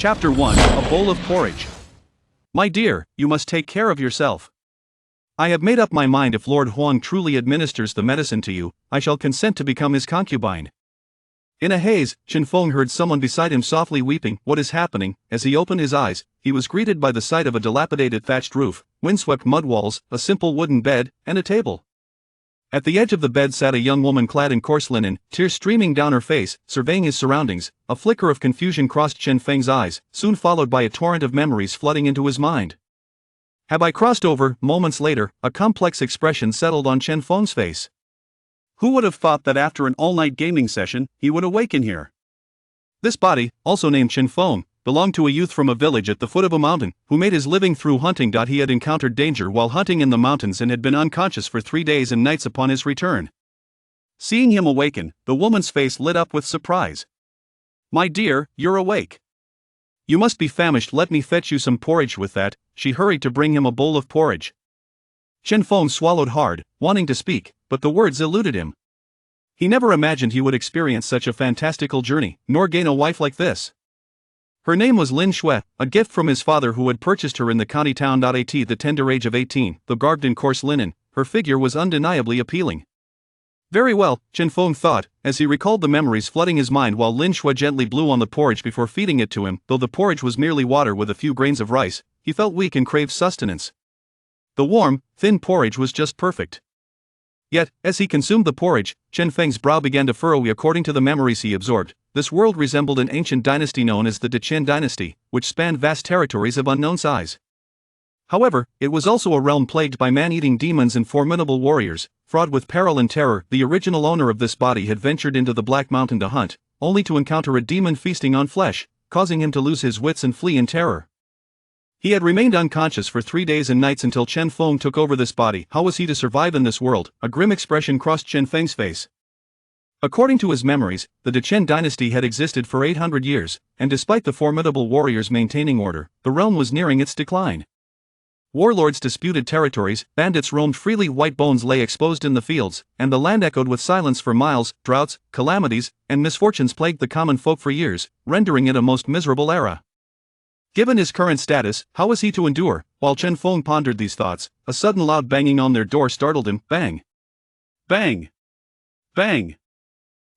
Chapter 1, A Bowl of Porridge. My dear, you must take care of yourself. I have made up my mind if Lord Huang truly administers the medicine to you, I shall consent to become his concubine. In a haze, Chen Feng heard someone beside him softly weeping. What is happening? As he opened his eyes, he was greeted by the sight of a dilapidated thatched roof, windswept mud walls, a simple wooden bed, and a table. At the edge of the bed sat a young woman clad in coarse linen, tears streaming down her face, surveying his surroundings. A flicker of confusion crossed Chen Feng's eyes, soon followed by a torrent of memories flooding into his mind. Have I crossed over? Moments later, a complex expression settled on Chen Feng's face. Who would have thought that after an all-night gaming session, he would awaken here? This body, also named Chen Feng, belonged to a youth from a village at the foot of a mountain, who made his living through hunting. He had encountered danger while hunting in the mountains and had been unconscious for 3 days and nights upon his return. Seeing him awaken, the woman's face lit up with surprise. My dear, you're awake. You must be famished. Let me fetch you some porridge. With that, she hurried to bring him a bowl of porridge. Chen Feng swallowed hard, wanting to speak, but the words eluded him. He never imagined he would experience such a fantastical journey, nor gain a wife like this. Her name was Lin Shui, a gift from his father who had purchased her in the county town. At the tender age of 18, though garbed in coarse linen, her figure was undeniably appealing. Very well, Chen Feng thought, as he recalled the memories flooding his mind while Lin Shui gently blew on the porridge before feeding it to him. Though the porridge was merely water with a few grains of rice, he felt weak and craved sustenance. The warm, thin porridge was just perfect. Yet, as he consumed the porridge, Chen Feng's brow began to furrow. According to the memories he absorbed, this world resembled an ancient dynasty known as the Chen dynasty, which spanned vast territories of unknown size. However, it was also a realm plagued by man-eating demons and formidable warriors, fraught with peril and terror. The original owner of this body had ventured into the Black Mountain to hunt, only to encounter a demon feasting on flesh, causing him to lose his wits and flee in terror. He had remained unconscious for 3 days and nights until Chen Feng took over this body. How was he to survive in this world? A grim expression crossed Chen Feng's face. According to his memories, the Chen dynasty had existed for 800 years, and despite the formidable warriors maintaining order, the realm was nearing its decline. Warlords disputed territories, bandits roamed freely, white bones lay exposed in the fields, and the land echoed with silence for miles. Droughts, calamities, and misfortunes plagued the common folk for years, rendering it a most miserable era. Given his current status, how was he to endure? While Chen Feng pondered these thoughts, a sudden loud banging on their door startled him. Bang! Bang! Bang!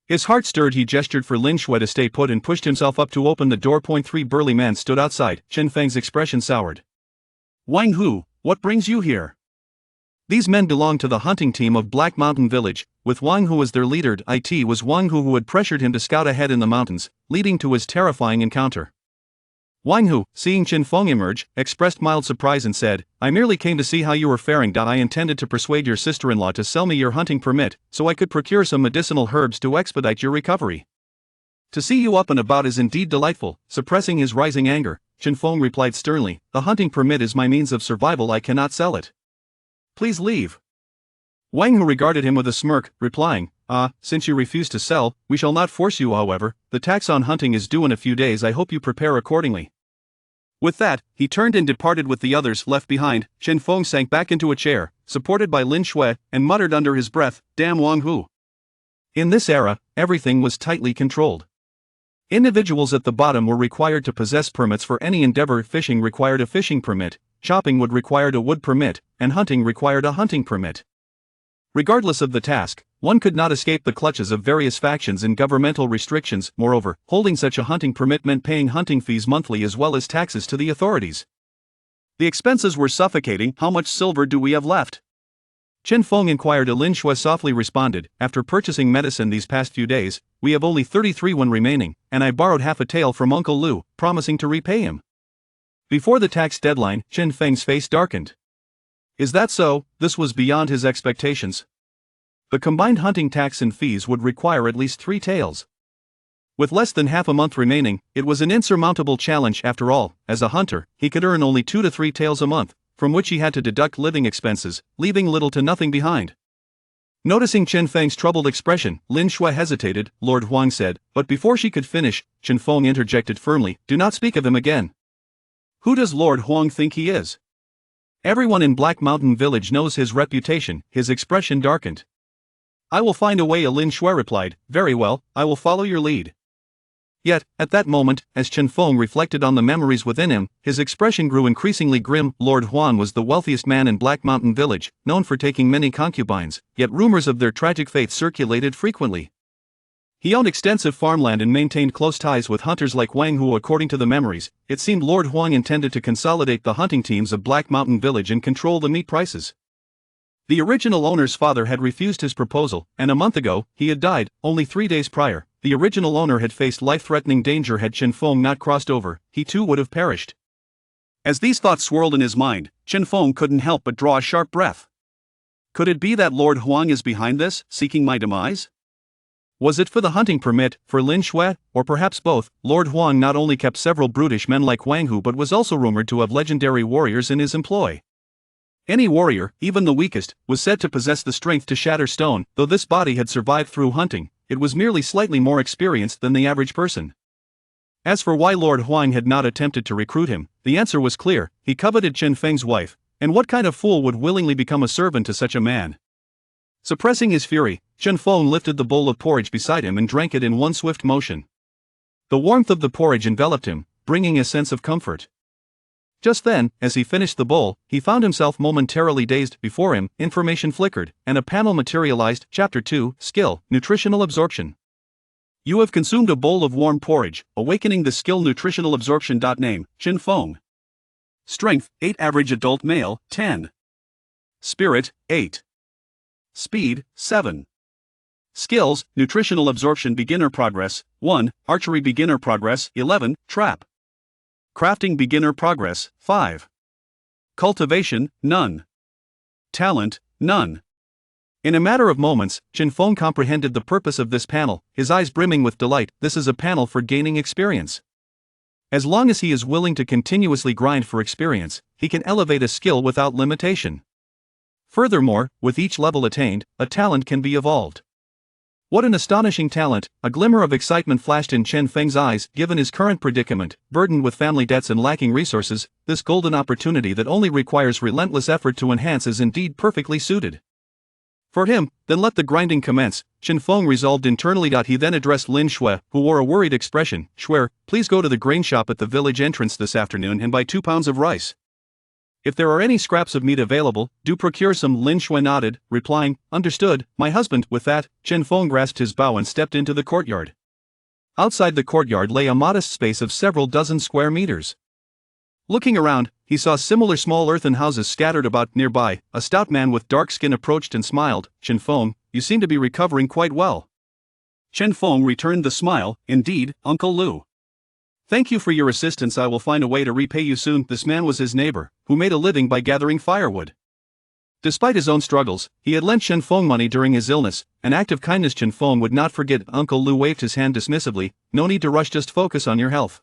His heart stirred. He gestured for Lin Shui to stay put and pushed himself up to open the door. 3 burly men stood outside. Chen Feng's expression soured. Wang Hu, what brings you here? These men belonged to the hunting team of Black Mountain Village, with Wang Hu as their leader. It was Wang Hu who had pressured him to scout ahead in the mountains, leading to his terrifying encounter. Wang Hu, seeing Chen Feng emerge, expressed mild surprise and said, I merely came to see how you were faring. I intended to persuade your sister-in-law to sell me your hunting permit, so I could procure some medicinal herbs to expedite your recovery. To see you up and about is indeed delightful. Suppressing his rising anger, Chen Feng replied sternly, the hunting permit is my means of survival. I cannot sell it. Please leave. Wang Hu regarded him with a smirk, replying, since you refuse to sell, we shall not force you. However, the tax on hunting is due in a few days. I hope you prepare accordingly. With that, he turned and departed. With the others left behind, Chen Feng sank back into a chair, supported by Lin Shui, and muttered under his breath, damn Wang Hu. In this era, everything was tightly controlled. Individuals at the bottom were required to possess permits for any endeavor. Fishing required a fishing permit, chopping wood required a wood permit, and hunting required a hunting permit. Regardless of the task, one could not escape the clutches of various factions and governmental restrictions. Moreover, holding such a hunting permit meant paying hunting fees monthly as well as taxes to the authorities. The expenses were suffocating. How much silver do we have left? Chen Feng inquired. Lin Shui softly responded, after purchasing medicine these past few days, we have only 33 remaining, and I borrowed half a tael from Uncle Lu, promising to repay him. Before the tax deadline, Chen Feng's face darkened. Is that so? This was beyond his expectations. The combined hunting tax and fees would require at least 3 taels. With less than half a month remaining, it was an insurmountable challenge. After all, as a hunter, he could earn only 2 to 3 taels a month, from which he had to deduct living expenses, leaving little to nothing behind. Noticing Chen Feng's troubled expression, Lin Shui hesitated. Lord Huang said, but before she could finish, Chen Feng interjected firmly, do not speak of him again. Who does Lord Huang think he is? Everyone in Black Mountain Village knows his reputation. His expression darkened. I will find a way. Lin Shui replied, very well, I will follow your lead. Yet, at that moment, as Chen Feng reflected on the memories within him, his expression grew increasingly grim. Lord Huang was the wealthiest man in Black Mountain Village, known for taking many concubines, yet rumors of their tragic fate circulated frequently. He owned extensive farmland and maintained close ties with hunters like Wang Hu. According to the memories, it seemed Lord Huang intended to consolidate the hunting teams of Black Mountain Village and control the meat prices. The original owner's father had refused his proposal, and a month ago, he had died. Only 3 days prior, the original owner had faced life-threatening danger. Had Chen Feng not crossed over, he too would have perished. As these thoughts swirled in his mind, Chen Feng couldn't help but draw a sharp breath. Could it be that Lord Huang is behind this, seeking my demise? Was it for the hunting permit, for Lin Shui, or perhaps both? Lord Huang not only kept several brutish men like Wang Hu but was also rumored to have legendary warriors in his employ. Any warrior, even the weakest, was said to possess the strength to shatter stone. Though this body had survived through hunting, it was merely slightly more experienced than the average person. As for why Lord Huang had not attempted to recruit him, the answer was clear: he coveted Chen Feng's wife, and what kind of fool would willingly become a servant to such a man? Suppressing his fury, Chen Feng lifted the bowl of porridge beside him and drank it in one swift motion. The warmth of the porridge enveloped him, bringing a sense of comfort. Just then, as he finished the bowl, he found himself momentarily dazed. Before him, information flickered, and a panel materialized. Chapter 2, Skill, Nutritional Absorption. You have consumed a bowl of warm porridge, awakening the skill nutritional absorption. Name, Chen Feng. Strength, 8. Average adult male, 10. Spirit, 8. Speed, 7. Skills, nutritional absorption. Beginner progress, 1, archery. Beginner progress, 11, trap. Crafting. Beginner progress, 5. Cultivation, none. Talent, none. In a matter of moments, Chen Feng comprehended the purpose of this panel, his eyes brimming with delight. This is a panel for gaining experience. As long as he is willing to continuously grind for experience, he can elevate a skill without limitation. Furthermore, with each level attained, a talent can be evolved. What an astonishing talent! A glimmer of excitement flashed in Chen Feng's eyes. Given his current predicament, burdened with family debts and lacking resources, this golden opportunity that only requires relentless effort to enhance is indeed perfectly suited for him. Then let the grinding commence, Chen Feng resolved internally. He then addressed Lin Shui, who wore a worried expression. Shui, please go to the grain shop at the village entrance this afternoon and buy 2 pounds of rice. If there are any scraps of meat available, do procure some. Lin Shui nodded, replying, understood, my husband. With that, Chen Feng grasped his bow and stepped into the courtyard. Outside the courtyard lay a modest space of several dozen square meters. Looking around, he saw similar small earthen houses scattered about nearby. A stout man with dark skin approached and smiled. Chen Feng, you seem to be recovering quite well. Chen Feng returned the smile. Indeed, Uncle Lu. Thank you for your assistance. I will find a way to repay you soon. This man was his neighbor, who made a living by gathering firewood. Despite his own struggles, he had lent Chen Feng money during his illness, an act of kindness Chen Feng would not forget. Uncle Lu waved his hand dismissively. No need to rush, just focus on your health.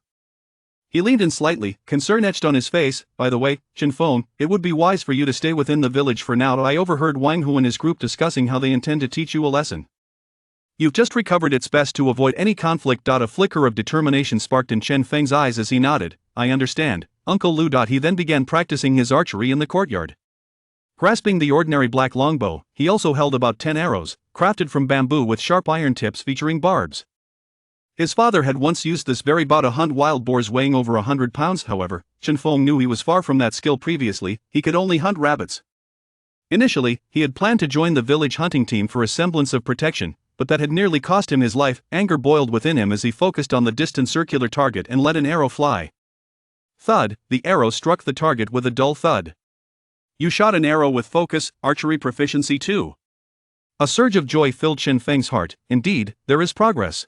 He leaned in slightly, concern etched on his face. By the way, Chen Feng, it would be wise for you to stay within the village for now. I overheard Wang Hu and his group discussing how they intend to teach you a lesson. You've just recovered. It's best to avoid any conflict. A flicker of determination sparked in Chen Feng's eyes as he nodded. I understand, Uncle Lu. He then began practicing his archery in the courtyard. Grasping the ordinary black longbow, he also held about 10 arrows, crafted from bamboo with sharp iron tips featuring barbs. His father had once used this very bow to hunt wild boars weighing over 100 pounds. However, Chen Feng knew he was far from that skill. Previously, he could only hunt rabbits. Initially, he had planned to join the village hunting team for a semblance of protection, but that had nearly cost him his life. Anger boiled within him as he focused on the distant circular target and let an arrow fly. Thud, the arrow struck the target with a dull thud. You shot an arrow with focus, archery proficiency 2. A surge of joy filled Chen Feng's heart. Indeed, there is progress.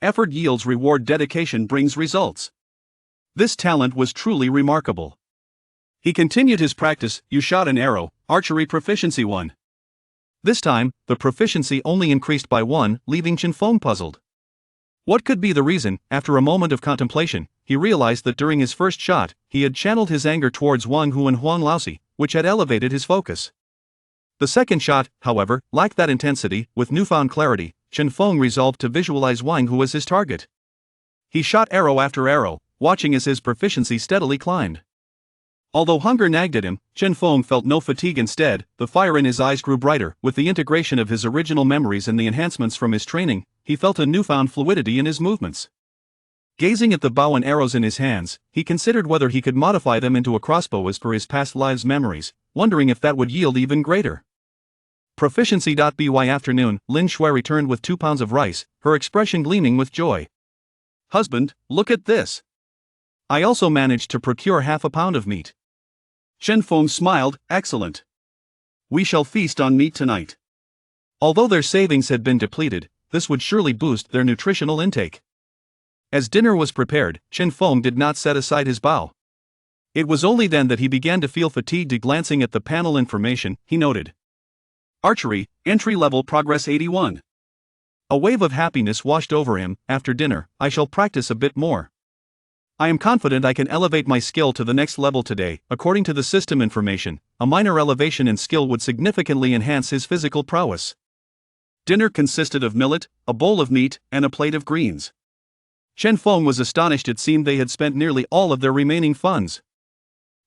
Effort yields reward, dedication brings results. This talent was truly remarkable. He continued his practice. You shot an arrow, archery proficiency 1. This time, the proficiency only increased by 1, leaving Chen Feng puzzled. What could be the reason? After a moment of contemplation, he realized that during his first shot, he had channeled his anger towards Wang Hu and Huang Laosi, which had elevated his focus. The second shot, however, lacked that intensity. With newfound clarity, Chen Feng resolved to visualize Wang Hu as his target. He shot arrow after arrow, watching as his proficiency steadily climbed. Although hunger nagged at him, Chen Feng felt no fatigue. Instead, the fire in his eyes grew brighter. With the integration of his original memories and the enhancements from his training, he felt a newfound fluidity in his movements. Gazing at the bow and arrows in his hands, he considered whether he could modify them into a crossbow as per his past lives' memories, wondering if that would yield even greater proficiency. By afternoon, Lin Shui returned with 2 pounds of rice, her expression gleaming with joy. "Husband, look at this. I also managed to procure half a pound of meat." Chen Feng smiled. "Excellent. We shall feast on meat tonight." Although their savings had been depleted, this would surely boost their nutritional intake. As dinner was prepared, Chen Feng did not set aside his bow. It was only then that he began to feel fatigued. Glancing at the panel information, he noted, "Archery, entry-level progress 81. A wave of happiness washed over him. After dinner, I shall practice a bit more. I am confident I can elevate my skill to the next level today. According to the system information, a minor elevation in skill would significantly enhance his physical prowess. Dinner consisted of millet, a bowl of meat, and a plate of greens. Chen Feng was astonished. It seemed they had spent nearly all of their remaining funds.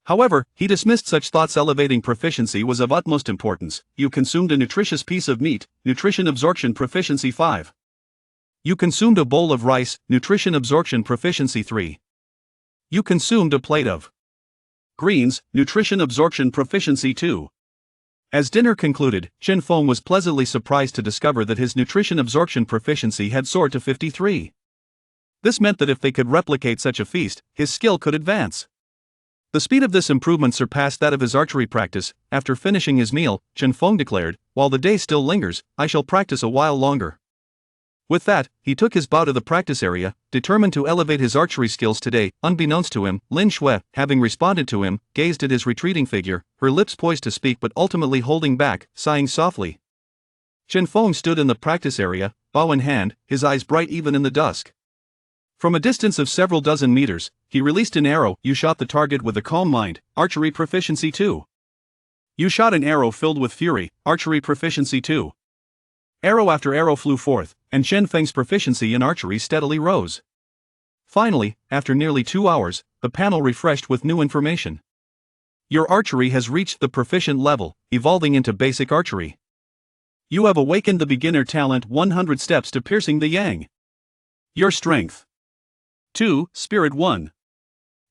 However, he dismissed such thoughts. Elevating proficiency was of utmost importance. You consumed a nutritious piece of meat, nutrition absorption proficiency 5. You consumed a bowl of rice, nutrition absorption proficiency 3. You consumed a plate of greens, nutrition absorption proficiency 2. As dinner concluded, Chen Feng was pleasantly surprised to discover that his nutrition absorption proficiency had soared to 53. This meant that if they could replicate such a feast, his skill could advance. The speed of this improvement surpassed that of his archery practice. After finishing his meal, Chen Feng declared, "While the day still lingers, I shall practice a while longer." With that, he took his bow to the practice area, determined to elevate his archery skills today. Unbeknownst to him, Lin Shui, having responded to him, gazed at his retreating figure, her lips poised to speak but ultimately holding back, sighing softly. Chen Feng stood in the practice area, bow in hand, his eyes bright even in the dusk. From a distance of several dozen meters, he released an arrow. You shot the target with a calm mind, archery proficiency 2. You shot an arrow filled with fury, archery proficiency 2. Arrow after arrow flew forth, and Chen Feng's proficiency in archery steadily rose. Finally, after nearly 2 hours, the panel refreshed with new information. Your archery has reached the proficient level, evolving into basic archery. You have awakened the beginner talent 100 steps to piercing the yang. Your strength 2, spirit 1.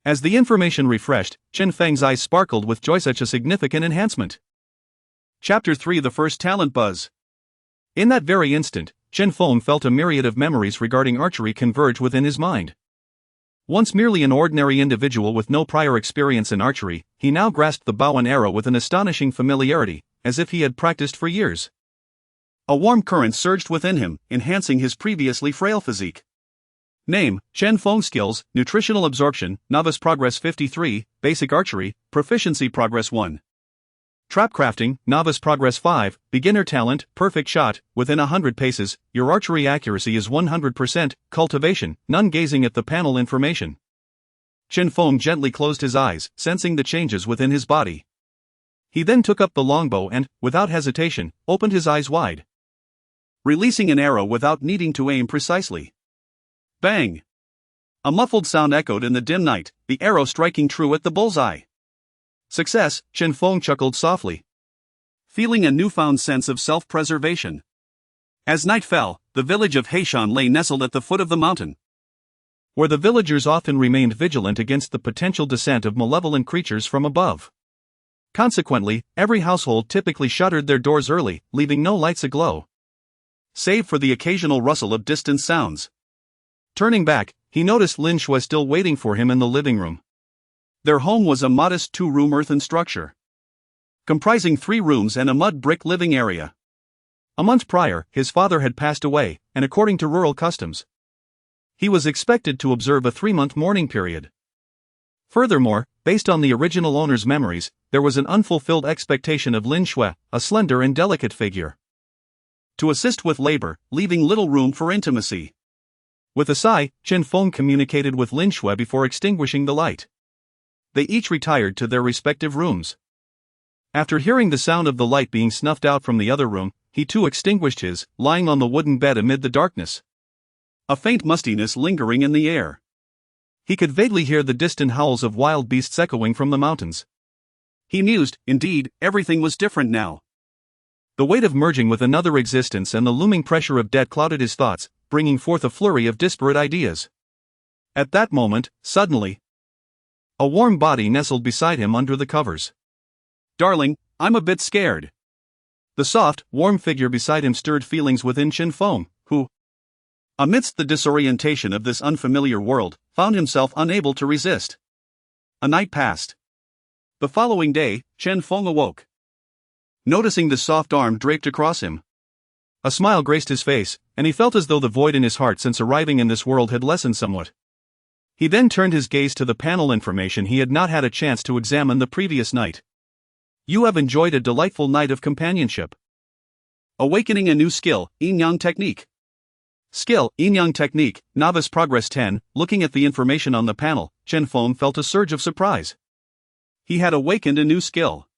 As the information refreshed, Chen Feng's eyes sparkled with joy. Such a significant enhancement. Chapter 3: The First Talent Buzz. In that very instant, Chen Feng felt a myriad of memories regarding archery converge within his mind. Once merely an ordinary individual with no prior experience in archery, he now grasped the bow and arrow with an astonishing familiarity, as if he had practiced for years. A warm current surged within him, enhancing his previously frail physique. Name: Chen Feng. Skills: Nutritional Absorption, Novice Progress 53, Basic Archery, Proficiency Progress 1. Trap Crafting, Novice Progress 5, Beginner Talent, Perfect Shot, within 100 paces, your archery accuracy is 100%, Cultivation, none. Gazing at the panel information, Chen Feng gently closed his eyes, sensing the changes within his body. He then took up the longbow and, without hesitation, opened his eyes wide, releasing an arrow without needing to aim precisely. Bang! A muffled sound echoed in the dim night, the arrow striking true at the bullseye. Success, Chen Feng chuckled softly, feeling a newfound sense of self-preservation. As night fell, the village of Heishan lay nestled at the foot of the mountain, where the villagers often remained vigilant against the potential descent of malevolent creatures from above. Consequently, every household typically shuttered their doors early, leaving no lights aglow, save for the occasional rustle of distant sounds. Turning back, he noticed Lin Shui still waiting for him in the living room. Their home was a modest 2-room earthen structure, comprising 3 rooms and a mud brick living area. A month prior, his father had passed away, and according to rural customs, he was expected to observe a 3-month mourning period. Furthermore, based on the original owner's memories, there was an unfulfilled expectation of Lin Shui, a slender and delicate figure, to assist with labor, leaving little room for intimacy. With a sigh, Chen Feng communicated with Lin Shui before extinguishing the light. They each retired to their respective rooms. After hearing the sound of the light being snuffed out from the other room, he too extinguished his, lying on the wooden bed amid the darkness, a faint mustiness lingering in the air. He could vaguely hear the distant howls of wild beasts echoing from the mountains. He mused, indeed, everything was different now. The weight of merging with another existence and the looming pressure of debt clouded his thoughts, bringing forth a flurry of disparate ideas. At that moment, suddenly, a warm body nestled beside him under the covers. "Darling, I'm a bit scared." The soft, warm figure beside him stirred feelings within Chen Feng, who, amidst the disorientation of this unfamiliar world, found himself unable to resist. A night passed. The following day, Chen Feng awoke, noticing the soft arm draped across him. A smile graced his face, and he felt as though the void in his heart since arriving in this world had lessened somewhat. He then turned his gaze to the panel information he had not had a chance to examine the previous night. You have enjoyed a delightful night of companionship. Awakening a new skill, yin-yang technique. Skill, yin-yang technique, novice progress 10. Looking at the information on the panel, Chen Feng felt a surge of surprise. He had awakened a new skill.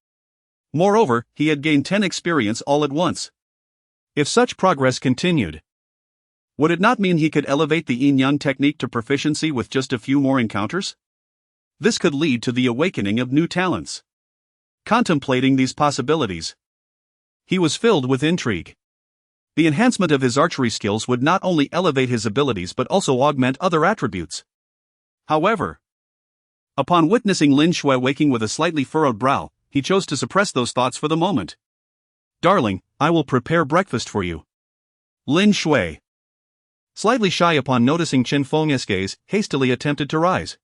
Moreover, he had gained 10 experience all at once. If such progress continued, would it not mean he could elevate the yin-yang technique to proficiency with just a few more encounters? This could lead to the awakening of new talents. Contemplating these possibilities, he was filled with intrigue. The enhancement of his archery skills would not only elevate his abilities but also augment other attributes. However, upon witnessing Lin Shui waking with a slightly furrowed brow, he chose to suppress those thoughts for the moment. "Darling, I will prepare breakfast for you." Lin Shui, slightly shy upon noticing Chen Feng's gaze, hastily attempted to rise.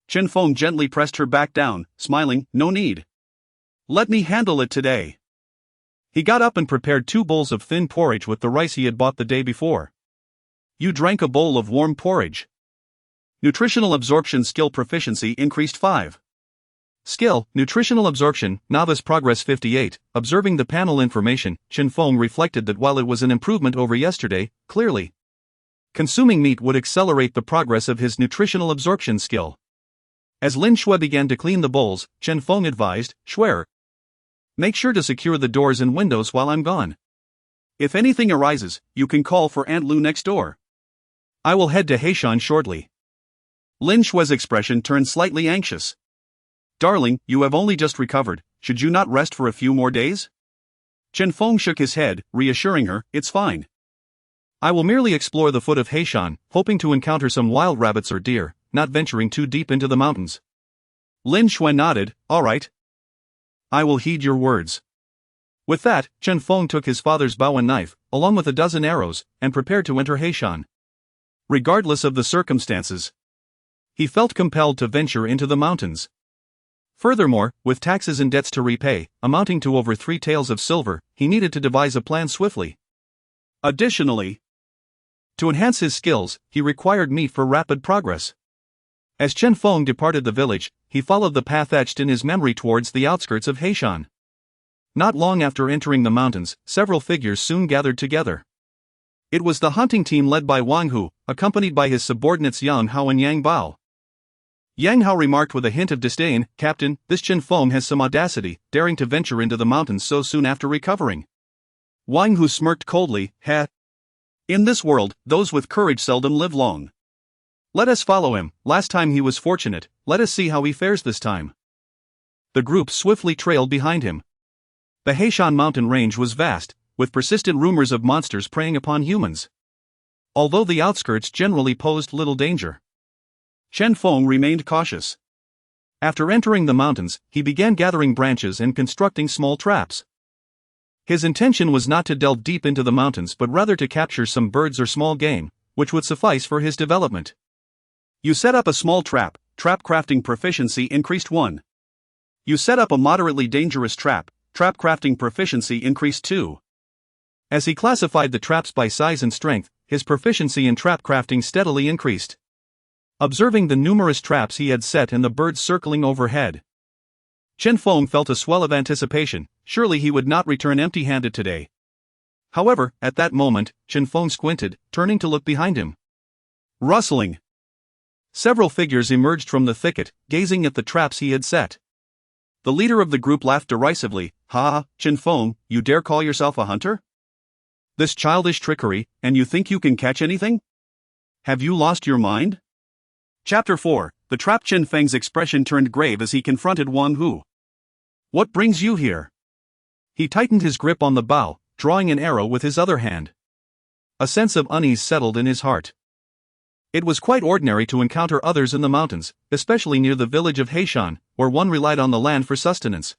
Chen Feng gently pressed her back down, smiling, "No need. Let me handle it today." He got up and prepared 2 bowls of thin porridge with the rice he had bought the day before. You drank a bowl of warm porridge. Nutritional absorption skill proficiency increased 5. Skill, nutritional absorption, novice progress 58. Observing the panel information, Chen Feng reflected that while it was an improvement over yesterday, clearly consuming meat would accelerate the progress of his nutritional absorption skill. As Lin Shui began to clean the bowls, Chen Feng advised, "Shui, make sure to secure the doors and windows while I'm gone. If anything arises, you can call for Aunt Lu next door. I will head to Heishan shortly." Lin Shui's expression turned slightly anxious. "Darling, you have only just recovered, should you not rest for a few more days?" Chen Feng shook his head, reassuring her, "It's fine. I will merely explore the foot of Heishan, hoping to encounter some wild rabbits or deer, not venturing too deep into the mountains." Lin Shui nodded, "All right. I will heed your words." With that, Chen Feng took his father's bow and knife, along with a dozen arrows, and prepared to enter Heishan. Regardless of the circumstances, he felt compelled to venture into the mountains. Furthermore, with taxes and debts to repay, amounting to over 3 taels of silver, he needed to devise a plan swiftly. Additionally, to enhance his skills, he required meat for rapid progress. As Chen Feng departed the village, he followed the path etched in his memory towards the outskirts of Heishan. Not long after entering the mountains, several figures soon gathered together. It was the hunting team led by Wang Hu, accompanied by his subordinates Yang Hao and Yang Bao. Yang Hao remarked with a hint of disdain, "Captain, this Chen Feng has some audacity, daring to venture into the mountains so soon after recovering." Wang Hu smirked coldly, "Heh. In this world, those with courage seldom live long. Let us follow him, last time he was fortunate, let us see how he fares this time." The group swiftly trailed behind him. The Heishan mountain range was vast, with persistent rumors of monsters preying upon humans. Although the outskirts generally posed little danger, Chen Feng remained cautious. After entering the mountains, he began gathering branches and constructing small traps. His intention was not to delve deep into the mountains but rather to capture some birds or small game, which would suffice for his development. You set up a small trap, trap crafting proficiency increased 1. You set up a moderately dangerous trap, trap crafting proficiency increased 2. As he classified the traps by size and strength, his proficiency in trap crafting steadily increased. Observing the numerous traps he had set and the birds circling overhead, Chen Feng felt a swell of anticipation. Surely he would not return empty-handed today. However, at that moment, Chen Feng squinted, turning to look behind him. Rustling. Several figures emerged from the thicket, gazing at the traps he had set. The leader of the group laughed derisively, "Ha, Chen Feng, you dare call yourself a hunter? This childish trickery, and you think you can catch anything? Have you lost your mind?" Chapter 4. The trap. Chen Feng's expression turned grave as he confronted Wang Hu. "What brings you here?" He tightened his grip on the bow, drawing an arrow with his other hand. A sense of unease settled in his heart. It was quite ordinary to encounter others in the mountains, especially near the village of Heishan, where one relied on the land for sustenance.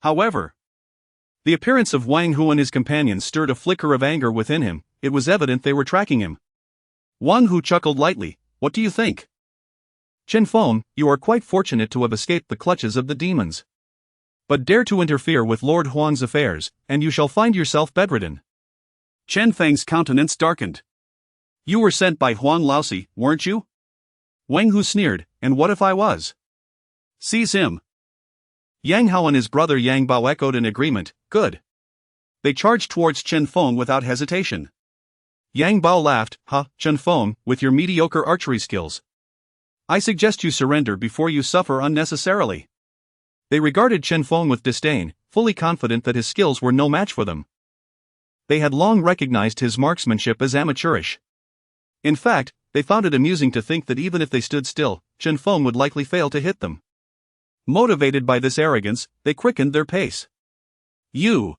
However, the appearance of Wang Hu and his companions stirred a flicker of anger within him. It was evident they were tracking him. Wang Hu chuckled lightly. "What do you think? Chen Feng, you are quite fortunate to have escaped the clutches of the demons. But dare to interfere with Lord Huang's affairs, and you shall find yourself bedridden." Chen Feng's countenance darkened. "You were sent by Huang Laosi, weren't you?" Wang Hu sneered. "And what if I was?" "Seize him." Yang Hao and his brother Yang Bao echoed in agreement. "Good." They charged towards Chen Feng without hesitation. Yang Bao laughed. Chen Feng, with your mediocre archery skills, I suggest you surrender before you suffer unnecessarily." They regarded Chen Feng with disdain, fully confident that his skills were no match for them. They had long recognized his marksmanship as amateurish. In fact, they found it amusing to think that even if they stood still, Chen Feng would likely fail to hit them. Motivated by this arrogance, they quickened their pace. "You!"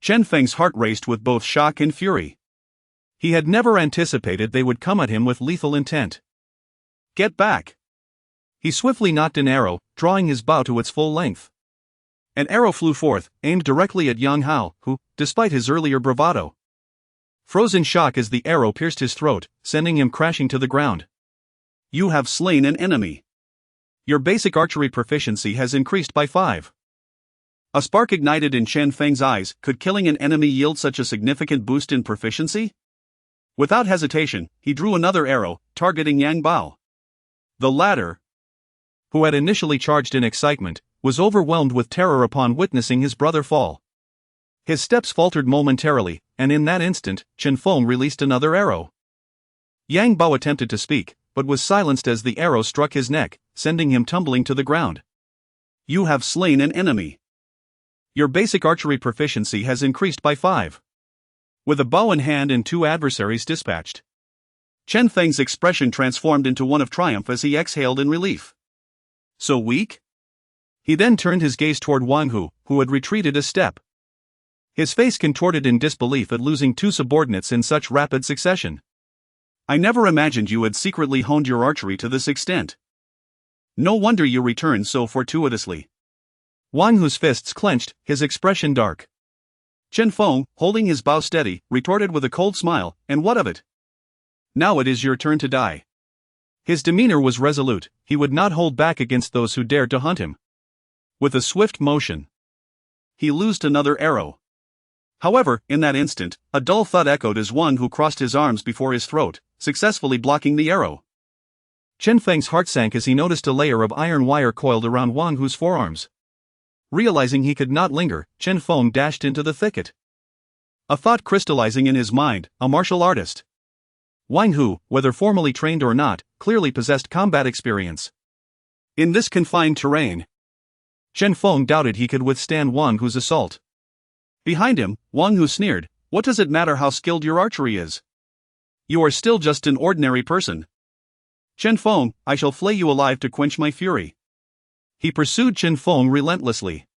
Chen Feng's heart raced with both shock and fury. He had never anticipated they would come at him with lethal intent. "Get back!" He swiftly nocked an arrow, drawing his bow to its full length. An arrow flew forth, aimed directly at Yang Hao, who, despite his earlier bravado, froze in shock as the arrow pierced his throat, sending him crashing to the ground. "You have slain an enemy. Your basic archery proficiency has increased by 5. A spark ignited in Chen Feng's eyes. Could killing an enemy yield such a significant boost in proficiency? Without hesitation, he drew another arrow, targeting Yang Bao. The latter, who had initially charged in excitement, was overwhelmed with terror upon witnessing his brother fall. His steps faltered momentarily, and in that instant, Chen Feng released another arrow. Yang Bao attempted to speak, but was silenced as the arrow struck his neck, sending him tumbling to the ground. "You have slain an enemy. Your basic archery proficiency has increased by 5. With a bow in hand and 2 adversaries dispatched, Chen Feng's expression transformed into one of triumph as he exhaled in relief. "So weak?" He then turned his gaze toward Wang Hu, who had retreated a step. His face contorted in disbelief at losing 2 subordinates in such rapid succession. "I never imagined you had secretly honed your archery to this extent. No wonder you returned so fortuitously." Wang Hu's fists clenched, his expression dark. Chen Feng, holding his bow steady, retorted with a cold smile. "And what of it? Now it is your turn to die." His demeanor was resolute. He would not hold back against those who dared to hunt him. With a swift motion, he loosed another arrow. However, in that instant, a dull thud echoed as Wang Hu crossed his arms before his throat, successfully blocking the arrow. Chen Feng's heart sank as he noticed a layer of iron wire coiled around Wang Hu's forearms. Realizing he could not linger, Chen Feng dashed into the thicket. A thought crystallizing in his mind: a martial artist. Wang Hu, whether formally trained or not, clearly possessed combat experience. In this confined terrain, Chen Feng doubted he could withstand Wang Hu's assault. Behind him, Wang Hu sneered. "What does it matter how skilled your archery is? You are still just an ordinary person. Chen Feng, I shall flay you alive to quench my fury." He pursued Chen Feng relentlessly.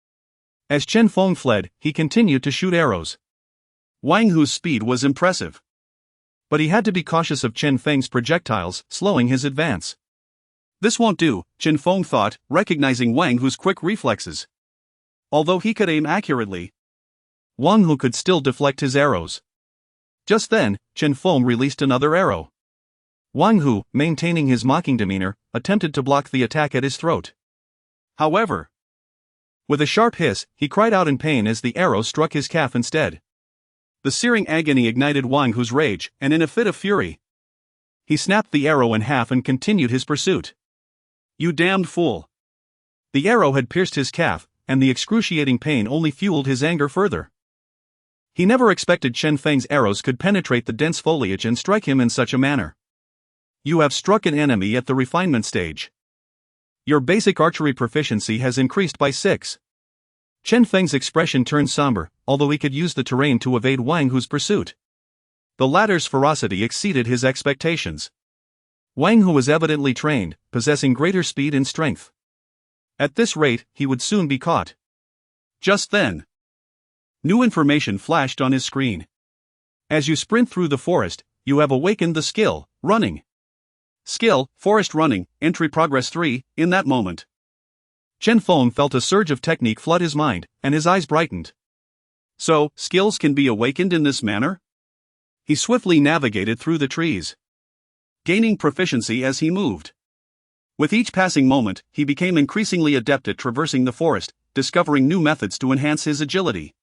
As Chen Feng fled, he continued to shoot arrows. Wang Hu's speed was impressive. But he had to be cautious of Chen Feng's projectiles, slowing his advance. "This won't do," Chen Feng thought, recognizing Wang Hu's quick reflexes. Although he could aim accurately, Wang Hu could still deflect his arrows. Just then, Chen Feng released another arrow. Wang Hu, maintaining his mocking demeanor, attempted to block the attack at his throat. However, with a sharp hiss, he cried out in pain as the arrow struck his calf instead. The searing agony ignited Wang Hu's rage, and in a fit of fury, he snapped the arrow in half and continued his pursuit. "You damned fool!" The arrow had pierced his calf, and the excruciating pain only fueled his anger further. He never expected Chen Feng's arrows could penetrate the dense foliage and strike him in such a manner. "You have struck an enemy at the refinement stage. Your basic archery proficiency has increased by 6. Chen Feng's expression turned somber, although he could use the terrain to evade Wang Hu's pursuit. The latter's ferocity exceeded his expectations. Wang Hu was evidently trained, possessing greater speed and strength. At this rate, he would soon be caught. Just then, new information flashed on his screen. As you sprint through the forest, you have awakened the skill, running. Skill, forest running, entry progress 3, in that moment. Chen Feng felt a surge of technique flood his mind, and his eyes brightened. So, skills can be awakened in this manner? He swiftly navigated through the trees, gaining proficiency as he moved. With each passing moment, he became increasingly adept at traversing the forest, discovering new methods to enhance his agility.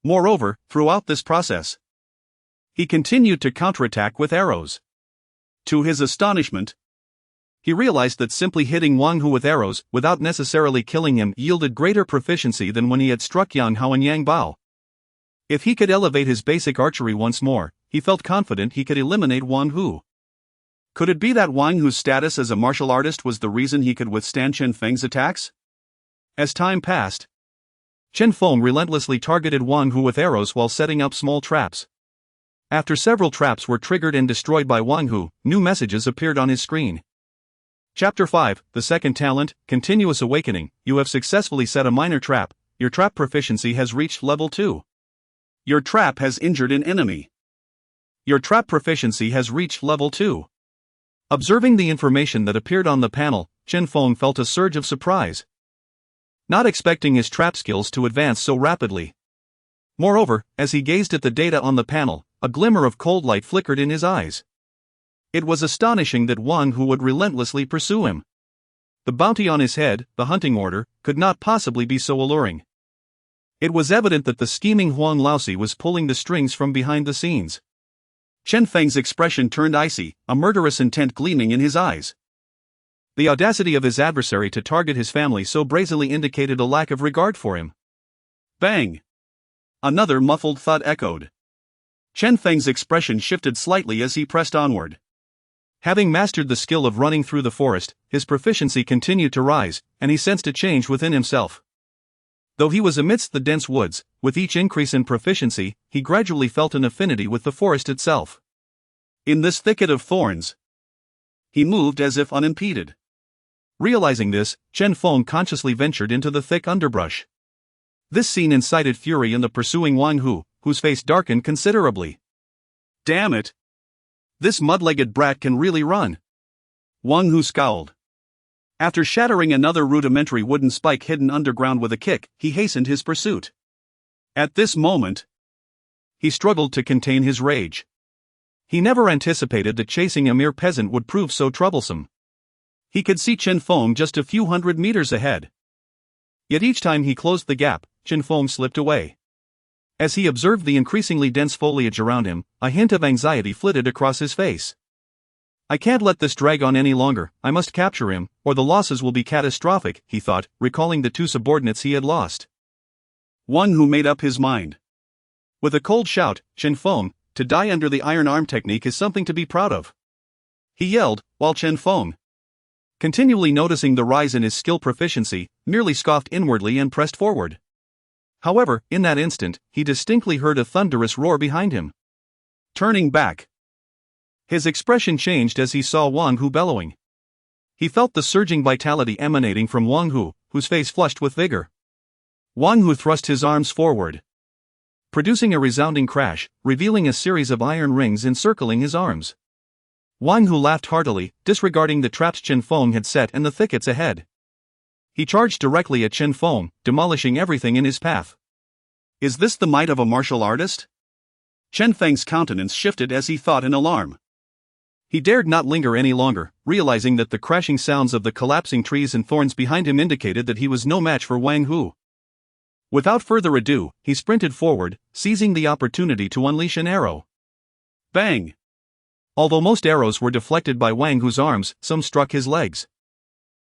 Moreover, throughout this process, he continued to counterattack with arrows. To his astonishment, he realized that simply hitting Wang Hu with arrows, without necessarily killing him, yielded greater proficiency than when he had struck Yang Hao and Yang Bao. If he could elevate his basic archery once more, he felt confident he could eliminate Wang Hu. Could it be that Wang Hu's status as a martial artist was the reason he could withstand Chen Feng's attacks? As time passed, Chen Feng relentlessly targeted Wang Hu with arrows while setting up small traps. After several traps were triggered and destroyed by Wang Hu, new messages appeared on his screen. Chapter 5, The Second Talent, Continuous Awakening. You have successfully set a minor trap. Your trap proficiency has reached level 2. Your trap has injured an enemy. Your trap proficiency has reached level 2. Observing the information that appeared on the panel, Chen Feng felt a surge of surprise, not expecting his trap skills to advance so rapidly. Moreover, as he gazed at the data on the panel, a glimmer of cold light flickered in his eyes. It was astonishing that Wang Hu would relentlessly pursue him. The bounty on his head, the hunting order, could not possibly be so alluring. It was evident that the scheming Huang Laosi was pulling the strings from behind the scenes. Chen Feng's expression turned icy, a murderous intent gleaming in his eyes. The audacity of his adversary to target his family so brazenly indicated a lack of regard for him. Bang! Another muffled thud echoed. Chen Feng's expression shifted slightly as he pressed onward. Having mastered the skill of running through the forest, his proficiency continued to rise, and he sensed a change within himself. Though he was amidst the dense woods, with each increase in proficiency, he gradually felt an affinity with the forest itself. In this thicket of thorns, he moved as if unimpeded. Realizing this, Chen Feng consciously ventured into the thick underbrush. This scene incited fury in the pursuing Wang Hu, whose face darkened considerably. Damn it! This mud-legged brat can really run. Wang Hu scowled. After shattering another rudimentary wooden spike hidden underground with a kick, he hastened his pursuit. At this moment, he struggled to contain his rage. He never anticipated that chasing a mere peasant would prove so troublesome. He could see Chen Feng just a few hundred meters ahead. Yet each time he closed the gap, Chen Feng slipped away. As he observed the increasingly dense foliage around him, a hint of anxiety flitted across his face. I can't let this drag on any longer, I must capture him, or the losses will be catastrophic, he thought, recalling the 2 subordinates he had lost. Wang Hu made up his mind. With a cold shout, Chen Feng, to die under the iron arm technique is something to be proud of. He yelled, while Chen Feng, continually noticing the rise in his skill proficiency, merely scoffed inwardly and pressed forward. However, in that instant, he distinctly heard a thunderous roar behind him. Turning back, his expression changed as he saw Wang Hu bellowing. He felt the surging vitality emanating from Wang Hu, whose face flushed with vigor. Wang Hu thrust his arms forward, producing a resounding crash, revealing a series of iron rings encircling his arms. Wang Hu laughed heartily, disregarding the traps Chen Feng had set and the thickets ahead. He charged directly at Chen Feng, demolishing everything in his path. Is this the might of a martial artist? Chen Feng's countenance shifted as he thought in alarm. He dared not linger any longer, realizing that the crashing sounds of the collapsing trees and thorns behind him indicated that he was no match for Wang Hu. Without further ado, he sprinted forward, seizing the opportunity to unleash an arrow. Bang! Although most arrows were deflected by Wang Hu's arms, some struck his legs.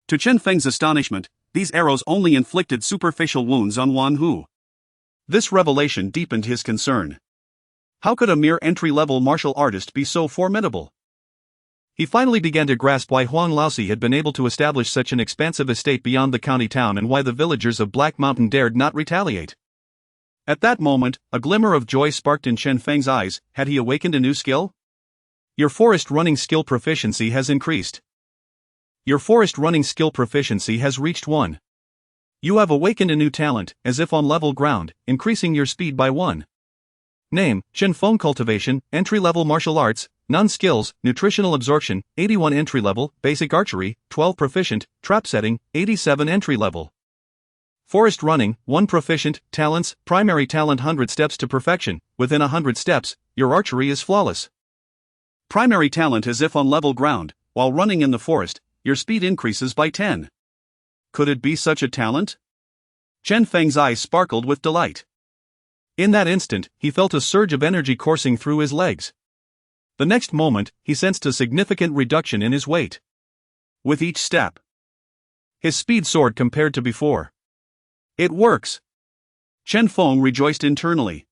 To Chen Feng's astonishment, these arrows only inflicted superficial wounds on Wang Hu. This revelation deepened his concern. How could a mere entry-level martial artist be so formidable? He finally began to grasp why Huang Laosi had been able to establish such an expansive estate beyond the county town and why the villagers of Black Mountain dared not retaliate. At that moment, a glimmer of joy sparked in Chen Feng's eyes. Had he awakened a new skill? Your forest running skill proficiency has increased. Your forest running skill proficiency has reached 1. You have awakened a new talent, as if on level ground, increasing your speed by 1. Name, Chen Feng. Cultivation, entry-level martial arts, none skills, nutritional absorption, 81 entry level, basic archery, 12 proficient, trap setting, 87 entry level. Forest running, 1 proficient, talents, primary talent 100 steps to perfection, within 100 steps, your archery is flawless. Primary talent is if on level ground, while running in the forest, your speed increases by 10. Could it be such a talent? Chen Feng's eyes sparkled with delight. In that instant, he felt a surge of energy coursing through his legs. The next moment, he sensed a significant reduction in his weight. With each step, his speed soared compared to before. It works! Chen Feng rejoiced internally.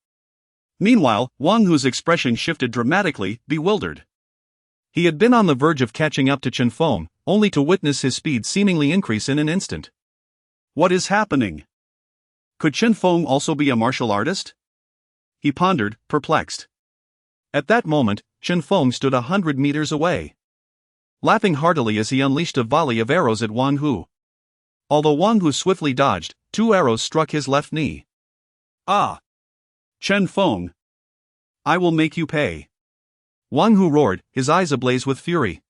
Meanwhile, Wang Hu's expression shifted dramatically, bewildered. He had been on the verge of catching up to Chen Feng, only to witness his speed seemingly increase in an instant. What is happening? Could Chen Feng also be a martial artist? He pondered, perplexed. At that moment, Chen Feng stood 100 meters away, laughing heartily as he unleashed a volley of arrows at Wang Hu. Although Wang Hu swiftly dodged, 2 arrows struck his left knee. Ah! Chen Feng! I will make you pay! Wang Hu roared, his eyes ablaze with fury.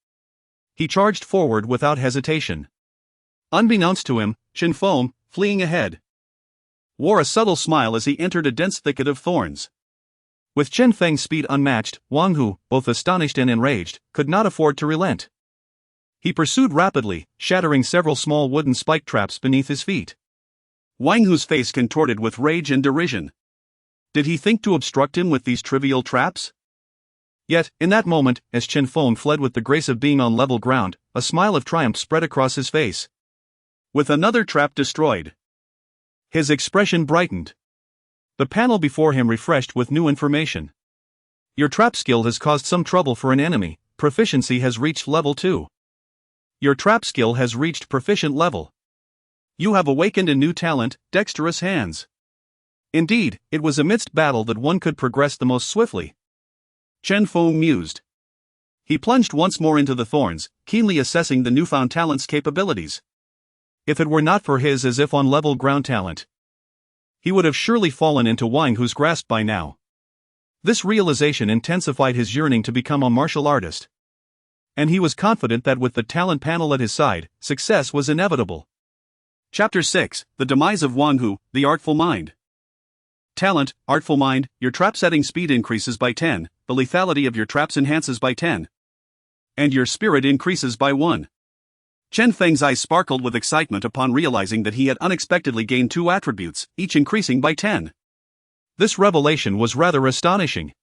He charged forward without hesitation. Unbeknownst to him, Chen Feng, fleeing ahead, wore a subtle smile as he entered a dense thicket of thorns. With Chen Feng's speed unmatched, Wang Hu, both astonished and enraged, could not afford to relent. He pursued rapidly, shattering several small wooden spike traps beneath his feet. Wang Hu's face contorted with rage and derision. Did he think to obstruct him with these trivial traps? Yet, in that moment, as Chen Feng fled with the grace of being on level ground, a smile of triumph spread across his face. With another trap destroyed, his expression brightened. The panel before him refreshed with new information. Your trap skill has caused some trouble for an enemy. Proficiency has reached level 2. Your trap skill has reached proficient level. You have awakened a new talent, dexterous hands. Indeed, it was amidst battle that one could progress the most swiftly. Chen Feng mused. He plunged once more into the thorns, keenly assessing the newfound talent's capabilities. If it were not for his as if on level ground talent, he would have surely fallen into Wang Hu's grasp by now. This realization intensified his yearning to become a martial artist. And he was confident that with the talent panel at his side, success was inevitable. Chapter 6, The Demise of Wang Hu, The Artful Mind. Talent, Artful Mind, your trap setting speed increases by 10, the lethality of your traps enhances by 10. And your spirit increases by 1. Chen Feng's eyes sparkled with excitement upon realizing that he had unexpectedly gained 2 attributes, each increasing by 10. This revelation was rather astonishing.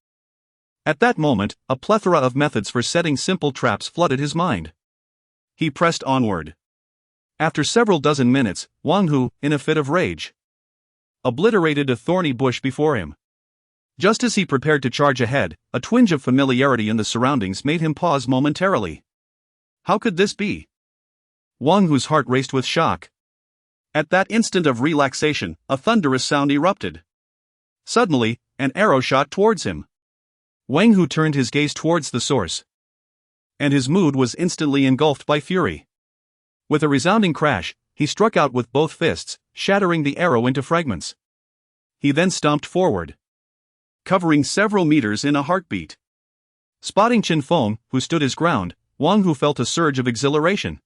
At that moment, a plethora of methods for setting simple traps flooded his mind. He pressed onward. After several dozen minutes, Wang Hu, in a fit of rage, obliterated a thorny bush before him. Just as he prepared to charge ahead, a twinge of familiarity in the surroundings made him pause momentarily. How could this be? Wang Hu's heart raced with shock. At that instant of relaxation, a thunderous sound erupted. Suddenly, an arrow shot towards him. Wang Hu turned his gaze towards the source, and his mood was instantly engulfed by fury. With a resounding crash, he struck out with both fists, shattering the arrow into fragments. He then stomped forward, covering several meters in a heartbeat. Spotting Chen Feng, who stood his ground, Wang Hu felt a surge of exhilaration.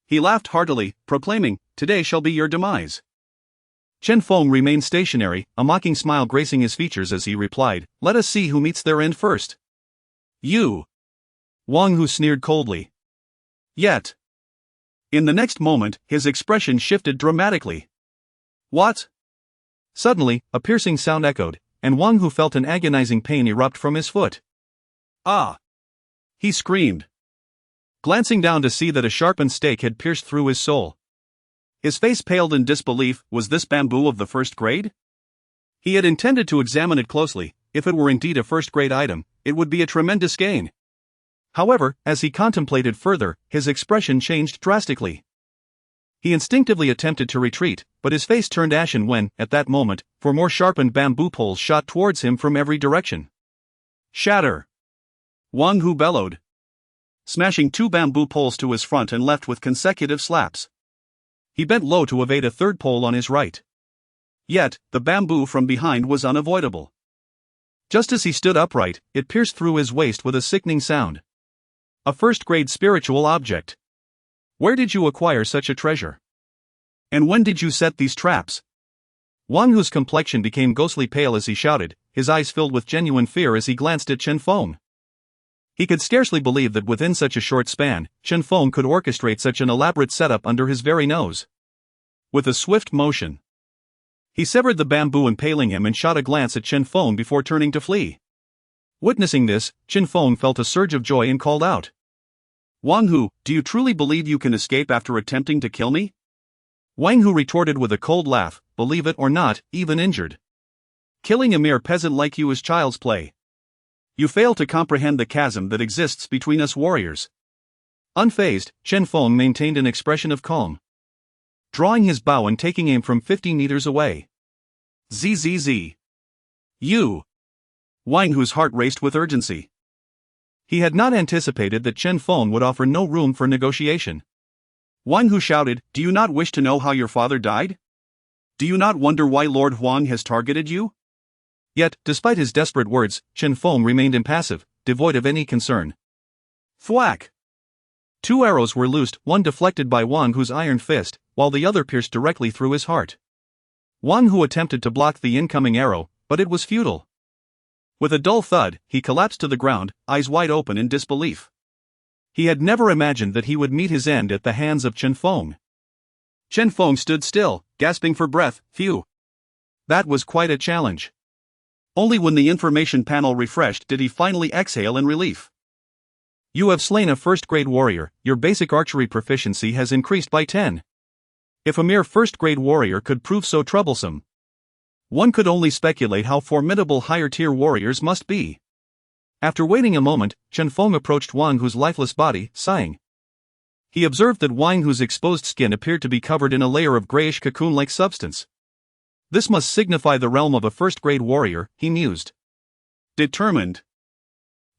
He laughed heartily, proclaiming, "Today shall be your demise." Chen Feng remained stationary, a mocking smile gracing his features as he replied, "Let us see who meets their end first." "You!" Wang Hu sneered coldly. Yet, in the next moment, his expression shifted dramatically. "What?" Suddenly, a piercing sound echoed, and Wang Hu felt an agonizing pain erupt from his foot. "Ah!" he screamed, glancing down to see that a sharpened stake had pierced through his soul. His face paled in disbelief. Was this bamboo of the first grade? He had intended to examine it closely. If it were indeed a first-grade item, it would be a tremendous gain. However, as he contemplated further, his expression changed drastically. He instinctively attempted to retreat, but his face turned ashen when, at that moment, 4 more sharpened bamboo poles shot towards him from every direction. "Shatter!" Wang Hu bellowed, smashing 2 bamboo poles to his front and left with consecutive slaps. He bent low to evade a third pole on his right. Yet, the bamboo from behind was unavoidable. Just as he stood upright, it pierced through his waist with a sickening sound. A first-grade spiritual object. Where did you acquire such a treasure? And when did you set these traps? Wang Hu's complexion became ghostly pale as he shouted, his eyes filled with genuine fear as he glanced at Chen Feng. He could scarcely believe that within such a short span, Chen Feng could orchestrate such an elaborate setup under his very nose. With a swift motion, he severed the bamboo impaling him and shot a glance at Chen Feng before turning to flee. Witnessing this, Chen Feng felt a surge of joy and called out, "Wang Hu, do you truly believe you can escape after attempting to kill me?" Wang Hu retorted with a cold laugh, "Believe it or not, even injured. Killing a mere peasant like you is child's play. You fail to comprehend the chasm that exists between us warriors." Unfazed, Chen Feng maintained an expression of calm, drawing his bow and taking aim from 50 meters away. "Zzz. You!" Wang Hu's heart raced with urgency. He had not anticipated that Chen Feng would offer no room for negotiation. Wang Hu shouted, "Do you not wish to know how your father died? Do you not wonder why Lord Huang has targeted you?" Yet, despite his desperate words, Chen Feng remained impassive, devoid of any concern. Thwack! 2 arrows were loosed, one deflected by Wang Hu's iron fist, while the other pierced directly through his heart. Wang Hu attempted to block the incoming arrow, but it was futile. With a dull thud, he collapsed to the ground, eyes wide open in disbelief. He had never imagined that he would meet his end at the hands of Chen Feng. Chen Feng stood still, gasping for breath. Phew! That was quite a challenge. Only when the information panel refreshed did he finally exhale in relief. You have slain a first-grade warrior, your basic archery proficiency has increased by 10. If a mere first-grade warrior could prove so troublesome, one could only speculate how formidable higher-tier warriors must be. After waiting a moment, Chen Feng approached Wang Hu's lifeless body, sighing. He observed that Wang Hu's exposed skin appeared to be covered in a layer of grayish cocoon-like substance. This must signify the realm of a first-grade warrior, he mused. Determined,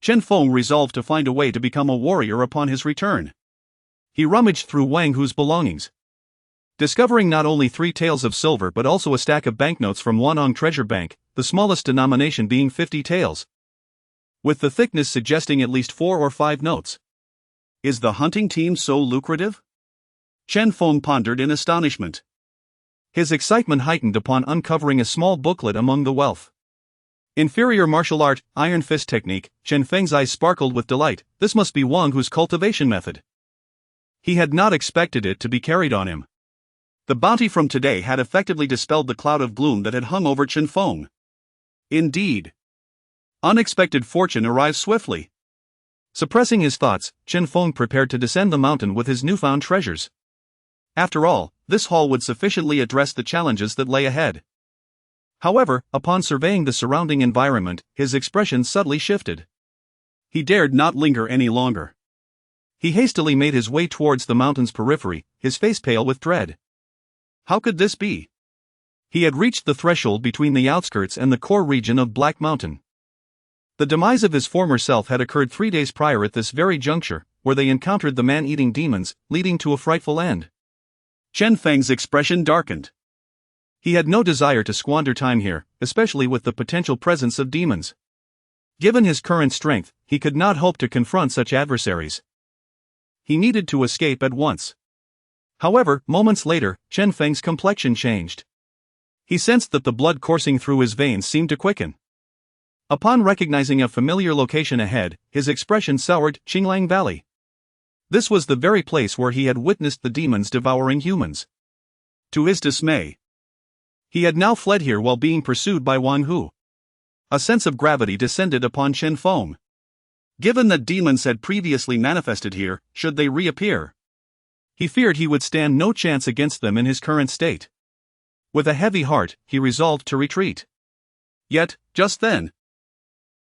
Chen Feng resolved to find a way to become a warrior upon his return. He rummaged through Wang Hu's belongings, discovering not only 3 taels of silver but also a stack of banknotes from Wanong Treasure Bank, the smallest denomination being 50 taels, with the thickness suggesting at least 4 or 5 notes. Is the hunting team so lucrative? Chen Feng pondered in astonishment. His excitement heightened upon uncovering a small booklet among the wealth. Inferior martial art, iron fist technique. Chen Feng's eyes sparkled with delight. This must be Wang Hu's cultivation method. He had not expected it to be carried on him. The bounty from today had effectively dispelled the cloud of gloom that had hung over Chen Feng. Indeed, unexpected fortune arrived swiftly. Suppressing his thoughts, Chen Feng prepared to descend the mountain with his newfound treasures. After all, this haul would sufficiently address the challenges that lay ahead. However, upon surveying the surrounding environment, his expression subtly shifted. He dared not linger any longer. He hastily made his way towards the mountain's periphery, his face pale with dread. How could this be? He had reached the threshold between the outskirts and the core region of Black Mountain. The demise of his former self had occurred 3 days prior at this very juncture, where they encountered the man-eating demons, leading to a frightful end. Chen Feng's expression darkened. He had no desire to squander time here, especially with the potential presence of demons. Given his current strength, he could not hope to confront such adversaries. He needed to escape at once. However, moments later, Chen Feng's complexion changed. He sensed that the blood coursing through his veins seemed to quicken. Upon recognizing a familiar location ahead, his expression soured. Qinglang Valley. This was the very place where he had witnessed the demons devouring humans. To his dismay, he had now fled here while being pursued by Wang Hu. A sense of gravity descended upon Chen Feng. Given that demons had previously manifested here, should they reappear, he feared he would stand no chance against them in his current state. With a heavy heart, he resolved to retreat. Yet, just then,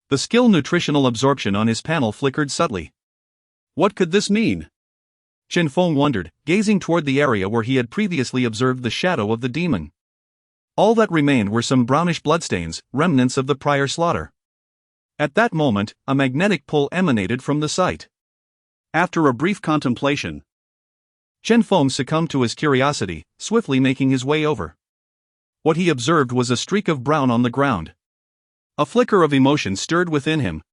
the skill nutritional absorption on his panel flickered subtly. What could this mean? Chen Feng wondered, gazing toward the area where he had previously observed the shadow of the demon. All that remained were some brownish bloodstains, remnants of the prior slaughter. At that moment, a magnetic pull emanated from the site. After a brief contemplation, Chen Feng succumbed to his curiosity, swiftly making his way over. What he observed was a streak of brown on the ground. A flicker of emotion stirred within him,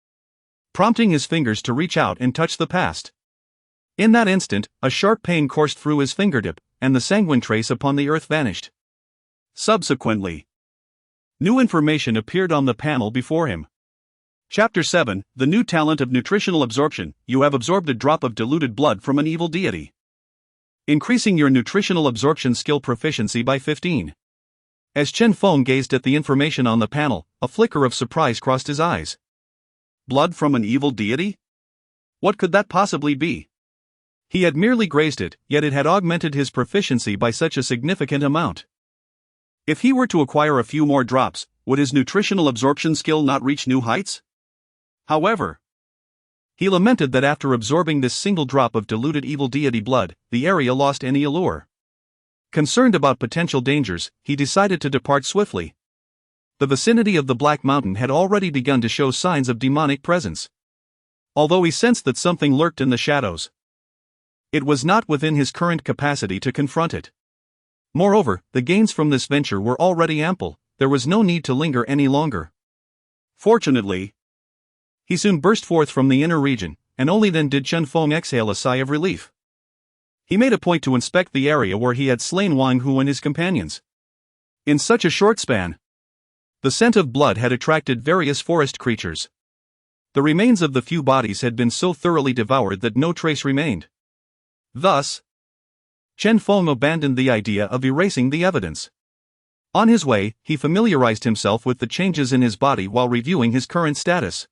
prompting his fingers to reach out and touch the past. In that instant, a sharp pain coursed through his fingertip, and the sanguine trace upon the earth vanished. Subsequently, new information appeared on the panel before him. Chapter 7, The New Talent of Nutritional Absorption. You have absorbed a drop of diluted blood from an evil deity, increasing your nutritional absorption skill proficiency by 15. As Chen Feng gazed at the information on the panel, a flicker of surprise crossed his eyes. Blood from an evil deity? What could that possibly be? He had merely grazed it, yet it had augmented his proficiency by such a significant amount. If he were to acquire a few more drops, would his nutritional absorption skill not reach new heights? However, he lamented that after absorbing this single drop of diluted evil deity blood, the area lost any allure. Concerned about potential dangers, he decided to depart swiftly. The vicinity of the Black Mountain had already begun to show signs of demonic presence. Although he sensed that something lurked in the shadows, it was not within his current capacity to confront it. Moreover, the gains from this venture were already ample, there was no need to linger any longer. Fortunately, he soon burst forth from the inner region, and only then did Chen Feng exhale a sigh of relief. He made a point to inspect the area where he had slain Wang Hu and his companions. In such a short span, the scent of blood had attracted various forest creatures. The remains of the few bodies had been so thoroughly devoured that no trace remained. Thus, Chen Feng abandoned the idea of erasing the evidence. On his way, he familiarized himself with the changes in his body while reviewing his current status.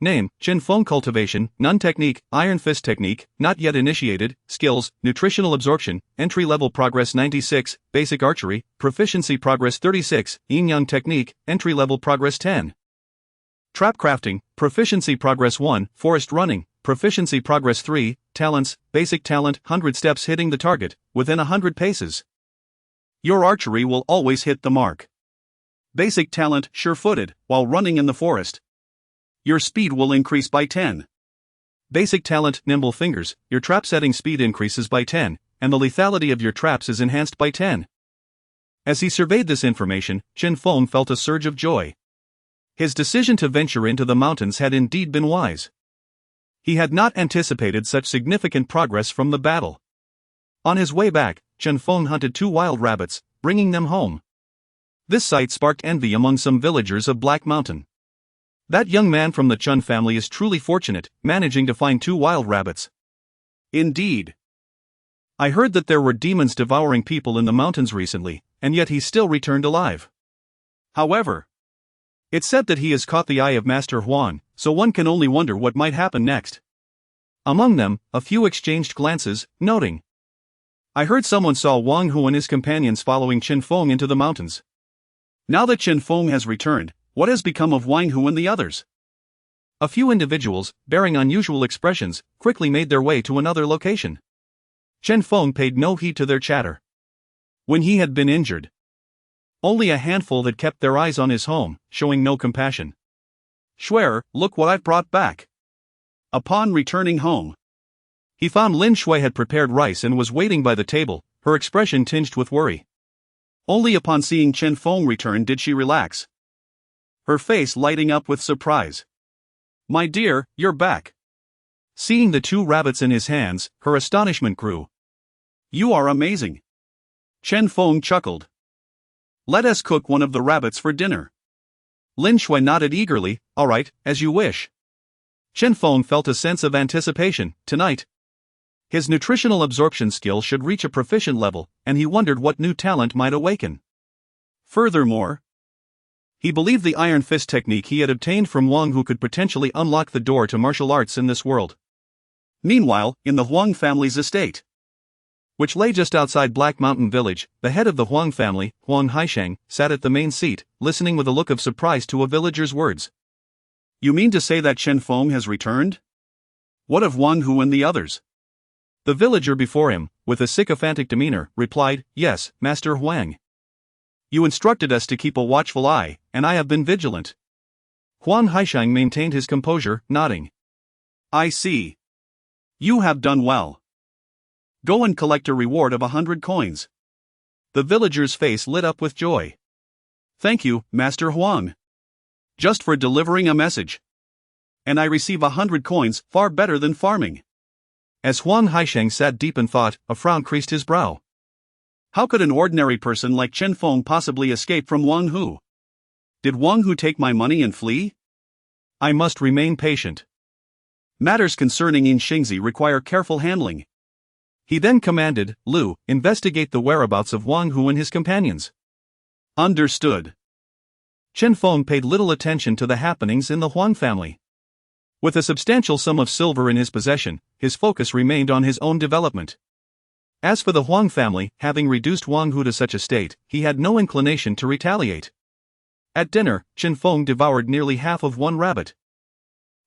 Name, Chen Feng. Cultivation, None. Technique, Iron Fist Technique, not yet initiated. Skills, Nutritional Absorption, Entry-level Progress 96, Basic Archery, Proficiency Progress 36, Yin-Yang Technique, Entry-level Progress 10. Trap Crafting, Proficiency Progress 1, Forest Running, Proficiency Progress 3, Talents, Basic Talent 100 steps hitting the target, within 100 paces. Your archery will always hit the mark. Basic Talent, Sure-footed, while running in the forest. Your speed will increase by 10. Basic Talent, Nimble Fingers, your trap setting speed increases by 10, and the lethality of your traps is enhanced by 10. As he surveyed this information, Chen Feng felt a surge of joy. His decision to venture into the mountains had indeed been wise. He had not anticipated such significant progress from the battle. On his way back, Chen Feng hunted 2 wild rabbits, bringing them home. This sight sparked envy among some villagers of Black Mountain. That young man from the Chen family is truly fortunate, managing to find 2 wild rabbits. Indeed. I heard that there were demons devouring people in the mountains recently, and yet he still returned alive. However, it's said that he has caught the eye of Master Huan, so one can only wonder what might happen next. Among them, a few exchanged glances, noting. I heard someone saw Wang Hu and his companions following Chen Feng into the mountains. Now that Chen Feng has returned, what has become of Wang Hu and the others? A few individuals, bearing unusual expressions, quickly made their way to another location. Chen Feng paid no heed to their chatter. When he had been injured, only a handful had kept their eyes on his home, showing no compassion. Shuer, look what I've brought back. Upon returning home, he found Lin Shui had prepared rice and was waiting by the table, her expression tinged with worry. Only upon seeing Chen Feng return did she relax, her face lighting up with surprise. My dear, you're back. Seeing the 2 rabbits in his hands, her astonishment grew. You are amazing. Chen Feng chuckled. Let us cook one of the rabbits for dinner. Lin Shui nodded eagerly, all right, as you wish. Chen Feng felt a sense of anticipation. Tonight, his nutritional absorption skill should reach a proficient level, and he wondered what new talent might awaken. Furthermore, he believed the Iron Fist technique he had obtained from Wang Hu could potentially unlock the door to martial arts in this world. Meanwhile, in the Huang family's estate, which lay just outside Black Mountain Village, the head of the Huang family, Huang Haisheng, sat at the main seat, listening with a look of surprise to a villager's words. You mean to say that Chen Feng has returned? What of Wang Hu and the others? The villager before him, with a sycophantic demeanor, replied, Yes, Master Huang. You instructed us to keep a watchful eye, and I have been vigilant. Huang Haisheng maintained his composure, nodding. I see. You have done well. Go and collect a reward of 100 coins. The villager's face lit up with joy. Thank you, Master Huang. Just for delivering a message. And I receive 100 coins, far better than farming. As Huang Haisheng sat deep in thought, a frown creased his brow. How could an ordinary person like Chen Feng possibly escape from Wang Hu? Did Wang Hu take my money and flee? I must remain patient. Matters concerning Yin Xingzi require careful handling. He then commanded, Lu, investigate the whereabouts of Wang Hu and his companions. Understood. Chen Feng paid little attention to the happenings in the Huang family. With a substantial sum of silver in his possession, his focus remained on his own development. As for the Huang family, having reduced Wang Hu to such a state, he had no inclination to retaliate. At dinner, Chen Feng devoured nearly half of one rabbit,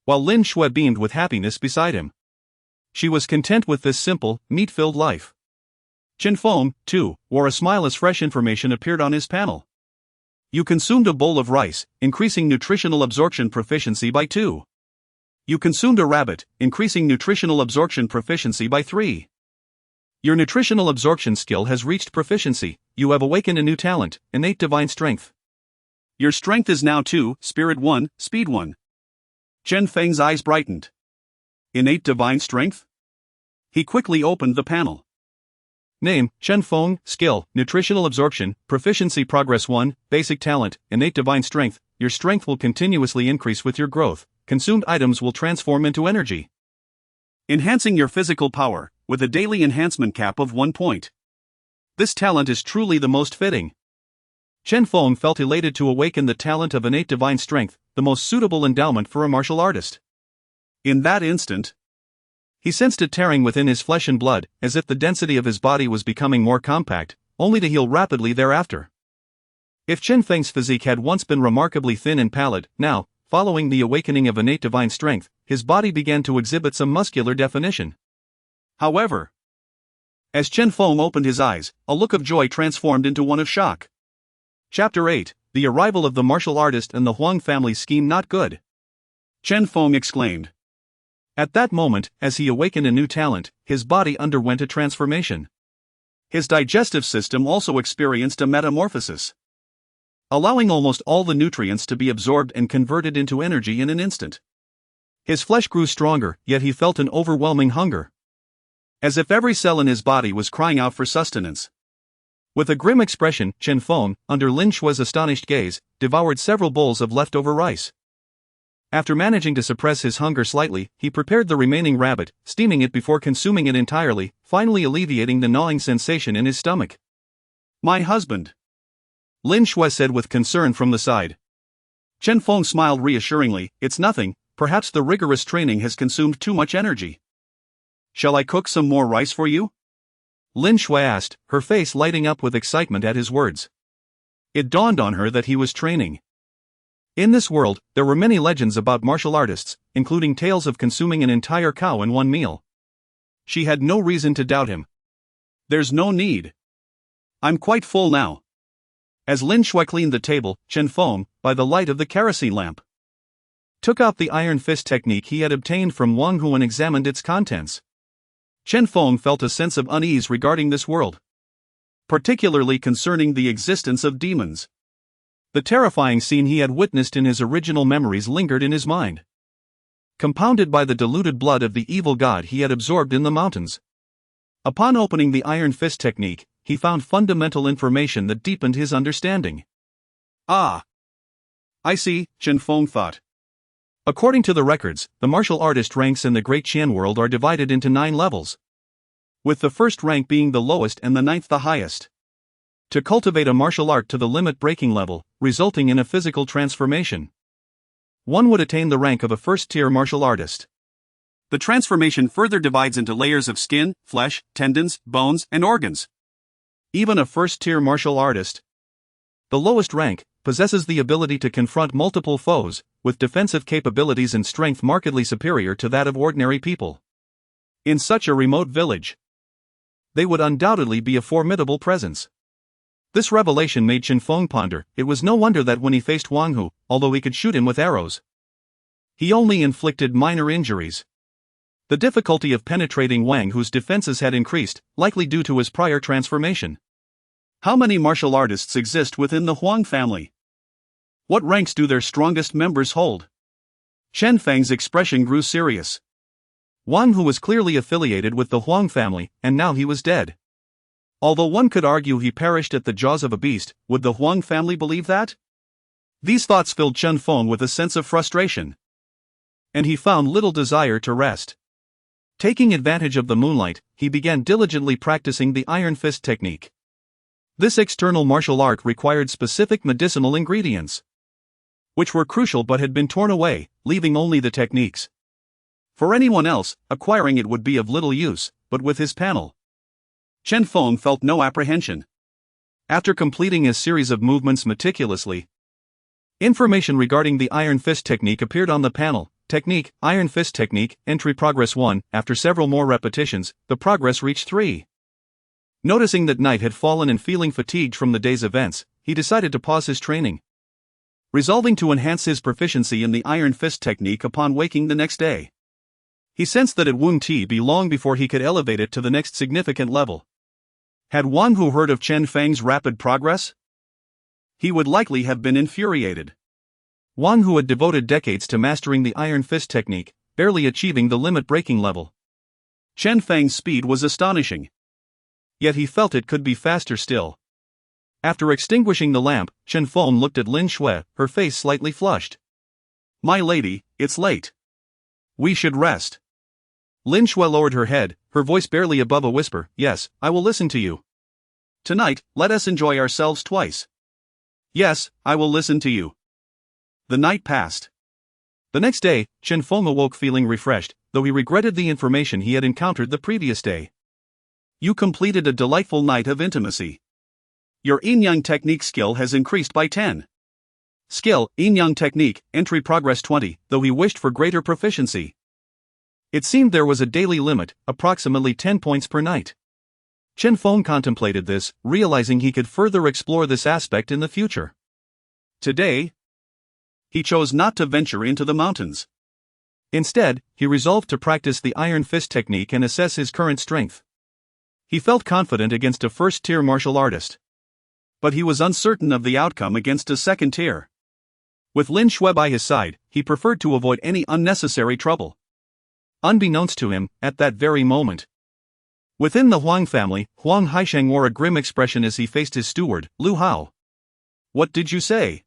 while Lin Shui beamed with happiness beside him. She was content with this simple, meat-filled life. Chen Feng, too, wore a smile as fresh information appeared on his panel. You consumed a bowl of rice, increasing nutritional absorption proficiency by 2. You consumed a rabbit, increasing nutritional absorption proficiency by 3. Your nutritional absorption skill has reached proficiency, you have awakened a new talent, innate divine strength. Your strength is now 2, spirit 1, speed 1. Chen Feng's eyes brightened. Innate divine strength? He quickly opened the panel. Name, Chen Feng, skill, nutritional absorption, proficiency progress 1, basic talent, innate divine strength. Your strength will continuously increase with your growth, consumed items will transform into energy. Enhancing your physical power, with a daily enhancement cap of 1 point. This talent is truly the most fitting. Chen Feng felt elated to awaken the talent of innate divine strength, the most suitable endowment for a martial artist. In that instant, he sensed it tearing within his flesh and blood, as if the density of his body was becoming more compact, only to heal rapidly thereafter. If Chen Feng's physique had once been remarkably thin and pallid, now, following the awakening of innate divine strength, his body began to exhibit some muscular definition. However, as Chen Feng opened his eyes, a look of joy transformed into one of shock. Chapter 8, The Arrival of the Martial Artist and the Huang Family Scheme Not Good. Chen Feng exclaimed. At that moment, as he awakened a new talent, his body underwent a transformation. His digestive system also experienced a metamorphosis, allowing almost all the nutrients to be absorbed and converted into energy in an instant. His flesh grew stronger, yet he felt an overwhelming hunger, as if every cell in his body was crying out for sustenance. With a grim expression, Chen Feng, under Lin Shui's astonished gaze, devoured several bowls of leftover rice. After managing to suppress his hunger slightly, he prepared the remaining rabbit, steaming it before consuming it entirely, finally alleviating the gnawing sensation in his stomach. My husband, Lin Shui said with concern from the side. Chen Feng smiled reassuringly, it's nothing, perhaps the rigorous training has consumed too much energy. Shall I cook some more rice for you? Lin Shui asked, her face lighting up with excitement at his words. It dawned on her that he was training. In this world, there were many legends about martial artists, including tales of consuming an entire cow in one meal. She had no reason to doubt him. There's no need. I'm quite full now. As Lin Shui cleaned the table, Chen Feng, by the light of the kerosene lamp, took out the iron fist technique he had obtained from Wang Hu and examined its contents. Chen Feng felt a sense of unease regarding this world, particularly concerning the existence of demons. The terrifying scene he had witnessed in his original memories lingered in his mind, compounded by the diluted blood of the evil god he had absorbed in the mountains. Upon opening the iron fist technique, he found fundamental information that deepened his understanding. Ah! I see, Chen Feng thought. According to the records, the martial artist ranks in the Great Qian world are divided into 9 levels, with the first rank being the lowest and the 9th the highest. To cultivate a martial art to the limit-breaking level, resulting in a physical transformation, one would attain the rank of a first-tier martial artist. The transformation further divides into layers of skin, flesh, tendons, bones, and organs. Even a first-tier martial artist, the lowest rank, possesses the ability to confront multiple foes, with defensive capabilities and strength markedly superior to that of ordinary people. In such a remote village, they would undoubtedly be a formidable presence. This revelation made Chen Feng ponder. It was no wonder that when he faced Wang Hu, although he could shoot him with arrows, he only inflicted minor injuries. The difficulty of penetrating Wang Hu's defenses had increased, likely due to his prior transformation. How many martial artists exist within the Huang family? What ranks do their strongest members hold? Chen Feng's expression grew serious. One who was clearly affiliated with the Huang family, and now he was dead. Although one could argue he perished at the jaws of a beast, would the Huang family believe that? These thoughts filled Chen Feng with a sense of frustration. And he found little desire to rest. Taking advantage of the moonlight, he began diligently practicing the iron fist technique. This external martial art required specific medicinal ingredients, which were crucial but had been torn away, leaving only the techniques. For anyone else, acquiring it would be of little use, but with his panel, Chen Feng felt no apprehension. After completing a series of movements meticulously, information regarding the iron fist technique appeared on the panel. Technique, iron fist technique, entry progress 1. After several more repetitions, the progress reached 3. Noticing that night had fallen and feeling fatigued from the day's events, he decided to pause his training, resolving to enhance his proficiency in the iron fist technique upon waking the next day. He sensed that it wouldn't be long before he could elevate it to the next significant level. Had one who heard of Chen Feng's rapid progress, he would likely have been infuriated. One who had devoted decades to mastering the iron fist technique, barely achieving the limit-breaking level. Chen Feng's speed was astonishing. Yet he felt it could be faster still. After extinguishing the lamp, Chen Feng looked at Lin Shui, her face slightly flushed. "My lady, it's late. We should rest." Lin Shui lowered her head, her voice barely above a whisper. "Yes, I will listen to you. Tonight, let us enjoy ourselves twice." "Yes, I will listen to you." The night passed. The next day, Chen Feng awoke feeling refreshed, though he regretted the information he had encountered the previous day. "You completed a delightful night of intimacy. Your yin-yang technique skill has increased by 10. Skill, yin-yang technique, entry progress 20, though he wished for greater proficiency. It seemed there was a daily limit, approximately 10 points per night. Chen Feng contemplated this, realizing he could further explore this aspect in the future. Today, he chose not to venture into the mountains. Instead, he resolved to practice the iron fist technique and assess his current strength. He felt confident against a first-tier martial artist, but he was uncertain of the outcome against a second-tier. With Lin Shui by his side, he preferred to avoid any unnecessary trouble. Unbeknownst to him, at that very moment, within the Huang family, Huang Haisheng wore a grim expression as he faced his steward, Lu Hao. "What did you say?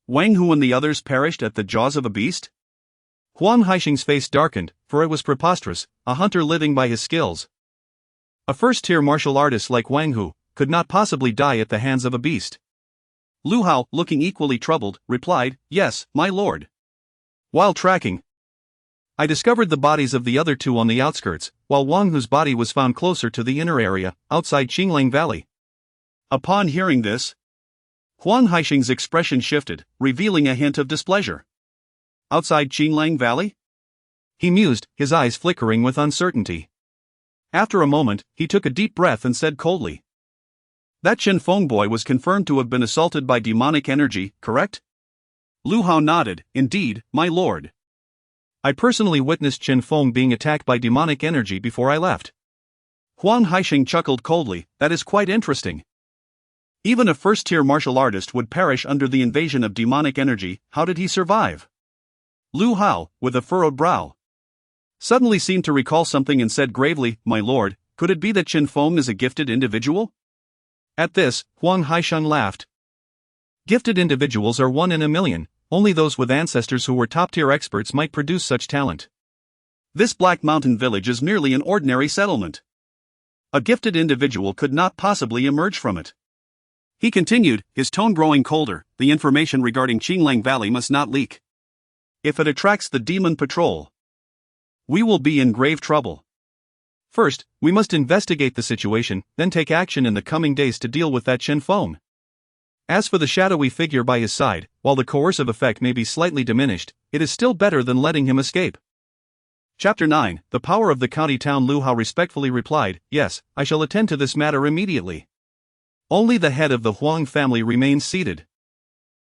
Wang Hu and the others perished at the jaws of a beast?" Huang Haisheng's face darkened, for it was preposterous, a hunter living by his skills. A first-tier martial artist like Wang Hu could not possibly die at the hands of a beast. Lu Hao, looking equally troubled, replied, "Yes, my lord. While tracking, I discovered the bodies of the other two on the outskirts, while Wang Hu's body was found closer to the inner area, outside Qinglang Valley." Upon hearing this, Huang Haisheng's expression shifted, revealing a hint of displeasure. "Outside Qinglang Valley?" he mused, his eyes flickering with uncertainty. After a moment, he took a deep breath and said coldly, "That Chen Feng boy was confirmed to have been assaulted by demonic energy, correct?" Lu Hao nodded. "Indeed, my lord. I personally witnessed Chen Feng being attacked by demonic energy before I left." Huang Haisheng chuckled coldly. "That is quite interesting. Even a first-tier martial artist would perish under the invasion of demonic energy. How did he survive?" Lu Hao, with a furrowed brow, suddenly seemed to recall something and said gravely, "My lord, could it be that Chen Feng is a gifted individual?" At this, Huang Haisheng laughed. "Gifted individuals are one in a million. Only those with ancestors who were top-tier experts might produce such talent. This Black Mountain village is merely an ordinary settlement. A gifted individual could not possibly emerge from it." He continued, his tone growing colder. "The information regarding Qinglang Valley must not leak. If it attracts the demon patrol, we will be in grave trouble. First, we must investigate the situation, then take action in the coming days to deal with that Chen Feng. As for the shadowy figure by his side, while the coercive effect may be slightly diminished, it is still better than letting him escape." Chapter 9, The Power of the County Town. Lu Hao respectfully replied, "Yes, I shall attend to this matter immediately." Only the head of the Huang family remained seated,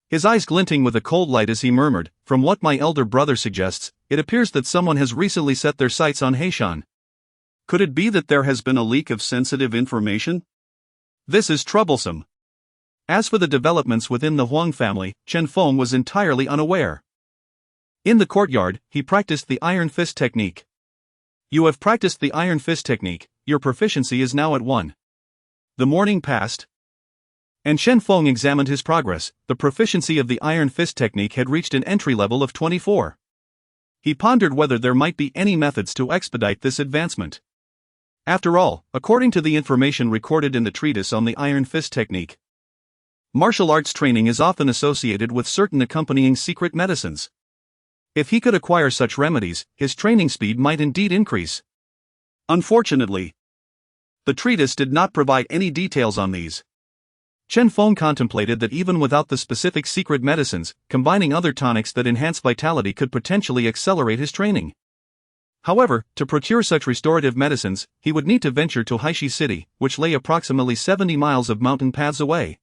his eyes glinting with a cold light as he murmured, "From what my elder brother suggests, it appears that someone has recently set their sights on Heishan. Could it be that there has been a leak of sensitive information? This is troublesome." As for the developments within the Huang family, Chen Feng was entirely unaware. In the courtyard, he practiced the iron fist technique. You have practiced the iron fist technique, your proficiency is now at 1. The morning passed, and Chen Feng examined his progress. The proficiency of the iron fist technique had reached an entry level of 24. He pondered whether there might be any methods to expedite this advancement. After all, according to the information recorded in the treatise on the iron fist technique, martial arts training is often associated with certain accompanying secret medicines. If he could acquire such remedies, his training speed might indeed increase. Unfortunately, the treatise did not provide any details on these. Chen Feng contemplated that even without the specific secret medicines, combining other tonics that enhance vitality could potentially accelerate his training. However, to procure such restorative medicines, he would need to venture to Haishi City, which lay approximately 70 miles of mountain paths away.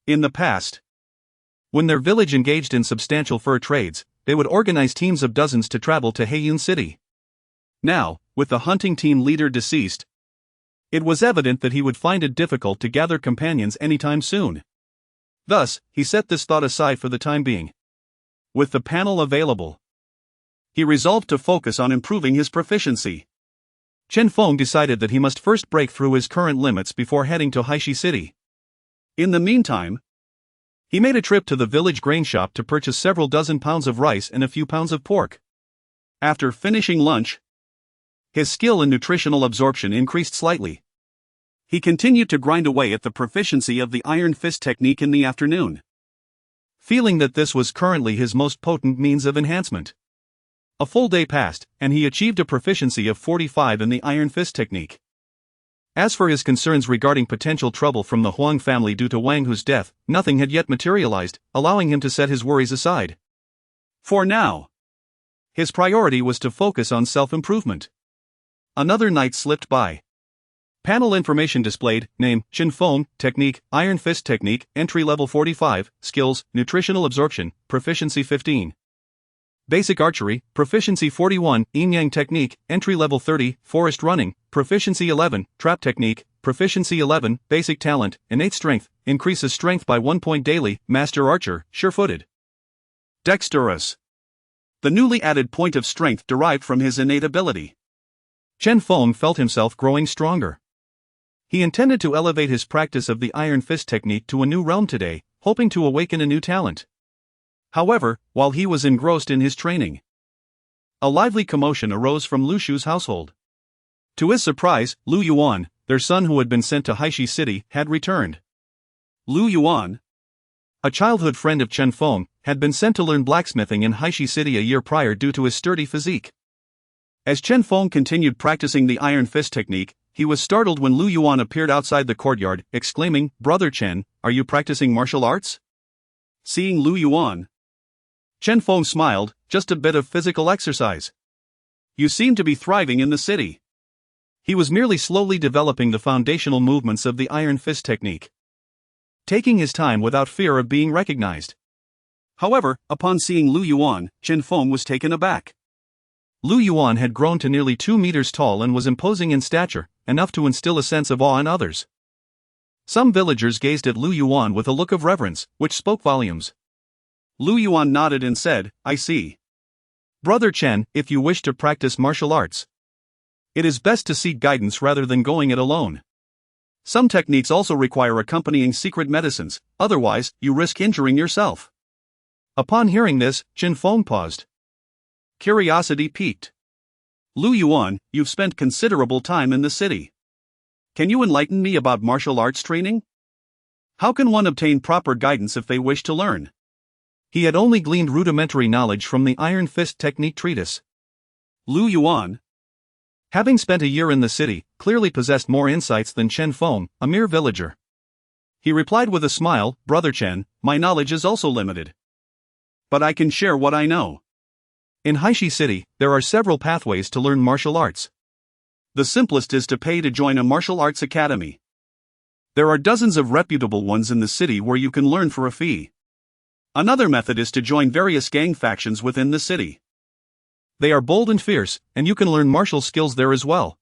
In the past, when their village engaged in substantial fur trades, they would organize teams of dozens to travel to Heiyun City. Now, with the hunting team leader deceased, it was evident that he would find it difficult to gather companions anytime soon. Thus, he set this thought aside for the time being. With the panel available, he resolved to focus on improving his proficiency. Chen Feng decided that he must first break through his current limits before heading to Haishi City. In the meantime, he made a trip to the village grain shop to purchase several dozen pounds of rice and a few pounds of pork. After finishing lunch, his skill in nutritional absorption increased slightly. He continued to grind away at the proficiency of the iron fist technique in the afternoon, feeling that this was currently his most potent means of enhancement. A full day passed, and he achieved a proficiency of 45 in the iron fist technique. As for his concerns regarding potential trouble from the Huang family due to Wang Hu's death, nothing had yet materialized, allowing him to set his worries aside. For now, his priority was to focus on self-improvement. Another night slipped by. Panel information displayed: name, Chen Feng, technique, iron fist technique, entry level 45, skills, nutritional absorption, proficiency 15. Basic archery, proficiency 41, yin-yang technique, entry level 30, forest running, proficiency 11, trap technique, proficiency 11, basic talent, innate strength, increases strength by 1 point daily, master archer, sure-footed. Dexterous. The newly added point of strength derived from his innate ability. Chen Feng felt himself growing stronger. He intended to elevate his practice of the iron fist technique to a new realm today, hoping to awaken a new talent. However, while he was engrossed in his training, a lively commotion arose from Lu Shu's household. To his surprise, Lu Yuan, their son who had been sent to Haishi City, had returned. Lu Yuan, a childhood friend of Chen Feng, had been sent to learn blacksmithing in Haishi City a year prior due to his sturdy physique. As Chen Feng continued practicing the iron fist technique, he was startled when Lu Yuan appeared outside the courtyard, exclaiming, "Brother Chen, are you practicing martial arts?" Seeing Lu Yuan, Chen Feng smiled, "Just a bit of physical exercise. You seem to be thriving in the city." He was merely slowly developing the foundational movements of the iron fist technique, taking his time without fear of being recognized. However, upon seeing Lu Yuan, Chen Feng was taken aback. Lu Yuan had grown to nearly 2 meters tall and was imposing in stature, enough to instill a sense of awe in others. Some villagers gazed at Lu Yuan with a look of reverence, which spoke volumes. Lu Yuan nodded and said, "I see. Brother Chen, if you wish to practice martial arts, it is best to seek guidance rather than going it alone. Some techniques also require accompanying secret medicines, otherwise, you risk injuring yourself." Upon hearing this, Chen Feng paused. Curiosity piqued. "Lu Yuan, you've spent considerable time in the city. Can you enlighten me about martial arts training? How can one obtain proper guidance if they wish to learn?" He had only gleaned rudimentary knowledge from the iron fist technique treatise. Lu Yuan, having spent a year in the city, clearly possessed more insights than Chen Feng, a mere villager. He replied with a smile, "Brother Chen, my knowledge is also limited. But I can share what I know. In Haishi City, there are several pathways to learn martial arts. The simplest is to pay to join a martial arts academy. There are dozens of reputable ones in the city where you can learn for a fee. Another method is to join various gang factions within the city. They are bold and fierce, and you can learn martial skills there as well.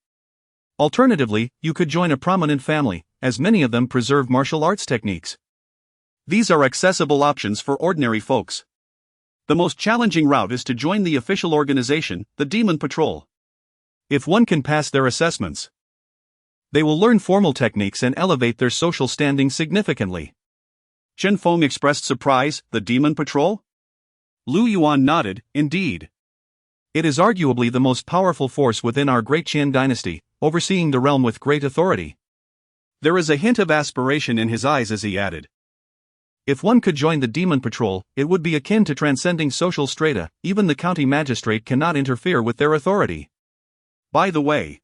Alternatively, you could join a prominent family, as many of them preserve martial arts techniques. These are accessible options for ordinary folks. The most challenging route is to join the official organization, the Demon Patrol. If one can pass their assessments, they will learn formal techniques and elevate their social standing significantly. Chen Feng expressed surprise. The Demon Patrol? Lu Yuan nodded. Indeed. It is arguably the most powerful force within our great Qian dynasty, overseeing the realm with great authority. There is a hint of aspiration in his eyes as he added. If one could join the Demon Patrol, it would be akin to transcending social strata. Even the county magistrate cannot interfere with their authority. By the way,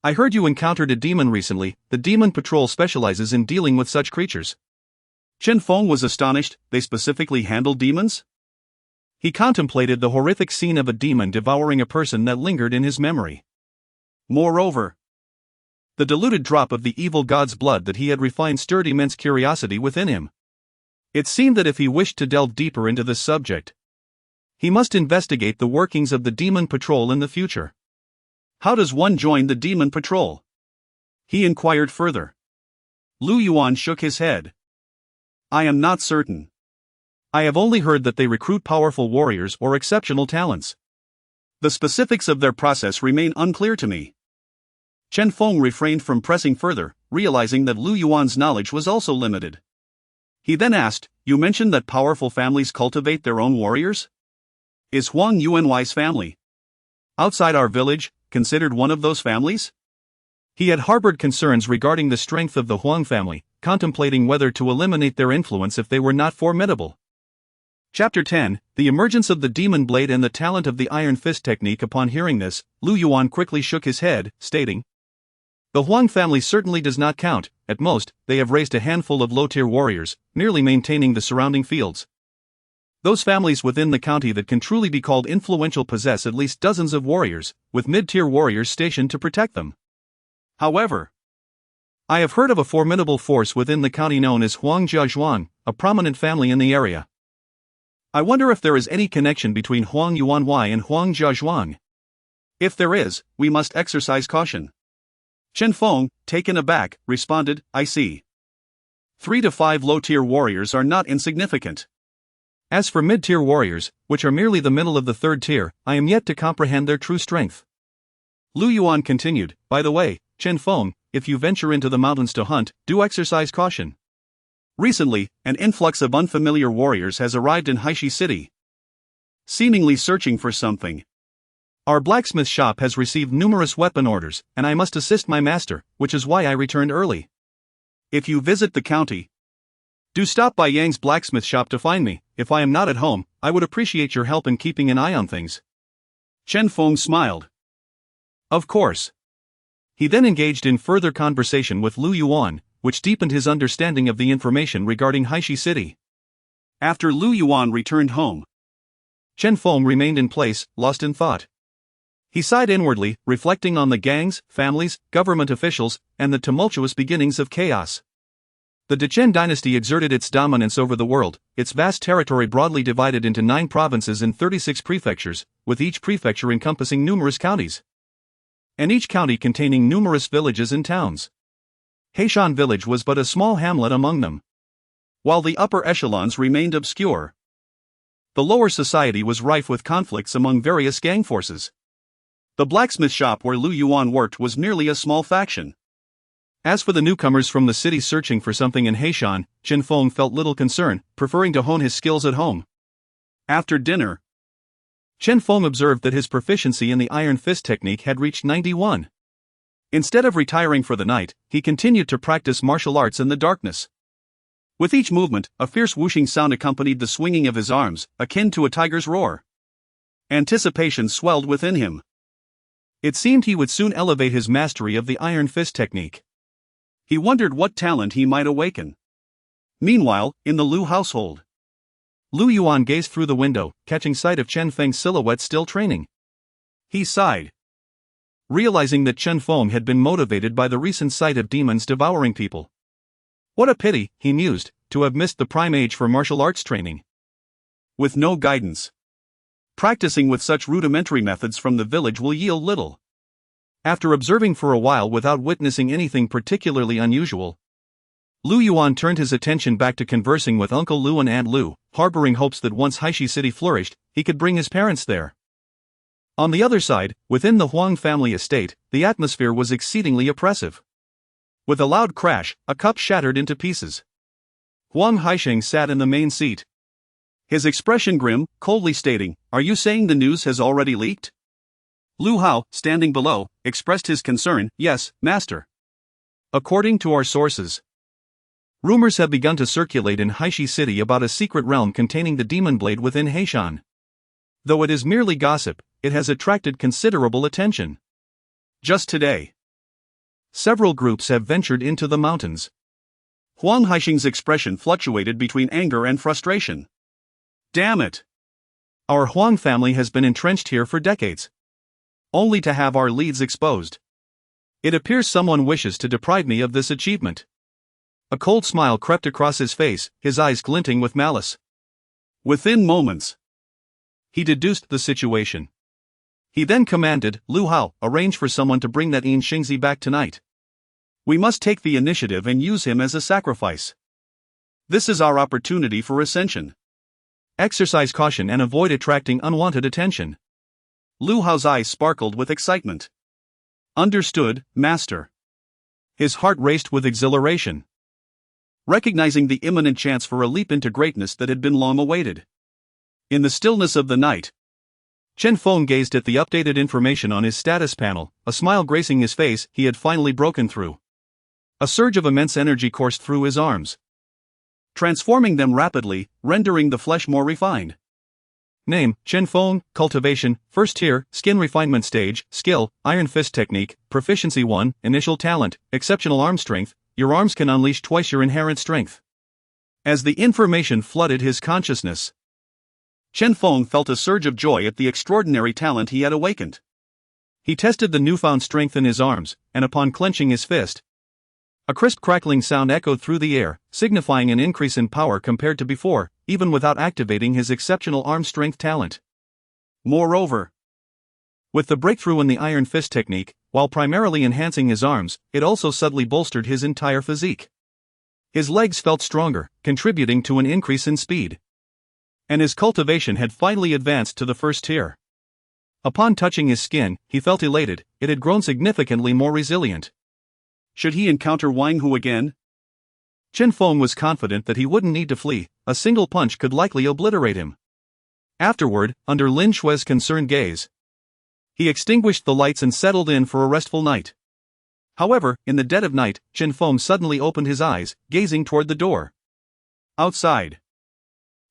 I heard you encountered a demon recently. The Demon Patrol specializes in dealing with such creatures. Chen Feng was astonished. They specifically handle demons? He contemplated the horrific scene of a demon devouring a person that lingered in his memory. Moreover, the diluted drop of the evil god's blood that he had refined stirred immense curiosity within him. It seemed that if he wished to delve deeper into this subject, he must investigate the workings of the Demon Patrol in the future. How does one join the Demon Patrol? He inquired further. Lu Yuan shook his head. I am not certain. I have only heard that they recruit powerful warriors or exceptional talents. The specifics of their process remain unclear to me. Chen Feng refrained from pressing further, realizing that Lu Yuan's knowledge was also limited. He then asked, You mentioned that powerful families cultivate their own warriors? Is Huang Yuanwei's family, outside our village, considered one of those families? He had harbored concerns regarding the strength of the Huang family, contemplating whether to eliminate their influence if they were not formidable. Chapter 10, The Emergence of the Demon Blade and the Talent of the Iron Fist Technique. Upon hearing this, Lu Yuan quickly shook his head, stating, The Huang family certainly does not count. At most, they have raised a handful of low-tier warriors, merely maintaining the surrounding fields. Those families within the county that can truly be called influential possess at least dozens of warriors, with mid-tier warriors stationed to protect them. However, I have heard of a formidable force within the county known as Huang Jiazhuang, a prominent family in the area. I wonder if there is any connection between Huang Yuanwei and Huang Jiazhuang. If there is, we must exercise caution. Chen Feng, taken aback, responded, I see. 3 to 5 low-tier warriors are not insignificant. As for mid-tier warriors, which are merely the middle of the third tier, I am yet to comprehend their true strength. Lu Yuan continued, By the way, Chen Feng, if you venture into the mountains to hunt, do exercise caution. Recently, an influx of unfamiliar warriors has arrived in Haishi City, seemingly searching for something. Our blacksmith shop has received numerous weapon orders, and I must assist my master, which is why I returned early. If you visit the county, do stop by Yang's blacksmith shop to find me. If I am not at home, I would appreciate your help in keeping an eye on things. Chen Feng smiled. Of course. He then engaged in further conversation with Lu Yuan, which deepened his understanding of the information regarding Haishi City. After Lu Yuan returned home, Chen Feng remained in place, lost in thought. He sighed inwardly, reflecting on the gangs, families, government officials, and the tumultuous beginnings of chaos. The Dechen dynasty exerted its dominance over the world, its vast territory broadly divided into 9 provinces and 36 prefectures, with each prefecture encompassing numerous counties, and each county containing numerous villages and towns. Heishan village was but a small hamlet among them. While the upper echelons remained obscure, the lower society was rife with conflicts among various gang forces. The blacksmith shop where Lu Yuan worked was merely a small faction. As for the newcomers from the city searching for something in Heishan, Chen Feng felt little concern, preferring to hone his skills at home. After dinner, Chen Feng observed that his proficiency in the Iron Fist technique had reached 91. Instead of retiring for the night, he continued to practice martial arts in the darkness. With each movement, a fierce whooshing sound accompanied the swinging of his arms, akin to a tiger's roar. Anticipation swelled within him. It seemed he would soon elevate his mastery of the Iron Fist technique. He wondered what talent he might awaken. Meanwhile, in the Lu household, Lu Yuan gazed through the window, catching sight of Chen Feng's silhouette still training. He sighed, realizing that Chen Feng had been motivated by the recent sight of demons devouring people. What a pity, he mused, to have missed the prime age for martial arts training. With no guidance, practicing with such rudimentary methods from the village will yield little. After observing for a while without witnessing anything particularly unusual, Lu Yuan turned his attention back to conversing with Uncle Lu and Aunt Lu, harboring hopes that once Haishi City flourished, he could bring his parents there. On the other side, within the Huang family estate, the atmosphere was exceedingly oppressive. With a loud crash, a cup shattered into pieces. Huang Haisheng sat in the main seat. His expression grim, coldly stating, "Are you saying the news has already leaked?" Lu Hao, standing below, expressed his concern, "Yes, master. According to our sources, rumors have begun to circulate in Haishi City about a secret realm containing the demon blade within Heishan. Though it is merely gossip, it has attracted considerable attention. Just today, several groups have ventured into the mountains." Huang Haisheng's expression fluctuated between anger and frustration. "Damn it! Our Huang family has been entrenched here for decades, only to have our leads exposed. It appears someone wishes to deprive me of this achievement." A cold smile crept across his face, his eyes glinting with malice. Within moments, he deduced the situation. He then commanded, "Lu Hao, arrange for someone to bring that Yin Xingzi back tonight. We must take the initiative and use him as a sacrifice. This is our opportunity for ascension. Exercise caution and avoid attracting unwanted attention." Lu Hao's eyes sparkled with excitement. "Understood, master." His heart raced with exhilaration, recognizing the imminent chance for a leap into greatness that had been long awaited. In the stillness of the night, Chen Feng gazed at the updated information on his status panel, a smile gracing his face. He had finally broken through. A surge of immense energy coursed through his arms, transforming them rapidly, rendering the flesh more refined. Name, Chen Feng, cultivation, first tier, skin refinement stage, skill, iron fist technique, proficiency 1, initial talent, exceptional arm strength, your arms can unleash twice your inherent strength. As the information flooded his consciousness, Chen Feng felt a surge of joy at the extraordinary talent he had awakened. He tested the newfound strength in his arms, and upon clenching his fist, a crisp crackling sound echoed through the air, signifying an increase in power compared to before, even without activating his exceptional arm strength talent. Moreover, with the breakthrough in the iron fist technique, while primarily enhancing his arms, it also subtly bolstered his entire physique. His legs felt stronger, contributing to an increase in speed. And his cultivation had finally advanced to the first tier. Upon touching his skin, he felt elated. It had grown significantly more resilient. Should he encounter Wang Hu again? Chen Feng was confident that he wouldn't need to flee. A single punch could likely obliterate him. Afterward, under Lin Shui's concerned gaze, he extinguished the lights and settled in for a restful night. However, in the dead of night, Chen Feng suddenly opened his eyes, gazing toward the door. Outside,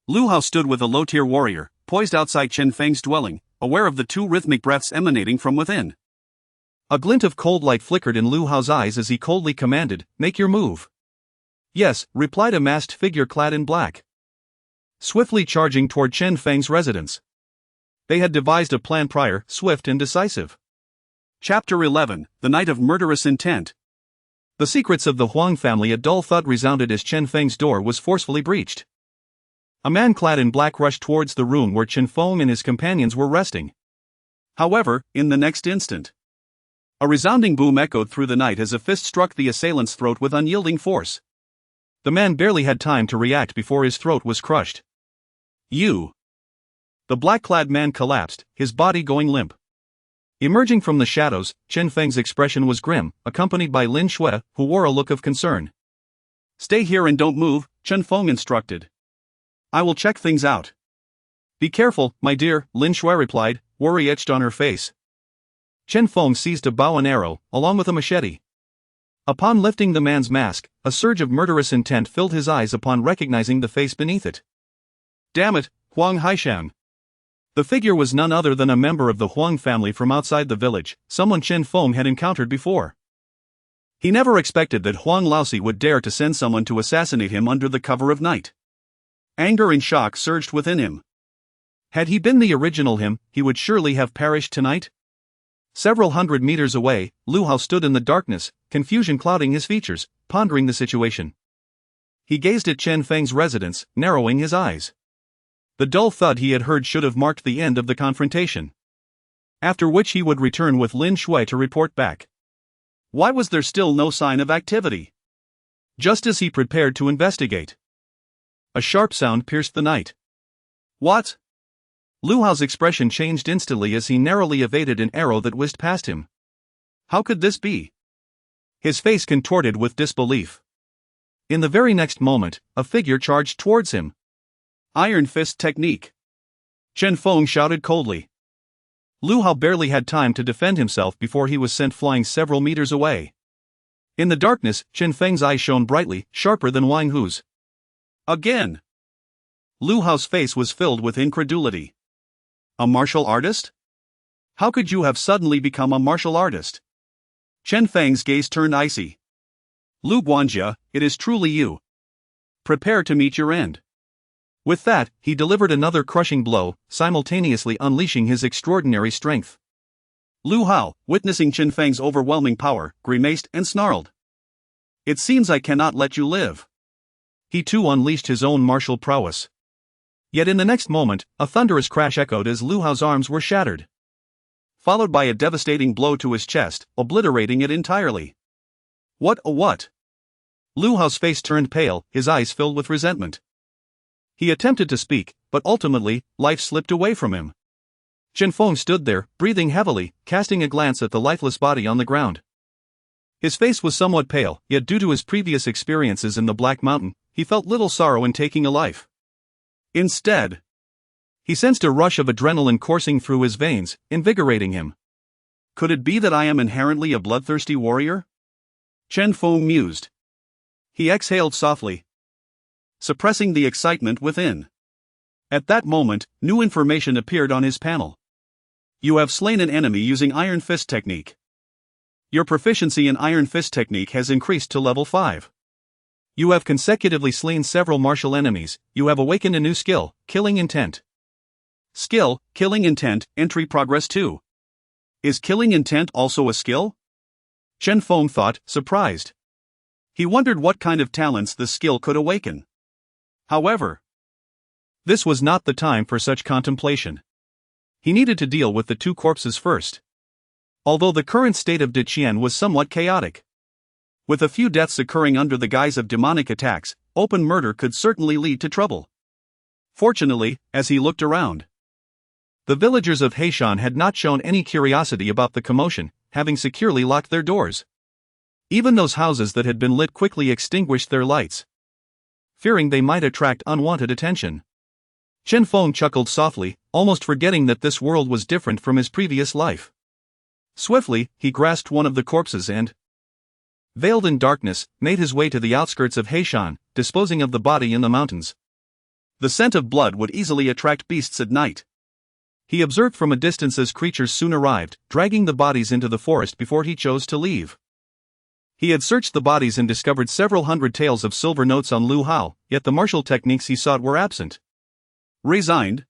Lu Hao stood with a low-tier warrior, poised outside Chen Feng's dwelling, aware of the two rhythmic breaths emanating from within. A glint of cold light flickered in Lu Hao's eyes as he coldly commanded, "Make your move." "Yes," replied a masked figure clad in black, swiftly charging toward Chen Feng's residence. They had devised a plan prior, swift and decisive. Chapter 11, The Night of Murderous Intent. The secrets of the Huang family. A dull thud resounded as Chen Feng's door was forcefully breached. A man clad in black rushed towards the room where Chen Feng and his companions were resting. However, in the next instant, a resounding boom echoed through the night as a fist struck the assailant's throat with unyielding force. The man barely had time to react before his throat was crushed. "You!" The black-clad man collapsed, his body going limp. Emerging from the shadows, Chen Feng's expression was grim, accompanied by Lin Shui, who wore a look of concern. "Stay here and don't move," Chen Feng instructed. "I will check things out." "Be careful, my dear," Lin Shui replied, worry etched on her face. Chen Feng seized a bow and arrow, along with a machete. Upon lifting the man's mask, a surge of murderous intent filled his eyes upon recognizing the face beneath it. "Damn it, Huang Haishan." The figure was none other than a member of the Huang family from outside the village, someone Chen Feng had encountered before. He never expected that Huang Laosi would dare to send someone to assassinate him under the cover of night. Anger and shock surged within him. Had he been the original him, he would surely have perished tonight. Several hundred meters away, Lu Hao stood in the darkness, confusion clouding his features, pondering the situation. He gazed at Chen Feng's residence, narrowing his eyes. The dull thud he had heard should have marked the end of the confrontation, after which he would return with Lin Shui to report back. Why was there still no sign of activity? Just as he prepared to investigate, a sharp sound pierced the night. What? Lu Hao's expression changed instantly as he narrowly evaded an arrow that whizzed past him. How could this be? His face contorted with disbelief. In the very next moment, a figure charged towards him. Iron Fist technique. Chen Feng shouted coldly. Lu Hao barely had time to defend himself before he was sent flying several meters away. In the darkness, Chen Feng's eyes shone brightly, sharper than Wang Hu's. Again! Lu Hao's face was filled with incredulity. A martial artist? How could you have suddenly become a martial artist? Chen Feng's gaze turned icy. Lu Guanjia, it is truly you. Prepare to meet your end. With that, he delivered another crushing blow, simultaneously unleashing his extraordinary strength. Lu Hao, witnessing Chen Feng's overwhelming power, grimaced and snarled. It seems I cannot let you live. He too unleashed his own martial prowess. Yet in the next moment, a thunderous crash echoed as Lu Hao's arms were shattered, followed by a devastating blow to his chest, obliterating it entirely. What? Lu Hao's face turned pale, his eyes filled with resentment. He attempted to speak, but ultimately, life slipped away from him. Chen Feng stood there, breathing heavily, casting a glance at the lifeless body on the ground. His face was somewhat pale, yet due to his previous experiences in the Black Mountain, he felt little sorrow in taking a life. Instead, he sensed a rush of adrenaline coursing through his veins, invigorating him. Could it be that I am inherently a bloodthirsty warrior? Chen Feng mused. He exhaled softly, suppressing the excitement within. At that moment, new information appeared on his panel. You have slain an enemy using Iron Fist technique. Your proficiency in Iron Fist technique has increased to level 5. You have consecutively slain several martial enemies. You have awakened a new skill, Killing Intent. Skill, Killing Intent, entry progress 2. Is Killing Intent also a skill? Chen Feng thought, surprised. He wondered what kind of talents the skill could awaken. However, this was not the time for such contemplation. He needed to deal with the two corpses first. Although the current state of De Qian was somewhat chaotic, with a few deaths occurring under the guise of demonic attacks, open murder could certainly lead to trouble. Fortunately, as he looked around, the villagers of Heishan had not shown any curiosity about the commotion, having securely locked their doors. Even those houses that had been lit quickly extinguished their lights, fearing they might attract unwanted attention. Chen Feng chuckled softly, almost forgetting that this world was different from his previous life. Swiftly, he grasped one of the corpses and, veiled in darkness, made his way to the outskirts of Heishan, disposing of the body in the mountains. The scent of blood would easily attract beasts at night. He observed from a distance as creatures soon arrived, dragging the bodies into the forest before he chose to leave. He had searched the bodies and discovered several hundred taels of silver notes on Lu Hao, yet the martial techniques he sought were absent. Resigned,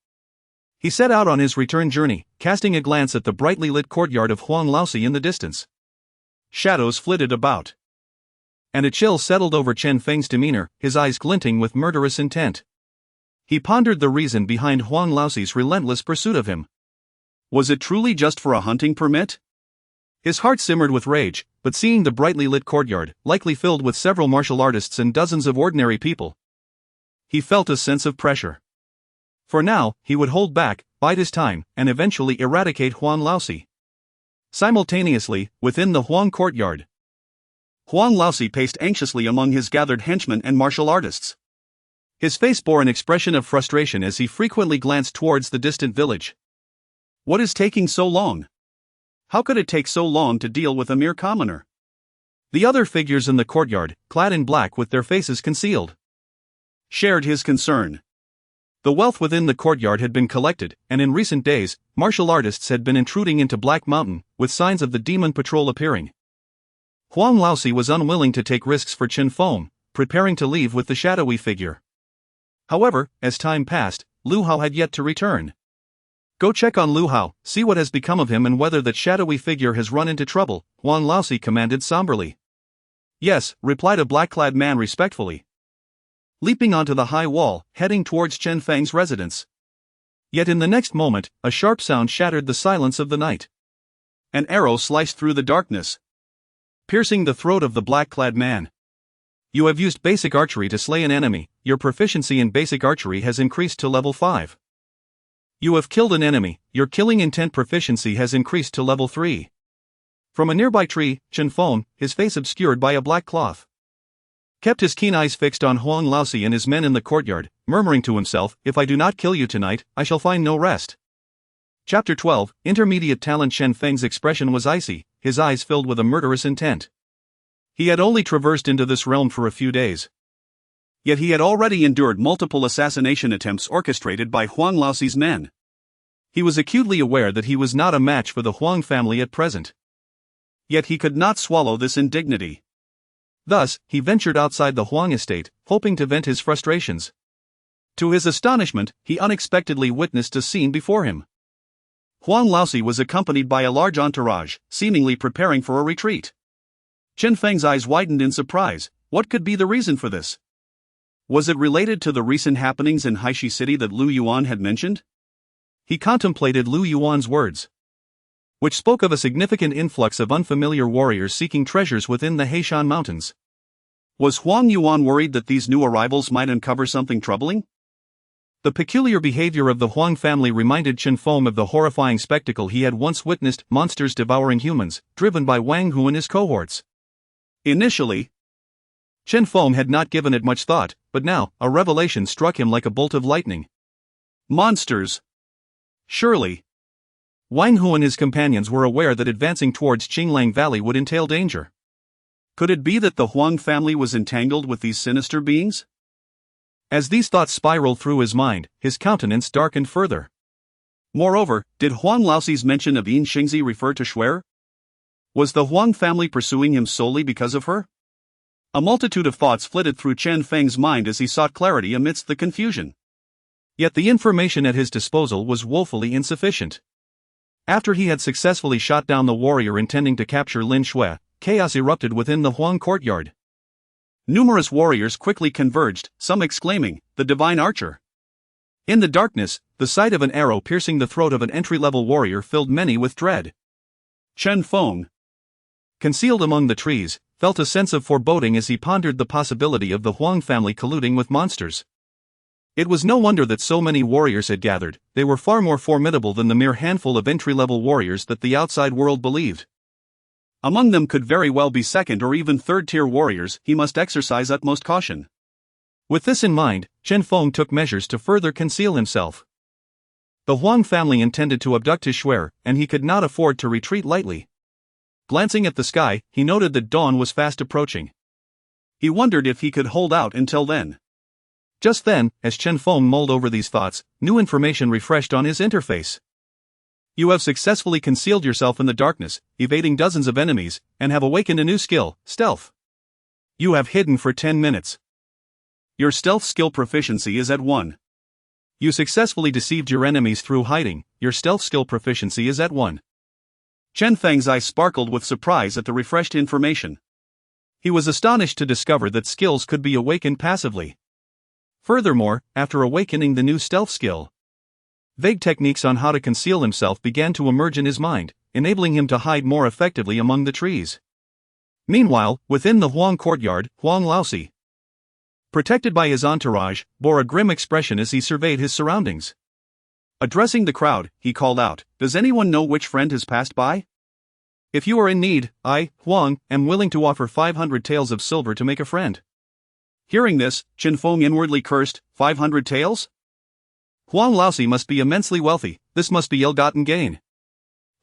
he set out on his return journey, casting a glance at the brightly lit courtyard of Huang Laosi in the distance. Shadows flitted about, and a chill settled over Chen Feng's demeanor, his eyes glinting with murderous intent. He pondered the reason behind Huang Laosi's relentless pursuit of him. Was it truly just for a hunting permit? His heart simmered with rage, but seeing the brightly lit courtyard, likely filled with several martial artists and dozens of ordinary people, he felt a sense of pressure. For now, he would hold back, bide his time, and eventually eradicate Huang Laosi. Simultaneously, within the Huang courtyard, Huang Laosi paced anxiously among his gathered henchmen and martial artists. His face bore an expression of frustration as he frequently glanced towards the distant village. What is taking so long? How could it take so long to deal with a mere commoner? The other figures in the courtyard, clad in black with their faces concealed, shared his concern. The wealth within the courtyard had been collected, and in recent days, martial artists had been intruding into Black Mountain, with signs of the demon patrol appearing. Huang Laosi was unwilling to take risks for Chen Feng, preparing to leave with the shadowy figure. However, as time passed, Lu Hao had yet to return. Go check on Lu Hao, see what has become of him and whether that shadowy figure has run into trouble, Huang Laosi commanded somberly. Yes, replied a black-clad man respectfully, leaping onto the high wall, heading towards Chen Feng's residence. Yet in the next moment, a sharp sound shattered the silence of the night. An arrow sliced through the darkness, piercing the throat of the black-clad man. You have used basic archery to slay an enemy. Your proficiency in basic archery has increased to level 5. You have killed an enemy. Your killing intent proficiency has increased to level 3. From a nearby tree, Chen Feng, his face obscured by a black cloth, kept his keen eyes fixed on Huang Laozi and his men in the courtyard, murmuring to himself, "If I do not kill you tonight, I shall find no rest." Chapter 12, Intermediate Talent. Chen Feng's expression was icy, his eyes filled with a murderous intent. He had only traversed into this realm for a few days. Yet he had already endured multiple assassination attempts orchestrated by Huang Laozi's men. He was acutely aware that he was not a match for the Huang family at present. Yet he could not swallow this indignity. Thus, he ventured outside the Huang estate, hoping to vent his frustrations. To his astonishment, he unexpectedly witnessed a scene before him. Huang Laozi was accompanied by a large entourage, seemingly preparing for a retreat. Chen Feng's eyes widened in surprise. What could be the reason for this? Was it related to the recent happenings in Haishi City that Lu Yuan had mentioned? He contemplated Lu Yuan's words, which spoke of a significant influx of unfamiliar warriors seeking treasures within the Heishan Mountains. Was Huang Yuan worried that these new arrivals might uncover something troubling? The peculiar behavior of the Huang family reminded Chen Feng of the horrifying spectacle he had once witnessed, monsters devouring humans, driven by Wang Hu and his cohorts. Initially, Chen Feng had not given it much thought, but now, a revelation struck him like a bolt of lightning. Monsters! Surely Wang Hu and his companions were aware that advancing towards Qinglang Valley would entail danger. Could it be that the Huang family was entangled with these sinister beings? As these thoughts spiraled through his mind, his countenance darkened further. Moreover, did Huang Laozi's mention of Yin Xingzi refer to Shuer? Was the Huang family pursuing him solely because of her? A multitude of thoughts flitted through Chen Feng's mind as he sought clarity amidst the confusion. Yet the information at his disposal was woefully insufficient. After he had successfully shot down the warrior intending to capture Lin Shui, chaos erupted within the Huang courtyard. Numerous warriors quickly converged, some exclaiming, "The divine archer!" In the darkness, the sight of an arrow piercing the throat of an entry-level warrior filled many with dread. Chen Feng, concealed among the trees, felt a sense of foreboding as he pondered the possibility of the Huang family colluding with monsters. It was no wonder that so many warriors had gathered. They were far more formidable than the mere handful of entry-level warriors that the outside world believed. Among them could very well be second or even third-tier warriors. He must exercise utmost caution. With this in mind, Chen Feng took measures to further conceal himself. The Huang family intended to abduct his Shuer, and he could not afford to retreat lightly. Glancing at the sky, he noted that dawn was fast approaching. He wondered if he could hold out until then. Just then, as Chen Feng mulled over these thoughts, new information refreshed on his interface. You have successfully concealed yourself in the darkness, evading dozens of enemies, and have awakened a new skill, stealth. You have hidden for 10 minutes. Your stealth skill proficiency is at 1. You successfully deceived your enemies through hiding. Your stealth skill proficiency is at 1. Chen Feng's eyes sparkled with surprise at the refreshed information. He was astonished to discover that skills could be awakened passively. Furthermore, after awakening the new stealth skill, vague techniques on how to conceal himself began to emerge in his mind, enabling him to hide more effectively among the trees. Meanwhile, within the Huang courtyard, Huang Laozi, protected by his entourage, bore a grim expression as he surveyed his surroundings. Addressing the crowd, he called out, "Does anyone know which friend has passed by? If you are in need, I, Huang, am willing to offer 500 taels of silver to make a friend." Hearing this, Chen Feng inwardly cursed, 500 taels? Huang Laozi must be immensely wealthy. This must be ill-gotten gain.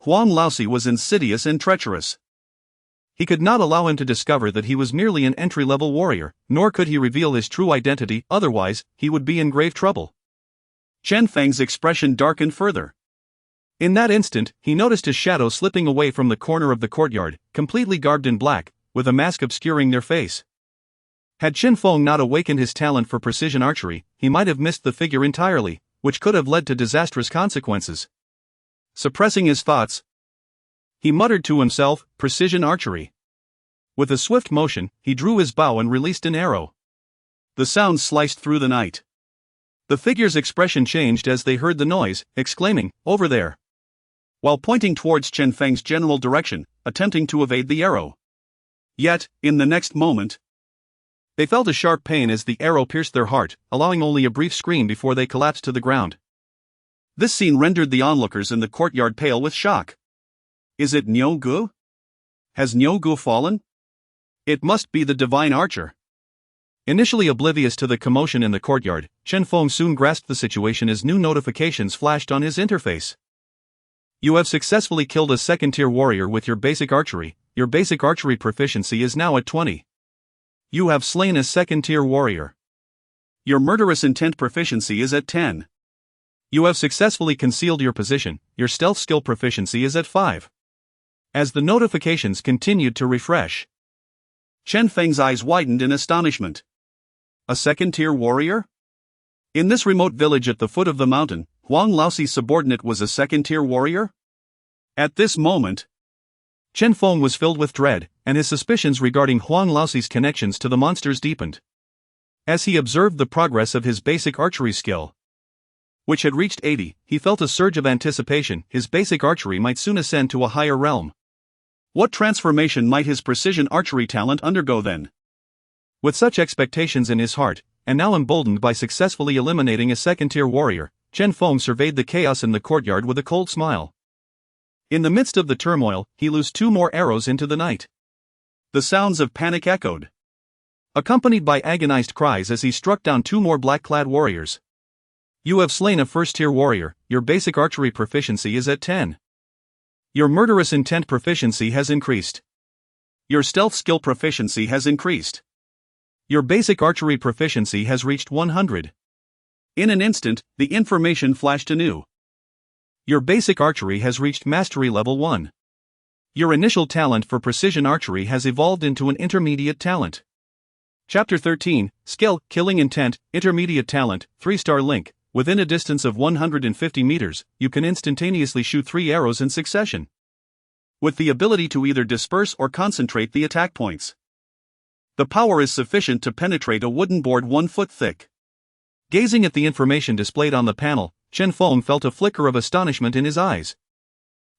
Huang Laozi was insidious and treacherous. He could not allow him to discover that he was merely an entry-level warrior, nor could he reveal his true identity, otherwise, he would be in grave trouble. Chen Feng's expression darkened further. In that instant, he noticed his shadow slipping away from the corner of the courtyard, completely garbed in black, with a mask obscuring their face. Had Chen Feng not awakened his talent for precision archery, he might have missed the figure entirely, which could have led to disastrous consequences. Suppressing his thoughts, he muttered to himself, "Precision archery." With a swift motion, he drew his bow and released an arrow. The sound sliced through the night. The figure's expression changed as they heard the noise, exclaiming, "Over there!" while pointing towards Chen Feng's general direction, attempting to evade the arrow. Yet, in the next moment, They felt a sharp pain as the arrow pierced their heart, allowing only a brief scream before they collapsed to the ground. This scene rendered the onlookers in the courtyard pale with shock. Is it Niu Gu? Has Niu Gu fallen? It must be the divine archer. Initially oblivious to the commotion in the courtyard, Chen Feng soon grasped the situation as new notifications flashed on his interface. You have successfully killed a second-tier warrior with your basic archery. Your basic archery proficiency is now at 20. You have slain a second-tier warrior. Your murderous intent proficiency is at 10. You have successfully concealed your position. Your stealth skill proficiency is at 5. As the notifications continued to refresh, Chen Feng's eyes widened in astonishment. A second-tier warrior? In this remote village at the foot of the mountain, Huang Laoxi's subordinate was a second-tier warrior? At this moment, Chen Feng was filled with dread, and his suspicions regarding Huang Laoxi's connections to the monsters deepened. As he observed the progress of his basic archery skill, which had reached 80, he felt a surge of anticipation. His basic archery might soon ascend to a higher realm. What transformation might his precision archery talent undergo then? With such expectations in his heart, and now emboldened by successfully eliminating a second-tier warrior, Chen Feng surveyed the chaos in the courtyard with a cold smile. In the midst of the turmoil, he loosed 2 more arrows into the night. The sounds of panic echoed, accompanied by agonized cries as he struck down 2 more black-clad warriors. You have slain a first-tier warrior. Your basic archery proficiency is at 10. Your murderous intent proficiency has increased. Your stealth skill proficiency has increased. Your basic archery proficiency has reached 100. In an instant, the information flashed anew. Your basic archery has reached mastery level 1. Your initial talent for precision archery has evolved into an intermediate talent. Chapter 13, Skill, Killing Intent, Intermediate Talent, 3-star link. Within a distance of 150 meters, you can instantaneously shoot 3 arrows in succession, with the ability to either disperse or concentrate the attack points. The power is sufficient to penetrate a wooden board 1 foot thick. Gazing at the information displayed on the panel, Chen Feng felt a flicker of astonishment in his eyes.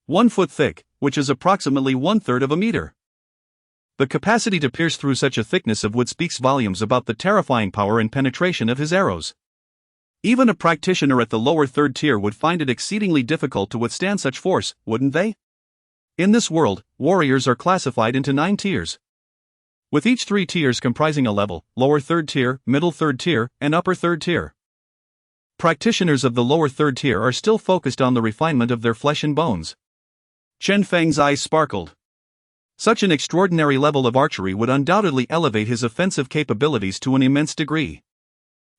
1 foot thick, which is approximately 1/3 of a meter. The capacity to pierce through such a thickness of wood speaks volumes about the terrifying power and penetration of his arrows. Even a practitioner at the lower 3rd tier would find it exceedingly difficult to withstand such force, wouldn't they? In this world, warriors are classified into 9 tiers, with each 3 tiers comprising a level: lower 3rd tier, middle 3rd tier, and upper 3rd tier. Practitioners of the lower 3rd tier are still focused on the refinement of their flesh and bones. Chen Feng's eyes sparkled. Such an extraordinary level of archery would undoubtedly elevate his offensive capabilities to an immense degree.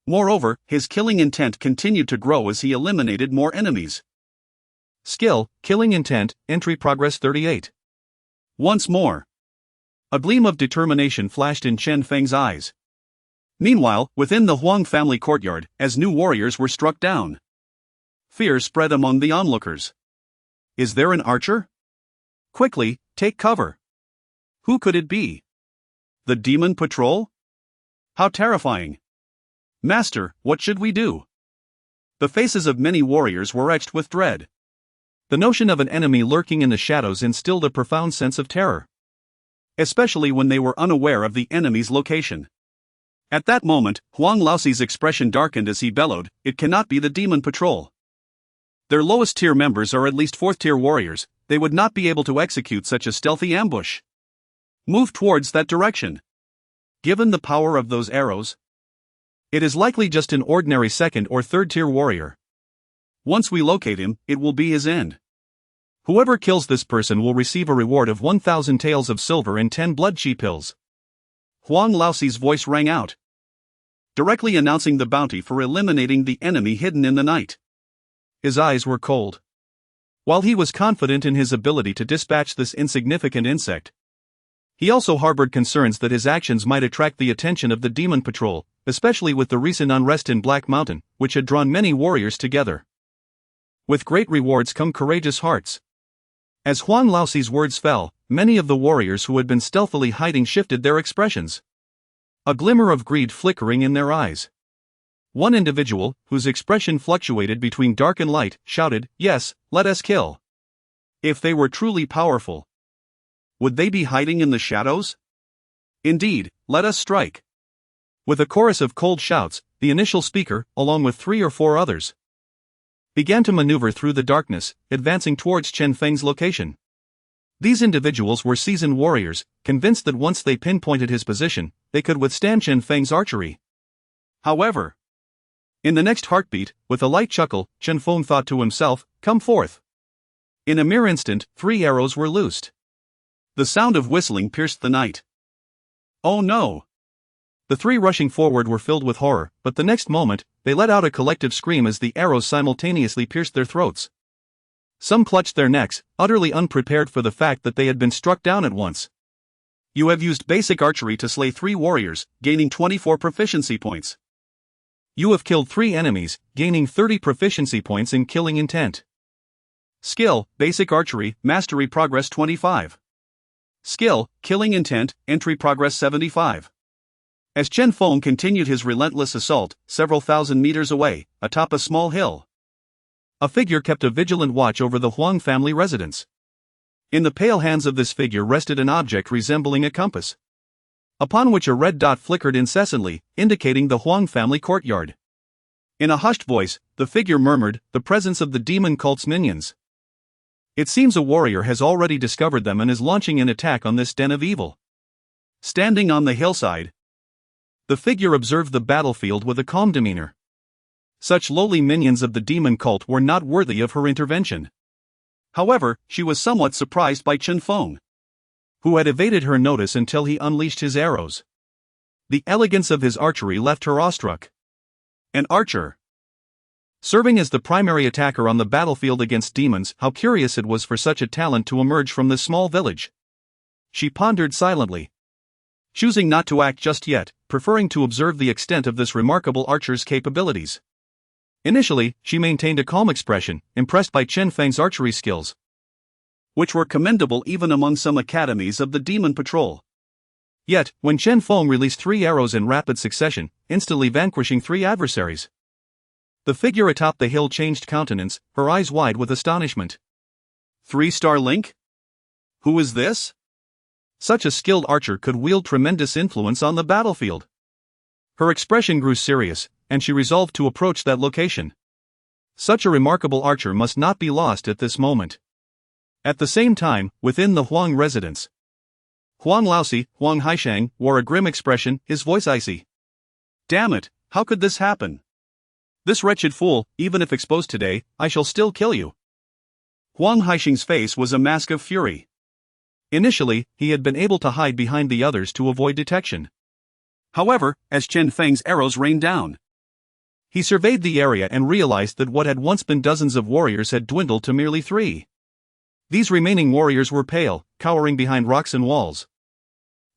Moreover, his killing intent continued to grow as he eliminated more enemies. Skill, Killing Intent, Entry Progress 38. Once more, a gleam of determination flashed in Chen Feng's eyes. Meanwhile, within the Huang family courtyard, as new warriors were struck down, fear spread among the onlookers. Is there an archer? Quickly, take cover. Who could it be? The demon patrol? How terrifying. Master, what should we do? The faces of many warriors were etched with dread. The notion of an enemy lurking in the shadows instilled a profound sense of terror, especially when they were unaware of the enemy's location. At that moment, Huang Laoxi's expression darkened as he bellowed, "It cannot be the demon patrol. Their lowest tier members are at least 4th tier warriors. They would not be able to execute such a stealthy ambush. Move towards that direction. Given the power of those arrows, it is likely just an ordinary 2nd or 3rd tier warrior. Once we locate him, it will be his end. Whoever kills this person will receive a reward of 1,000 taels of silver and 10 blood chi pills." Huang Laoxi's voice rang out, directly announcing the bounty for eliminating the enemy hidden in the night. His eyes were cold. While he was confident in his ability to dispatch this insignificant insect, he also harbored concerns that his actions might attract the attention of the demon patrol, especially with the recent unrest in Black Mountain, which had drawn many warriors together. With great rewards come courageous hearts. As Huang Laoxi's words fell, many of the warriors who had been stealthily hiding shifted their expressions, a glimmer of greed flickering in their eyes. One individual, whose expression fluctuated between dark and light, shouted, "Yes, let us kill." If they were truly powerful, would they be hiding in the shadows? Indeed, let us strike. With a chorus of cold shouts, the initial speaker, along with 3 or 4 others, began to maneuver through the darkness, advancing towards Chen Feng's location. These individuals were seasoned warriors, convinced that once they pinpointed his position, they could withstand Chen Feng's archery. However, in the next heartbeat, with a light chuckle, Chen Feng thought to himself, "Come forth." In a mere instant, 3 arrows were loosed. The sound of whistling pierced the night. Oh no! The 3 rushing forward were filled with horror, but the next moment, they let out a collective scream as the arrows simultaneously pierced their throats. Some clutched their necks, utterly unprepared for the fact that they had been struck down at once. You have used basic archery to slay 3 warriors, gaining 24 proficiency points. You have killed 3 enemies, gaining 30 proficiency points in killing intent. Skill, basic archery, mastery progress 25. Skill, killing intent, entry progress 75. As Chen Feng continued his relentless assault, several thousand meters away, atop a small hill, a figure kept a vigilant watch over the Huang family residence. In the pale hands of this figure rested an object resembling a compass, upon which a red dot flickered incessantly, indicating the Huang family courtyard. In a hushed voice, the figure murmured, "The presence of the demon cult's minions. It seems a warrior has already discovered them and is launching an attack on this den of evil." Standing on the hillside, the figure observed the battlefield with a calm demeanor. Such lowly minions of the demon cult were not worthy of her intervention. However, she was somewhat surprised by Chen Feng, who had evaded her notice until he unleashed his arrows. The elegance of his archery left her awestruck. An archer, serving as the primary attacker on the battlefield against demons, how curious it was for such a talent to emerge from this small village. She pondered silently, choosing not to act just yet, preferring to observe the extent of this remarkable archer's capabilities. Initially, she maintained a calm expression, impressed by Chen Feng's archery skills, which were commendable even among some academies of the Demon Patrol. Yet, when Chen Feng released 3 arrows in rapid succession, instantly vanquishing 3 adversaries, the figure atop the hill changed countenance, her eyes wide with astonishment. 3-star Link? Who is this? Such a skilled archer could wield tremendous influence on the battlefield. Her expression grew serious, and she resolved to approach that location. Such a remarkable archer must not be lost at this moment. At the same time, within the Huang residence, Huang Laosi, Huang Haishang, wore a grim expression, his voice icy. "Damn it, how could this happen? This wretched fool, even if exposed today, I shall still kill you." Huang Haishang's face was a mask of fury. Initially, he had been able to hide behind the others to avoid detection. However, as Chen Feng's arrows rained down, he surveyed the area and realized that what had once been dozens of warriors had dwindled to merely 3. These remaining warriors were pale, cowering behind rocks and walls,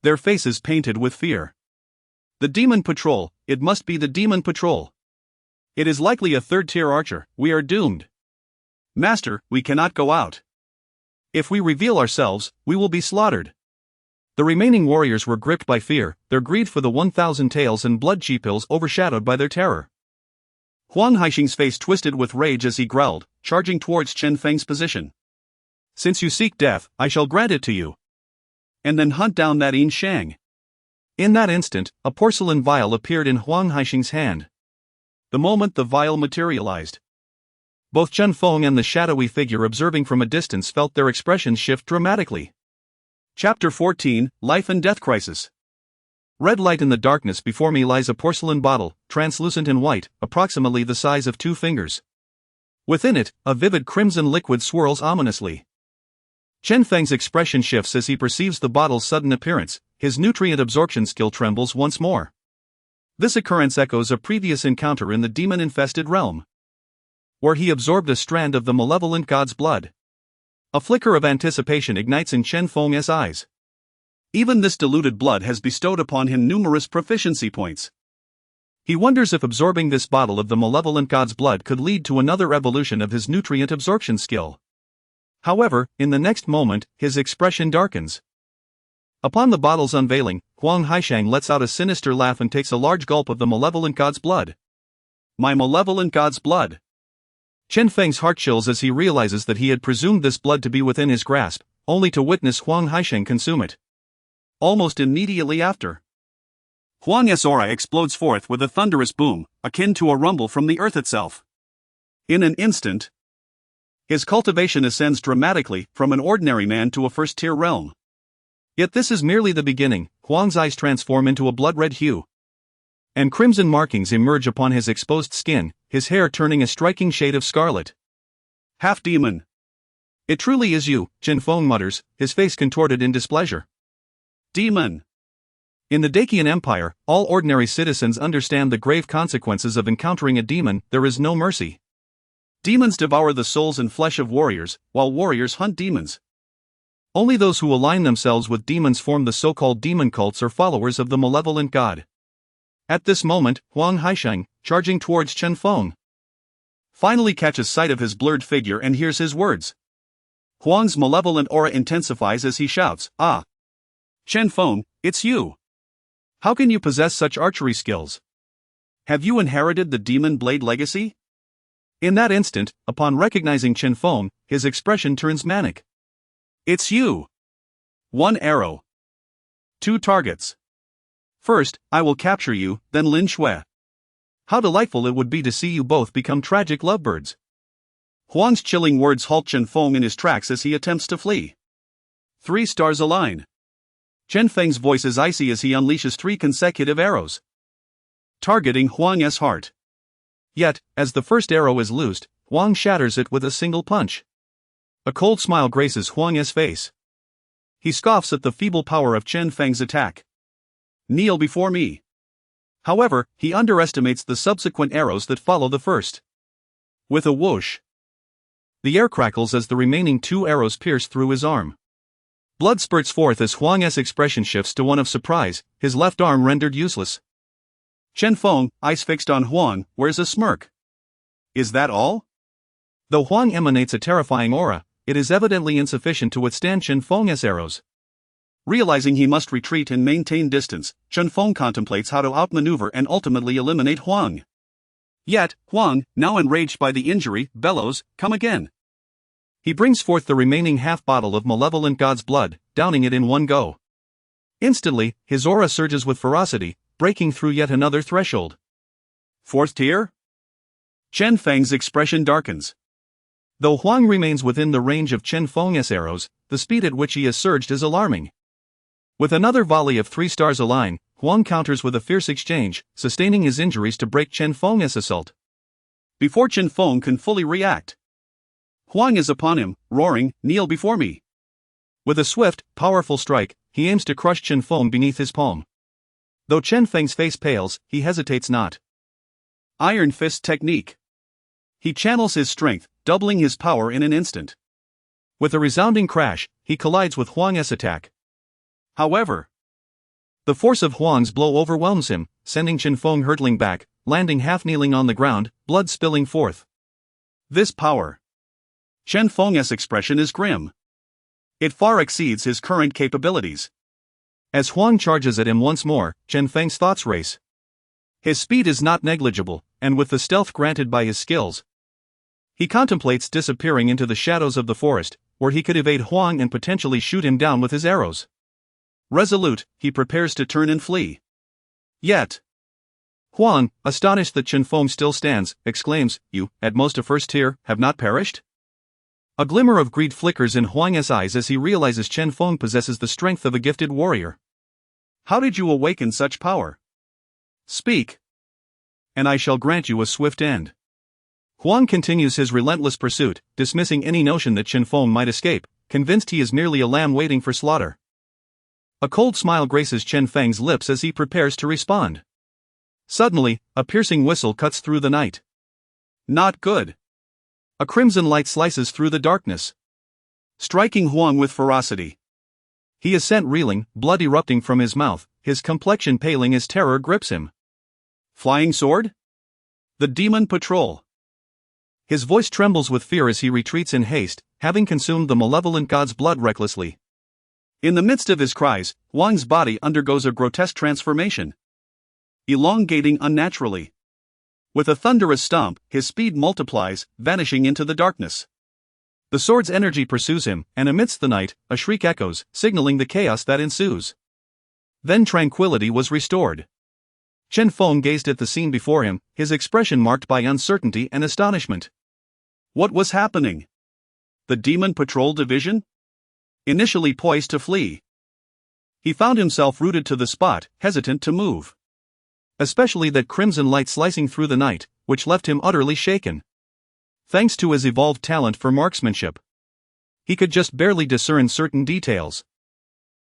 their faces painted with fear. The Demon Patrol, it must be the Demon Patrol. It is likely a 3rd-tier archer, we are doomed. Master, we cannot go out. If we reveal ourselves, we will be slaughtered. The remaining warriors were gripped by fear, their greed for the 1,000 taels and blood chi pills overshadowed by their terror. Huang Haishang's face twisted with rage as he growled, charging towards Chen Feng's position. "Since you seek death, I shall grant it to you. And then hunt down that Yin Shang." In that instant, a porcelain vial appeared in Huang Haishang's hand. The moment the vial materialized, both Chen Feng and the shadowy figure observing from a distance felt their expressions shift dramatically. Chapter 14, Life and Death Crisis. Red light in the darkness before me lies a porcelain bottle, translucent and white, approximately the size of 2 fingers. Within it, a vivid crimson liquid swirls ominously. Chen Feng's expression shifts as he perceives the bottle's sudden appearance, his nutrient absorption skill trembles once more. This occurrence echoes a previous encounter in the demon-infested realm, where he absorbed a strand of the malevolent god's blood. A flicker of anticipation ignites in Chen Feng's eyes. Even this diluted blood has bestowed upon him numerous proficiency points. He wonders if absorbing this bottle of the malevolent god's blood could lead to another evolution of his nutrient absorption skill. However, in the next moment, his expression darkens. Upon the bottle's unveiling, Huang Haishang lets out a sinister laugh and takes a large gulp of the malevolent god's blood. My malevolent god's blood. Chen Feng's heart chills as he realizes that he had presumed this blood to be within his grasp, only to witness Huang Haishang consume it. Almost immediately after, Huang's aura explodes forth with a thunderous boom, akin to a rumble from the earth itself. In an instant, his cultivation ascends dramatically from an ordinary man to a first-tier realm. Yet this is merely the beginning. Huang's eyes transform into a blood-red hue, and crimson markings emerge upon his exposed skin, his hair turning a striking shade of scarlet. Half-demon. It truly is you, Chen Feng mutters, his face contorted in displeasure. Demon. In the Dacian Empire, all ordinary citizens understand the grave consequences of encountering a demon. There is no mercy. Demons devour the souls and flesh of warriors, while warriors hunt demons. Only those who align themselves with demons form the so-called demon cults or followers of the malevolent god. At this moment, Huang Haisheng, charging towards Chen Feng, finally catches sight of his blurred figure and hears his words. Huang's malevolent aura intensifies as he shouts, "Ah! Chen Feng, it's you! How can you possess such archery skills? Have you inherited the demon blade legacy?" In that instant, upon recognizing Chen Feng, his expression turns manic. "It's you! 1 arrow. 2 targets. First, I will capture you, then Lin Shui. How delightful it would be to see you both become tragic lovebirds." Huang's chilling words halt Chen Feng in his tracks as he attempts to flee. 3 stars align. Chen Feng's voice is icy as he unleashes 3 consecutive arrows, targeting Huang's heart. Yet, as the first arrow is loosed, Huang shatters it with a single punch. A cold smile graces Huang's face. He scoffs at the feeble power of Chen Feng's attack. "Kneel before me." However, he underestimates the subsequent arrows that follow the first. With a whoosh, the air crackles as the remaining 2 arrows pierce through his arm. Blood spurts forth as Huang's expression shifts to one of surprise, his left arm rendered useless. Chen Feng, eyes fixed on Huang, wears a smirk. "Is that all?" Though Huang emanates a terrifying aura, it is evidently insufficient to withstand Chen Feng's arrows. Realizing he must retreat and maintain distance, Chen Feng contemplates how to outmaneuver and ultimately eliminate Huang. Yet, Huang, now enraged by the injury, bellows, "Come again." He brings forth the remaining half-bottle of malevolent god's blood, downing it in one go. Instantly, his aura surges with ferocity, breaking through yet another threshold. 4th tier? Chen Feng's expression darkens. Though Huang remains within the range of Chen Feng's arrows, the speed at which he has surged is alarming. With another volley of 3 stars align, Huang counters with a fierce exchange, sustaining his injuries to break Chen Feng's assault. Before Chen Feng can fully react, Huang is upon him, roaring, "Kneel before me." With a swift, powerful strike, he aims to crush Chen Feng beneath his palm. Though Chen Feng's face pales, he hesitates not. Iron Fist technique. He channels his strength, doubling his power in an instant. With a resounding crash, he collides with Huang's attack. However, the force of Huang's blow overwhelms him, sending Chen Feng hurtling back, landing half-kneeling on the ground, blood spilling forth. This power. Chen Feng's expression is grim. It far exceeds his current capabilities. As Huang charges at him once more, Chen Feng's thoughts race. His speed is not negligible, and with the stealth granted by his skills, he contemplates disappearing into the shadows of the forest, where he could evade Huang and potentially shoot him down with his arrows. Resolute, he prepares to turn and flee. Yet, Huang, astonished that Chen Feng still stands, exclaims, "You, at most a first tier, have not perished?" A glimmer of greed flickers in Huang's eyes as he realizes Chen Feng possesses the strength of a gifted warrior. "How did you awaken such power? Speak, and I shall grant you a swift end." Huang continues his relentless pursuit, dismissing any notion that Chen Feng might escape, convinced he is merely a lamb waiting for slaughter. A cold smile graces Chen Feng's lips as he prepares to respond. Suddenly, a piercing whistle cuts through the night. Not good. A crimson light slices through the darkness, striking Huang with ferocity. He is sent reeling, blood erupting from his mouth, his complexion paling as terror grips him. Flying sword? The demon patrol. His voice trembles with fear as he retreats in haste, having consumed the malevolent god's blood recklessly. In the midst of his cries, Huang's body undergoes a grotesque transformation, elongating unnaturally. With a thunderous stomp, his speed multiplies, vanishing into the darkness. The sword's energy pursues him, and amidst the night, a shriek echoes, signaling the chaos that ensues. Then tranquility was restored. Chen Feng gazed at the scene before him, his expression marked by uncertainty and astonishment. What was happening? The Demon Patrol Division? Initially poised to flee. He found himself rooted to the spot, hesitant to move. Especially that crimson light slicing through the night, which left him utterly shaken. Thanks to his evolved talent for marksmanship, he could just barely discern certain details.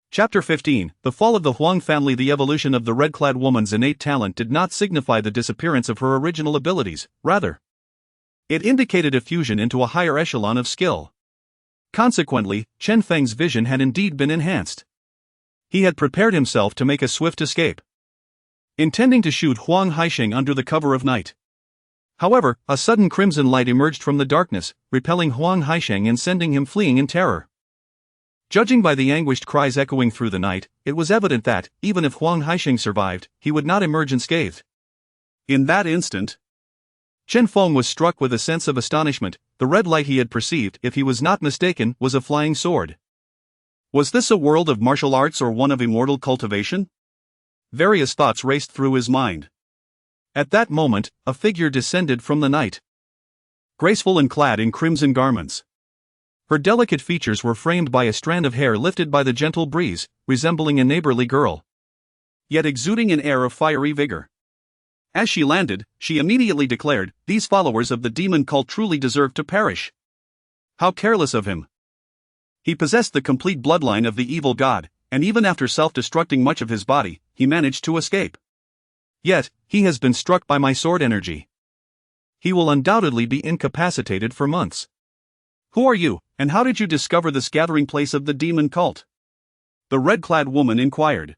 Chapter 15, The Fall of the Huang Family. The evolution of the red-clad woman's innate talent did not signify the disappearance of her original abilities, rather, it indicated a fusion into a higher echelon of skill. Consequently, Chen Feng's vision had indeed been enhanced. He had prepared himself to make a swift escape, intending to shoot Huang Haisheng under the cover of night. However, a sudden crimson light emerged from the darkness, repelling Huang Haisheng and sending him fleeing in terror. Judging by the anguished cries echoing through the night, it was evident that, even if Huang Haisheng survived, he would not emerge unscathed. In that instant, Chen Feng was struck with a sense of astonishment. The red light he had perceived, if he was not mistaken, was a flying sword. Was this a world of martial arts or one of immortal cultivation? Various thoughts raced through his mind. At that moment, a figure descended from the night, graceful and clad in crimson garments. Her delicate features were framed by a strand of hair lifted by the gentle breeze, resembling a neighborly girl, yet exuding an air of fiery vigor. As she landed, she immediately declared, "These followers of the demon cult truly deserve to perish." How careless of him! He possessed the complete bloodline of the evil god, and even after self-destructing much of his body, he managed to escape. Yet, he has been struck by my sword energy. He will undoubtedly be incapacitated for months. Who are you, and how did you discover this gathering place of the demon cult? The red-clad woman inquired,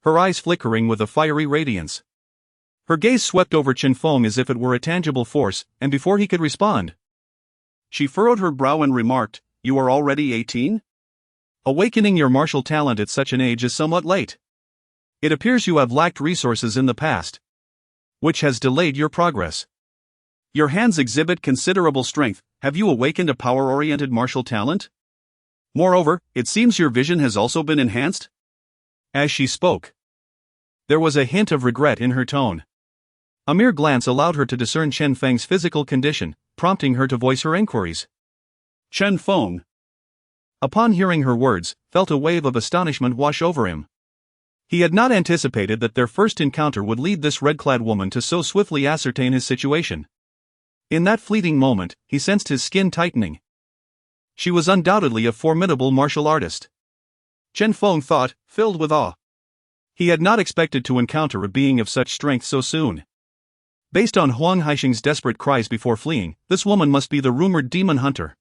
her eyes flickering with a fiery radiance. Her gaze swept over Chen Feng as if it were a tangible force, and before he could respond, she furrowed her brow and remarked, "You are already 18? Awakening your martial talent at such an age is somewhat late. It appears you have lacked resources in the past, which has delayed your progress. Your hands exhibit considerable strength. Have you awakened a power-oriented martial talent? Moreover, it seems your vision has also been enhanced?" As she spoke, there was a hint of regret in her tone. A mere glance allowed her to discern Chen Feng's physical condition, prompting her to voice her inquiries. Chen Feng, upon hearing her words, felt a wave of astonishment wash over him. He had not anticipated that their first encounter would lead this red-clad woman to so swiftly ascertain his situation. In that fleeting moment, he sensed his skin tightening. She was undoubtedly a formidable martial artist. Chen Feng thought, filled with awe. He had not expected to encounter a being of such strength so soon. Based on Huang Haisheng's desperate cries before fleeing, this woman must be the rumored demon hunter.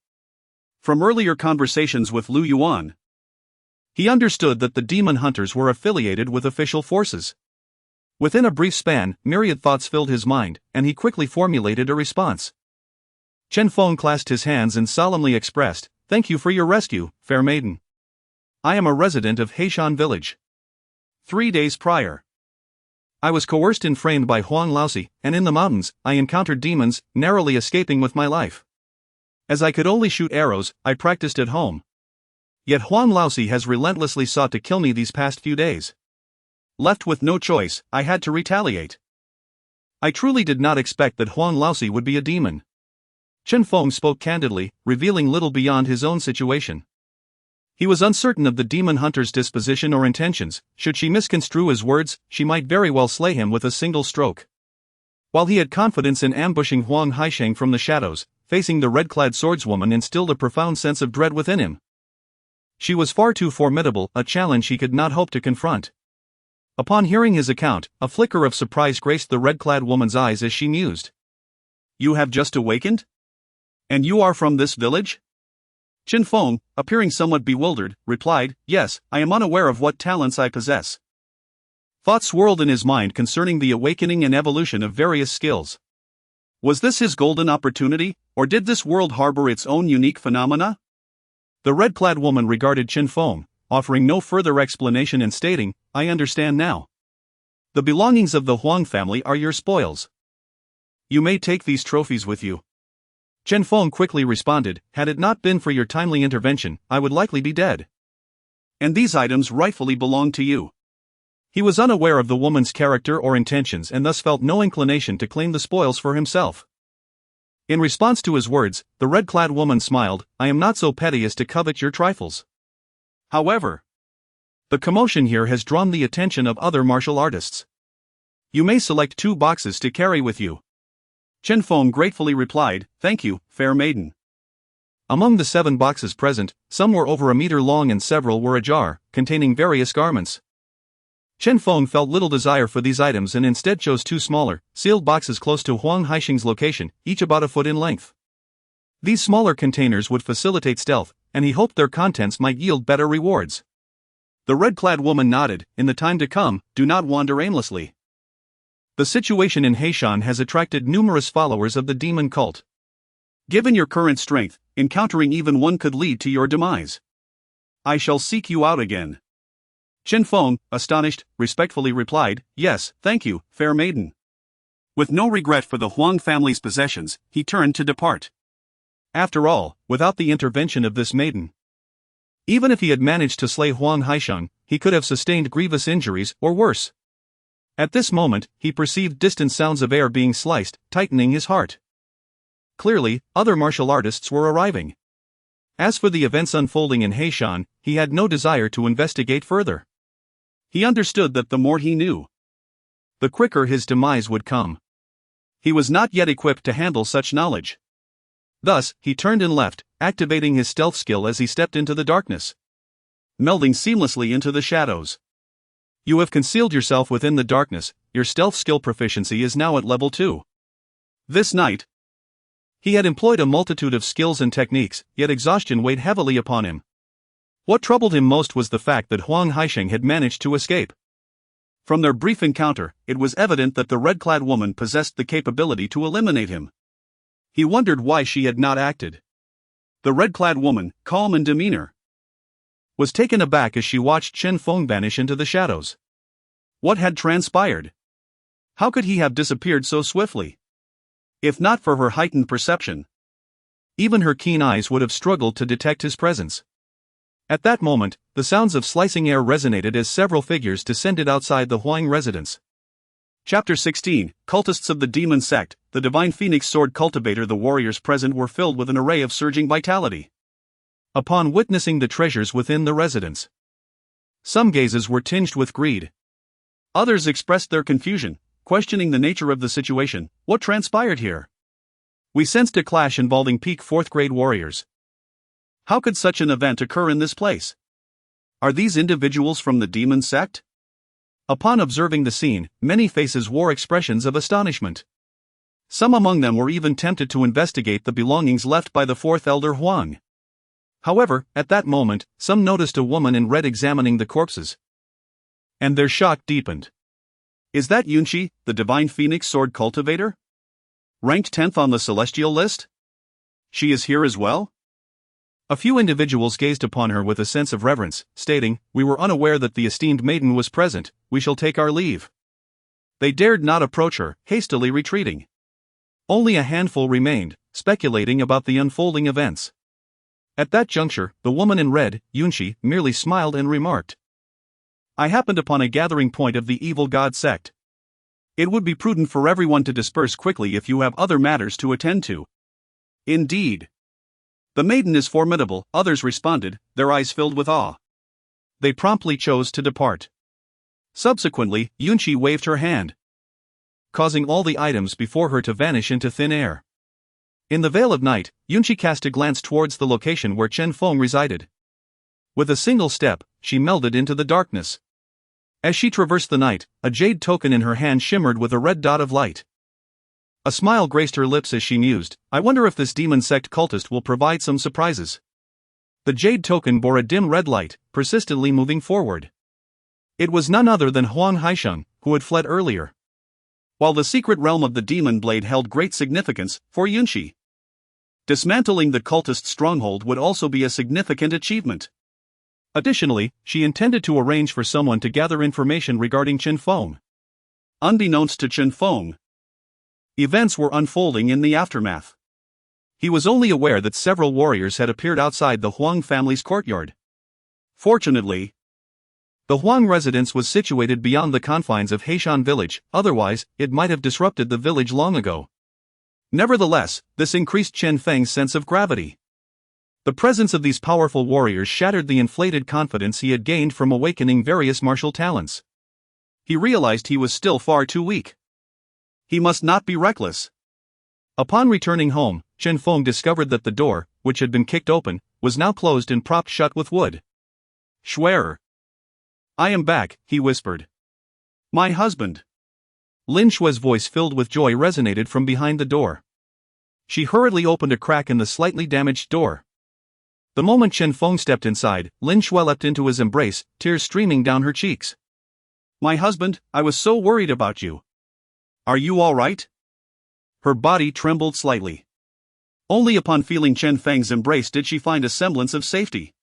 From earlier conversations with Lu Yuan, he understood that the demon hunters were affiliated with official forces. Within a brief span, myriad thoughts filled his mind, and he quickly formulated a response. Chen Feng clasped his hands and solemnly expressed, "Thank you for your rescue, fair maiden. I am a resident of Heishan village. 3 days prior, I was coerced and framed by Huang Laosi, and in the mountains, I encountered demons, narrowly escaping with my life. As I could only shoot arrows, I practiced at home. Yet Huang Laosi has relentlessly sought to kill me these past few days. Left with no choice, I had to retaliate. I truly did not expect that Huang Laosi would be a demon." Chen Feng spoke candidly, revealing little beyond his own situation. He was uncertain of the demon hunter's disposition or intentions. Should she misconstrue his words, she might very well slay him with a single stroke. While he had confidence in ambushing Huang Haisheng from the shadows, facing the red-clad swordswoman instilled a profound sense of dread within him. She was far too formidable, a challenge he could not hope to confront. Upon hearing his account, a flicker of surprise graced the red-clad woman's eyes as she mused. "You have just awakened? And you are from this village?" Chen Feng, appearing somewhat bewildered, replied, "Yes, I am unaware of what talents I possess." Thoughts swirled in his mind concerning the awakening and evolution of various skills. Was this his golden opportunity, or did this world harbor its own unique phenomena? The red-clad woman regarded Chen Feng, offering no further explanation and stating, "I understand now. The belongings of the Huang family are your spoils. You may take these trophies with you." Chen Feng quickly responded, "Had it not been for your timely intervention, I would likely be dead. And these items rightfully belong to you." He was unaware of the woman's character or intentions and thus felt no inclination to claim the spoils for himself. In response to his words, the red-clad woman smiled, "I am not so petty as to covet your trifles. However, the commotion here has drawn the attention of other martial artists. You may select 2 boxes to carry with you." Chen Feng gratefully replied, "Thank you, fair maiden." Among the 7 boxes present, some were over a meter long and several were ajar, containing various garments. Chen Feng felt little desire for these items and instead chose 2 smaller, sealed boxes close to Huang Haixing's location, each about a foot in length. These smaller containers would facilitate stealth, and he hoped their contents might yield better rewards. The red-clad woman nodded, "In the time to come, do not wander aimlessly. The situation in Heishan has attracted numerous followers of the demon cult. Given your current strength, encountering even one could lead to your demise. I shall seek you out again." Chen Feng, astonished, respectfully replied, "Yes, thank you, fair maiden." With no regret for the Huang family's possessions, he turned to depart. After all, without the intervention of this maiden, even if he had managed to slay Huang Haisheng, he could have sustained grievous injuries or worse. At this moment, he perceived distant sounds of air being sliced, tightening his heart. Clearly, other martial artists were arriving. As for the events unfolding in Heishan, he had no desire to investigate further. He understood that the more he knew, the quicker his demise would come. He was not yet equipped to handle such knowledge. Thus, he turned and left, activating his stealth skill as he stepped into the darkness, melding seamlessly into the shadows. You have concealed yourself within the darkness. Your stealth skill proficiency is now at level 2. This night, he had employed a multitude of skills and techniques, yet exhaustion weighed heavily upon him. What troubled him most was the fact that Huang Haisheng had managed to escape. From their brief encounter, it was evident that the red-clad woman possessed the capability to eliminate him. He wondered why she had not acted. The red-clad woman, calm in demeanor, was taken aback as she watched Chen Feng vanish into the shadows. What had transpired? How could he have disappeared so swiftly? If not for her heightened perception, even her keen eyes would have struggled to detect his presence. At that moment, the sounds of slicing air resonated as several figures descended outside the Huang residence. Chapter 16, Cultists of the Demon Sect. The Divine Phoenix Sword Cultivator. The warriors present were filled with an array of surging vitality. Upon witnessing the treasures within the residence, some gazes were tinged with greed. Others expressed their confusion, questioning the nature of the situation. What transpired here? We sensed a clash involving peak 4th grade warriors. How could such an event occur in this place? Are these individuals from the demon sect? Upon observing the scene, many faces wore expressions of astonishment. Some among them were even tempted to investigate the belongings left by the 4th elder Huang. However, at that moment, some noticed a woman in red examining the corpses, and their shock deepened. Is that Yunqi, the Divine Phoenix Sword Cultivator? Ranked 10th on the celestial list? She is here as well? A few individuals gazed upon her with a sense of reverence, stating, "We were unaware that the esteemed maiden was present, we shall take our leave." They dared not approach her, hastily retreating. Only a handful remained, speculating about the unfolding events. At that juncture, the woman in red, Yunqi, merely smiled and remarked, "I happened upon a gathering point of the evil god sect. It would be prudent for everyone to disperse quickly if you have other matters to attend to." Indeed. The maiden is formidable, others responded, their eyes filled with awe. They promptly chose to depart. Subsequently, Yunqi waved her hand, causing all the items before her to vanish into thin air. In the veil of night, Yunqi cast a glance towards the location where Chen Feng resided. With a single step, she melded into the darkness. As she traversed the night, a jade token in her hand shimmered with a red dot of light. A smile graced her lips as she mused, "I wonder if this demon sect cultist will provide some surprises." The jade token bore a dim red light, persistently moving forward. It was none other than Huang Haisheng, who had fled earlier. While the secret realm of the demon blade held great significance for Yunqi, dismantling the cultist stronghold would also be a significant achievement. Additionally, she intended to arrange for someone to gather information regarding Chen Feng. Unbeknownst to Chen Feng, events were unfolding in the aftermath. He was only aware that several warriors had appeared outside the Huang family's courtyard. Fortunately, The Huang residence was situated beyond the confines of Heishan village, otherwise, it might have disrupted the village long ago. Nevertheless, this increased Chen Feng's sense of gravity. The presence of these powerful warriors shattered the inflated confidence he had gained from awakening various martial talents. He realized he was still far too weak. He must not be reckless. Upon returning home, Chen Feng discovered that the door, which had been kicked open, was now closed and propped shut with wood. "Schwerer. I am back," he whispered. "My husband." Lin Shue's voice filled with joy resonated from behind the door. She hurriedly opened a crack in the slightly damaged door. The moment Chen Feng stepped inside, Lin Shue leapt into his embrace, tears streaming down her cheeks. "My husband, I was so worried about you. Are you all right?" Her body trembled slightly. Only upon feeling Chen Feng's embrace did she find a semblance of safety.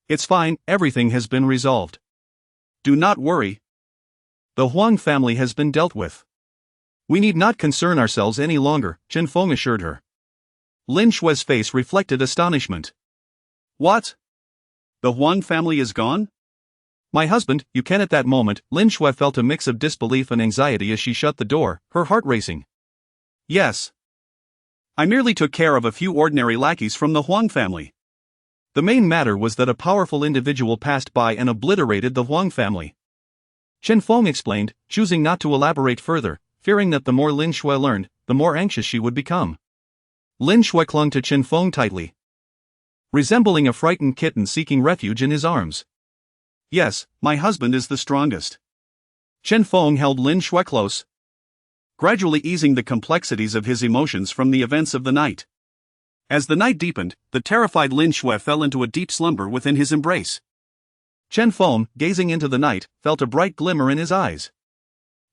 "It's fine, everything has been resolved. Do not worry. The Huang family has been dealt with. We need not concern ourselves any longer," Chen Feng assured her. Lin Shue's face reflected astonishment. "What? The Huang family is gone?" "My husband, you can." At that moment, Lin Shue felt a mix of disbelief and anxiety as she shut the door, her heart racing. "Yes. I merely took care of a few ordinary lackeys from the Huang family. The main matter was that a powerful individual passed by and obliterated the Huang family." Chen Feng explained, choosing not to elaborate further, fearing that the more Lin Shue learned, the more anxious she would become. Lin Shue clung to Chen Feng tightly, resembling a frightened kitten seeking refuge in his arms. "Yes, my husband is the strongest." Chen Feng held Lin Shue close, gradually easing the complexities of his emotions from the events of the night. As the night deepened, the terrified Lin Shue fell into a deep slumber within his embrace. Chen Feng, gazing into the night, felt a bright glimmer in his eyes.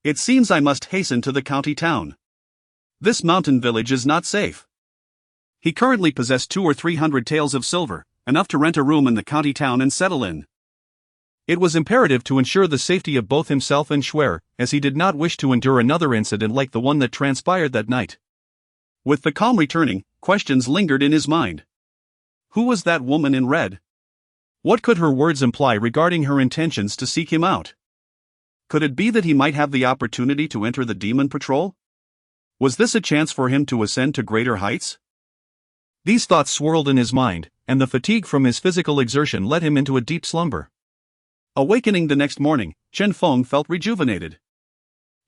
"It seems I must hasten to the county town. This mountain village is not safe." He currently possessed 200 or 300 taels of silver, enough to rent a room in the county town and settle in. It was imperative to ensure the safety of both himself and Schwer, as he did not wish to endure another incident like the one that transpired that night. With the calm returning, questions lingered in his mind. Who was that woman in red? What could her words imply regarding her intentions to seek him out? Could it be that he might have the opportunity to enter the demon patrol? Was this a chance for him to ascend to greater heights? These thoughts swirled in his mind, and the fatigue from his physical exertion led him into a deep slumber. Awakening the next morning, Chen Feng felt rejuvenated.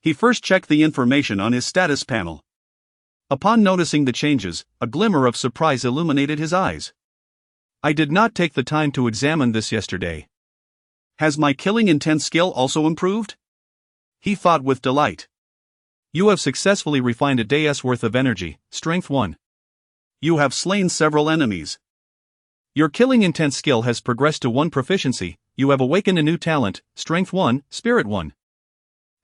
He first checked the information on his status panel. Upon noticing the changes, a glimmer of surprise illuminated his eyes. "I did not take the time to examine this yesterday. Has my killing intent skill also improved?" He thought with delight. "You have successfully refined a day's worth of energy, strength 1. You have slain several enemies. Your killing intent skill has progressed to 1 proficiency, you have awakened a new talent, strength 1, spirit 1.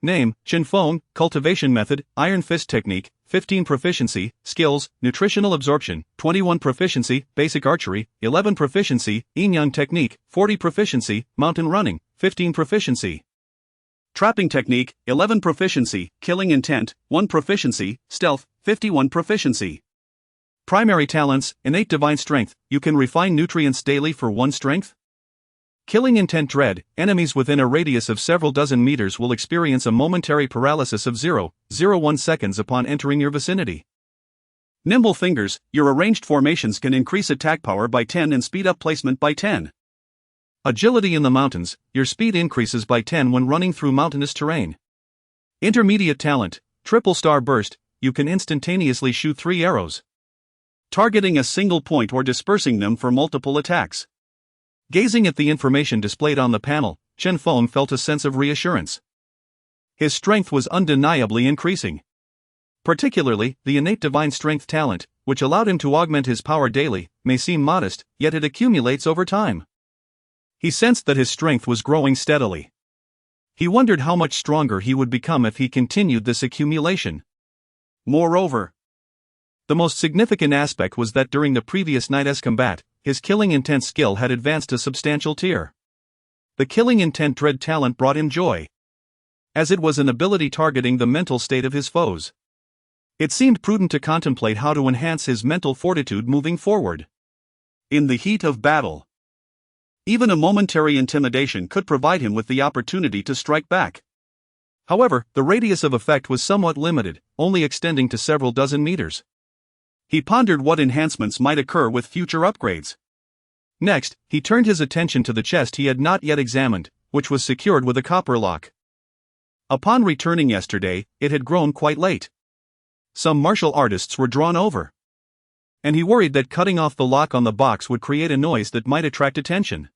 Name, Chen Feng, cultivation method, iron fist technique, 15 proficiency, skills, nutritional absorption, 21 proficiency, basic archery, 11 proficiency, yin-yang technique, 40 proficiency, mountain running, 15 proficiency. Trapping technique, 11 proficiency, killing intent, 1 proficiency, stealth, 51 proficiency. Primary talents, innate divine strength, you can refine nutrients daily for 1 strength. Killing intent dread, enemies within a radius of several dozen meters will experience a momentary paralysis of 0.01 seconds upon entering your vicinity. Nimble fingers, your arranged formations can increase attack power by 10 and speed up placement by 10. Agility in the mountains, your speed increases by 10 when running through mountainous terrain. Intermediate talent, triple star burst, you can instantaneously shoot 3 arrows, targeting a single point or dispersing them for multiple attacks. Gazing at the information displayed on the panel, Chen Feng felt a sense of reassurance. His strength was undeniably increasing. Particularly, the innate divine strength talent, which allowed him to augment his power daily, may seem modest, yet it accumulates over time. He sensed that his strength was growing steadily. He wondered how much stronger he would become if he continued this accumulation. Moreover, the most significant aspect was that during the previous night's combat, his killing intent skill had advanced a substantial tier. The killing intent dread talent brought him joy, as it was an ability targeting the mental state of his foes. It seemed prudent to contemplate how to enhance his mental fortitude moving forward. In the heat of battle, Even a momentary intimidation could provide him with the opportunity to strike back. However, the radius of effect was somewhat limited, only extending to several dozen meters. He pondered what enhancements might occur with future upgrades. Next, he turned his attention to the chest he had not yet examined, which was secured with a copper lock. Upon returning yesterday, it had grown quite late. Some martial artists were drawn over, and he worried that cutting off the lock on the box would create a noise that might attract attention.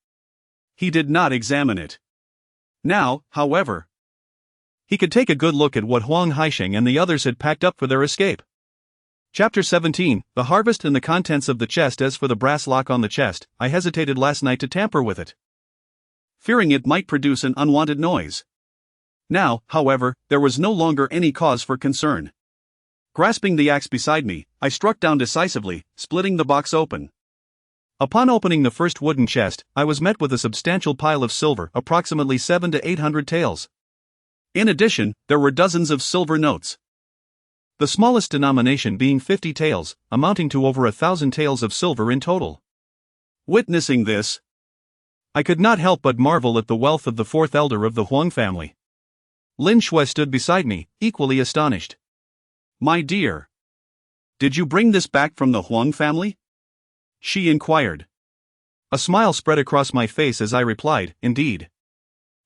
He did not examine it. Now, however, he could take a good look at what Huang Haisheng and the others had packed up for their escape. Chapter 17, The Harvest and the Contents of the Chest. As for the brass lock on the chest, I hesitated last night to tamper with it, fearing it might produce an unwanted noise. Now, however, there was no longer any cause for concern. Grasping the axe beside me, I struck down decisively, splitting the box open. Upon opening the first wooden chest, I was met with a substantial pile of silver, approximately 700 to 800 taels. In addition, there were dozens of silver notes, the smallest denomination being 50 taels, amounting to over 1,000 taels of silver in total. Witnessing this, I could not help but marvel at the wealth of the fourth elder of the Huang family. Lin Shui stood beside me, equally astonished. "My dear, did you bring this back from the Huang family?" she inquired. A smile spread across my face as I replied, "Indeed.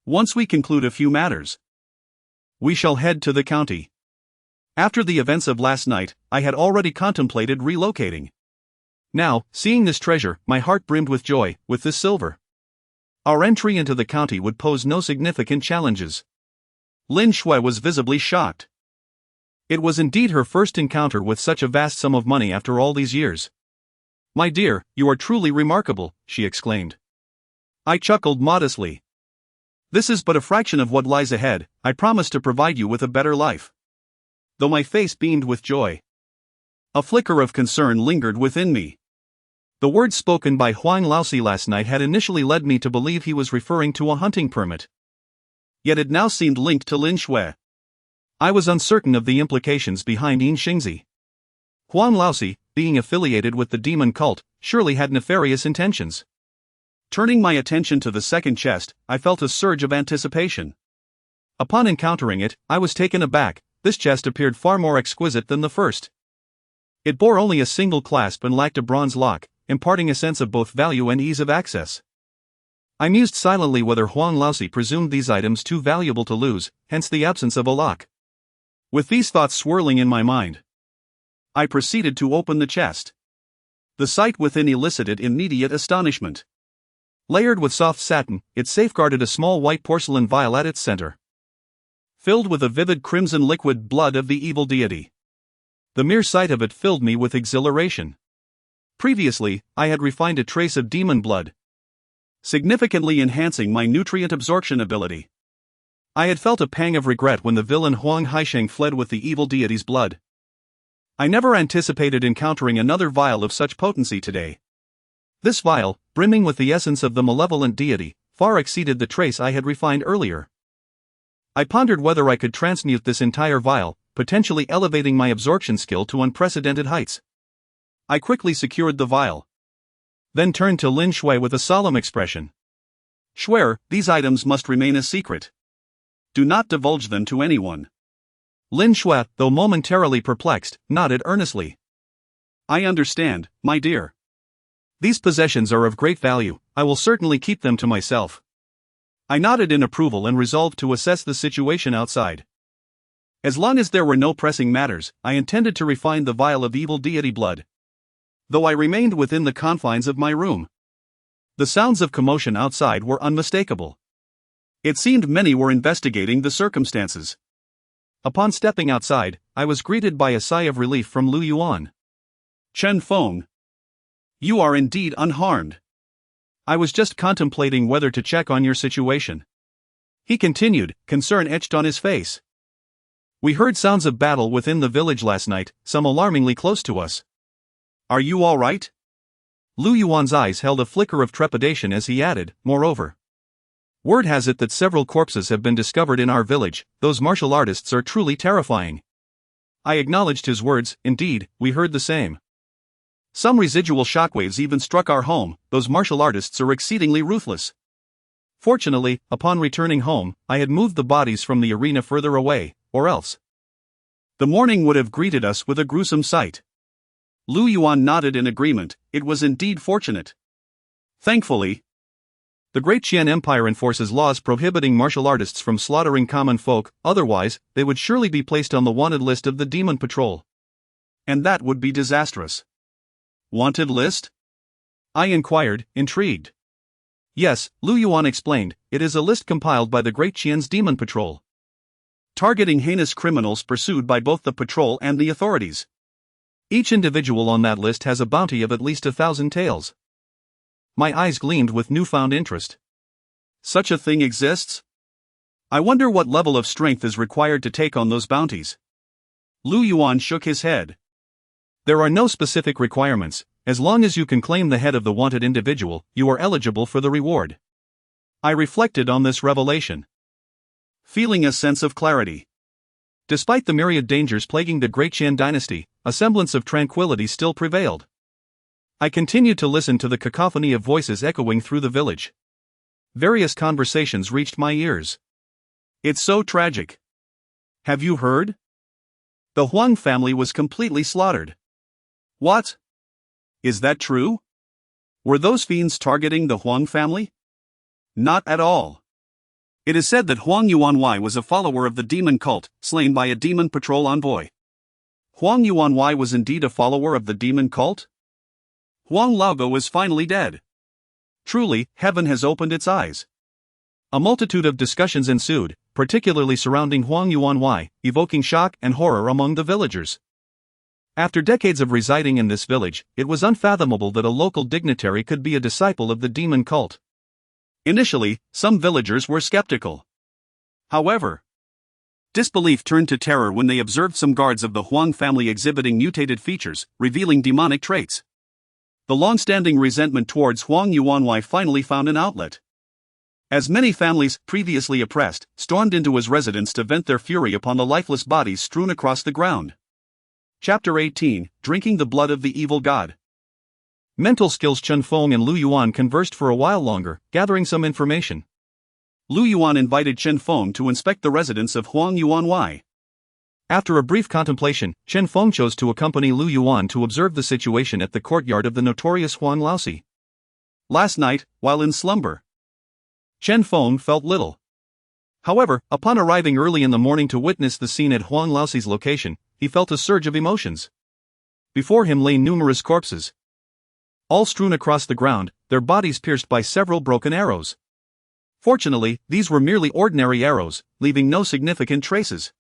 Once we conclude a few matters, we shall head to the county." After the events of last night, I had already contemplated relocating. Now, seeing this treasure, my heart brimmed with joy. With this silver, our entry into the county would pose no significant challenges. Lin Shui was visibly shocked. It was indeed her first encounter with such a vast sum of money after all these years. "My dear, you are truly remarkable," she exclaimed. I chuckled modestly. "This is but a fraction of what lies ahead. I promise to provide you with a better life." Though my face beamed with joy, a flicker of concern lingered within me. The words spoken by Huang Laosi last night had initially led me to believe he was referring to a hunting permit. Yet it now seemed linked to Lin Shui. I was uncertain of the implications behind Yin Xingzi. Huang Laosi, being affiliated with the demon cult, surely had nefarious intentions. Turning my attention to the second chest, I felt a surge of anticipation. Upon encountering it, I was taken aback. This chest appeared far more exquisite than the first. It bore only a single clasp and lacked a bronze lock, imparting a sense of both value and ease of access. I mused silently whether Huang Laosi presumed these items too valuable to lose, hence the absence of a lock. With these thoughts swirling in my mind, I proceeded to open the chest. The sight within elicited immediate astonishment. Layered with soft satin, it safeguarded a small white porcelain vial at its center, filled with a vivid crimson liquid blood of the evil deity. The mere sight of it filled me with exhilaration. Previously, I had refined a trace of demon blood, significantly enhancing my nutrient absorption ability. I had felt a pang of regret when the villain Huang Haisheng fled with the evil deity's blood. I never anticipated encountering another vial of such potency today. This vial, brimming with the essence of the malevolent deity, far exceeded the trace I had refined earlier. I pondered whether I could transmute this entire vial, potentially elevating my absorption skill to unprecedented heights. I quickly secured the vial, then turned to Lin Shui with a solemn expression. "Shui, these items must remain a secret. Do not divulge them to anyone." Lin Shui, though momentarily perplexed, nodded earnestly. "I understand, my dear. These possessions are of great value. I will certainly keep them to myself." I nodded in approval and resolved to assess the situation outside. As long as there were no pressing matters, I intended to refine the vial of evil deity blood, though I remained within the confines of my room. The sounds of commotion outside were unmistakable. It seemed many were investigating the circumstances. Upon stepping outside, I was greeted by a sigh of relief from Lu Yuan. "Chen Feng, you are indeed unharmed. I was just contemplating whether to check on your situation," he continued, concern etched on his face. "We heard sounds of battle within the village last night, some alarmingly close to us. Are you all right?" Lu Yuan's eyes held a flicker of trepidation as he added, "Moreover, word has it that several corpses have been discovered in our village. Those martial artists are truly terrifying." I acknowledged his words. "Indeed, we heard the same. Some residual shockwaves even struck our home. Those martial artists are exceedingly ruthless. Fortunately, upon returning home, I had moved the bodies from the arena further away, or else the morning would have greeted us with a gruesome sight. Lu Yuan nodded in agreement. It was indeed fortunate. Thankfully, the Great Qian Empire enforces laws prohibiting martial artists from slaughtering common folk, otherwise, they would surely be placed on the wanted list of the Demon Patrol. And that would be disastrous. Wanted list? I inquired, intrigued. Yes, Lu Yuan explained, it is a list compiled by the Great Qian's Demon Patrol, targeting heinous criminals pursued by both the patrol and the authorities. Each individual on that list has a bounty of at least 1,000 taels. My eyes gleamed with newfound interest. Such a thing exists? I wonder what level of strength is required to take on those bounties. Lu Yuan shook his head. There are no specific requirements. As long as you can claim the head of the wanted individual, you are eligible for the reward. I reflected on this revelation, feeling a sense of clarity. Despite the myriad dangers plaguing the Great Qian dynasty, a semblance of tranquility still prevailed. I continued to listen to the cacophony of voices echoing through the village. Various conversations reached my ears. It's so tragic. Have you heard? The Huang family was completely slaughtered. What? Is that true? Were those fiends targeting the Huang family? Not at all. It is said that Huang Yuanwei was a follower of the demon cult, slain by a demon patrol envoy. Huang Yuanwei was indeed a follower of the demon cult? Huang Laogo is finally dead. Truly, heaven has opened its eyes. A multitude of discussions ensued, particularly surrounding Huang Yuanwei, evoking shock and horror among the villagers. After decades of residing in this village, it was unfathomable that a local dignitary could be a disciple of the demon cult. Initially, some villagers were skeptical. However, disbelief turned to terror when they observed some guards of the Huang family exhibiting mutated features, revealing demonic traits. The long-standing resentment towards Huang Yuanwei finally found an outlet, as many families, previously oppressed, stormed into his residence to vent their fury upon the lifeless bodies strewn across the ground. Chapter 18, Drinking the Blood of the Evil God. Mental skills. Chen Feng and Lu Yuan conversed for a while longer, gathering some information. Lu Yuan invited Chen Feng to inspect the residence of Huang Yuanwei. After a brief contemplation, Chen Feng chose to accompany Lu Yuan to observe the situation at the courtyard of the notorious Huang Laosi. Last night, while in slumber, Chen Feng felt little. However, upon arriving early in the morning to witness the scene at Huang Laosi's location, he felt a surge of emotions. Before him lay numerous corpses, all strewn across the ground, their bodies pierced by several broken arrows. Fortunately, these were merely ordinary arrows, leaving no significant traces.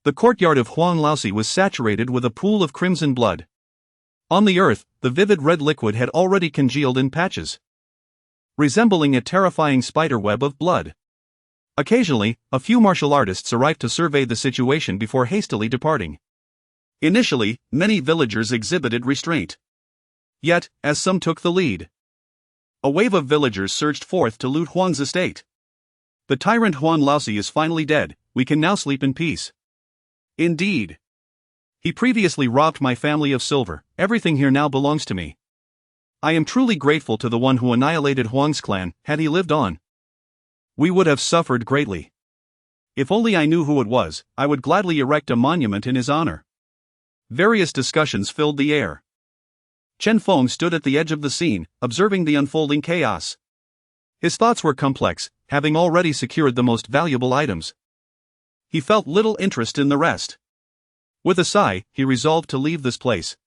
The courtyard of Huang Laosi was saturated with a pool of crimson blood. On the earth, the vivid red liquid had already congealed in patches, resembling a terrifying spiderweb of blood. Occasionally, a few martial artists arrived to survey the situation before hastily departing. Initially, many villagers exhibited restraint. Yet, as some took the lead, a wave of villagers surged forth to loot Huang's estate. The tyrant Huang Laosi is finally dead, we can now sleep in peace. Indeed. He previously robbed my family of silver, everything here now belongs to me. I am truly grateful to the one who annihilated Huang's clan. Had he lived on, we would have suffered greatly. If only I knew who it was, I would gladly erect a monument in his honor. Various discussions filled the air. Chen Feng stood at the edge of the scene, observing the unfolding chaos. His thoughts were complex, having already secured the most valuable items. He felt little interest in the rest. With a sigh, he resolved to leave this place.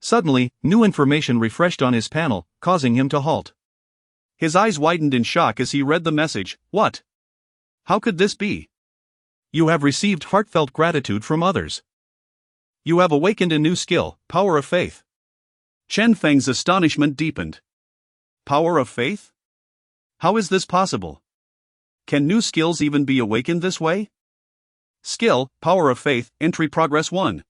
Suddenly, new information refreshed on his panel, causing him to halt. His eyes widened in shock as he read the message. What? How could this be? You have received heartfelt gratitude from others. You have awakened a new skill, power of faith. Chen Feng's astonishment deepened. Power of faith? How is this possible? Can new skills even be awakened this way? Skill, Power of Faith, Entry Progress 1.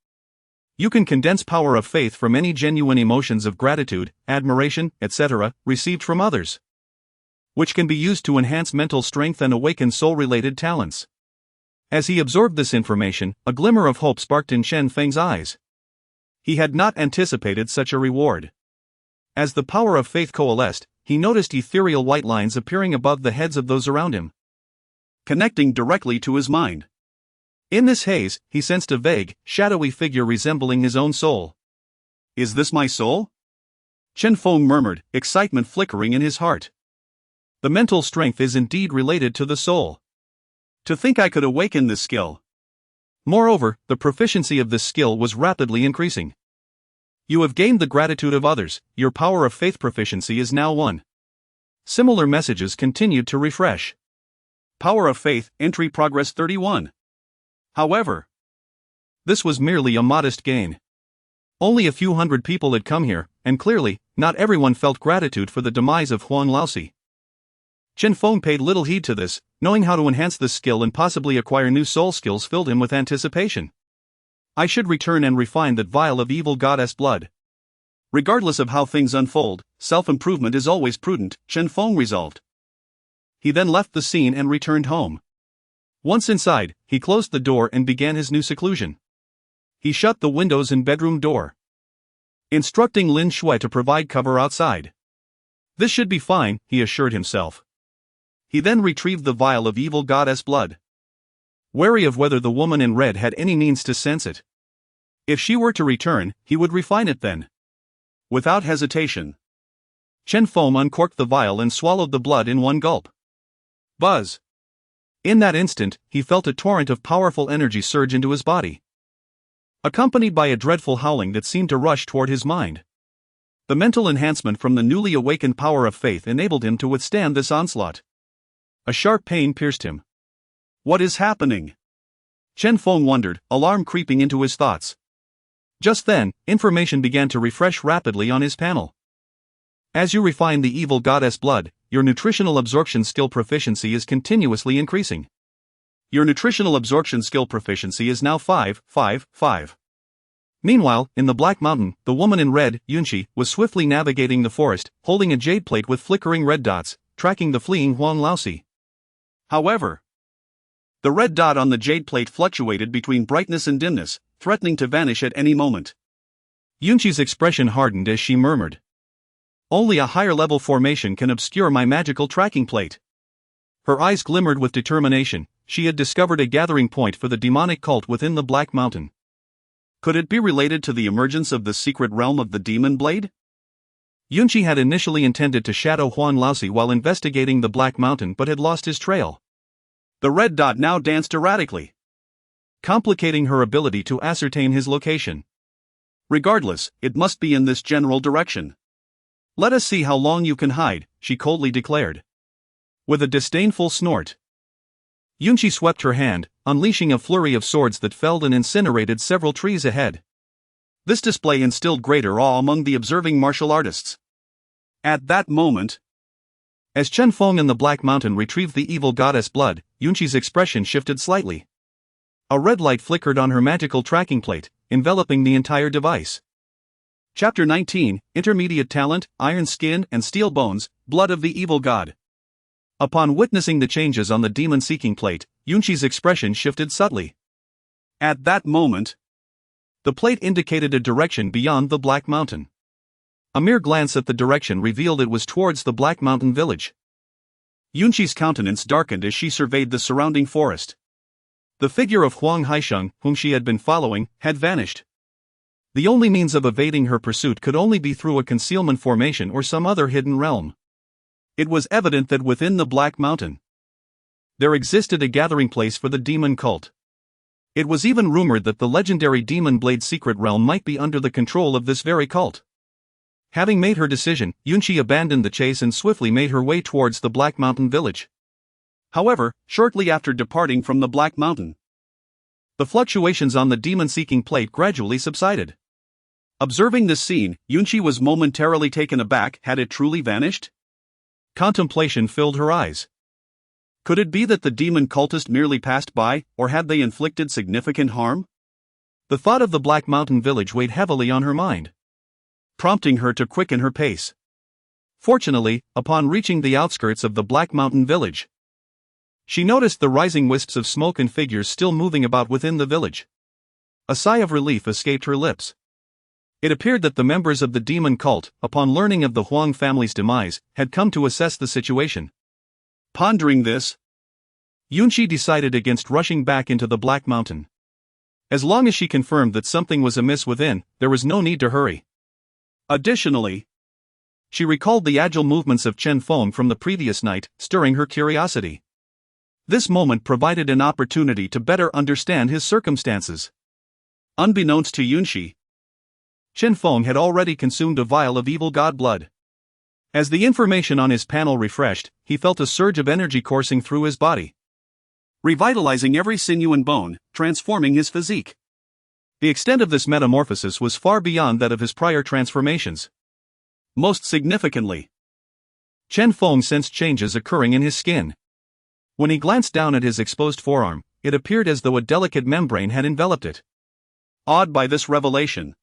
You can condense power of faith from any genuine emotions of gratitude, admiration, etc., received from others, which can be used to enhance mental strength and awaken soul-related talents. As he absorbed this information, a glimmer of hope sparked in Chen Feng's eyes. He had not anticipated such a reward. As the power of faith coalesced, he noticed ethereal white lines appearing above the heads of those around him, connecting directly to his mind. In this haze, he sensed a vague, shadowy figure resembling his own soul. Is this my soul? Chen Feng murmured, excitement flickering in his heart. The mental strength is indeed related to the soul. To think I could awaken this skill. Moreover, the proficiency of this skill was rapidly increasing. You have gained the gratitude of others, your power of faith proficiency is now 1. Similar messages continued to refresh. Power of faith, entry progress 31. However, this was merely a modest gain. Only a few hundred people had come here, and clearly, not everyone felt gratitude for the demise of Huang Laosi. Chen Feng paid little heed to this, knowing how to enhance this skill and possibly acquire new soul skills filled him with anticipation. I should return and refine that vial of evil goddess blood. Regardless of how things unfold, self-improvement is always prudent, Chen Feng resolved. He then left the scene and returned home. Once inside, he closed the door and began his new seclusion. He shut the windows and bedroom door, instructing Lin Shui to provide cover outside. This should be fine, he assured himself. He then retrieved the vial of evil goddess blood, wary of whether the woman in red had any means to sense it. If she were to return, he would refine it then. Without hesitation, Chen Feng uncorked the vial and swallowed the blood in one gulp. Buzz! In that instant, he felt a torrent of powerful energy surge into his body, accompanied by a dreadful howling that seemed to rush toward his mind. The mental enhancement from the newly awakened power of faith enabled him to withstand this onslaught. A sharp pain pierced him. What is happening? Chen Feng wondered, alarm creeping into his thoughts. Just then, information began to refresh rapidly on his panel. As you refine the evil goddess blood, your nutritional absorption skill proficiency is continuously increasing. Your nutritional absorption skill proficiency is now 5, 5, 5. Meanwhile, in the Black Mountain, the woman in red, Yunqi, was swiftly navigating the forest, holding a jade plate with flickering red dots, tracking the fleeing Huang Laosi. However, the red dot on the jade plate fluctuated between brightness and dimness, threatening to vanish at any moment. Yunqi's expression hardened as she murmured, "Only a higher-level formation can obscure my magical tracking plate." Her eyes glimmered with determination. She had discovered a gathering point for the demonic cult within the Black Mountain. Could it be related to the emergence of the secret realm of the Demon Blade? Yunqi had initially intended to shadow Huang Laosi while investigating the Black Mountain but had lost his trail. The red dot now danced erratically, complicating her ability to ascertain his location. Regardless, it must be in this general direction. "Let us see how long you can hide," she coldly declared. With a disdainful snort, Yunqi swept her hand, unleashing a flurry of swords that felled and incinerated several trees ahead. This display instilled greater awe among the observing martial artists. At that moment, as Chen Feng and the Black Mountain retrieved the evil goddess blood, Yunqi's expression shifted slightly. A red light flickered on her magical tracking plate, enveloping the entire device. Chapter 19, Intermediate Talent, Iron Skin and Steel Bones, Blood of the Evil God. Upon witnessing the changes on the demon-seeking plate, Yunqi's expression shifted subtly. At that moment, the plate indicated a direction beyond the Black Mountain. A mere glance at the direction revealed it was towards the Black Mountain village. Yunqi's countenance darkened as she surveyed the surrounding forest. The figure of Huang Haisheng, whom she had been following, had vanished. The only means of evading her pursuit could only be through a concealment formation or some other hidden realm. It was evident that within the Black Mountain, there existed a gathering place for the demon cult. It was even rumored that the legendary Demon Blade secret realm might be under the control of this very cult. Having made her decision, Yunqi abandoned the chase and swiftly made her way towards the Black Mountain village. However, shortly after departing from the Black Mountain, the fluctuations on the demon-seeking plate gradually subsided. Observing this scene, Yunqi was momentarily taken aback. Had it truly vanished? Contemplation filled her eyes. Could it be that the demon cultist merely passed by, or had they inflicted significant harm? The thought of the Black Mountain village weighed heavily on her mind, prompting her to quicken her pace. Fortunately, upon reaching the outskirts of the Black Mountain village, she noticed the rising wisps of smoke and figures still moving about within the village. A sigh of relief escaped her lips. It appeared that the members of the demon cult, upon learning of the Huang family's demise, had come to assess the situation. Pondering this, Yunqi decided against rushing back into the Black Mountain. As long as she confirmed that something was amiss within, there was no need to hurry. Additionally, she recalled the agile movements of Chen Feng from the previous night, stirring her curiosity. This moment provided an opportunity to better understand his circumstances. Unbeknownst to Yunqi, Chen Feng had already consumed a vial of evil god blood. As the information on his panel refreshed, he felt a surge of energy coursing through his body, revitalizing every sinew and bone, transforming his physique. The extent of this metamorphosis was far beyond that of his prior transformations. Most significantly, Chen Feng sensed changes occurring in his skin. When he glanced down at his exposed forearm, it appeared as though a delicate membrane had enveloped it. Awed by this revelation,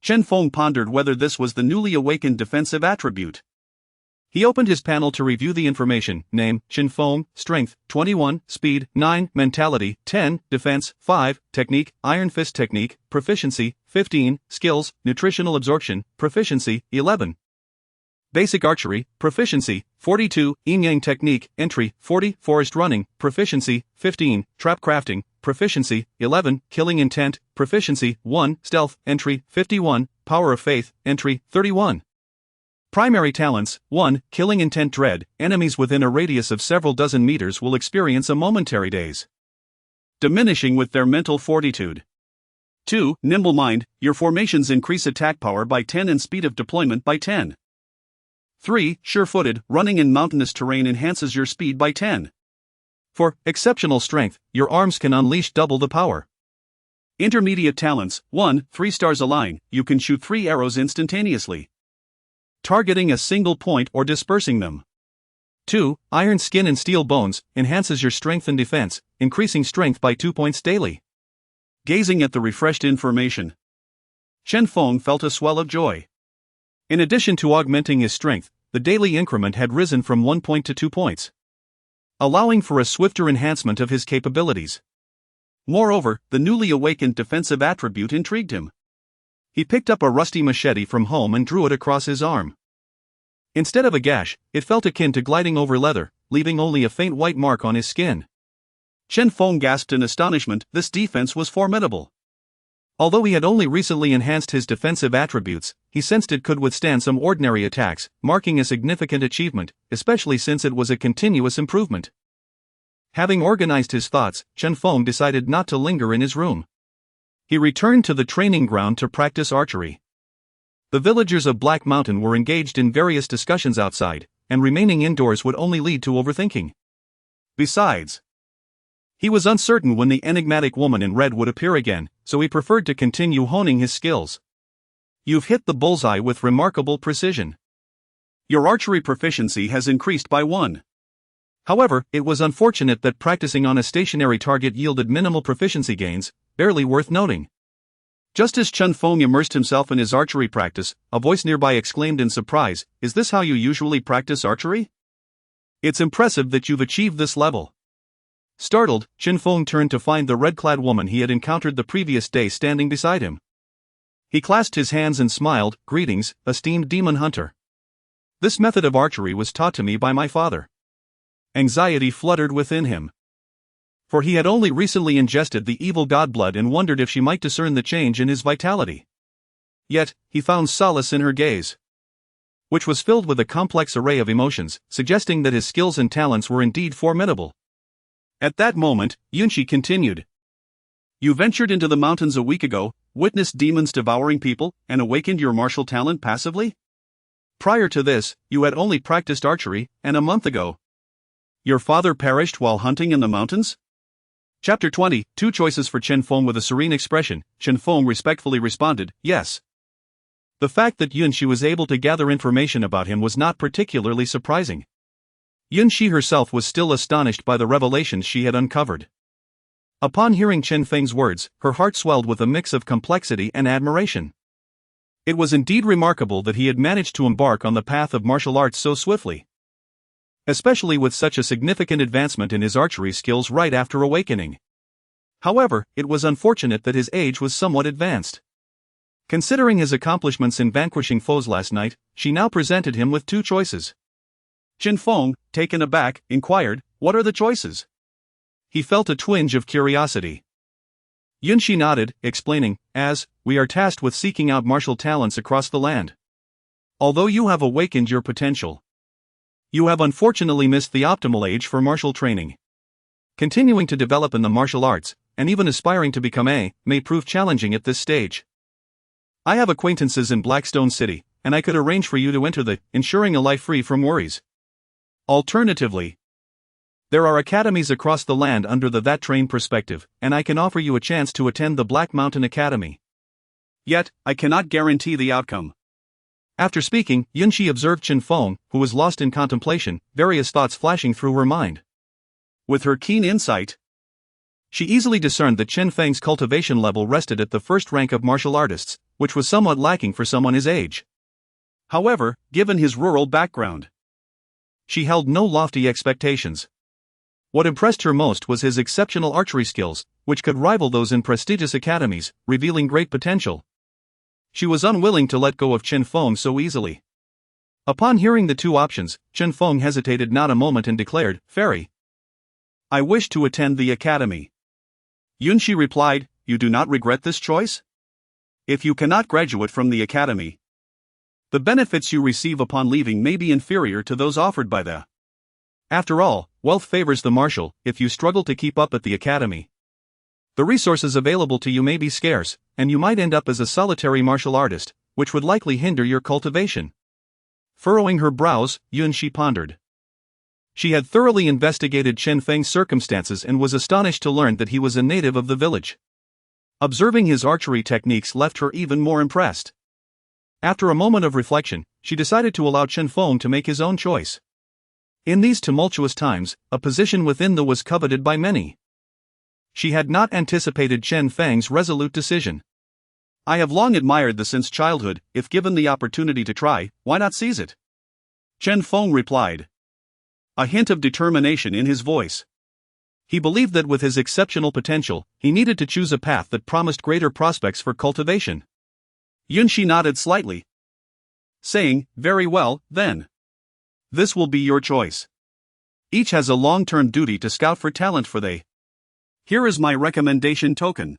Chen Feng pondered whether this was the newly awakened defensive attribute. He opened his panel to review the information: name, Chen Feng, strength, 21, speed, 9, mentality, 10, defense, 5, technique, iron fist technique, proficiency, 15, skills, nutritional absorption, proficiency, 11. Basic archery, proficiency, 42, yin-yang technique, entry, 40, forest running, proficiency, 15, trap crafting, proficiency, 11, killing intent, proficiency, 1, stealth, entry, 51, power of faith, entry, 31. Primary talents: 1, killing intent dread, enemies within a radius of several dozen meters will experience a momentary daze, diminishing with their mental fortitude. 2, nimble mind, your formations increase attack power by 10 and speed of deployment by 10. 3, sure-footed, running in mountainous terrain enhances your speed by 10. 4, exceptional strength, your arms can unleash double the power. Intermediate talents: 1, 3 stars align, you can shoot 3 arrows instantaneously, targeting a single point or dispersing them. 2, iron skin and steel bones, enhances your strength and defense, increasing strength by 2 points daily. Gazing at the refreshed information, Chen Feng felt a swell of joy. In addition to augmenting his strength, the daily increment had risen from 1 point to 2 points, allowing for a swifter enhancement of his capabilities. Moreover, the newly awakened defensive attribute intrigued him. He picked up a rusty machete from home and drew it across his arm. Instead of a gash, it felt akin to gliding over leather, leaving only a faint white mark on his skin. Chen Feng gasped in astonishment. This defense was formidable. Although he had only recently enhanced his defensive attributes, he sensed it could withstand some ordinary attacks, marking a significant achievement, especially since it was a continuous improvement. Having organized his thoughts, Chen Feng decided not to linger in his room. He returned to the training ground to practice archery. The villagers of Black Mountain were engaged in various discussions outside, and remaining indoors would only lead to overthinking. Besides, he was uncertain when the enigmatic woman in red would appear again, so he preferred to continue honing his skills. You've hit the bullseye with remarkable precision. Your archery proficiency has increased by 1. However, it was unfortunate that practicing on a stationary target yielded minimal proficiency gains, barely worth noting. Just as Chen Feng immersed himself in his archery practice, a voice nearby exclaimed in surprise, "Is this how you usually practice archery? It's impressive that you've achieved this level." Startled, Chen Feng turned to find the red-clad woman he had encountered the previous day standing beside him. He clasped his hands and smiled. "Greetings, esteemed demon hunter. This method of archery was taught to me by my father." Anxiety fluttered within him, for he had only recently ingested the evil god blood and wondered if she might discern the change in his vitality. Yet, he found solace in her gaze, which was filled with a complex array of emotions, suggesting that his skills and talents were indeed formidable. At that moment, Yunqi continued. "You ventured into the mountains a week ago, witnessed demons devouring people, and awakened your martial talent passively? Prior to this, you had only practiced archery, and a month ago, your father perished while hunting in the mountains?" Chapter 20, 2 choices for Chen Feng. With a serene expression, Chen Feng respectfully responded, "Yes." The fact that Yunqi was able to gather information about him was not particularly surprising. Yunqi herself was still astonished by the revelations she had uncovered. Upon hearing Chen Feng's words, her heart swelled with a mix of complexity and admiration. It was indeed remarkable that he had managed to embark on the path of martial arts so swiftly, especially with such a significant advancement in his archery skills right after awakening. However, it was unfortunate that his age was somewhat advanced. Considering his accomplishments in vanquishing foes last night, she now presented him with two choices. Chen Feng, taken aback, inquired, "What are the choices?" He felt a twinge of curiosity. Yunshi nodded, explaining, "We are tasked with seeking out martial talents across the land. Although you have awakened your potential, you have unfortunately missed the optimal age for martial training. Continuing to develop in the martial arts, and even aspiring to become may prove challenging at this stage. I have acquaintances in Blackstone City, and I could arrange for you to enter the, ensuring a life free from worries. Alternatively, there are academies across the land under the that train perspective, and I can offer you a chance to attend the Black Mountain Academy. Yet, I cannot guarantee the outcome." After speaking, Yunshi observed Chen Feng, who was lost in contemplation, various thoughts flashing through her mind. With her keen insight, she easily discerned that Chen Feng's cultivation level rested at the first rank of martial artists, which was somewhat lacking for someone his age. However, given his rural background, she held no lofty expectations. What impressed her most was his exceptional archery skills, which could rival those in prestigious academies, revealing great potential. She was unwilling to let go of Chen Feng so easily. Upon hearing the two options, Chen Feng hesitated not a moment and declared, "Fairy, I wish to attend the academy." Yunshi replied, "You do not regret this choice? If you cannot graduate from the academy, the benefits you receive upon leaving may be inferior to those offered by the. After all, wealth favors the martial. If you struggle to keep up at the academy, the resources available to you may be scarce, and you might end up as a solitary martial artist, which would likely hinder your cultivation." Furrowing her brows, Yunshi pondered. She had thoroughly investigated Chen Feng's circumstances and was astonished to learn that he was a native of the village. Observing his archery techniques left her even more impressed. After a moment of reflection, she decided to allow Chen Feng to make his own choice. In these tumultuous times, a position within the was coveted by many. She had not anticipated Chen Feng's resolute decision. "I have long admired the since childhood. If given the opportunity to try, why not seize it?" Chen Feng replied, a hint of determination in his voice. He believed that with his exceptional potential, he needed to choose a path that promised greater prospects for cultivation. Yunshi nodded slightly, saying, "Very well, then. This will be your choice. Each has a long-term duty to scout for talent for they. Here is my recommendation token.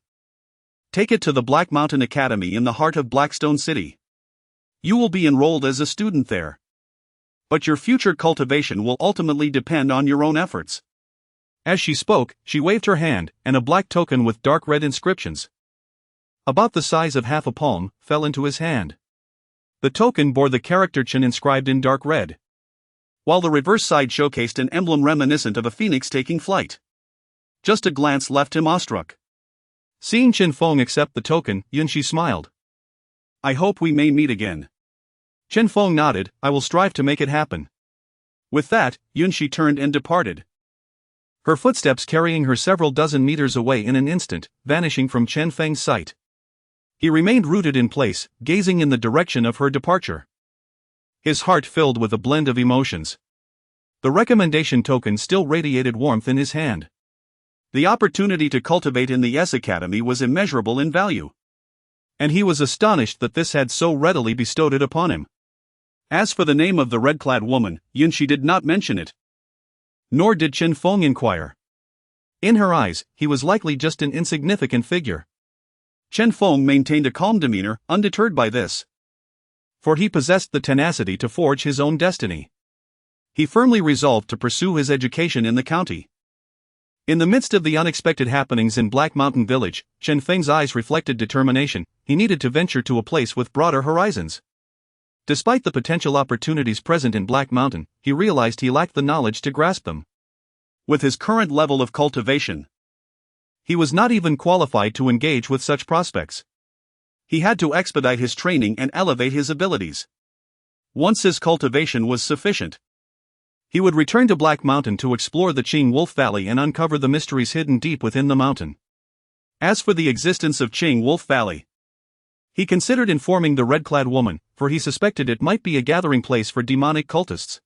Take it to the Black Mountain Academy in the heart of Blackstone City. You will be enrolled as a student there. But your future cultivation will ultimately depend on your own efforts." As she spoke, she waved her hand, and a black token with dark red inscriptions, about the size of half a palm, fell into his hand. The token bore the character Chen inscribed in dark red, while the reverse side showcased an emblem reminiscent of a phoenix taking flight. Just a glance left him awestruck. Seeing Chen Feng accept the token, Yunshi smiled. "I hope we may meet again." Chen Feng nodded, "I will strive to make it happen." With that, Yunshi turned and departed, her footsteps carrying her several dozen meters away in an instant, vanishing from Chen Feng's sight. He remained rooted in place, gazing in the direction of her departure. His heart filled with a blend of emotions. The recommendation token still radiated warmth in his hand. The opportunity to cultivate in the S Academy was immeasurable in value, and he was astonished that this had so readily bestowed it upon him. As for the name of the red-clad woman, Yunshi did not mention it. Nor did Chen Feng inquire. In her eyes, he was likely just an insignificant figure. Chen Feng maintained a calm demeanor, undeterred by this. For he possessed the tenacity to forge his own destiny. He firmly resolved to pursue his education in the county. In the midst of the unexpected happenings in Black Mountain Village, Chen Feng's eyes reflected determination. He needed to venture to a place with broader horizons. Despite the potential opportunities present in Black Mountain, he realized he lacked the knowledge to grasp them. With his current level of cultivation, he was not even qualified to engage with such prospects. He had to expedite his training and elevate his abilities. Once his cultivation was sufficient, he would return to Black Mountain to explore the Qing Wolf Valley and uncover the mysteries hidden deep within the mountain. As for the existence of Qing Wolf Valley, he considered informing the red-clad woman, for he suspected it might be a gathering place for demonic cultists.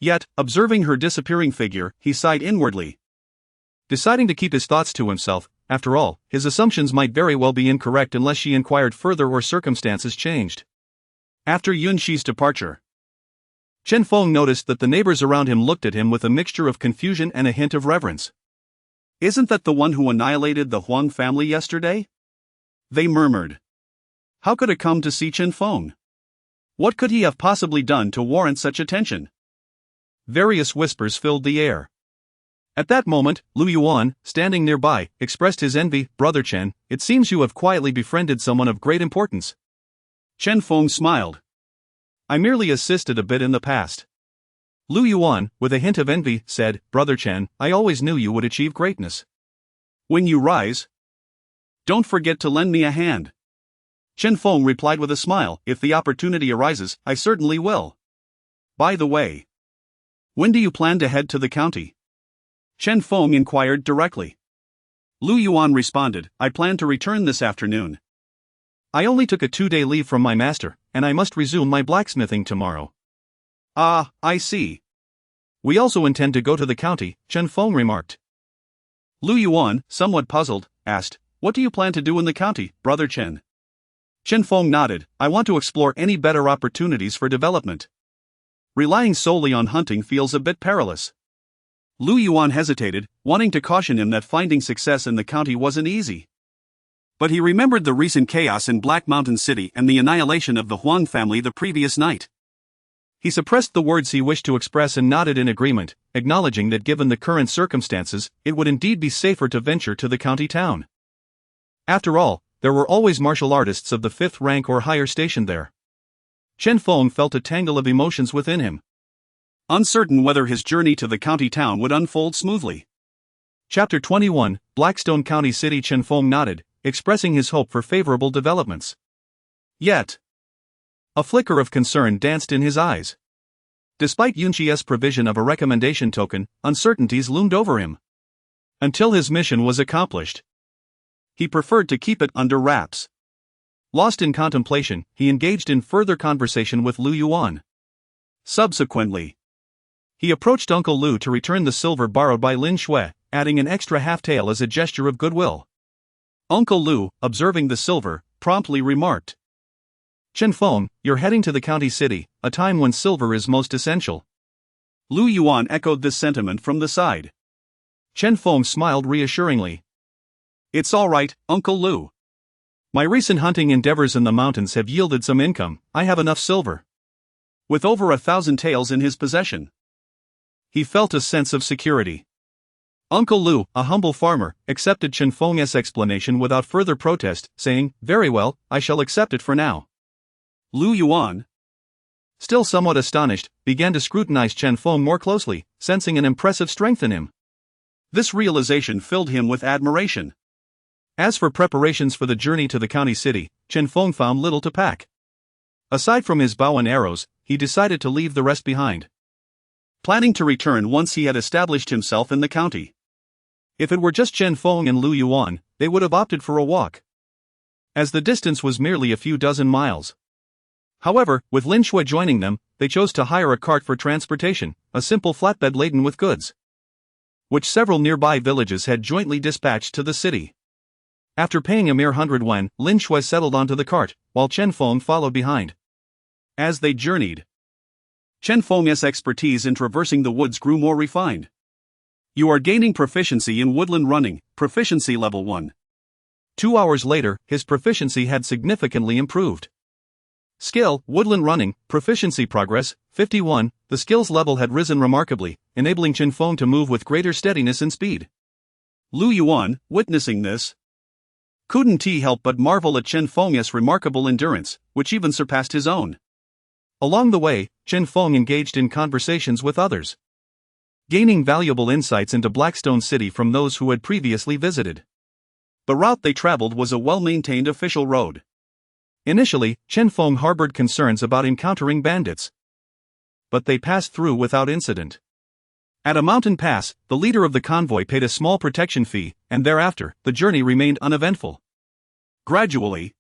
Yet, observing her disappearing figure, he sighed inwardly. Deciding to keep his thoughts to himself, After all, his assumptions might very well be incorrect unless she inquired further or circumstances changed. After Yunxi's departure, Chen Feng noticed that the neighbors around him looked at him with a mixture of confusion and a hint of reverence. "Isn't that the one who annihilated the Huang family yesterday?" they murmured. How could it come to see Chen Feng? What could he have possibly done to warrant such attention? Various whispers filled the air. At that moment, Lu Yuan, standing nearby, expressed his envy. "Brother Chen, it seems you have quietly befriended someone of great importance." Chen Feng smiled. "I merely assisted a bit in the past." Lu Yuan, with a hint of envy, said, "Brother Chen, I always knew you would achieve greatness. When you rise, don't forget to lend me a hand." Chen Feng replied with a smile, "If the opportunity arises, I certainly will. By the way, when do you plan to head to the county?" Chen Feng inquired directly. Lu Yuan responded, "I plan to return this afternoon. I only took a 2-day leave from my master, and I must resume my blacksmithing tomorrow." "Ah, I see." "We also intend to go to the county," Chen Feng remarked. Lu Yuan, somewhat puzzled, asked, "What do you plan to do in the county, Brother Chen?" Chen Feng nodded, "I want to explore any better opportunities for development. Relying solely on hunting feels a bit perilous." Lu Yuan hesitated, wanting to caution him that finding success in the county wasn't easy. But he remembered the recent chaos in Black Mountain City and the annihilation of the Huang family the previous night. He suppressed the words he wished to express and nodded in agreement, acknowledging that given the current circumstances, it would indeed be safer to venture to the county town. After all, there were always martial artists of the 5th rank or higher stationed there. Chen Feng felt a tangle of emotions within him, uncertain whether his journey to the county town would unfold smoothly. Chapter 21, Blackstone County City. Chen Feng nodded, expressing his hope for favorable developments. Yet, a flicker of concern danced in his eyes. Despite Yunqi's provision of a recommendation token, uncertainties loomed over him. Until his mission was accomplished, he preferred to keep it under wraps. Lost in contemplation, he engaged in further conversation with Lu Yuan. Subsequently, he approached Uncle Lu to return the silver borrowed by Lin Shui, adding an extra half-tael as a gesture of goodwill. Uncle Lu, observing the silver, promptly remarked, "Chen Feng, you're heading to the county city, a time when silver is most essential." Lu Yuan echoed this sentiment from the side. Chen Feng smiled reassuringly. "It's all right, Uncle Lu. My recent hunting endeavors in the mountains have yielded some income. I have enough silver." With over 1,000 taels in his possession, he felt a sense of security. Uncle Lu, a humble farmer, accepted Chen Feng's explanation without further protest, saying, "Very well, I shall accept it for now." Lu Yuan, still somewhat astonished, began to scrutinize Chen Feng more closely, sensing an impressive strength in him. This realization filled him with admiration. As for preparations for the journey to the county city, Chen Feng found little to pack. Aside from his bow and arrows, he decided to leave the rest behind, planning to return once he had established himself in the county. If it were just Chen Feng and Lu Yuan, they would have opted for a walk, as the distance was merely a few dozen miles. However, with Lin Shui joining them, they chose to hire a cart for transportation, a simple flatbed laden with goods, which several nearby villages had jointly dispatched to the city. After paying a mere 100 yuan, Lin Shui settled onto the cart, while Chen Feng followed behind. As they journeyed, Chen Feng's expertise in traversing the woods grew more refined. "You are gaining proficiency in woodland running, proficiency level 1. 2 hours later, his proficiency had significantly improved. Skill, woodland running, proficiency progress, 51, the skills level had risen remarkably, enabling Chen Feng to move with greater steadiness and speed. Lu Yuan, witnessing this, couldn't help but marvel at Chen Feng's remarkable endurance, which even surpassed his own. Along the way, Chen Feng engaged in conversations with others, gaining valuable insights into Blackstone City from those who had previously visited. The route they traveled was a well-maintained official road. Initially, Chen Feng harbored concerns about encountering bandits, but they passed through without incident. At a mountain pass, the leader of the convoy paid a small protection fee, and thereafter, the journey remained uneventful. Gradually,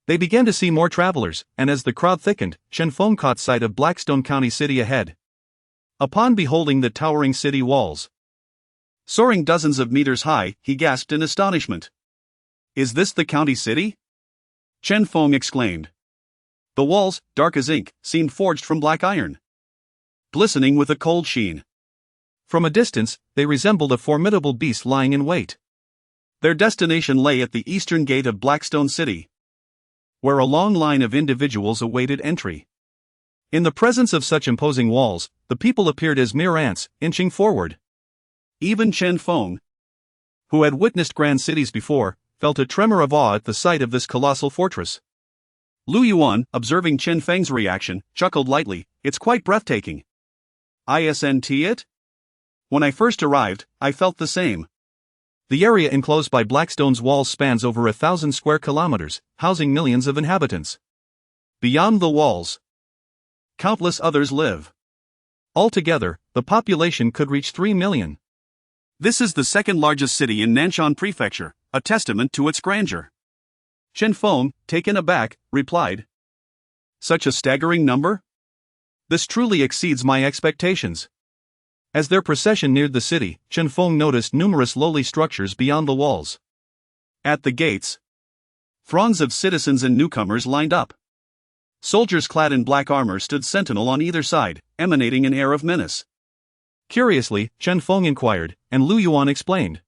they began to see more travelers, and as the crowd thickened, Chen Feng caught sight of Blackstone County City ahead. Upon beholding the towering city walls, Soaring dozens of meters high, he gasped in astonishment. "Is this the county city?" Chen Feng exclaimed. The walls, dark as ink, seemed forged from black iron, glistening with a cold sheen. From a distance, they resembled a formidable beast lying in wait. Their destination lay at the eastern gate of Blackstone City, where a long line of individuals awaited entry. In the presence of such imposing walls, the people appeared as mere ants, inching forward. Even Chen Feng, who had witnessed grand cities before, felt a tremor of awe at the sight of this colossal fortress. Lu Yuan, observing Chen Feng's reaction, chuckled lightly. "It's quite breathtaking. Isn't it? When I first arrived, I felt the same." The area enclosed by Blackstone's walls spans over 1,000 square kilometers, housing millions of inhabitants. Beyond the walls, countless others live. Altogether, the population could reach 3 million. This is the second largest city in Nanshan Prefecture, a testament to its grandeur. Chen Feng, taken aback, replied. "Such a staggering number? This truly exceeds my expectations." As their procession neared the city, Chen Feng noticed numerous lowly structures beyond the walls. At the gates, throngs of citizens and newcomers lined up. Soldiers clad in black armor stood sentinel on either side, emanating an air of menace. Curiously, Chen Feng inquired, and Lu Yuan explained.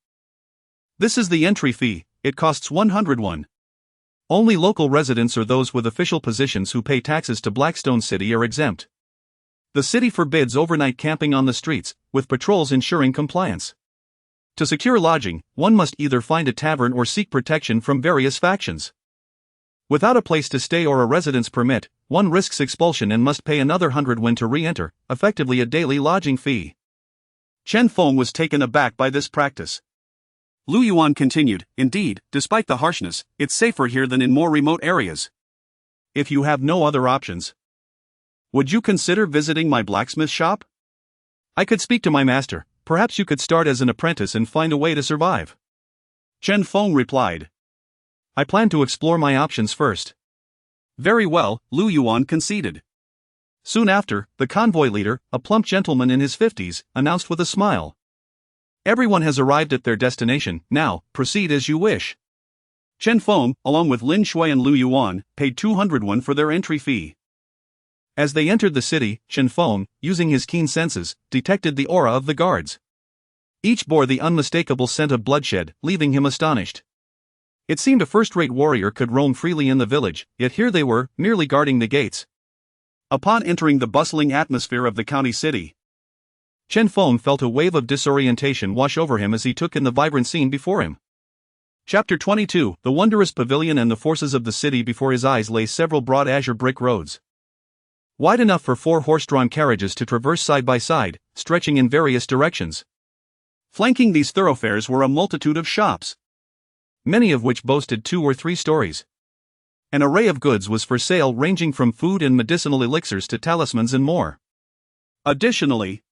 "This is the entry fee, it costs 100 won. Only local residents or those with official positions who pay taxes to Blackstone City are exempt. The city forbids overnight camping on the streets, with patrols ensuring compliance. To secure lodging, one must either find a tavern or seek protection from various factions. Without a place to stay or a residence permit, one risks expulsion and must pay another 100 won to re-enter, effectively a daily lodging fee." Chen Feng was taken aback by this practice. Lu Yuan continued, "Indeed, despite the harshness, it's safer here than in more remote areas. If you have no other options, would you consider visiting my blacksmith shop? I could speak to my master. Perhaps you could start as an apprentice and find a way to survive." Chen Feng replied. "I plan to explore my options first." "Very well," Lu Yuan conceded. Soon after, the convoy leader, a plump gentleman in his 50s, announced with a smile. "Everyone has arrived at their destination. Now, proceed as you wish." Chen Feng, along with Lin Shui and Lu Yuan, paid 200 won for their entry fee. As they entered the city, Chen Feng, using his keen senses, detected the aura of the guards. Each bore the unmistakable scent of bloodshed, leaving him astonished. It seemed a first-rate warrior could roam freely in the village, yet here they were, merely guarding the gates. Upon entering the bustling atmosphere of the county city, Chen Feng felt a wave of disorientation wash over him as he took in the vibrant scene before him. Chapter 22, The wondrous pavilion and the forces of the city. Before his eyes lay several broad azure brick roads, wide enough for 4 horse-drawn carriages to traverse side by side, stretching in various directions. Flanking these thoroughfares were a multitude of shops, many of which boasted 2 or 3 stories. An array of goods was for sale ranging from food and medicinal elixirs to talismans and more. Additionally,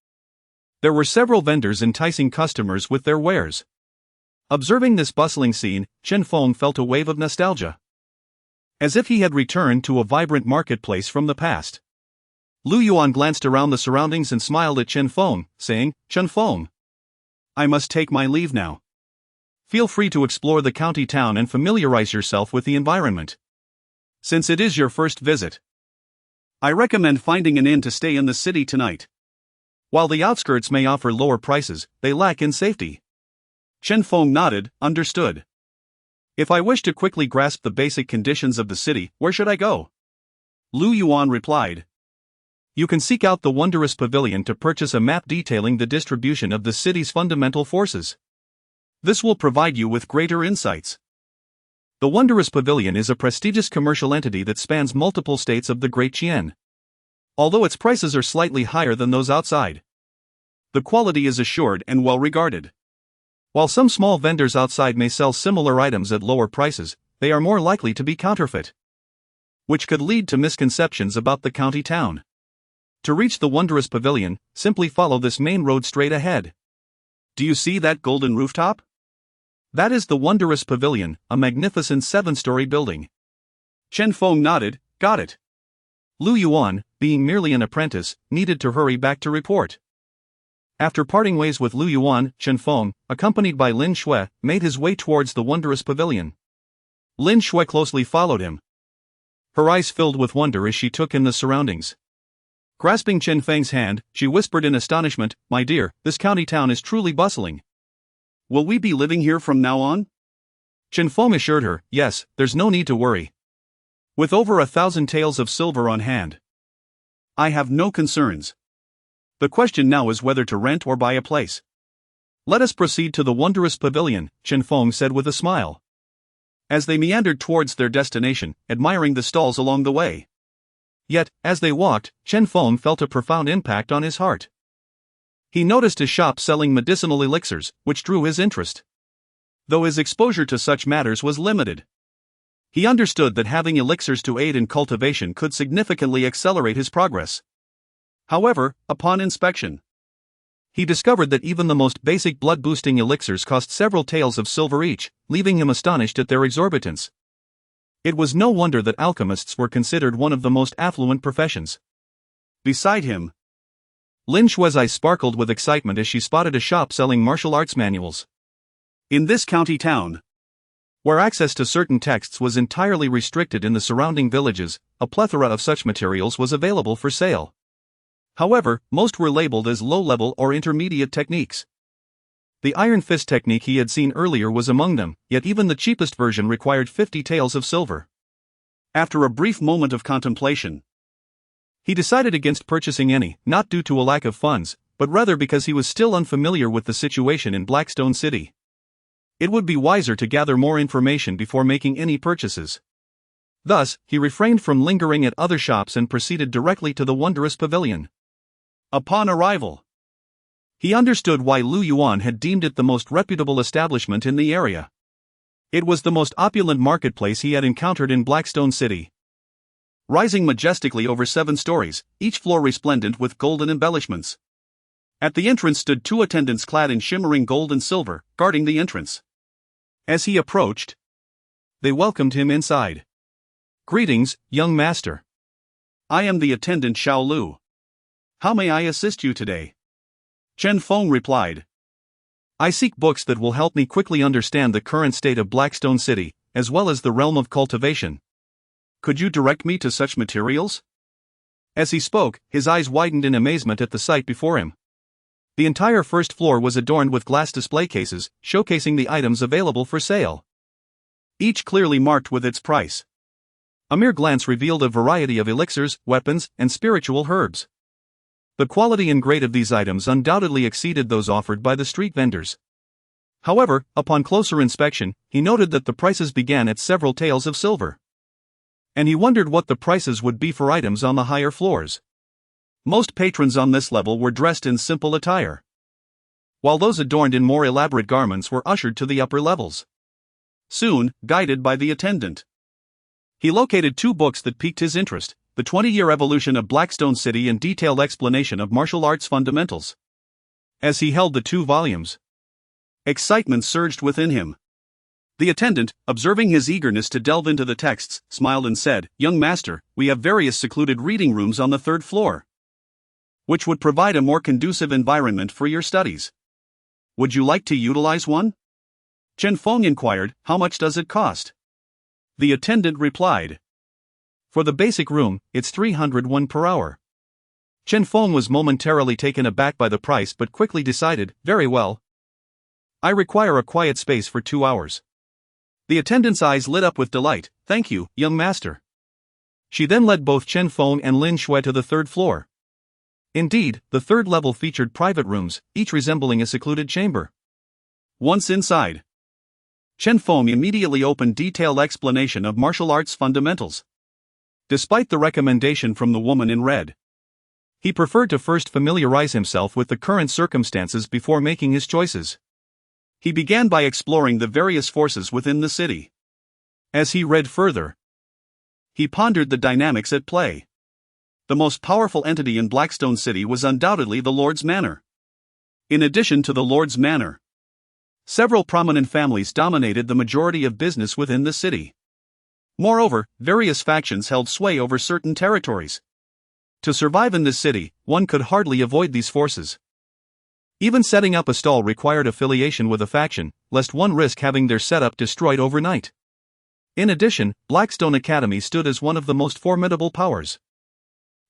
there were several vendors enticing customers with their wares. Observing this bustling scene, Chen Feng felt a wave of nostalgia, as if he had returned to a vibrant marketplace from the past. Lu Yuan glanced around the surroundings and smiled at Chen Feng, saying, "Chen Feng, I must take my leave now. Feel free to explore the county town and familiarize yourself with the environment. Since it is your first visit, I recommend finding an inn to stay in the city tonight. While the outskirts may offer lower prices, they lack in safety." Chen Feng nodded, understood. "If I wish to quickly grasp the basic conditions of the city, where should I go?" Lu Yuan replied. "You can seek out the wondrous pavilion to purchase a map detailing the distribution of the city's fundamental forces. This will provide you with greater insights." The wondrous pavilion is a prestigious commercial entity that spans multiple states of the Great Qian. Although its prices are slightly higher than those outside, the quality is assured and well regarded. While some small vendors outside may sell similar items at lower prices, they are more likely to be counterfeit, which could lead to misconceptions about the county town. To reach the wondrous pavilion, simply follow this main road straight ahead. Do you see that golden rooftop? That is the wondrous pavilion, a magnificent 7-story building. Chen Feng nodded, got it. Lu Yuan, being merely an apprentice, needed to hurry back to report. After parting ways with Lu Yuan, Chen Feng, accompanied by Lin Shui, made his way towards the wondrous pavilion. Lin Shui closely followed him. Her eyes filled with wonder as she took in the surroundings. Grasping Chen Feng's hand, she whispered in astonishment, "My dear, this county town is truly bustling. Will we be living here from now on?" Chen Feng assured her, "Yes, there's no need to worry. With over 1,000 taels of silver on hand, I have no concerns. The question now is whether to rent or buy a place." "Let us proceed to the wondrous pavilion," Chen Feng said with a smile. As they meandered towards their destination, admiring the stalls along the way. Yet, as they walked, Chen Feng felt a profound impact on his heart. He noticed a shop selling medicinal elixirs, which drew his interest. Though his exposure to such matters was limited, he understood that having elixirs to aid in cultivation could significantly accelerate his progress. However, upon inspection, he discovered that even the most basic blood-boosting elixirs cost several taels of silver each, leaving him astonished at their exorbitance. It was no wonder that alchemists were considered one of the most affluent professions. Beside him, Lin Shui's eyes sparkled with excitement as she spotted a shop selling martial arts manuals. In this county town, where access to certain texts was entirely restricted in the surrounding villages, a plethora of such materials was available for sale. However, most were labeled as low-level or intermediate techniques. The Iron Fist technique he had seen earlier was among them, yet even the cheapest version required 50 taels of silver. After a brief moment of contemplation, he decided against purchasing any, not due to a lack of funds, but rather because he was still unfamiliar with the situation in Blackstone City. It would be wiser to gather more information before making any purchases. Thus, he refrained from lingering at other shops and proceeded directly to the wondrous pavilion. Upon arrival, he understood why Lu Yuan had deemed it the most reputable establishment in the area. It was the most opulent marketplace he had encountered in Blackstone City. Rising majestically over 7 stories, each floor resplendent with golden embellishments. At the entrance stood 2 attendants clad in shimmering gold and silver, guarding the entrance. As he approached, they welcomed him inside. "Greetings, young master. I am the attendant Xiao Lu. How may I assist you today?" Chen Feng replied. "I seek books that will help me quickly understand the current state of Blackstone City, as well as the realm of cultivation. Could you direct me to such materials?" As he spoke, his eyes widened in amazement at the sight before him. The entire first floor was adorned with glass display cases, showcasing the items available for sale. Each clearly marked with its price. A mere glance revealed a variety of elixirs, weapons, and spiritual herbs. The quality and grade of these items undoubtedly exceeded those offered by the street vendors. However, upon closer inspection, he noted that the prices began at several taels of silver. And he wondered what the prices would be for items on the higher floors. Most patrons on this level were dressed in simple attire, while those adorned in more elaborate garments were ushered to the upper levels. Soon, guided by the attendant, he located 2 books that piqued his interest: The 20-Year Evolution of Blackstone City and Detailed Explanation of Martial Arts Fundamentals. As he held the 2 volumes, excitement surged within him. The attendant, observing his eagerness to delve into the texts, smiled and said, "Young master, we have various secluded reading rooms on the 3rd floor, which would provide a more conducive environment for your studies. Would you like to utilize one?" Chen Feng inquired, "How much does it cost?" The attendant replied, "For the basic room, it's 301 per hour." Chen Feng was momentarily taken aback by the price but quickly decided, "Very well. I require a quiet space for 2 hours." The attendant's eyes lit up with delight. "Thank you, young master." She then led both Chen Feng and Lin Shui to the 3rd floor. Indeed, the 3rd level featured private rooms, each resembling a secluded chamber. Once inside, Chen Feng immediately opened detailed explanation of martial arts fundamentals. Despite the recommendation from the woman in red, he preferred to first familiarize himself with the current circumstances before making his choices. He began by exploring the various forces within the city. As he read further, he pondered the dynamics at play. The most powerful entity in Blackstone City was undoubtedly the Lord's Manor. In addition to the Lord's Manor, several prominent families dominated the majority of business within the city. Moreover, various factions held sway over certain territories. To survive in this city, one could hardly avoid these forces. Even setting up a stall required affiliation with a faction, lest one risk having their setup destroyed overnight. In addition, Blackstone Academy stood as one of the most formidable powers.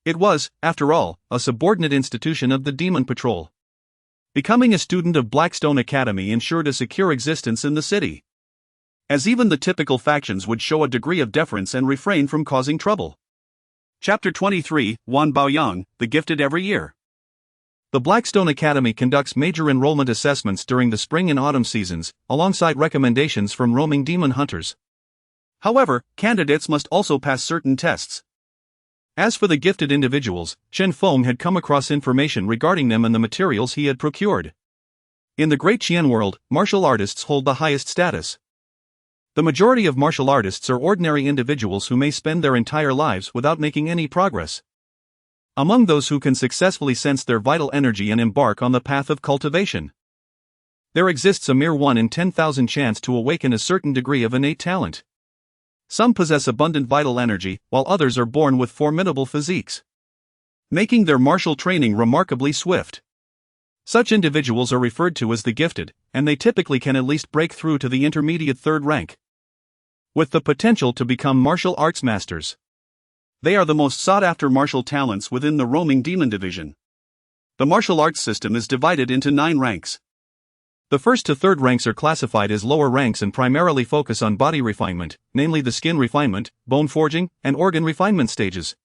It was, after all, a subordinate institution of the Demon Patrol. Becoming a student of Blackstone Academy ensured a secure existence in the city, as even the typical factions would show a degree of deference and refrain from causing trouble. Chapter 23, Wan Baoyang, the Gifted every year. The Blackstone Academy conducts major enrollment assessments during the spring and autumn seasons, alongside recommendations from roaming demon hunters. However, candidates must also pass certain tests. As for the gifted individuals, Chen Feng had come across information regarding them and the materials he had procured. In the Great Qian world, martial artists hold the highest status. The majority of martial artists are ordinary individuals who may spend their entire lives without making any progress. Among those who can successfully sense their vital energy and embark on the path of cultivation, there exists a mere 1 in 10,000 chance to awaken a certain degree of innate talent. Some possess abundant vital energy, while others are born with formidable physiques, making their martial training remarkably swift. Such individuals are referred to as the gifted, and they typically can at least break through to the intermediate third rank, with the potential to become martial arts masters. They are the most sought-after martial talents within the roaming demon division. The martial arts system is divided into 9 ranks. The first to third ranks are classified as lower ranks and primarily focus on body refinement, namely the skin refinement, bone forging, and organ refinement stages.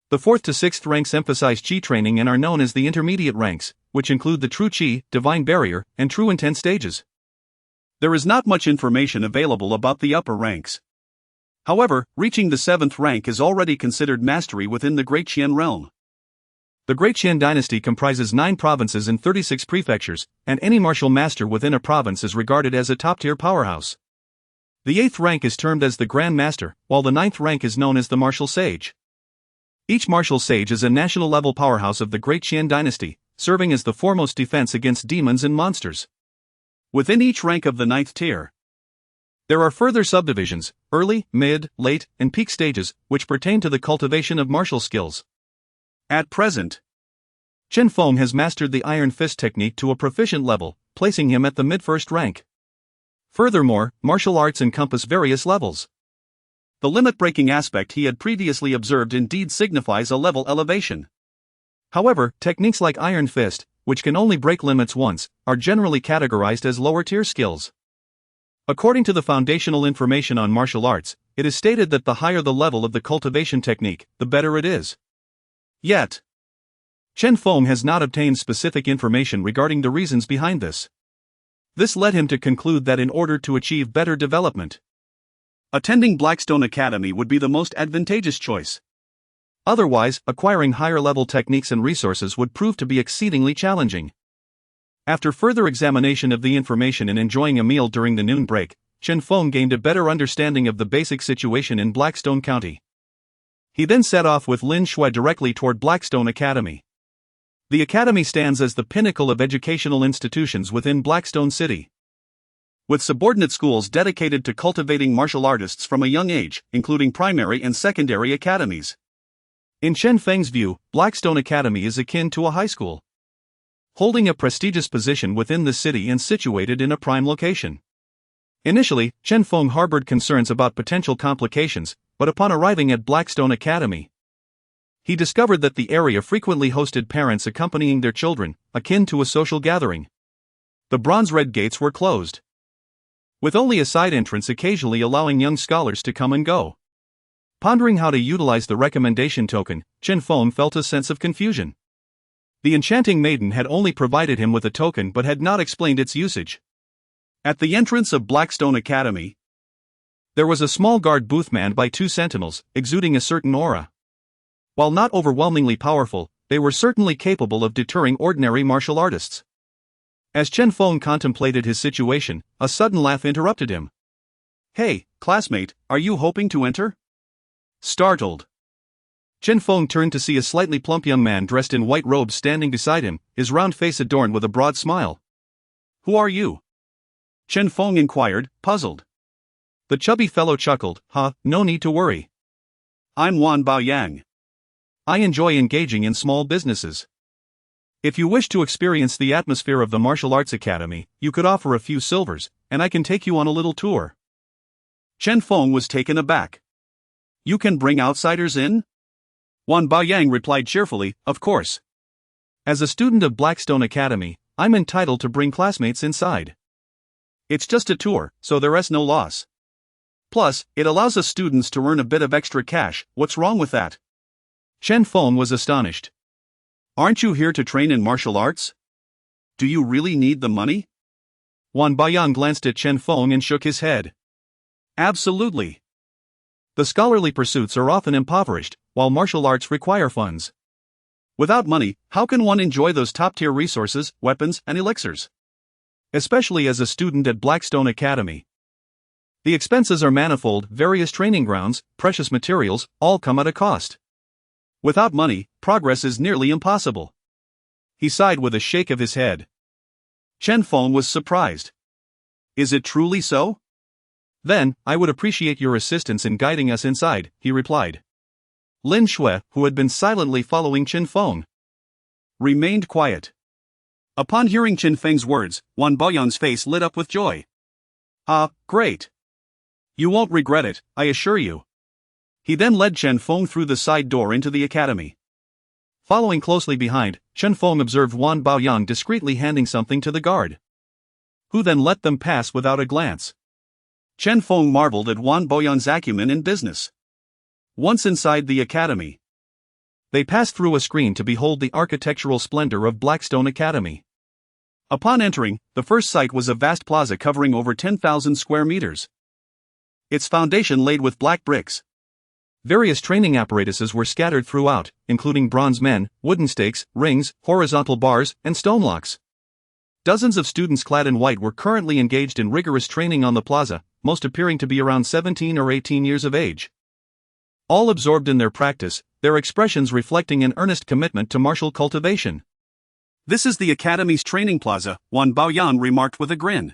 The fourth to sixth ranks emphasize chi training and are known as the intermediate ranks, which include the true chi, divine barrier, and true intent stages. There is not much information available about the upper ranks. However, reaching the 7th rank is already considered mastery within the Great Qian realm. The Great Qian dynasty comprises 9 provinces and 36 prefectures, and any martial master within a province is regarded as a top-tier powerhouse. The 8th rank is termed as the Grand Master, while the 9th rank is known as the Martial Sage. Each martial sage is a national-level powerhouse of the Great Qian dynasty, serving as the foremost defense against demons and monsters. Within each rank of the 9th tier, there are further subdivisions, early, mid, late, and peak stages, which pertain to the cultivation of martial skills. At present, Chen Feng has mastered the Iron Fist technique to a proficient level, placing him at the mid-first rank. Furthermore, martial arts encompass various levels. The limit-breaking aspect he had previously observed indeed signifies a level elevation. However, techniques like Iron Fist, which can only break limits once, are generally categorized as lower-tier skills. According to the foundational information on martial arts, it is stated that the higher the level of the cultivation technique, the better it is. Yet, Chen Feng has not obtained specific information regarding the reasons behind this. This led him to conclude that in order to achieve better development, attending Blackstone Academy would be the most advantageous choice. Otherwise, acquiring higher-level techniques and resources would prove to be exceedingly challenging. After further examination of the information and enjoying a meal during the noon break, Chen Feng gained a better understanding of the basic situation in Blackstone County. He then set off with Lin Shui directly toward Blackstone Academy. The academy stands as the pinnacle of educational institutions within Blackstone City, with subordinate schools dedicated to cultivating martial artists from a young age, including primary and secondary academies. In Chen Feng's view, Blackstone Academy is akin to a high school, holding a prestigious position within the city and situated in a prime location. Initially, Chen Feng harbored concerns about potential complications, but upon arriving at Blackstone Academy, he discovered that the area frequently hosted parents accompanying their children, akin to a social gathering. The bronze-red gates were closed, with only a side entrance occasionally allowing young scholars to come and go. Pondering how to utilize the recommendation token, Chen Feng felt a sense of confusion. The enchanting maiden had only provided him with a token but had not explained its usage. At the entrance of Blackstone Academy, there was a small guard booth manned by 2 sentinels, exuding a certain aura. While not overwhelmingly powerful, they were certainly capable of deterring ordinary martial artists. As Chen Feng contemplated his situation, a sudden laugh interrupted him. "Hey, classmate, are you hoping to enter?" Startled, Chen Feng turned to see a slightly plump young man dressed in white robes standing beside him, his round face adorned with a broad smile. "Who are you?" Chen Feng inquired, puzzled. The chubby fellow chuckled, no need to worry. "I'm Wan Baoyang. I enjoy engaging in small businesses. If you wish to experience the atmosphere of the martial arts academy, you could offer a few silvers, and I can take you on a little tour. Chen Feng was taken aback. You can bring outsiders in? Wan Baoyang replied cheerfully, of course. As a student of Blackstone Academy, I'm entitled to bring classmates inside. It's just a tour, so there's no loss. Plus, it allows us students to earn a bit of extra cash. What's wrong with that? Chen Feng was astonished. Aren't you here to train in martial arts? Do you really need the money? Wan Baoyang glanced at Chen Feng and shook his head. Absolutely. The scholarly pursuits are often impoverished, while martial arts require funds. Without money, how can one enjoy those top-tier resources, weapons, and elixirs? Especially as a student at Blackstone Academy. The expenses are manifold, various training grounds, precious materials, all come at a cost. Without money, progress is nearly impossible. He sighed with a shake of his head. Chen Feng was surprised. Is it truly so? Then, I would appreciate your assistance in guiding us inside, he replied. Lin Shui, who had been silently following Chen Feng, remained quiet. Upon hearing Chen Feng's words, Wan Baoyang's face lit up with joy. Ah, great. You won't regret it, I assure you. He then led Chen Feng through the side door into the academy. Following closely behind, Chen Feng observed Wan Baoyang discreetly handing something to the guard, who then let them pass without a glance. Chen Feng marveled at Wan Baoyang's acumen in business. Once inside the academy, they passed through a screen to behold the architectural splendor of Blackstone Academy. Upon entering, the first sight was a vast plaza covering over 10,000 square meters. Its foundation laid with black bricks. Various training apparatuses were scattered throughout, including bronze men, wooden stakes, rings, horizontal bars, and stone locks. Dozens of students clad in white were currently engaged in rigorous training on the plaza, most appearing to be around 17 or 18 years of age. All absorbed in their practice, their expressions reflecting an earnest commitment to martial cultivation. This is the Academy's training plaza, Wan Baoyang remarked with a grin.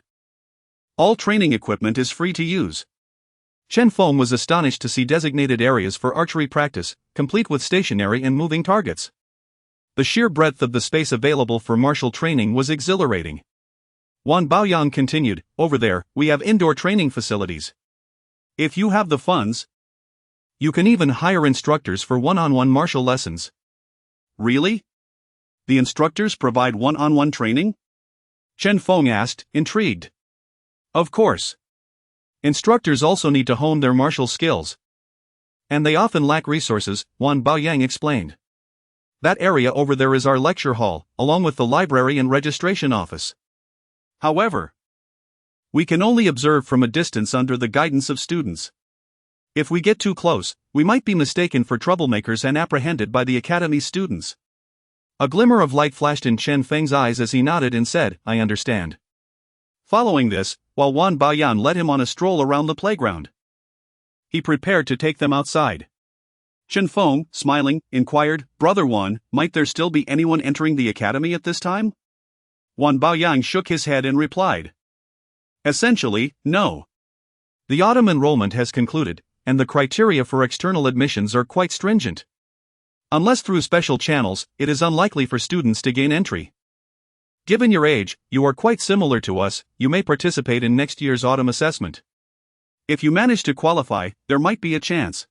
All training equipment is free to use. Chen Feng was astonished to see designated areas for archery practice, complete with stationary and moving targets. The sheer breadth of the space available for martial training was exhilarating. Wan Baoyang continued, over there, we have indoor training facilities. If you have the funds, you can even hire instructors for one-on-one martial lessons. Really? The instructors provide one-on-one training? Chen Feng asked, intrigued. Of course. Instructors also need to hone their martial skills. And they often lack resources, Wan Baoyang explained. That area over there is our lecture hall, along with the library and registration office. However, we can only observe from a distance under the guidance of students. If we get too close, we might be mistaken for troublemakers and apprehended by the Academy's students. A glimmer of light flashed in Chen Feng's eyes as he nodded and said, I understand. Following this, while Wan Baoyang led him on a stroll around the playground, he prepared to take them outside. Chen Feng, smiling, inquired, Brother Wan, might there still be anyone entering the academy at this time? Wan Baoyang shook his head and replied, essentially, no. The autumn enrollment has concluded, and the criteria for external admissions are quite stringent. Unless through special channels, it is unlikely for students to gain entry. Given your age, you are quite similar to us, you may participate in next year's autumn assessment. If you manage to qualify, there might be a chance.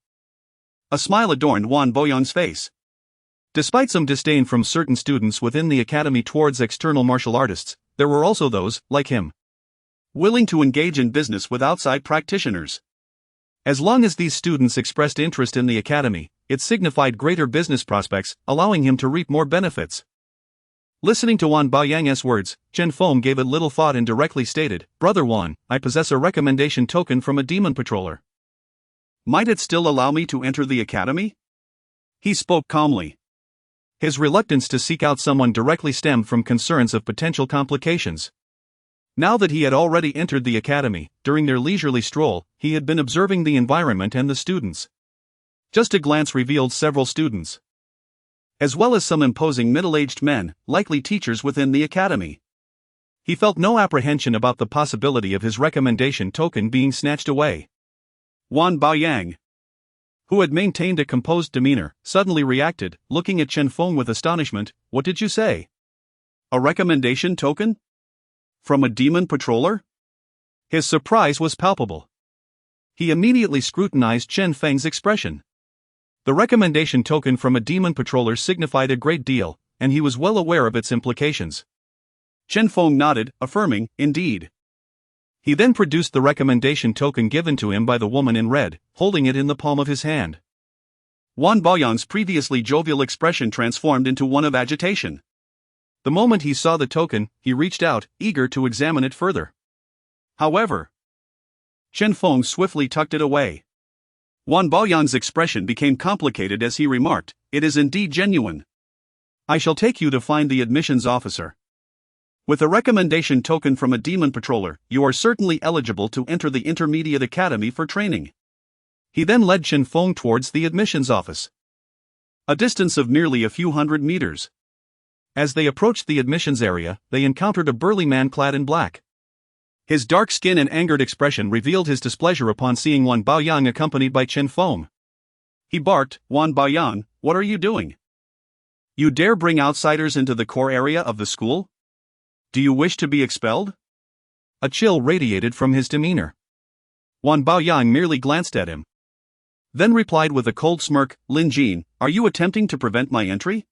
A smile adorned Wan Baoyang's face. Despite some disdain from certain students within the academy towards external martial artists, there were also those, like him, willing to engage in business with outside practitioners. As long as these students expressed interest in the academy, it signified greater business prospects, allowing him to reap more benefits. Listening to Wan Baoyang's words, Chen Feng gave it little thought and directly stated, Brother Wan, I possess a recommendation token from a demon patroller. Might it still allow me to enter the academy? He spoke calmly. His reluctance to seek out someone directly stemmed from concerns of potential complications. Now that he had already entered the academy, during their leisurely stroll, he had been observing the environment and the students. Just a glance revealed several students, as well as some imposing middle-aged men, likely teachers within the academy. He felt no apprehension about the possibility of his recommendation token being snatched away. Wan Baoyang, who had maintained a composed demeanor, suddenly reacted, looking at Chen Feng with astonishment. What did you say? A recommendation token? From a demon patroller? His surprise was palpable. He immediately scrutinized Chen Feng's expression. The recommendation token from a demon patroller signified a great deal, and he was well aware of its implications. Chen Feng nodded, affirming, indeed. He then produced the recommendation token given to him by the woman in red, holding it in the palm of his hand. Wan Baoyang's previously jovial expression transformed into one of agitation. The moment he saw the token, he reached out, eager to examine it further. However, Chen Feng swiftly tucked it away. Wan Baoyang's expression became complicated as he remarked, "It is indeed genuine. I shall take you to find the admissions officer. With a recommendation token from a demon patroller, you are certainly eligible to enter the intermediate academy for training." He then led Chen Feng towards the admissions office. A distance of merely a few hundred meters. As they approached the admissions area, they encountered a burly man clad in black. His dark skin and angered expression revealed his displeasure upon seeing Wan Baoyang accompanied by Chen Feng. He barked, "Wan Baoyang, what are you doing? You dare bring outsiders into the core area of the school? Do you wish to be expelled?" A chill radiated from his demeanor. Wan Baoyang merely glanced at him, then replied with a cold smirk, "Lin Jin, are you attempting to prevent my entry?"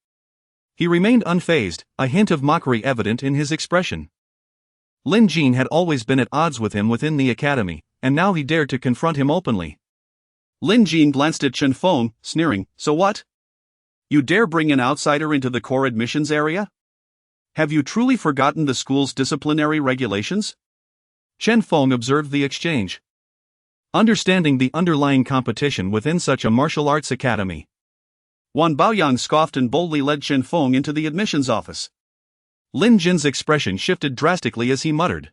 He remained unfazed, a hint of mockery evident in his expression. Lin Jin had always been at odds with him within the academy, and now he dared to confront him openly. Lin Jin glanced at Chen Feng, sneering, "So what? You dare bring an outsider into the core admissions area? Have you truly forgotten the school's disciplinary regulations?" Chen Feng observed the exchange. Understanding the underlying competition within such a martial arts academy, Wan Baoyang scoffed and boldly led Chen Feng into the admissions office. Lin Jin's expression shifted drastically as he muttered,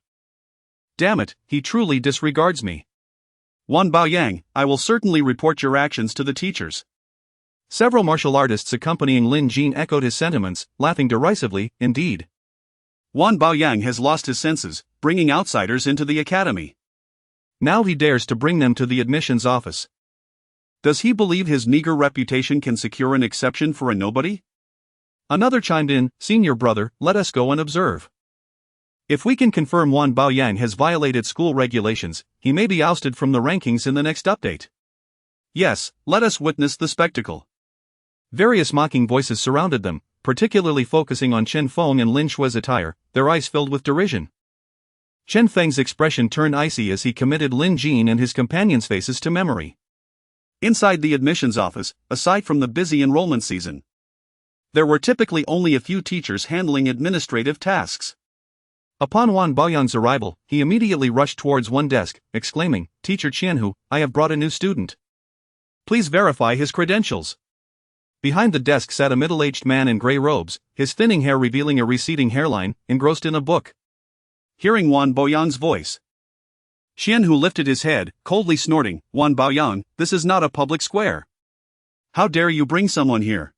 "Damn it, he truly disregards me. Wan Baoyang, I will certainly report your actions to the teachers." Several martial artists accompanying Lin Jin echoed his sentiments, laughing derisively, "Indeed. Wan Baoyang has lost his senses, bringing outsiders into the academy. Now he dares to bring them to the admissions office. Does he believe his meager reputation can secure an exception for a nobody?" Another chimed in, "Senior brother, let us go and observe. If we can confirm Wan Baoyang has violated school regulations, he may be ousted from the rankings in the next update. Yes, let us witness the spectacle." Various mocking voices surrounded them, particularly focusing on Chen Feng and Lin Shui's attire, their eyes filled with derision. Chen Feng's expression turned icy as he committed Lin Jin and his companions' faces to memory. Inside the admissions office, aside from the busy enrollment season, there were typically only a few teachers handling administrative tasks. Upon Wan Baoyang's arrival, he immediately rushed towards one desk, exclaiming, "Teacher Qianhu, I have brought a new student. Please verify his credentials." Behind the desk sat a middle-aged man in gray robes, his thinning hair revealing a receding hairline, engrossed in a book. Hearing Wan Baoyang's voice, Qianhu lifted his head, coldly snorting, "Wan Baoyang, this is not a public square. How dare you bring someone here?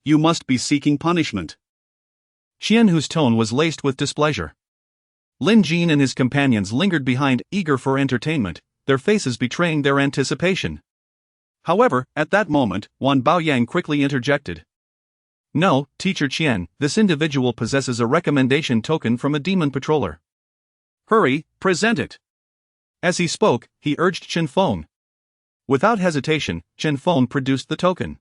You must be seeking punishment." Qianhu's tone was laced with displeasure. Lin Jin and his companions lingered behind, eager for entertainment, their faces betraying their anticipation. However, at that moment, Wan Baoyang quickly interjected. "No, Teacher Qian, this individual possesses a recommendation token from a demon patroller. Hurry, present it." As he spoke, he urged Chen Feng. Without hesitation, Chen Feng produced the token.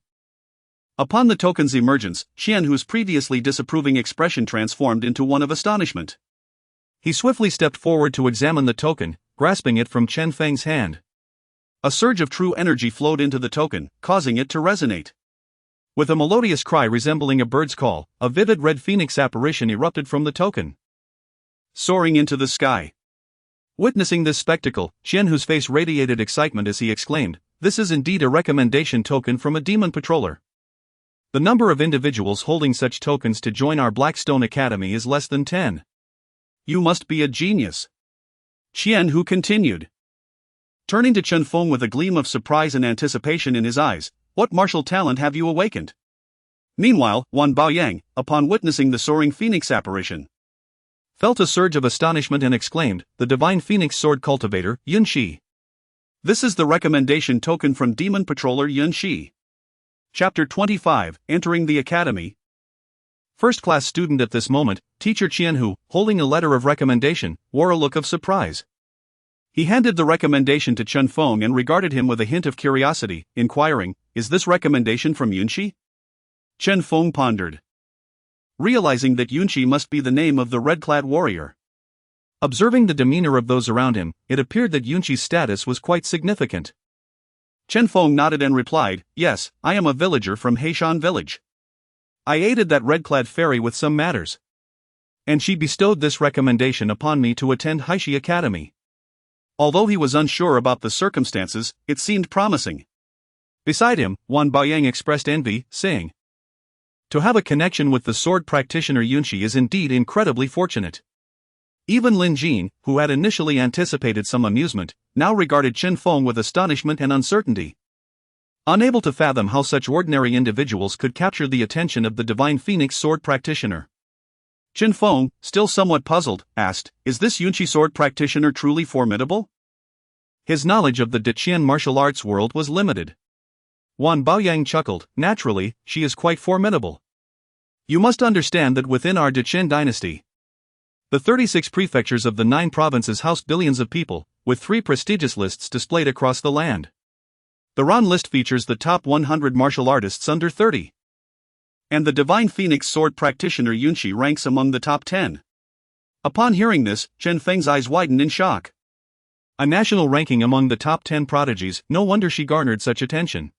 Upon the token's emergence, Qianhu's previously disapproving expression transformed into one of astonishment. He swiftly stepped forward to examine the token, grasping it from Chen Feng's hand. A surge of true energy flowed into the token, causing it to resonate. With a melodious cry resembling a bird's call, a vivid red phoenix apparition erupted from the token, soaring into the sky. Witnessing this spectacle, Qianhu's face radiated excitement as he exclaimed, "This is indeed a recommendation token from a demon patroller. The number of individuals holding such tokens to join our Blackstone Academy is less than 10. You must be a genius." Qianhu continued, turning to Chen Feng with a gleam of surprise and anticipation in his eyes, "What martial talent have you awakened?" Meanwhile, Wan Baoyang, upon witnessing the soaring phoenix apparition, felt a surge of astonishment and exclaimed, "The divine phoenix sword cultivator, Yun Shi. This is the recommendation token from demon patroller Yun Shi." Chapter 25, Entering the Academy. First-class student at this moment, teacher Chen, who, holding a letter of recommendation, wore a look of surprise. He handed the recommendation to Chen Feng and regarded him with a hint of curiosity, inquiring, "Is this recommendation from Yunqi?" Chen Feng pondered, realizing that Yunqi must be the name of the red-clad warrior. Observing the demeanor of those around him, it appeared that Yunqi's status was quite significant. Chen Feng nodded and replied, "Yes, I am a villager from Heishan village. I aided that red-clad fairy with some matters, and she bestowed this recommendation upon me to attend Heishi Academy." Although he was unsure about the circumstances, it seemed promising. Beside him, Wan Baoyang expressed envy, saying, "To have a connection with the sword practitioner Yunqi is indeed incredibly fortunate." Even Lin Jin, who had initially anticipated some amusement, now regarded Chen Feng with astonishment and uncertainty. Unable to fathom how such ordinary individuals could capture the attention of the divine phoenix sword practitioner. Chen Feng, still somewhat puzzled, asked, "Is this Yunqi sword practitioner truly formidable?" His knowledge of the Deqian martial arts world was limited. Wan Baoyang chuckled, "Naturally, she is quite formidable. You must understand that within our Deqian dynasty, the 36 prefectures of the 9 provinces house billions of people, with 3 prestigious lists displayed across the land. The Ran list features the top 100 martial artists under 30. And the divine phoenix sword practitioner Yunqi ranks among the top 10. Upon hearing this, Chen Feng's eyes widened in shock. A national ranking among the top 10 prodigies, no wonder she garnered such attention.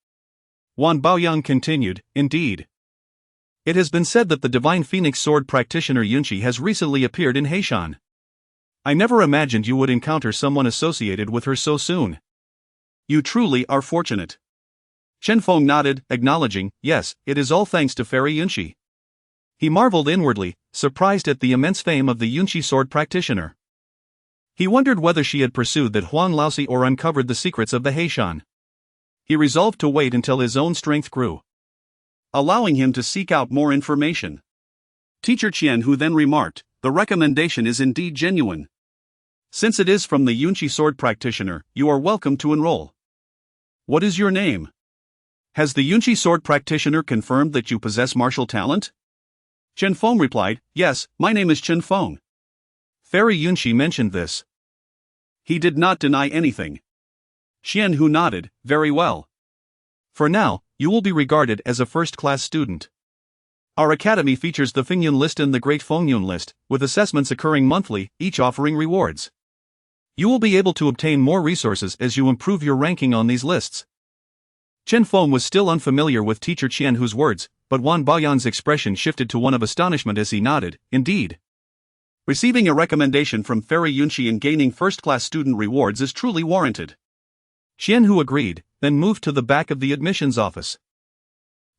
Wan Baoyang continued, "Indeed. It has been said that the divine phoenix sword practitioner Yunqi has recently appeared in Heishan. I never imagined you would encounter someone associated with her so soon. You truly are fortunate." Chen Feng nodded, acknowledging, "Yes, it is all thanks to Fairy Yunqi." He marveled inwardly, surprised at the immense fame of the Yunqi sword practitioner. He wondered whether she had pursued that Huang Laozi or uncovered the secrets of the Heishan. He resolved to wait until his own strength grew, allowing him to seek out more information. Teacher Qian who then remarked, "The recommendation is indeed genuine. Since it is from the Yunqi sword practitioner, you are welcome to enroll. What is your name? Has the Yunqi sword practitioner confirmed that you possess martial talent?" Chen Feng replied, "Yes, my name is Chen Feng." Fairy Yunqi mentioned this. He did not deny anything. Qian Hu nodded, "Very well. For now, you will be regarded as a first-class student. Our academy features the Fingyun list and the Great Fengyun list, with assessments occurring monthly, each offering rewards. You will be able to obtain more resources as you improve your ranking on these lists." Chen Feng was still unfamiliar with teacher Qian Hu's words, but Wan Baoyang's expression shifted to one of astonishment as he nodded, "Indeed. Receiving a recommendation from Fairy Yunqi and gaining first-class student rewards is truly warranted." Qian Hu agreed, then moved to the back of the admissions office.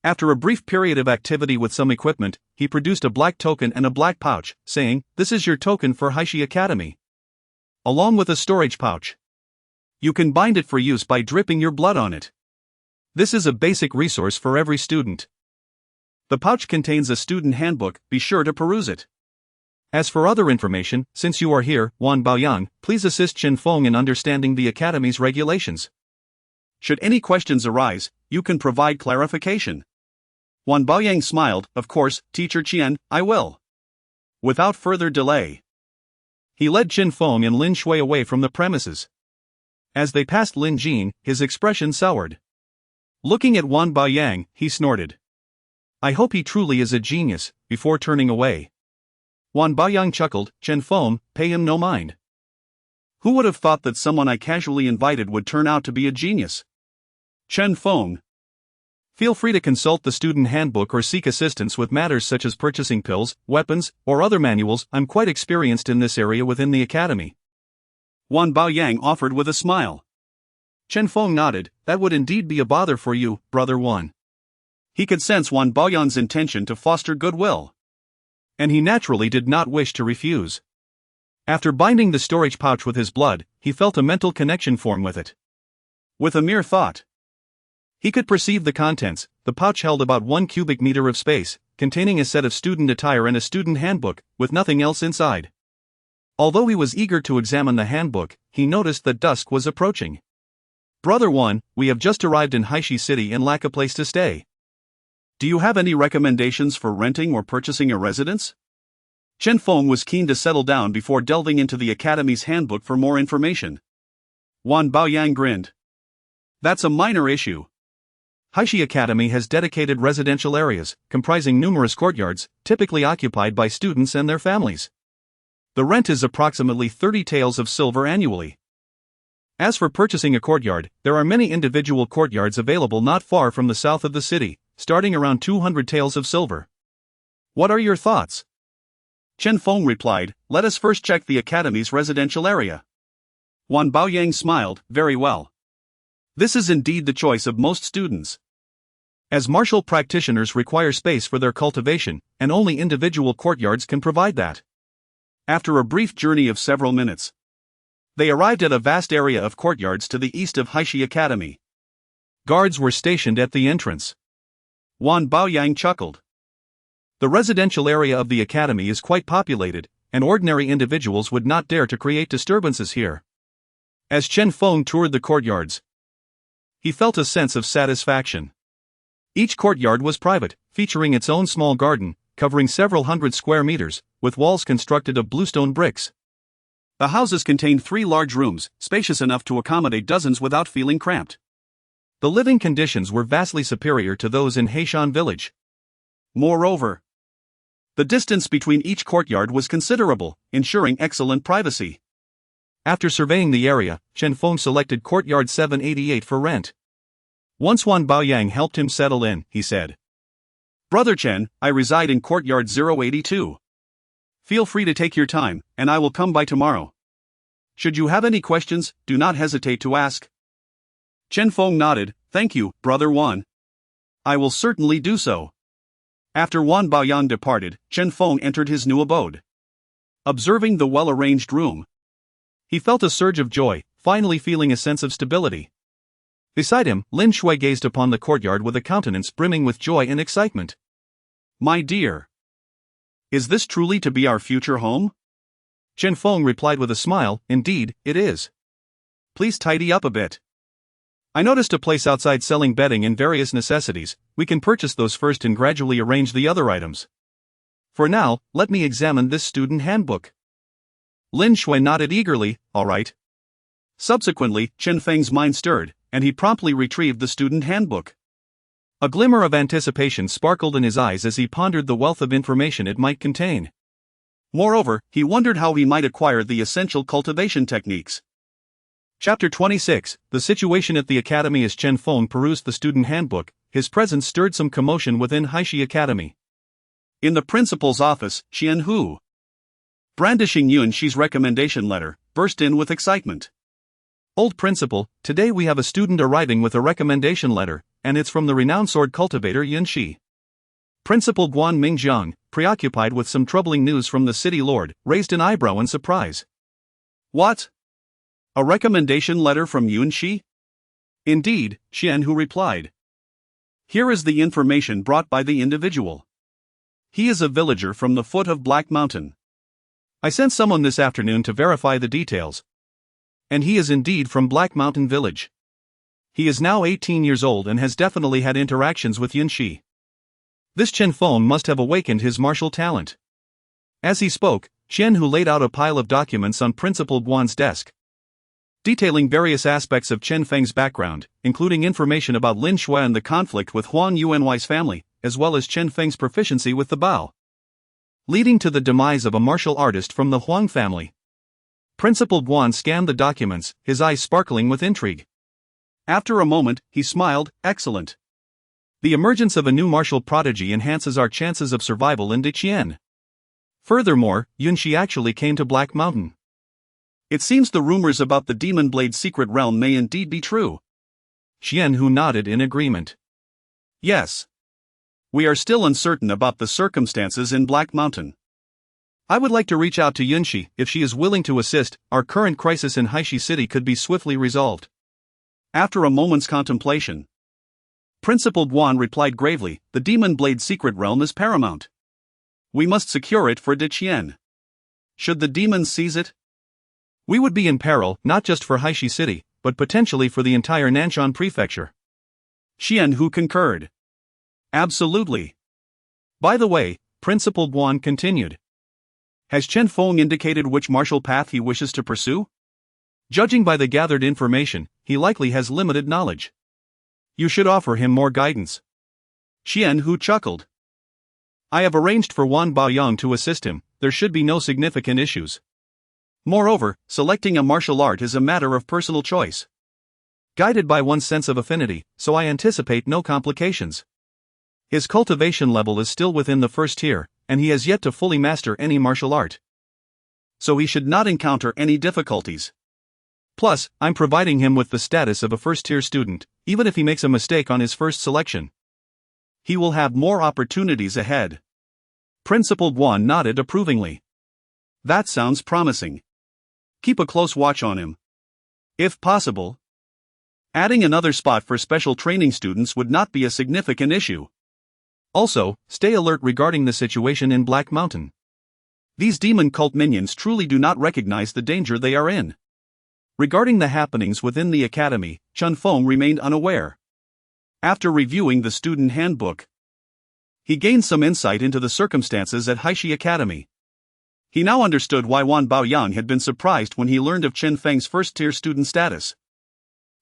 After a brief period of activity with some equipment, he produced a black token and a black pouch, saying, "This is your token for Heishi Academy. Along with a storage pouch. You can bind it for use by dripping your blood on it. This is a basic resource for every student. The pouch contains a student handbook, be sure to peruse it. As for other information, since you are here, Wan Baoyang, please assist Chen Feng in understanding the Academy's regulations. Should any questions arise, you can provide clarification." Wan Baoyang smiled, "Of course, Teacher Qian, I will." Without further delay, he led Chen Feng and Lin Shui away from the premises. As they passed Lin Jin, his expression soured. Looking at Wan Baoyang, he snorted, "I hope he truly is a genius," before turning away. Wan Baoyang chuckled, "Chen Feng, pay him no mind. Who would have thought that someone I casually invited would turn out to be a genius? Chen Feng. Feel free to consult the student handbook or seek assistance with matters such as purchasing pills, weapons, or other manuals. I'm quite experienced in this area within the academy." Wan Baoyang offered with a smile. Chen Feng nodded, "That would indeed be a bother for you, Brother Wan." He could sense Wan Baoyang's intention to foster goodwill, and he naturally did not wish to refuse. After binding the storage pouch with his blood, he felt a mental connection form with it. With a mere thought, he could perceive the contents. The pouch held about 1 cubic meter of space, containing a set of student attire and a student handbook, with nothing else inside. Although he was eager to examine the handbook, he noticed that dusk was approaching. "Brother Wan, we have just arrived in Heishi City and lack a place to stay. Do you have any recommendations for renting or purchasing a residence? Chen Feng was keen to settle down before delving into the Academy's handbook for more information. Wan Baoyang grinned. That's a minor issue. Haishi Academy has dedicated residential areas, comprising numerous courtyards, typically occupied by students and their families. The rent is approximately 30 taels of silver annually. As for purchasing a courtyard, there are many individual courtyards available not far from the south of the city, starting around 200 taels of silver. What are your thoughts? Chen Feng replied, let us first check the Academy's residential area. Wan Baoyang smiled, very well. This is indeed the choice of most students. As martial practitioners require space for their cultivation, and only individual courtyards can provide that. After a brief journey of several minutes, they arrived at a vast area of courtyards to the east of Haishi Academy. Guards were stationed at the entrance. Wan Baoyang chuckled. The residential area of the academy is quite populated, and ordinary individuals would not dare to create disturbances here. As Chen Feng toured the courtyards, he felt a sense of satisfaction. Each courtyard was private, featuring its own small garden, covering several hundred square meters, with walls constructed of bluestone bricks. The houses contained 3 large rooms, spacious enough to accommodate dozens without feeling cramped. The living conditions were vastly superior to those in Heishan village. Moreover, the distance between each courtyard was considerable, ensuring excellent privacy. After surveying the area, Chen Feng selected courtyard 788 for rent. Once Wan Baoyang helped him settle in, he said, Brother Chen, I reside in courtyard 082. Feel free to take your time, and I will come by tomorrow. Should you have any questions, do not hesitate to ask. Chen Feng nodded, thank you, Brother Wan. I will certainly do so. After Wan Baoyang departed, Chen Feng entered his new abode. Observing the well-arranged room, he felt a surge of joy, finally feeling a sense of stability. Beside him, Lin Shui gazed upon the courtyard with a countenance brimming with joy and excitement. My dear, is this truly to be our future home? Chen Feng replied with a smile, indeed, it is. Please tidy up a bit. I noticed a place outside selling bedding and various necessities. We can purchase those first and gradually arrange the other items. For now, let me examine this student handbook. Lin Shui nodded eagerly, all right. Subsequently, Chen Feng's mind stirred, and he promptly retrieved the student handbook. A glimmer of anticipation sparkled in his eyes as he pondered the wealth of information it might contain. Moreover, he wondered how he might acquire the essential cultivation techniques. Chapter 26, The Situation at the Academy. As Chen Feng perused the student handbook, his presence stirred some commotion within Haishi Academy. In the principal's office, Xian Hu, brandishing Yun Shi's recommendation letter, burst in with excitement. Old principal, today we have a student arriving with a recommendation letter, and it's from the renowned sword cultivator Yun Shi. Principal Guan Mingjiang, preoccupied with some troubling news from the city lord, raised an eyebrow in surprise. What? A recommendation letter from Yun Shi? Indeed, Xian Hu replied. Here is the information brought by the individual. He is a villager from the foot of Black Mountain. I sent someone this afternoon to verify the details. And he is indeed from Black Mountain Village. He is now 18 years old and has definitely had interactions with Yun Shi. This Chen Feng must have awakened his martial talent. As he spoke, Xian Hu laid out a pile of documents on Principal Guan's desk, detailing various aspects of Chen Feng's background, including information about Lin Shui and the conflict with Huang Yuanwei's family, as well as Chen Feng's proficiency with the Bao, leading to the demise of a martial artist from the Huang family. Principal Guan scanned the documents, his eyes sparkling with intrigue. After a moment, he smiled, excellent. The emergence of a new martial prodigy enhances our chances of survival in Diqian. Furthermore, Yun Shi actually came to Black Mountain. It seems the rumors about the Demon Blade secret realm may indeed be true. Xian Hu nodded in agreement. Yes. We are still uncertain about the circumstances in Black Mountain. I would like to reach out to Yun Shi. If she is willing to assist, our current crisis in Haishi City could be swiftly resolved. After a moment's contemplation, Principal Guan replied gravely, the Demon Blade secret realm is paramount. We must secure it for Diqian. Should the demons seize it, we would be in peril, not just for Haishi City, but potentially for the entire Nanshan prefecture. Xian Hu concurred. Absolutely. By the way, Principal Guan continued. Has Chen Feng indicated which martial path he wishes to pursue? Judging by the gathered information, he likely has limited knowledge. You should offer him more guidance. Qian Hu chuckled. I have arranged for Wan Baoyang to assist him, there should be no significant issues. Moreover, selecting a martial art is a matter of personal choice. Guided by one's sense of affinity, so I anticipate no complications. His cultivation level is still within the first tier, and he has yet to fully master any martial art. So he should not encounter any difficulties. Plus, I'm providing him with the status of a first-tier student, even if he makes a mistake on his first selection. He will have more opportunities ahead. Principal Guan nodded approvingly. That sounds promising. Keep a close watch on him. If possible, adding another spot for special training students would not be a significant issue. Also, stay alert regarding the situation in Black Mountain. These demon cult minions truly do not recognize the danger they are in. Regarding the happenings within the academy, Chen Feng remained unaware. After reviewing the student handbook, he gained some insight into the circumstances at Haishi Academy. He now understood why Wan Baoyang had been surprised when he learned of Chen Feng's first-tier student status.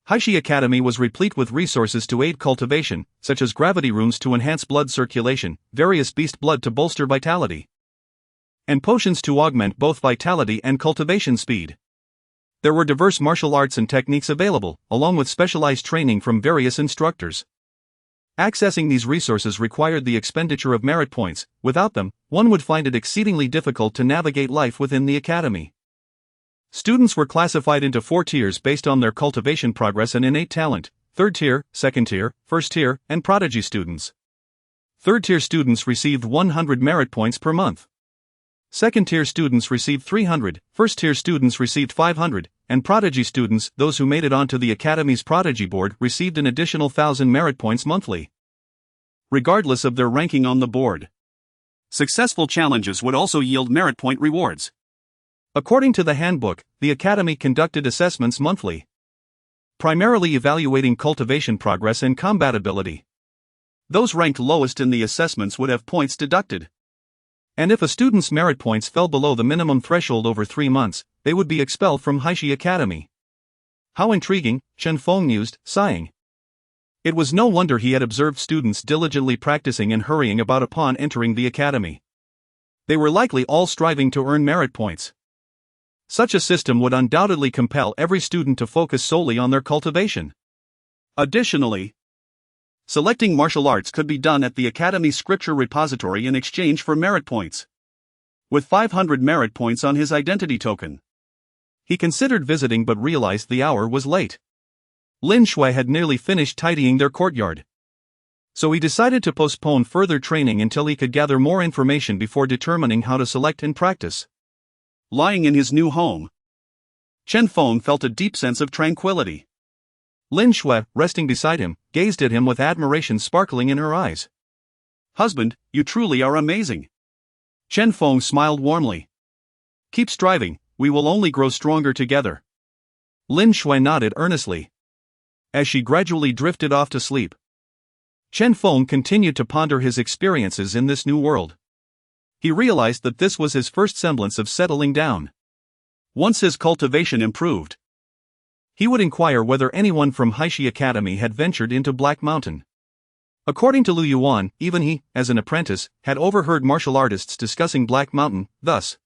Haishi Academy was replete with resources to aid cultivation, such as gravity runes to enhance blood circulation, various beast blood to bolster vitality, and potions to augment both vitality and cultivation speed. There were diverse martial arts and techniques available, along with specialized training from various instructors. Accessing these resources required the expenditure of merit points. Without them, one would find it exceedingly difficult to navigate life within the academy. Students were classified into 4 tiers based on their cultivation progress and innate talent: 3rd tier, 2nd tier, 1st tier, and prodigy students. 3rd tier students received 100 merit points per month. 2nd tier students received 300, 1st tier students received 500, and prodigy students, those who made it onto the Academy's prodigy board, received an additional 1,000 merit points monthly, regardless of their ranking on the board. Successful challenges would also yield merit point rewards. According to the handbook, the Academy conducted assessments monthly, primarily evaluating cultivation progress and combat ability. Those ranked lowest in the assessments would have points deducted. And if a student's merit points fell below the minimum threshold over 3 months, they would be expelled from Haishi Academy. How intriguing, Chen Feng mused, sighing. It was no wonder he had observed students diligently practicing and hurrying about upon entering the academy. They were likely all striving to earn merit points. Such a system would undoubtedly compel every student to focus solely on their cultivation. Additionally, selecting martial arts could be done at the Academy's scripture repository in exchange for merit points. With 500 merit points on his identity token, he considered visiting but realized the hour was late. Lin Shui had nearly finished tidying their courtyard, so he decided to postpone further training until he could gather more information before determining how to select and practice. Lying in his new home, Chen Feng felt a deep sense of tranquility. Lin Shui, resting beside him, gazed at him with admiration sparkling in her eyes. "Husband, you truly are amazing." Chen Feng smiled warmly. "Keep striving, we will only grow stronger together." Lin Shui nodded earnestly. As she gradually drifted off to sleep, Chen Feng continued to ponder his experiences in this new world. He realized that this was his first semblance of settling down. Once his cultivation improved, he would inquire whether anyone from Haishi Academy had ventured into Black Mountain. According to Lu Yuan, even he, as an apprentice, had overheard martial artists discussing Black Mountain, thus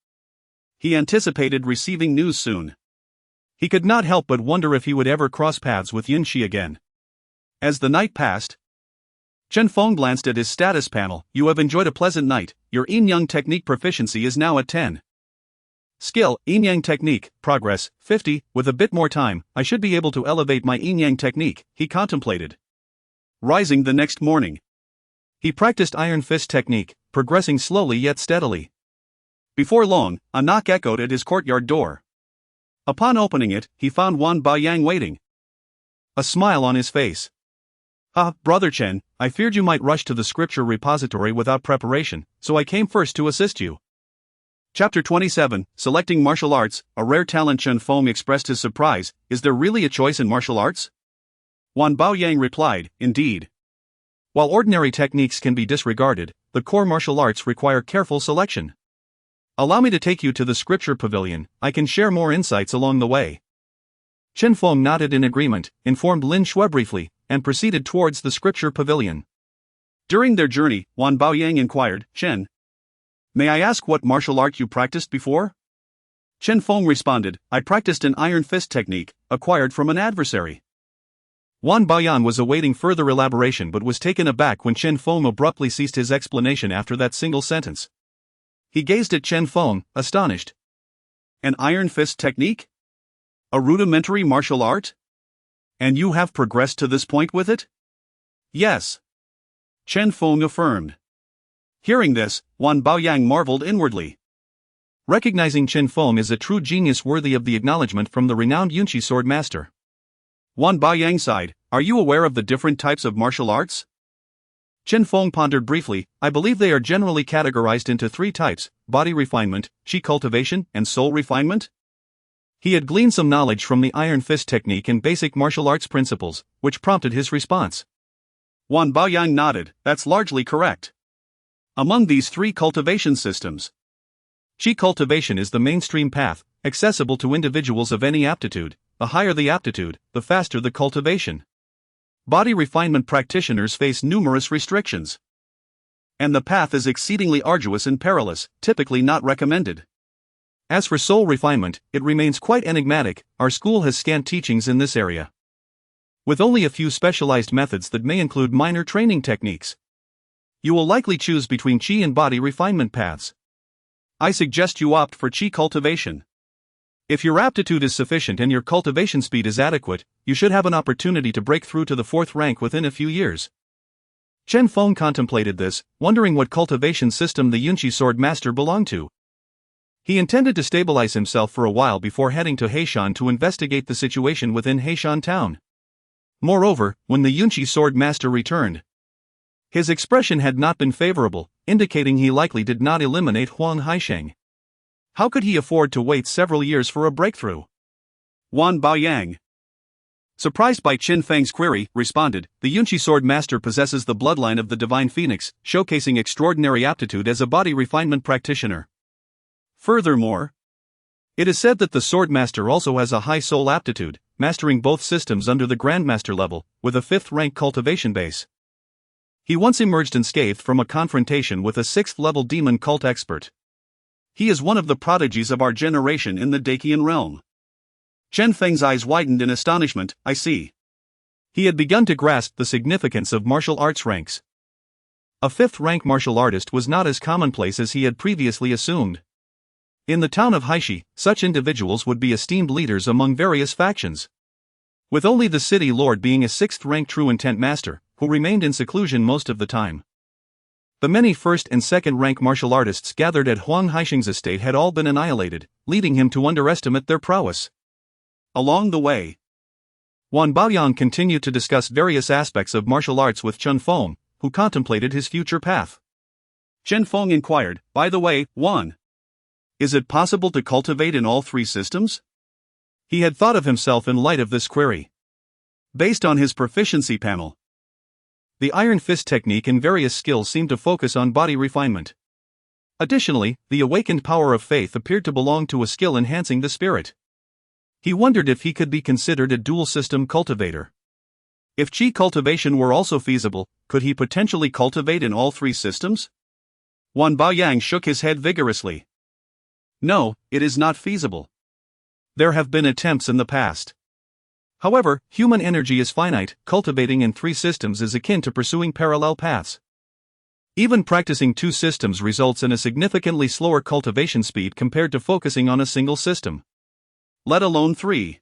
he anticipated receiving news soon. He could not help but wonder if he would ever cross paths with Yin Shi again. As the night passed, Chen Feng glanced at his status panel. "You have enjoyed a pleasant night. Your yin-yang technique proficiency is now at 10. Skill, yin-yang technique, progress, 50. With a bit more time, I should be able to elevate my yin-yang technique," he contemplated. Rising the next morning, he practiced iron fist technique, progressing slowly yet steadily. Before long, a knock echoed at his courtyard door. Upon opening it, he found Wan Baoyang waiting, a smile on his face. "Ah, Brother Chen, I feared you might rush to the scripture repository without preparation, so I came first to assist you." Chapter 27, Selecting Martial Arts, a Rare Talent. Chen Feng expressed his surprise. "Is there really a choice in martial arts?" Wan Baoyang replied, "Indeed. While ordinary techniques can be disregarded, the core martial arts require careful selection. Allow me to take you to the scripture pavilion, I can share more insights along the way. Chen Feng nodded in agreement, informed Lin Shui briefly, and proceeded towards the scripture pavilion. During their journey, Wan Baoyang inquired, Chen, may I ask what martial art you practiced before? Chen Feng responded, I practiced an iron fist technique, acquired from an adversary. Wan Baoyan was awaiting further elaboration but was taken aback when Chen Feng abruptly ceased his explanation after that single sentence. He gazed at Chen Feng, astonished. An iron fist technique? A rudimentary martial art? And you have progressed to this point with it? Yes. Chen Feng affirmed. Hearing this, Wan Baoyang marveled inwardly. Recognizing Chen Feng as a true genius worthy of the acknowledgement from the renowned Yunqi sword master. Wan Baoyang sighed, are you aware of the different types of martial arts? Chen Feng pondered briefly, I believe they are generally categorized into 3 types, body refinement, chi cultivation, and soul refinement. He had gleaned some knowledge from the iron fist technique and basic martial arts principles, which prompted his response. Wan Baoyang nodded, that's largely correct. Among these 3 cultivation systems, chi cultivation is the mainstream path, accessible to individuals of any aptitude. The higher the aptitude, the faster the cultivation. Body refinement practitioners face numerous restrictions. And the path is exceedingly arduous and perilous, typically not recommended. As for soul refinement, it remains quite enigmatic, our school has scant teachings in this area. With only a few specialized methods that may include minor training techniques. You will likely choose between chi and body refinement paths. I suggest you opt for chi cultivation. If your aptitude is sufficient and your cultivation speed is adequate, you should have an opportunity to break through to the 4th rank within a few years. Chen Feng contemplated this, wondering what cultivation system the Yunqi sword master belonged to. He intended to stabilize himself for a while before heading to Heishan to investigate the situation within Heishan town. Moreover, when the Yunqi sword master returned, his expression had not been favorable, indicating he likely did not eliminate Huang Haisheng. How could he afford to wait several years for a breakthrough? Wan Baoyang, surprised by Chen Feng's query, responded, the Yunqi sword master possesses the bloodline of the divine phoenix, showcasing extraordinary aptitude as a body refinement practitioner. Furthermore, it is said that the sword master also has a high soul aptitude, mastering both systems under the grandmaster level, with a 5th rank cultivation base. He once emerged unscathed from a confrontation with a 6th level demon cult expert. He is one of the prodigies of our generation in the Dakian realm. Chen Feng's eyes widened in astonishment, I see. He had begun to grasp the significance of martial arts ranks. A 5th rank martial artist was not as commonplace as he had previously assumed. In the town of Haishi, such individuals would be esteemed leaders among various factions. With only the city lord being a 6th rank true intent master, who remained in seclusion most of the time. The many 1st and 2nd rank martial artists gathered at Huang Haisheng's estate had all been annihilated, leading him to underestimate their prowess. Along the way, Wan Baoyang continued to discuss various aspects of martial arts with Chen Feng, who contemplated his future path. Chen Feng inquired, by the way, Wan, is it possible to cultivate in all 3 systems? He had thought of himself in light of this query. Based on his proficiency panel, the iron fist technique and various skills seemed to focus on body refinement. Additionally, the awakened power of faith appeared to belong to a skill enhancing the spirit. He wondered if he could be considered a dual system cultivator. If chi cultivation were also feasible, could he potentially cultivate in all 3 systems? Wan Baoyang shook his head vigorously. No, it is not feasible. There have been attempts in the past. However, human energy is finite, cultivating in 3 systems is akin to pursuing parallel paths. Even practicing 2 systems results in a significantly slower cultivation speed compared to focusing on a single system. Let alone 3.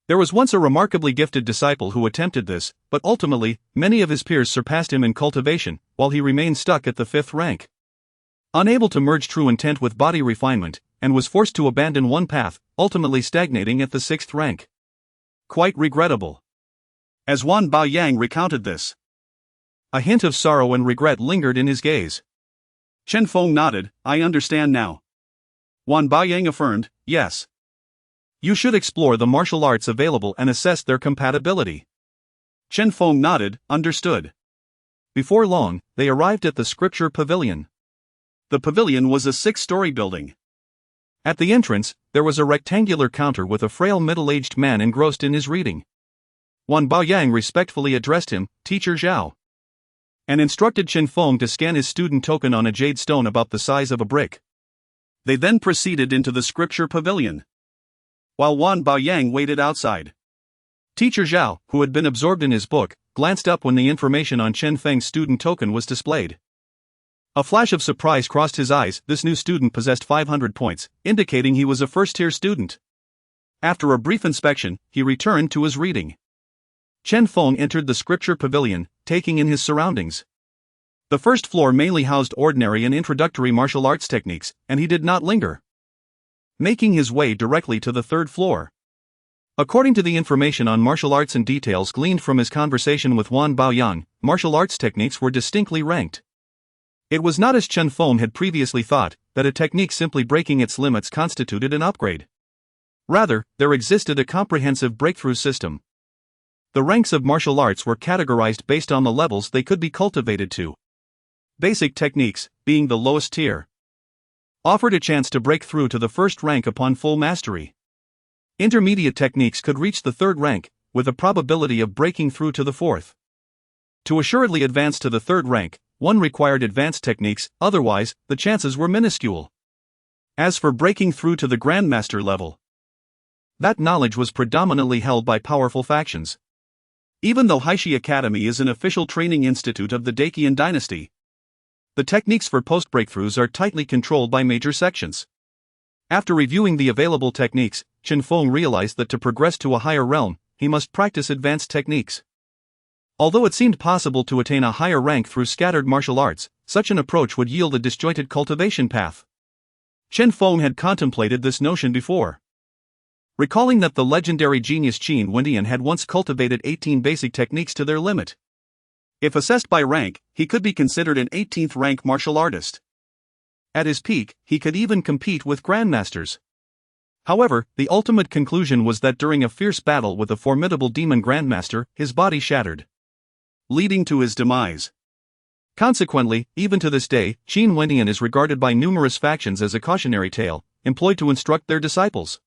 There was once a remarkably gifted disciple who attempted this, but ultimately, many of his peers surpassed him in cultivation, while he remained stuck at the 5th rank. Unable to merge true intent with body refinement, and was forced to abandon one path, ultimately stagnating at the 6th rank. Quite regrettable. As Wan Baoyang recounted this, a hint of sorrow and regret lingered in his gaze. Chen Feng nodded, I understand now. Wan Baoyang affirmed, yes. You should explore the martial arts available and assess their compatibility. Chen Feng nodded, understood. Before long, they arrived at the scripture pavilion. The pavilion was a 6-story building. At the entrance, there was a rectangular counter with a frail middle-aged man engrossed in his reading. Wan Baoyang respectfully addressed him, Teacher Zhao, and instructed Chen Feng to scan his student token on a jade stone about the size of a brick. They then proceeded into the scripture pavilion, while Wan Baoyang waited outside. Teacher Zhao, who had been absorbed in his book, glanced up when the information on Chen Feng's student token was displayed. A flash of surprise crossed his eyes. This new student possessed 500 points, indicating he was a first-tier student. After a brief inspection, he returned to his reading. Chen Feng entered the scripture pavilion, taking in his surroundings. The first floor mainly housed ordinary and introductory martial arts techniques, and he did not linger, making his way directly to the third floor. According to the information on martial arts and details gleaned from his conversation with Wan Baoyang, martial arts techniques were distinctly ranked. It was not as Chen Feng had previously thought, that a technique simply breaking its limits constituted an upgrade. Rather, there existed a comprehensive breakthrough system. The ranks of martial arts were categorized based on the levels they could be cultivated to. Basic techniques, being the lowest tier, offered a chance to break through to the first rank upon full mastery. Intermediate techniques could reach the third rank, with a probability of breaking through to the fourth. To assuredly advance to the third rank, one required advanced techniques, otherwise, the chances were minuscule. As for breaking through to the Grandmaster level, that knowledge was predominantly held by powerful factions. Even though Haishi Academy is an official training institute of the Dacian dynasty, the techniques for post-breakthroughs are tightly controlled by major sections. After reviewing the available techniques, Chen Feng realized that to progress to a higher realm, he must practice advanced techniques. Although it seemed possible to attain a higher rank through scattered martial arts, such an approach would yield a disjointed cultivation path. Chen Feng had contemplated this notion before, recalling that the legendary genius Qin Wendian had once cultivated 18 basic techniques to their limit. If assessed by rank, he could be considered an 18th rank martial artist. At his peak, he could even compete with grandmasters. However, the ultimate conclusion was that during a fierce battle with a formidable demon grandmaster, his body shattered, leading to his demise. Consequently, even to this day, Qin Wendian is regarded by numerous factions as a cautionary tale, employed to instruct their disciples.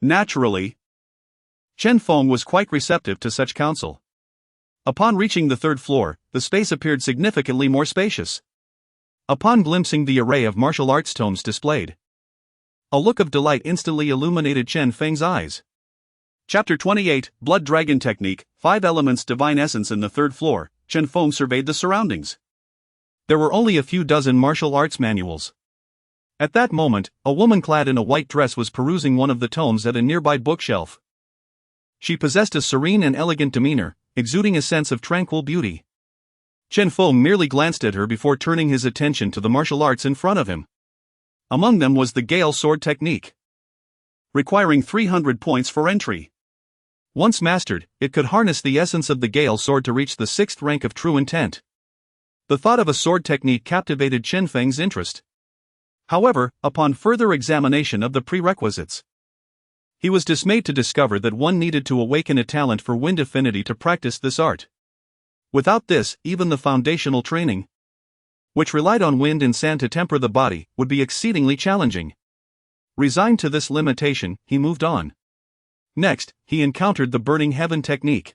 Naturally, Chen Feng was quite receptive to such counsel. Upon reaching the third floor, the space appeared significantly more spacious. Upon glimpsing the array of martial arts tomes displayed, a look of delight instantly illuminated Chen Feng's eyes. Chapter 28, Blood Dragon Technique, 5 Elements Divine Essence. In the third floor, Chen Feng surveyed the surroundings. There were only a few dozen martial arts manuals. At that moment, a woman clad in a white dress was perusing one of the tomes at a nearby bookshelf. She possessed a serene and elegant demeanor, exuding a sense of tranquil beauty. Chen Feng merely glanced at her before turning his attention to the martial arts in front of him. Among them was the Gale Sword technique, requiring 300 points for entry. Once mastered, it could harness the essence of the Gale Sword to reach the 6th rank of true intent. The thought of a sword technique captivated Chen Feng's interest. However, upon further examination of the prerequisites, he was dismayed to discover that one needed to awaken a talent for wind affinity to practice this art. Without this, even the foundational training, which relied on wind and sand to temper the body, would be exceedingly challenging. Resigned to this limitation, he moved on. Next, he encountered the Burning Heaven technique,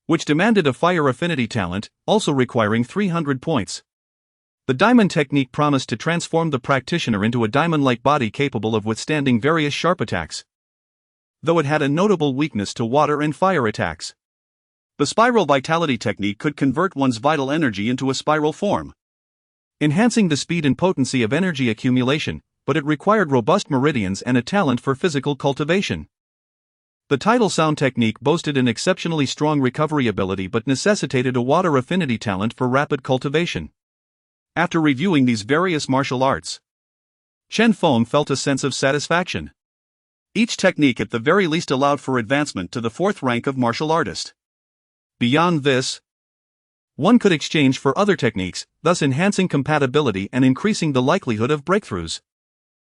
which demanded a fire affinity talent, also requiring 300 points. The diamond technique promised to transform the practitioner into a diamond-like body capable of withstanding various sharp attacks, though it had a notable weakness to water and fire attacks. The spiral vitality technique could convert one's vital energy into a spiral form, enhancing the speed and potency of energy accumulation, but it required robust meridians and a talent for physical cultivation. The tidal sound technique boasted an exceptionally strong recovery ability but necessitated a water affinity talent for rapid cultivation. After reviewing these various martial arts, Chen Feng felt a sense of satisfaction. Each technique at the very least allowed for advancement to the 4th rank of martial artist. Beyond this, one could exchange for other techniques, thus enhancing compatibility and increasing the likelihood of breakthroughs.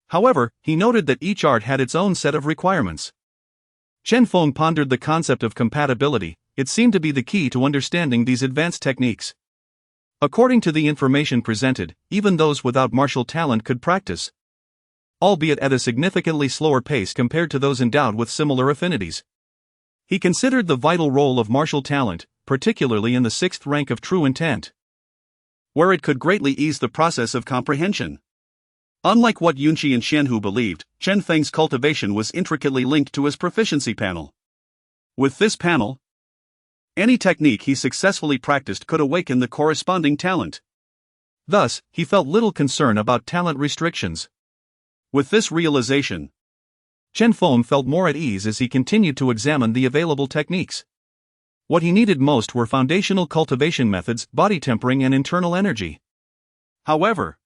However, he noted that each art had its own set of requirements. Chen Feng pondered the concept of compatibility. It seemed to be the key to understanding these advanced techniques. According to the information presented, even those without martial talent could practice, albeit at a significantly slower pace compared to those endowed with similar affinities. He considered the vital role of martial talent, particularly in the sixth rank of true intent, where it could greatly ease the process of comprehension. Unlike what Yunqi and Xianhu believed, Chen Feng's cultivation was intricately linked to his proficiency panel. With this panel, any technique he successfully practiced could awaken the corresponding talent. Thus, he felt little concern about talent restrictions. With this realization, Chen Feng felt more at ease as he continued to examine the available techniques. What he needed most were foundational cultivation methods, body tempering, and internal energy. However,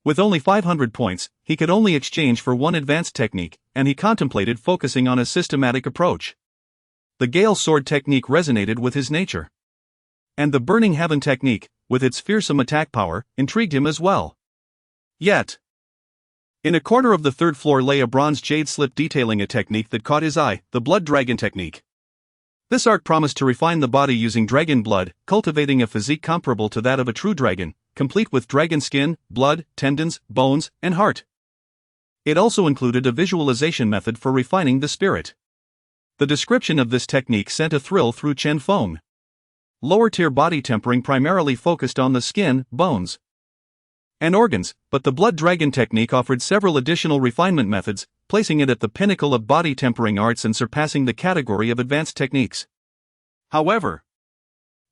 with only 500 points, he could only exchange for one advanced technique, and he contemplated focusing on a systematic approach. The Gale Sword technique resonated with his nature. And the Burning Heaven technique, with its fearsome attack power, intrigued him as well. Yet, in a corner of the third floor lay a bronze jade slip detailing a technique that caught his eye, the Blood Dragon technique. This art promised to refine the body using dragon blood, cultivating a physique comparable to that of a true dragon, complete with dragon skin, blood, tendons, bones, and heart. It also included a visualization method for refining the spirit. The description of this technique sent a thrill through Chen Feng. Lower-tier body tempering primarily focused on the skin, bones, and organs, but the Blood Dragon technique offered several additional refinement methods, placing it at the pinnacle of body tempering arts and surpassing the category of advanced techniques. However,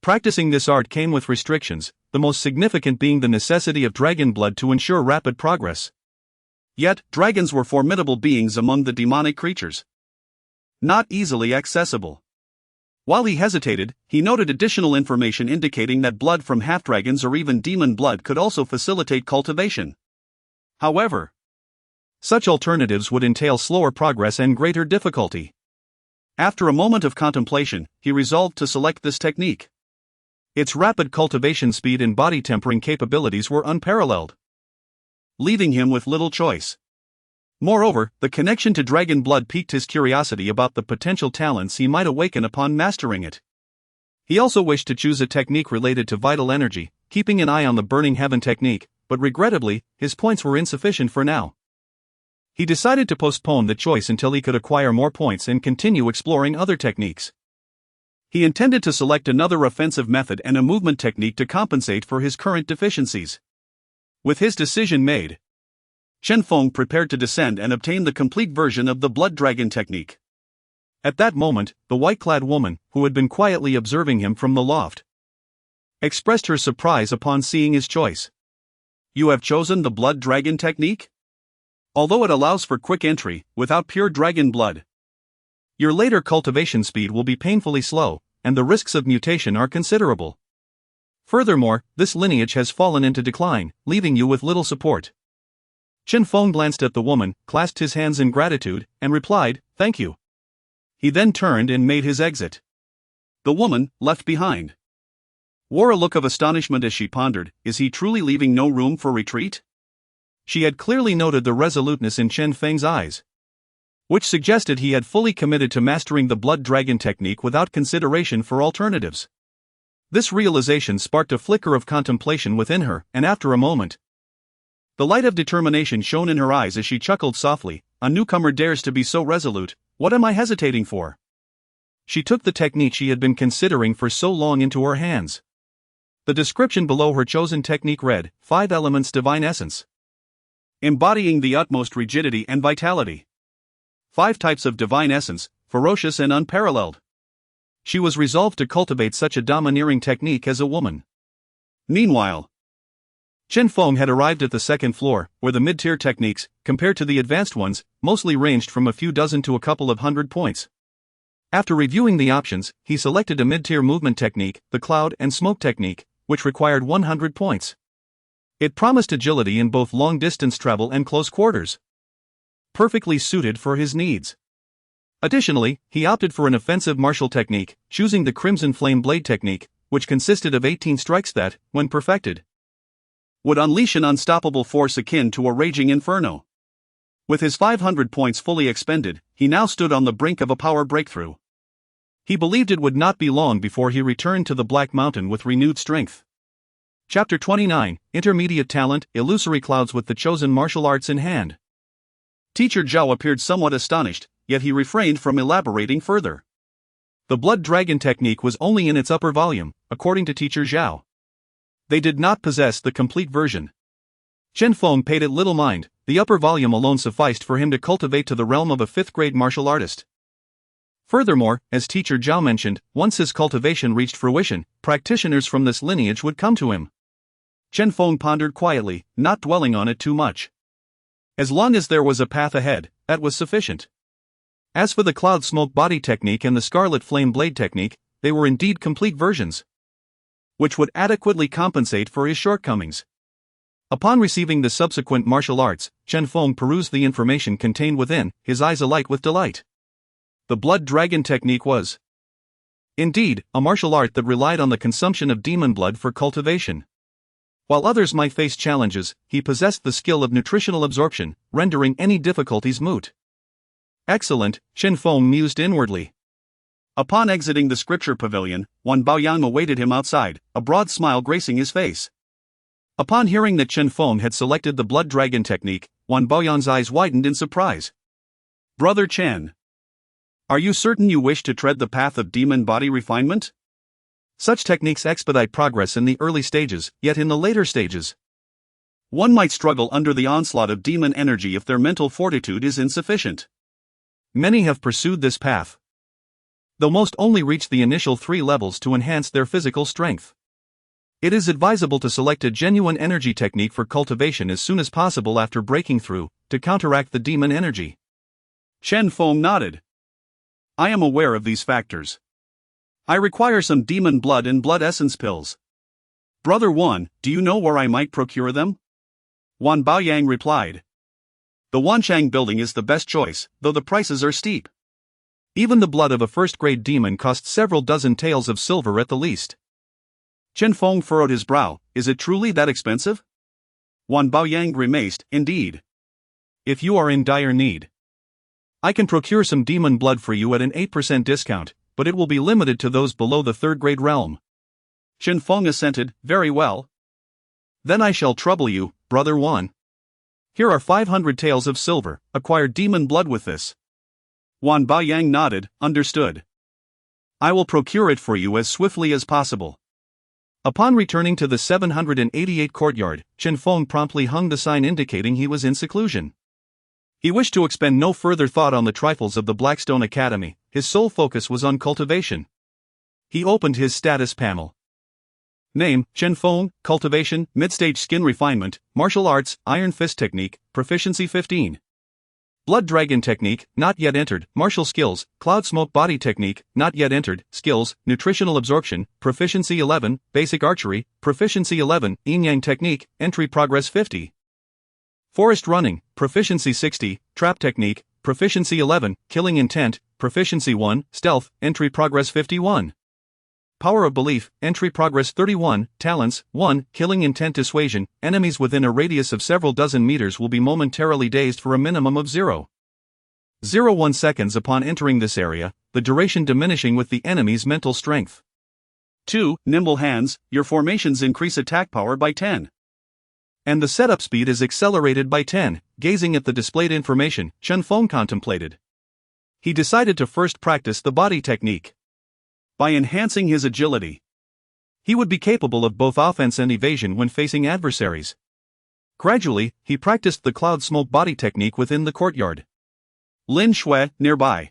practicing this art came with restrictions, the most significant being the necessity of dragon blood to ensure rapid progress. Yet, dragons were formidable beings among the demonic creatures, not easily accessible. While he hesitated, he noted additional information indicating that blood from half-dragons or even demon blood could also facilitate cultivation. However, such alternatives would entail slower progress and greater difficulty. After a moment of contemplation, he resolved to select this technique. Its rapid cultivation speed and body tempering capabilities were unparalleled, leaving him with little choice. Moreover, the connection to dragon blood piqued his curiosity about the potential talents he might awaken upon mastering it. He also wished to choose a technique related to vital energy, keeping an eye on the Burning Heaven technique, but regrettably, his points were insufficient for now. He decided to postpone the choice until he could acquire more points and continue exploring other techniques. He intended to select another offensive method and a movement technique to compensate for his current deficiencies. With his decision made, Chen Feng prepared to descend and obtain the complete version of the Blood Dragon technique. At that moment, the white-clad woman, who had been quietly observing him from the loft, expressed her surprise upon seeing his choice. "You have chosen the Blood Dragon technique? Although it allows for quick entry, without pure dragon blood, your later cultivation speed will be painfully slow, and the risks of mutation are considerable. Furthermore, this lineage has fallen into decline, leaving you with little support." Chen Feng glanced at the woman, clasped his hands in gratitude, and replied, "Thank you." He then turned and made his exit. The woman, left behind, wore a look of astonishment as she pondered, is he truly leaving no room for retreat? She had clearly noted the resoluteness in Chen Feng's eyes, which suggested he had fully committed to mastering the Blood Dragon technique without consideration for alternatives. This realization sparked a flicker of contemplation within her, and after a moment, the light of determination shone in her eyes as she chuckled softly. "A newcomer dares to be so resolute, what am I hesitating for?" She took the technique she had been considering for so long into her hands. The description below her chosen technique read, 5 elements divine essence, embodying the utmost rigidity and vitality. 5 types of divine essence, ferocious and unparalleled. She was resolved to cultivate such a domineering technique as a woman. Meanwhile, Chen Feng had arrived at the second floor, where the mid-tier techniques, compared to the advanced ones, mostly ranged from a few dozen to a couple of hundred points. After reviewing the options, he selected a mid-tier movement technique, the cloud and smoke technique, which required 100 points. It promised agility in both long-distance travel and close quarters, perfectly suited for his needs. Additionally, he opted for an offensive martial technique, choosing the Crimson Flame Blade technique, which consisted of 18 strikes that, when perfected, would unleash an unstoppable force akin to a raging inferno. With his 500 points fully expended, he now stood on the brink of a power breakthrough. He believed it would not be long before he returned to the Black Mountain with renewed strength. Chapter 29, Intermediate Talent, Illusory Clouds with the Chosen Martial Arts in Hand. Teacher Zhao appeared somewhat astonished, yet he refrained from elaborating further. The blood dragon technique was only in its upper volume, according to Teacher Zhao. They did not possess the complete version. Chen Feng paid it little mind, the upper volume alone sufficed for him to cultivate to the realm of a 5th-grade martial artist. Furthermore, as Teacher Zhao mentioned, once his cultivation reached fruition, practitioners from this lineage would come to him. Chen Feng pondered quietly, not dwelling on it too much. As long as there was a path ahead, that was sufficient. As for the cloud smoke body technique and the scarlet flame blade technique, they were indeed complete versions, which would adequately compensate for his shortcomings. Upon receiving the subsequent martial arts, Chen Feng perused the information contained within, his eyes alight with delight. The blood dragon technique was, indeed, a martial art that relied on the consumption of demon blood for cultivation. While others might face challenges, he possessed the skill of nutritional absorption, rendering any difficulties moot. Excellent, Chen Feng mused inwardly. Upon exiting the scripture pavilion, Wan Baoyang awaited him outside, a broad smile gracing his face. Upon hearing that Chen Feng had selected the blood dragon technique, Wan Baoyang's eyes widened in surprise. Brother Chen, are you certain you wish to tread the path of demon body refinement? Such techniques expedite progress in the early stages, yet in the later stages, one might struggle under the onslaught of demon energy if their mental fortitude is insufficient. Many have pursued this path, though most only reach the initial 3 levels to enhance their physical strength. It is advisable to select a genuine energy technique for cultivation as soon as possible after breaking through, to counteract the demon energy. Chen Feng nodded. I am aware of these factors. I require some demon blood and blood essence pills. Brother Wan, do you know where I might procure them? Wan Baoyang replied. The Wanchang building is the best choice, though the prices are steep. Even the blood of a 1st-grade demon costs several dozen taels of silver at the least. Chen Feng furrowed his brow. Is it truly that expensive? Wan Baoyang grimaced, indeed. If you are in dire need, I can procure some demon blood for you at an 8% discount, but it will be limited to those below the 3rd-grade realm. Chen Feng assented, very well. Then I shall trouble you, Brother Wan. Here are 500 taels of silver, acquire demon blood with this. Wan Baoyang nodded, understood. I will procure it for you as swiftly as possible. Upon returning to the 788 courtyard, Chen Feng promptly hung the sign indicating he was in seclusion. He wished to expend no further thought on the trifles of the Blackstone Academy, his sole focus was on cultivation. He opened his status panel. Name, Chen Feng, cultivation, mid-stage skin refinement, martial arts, iron fist technique, proficiency 15. Blood dragon technique, not yet entered, martial skills, cloud smoke body technique, not yet entered, skills, nutritional absorption, proficiency 11, basic archery, proficiency 11, yin-yang technique, entry progress 50. Forest running, proficiency 60, trap technique, proficiency 11, killing intent, proficiency 1, stealth, entry progress 51. Power of belief, entry progress 31, talents, 1, killing intent dissuasion, enemies within a radius of several dozen meters will be momentarily dazed for a minimum of 0.01 seconds upon entering this area, the duration diminishing with the enemy's mental strength. 2. Nimble hands, your formations increase attack power by 10. And the setup speed is accelerated by 10, gazing at the displayed information, Chen Feng contemplated. He decided to first practice the body technique. By enhancing his agility, he would be capable of both offense and evasion when facing adversaries. Gradually, he practiced the cloud smoke body technique within the courtyard. Lin Shui, nearby,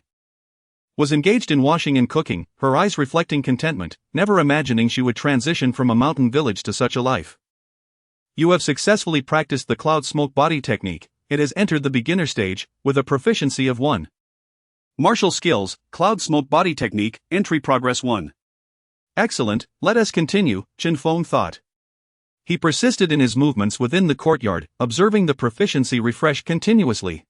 was engaged in washing and cooking, her eyes reflecting contentment, never imagining she would transition from a mountain village to such a life. You have successfully practiced the cloud smoke body technique. It has entered the beginner stage, with a proficiency of 1. Martial skills, cloud smoke body technique, entry progress 1. Excellent, let us continue, Chen Feng thought. He persisted in his movements within the courtyard, observing the proficiency refresh continuously.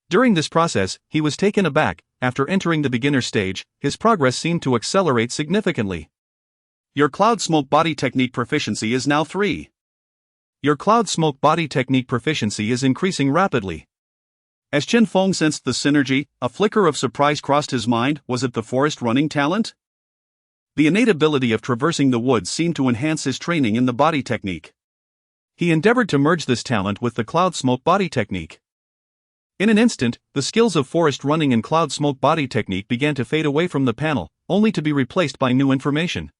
During this process, he was taken aback. After entering the beginner stage, his progress seemed to accelerate significantly. Your cloud smoke body technique proficiency is now 3. Your cloud smoke body technique proficiency is increasing rapidly. As Chen Feng sensed the synergy, a flicker of surprise crossed his mind. Was it the forest running talent? The innate ability of traversing the woods seemed to enhance his training in the body technique. He endeavored to merge this talent with the cloud smoke body technique. In an instant, the skills of forest running and cloud smoke body technique began to fade away from the panel, only to be replaced by new information.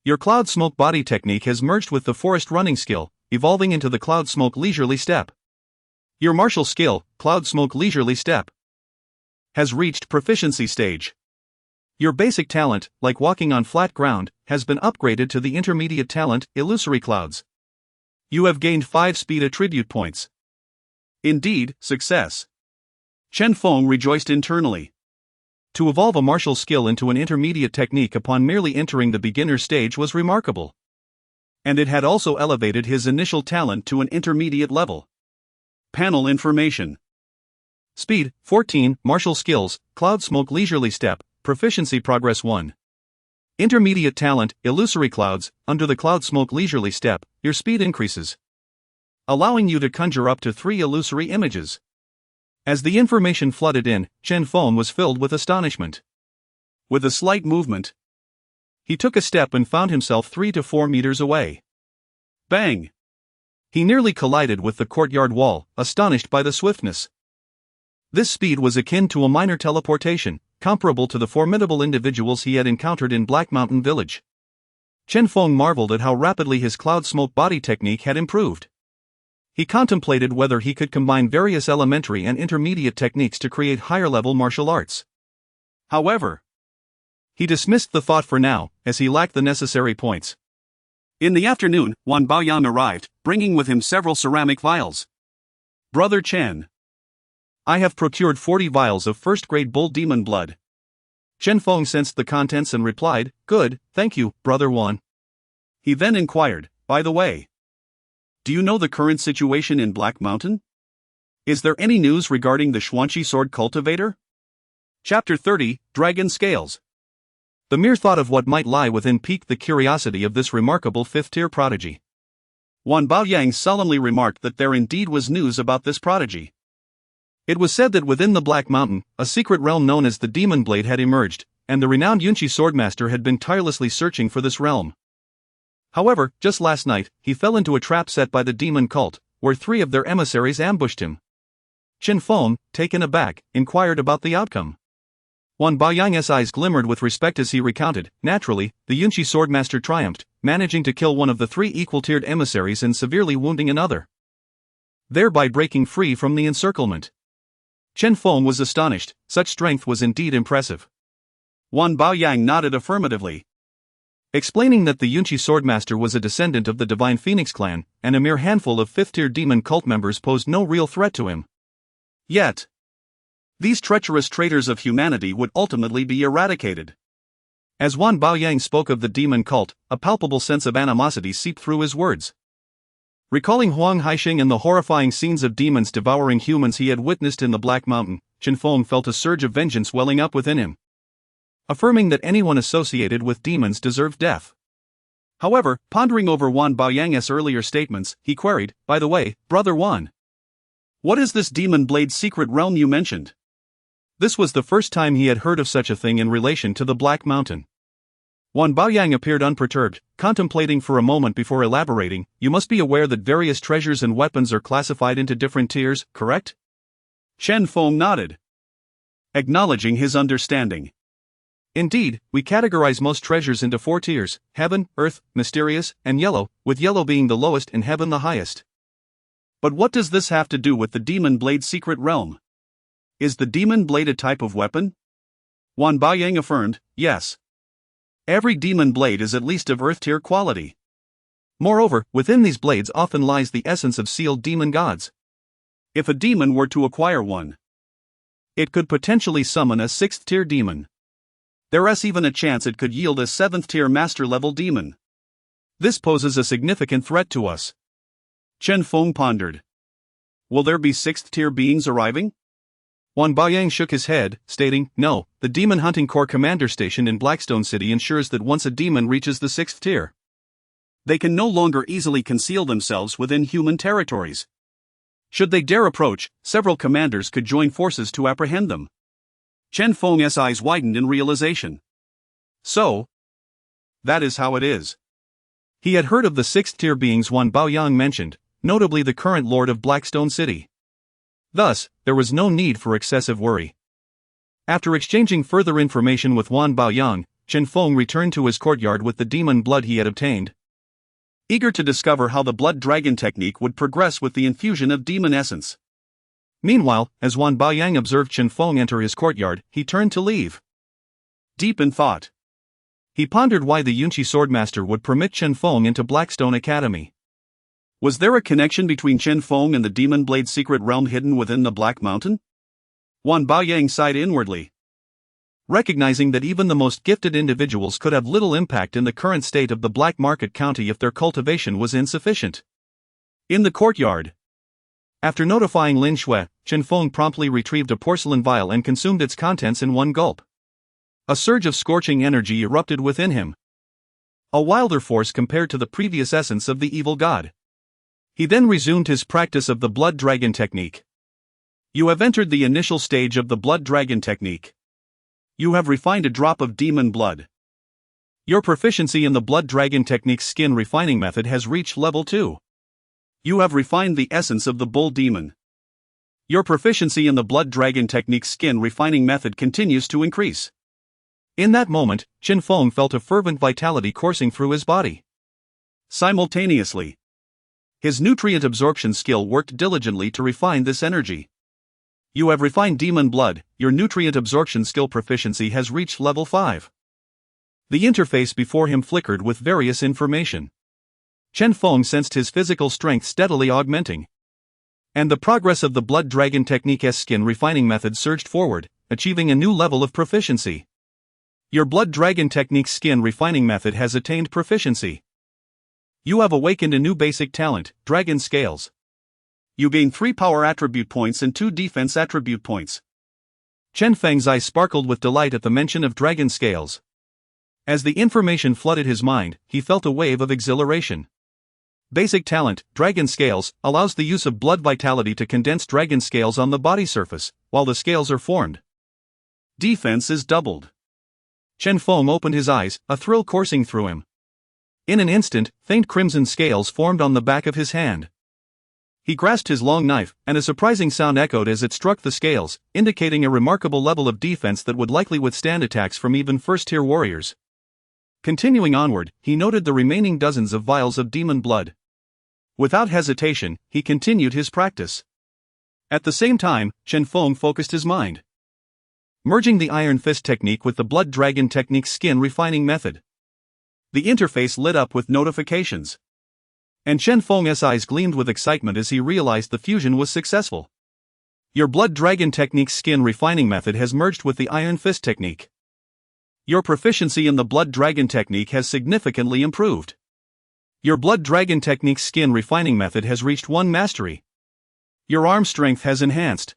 Your cloud smoke body technique has merged with the forest running skill, evolving into the cloud smoke leisurely step. Your martial skill, cloud smoke leisurely step, has reached proficiency stage. Your basic talent, like walking on flat ground, has been upgraded to the intermediate talent, illusory clouds. You have gained 5 speed attribute points. Indeed, success. Chen Feng rejoiced internally. To evolve a martial skill into an intermediate technique upon merely entering the beginner stage was remarkable. And it had also elevated his initial talent to an intermediate level. Panel information. Speed, 14, martial skills, cloud smoke leisurely step, proficiency progress 1. Intermediate talent, illusory clouds, under the cloud smoke leisurely step, your speed increases, allowing you to conjure up to 3 illusory images. As the information flooded in, Chen Feng was filled with astonishment. With a slight movement, he took a step and found himself 3 to 4 meters away. Bang! He nearly collided with the courtyard wall, astonished by the swiftness. This speed was akin to a minor teleportation, comparable to the formidable individuals he had encountered in Black Mountain Village. Chen Feng marveled at how rapidly his cloud smoke body technique had improved. He contemplated whether he could combine various elementary and intermediate techniques to create higher-level martial arts. However, he dismissed the thought for now, as he lacked the necessary points. In the afternoon, Wan Baoyang arrived, bringing with him several ceramic vials. Brother Chen, I have procured 40 vials of first-grade bull demon blood. Chen Feng sensed the contents and replied, "Good, thank you, Brother Wan." He then inquired, "By the way, do you know the current situation in Black Mountain? Is there any news regarding the Xuanqi sword cultivator?" Chapter 30, Dragon Scales. The mere thought of what might lie within piqued the curiosity of this remarkable 5th-tier prodigy. Wan Baoyang solemnly remarked that there indeed was news about this prodigy. It was said that within the Black Mountain, a secret realm known as the Demon Blade had emerged, and the renowned Yunqi swordmaster had been tirelessly searching for this realm. However, just last night, he fell into a trap set by the demon cult, where 3 of their emissaries ambushed him. Chen Feng, taken aback, inquired about the outcome. Wan Baoyang's eyes glimmered with respect as he recounted. Naturally, the Yunqi swordmaster triumphed, managing to kill one of the 3 equal-tiered emissaries and severely wounding another, thereby breaking free from the encirclement. Chen Feng was astonished, such strength was indeed impressive. Wan Baoyang nodded affirmatively, explaining that the Yunqi swordmaster was a descendant of the Divine Phoenix clan, and a mere handful of 5th-tier demon cult members posed no real threat to him. Yet, these treacherous traitors of humanity would ultimately be eradicated. As Wan Baoyang spoke of the demon cult, a palpable sense of animosity seeped through his words. Recalling Huang Haixing and the horrifying scenes of demons devouring humans he had witnessed in the Black Mountain, Chen Feng felt a surge of vengeance welling up within him, affirming that anyone associated with demons deserved death. However, pondering over Wan Baoyang's earlier statements, he queried, "By the way, Brother Wan, what is this Demon Blade secret realm you mentioned?" This was the first time he had heard of such a thing in relation to the Black Mountain. Wan Baoyang appeared unperturbed, contemplating for a moment before elaborating. "You must be aware that various treasures and weapons are classified into different tiers, correct?" Chen Feng nodded, acknowledging his understanding. "Indeed, we categorize most treasures into 4 tiers: heaven, earth, mysterious, and yellow, with yellow being the lowest and heaven the highest." But what does this have to do with the Demon Blade secret realm? Is the Demon Blade a type of weapon? Wan Baoyang affirmed, "Yes. Every demon blade is at least of earth-tier quality. Moreover, within these blades often lies the essence of sealed demon gods. If a demon were to acquire one, it could potentially summon a 6th-tier demon. There is even a chance it could yield a 7th-tier master-level demon. This poses a significant threat to us." Chen Feng pondered. "Will there be 6th-tier beings arriving?" Wan Baoyang shook his head, stating, "No, the Demon Hunting Corps Commander Station in Blackstone City ensures that once a demon reaches the 6th tier, they can no longer easily conceal themselves within human territories. Should they dare approach, several commanders could join forces to apprehend them." Chen Feng's eyes widened in realization. "So, That is how it is. He had heard of the sixth-tier beings Wan Baoyang mentioned, notably the current lord of Blackstone City. Thus, there was no need for excessive worry. After exchanging further information with Wan Baoyang, Chen Feng returned to his courtyard with the demon blood he had obtained. Eager to discover how the blood dragon technique would progress with the infusion of demon essence. Meanwhile, as Wan Baoyang observed Chen Feng enter his courtyard, he turned to leave. Deep in thought, he pondered why the Yunqi swordmaster would permit Chen Feng into Blackstone Academy. Was there a connection between Chen Feng and the demon blade secret realm hidden within the Black Mountain? Wan Baoyang sighed inwardly. Recognizing that even the most gifted individuals could have little impact in the current state of the Black Market County if their cultivation was insufficient. In the courtyard, after notifying Lin Shui, Chen Feng promptly retrieved a porcelain vial and consumed its contents in one gulp. A surge of scorching energy erupted within him. A wilder force compared to the previous essence of the evil god. He then resumed his practice of the blood dragon technique. You have entered the initial stage of the blood dragon technique. You have refined a drop of demon blood. Your proficiency in the blood dragon technique's skin refining method has reached level 2. You have refined the essence of the bull demon. Your proficiency in the blood dragon technique's skin refining method continues to increase. In that moment, Chen Feng felt a fervent vitality coursing through his body. Simultaneously, his nutrient absorption skill worked diligently to refine this energy. You have refined demon blood, your nutrient absorption skill proficiency has reached level 5. The interface before him flickered with various information. Chen Feng sensed his physical strength steadily augmenting. And the progress of the blood dragon technique's skin refining method surged forward, achieving a new level of proficiency. Your blood dragon technique's skin refining method has attained proficiency. You have awakened a new basic talent, Dragon Scales. You gain 3 power attribute points and 2 defense attribute points. Chen Feng's eyes sparkled with delight at the mention of Dragon Scales. As the information flooded his mind, he felt a wave of exhilaration. Basic talent, Dragon Scales, allows the use of blood vitality to condense dragon scales on the body surface, while the scales are formed. Defense is doubled. Chen Feng opened his eyes, a thrill coursing through him. In an instant, faint crimson scales formed on the back of his hand. He grasped his long knife, and a surprising sound echoed as it struck the scales, indicating a remarkable level of defense that would likely withstand attacks from even first-tier warriors. Continuing onward, he noted the remaining dozens of vials of demon blood. Without hesitation, he continued his practice. At the same time, Chen Feng focused his mind, merging the Iron Fist technique with the Blood Dragon technique's skin refining method. The interface lit up with notifications. And Chen Feng's eyes gleamed with excitement as he realized the fusion was successful. Your Blood Dragon technique's skin refining method has merged with the Iron Fist technique. Your proficiency in the Blood Dragon technique has significantly improved. Your Blood Dragon technique's skin refining method has reached 1 mastery. Your arm strength has enhanced,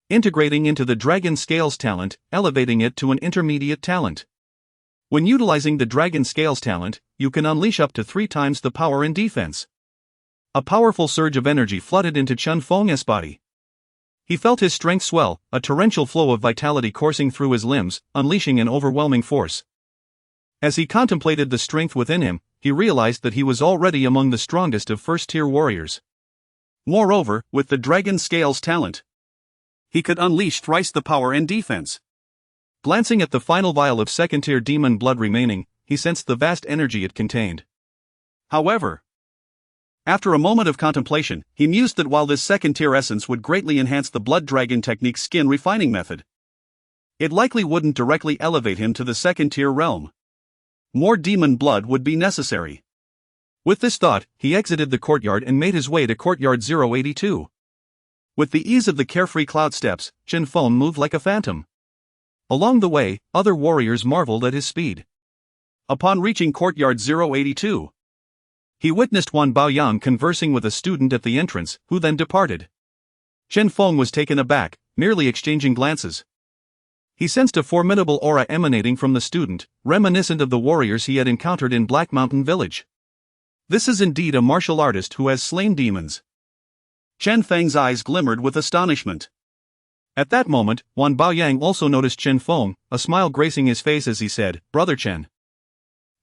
integrating into the Dragon Scales talent, elevating it to an intermediate talent. When utilizing the Dragon Scales talent, you can unleash up to 3 times the power in defense. A powerful surge of energy flooded into Chen Feng's body. He felt his strength swell, a torrential flow of vitality coursing through his limbs, unleashing an overwhelming force. As he contemplated the strength within him, he realized that he was already among the strongest of first-tier warriors. Moreover, with the Dragon Scales talent, he could unleash thrice the power and defense. Glancing at the final vial of second-tier demon blood remaining, he sensed the vast energy it contained. However, after a moment of contemplation, he mused that while this second-tier essence would greatly enhance the blood dragon technique's skin refining method, it likely wouldn't directly elevate him to the second-tier realm. More demon blood would be necessary. With this thought, he exited the courtyard and made his way to courtyard 082. With the ease of the carefree cloud steps, Chen Feng moved like a phantom. Along the way, other warriors marveled at his speed. Upon reaching courtyard 082, he witnessed Wan Baoyang conversing with a student at the entrance, who then departed. Chen Feng was taken aback, merely exchanging glances. He sensed a formidable aura emanating from the student, reminiscent of the warriors he had encountered in Black Mountain Village. This is indeed a martial artist who has slain demons. Chen Feng's eyes glimmered with astonishment. At that moment, Wan Baoyang also noticed Chen Feng, a smile gracing his face as he said, "Brother Chen,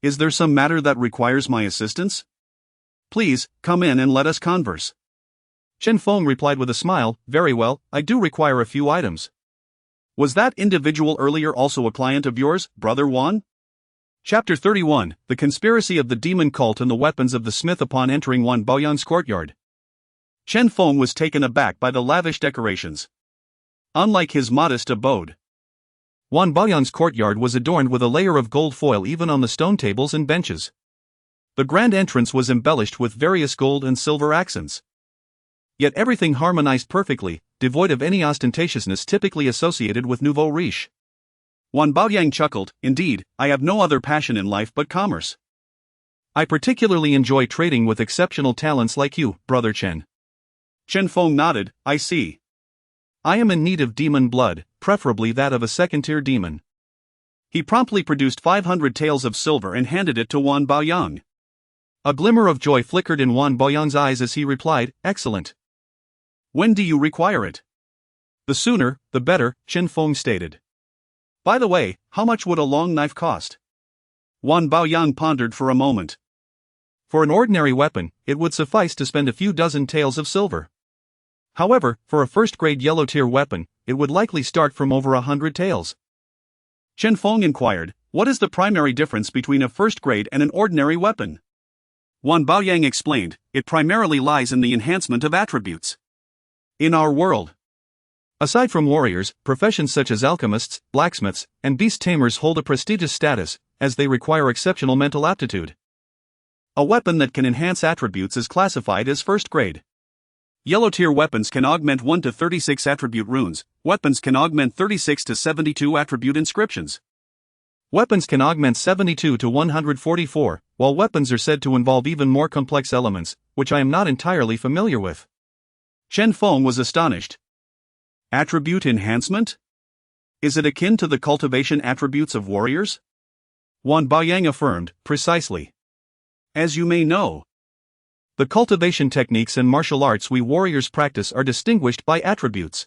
Is there some matter that requires my assistance? Please, come in and let us converse. Chen Feng replied with a smile, very well, I do require a few items. Was that individual earlier also a client of yours, Brother Wan? Chapter 31, The Conspiracy of the Demon Cult and the Weapons of the Smith upon entering Wan Baoyang's courtyard. Chen Feng was taken aback by the lavish decorations. Unlike his modest abode, Wan Baoyang's courtyard was adorned with a layer of gold foil even on the stone tables and benches. The grand entrance was embellished with various gold and silver accents. Yet everything harmonized perfectly, devoid of any ostentatiousness typically associated with nouveau riche. Wan Baoyang chuckled, indeed, I have no other passion in life but commerce. I particularly enjoy trading with exceptional talents like you, Brother Chen. Chen Feng nodded, I see. I am in need of demon blood, preferably that of a second-tier demon. He promptly produced 500 taels of silver and handed it to Wan Baoyang. A glimmer of joy flickered in Wan Baoyang's eyes as he replied, excellent. When do you require it? The sooner, the better, Chen Feng stated. By the way, how much would a long knife cost? Wan Baoyang pondered for a moment. For an ordinary weapon, it would suffice to spend a few dozen taels of silver. However, for a first-grade yellow-tier weapon, it would likely start from over 100 taels. Chen Feng inquired, what is the primary difference between a first-grade and an ordinary weapon? Wan Baoyang explained, it primarily lies in the enhancement of attributes. In our world, aside from warriors, professions such as alchemists, blacksmiths, and beast tamers hold a prestigious status, as they require exceptional mental aptitude. A weapon that can enhance attributes is classified as first grade. Yellow-tier weapons can augment 1 to 36 attribute runes, weapons can augment 36 to 72 attribute inscriptions. Weapons can augment 72 to 144, while weapons are said to involve even more complex elements, which I am not entirely familiar with. Chen Feng was astonished. Attribute enhancement? Is it akin to the cultivation attributes of warriors? Wan Baoyang affirmed, precisely. As you may know, the cultivation techniques and martial arts we warriors practice are distinguished by attributes.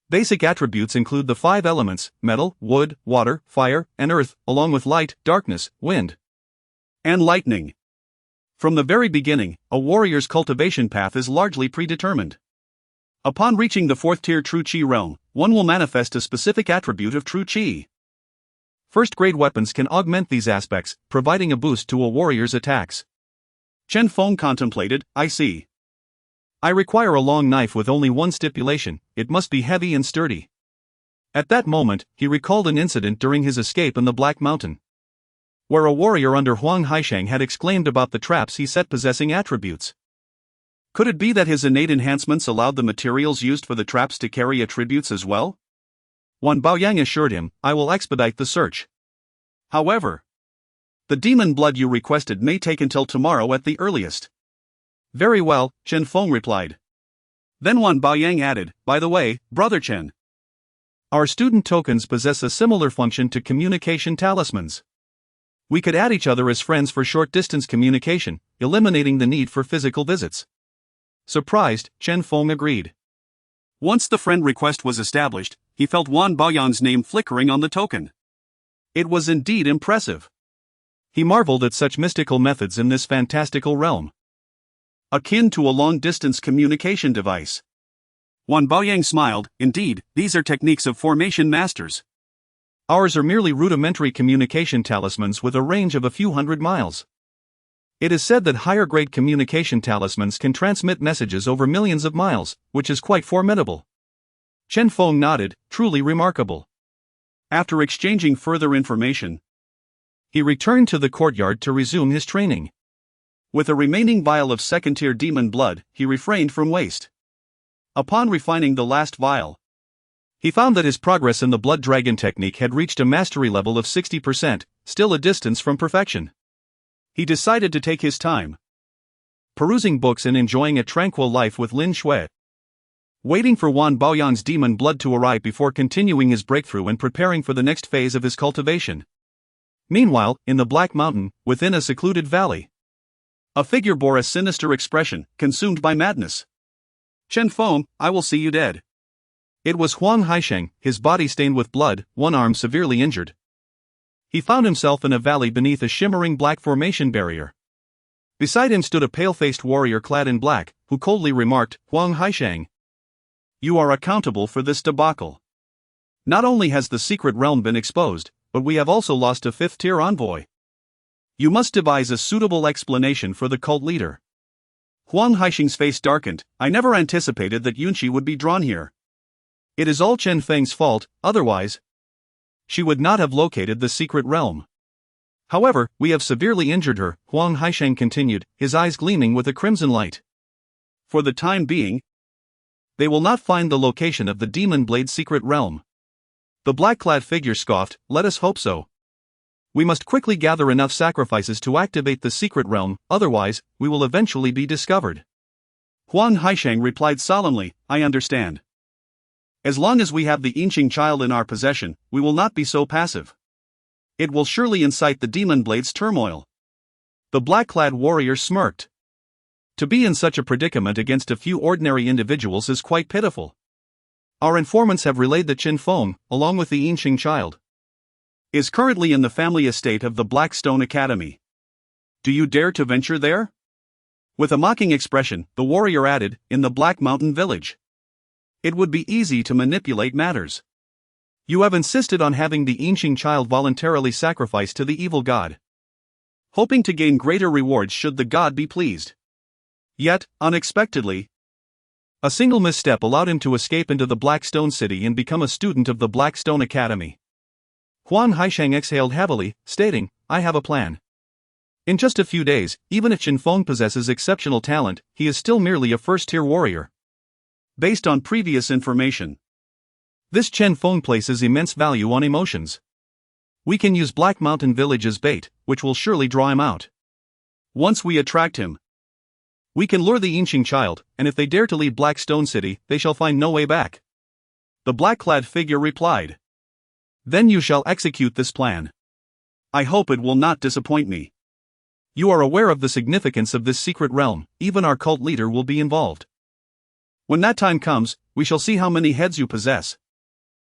Basic attributes include the 5 elements, metal, wood, water, fire, and earth, along with light, darkness, wind, and lightning. From the very beginning, a warrior's cultivation path is largely predetermined. Upon reaching the 4th-tier True Qi realm, one will manifest a specific attribute of True Qi. First-grade weapons can augment these aspects, providing a boost to a warrior's attacks. Chen Feng contemplated, I see. I require a long knife with only one stipulation, it must be heavy and sturdy. At that moment, he recalled an incident during his escape in the Black Mountain, where a warrior under Huang Haisheng had exclaimed about the traps he set possessing attributes. Could it be that his innate enhancements allowed the materials used for the traps to carry attributes as well? Wan Baoyang assured him, I will expedite the search. However, the demon blood you requested may take until tomorrow at the earliest. Very well, Chen Feng replied. Then Wan Baoyang added, by the way, Brother Chen, our student tokens possess a similar function to communication talismans. We could add each other as friends for short-distance communication, eliminating the need for physical visits. Surprised, Chen Feng agreed. Once the friend request was established, he felt Wan Baoyang's name flickering on the token. It was indeed impressive. He marveled at such mystical methods in this fantastical realm. Akin to a long-distance communication device. Wan Baoyang smiled, indeed, these are techniques of formation masters. Ours are merely rudimentary communication talismans with a range of a few hundred miles. It is said that higher-grade communication talismans can transmit messages over millions of miles, which is quite formidable. Chen Feng nodded, truly remarkable. After exchanging further information, he returned to the courtyard to resume his training. With a remaining vial of second-tier demon blood, he refrained from waste. Upon refining the last vial, he found that his progress in the blood dragon technique had reached a mastery level of 60%, still a distance from perfection. He decided to take his time, perusing books and enjoying a tranquil life with Lin Shui, waiting for Wan Baoyang's demon blood to arrive before continuing his breakthrough and preparing for the next phase of his cultivation. Meanwhile, in the Black Mountain, within a secluded valley, a figure bore a sinister expression, consumed by madness. Chen Feng, I will see you dead. It was Huang Haisheng, his body stained with blood, one arm severely injured. He found himself in a valley beneath a shimmering black formation barrier. Beside him stood a pale-faced warrior clad in black, who coldly remarked, "Huang Haisheng, you are accountable for this debacle. Not only has the secret realm been exposed, but we have also lost a fifth-tier envoy. You must devise a suitable explanation for the cult leader." Huang Haisheng's face darkened. "I never anticipated that Yunqi would be drawn here. It is all Chen Feng's fault, otherwise she would not have located the secret realm. However, we have severely injured her," Huang Haisheng continued, his eyes gleaming with a crimson light. "For the time being, they will not find the location of the Demon Blade's secret realm." The black-clad figure scoffed, "Let us hope so. We must quickly gather enough sacrifices to activate the secret realm, otherwise, we will eventually be discovered." Huang Haisheng replied solemnly, "I understand. As long as we have the Yinqing child in our possession, we will not be so passive. It will surely incite the Demon Blade's turmoil." The black-clad warrior smirked. To be in such a predicament against a few ordinary individuals is quite pitiful. Our informants have relayed that Chen Feng, along with the Yinqing child, is currently in the family estate of the Blackstone Academy. Do you dare to venture there? With a mocking expression, the warrior added, "In the Black Mountain village. It would be easy to manipulate matters. You have insisted on having the Yinqing child voluntarily sacrificed to the evil god, hoping to gain greater rewards should the god be pleased. Yet, unexpectedly, a single misstep allowed him to escape into the Blackstone City and become a student of the Blackstone Academy." Huang Haisheng exhaled heavily, stating, "I have a plan. In just a few days, even if Chen Feng possesses exceptional talent, he is still merely a first-tier warrior. Based on previous information, this Chen Feng places immense value on emotions. We can use Black Mountain Village as bait, which will surely draw him out. Once we attract him, we can lure the Yinqing child, and if they dare to leave Blackstone City, they shall find no way back." The black-clad figure replied, "Then you shall execute this plan. I hope it will not disappoint me. You are aware of the significance of this secret realm, even our cult leader will be involved. When that time comes, we shall see how many heads you possess."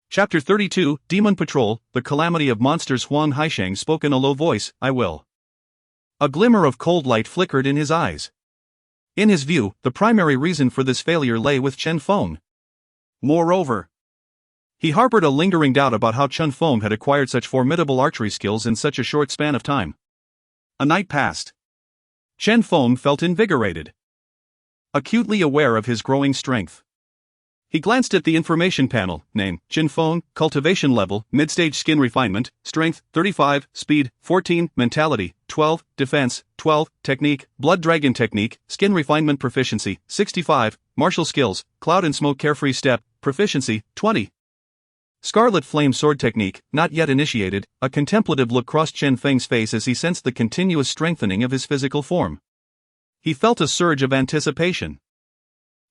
Chapter 32, Demon Patrol, The Calamity of Monsters. Huang Haisheng spoke in a low voice, "I will." A glimmer of cold light flickered in his eyes. In his view, the primary reason for this failure lay with Chen Feng. Moreover, he harbored a lingering doubt about how Chen Feng had acquired such formidable archery skills in such a short span of time. A night passed. Chen Feng felt invigorated, acutely aware of his growing strength. He glanced at the information panel. Name, Chen Feng, cultivation level, mid-stage skin refinement, strength, 35, speed, 14, mentality, 12, defense, 12, technique, blood dragon technique, skin refinement proficiency, 65, martial skills, cloud and smoke carefree step, proficiency, 20. Scarlet flame sword technique, not yet initiated. A contemplative look crossed Chen Feng's face as he sensed the continuous strengthening of his physical form. He felt a surge of anticipation,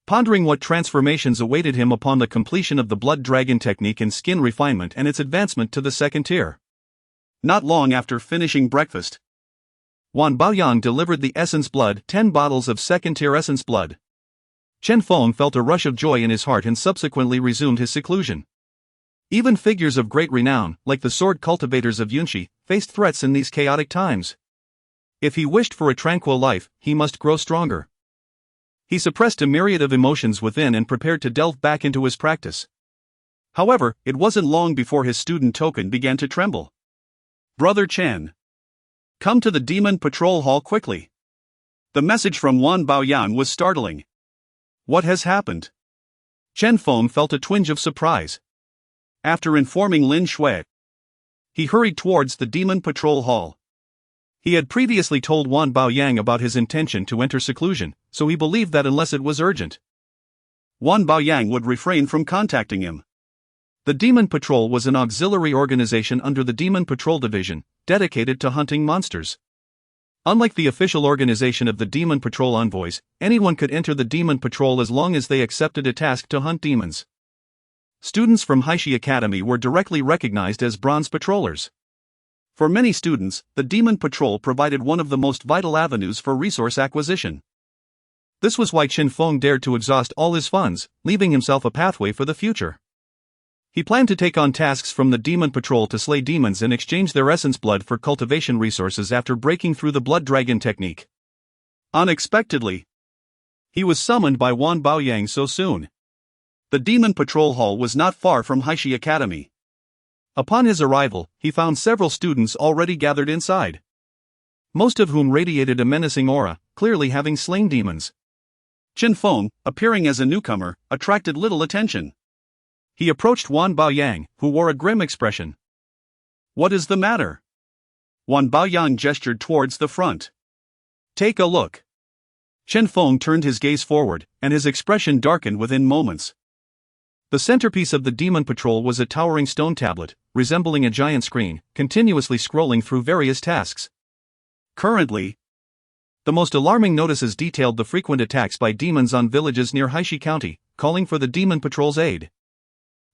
pondering what transformations awaited him upon the completion of the blood dragon technique and skin refinement and its advancement to the second tier. Not long after finishing breakfast, Wan Baoyang delivered the essence blood, 10 bottles of second-tier essence blood. Chen Feng felt a rush of joy in his heart and subsequently resumed his seclusion. Even figures of great renown, like the sword cultivators of Yunqi, faced threats in these chaotic times. If he wished for a tranquil life, he must grow stronger. He suppressed a myriad of emotions within and prepared to delve back into his practice. However, it wasn't long before his student token began to tremble. "Brother Chen, come to the Demon Patrol Hall quickly." The message from Wan Baoyang was startling. What has happened? Chen Feng felt a twinge of surprise. After informing Lin Shui, he hurried towards the Demon Patrol Hall. He had previously told Wan Baoyang about his intention to enter seclusion, so he believed that unless it was urgent, Wan Baoyang would refrain from contacting him. The Demon Patrol was an auxiliary organization under the Demon Patrol Division, dedicated to hunting monsters. Unlike the official organization of the Demon Patrol envoys, anyone could enter the Demon Patrol as long as they accepted a task to hunt demons. Students from Haishi Academy were directly recognized as bronze patrollers. For many students, the Demon Patrol provided one of the most vital avenues for resource acquisition. This was why Chen Feng dared to exhaust all his funds, leaving himself a pathway for the future. He planned to take on tasks from the demon patrol to slay demons and exchange their essence blood for cultivation resources after breaking through the blood dragon technique. Unexpectedly, he was summoned by Wan Baoyang so soon. The demon patrol hall was not far from Heishi Academy. Upon his arrival, he found several students already gathered inside, most of whom radiated a menacing aura, clearly having slain demons. Chen Feng, appearing as a newcomer, attracted little attention. He approached Wan Baoyang, who wore a grim expression. "What is the matter?" Wan Baoyang gestured towards the front. "Take a look." Chen Feng turned his gaze forward, and his expression darkened within moments. The centerpiece of the demon patrol was a towering stone tablet, resembling a giant screen, continuously scrolling through various tasks. Currently, the most alarming notices detailed the frequent attacks by demons on villages near Heishi County, calling for the demon patrol's aid.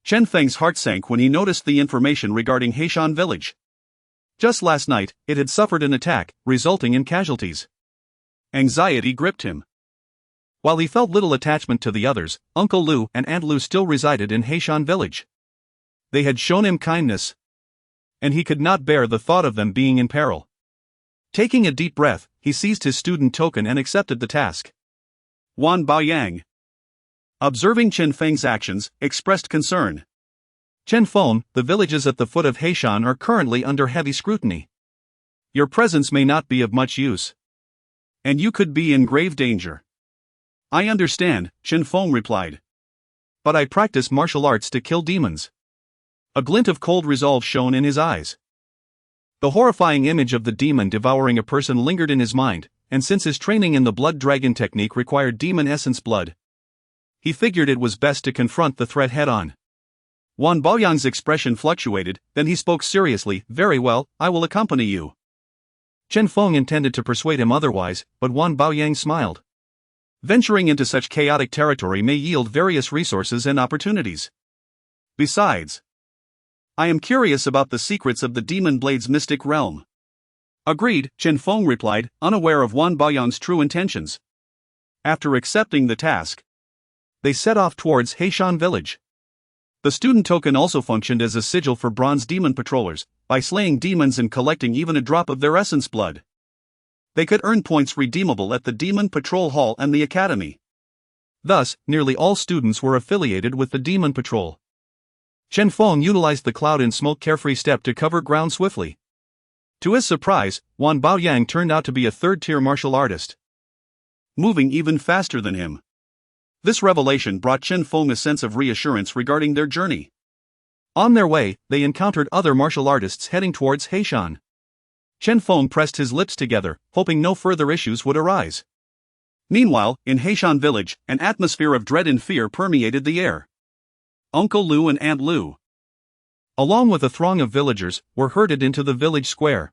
Chen Feng's heart sank when he noticed the information regarding Heishan village. Just last night, it had suffered an attack, resulting in casualties. Anxiety gripped him. While he felt little attachment to the others, Uncle Lu and Aunt Lu still resided in Heishan village. They had shown him kindness, and he could not bear the thought of them being in peril. Taking a deep breath, he seized his student token and accepted the task. Wan Baoyang, observing Chen Feng's actions, expressed concern. "Chen Feng, the villages at the foot of Heishan are currently under heavy scrutiny. Your presence may not be of much use, and you could be in grave danger." "I understand," Chen Feng replied. "But I practice martial arts to kill demons." A glint of cold resolve shone in his eyes. The horrifying image of the demon devouring a person lingered in his mind, and since his training in the blood dragon technique required demon essence blood, he figured it was best to confront the threat head-on. Wan Baoyang's expression fluctuated, then he spoke seriously. "Very well, I will accompany you." Chen Feng intended to persuade him otherwise, but Wan Baoyang smiled. Venturing into such chaotic territory may yield various resources and opportunities. Besides, I am curious about the secrets of the Demon Blade's mystic realm. Agreed, Chen Feng replied, unaware of Wan Baoyang's true intentions. After accepting the task, they set off towards Heishan village. The student token also functioned as a sigil for bronze demon patrollers. By slaying demons and collecting even a drop of their essence blood, they could earn points redeemable at the Demon Patrol Hall and the Academy. Thus, nearly all students were affiliated with the Demon Patrol. Chen Feng utilized the cloud and smoke carefree step to cover ground swiftly. To his surprise, Wan Baoyang turned out to be a third-tier martial artist, moving even faster than him. This revelation brought Chen Feng a sense of reassurance regarding their journey. On their way, they encountered other martial artists heading towards Heishan. Chen Feng pressed his lips together, hoping no further issues would arise. Meanwhile, in Heishan village, an atmosphere of dread and fear permeated the air. Uncle Lu and Aunt Lu, along with a throng of villagers, were herded into the village square.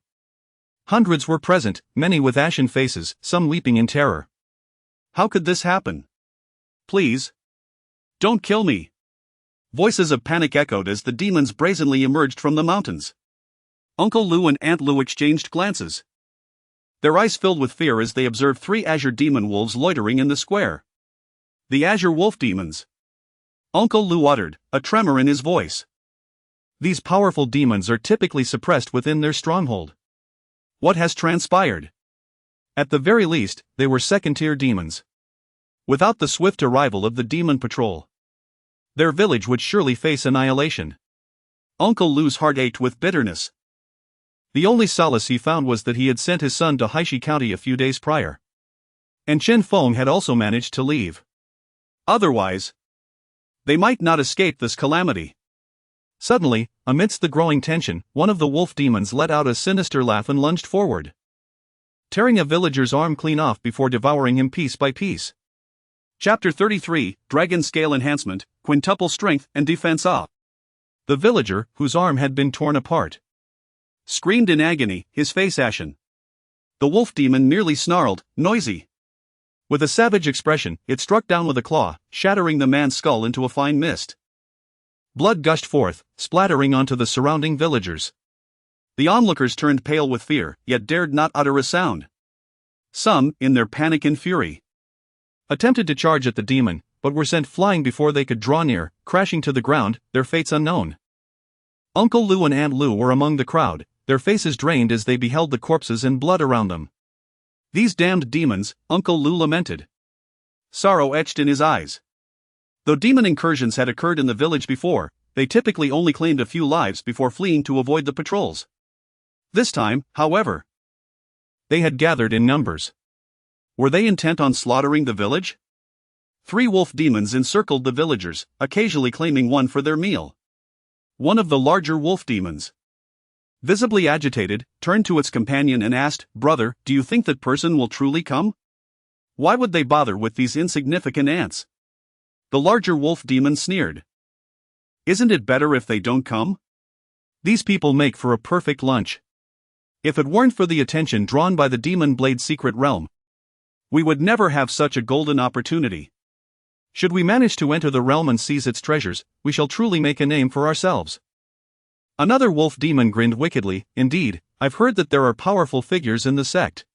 Hundreds were present, many with ashen faces, some weeping in terror. How could this happen? Please, don't kill me. Voices of panic echoed as the demons brazenly emerged from the mountains. Uncle Lu and Aunt Lu exchanged glances, their eyes filled with fear as they observed 3 azure demon wolves loitering in the square. The azure wolf demons, Uncle Lu uttered, a tremor in his voice. These powerful demons are typically suppressed within their stronghold. What has transpired? At the very least, they were second-tier demons. Without the swift arrival of the demon patrol, their village would surely face annihilation. Uncle Lu's heart ached with bitterness. The only solace he found was that he had sent his son to Heishi County a few days prior, and Chen Feng had also managed to leave. Otherwise, they might not escape this calamity. Suddenly, amidst the growing tension, one of the wolf demons let out a sinister laugh and lunged forward, tearing a villager's arm clean off before devouring him piece by piece. Chapter 33, Dragon Scale Enhancement, Quintuple Strength and Defense Up. The villager, whose arm had been torn apart, screamed in agony, his face ashen. The wolf demon merely snarled, noisy. With a savage expression, it struck down with a claw, shattering the man's skull into a fine mist. Blood gushed forth, splattering onto the surrounding villagers. The onlookers turned pale with fear, yet dared not utter a sound. Some, in their panic and fury, attempted to charge at the demon, but were sent flying before they could draw near, crashing to the ground, their fates unknown. Uncle Lou and Aunt Lou were among the crowd, their faces drained as they beheld the corpses and blood around them. "These damned demons," Uncle Lou lamented. Sorrow etched in his eyes. Though demon incursions had occurred in the village before, they typically only claimed a few lives before fleeing to avoid the patrols. This time, however, they had gathered in numbers. Were they intent on slaughtering the village? 3 wolf demons encircled the villagers, occasionally claiming one for their meal. One of the larger wolf demons, visibly agitated, turned to its companion and asked, "Brother, do you think that person will truly come? Why would they bother with these insignificant ants?" The larger wolf demon sneered. "Isn't it better if they don't come? These people make for a perfect lunch. If it weren't for the attention drawn by the demon blade's secret realm, we would never have such a golden opportunity. Should we manage to enter the realm and seize its treasures, we shall truly make a name for ourselves." Another wolf demon grinned wickedly. "Indeed, I've heard that there are powerful figures in the sect.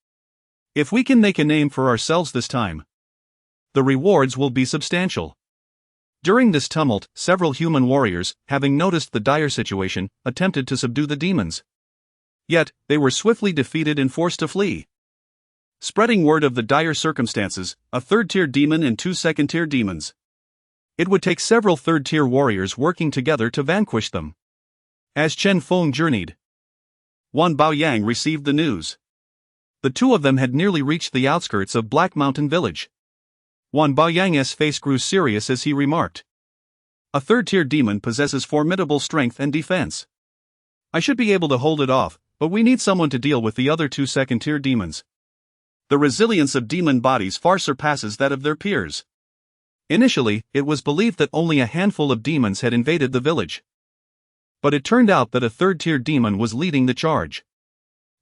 If we can make a name for ourselves this time, the rewards will be substantial." During this tumult, several human warriors, having noticed the dire situation, attempted to subdue the demons. Yet, they were swiftly defeated and forced to flee. Spreading word of the dire circumstances, a third-tier demon and 2 second-tier demons. It would take several third-tier warriors working together to vanquish them. As Chen Feng journeyed, Wan Baoyang received the news. The two of them had nearly reached the outskirts of Black Mountain Village. Wan Baoyang's face grew serious as he remarked, "A third-tier demon possesses formidable strength and defense. I should be able to hold it off, but we need someone to deal with the other 2 second-tier demons. The resilience of demon bodies far surpasses that of their peers." Initially, it was believed that only a handful of demons had invaded the village. But it turned out that a third-tier demon was leading the charge.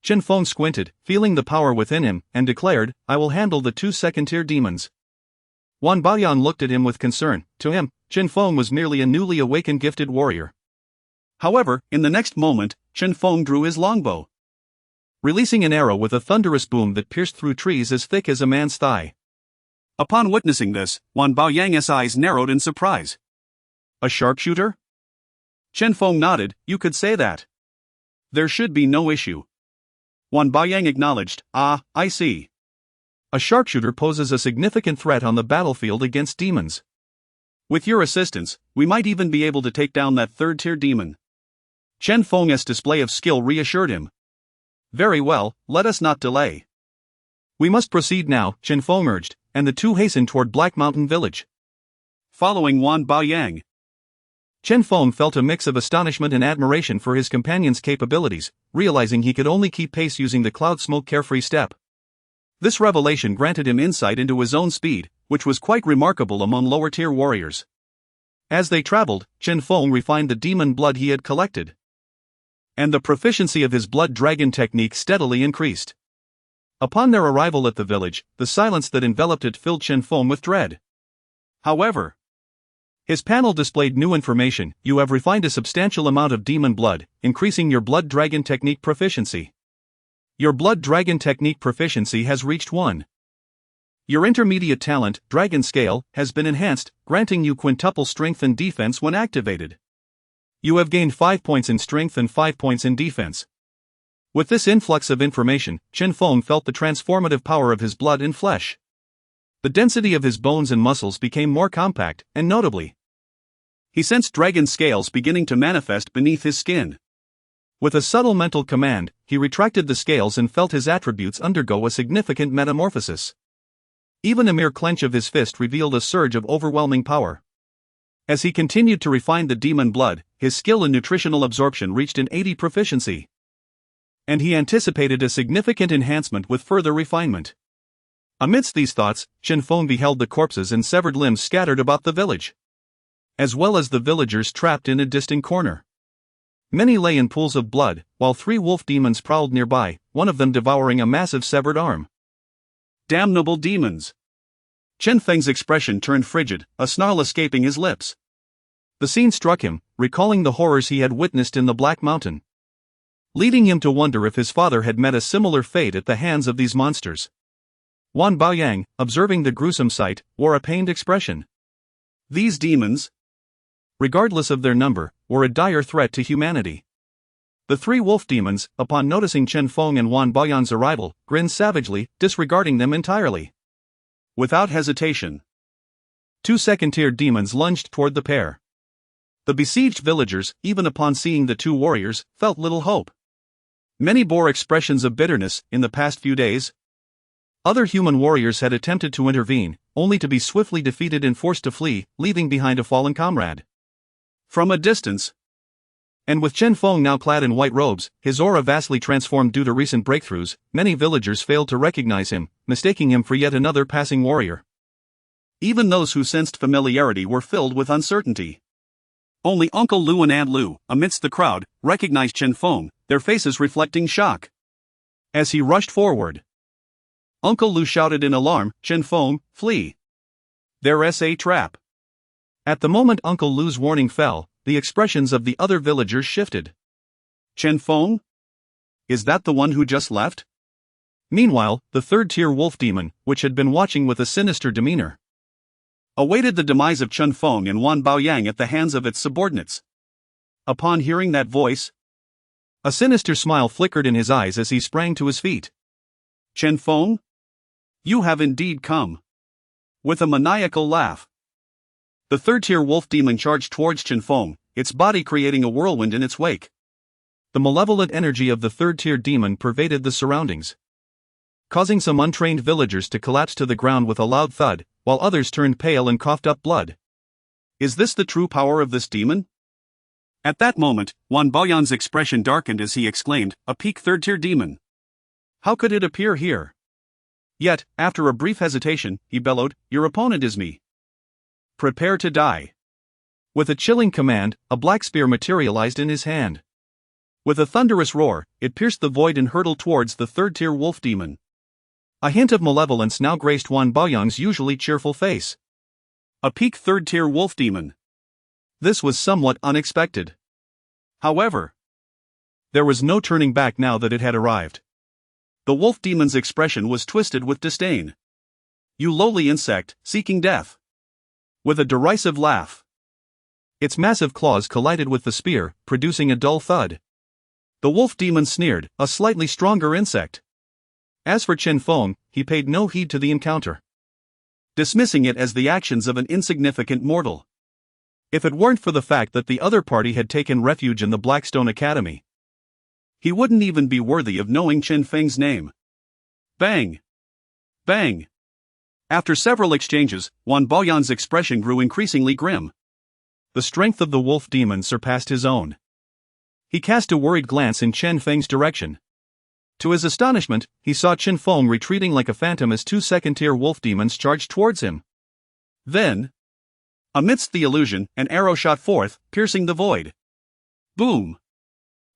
Chen Feng squinted, feeling the power within him, and declared, "I will handle the 2 second-tier demons." Wan Baoyan looked at him with concern. To him, Chen Feng was merely a newly awakened gifted warrior. However, in the next moment, Chen Feng drew his longbow, releasing an arrow with a thunderous boom that pierced through trees as thick as a man's thigh. Upon witnessing this, Wan Baoyang's eyes narrowed in surprise. "A sharpshooter?" Chen Feng nodded. "You could say that. There should be no issue." Wan Baoyang acknowledged, "Ah, I see. A sharpshooter poses a significant threat on the battlefield against demons. With your assistance, we might even be able to take down that third-tier demon." Chen Feng's display of skill reassured him. "Very well, let us not delay. We must proceed now," Chen Feng urged, and the two hastened toward Black Mountain Village. Following Wan Baoyang, Chen Feng felt a mix of astonishment and admiration for his companion's capabilities, realizing he could only keep pace using the cloud smoke carefree step. This revelation granted him insight into his own speed, which was quite remarkable among lower-tier warriors. As they traveled, Chen Feng refined the demon blood he had collected, and the proficiency of his blood dragon technique steadily increased. Upon their arrival at the village, the silence that enveloped it filled Chen Feng with dread. However, his panel displayed new information. "You have refined a substantial amount of demon blood, increasing your blood dragon technique proficiency. Your blood dragon technique proficiency has reached 1. Your intermediate talent, Dragon Scale, has been enhanced, granting you quintuple strength and defense when activated. You have gained 5 points in strength and 5 points in defense." With this influx of information, Chen Feng felt the transformative power of his blood and flesh. The density of his bones and muscles became more compact, and notably, he sensed dragon scales beginning to manifest beneath his skin. With a subtle mental command, he retracted the scales and felt his attributes undergo a significant metamorphosis. Even a mere clench of his fist revealed a surge of overwhelming power. As he continued to refine the demon blood, his skill in nutritional absorption reached an 80 proficiency. And he anticipated a significant enhancement with further refinement. Amidst these thoughts, Chen Feng beheld the corpses and severed limbs scattered about the village, as well as the villagers trapped in a distant corner. Many lay in pools of blood, while 3 wolf demons prowled nearby, one of them devouring a massive severed arm. Damnable demons! Chen Feng's expression turned frigid, a snarl escaping his lips. The scene struck him, recalling the horrors he had witnessed in the Black Mountain, leading him to wonder if his father had met a similar fate at the hands of these monsters. Wan Baoyang, observing the gruesome sight, wore a pained expression. These demons, regardless of their number, were a dire threat to humanity. The three wolf demons, upon noticing Chen Feng and Wan Baoyan's arrival, grinned savagely, disregarding them entirely. Without hesitation, two second-tier demons lunged toward the pair. The besieged villagers, even upon seeing the two warriors, felt little hope. Many bore expressions of bitterness in the past few days. Other human warriors had attempted to intervene, only to be swiftly defeated and forced to flee, leaving behind a fallen comrade. From a distance, and with Chen Feng now clad in white robes, his aura vastly transformed due to recent breakthroughs, many villagers failed to recognize him, mistaking him for yet another passing warrior. Even those who sensed familiarity were filled with uncertainty. Only Uncle Lu and Aunt Lu, amidst the crowd, recognized Chen Feng, their faces reflecting shock. As he rushed forward, Uncle Lu shouted in alarm, "Chen Feng, flee! There's a trap!" At the moment Uncle Lu's warning fell, the expressions of the other villagers shifted. Chen Feng? Is that the one who just left? Meanwhile, the third-tier wolf demon, which had been watching with a sinister demeanor, awaited the demise of Chen Feng and Wan Baoyang at the hands of its subordinates. Upon hearing that voice, a sinister smile flickered in his eyes as he sprang to his feet. "Chen Feng? You have indeed come." With a maniacal laugh, the third-tier wolf demon charged towards Chen Feng, its body creating a whirlwind in its wake. The malevolent energy of the third-tier demon pervaded the surroundings, causing some untrained villagers to collapse to the ground with a loud thud, while others turned pale and coughed up blood. Is this the true power of this demon? At that moment, Wan Baoyan's expression darkened as he exclaimed, "A peak third-tier demon! How could it appear here?" Yet, after a brief hesitation, he bellowed, "Your opponent is me. Prepare to die." With a chilling command, a black spear materialized in his hand. With a thunderous roar, it pierced the void and hurtled towards the third-tier wolf demon. A hint of malevolence now graced Wan Baoyang's usually cheerful face. A peak third-tier wolf demon. This was somewhat unexpected. However, there was no turning back now that it had arrived. The wolf demon's expression was twisted with disdain. "You lowly insect, seeking death." With a derisive laugh, its massive claws collided with the spear, producing a dull thud. The wolf demon sneered, "A slightly stronger insect." As for Chen Feng, he paid no heed to the encounter, dismissing it as the actions of an insignificant mortal. If it weren't for the fact that the other party had taken refuge in the Blackstone Academy, he wouldn't even be worthy of knowing Chen Feng's name. Bang! Bang! After several exchanges, Wan Baoyan's expression grew increasingly grim. The strength of the wolf demon surpassed his own. He cast a worried glance in Chen Feng's direction. To his astonishment, he saw Chen Feng retreating like a phantom as two second-tier wolf demons charged towards him. Then, amidst the illusion, an arrow shot forth, piercing the void. Boom!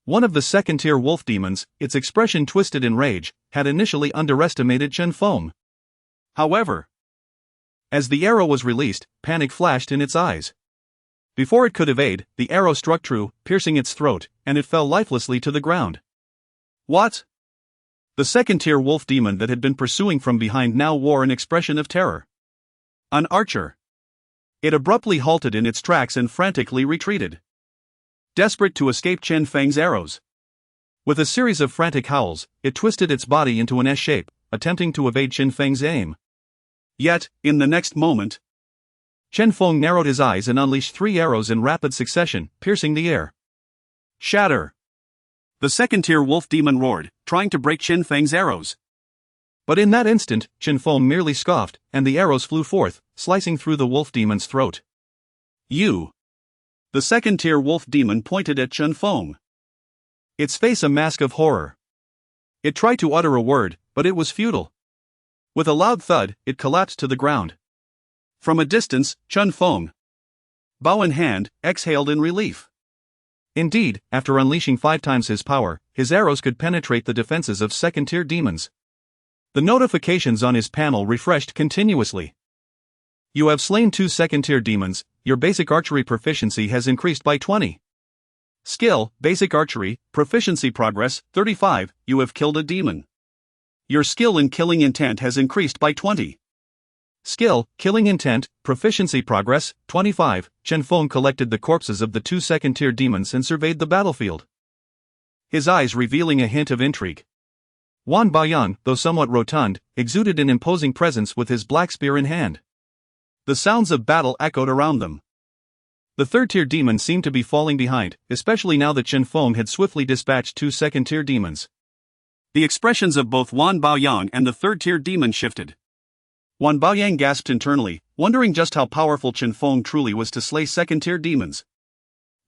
One of the second-tier wolf demons, its expression twisted in rage, had initially underestimated Chen Feng. However, as the arrow was released, panic flashed in its eyes. Before it could evade, the arrow struck true, piercing its throat, and it fell lifelessly to the ground. What? The second-tier wolf demon that had been pursuing from behind now wore an expression of terror. An archer. It abruptly halted in its tracks and frantically retreated, desperate to escape Chen Feng's arrows. With a series of frantic howls, it twisted its body into an S shape, attempting to evade Chen Feng's aim. Yet, in the next moment, Chen Feng narrowed his eyes and unleashed 3 arrows in rapid succession, piercing the air. Shatter! The second-tier wolf demon roared, trying to break Chen Feng's arrows. But in that instant, Chen Feng merely scoffed, and the arrows flew forth, slicing through the wolf demon's throat. "You!" The second-tier wolf demon pointed at Chen Feng, its face a mask of horror. It tried to utter a word, but it was futile. With a loud thud, it collapsed to the ground. From a distance, Chen Feng, bow in hand, exhaled in relief. Indeed, after unleashing 5 times his power, his arrows could penetrate the defenses of second-tier demons. The notifications on his panel refreshed continuously. You have slain 2 second-tier demons, your basic archery proficiency has increased by 20. Skill, basic archery, proficiency progress, 35, you have killed a demon. Your skill in killing intent has increased by 20. Skill, killing intent, proficiency progress, 25. Chen Feng collected the corpses of the 2 second-tier demons and surveyed the battlefield, his eyes revealing a hint of intrigue. Wan Baoyang, though somewhat rotund, exuded an imposing presence with his black spear in hand. The sounds of battle echoed around them. The 3rd-tier demon seemed to be falling behind, especially now that Chen Feng had swiftly dispatched 2 second-tier demons. The expressions of both Wan Baoyang and the 3rd-tier demon shifted. Wan Baoyang gasped internally, wondering just how powerful Chen Feng truly was to slay 2nd-tier demons.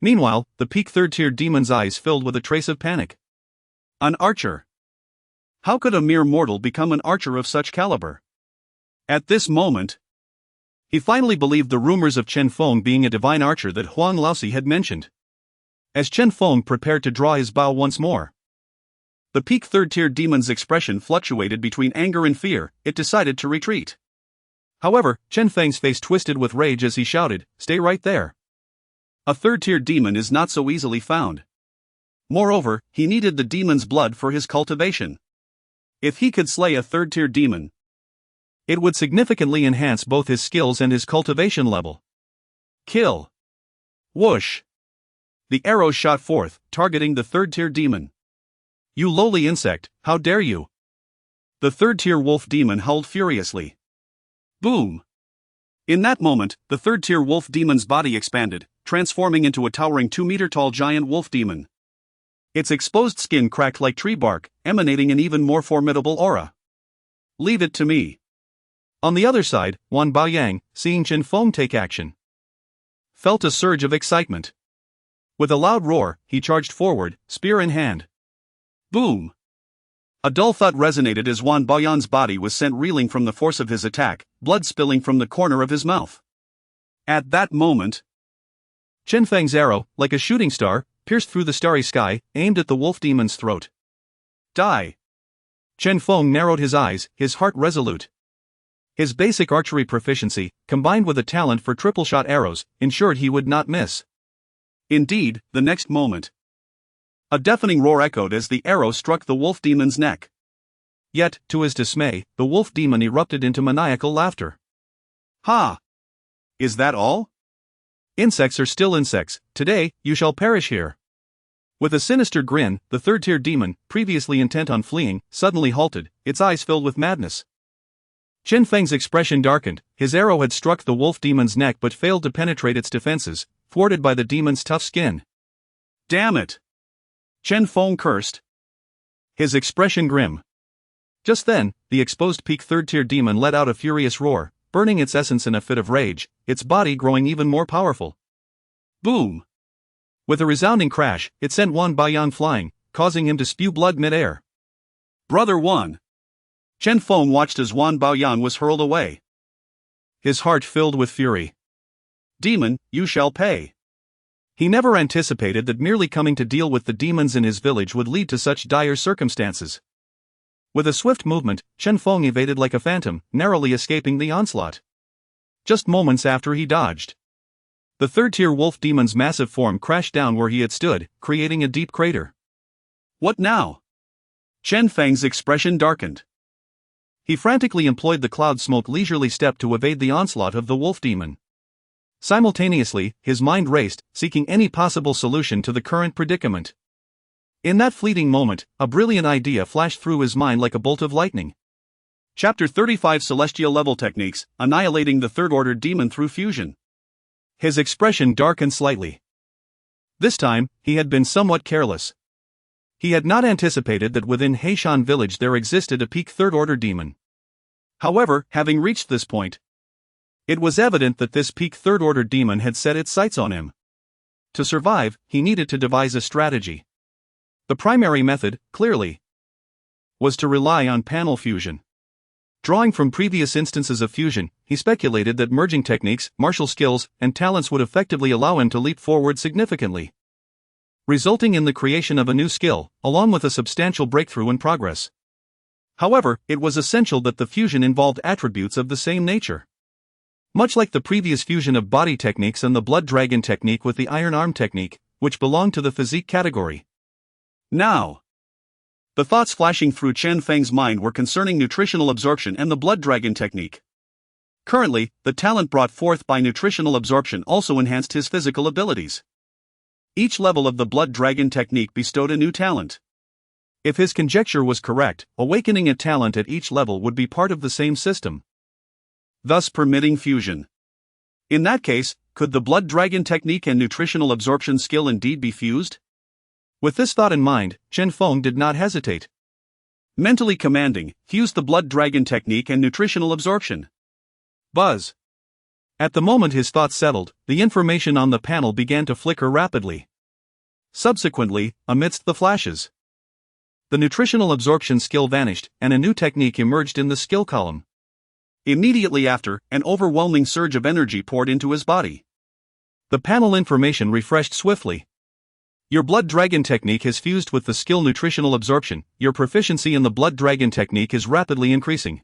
Meanwhile, the peak 3rd-tier demon's eyes filled with a trace of panic. An archer. How could a mere mortal become an archer of such caliber? At this moment, he finally believed the rumors of Chen Feng being a divine archer that Huang Laosi had mentioned. As Chen Feng prepared to draw his bow once more, the peak 3rd-tier demon's expression fluctuated between anger and fear. It decided to retreat. However, Chen Feng's face twisted with rage as he shouted, "Stay right there. A 3rd-tier demon is not so easily found. Moreover, he needed the demon's blood for his cultivation. If he could slay a 3rd-tier demon, it would significantly enhance both his skills and his cultivation level." Kill. Whoosh. The arrows shot forth, targeting the 3rd-tier demon. "You lowly insect, how dare you!" The 3rd-tier wolf demon howled furiously. Boom! In that moment, the 3rd-tier wolf demon's body expanded, transforming into a towering 2-meter-tall giant wolf demon. Its exposed skin cracked like tree bark, emanating an even more formidable aura. "Leave it to me." On the other side, Wan Baoyang, seeing Chen Feng take action, felt a surge of excitement. With a loud roar, he charged forward, spear in hand. Boom! A dull thud resonated as Wan Baoyang's body was sent reeling from the force of his attack, blood spilling from the corner of his mouth. At that moment, Chen Feng's arrow, like a shooting star, pierced through the starry sky, aimed at the wolf demon's throat. Die! Chen Feng narrowed his eyes, his heart resolute. His basic archery proficiency, combined with a talent for triple-shot arrows, ensured he would not miss. Indeed, the next moment, a deafening roar echoed as the arrow struck the wolf demon's neck. Yet, to his dismay, the wolf demon erupted into maniacal laughter. "Ha! Is that all? Insects are still insects. Today, you shall perish here." With a sinister grin, the 3rd-tier demon, previously intent on fleeing, suddenly halted, its eyes filled with madness. Chen Feng's expression darkened. His arrow had struck the wolf demon's neck but failed to penetrate its defenses, thwarted by the demon's tough skin. "Damn it!" Chen Feng cursed, his expression grim. Just then, the exposed peak 3rd-tier demon let out a furious roar, burning its essence in a fit of rage, its body growing even more powerful. Boom! With a resounding crash, it sent Wan Baoyang flying, causing him to spew blood mid-air. "Brother Wan!" Chen Feng watched as Wan Baoyang was hurled away, his heart filled with fury. "Demon, you shall pay." He never anticipated that merely coming to deal with the demons in his village would lead to such dire circumstances. With a swift movement, Chen Feng evaded like a phantom, narrowly escaping the onslaught. Just moments after he dodged, the 3rd-tier wolf demon's massive form crashed down where he had stood, creating a deep crater. "What now?" Chen Feng's expression darkened. He frantically employed the cloud smoke leisurely step to evade the onslaught of the wolf demon. Simultaneously, his mind raced, seeking any possible solution to the current predicament. In that fleeting moment, a brilliant idea flashed through his mind like a bolt of lightning. Chapter 35 Celestial Level Techniques, Annihilating the Third-Order Demon Through Fusion. His expression darkened slightly. This time, he had been somewhat careless. He had not anticipated that within Heishan village there existed a peak 3rd-order demon. However, having reached this point, it was evident that this peak 3rd-order demon had set its sights on him. To survive, he needed to devise a strategy. The primary method, clearly, was to rely on panel fusion. Drawing from previous instances of fusion, he speculated that merging techniques, martial skills, and talents would effectively allow him to leap forward significantly, resulting in the creation of a new skill, along with a substantial breakthrough in progress. However, it was essential that the fusion involved attributes of the same nature. Much like the previous fusion of body techniques and the blood dragon technique with the iron arm technique, which belonged to the physique category. Now, the thoughts flashing through Chen Feng's mind were concerning nutritional absorption and the blood dragon technique. Currently, the talent brought forth by nutritional absorption also enhanced his physical abilities. Each level of the blood dragon technique bestowed a new talent. If his conjecture was correct, awakening a talent at each level would be part of the same system, thus permitting fusion. In that case, could the blood dragon technique and nutritional absorption skill indeed be fused? With this thought in mind, Chen Feng did not hesitate. Mentally commanding, fuse the blood dragon technique and nutritional absorption. Buzz. At the moment his thoughts settled, the information on the panel began to flicker rapidly. Subsequently, amidst the flashes, the nutritional absorption skill vanished, and a new technique emerged in the skill column. Immediately after, an overwhelming surge of energy poured into his body. The panel information refreshed swiftly. Your blood dragon technique has fused with the skill nutritional absorption. Your proficiency in the blood dragon technique is rapidly increasing.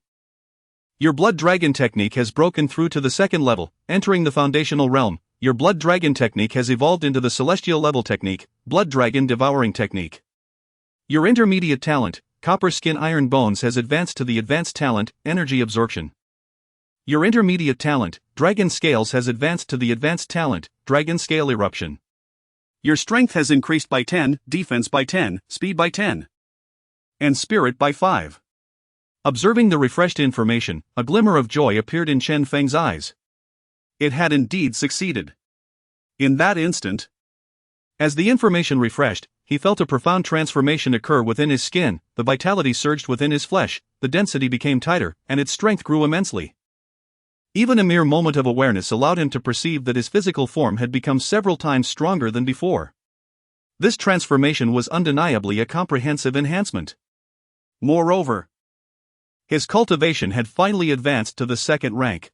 Your blood dragon technique has broken through to the second level, entering the foundational realm. Your blood dragon technique has evolved into the celestial level technique, blood dragon devouring technique. Your intermediate talent, copper skin iron bones, has advanced to the advanced talent, energy absorption. Your intermediate talent, dragon scales, has advanced to the advanced talent, dragon scale eruption. Your strength has increased by 10, defense by 10, speed by 10, and spirit by 5. Observing the refreshed information, a glimmer of joy appeared in Chen Feng's eyes. It had indeed succeeded. In that instant, as the information refreshed, he felt a profound transformation occur within his skin, the vitality surged within his flesh, the density became tighter, and its strength grew immensely. Even a mere moment of awareness allowed him to perceive that his physical form had become several times stronger than before. This transformation was undeniably a comprehensive enhancement. Moreover, his cultivation had finally advanced to the second rank.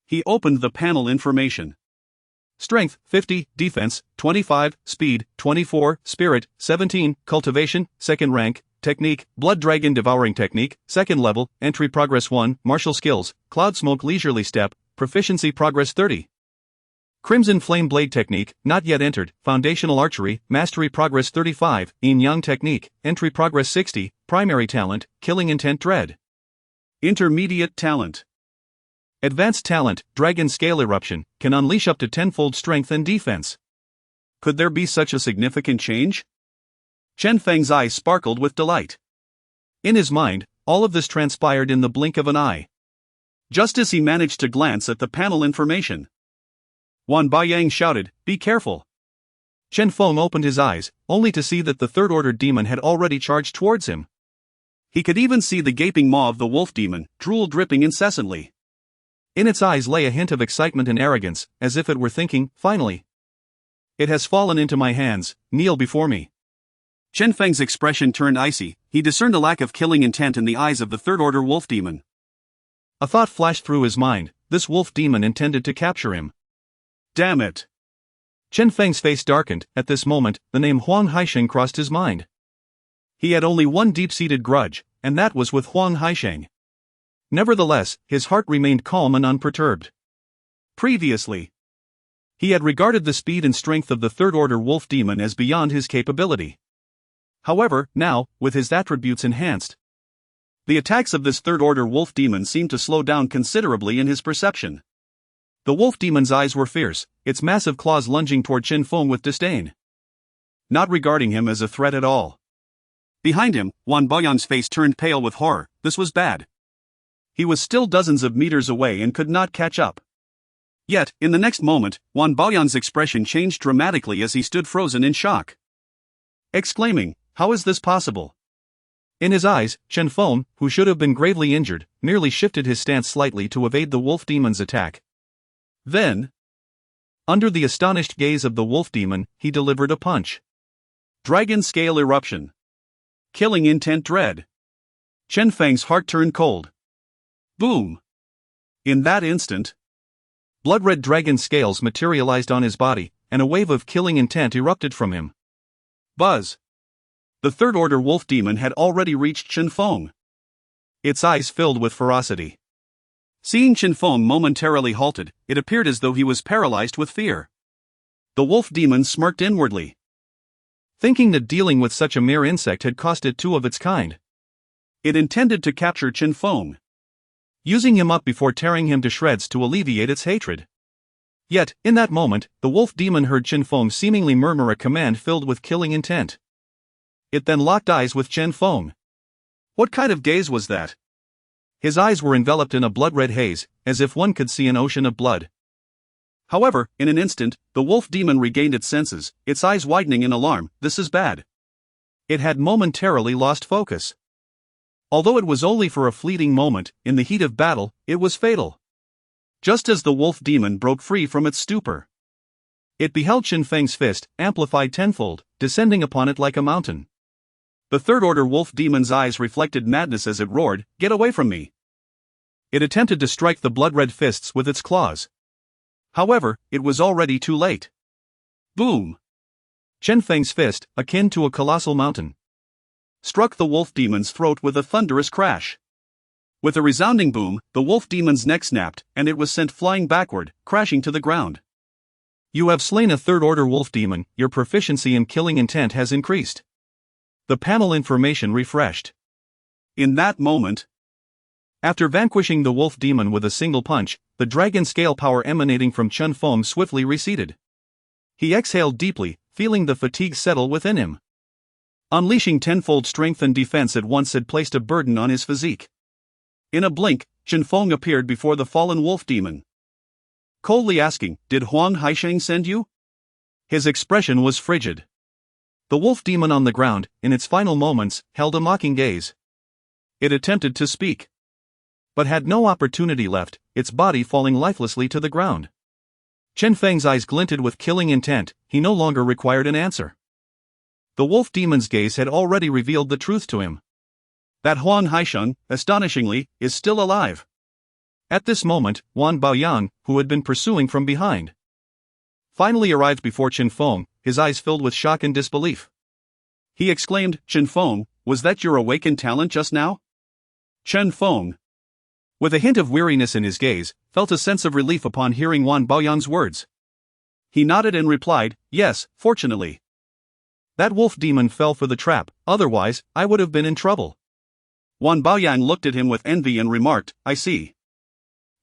He opened the panel information. Strength, 50, defense, 25, speed, 24, spirit, 17, cultivation, second rank, technique, blood dragon devouring technique, second level, entry progress 1, martial skills, cloud smoke leisurely step, proficiency progress 30. Crimson flame blade technique, not yet entered, foundational archery, mastery progress 35, yin yang technique, entry progress 60, primary talent, killing intent dread. Intermediate talent. Advanced talent, dragon scale eruption, can unleash up to tenfold strength and defense. Could there be such a significant change? Chen Feng's eyes sparkled with delight. In his mind, all of this transpired in the blink of an eye. Just as he managed to glance at the panel information, Wan Baiyang shouted, "Be careful!" Chen Feng opened his eyes, only to see that the third-order demon had already charged towards him. He could even see the gaping maw of the wolf demon, drool dripping incessantly. In its eyes lay a hint of excitement and arrogance, as if it were thinking, "Finally! It has fallen into my hands, kneel before me." Chen Feng's expression turned icy. He discerned a lack of killing intent in the eyes of the third-order wolf demon. A thought flashed through his mind: this wolf demon intended to capture him. Damn it! Chen Feng's face darkened. At this moment, the name Huang Haisheng crossed his mind. He had only one deep-seated grudge, and that was with Huang Haisheng. Nevertheless, his heart remained calm and unperturbed. Previously, he had regarded the speed and strength of the third-order wolf demon as beyond his capability. However, now, with his attributes enhanced, the attacks of this third-order wolf demon seemed to slow down considerably in his perception. The wolf demon's eyes were fierce, its massive claws lunging toward Chen Feng with disdain, not regarding him as a threat at all. Behind him, Wan Baoyan's face turned pale with horror. This was bad. He was still dozens of meters away and could not catch up. Yet, in the next moment, Wan Baoyan's expression changed dramatically as he stood frozen in shock, exclaiming, "How is this possible?" In his eyes, Chen Feng, who should have been gravely injured, merely shifted his stance slightly to evade the wolf demon's attack. Then, under the astonished gaze of the wolf demon, he delivered a punch. Dragon scale eruption. Killing intent dread. Chen Feng's heart turned cold. Boom! In that instant, blood-red dragon scales materialized on his body, and a wave of killing intent erupted from him. Buzz! The third-order wolf demon had already reached Chen Feng. Its eyes filled with ferocity. Seeing Chen Feng momentarily halted, it appeared as though he was paralyzed with fear. The wolf demon smirked inwardly, thinking that dealing with such a mere insect had cost it two of its kind. It intended to capture Chen Feng. using him up before tearing him to shreds to alleviate its hatred. Yet, in that moment, the wolf demon heard Chen Feng seemingly murmur a command filled with killing intent. It then locked eyes with Chen Feng. What kind of gaze was that? His eyes were enveloped in a blood-red haze, as if one could see an ocean of blood. However, in an instant, the wolf demon regained its senses, its eyes widening in alarm. This is bad. It had momentarily lost focus. Although it was only for a fleeting moment, in the heat of battle, it was fatal. Just as the wolf demon broke free from its stupor, it beheld Chen Feng's fist, amplified tenfold, descending upon it like a mountain. The third-order wolf demon's eyes reflected madness as it roared, "Get away from me!" It attempted to strike the blood-red fists with its claws. However, it was already too late. Boom! Chen Feng's fist, akin to a colossal mountain, struck the wolf demon's throat with a thunderous crash. With a resounding boom, the wolf demon's neck snapped, and it was sent flying backward, crashing to the ground. You have slain a third-order wolf demon. Your proficiency in killing intent has increased. The panel information refreshed. In that moment, after vanquishing the wolf demon with a single punch, the dragon scale power emanating from Chen Feng swiftly receded. He exhaled deeply, feeling the fatigue settle within him. Unleashing tenfold strength and defense at once had placed a burden on his physique. In a blink, Chen Feng appeared before the fallen wolf demon, coldly asking, "Did Huang Haisheng send you?" His expression was frigid. The wolf demon on the ground, in its final moments, held a mocking gaze. It attempted to speak, but had no opportunity left, its body falling lifelessly to the ground. Chen Feng's eyes glinted with killing intent. He no longer required an answer. The wolf demon's gaze had already revealed the truth to him. That Huang Haisheng, astonishingly, is still alive. At this moment, Wan Baoyang, who had been pursuing from behind, finally arrived before Chen Feng, his eyes filled with shock and disbelief. He exclaimed, "Chen Feng, was that your awakened talent just now?" Chen Feng, with a hint of weariness in his gaze, felt a sense of relief upon hearing Wan Baoyang's words. He nodded and replied, "Yes, fortunately. That wolf demon fell for the trap, otherwise, I would have been in trouble." Wan Baoyang looked at him with envy and remarked, "I see.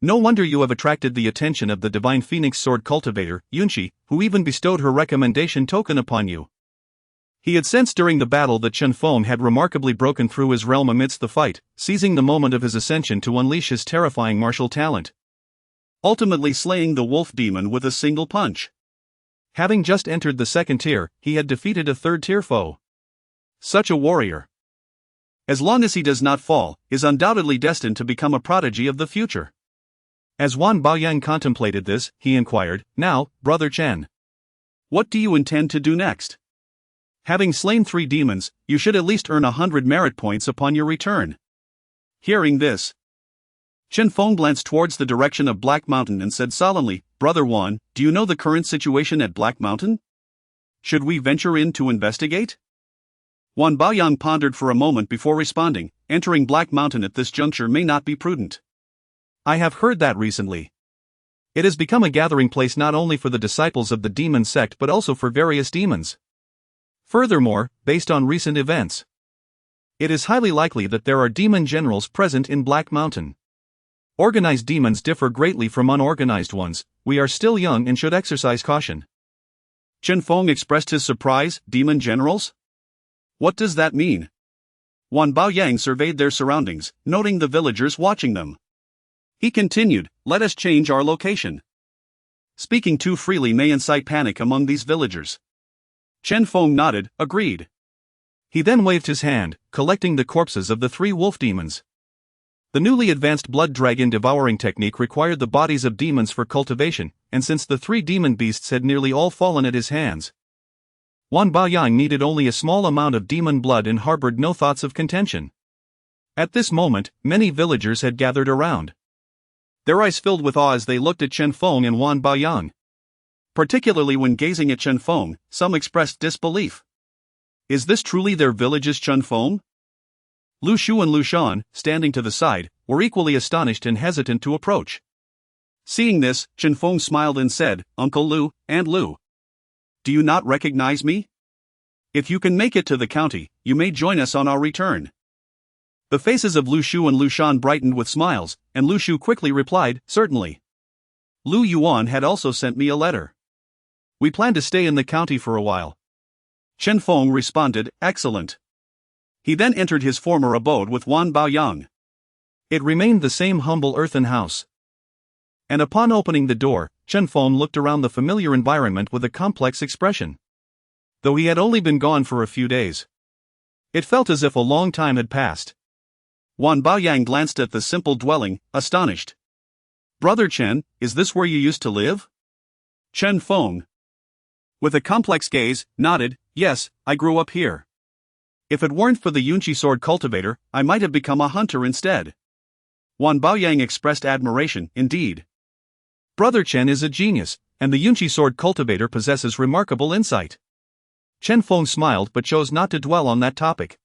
No wonder you have attracted the attention of the divine phoenix sword cultivator, Yunshi, who even bestowed her recommendation token upon you." He had sensed during the battle that Chen Feng had remarkably broken through his realm amidst the fight, seizing the moment of his ascension to unleash his terrifying martial talent, ultimately slaying the wolf demon with a single punch. Having just entered the second tier, he had defeated a third-tier foe. Such a warrior, as long as he does not fall, is undoubtedly destined to become a prodigy of the future. As Wan Baoyang contemplated this, he inquired, "Now, Brother Chen, what do you intend to do next? Having slain 3 demons, you should at least earn 100 merit points upon your return." Hearing this, Chen Feng glanced towards the direction of Black Mountain and said solemnly, "Brother Wan, do you know the current situation at Black Mountain? Should we venture in to investigate?" Wan Baoyang pondered for a moment before responding, "Entering Black Mountain at this juncture may not be prudent. I have heard that recently. It has become a gathering place not only for the disciples of the demon sect but also for various demons. Furthermore, based on recent events, it is highly likely that there are demon generals present in Black Mountain. Organized demons differ greatly from unorganized ones. We are still young and should exercise caution." Chen Feng expressed his surprise. "Demon generals? What does that mean?" Wan Baoyang surveyed their surroundings, noting the villagers watching them. He continued, "Let us change our location. Speaking too freely may incite panic among these villagers." Chen Feng nodded, agreed. He then waved his hand, collecting the corpses of the 3 wolf demons. The newly advanced blood dragon devouring technique required the bodies of demons for cultivation, and since the 3 demon beasts had nearly all fallen at his hands, Wan Baoyang needed only a small amount of demon blood and harbored no thoughts of contention. At this moment, many villagers had gathered around, their eyes filled with awe as they looked at Chen Feng and Wan Baoyang. Particularly when gazing at Chen Feng, some expressed disbelief. Is this truly their village's Chen Feng? Lu Shu and Lu Shan, standing to the side, were equally astonished and hesitant to approach. Seeing this, Chen Feng smiled and said, "Uncle Lu, Aunt Lu, do you not recognize me? If you can make it to the county, you may join us on our return." The faces of Lu Shu and Lu Shan brightened with smiles, and Lu Shu quickly replied, certainly. Lu Yuan had also sent me a letter. We plan to stay in the county for a while. Chen Feng responded, excellent. He then entered his former abode with Wan Baoyang. It remained the same humble earthen house. And upon opening the door, Chen Feng looked around the familiar environment with a complex expression. Though he had only been gone for a few days, it felt as if a long time had passed. Wan Baoyang glanced at the simple dwelling, astonished. Brother Chen, is this where you used to live? Chen Feng, with a complex gaze, nodded, yes, I grew up here. If it weren't for the Yunqi sword cultivator, I might have become a hunter instead. Wan Baoyang expressed admiration, indeed. Brother Chen is a genius, and the Yunqi sword cultivator possesses remarkable insight. Chen Feng smiled but chose not to dwell on that topic.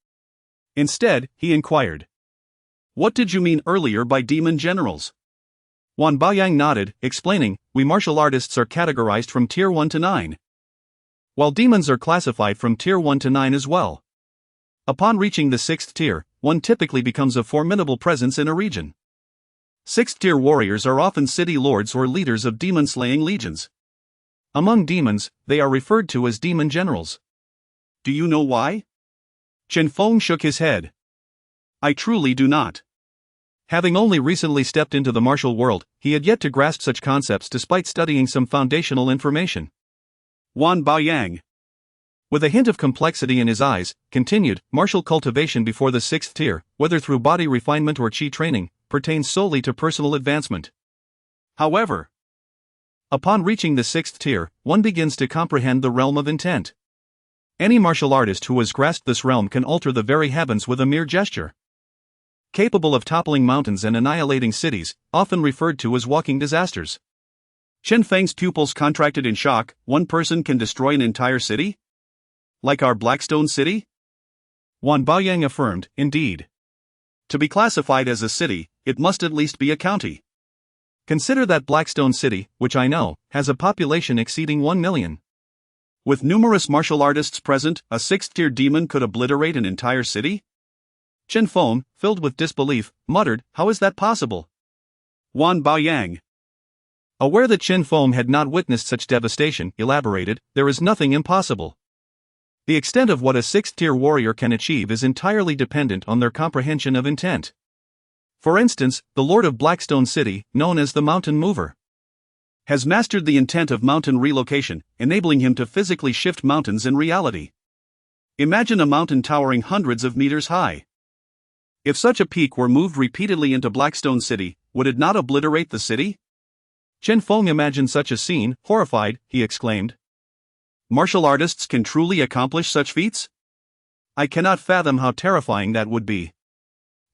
Instead, he inquired, what did you mean earlier by demon generals? Wan Baoyang nodded, explaining, we martial artists are categorized from Tier 1 to 9. While demons are classified from Tier 1 to 9 as well. Upon reaching the 6th tier, one typically becomes a formidable presence in a region. 6th tier warriors are often city lords or leaders of demon-slaying legions. Among demons, they are referred to as demon generals. Do you know why? Chen Feng shook his head. I truly do not. Having only recently stepped into the martial world, he had yet to grasp such concepts despite studying some foundational information. Wan Baoyang, with a hint of complexity in his eyes, continued, martial cultivation before the 6th tier, whether through body refinement or chi training, pertains solely to personal advancement. However, upon reaching the 6th tier, one begins to comprehend the realm of intent. Any martial artist who has grasped this realm can alter the very heavens with a mere gesture. Capable of toppling mountains and annihilating cities, often referred to as walking disasters. Chen Feng's pupils contracted in shock, one person can destroy an entire city? Like our Blackstone city? Wan Baoyang affirmed, indeed. To be classified as a city, it must at least be a county. Consider that Blackstone City, which I know, has a population exceeding 1 million. With numerous martial artists present, a 6th tier demon could obliterate an entire city? Chen Feng, filled with disbelief, muttered, how is that possible? Wan Baoyang, aware that Chen Feng had not witnessed such devastation, elaborated, there is nothing impossible. The extent of what a 6th tier warrior can achieve is entirely dependent on their comprehension of intent. For instance, the Lord of Blackstone City, known as the Mountain Mover, has mastered the intent of mountain relocation, enabling him to physically shift mountains in reality. Imagine a mountain towering hundreds of meters high. If such a peak were moved repeatedly into Blackstone City, would it not obliterate the city? Chen Feng imagined such a scene, horrified, he exclaimed. Martial artists can truly accomplish such feats? I cannot fathom how terrifying that would be.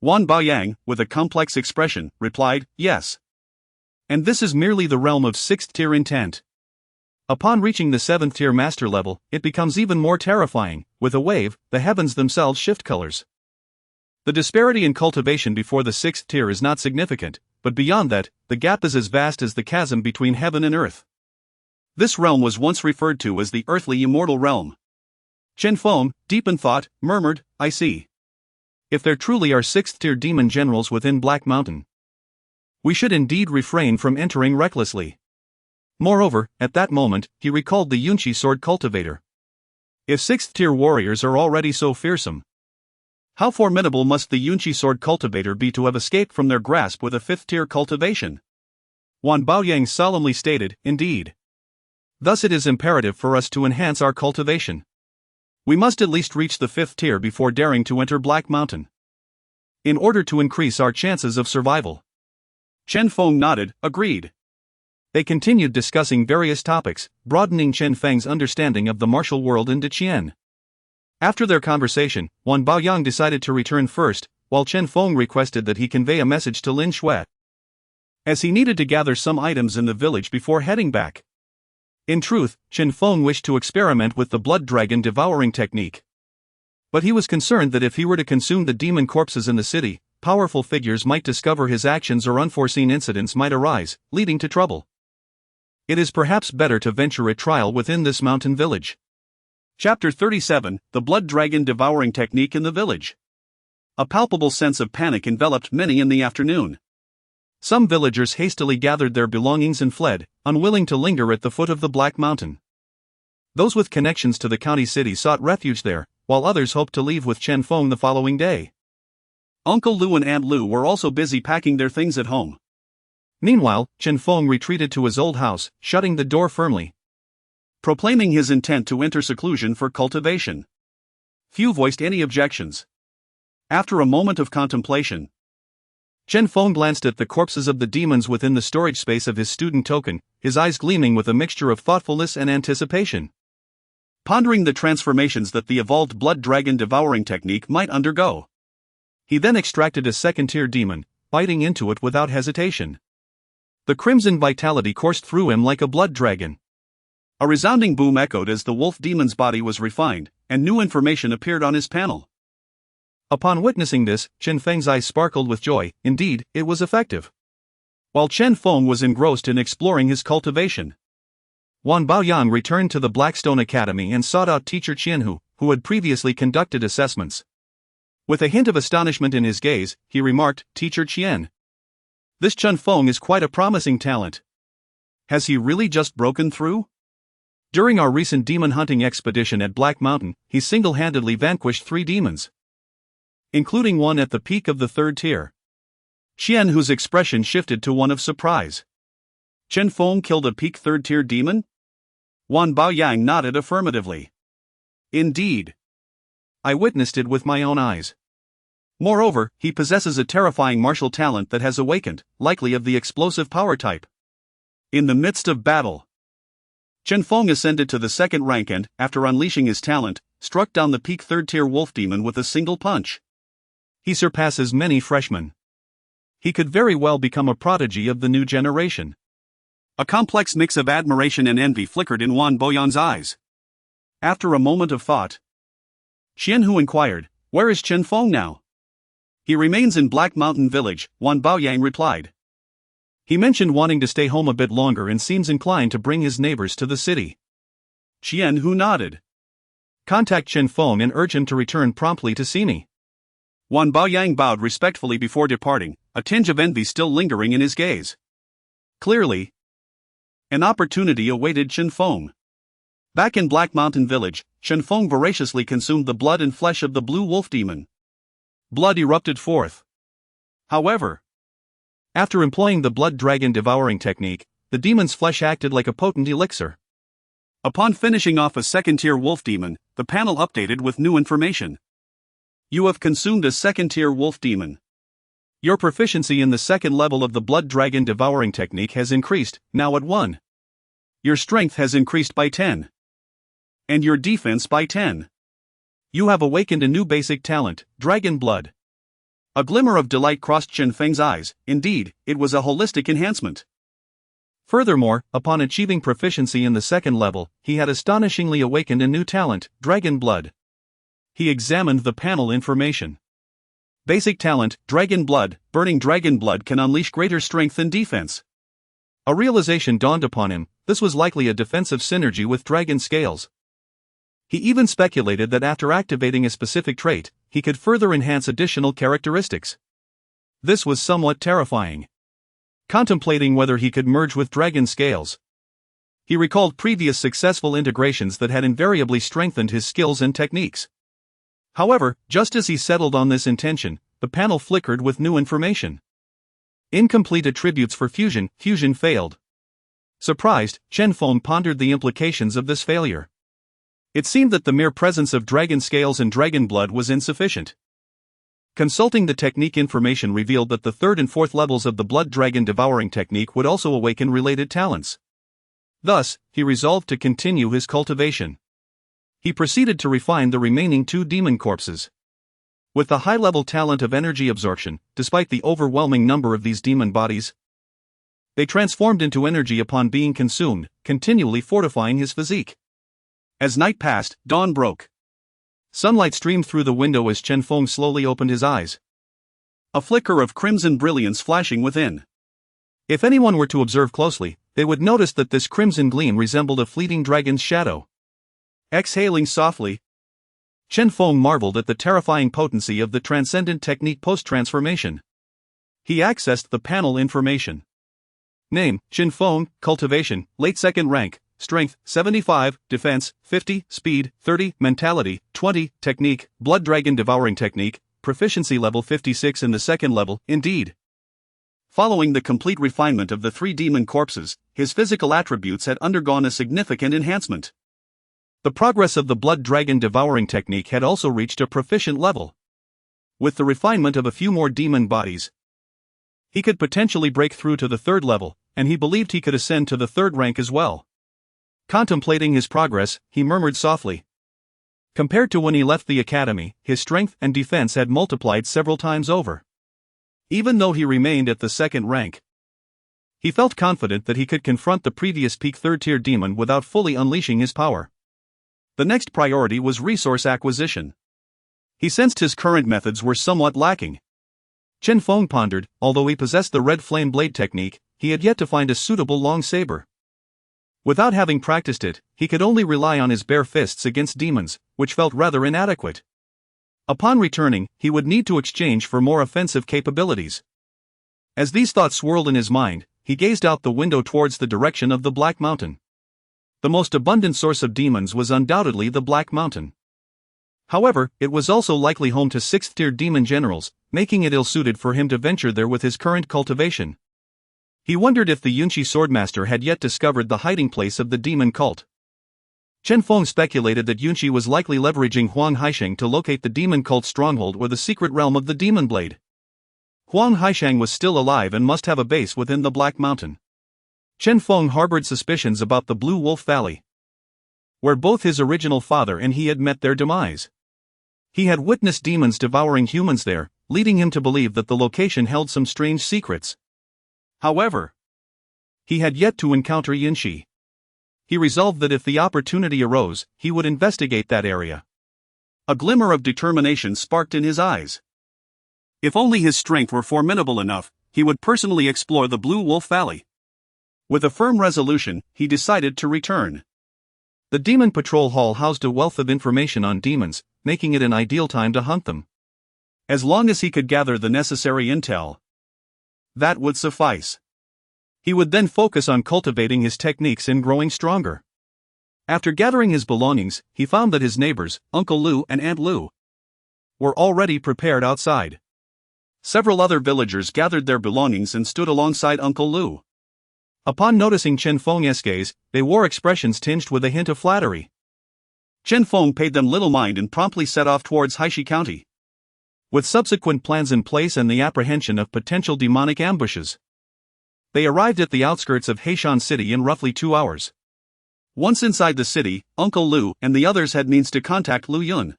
Wan Baoyang, with a complex expression, replied, yes. And this is merely the realm of 6th tier intent. Upon reaching the 7th tier master level, it becomes even more terrifying. With a wave, the heavens themselves shift colors. The disparity in cultivation before the 6th tier is not significant, but beyond that, the gap is as vast as the chasm between heaven and earth. This realm was once referred to as the earthly immortal realm. Chen Feng, deep in thought, murmured, I see. If there truly are 6th tier demon generals within Black Mountain, we should indeed refrain from entering recklessly. Moreover, at that moment, he recalled the Yunqi sword cultivator. If 6th tier warriors are already so fearsome, how formidable must the Yunqi sword cultivator be to have escaped from their grasp with a 5th tier cultivation? Wan Baoyang solemnly stated, indeed. Thus it is imperative for us to enhance our cultivation. We must at least reach the 5th tier before daring to enter Black Mountain, in order to increase our chances of survival. Chen Feng nodded, agreed. They continued discussing various topics, broadening Chen Feng's understanding of the martial world in Deqian. After their conversation, Wan Baoyang decided to return first, while Chen Feng requested that he convey a message to Lin Shui, as he needed to gather some items in the village before heading back. In truth, Chen Feng wished to experiment with the blood dragon devouring technique. But he was concerned that if he were to consume the demon corpses in the city, powerful figures might discover his actions or unforeseen incidents might arise, leading to trouble. It is perhaps better to venture a trial within this mountain village. Chapter 37, The Blood Dragon Devouring Technique in the Village. A palpable sense of panic enveloped many in the afternoon. Some villagers hastily gathered their belongings and fled, unwilling to linger at the foot of the Black Mountain. Those with connections to the county city sought refuge there, while others hoped to leave with Chen Feng the following day. Uncle Lu and Aunt Lu were also busy packing their things at home. Meanwhile, Chen Feng retreated to his old house, shutting the door firmly, proclaiming his intent to enter seclusion for cultivation. Few voiced any objections. After a moment of contemplation, Chen Feng glanced at the corpses of the demons within the storage space of his student token, his eyes gleaming with a mixture of thoughtfulness and anticipation. Pondering the transformations that the evolved blood dragon devouring technique might undergo, he then extracted a second-tier demon, biting into it without hesitation. The crimson vitality coursed through him like a blood dragon. A resounding boom echoed as the wolf demon's body was refined, and new information appeared on his panel. Upon witnessing this, Chen Feng's eyes sparkled with joy. Indeed, it was effective. While Chen Feng was engrossed in exploring his cultivation, Wan Baoyang returned to the Blackstone Academy and sought out teacher Qianhu, who had previously conducted assessments. With a hint of astonishment in his gaze, he remarked, "Teacher Qian, this Chen Feng is quite a promising talent. Has he really just broken through? During our recent demon hunting expedition at Black Mountain, he single-handedly vanquished 3 demons, including one at the peak of the 3rd tier." Qianhu's expression shifted to one of surprise. Chen Feng killed a peak 3rd tier demon? Wan Baoyang nodded affirmatively. Indeed. I witnessed it with my own eyes. Moreover, he possesses a terrifying martial talent that has awakened, likely of the explosive power type. In the midst of battle, Chen Feng ascended to the 2nd rank and, after unleashing his talent, struck down the peak 3rd tier wolf demon with a single punch. He surpasses many freshmen. He could very well become a prodigy of the new generation. A complex mix of admiration and envy flickered in Wan Baoyang's eyes. After a moment of thought, Qianhu inquired, "Where is Chen Feng now?" "He remains in Black Mountain Village," Wan Baoyang replied. "He mentioned wanting to stay home a bit longer and seems inclined to bring his neighbors to the city." Qianhu nodded. "Contact Chen Feng and urge him to return promptly to see me." Wan Baoyang bowed respectfully before departing, a tinge of envy still lingering in his gaze. Clearly, an opportunity awaited Chen Feng. Back in Black Mountain Village, Chen Feng voraciously consumed the blood and flesh of the blue wolf demon. Blood erupted forth. However, after employing the blood dragon devouring technique, the demon's flesh acted like a potent elixir. Upon finishing off a 2nd-tier wolf demon, the panel updated with new information. You have consumed a 2nd-tier wolf demon. Your proficiency in the 2nd level of the blood dragon devouring technique has increased, now at 1. Your strength has increased by 10. And your defense by 10. You have awakened a new basic talent, Dragon Blood. A glimmer of delight crossed Chen Feng's eyes. Indeed, it was a holistic enhancement. Furthermore, upon achieving proficiency in the 2nd level, he had astonishingly awakened a new talent, Dragon Blood. He examined the panel information. Basic talent, Dragon Blood. Burning Dragon Blood can unleash greater strength and defense. A realization dawned upon him, this was likely a defensive synergy with Dragon Scales. He even speculated that after activating a specific trait, he could further enhance additional characteristics. This was somewhat terrifying. Contemplating whether he could merge with Dragon Scales, he recalled previous successful integrations that had invariably strengthened his skills and techniques. However, just as he settled on this intention, the panel flickered with new information. Incomplete attributes for fusion failed. Surprised, Chen Feng pondered the implications of this failure. It seemed that the mere presence of Dragon Scales and Dragon Blood was insufficient. Consulting the technique information revealed that the 3rd and 4th levels of the blood dragon devouring technique would also awaken related talents. Thus, he resolved to continue his cultivation. He proceeded to refine the remaining 2 demon corpses. With the high-level talent of energy absorption, despite the overwhelming number of these demon bodies, they transformed into energy upon being consumed, continually fortifying his physique. As night passed, dawn broke. Sunlight streamed through the window as Chen Feng slowly opened his eyes, a flicker of crimson brilliance flashing within. If anyone were to observe closely, they would notice that this crimson gleam resembled a fleeting dragon's shadow. Exhaling softly, Chen Feng marveled at the terrifying potency of the transcendent technique post-transformation. He accessed the panel information. Name, Chen Feng, cultivation, late 2nd rank, strength, 75, defense, 50, speed, 30, mentality, 20, technique, blood dragon devouring technique, proficiency level 56 in the 2nd level, indeed. Following the complete refinement of the 3 demon corpses, his physical attributes had undergone a significant enhancement. The progress of the blood dragon devouring technique had also reached a proficient level. With the refinement of a few more demon bodies, he could potentially break through to the 3rd level, and he believed he could ascend to the 3rd rank as well. Contemplating his progress, he murmured softly. Compared to when he left the academy, his strength and defense had multiplied several times over. Even though he remained at the 2nd rank, he felt confident that he could confront the previous peak 3rd-tier demon without fully unleashing his power. The next priority was resource acquisition. He sensed his current methods were somewhat lacking. Chen Feng pondered, although he possessed the red flame blade technique, he had yet to find a suitable long saber. Without having practiced it, he could only rely on his bare fists against demons, which felt rather inadequate. Upon returning, he would need to exchange for more offensive capabilities. As these thoughts swirled in his mind, he gazed out the window towards the direction of the Black Mountain. The most abundant source of demons was undoubtedly the Black Mountain. However, it was also likely home to 6th-tier demon generals, making it ill-suited for him to venture there with his current cultivation. He wondered if the Yunshi swordmaster had yet discovered the hiding place of the demon cult. Chen Feng speculated that Yunshi was likely leveraging Huang Haisheng to locate the demon cult stronghold or the secret realm of the demon blade. Huang Haisheng was still alive and must have a base within the Black Mountain. Chen Feng harbored suspicions about the Blue Wolf Valley, where both his original father and he had met their demise. He had witnessed demons devouring humans there, leading him to believe that the location held some strange secrets. However, he had yet to encounter Yunshi. He resolved that if the opportunity arose, he would investigate that area. A glimmer of determination sparked in his eyes. If only his strength were formidable enough, he would personally explore the Blue Wolf Valley. With a firm resolution, he decided to return. The Demon Patrol Hall housed a wealth of information on demons, making it an ideal time to hunt them. As long as he could gather the necessary intel, that would suffice. He would then focus on cultivating his techniques and growing stronger. After gathering his belongings, he found that his neighbors, Uncle Lu and Aunt Lu, were already prepared outside. Several other villagers gathered their belongings and stood alongside Uncle Lu. Upon noticing Chen Feng's gaze, they wore expressions tinged with a hint of flattery. Chen Feng paid them little mind and promptly set off towards Haishi County, with subsequent plans in place and the apprehension of potential demonic ambushes. They arrived at the outskirts of Heishan City in roughly 2 hours. Once inside the city, Uncle Lu and the others had means to contact Lu Yun.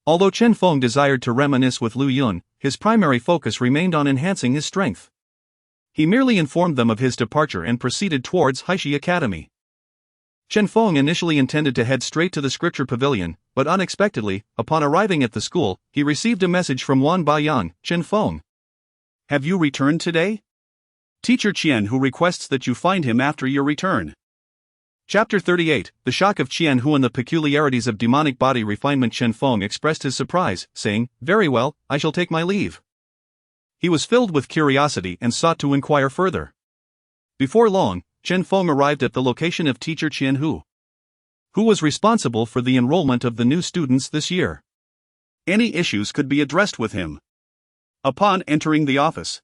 Although Chen Feng desired to reminisce with Lu Yun, his primary focus remained on enhancing his strength. He merely informed them of his departure and proceeded towards Haishi Academy. Chen Feng initially intended to head straight to the scripture pavilion, but unexpectedly, upon arriving at the school, he received a message from Wan Baiyang. Chen Feng, have you returned today? Teacher Qian Hu requests that you find him after your return. Chapter 38, The Shock of Qian Hu and the Peculiarities of Demonic Body Refinement. Chen Feng expressed his surprise, saying, "Very well, I shall take my leave." He was filled with curiosity and sought to inquire further. Before long, Chen Feng arrived at the location of teacher Qian Hu, who was responsible for the enrollment of the new students this year. Any issues could be addressed with him. Upon entering the office,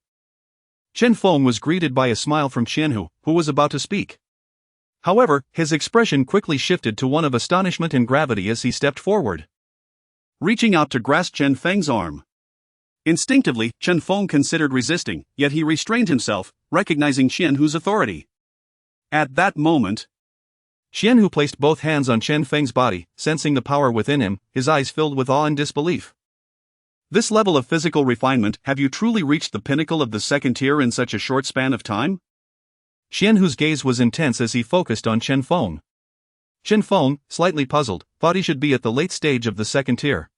Chen Feng was greeted by a smile from Qian Hu, who was about to speak. However, his expression quickly shifted to one of astonishment and gravity as he stepped forward, reaching out to grasp Chen Feng's arm. Instinctively, Chen Feng considered resisting, yet he restrained himself, recognizing Qian Hu's authority. At that moment, Qian Hu placed both hands on Chen Feng's body, sensing the power within him, his eyes filled with awe and disbelief. This level of physical refinement, have you truly reached the pinnacle of the 2nd tier in such a short span of time? Qian Hu's gaze was intense as he focused on Chen Feng. Chen Feng, slightly puzzled, thought he should be at the late stage of the 2nd tier.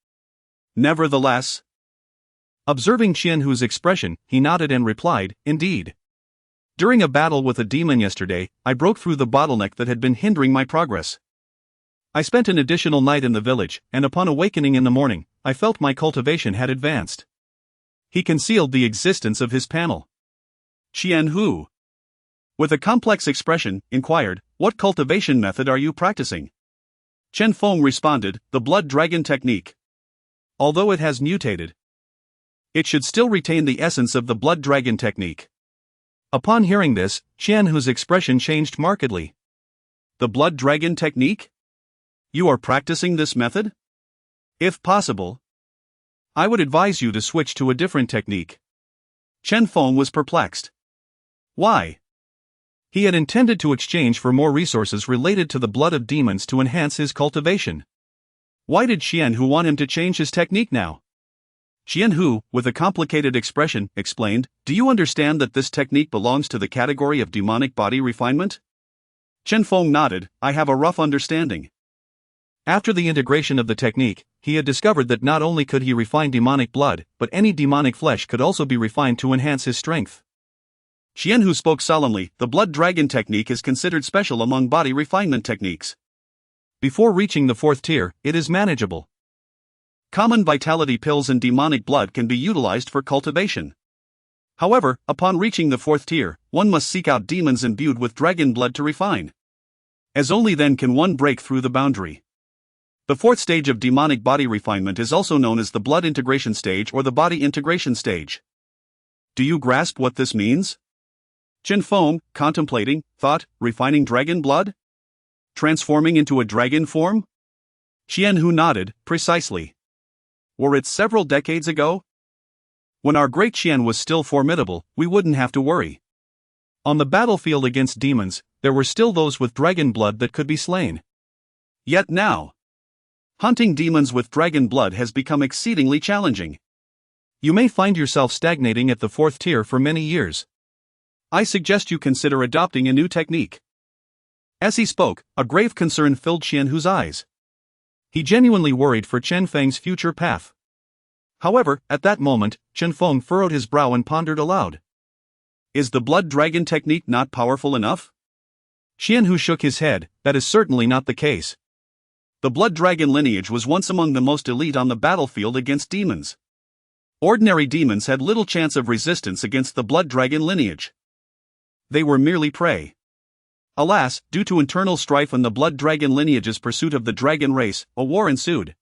Nevertheless, observing Qian Hu's expression, he nodded and replied, "Indeed. During a battle with a demon yesterday, I broke through the bottleneck that had been hindering my progress. I spent an additional night in the village, and upon awakening in the morning, I felt my cultivation had advanced. He concealed the existence of his panel. Chen Hu, with a complex expression, inquired, "What cultivation method are you practicing?" Chen Feng responded, "The blood dragon technique. Although it has mutated, it should still retain the essence of the blood dragon technique." Upon hearing this, Chen Hu's expression changed markedly. "The blood dragon technique? You are practicing this method? If possible, I would advise you to switch to a different technique." Chen Feng was perplexed. Why? He had intended to exchange for more resources related to the blood of demons to enhance his cultivation. Why did Chen Hu want him to change his technique now? Chen Hu, with a complicated expression, explained, "Do you understand that this technique belongs to the category of demonic body refinement?" Chen Feng nodded, "I have a rough understanding." After the integration of the technique, he had discovered that not only could he refine demonic blood, but any demonic flesh could also be refined to enhance his strength. Chen Hu spoke solemnly, "The blood dragon technique is considered special among body refinement techniques. Before reaching the 4th tier, it is manageable. Common vitality pills and demonic blood can be utilized for cultivation. However, upon reaching the 4th tier, one must seek out demons imbued with dragon blood to refine. As only then can one break through the boundary. The 4th stage of demonic body refinement is also known as the blood integration stage or the body integration stage. Do you grasp what this means?" Chen Feng, contemplating, thought, "Refining dragon blood? Transforming into a dragon form?" Chen Hu nodded, "Precisely. Were it several decades ago? When our great Qian was still formidable, we wouldn't have to worry. On the battlefield against demons, there were still those with dragon blood that could be slain. Yet now, hunting demons with dragon blood has become exceedingly challenging. You may find yourself stagnating at the 4th tier for many years. I suggest you consider adopting a new technique." As he spoke, a grave concern filled Chen Hu's eyes. He genuinely worried for Chen Feng's future path. However, at that moment, Chen Feng furrowed his brow and pondered aloud. "Is the blood dragon technique not powerful enough?" Chen Hu shook his head, "That is certainly not the case. The blood dragon lineage was once among the most elite on the battlefield against demons. Ordinary demons had little chance of resistance against the blood dragon lineage. They were merely prey. Alas, due to internal strife in the blood dragon lineage's pursuit of the dragon race, a war ensued,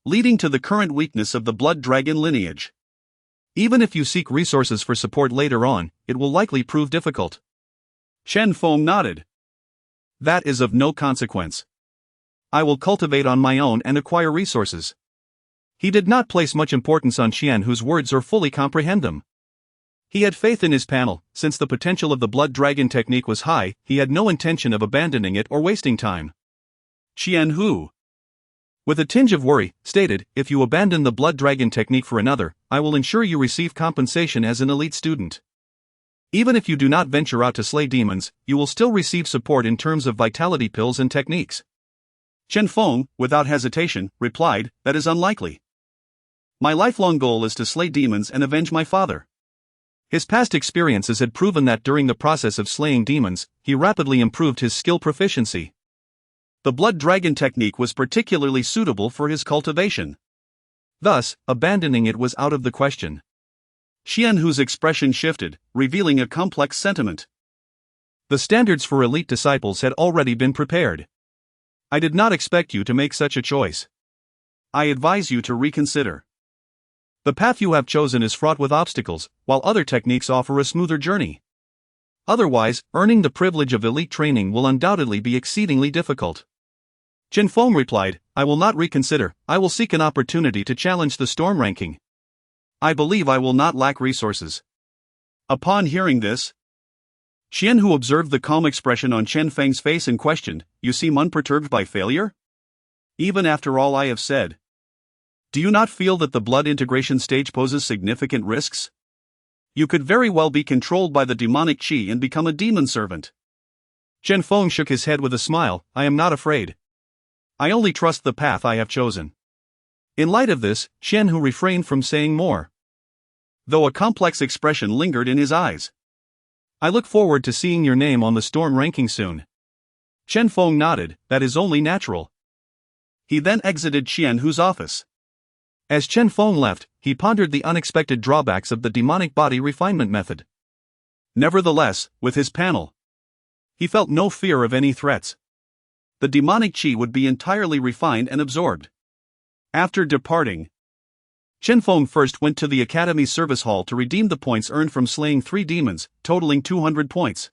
leading to the current weakness of the blood dragon lineage. Even if you seek resources for support later on, it will likely prove difficult." Chen Feng nodded. "That is of no consequence. I will cultivate on my own and acquire resources." He did not place much importance on Chen Hu's words or fully comprehend them. He had faith in his panel. Since the potential of the blood dragon technique was high, he had no intention of abandoning it or wasting time. Chen Hu, with a tinge of worry, stated, "If you abandon the blood dragon technique for another, I will ensure you receive compensation as an elite student. Even if you do not venture out to slay demons, you will still receive support in terms of vitality pills and techniques." Chen Feng, without hesitation, replied, "That is unlikely. My lifelong goal is to slay demons and avenge my father." His past experiences had proven that during the process of slaying demons, he rapidly improved his skill proficiency. The blood dragon technique was particularly suitable for his cultivation. Thus, abandoning it was out of the question. Chen Hu's expression shifted, revealing a complex sentiment. The standards for elite disciples had already been prepared. I did not expect you to make such a choice. I advise you to reconsider. The path you have chosen is fraught with obstacles, while other techniques offer a smoother journey. Otherwise, earning the privilege of elite training will undoubtedly be exceedingly difficult." Chen Feng replied, "I will not reconsider. I will seek an opportunity to challenge the storm ranking. I believe I will not lack resources." Upon hearing this, Chen Hu observed the calm expression on Chen Feng's face and questioned, "You seem unperturbed by failure? Even after all I have said? Do you not feel that the blood integration stage poses significant risks? You could very well be controlled by the demonic qi and become a demon servant." Chen Feng shook his head with a smile, "I am not afraid. I only trust the path I have chosen." In light of this, Chen Hu refrained from saying more, though a complex expression lingered in his eyes. "I look forward to seeing your name on the storm ranking soon." Chen Feng nodded, "That is only natural. He then exited Chen Hu's office. As Chen Feng left, he pondered the unexpected drawbacks of the demonic body refinement method. Nevertheless, with his panel, he felt no fear of any threats. The demonic chi would be entirely refined and absorbed. After departing, Chen Feng first went to the Academy's service hall to redeem the points earned from slaying 3 demons, totaling 200 points.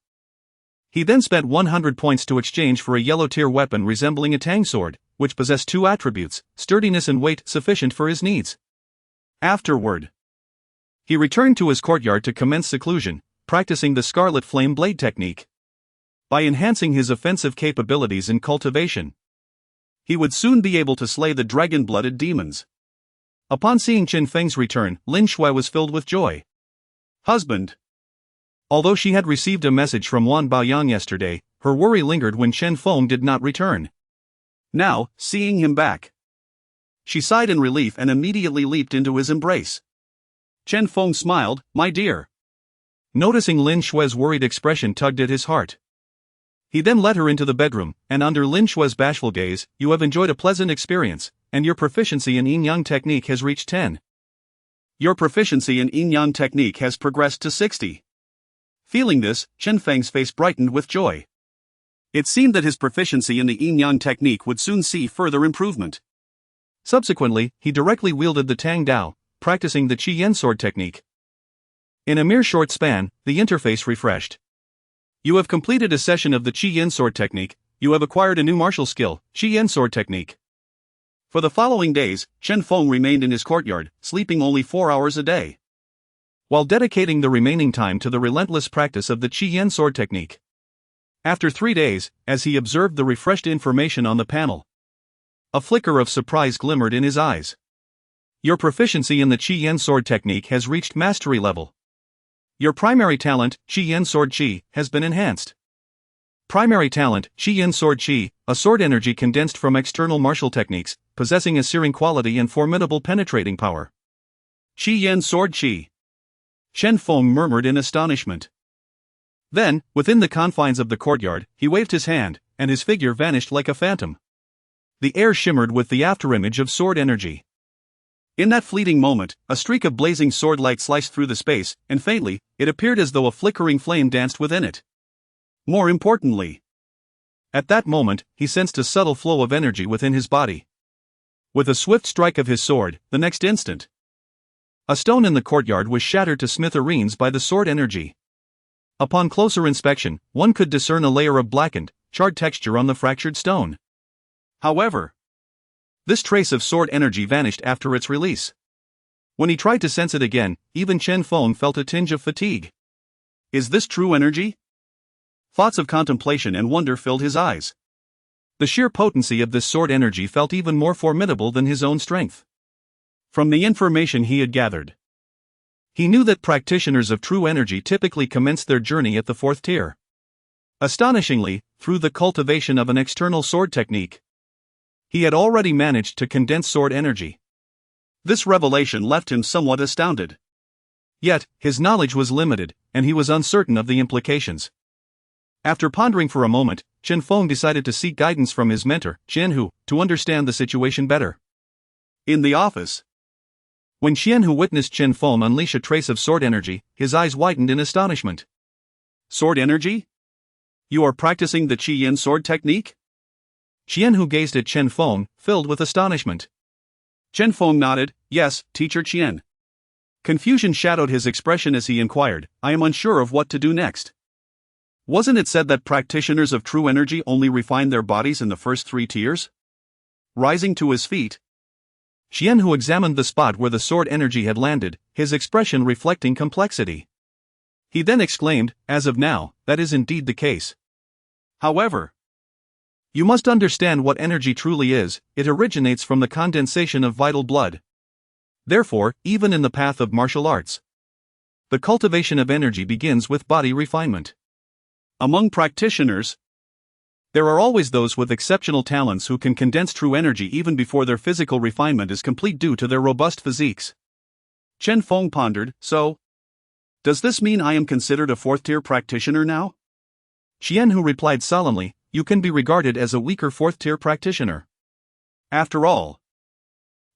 He then spent 100 points to exchange for a yellow-tier weapon resembling a tang sword, which possessed 2 attributes, sturdiness and weight, sufficient for his needs. Afterward, he returned to his courtyard to commence seclusion, practicing the Scarlet Flame Blade technique. By enhancing his offensive capabilities in cultivation, he would soon be able to slay the dragon-blooded demons. Upon seeing Chen Feng's return, Lin Shui was filled with joy. Husband. Although she had received a message from Wan Baoyang yesterday, her worry lingered when Chen Feng did not return. Now, seeing him back, she sighed in relief and immediately leaped into his embrace. Chen Feng smiled, "My dear." Noticing Lin Shui's worried expression tugged at his heart. He then led her into the bedroom, and under Lin Shui's bashful gaze, "You have enjoyed a pleasant experience, and your proficiency in yin-yang technique has reached 10. Your proficiency in yin-yang technique has progressed to 60. Feeling this, Chen Feng's face brightened with joy. It seemed that his proficiency in the yin-yang technique would soon see further improvement. Subsequently, he directly wielded the Tang Dao, practicing the Qi Yen sword technique. In a mere short span, the interface refreshed. You have completed a session of the Qi Yen sword technique. You have acquired a new martial skill, Qi Yen sword technique. For the following days, Chen Feng remained in his courtyard, sleeping only 4 hours a day, while dedicating the remaining time to the relentless practice of the Qi Yen sword technique. After 3 days, as he observed the refreshed information on the panel, a flicker of surprise glimmered in his eyes. Your proficiency in the Qi Yen sword technique has reached mastery level. Your primary talent, Qi Yen sword Qi, has been enhanced. Primary talent, Qi Yen sword Qi, a sword energy condensed from external martial techniques, possessing a searing quality and formidable penetrating power. Qi Yen sword Qi. Chen Feng murmured in astonishment. Then, within the confines of the courtyard, he waved his hand, and his figure vanished like a phantom. The air shimmered with the afterimage of sword energy. In that fleeting moment, a streak of blazing sword light sliced through the space, and faintly, it appeared as though a flickering flame danced within it. More importantly, at that moment, he sensed a subtle flow of energy within his body. With a swift strike of his sword, the next instant, a stone in the courtyard was shattered to smithereens by the sword energy. Upon closer inspection, one could discern a layer of blackened, charred texture on the fractured stone. However, this trace of sword energy vanished after its release. When he tried to sense it again, even Chen Feng felt a tinge of fatigue. Is this true energy? Thoughts of contemplation and wonder filled his eyes. The sheer potency of this sword energy felt even more formidable than his own strength. From the information he had gathered, he knew that practitioners of true energy typically commence their journey at the 4th tier. Astonishingly, through the cultivation of an external sword technique, he had already managed to condense sword energy. This revelation left him somewhat astounded. Yet, his knowledge was limited, and he was uncertain of the implications. After pondering for a moment, Chen Feng decided to seek guidance from his mentor, Chen Hu, to understand the situation better. In the office, when Chen Hu witnessed Chen Feng unleash a trace of sword energy, his eyes widened in astonishment. Sword energy? You are practicing the Qi Yen sword technique? Chen Hu gazed at Chen Feng, filled with astonishment. Chen Feng nodded, "Yes, Teacher Qian." Confusion shadowed his expression as he inquired, "I am unsure of what to do next. Wasn't it said that practitioners of true energy only refine their bodies in the first 3 tiers? Rising to his feet, Chen Hu examined the spot where the sword energy had landed, his expression reflecting complexity. He then exclaimed, "As of now, that is indeed the case. However, you must understand what energy truly is. It originates from the condensation of vital blood. Therefore, even in the path of martial arts, the cultivation of energy begins with body refinement. Among practitioners, there are always those with exceptional talents who can condense true energy even before their physical refinement is complete due to their robust physiques." Chen Feng pondered, "So, does this mean I am considered a 4th-tier practitioner now?" Chen Hu replied solemnly, "You can be regarded as a weaker 4th-tier practitioner. After all,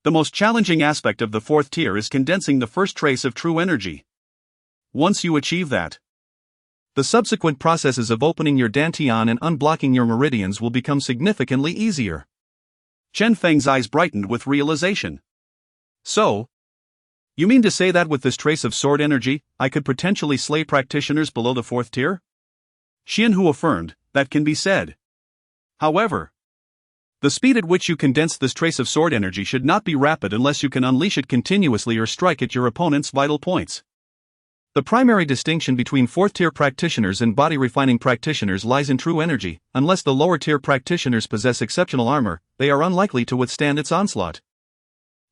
the most challenging aspect of the fourth tier is condensing the first trace of true energy. Once you achieve that, the subsequent processes of opening your dantian and unblocking your meridians will become significantly easier. Chen Feng's eyes brightened with realization. So, you mean to say that with this trace of sword energy, I could potentially slay practitioners below the fourth tier? Xianhu affirmed, that can be said. However, the speed at which you condense this trace of sword energy should not be rapid unless you can unleash it continuously or strike at your opponent's vital points. The primary distinction between fourth-tier practitioners and body-refining practitioners lies in true energy. Unless the lower-tier practitioners possess exceptional armor, they are unlikely to withstand its onslaught.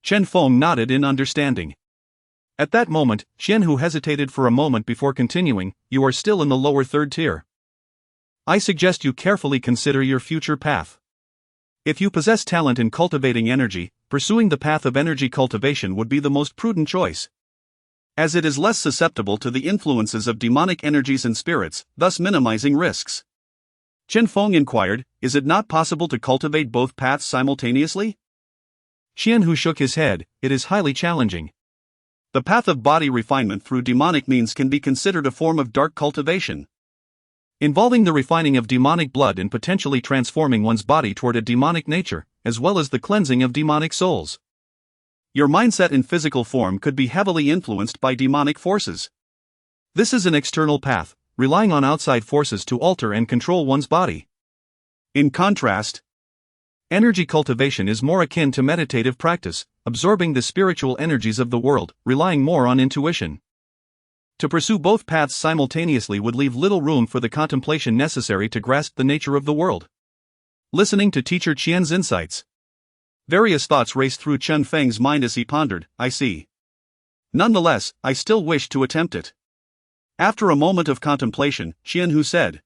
Chen Feng nodded in understanding. At that moment, Xianhu hesitated for a moment before continuing, you are still in the lower third tier. I suggest you carefully consider your future path. If you possess talent in cultivating energy, pursuing the path of energy cultivation would be the most prudent choice, as it is less susceptible to the influences of demonic energies and spirits, thus minimizing risks. Chen Feng inquired, is it not possible to cultivate both paths simultaneously? Xianhu shook his head, it is highly challenging. The path of body refinement through demonic means can be considered a form of dark cultivation, involving the refining of demonic blood and potentially transforming one's body toward a demonic nature, as well as the cleansing of demonic souls. Your mindset in physical form could be heavily influenced by demonic forces. This is an external path, relying on outside forces to alter and control one's body. In contrast, energy cultivation is more akin to meditative practice, absorbing the spiritual energies of the world, relying more on intuition. To pursue both paths simultaneously would leave little room for the contemplation necessary to grasp the nature of the world. Listening to Teacher Qian's insights, various thoughts raced through Chen Feng's mind as he pondered, I see. Nonetheless, I still wish to attempt it. After a moment of contemplation, Xianhu said,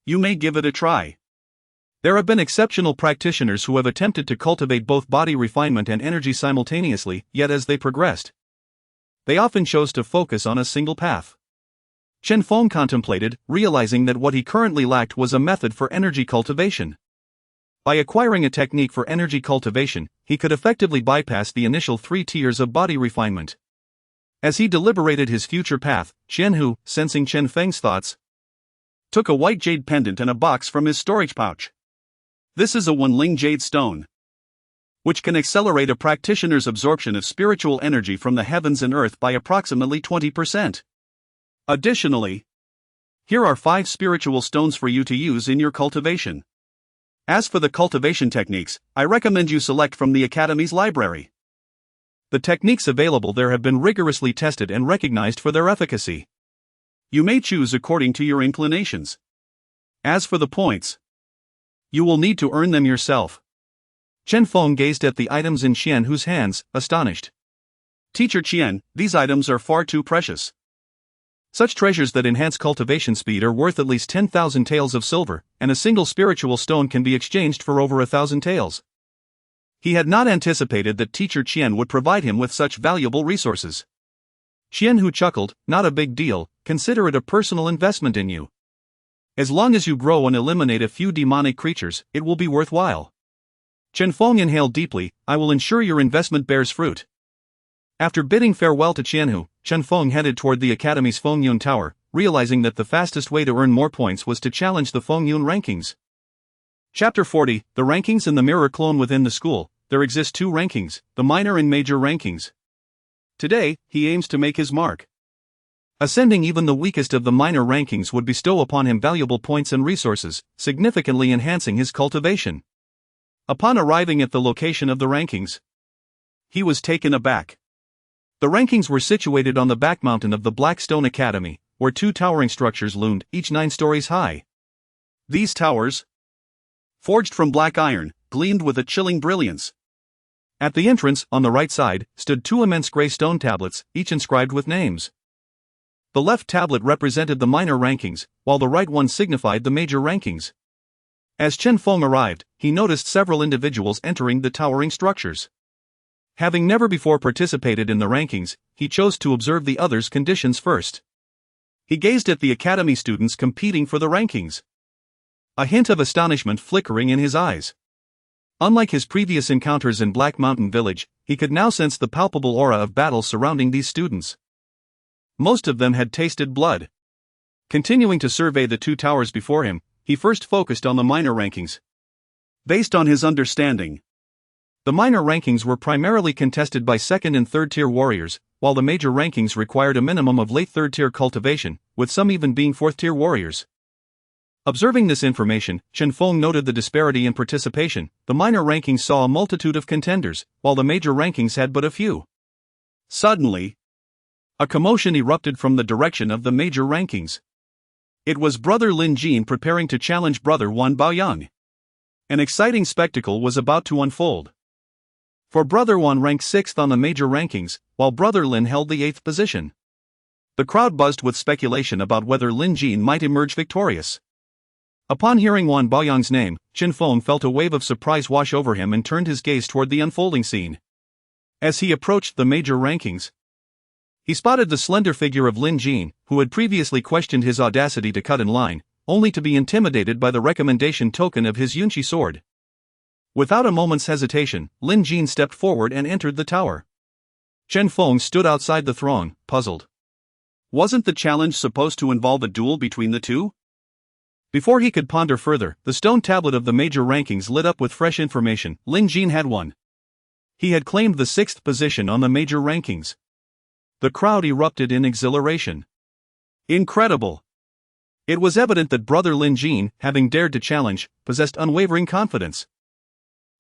you may give it a try. There have been exceptional practitioners who have attempted to cultivate both body refinement and energy simultaneously, yet as they progressed, they often chose to focus on a single path. Chen Feng contemplated, realizing that what he currently lacked was a method for energy cultivation. By acquiring a technique for energy cultivation, he could effectively bypass the initial 3 tiers of body refinement. As he deliberated his future path, Xianhu, sensing Chen Feng's thoughts, took a white jade pendant and a box from his storage pouch. This is a Wenling jade stone, which can accelerate a practitioner's absorption of spiritual energy from the heavens and earth by approximately 20%. Additionally, here are 5 spiritual stones for you to use in your cultivation. As for the cultivation techniques, I recommend you select from the Academy's library. The techniques available there have been rigorously tested and recognized for their efficacy. You may choose according to your inclinations. As for the points, you will need to earn them yourself. Chen Feng gazed at the items in Xianhu's hands, astonished. Teacher Qian, these items are far too precious. Such treasures that enhance cultivation speed are worth at least 10,000 taels of silver, and a single spiritual stone can be exchanged for over 1,000 taels. He had not anticipated that Teacher Qian would provide him with such valuable resources. Xianhu chuckled, not a big deal, consider it a personal investment in you. As long as you grow and eliminate a few demonic creatures, it will be worthwhile. Chen Feng inhaled deeply, I will ensure your investment bears fruit. After bidding farewell to Xianhu, Chen Feng headed toward the Academy's Fengyun Tower, realizing that the fastest way to earn more points was to challenge the Fengyun rankings. Chapter 40, The Rankings and the Mirror Clone. Within the school, there exist 2 rankings, the minor and major rankings. Today, he aims to make his mark. Ascending even the weakest of the minor rankings would bestow upon him valuable points and resources, significantly enhancing his cultivation. Upon arriving at the location of the rankings, he was taken aback. The rankings were situated on the back mountain of the Black Stone Academy, where 2 towering structures loomed, each 9 stories high. These towers, forged from black iron, gleamed with a chilling brilliance. At the entrance, on the right side, stood 2 immense gray stone tablets, each inscribed with names. The left tablet represented the minor rankings, while the right one signified the major rankings. As Chen Feng arrived, he noticed several individuals entering the towering structures. Having never before participated in the rankings, he chose to observe the others' conditions first. He gazed at the Academy students competing for the rankings, a hint of astonishment flickering in his eyes. Unlike his previous encounters in Black Mountain Village, he could now sense the palpable aura of battle surrounding these students. Most of them had tasted blood. Continuing to survey the two towers before him, he first focused on the minor rankings. Based on his understanding, the minor rankings were primarily contested by second and third tier warriors, while the major rankings required a minimum of late third tier cultivation, with some even being fourth tier warriors. Observing this information, Chen Feng noted the disparity in participation. The minor rankings saw a multitude of contenders, while the major rankings had but a few. Suddenly, a commotion erupted from the direction of the major rankings. It was Brother Lin Jin preparing to challenge Brother Wan Baoyang. An exciting spectacle was about to unfold. For Brother Wan ranked 6th on the major rankings, while Brother Lin held the 8th position. The crowd buzzed with speculation about whether Lin Jin might emerge victorious. Upon hearing Wan Baoyang's name, Chen Feng felt a wave of surprise wash over him and turned his gaze toward the unfolding scene. As he approached the major rankings, he spotted the slender figure of Lin Jin, who had previously questioned his audacity to cut in line, only to be intimidated by the recommendation token of his Yunqi sword. Without a moment's hesitation, Lin Jin stepped forward and entered the tower. Chen Feng stood outside the throng, puzzled. Wasn't the challenge supposed to involve a duel between the two? Before he could ponder further, the stone tablet of the major rankings lit up with fresh information. Lin Jin had won. He had claimed the 6th position on the major rankings. The crowd erupted in exhilaration. Incredible! It was evident that Brother Lin Jin, having dared to challenge, possessed unwavering confidence.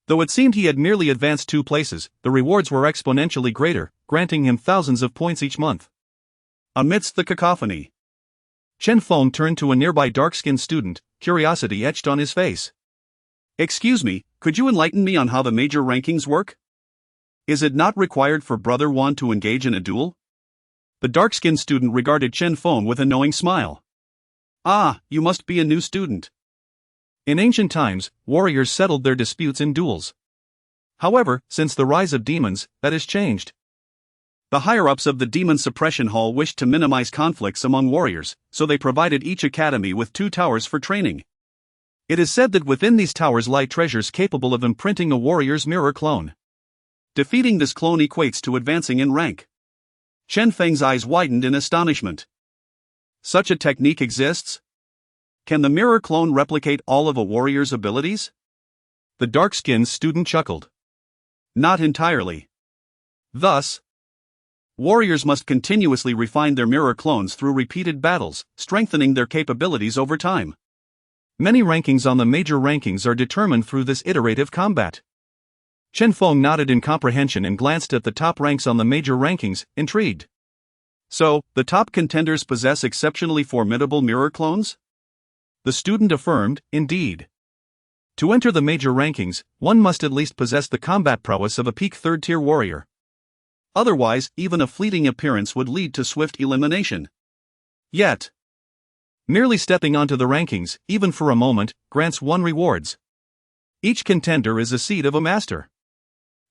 Though it seemed he had merely advanced 2 places, the rewards were exponentially greater, granting him thousands of points each month. Amidst the cacophony, Chen Feng turned to a nearby dark-skinned student, curiosity etched on his face. Excuse me, could you enlighten me on how the major rankings work? Is it not required for Brother Wan to engage in a duel? The dark-skinned student regarded Chen Feng with a knowing smile. Ah, you must be a new student. In ancient times, warriors settled their disputes in duels. However, since the rise of demons, that has changed. The higher-ups of the Demon Suppression Hall wished to minimize conflicts among warriors, so they provided each academy with 2 towers for training. It is said that within these towers lie treasures capable of imprinting a warrior's mirror clone. Defeating this clone equates to advancing in rank. Chen Feng's eyes widened in astonishment. Such a technique exists? Can the mirror clone replicate all of a warrior's abilities? The dark-skinned student chuckled. Not entirely. Thus, warriors must continuously refine their mirror clones through repeated battles, strengthening their capabilities over time. Many rankings on the major rankings are determined through this iterative combat. Chen Feng nodded in comprehension and glanced at the top ranks on the major rankings, intrigued. So, the top contenders possess exceptionally formidable mirror clones? The student affirmed, indeed. To enter the major rankings, one must at least possess the combat prowess of a peak third-tier warrior. Otherwise, even a fleeting appearance would lead to swift elimination. Yet, merely stepping onto the rankings, even for a moment, grants one rewards. Each contender is a seed of a master.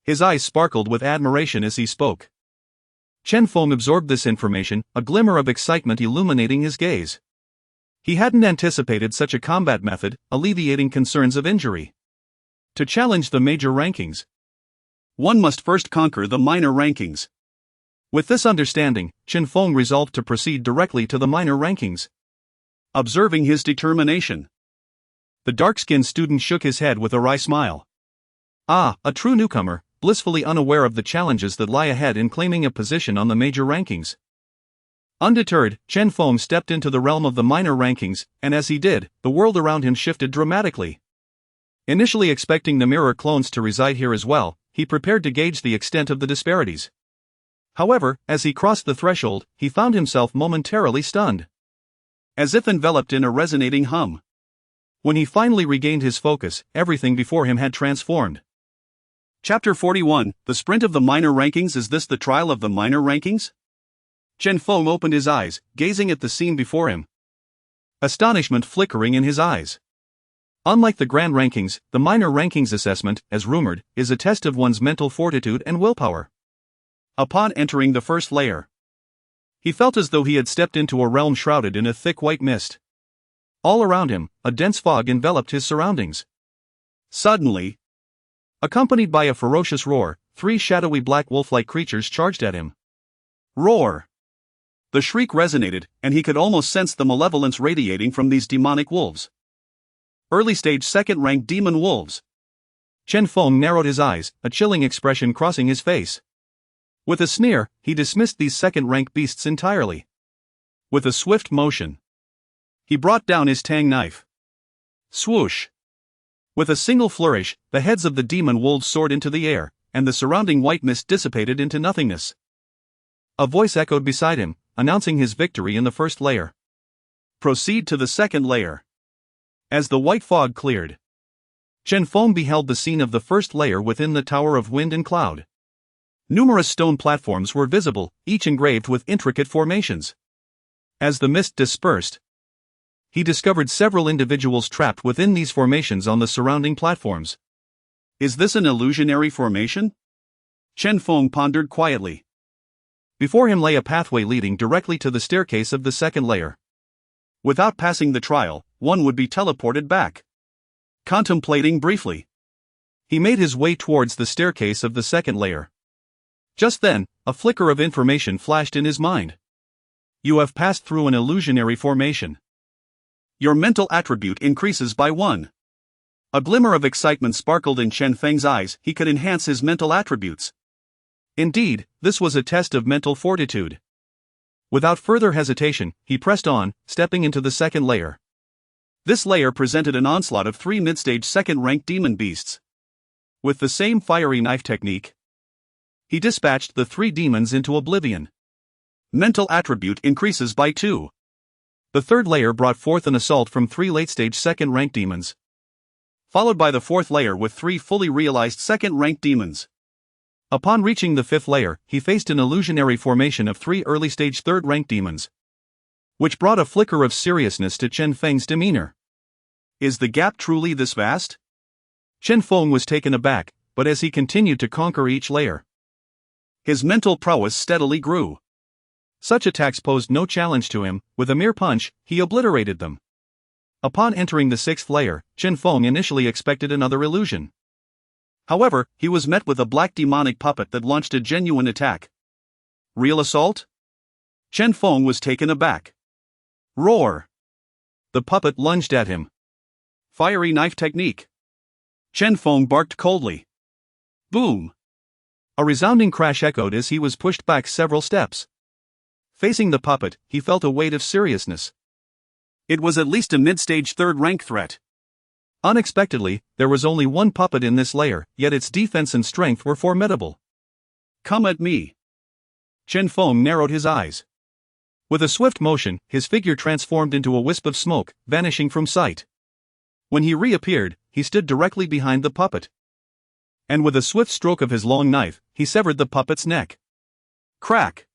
His eyes sparkled with admiration as he spoke. Chen Feng absorbed this information, a glimmer of excitement illuminating his gaze. He hadn't anticipated such a combat method, alleviating concerns of injury. To challenge the major rankings, one must first conquer the minor rankings. With this understanding, Chen Feng resolved to proceed directly to the minor rankings. Observing his determination, the dark-skinned student shook his head with a wry smile. Ah, a true newcomer, blissfully unaware of the challenges that lie ahead in claiming a position on the major rankings. Undeterred, Chen Feng stepped into the realm of the minor rankings, and as he did, the world around him shifted dramatically. Initially expecting the mirror clones to reside here as well, he prepared to gauge the extent of the disparities. However, as he crossed the threshold, he found himself momentarily stunned. As if enveloped in a resonating hum. When he finally regained his focus, everything before him had transformed. Chapter 41, The Sprint of the Minor Rankings. Is this the trial of the minor rankings? Chen Feng opened his eyes, gazing at the scene before him. Astonishment flickering in his eyes. Unlike the grand rankings, the minor rankings assessment, as rumored, is a test of one's mental fortitude and willpower. Upon entering the first layer, he felt as though he had stepped into a realm shrouded in a thick white mist. All around him, a dense fog enveloped his surroundings. Suddenly, Accompanied by a ferocious roar, 3 shadowy black wolf-like creatures charged at him. Roar! The shriek resonated, and he could almost sense the malevolence radiating from these demonic wolves. Early-stage second-rank demon wolves. Chen Feng narrowed his eyes, a chilling expression crossing his face. With a sneer, he dismissed these second-rank beasts entirely. With a swift motion, he brought down his tang knife. Swoosh! With a single flourish, the heads of the demon wolves soared into the air, and the surrounding white mist dissipated into nothingness. A voice echoed beside him, announcing his victory in the first layer. Proceed to the second layer. As the white fog cleared, Chen Feng beheld the scene of the first layer within the Tower of Wind and Cloud. Numerous stone platforms were visible, each engraved with intricate formations. As the mist dispersed, he discovered several individuals trapped within these formations on the surrounding platforms. Is this an illusionary formation? Chen Feng pondered quietly. Before him lay a pathway leading directly to the staircase of the second layer. Without passing the trial, one would be teleported back. Contemplating briefly, he made his way towards the staircase of the second layer. Just then, a flicker of information flashed in his mind. You have passed through an illusionary formation. Your mental attribute increases by 1. A glimmer of excitement sparkled in Chen Feng's eyes. He could enhance his mental attributes. Indeed, this was a test of mental fortitude. Without further hesitation, he pressed on, stepping into the second layer. This layer presented an onslaught of 3 mid-stage second-rank demon beasts. With the same fiery knife technique, he dispatched the 3 demons into oblivion. Mental attribute increases by 2. The third layer brought forth an assault from 3 late-stage second-rank demons, followed by the fourth layer with 3 fully realized second-rank demons. Upon reaching the fifth layer, he faced an illusionary formation of 3 early-stage third-rank demons, which brought a flicker of seriousness to Chen Feng's demeanor. Is the gap truly this vast? Chen Feng was taken aback, but as he continued to conquer each layer, his mental prowess steadily grew. Such attacks posed no challenge to him. With a mere punch, he obliterated them. Upon entering the 6th layer, Chen Feng initially expected another illusion. However, he was met with a black demonic puppet that launched a genuine attack. Real assault? Chen Feng was taken aback. Roar! The puppet lunged at him. Fiery knife technique. Chen Feng barked coldly. Boom! A resounding crash echoed as he was pushed back several steps. Facing the puppet, he felt a weight of seriousness. It was at least a mid-stage third-rank threat. Unexpectedly, there was only one puppet in this layer, yet its defense and strength were formidable. Come at me. Chen Feng narrowed his eyes. With a swift motion, his figure transformed into a wisp of smoke, vanishing from sight. When he reappeared, he stood directly behind the puppet. And with a swift stroke of his long knife, he severed the puppet's neck. Crack!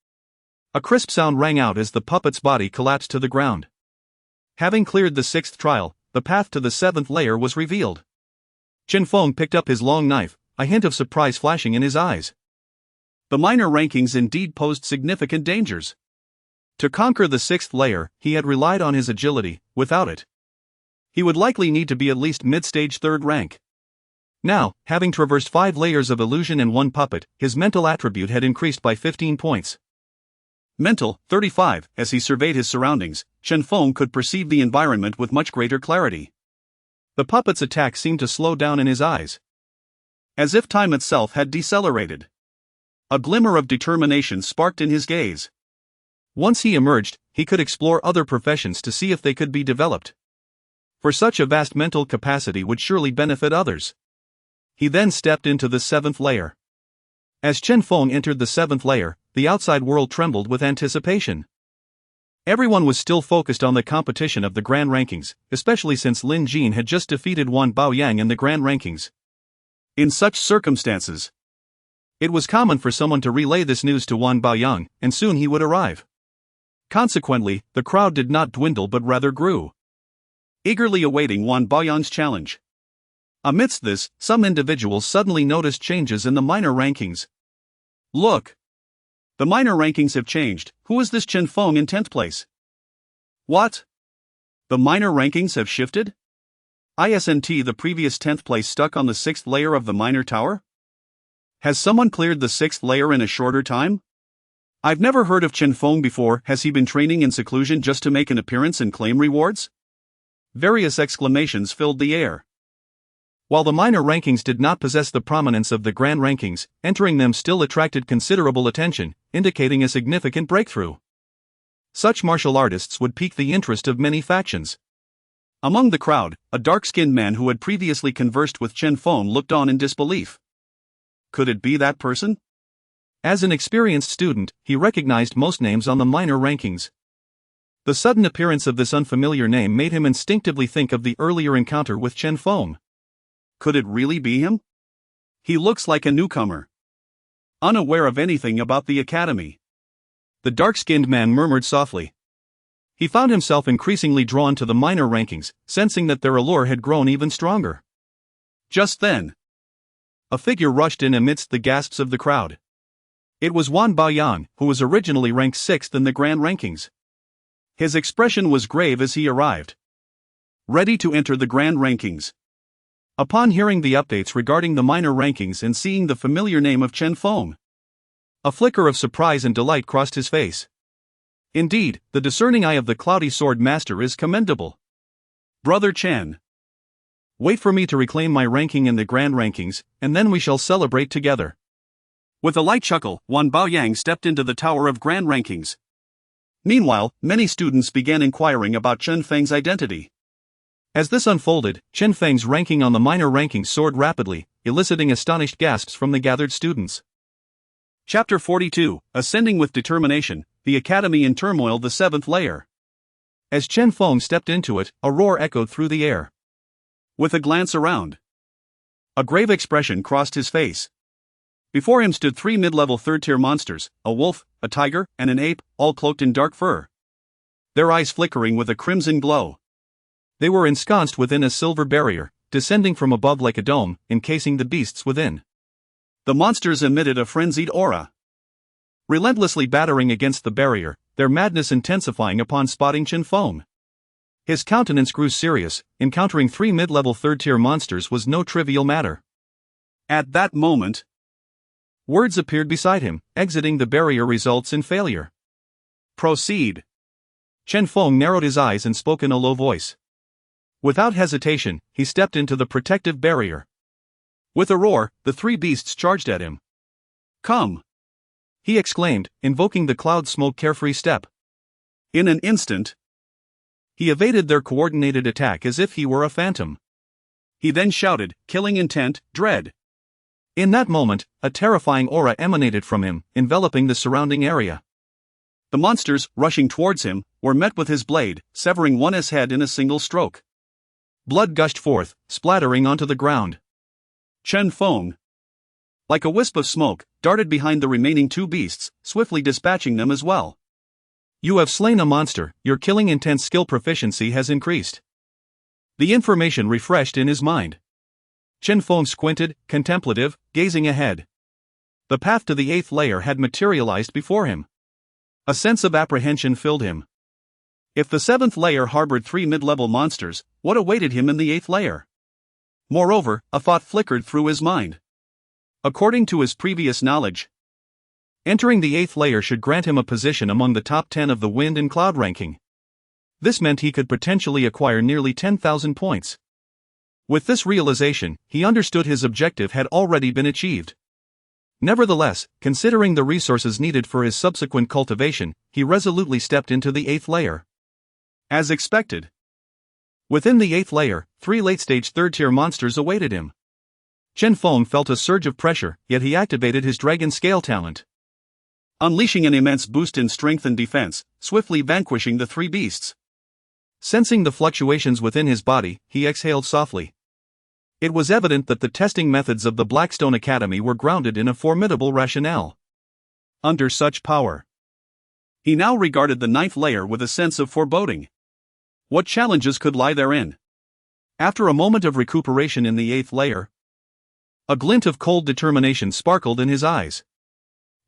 A crisp sound rang out as the puppet's body collapsed to the ground. Having cleared the 6th trial, the path to the 7th layer was revealed. Chen Feng picked up his long knife, a hint of surprise flashing in his eyes. The minor rankings indeed posed significant dangers. To conquer the 6th layer, he had relied on his agility. Without it, he would likely need to be at least mid-stage 3rd rank. Now, having traversed 5 layers of illusion and 1 puppet, his mental attribute had increased by 15 points. Mental, 35. As he surveyed his surroundings, Chen Feng could perceive the environment with much greater clarity. The puppet's attack seemed to slow down in his eyes, as if time itself had decelerated. A glimmer of determination sparked in his gaze. Once he emerged, he could explore other professions to see if they could be developed. For such a vast mental capacity would surely benefit others. He then stepped into the 7th layer. As Chen Feng entered the 7th layer, the outside world trembled with anticipation. Everyone was still focused on the competition of the Grand Rankings, especially since Lin Jin had just defeated Wan Baoyang in the Grand Rankings. In such circumstances, it was common for someone to relay this news to Wan Baoyang, and soon he would arrive. Consequently, the crowd did not dwindle but rather grew, eagerly awaiting Wan Baoyang's challenge. Amidst this, some individuals suddenly noticed changes in the minor rankings. Look! The minor rankings have changed. Who is this Chen Feng in 10th place? What? The minor rankings have shifted? Isn't the previous 10th place stuck on the 6th layer of the minor tower? Has someone cleared the 6th layer in a shorter time? I've never heard of Chen Feng before. Has he been training in seclusion just to make an appearance and claim rewards? Various exclamations filled the air. While the minor rankings did not possess the prominence of the grand rankings, entering them still attracted considerable attention, indicating a significant breakthrough. Such martial artists would pique the interest of many factions. Among the crowd, a dark-skinned man who had previously conversed with Chen Feng looked on in disbelief. Could it be that person? As an experienced student, he recognized most names on the minor rankings. The sudden appearance of this unfamiliar name made him instinctively think of the earlier encounter with Chen Feng. Could it really be him? He looks like a newcomer, unaware of anything about the academy. The dark-skinned man murmured softly. He found himself increasingly drawn to the minor rankings, sensing that their allure had grown even stronger. Just then, a figure rushed in amidst the gasps of the crowd. It was Wan Baoyang, who was originally ranked 6th in the grand rankings. His expression was grave as he arrived, ready to enter the grand rankings. Upon hearing the updates regarding the minor rankings and seeing the familiar name of Chen Feng, a flicker of surprise and delight crossed his face. Indeed, the discerning eye of the cloudy sword master is commendable. Brother Chen, wait for me to reclaim my ranking in the grand rankings, and then we shall celebrate together. With a light chuckle, Wan Baoyang stepped into the tower of grand rankings. Meanwhile, many students began inquiring about Chen Feng's identity. As this unfolded, Chen Feng's ranking on the minor rankings soared rapidly, eliciting astonished gasps from the gathered students. Chapter 42, Ascending with Determination, the Academy in Turmoil, the 7th layer. As Chen Feng stepped into it, a roar echoed through the air. With a glance around, a grave expression crossed his face. Before him stood 3 mid-level 3rd-tier monsters, a wolf, a tiger, and an ape, all cloaked in dark fur, their eyes flickering with a crimson glow. They were ensconced within a silver barrier, descending from above like a dome, encasing the beasts within. The monsters emitted a frenzied aura, relentlessly battering against the barrier, their madness intensifying upon spotting Chen Feng. His countenance grew serious. Encountering 3 mid-level 3rd-tier monsters was no trivial matter. At that moment, words appeared beside him. Exiting the barrier results in failure. Proceed. Chen Feng narrowed his eyes and spoke in a low voice. Without hesitation, he stepped into the protective barrier. With a roar, the 3 beasts charged at him. Come! He exclaimed, invoking the cloud smoke carefree step. In an instant, he evaded their coordinated attack as if he were a phantom. He then shouted, killing intent, dread. In that moment, a terrifying aura emanated from him, enveloping the surrounding area. The monsters, rushing towards him, were met with his blade, severing one's head in a single stroke. Blood gushed forth, splattering onto the ground. Chen Feng, like a wisp of smoke, darted behind the remaining 2 beasts, swiftly dispatching them as well. You have slain a monster. Your killing intent skill proficiency has increased. The information refreshed in his mind. Chen Feng squinted, contemplative, gazing ahead. The path to the 8th layer had materialized before him. A sense of apprehension filled him. If the 7th layer harbored 3 mid-level monsters, what awaited him in the 8th layer? Moreover, a thought flickered through his mind. According to his previous knowledge, entering the 8th layer should grant him a position among the top 10 of the wind and cloud ranking. This meant he could potentially acquire nearly 10,000 points. With this realization, he understood his objective had already been achieved. Nevertheless, considering the resources needed for his subsequent cultivation, he resolutely stepped into the 8th layer. As expected, within the 8th layer, 3 late-stage 3rd-tier monsters awaited him. Chen Feng felt a surge of pressure, yet he activated his dragon scale talent, unleashing an immense boost in strength and defense, swiftly vanquishing the 3 beasts. Sensing the fluctuations within his body, he exhaled softly. It was evident that the testing methods of the Blackstone Academy were grounded in a formidable rationale. Under such power, he now regarded the 9th layer with a sense of foreboding. What challenges could lie therein? After a moment of recuperation in the 8th layer, a glint of cold determination sparkled in his eyes.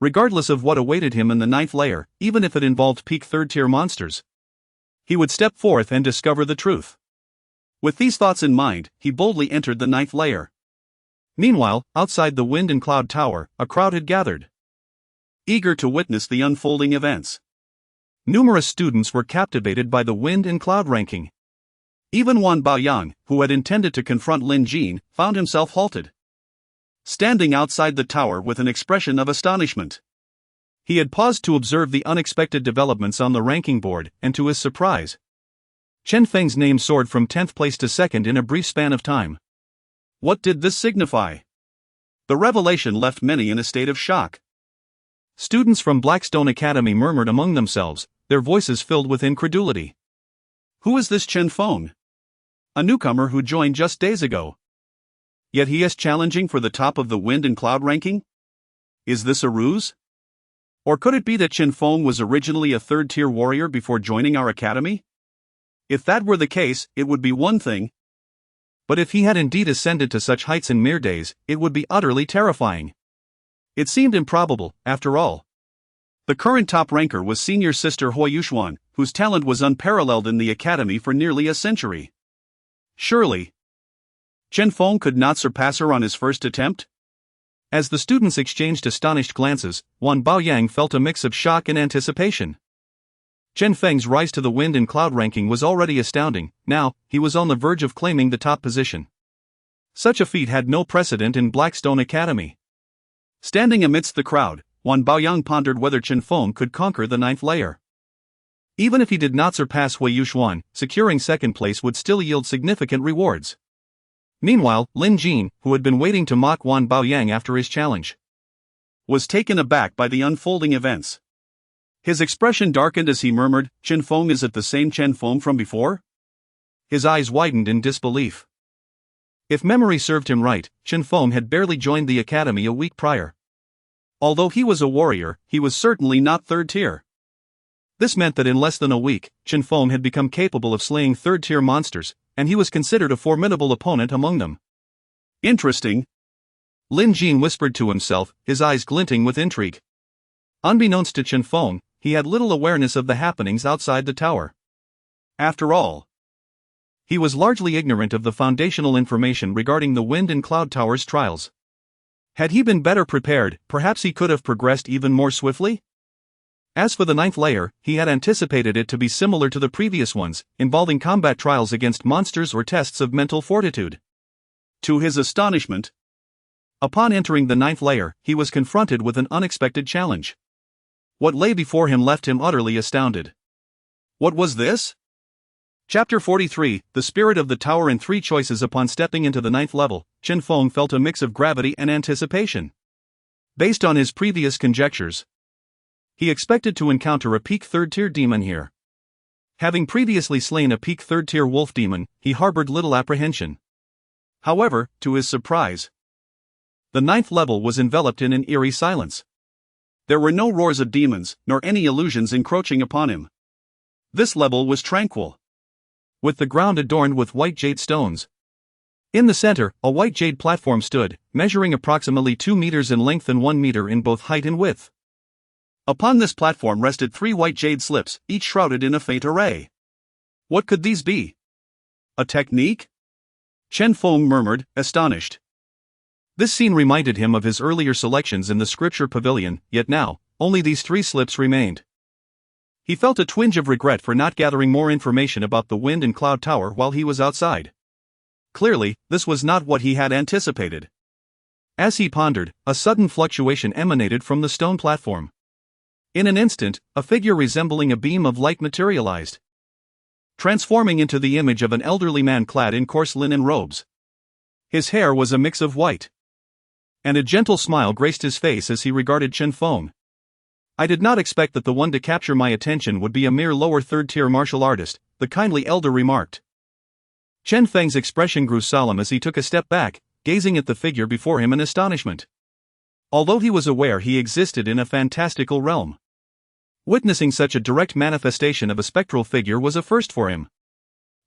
Regardless of what awaited him in the 9th layer, even if it involved peak 3rd-tier monsters, he would step forth and discover the truth. With these thoughts in mind, he boldly entered the 9th layer. Meanwhile, outside the Wind and Cloud Tower, a crowd had gathered, eager to witness the unfolding events. Numerous students were captivated by the Wind and Cloud ranking. Even Wan Baoyang, who had intended to confront Lin Jin, found himself halted, standing outside the tower with an expression of astonishment. He had paused to observe the unexpected developments on the ranking board, and to his surprise, Chen Feng's name soared from 10th place to 2nd in a brief span of time. What did this signify? The revelation left many in a state of shock. Students from Blackstone Academy murmured among themselves, their voices filled with incredulity. Who is this Chen Feng? A newcomer who joined just days ago. Yet he is challenging for the top of the Wind and Cloud ranking? Is this a ruse? Or could it be that Chen Feng was originally a 3rd-tier warrior before joining our academy? If that were the case, it would be one thing. But if he had indeed ascended to such heights in mere days, it would be utterly terrifying. It seemed improbable, after all. The current top ranker was senior sister Hui Yuxuan, whose talent was unparalleled in the academy for nearly a century. Surely, Chen Feng could not surpass her on his first attempt? As the students exchanged astonished glances, Wan Baoyang felt a mix of shock and anticipation. Chen Feng's rise to the Wind and Cloud ranking was already astounding. Now, he was on the verge of claiming the top position. Such a feat had no precedent in Blackstone Academy. Standing amidst the crowd, Wan Baoyang pondered whether Chen Feng could conquer the 9th layer. Even if he did not surpass Hui Yuxuan, securing 2nd place would still yield significant rewards. Meanwhile, Lin Jin, who had been waiting to mock Wan Baoyang after his challenge, was taken aback by the unfolding events. His expression darkened as he murmured, "Chen Feng, is it the same Chen Feng from before?" His eyes widened in disbelief. If memory served him right, Chen Feng had barely joined the academy a week prior. Although he was a warrior, he was certainly not 3rd tier. This meant that in less than a week, Chen Feng had become capable of slaying 3rd-tier monsters, and he was considered a formidable opponent among them. Interesting, Lin Jin whispered to himself, his eyes glinting with intrigue. Unbeknownst to Chen Feng, he had little awareness of the happenings outside the tower. After all, he was largely ignorant of the foundational information regarding the Wind and Cloud Tower's trials. Had he been better prepared, perhaps he could have progressed even more swiftly? As for the 9th layer, he had anticipated it to be similar to the previous ones, involving combat trials against monsters or tests of mental fortitude. To his astonishment, upon entering the 9th layer, he was confronted with an unexpected challenge. What lay before him left him utterly astounded. What was this? Chapter 43, The Spirit of the Tower. In 3 choices. Upon stepping into the 9th level, Chen Feng felt a mix of gravity and anticipation. Based on his previous conjectures, he expected to encounter a peak 3rd-tier demon here. Having previously slain a peak 3rd-tier wolf demon, he harbored little apprehension. However, to his surprise, the 9th level was enveloped in an eerie silence. There were no roars of demons, nor any illusions encroaching upon him. This level was tranquil, with the ground adorned with white jade stones. In the center, a white jade platform stood, measuring approximately 2 meters in length and 1 meter in both height and width. Upon this platform rested 3 white jade slips, each shrouded in a faint array. What could these be? A technique? Chen Feng murmured, astonished. This scene reminded him of his earlier selections in the scripture pavilion, yet now, only these 3 slips remained. He felt a twinge of regret for not gathering more information about the Wind and Cloud Tower while he was outside. Clearly, this was not what he had anticipated. As he pondered, a sudden fluctuation emanated from the stone platform. In an instant, a figure resembling a beam of light materialized, transforming into the image of an elderly man clad in coarse linen robes. His hair was a mix of white, and a gentle smile graced his face as he regarded Chen Feng. "I did not expect that the one to capture my attention would be a mere lower 3rd-tier martial artist," the kindly elder remarked. Chen Feng's expression grew solemn as he took a step back, gazing at the figure before him in astonishment. Although he was aware he existed in a fantastical realm, witnessing such a direct manifestation of a spectral figure was a first for him.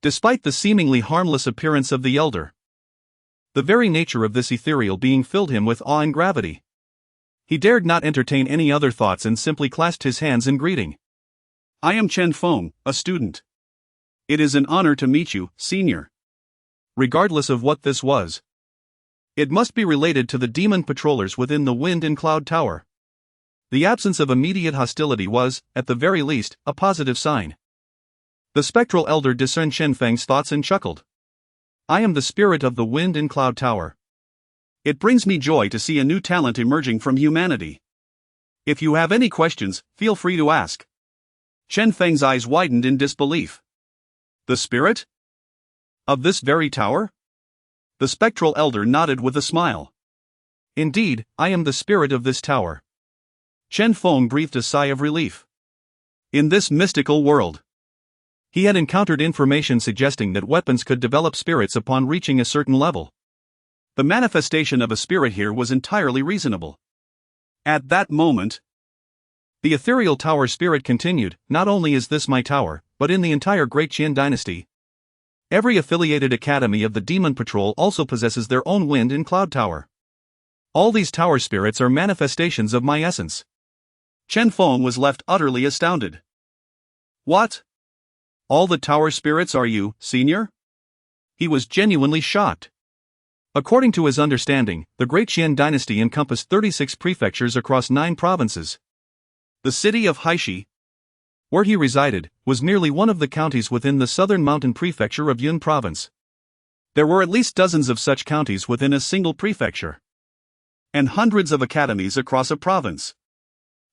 Despite the seemingly harmless appearance of the elder, the very nature of this ethereal being filled him with awe and gravity. He dared not entertain any other thoughts and simply clasped his hands in greeting. "I am Chen Feng, a student. It is an honor to meet you, senior." regardless of what this was. It must be related to the demon patrollers within the Wind and Cloud Tower. The absence of immediate hostility was, at the very least, a positive sign. The spectral elder discerned Chen Feng's thoughts and chuckled. I am the spirit of the Wind and Cloud Tower. It brings me joy to see a new talent emerging from humanity. If you have any questions, feel free to ask. Chen Feng's eyes widened in disbelief. The spirit? Of this very tower? The spectral elder nodded with a smile. Indeed, I am the spirit of this tower. Chen Feng breathed a sigh of relief. In this mystical world, he had encountered information suggesting that weapons could develop spirits upon reaching a certain level. The manifestation of a spirit here was entirely reasonable. At that moment, the ethereal tower spirit continued, not only is this my tower, but in the entire Great Qian dynasty, every affiliated academy of the Demon Patrol also possesses their own Wind and Cloud Tower. All these tower spirits are manifestations of my essence. Chen Feng was left utterly astounded. What? All the tower spirits are you, senior? He was genuinely shocked. According to his understanding, the Great Qian dynasty encompassed 36 prefectures across 9 provinces. The city of Haishi, where he resided, was merely one of the counties within the southern mountain prefecture of Yun province. There were at least dozens of such counties within a single prefecture, and hundreds of academies across a province.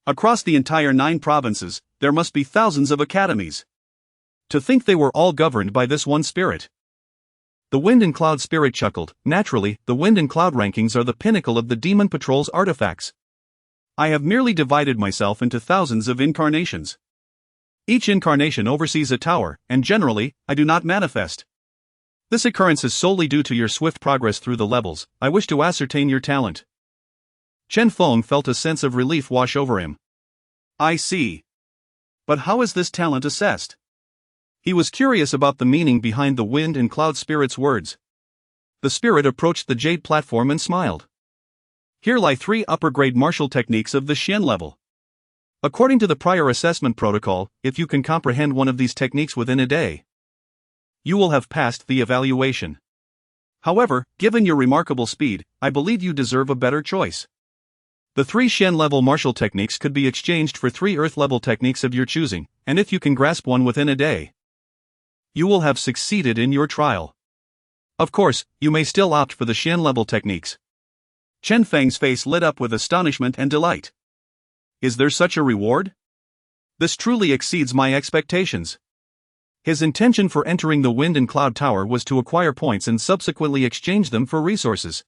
Across the entire 9 provinces, there must be thousands of academies. To think they were all governed by this one spirit. The Wind and Cloud spirit chuckled. Naturally, the Wind and Cloud rankings are the pinnacle of the Demon Patrol's artifacts. I have merely divided myself into thousands of incarnations. Each incarnation oversees a tower, and generally, I do not manifest. This occurrence is solely due to your swift progress through the levels. I wish to ascertain your talent. Chen Feng felt a sense of relief wash over him. I see. But how is this talent assessed? He was curious about the meaning behind the Wind and Cloud spirit's words. The spirit approached the jade platform and smiled. Here lie 3 upper-grade martial techniques of the Xian level. According to the prior assessment protocol, if you can comprehend one of these techniques within a day, you will have passed the evaluation. However, given your remarkable speed, I believe you deserve a better choice. The 3 Xian-level martial techniques could be exchanged for 3 Earth-level techniques of your choosing, and if you can grasp one within a day, you will have succeeded in your trial. Of course, you may still opt for the Xian-level techniques. Chen Feng's face lit up with astonishment and delight. Is there such a reward? This truly exceeds my expectations. His intention for entering the Wind and Cloud Tower was to acquire points and subsequently exchange them for resources,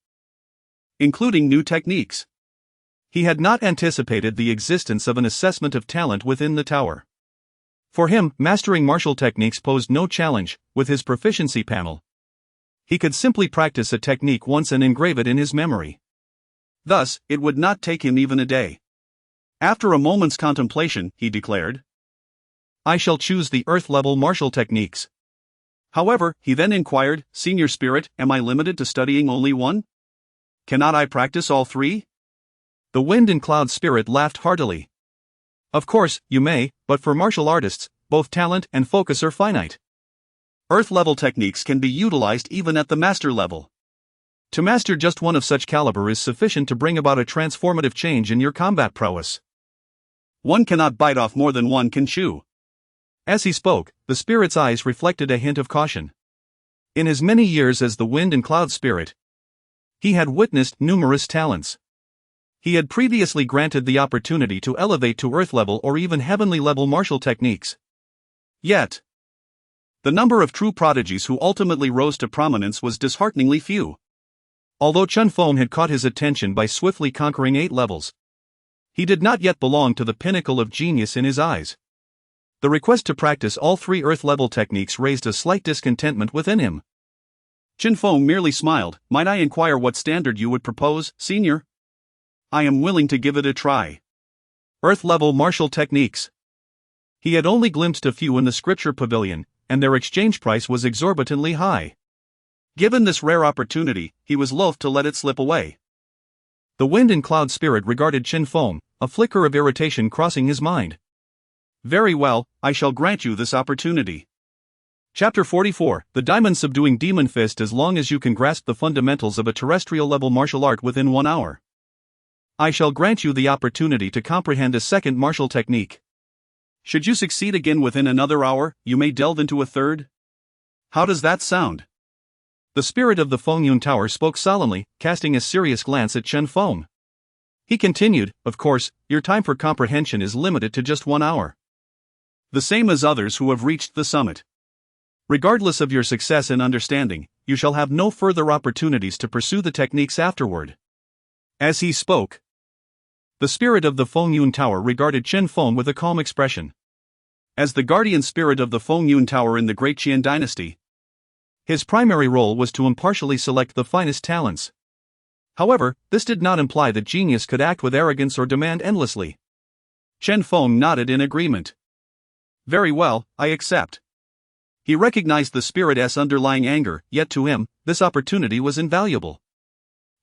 including new techniques. He had not anticipated the existence of an assessment of talent within the tower. For him, mastering martial techniques posed no challenge. With his proficiency panel, he could simply practice a technique once and engrave it in his memory. Thus, it would not take him even a day. After a moment's contemplation, he declared, I shall choose the Earth-level martial techniques. However, he then inquired, Senior Spirit, am I limited to studying only one? Cannot I practice all 3? The Wind and Cloud spirit laughed heartily. Of course, you may, but for martial artists, both talent and focus are finite. Earth-level techniques can be utilized even at the master level. To master just one of such caliber is sufficient to bring about a transformative change in your combat prowess. One cannot bite off more than one can chew. As he spoke, the spirit's eyes reflected a hint of caution. In his many years as the Wind and Cloud spirit, he had witnessed numerous talents. He had previously granted the opportunity to elevate to Earth-level or even heavenly-level martial techniques. Yet, the number of true prodigies who ultimately rose to prominence was dishearteningly few. Although Chen Feng had caught his attention by swiftly conquering 8 levels, he did not yet belong to the pinnacle of genius in his eyes. The request to practice all 3 Earth-level techniques raised a slight discontentment within him. Chen Feng merely smiled. Might I inquire what standard you would propose, Senior? I am willing to give it a try. Earth-level martial techniques. He had only glimpsed a few in the scripture pavilion, and their exchange price was exorbitantly high. Given this rare opportunity, he was loath to let it slip away. The Wind and Cloud spirit regarded Chen Feng, a flicker of irritation crossing his mind. Very well, I shall grant you this opportunity. Chapter 44, The Diamond Subduing Demon Fist. As long as you can grasp the fundamentals of a terrestrial-level martial art within 1 hour, I shall grant you the opportunity to comprehend a second martial technique. Should you succeed again within another hour, you may delve into a third. How does that sound? The spirit of the Fengyun Tower spoke solemnly, casting a serious glance at Chen Feng. He continued, of course, your time for comprehension is limited to just 1 hour. The same as others who have reached the summit. Regardless of your success in understanding, you shall have no further opportunities to pursue the techniques afterward. As he spoke, the spirit of the Fengyun Tower regarded Chen Feng with a calm expression. As the guardian spirit of the Fengyun Tower in the Great Qian dynasty, his primary role was to impartially select the finest talents. However, this did not imply that genius could act with arrogance or demand endlessly. Chen Feng nodded in agreement. Very well, I accept. He recognized the spirit's underlying anger, yet to him, this opportunity was invaluable.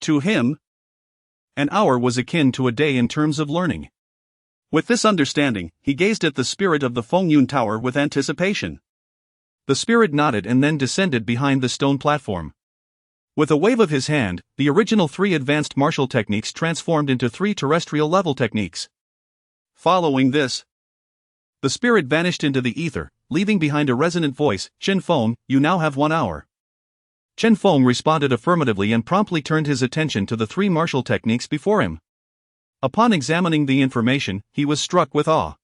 To him, an hour was akin to a day in terms of learning. With this understanding, he gazed at the spirit of the Fengyun Tower with anticipation. The spirit nodded and then descended behind the stone platform. With a wave of his hand, the original 3 advanced martial techniques transformed into 3 terrestrial-level techniques. Following this, the spirit vanished into the ether, leaving behind a resonant voice, Chen Feng, you now have 1 hour. Chen Feng responded affirmatively and promptly turned his attention to the 3 martial techniques before him. Upon examining the information, he was struck with awe.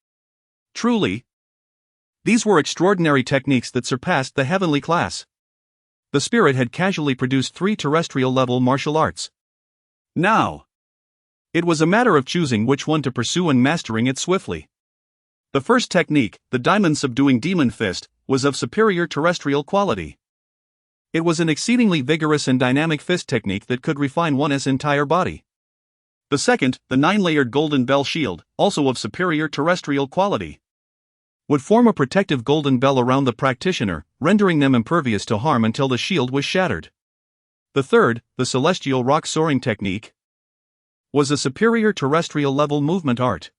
Truly, these were extraordinary techniques that surpassed the heavenly class. The spirit had casually produced 3 terrestrial-level martial arts. Now, it was a matter of choosing which one to pursue and mastering it swiftly. The first technique, the Diamond Subduing Demon Fist, was of superior terrestrial quality. It was an exceedingly vigorous and dynamic fist technique that could refine one's entire body. The second, the 9-layered Golden Bell Shield, also of superior terrestrial quality, would form a protective golden bell around the practitioner, rendering them impervious to harm until the shield was shattered. The third, the Celestial Rock Soaring Technique, was a superior terrestrial-level movement art.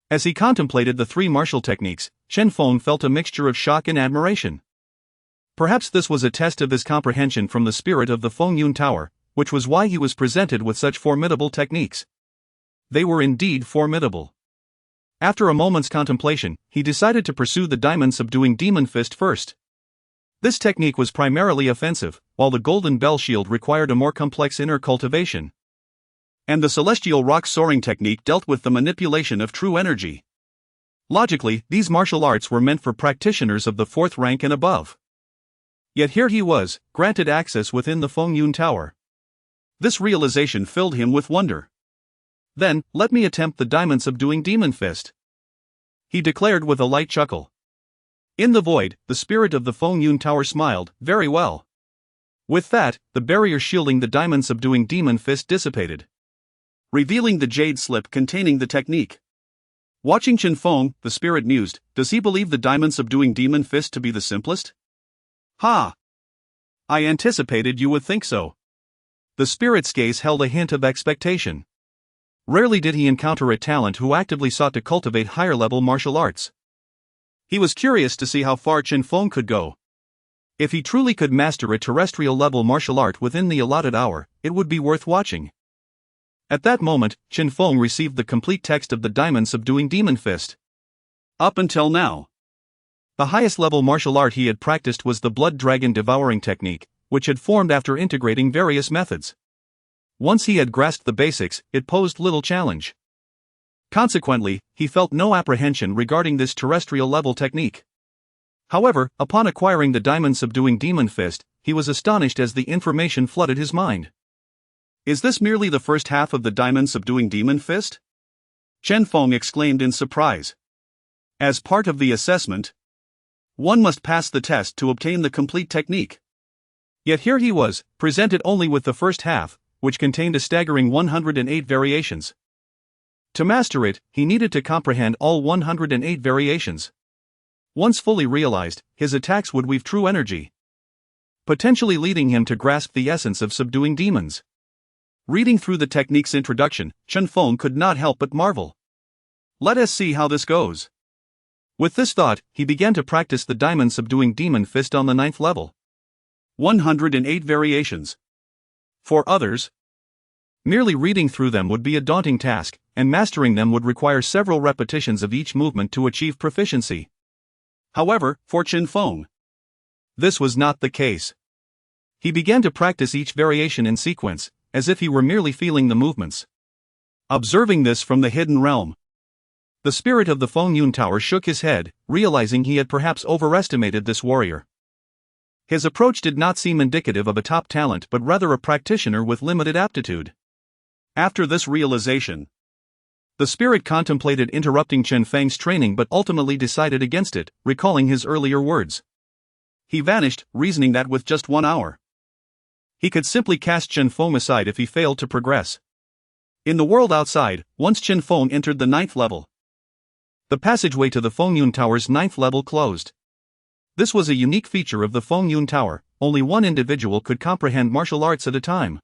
As he contemplated the 3 martial techniques, Chen Feng felt a mixture of shock and admiration. Perhaps this was a test of his comprehension from the spirit of the Fengyun Tower, which was why he was presented with such formidable techniques. They were indeed formidable. After a moment's contemplation, he decided to pursue the Diamond Subduing Demon Fist first. This technique was primarily offensive, while the Golden Bell Shield required a more complex inner cultivation. And the Celestial Rock Soaring Technique dealt with the manipulation of true energy. Logically, these martial arts were meant for practitioners of the 4th rank and above. Yet here he was, granted access within the Fengyun Tower. This realization filled him with wonder. Then, let me attempt the Diamond Subduing Demon Fist, he declared with a light chuckle. In the void, the spirit of the Fengyun Tower smiled, very well. With that, the barrier shielding the Diamond Subduing Demon Fist dissipated, revealing the jade slip containing the technique. Watching Chen Feng, the spirit mused, does he believe the Diamond Subduing Demon Fist to be the simplest? Ha! I anticipated you would think so. The spirit's gaze held a hint of expectation. Rarely did he encounter a talent who actively sought to cultivate higher-level martial arts. He was curious to see how far Chen Feng could go. If he truly could master a terrestrial-level martial art within the allotted hour, it would be worth watching. At that moment, Chen Feng received the complete text of the Diamond Subduing Demon Fist. Up until now, the highest-level martial art he had practiced was the Blood Dragon Devouring technique, which had formed after integrating various methods. Once he had grasped the basics, it posed little challenge. Consequently, he felt no apprehension regarding this terrestrial-level technique. However, upon acquiring the Diamond Subduing Demon Fist, he was astonished as the information flooded his mind. Is this merely the first half of the Diamond Subduing Demon Fist? Chen Feng exclaimed in surprise. As part of the assessment, one must pass the test to obtain the complete technique. Yet here he was, presented only with the first half, which contained a staggering 108 variations. To master it, he needed to comprehend all 108 variations. Once fully realized, his attacks would weave true energy, potentially leading him to grasp the essence of subduing demons. Reading through the technique's introduction, Chen Feng could not help but marvel. Let us see how this goes. With this thought, he began to practice the diamond-subduing demon fist on the 9th level. 108 variations. For others, merely reading through them would be a daunting task, and mastering them would require several repetitions of each movement to achieve proficiency. However, for Chen Feng, this was not the case. He began to practice each variation in sequence, as if he were merely feeling the movements. Observing this from the hidden realm, the spirit of the Feng Yun Tower shook his head, realizing he had perhaps overestimated this warrior. His approach did not seem indicative of a top talent but rather a practitioner with limited aptitude. After this realization, the spirit contemplated interrupting Chen Feng's training but ultimately decided against it, recalling his earlier words. He vanished, reasoning that with just 1 hour, he could simply cast Chen Feng aside if he failed to progress. In the world outside, once Chen Feng entered the 9th level, the passageway to the Feng Yun Tower's 9th level closed. This was a unique feature of the Feng Yun Tower, only one individual could comprehend martial arts at a time.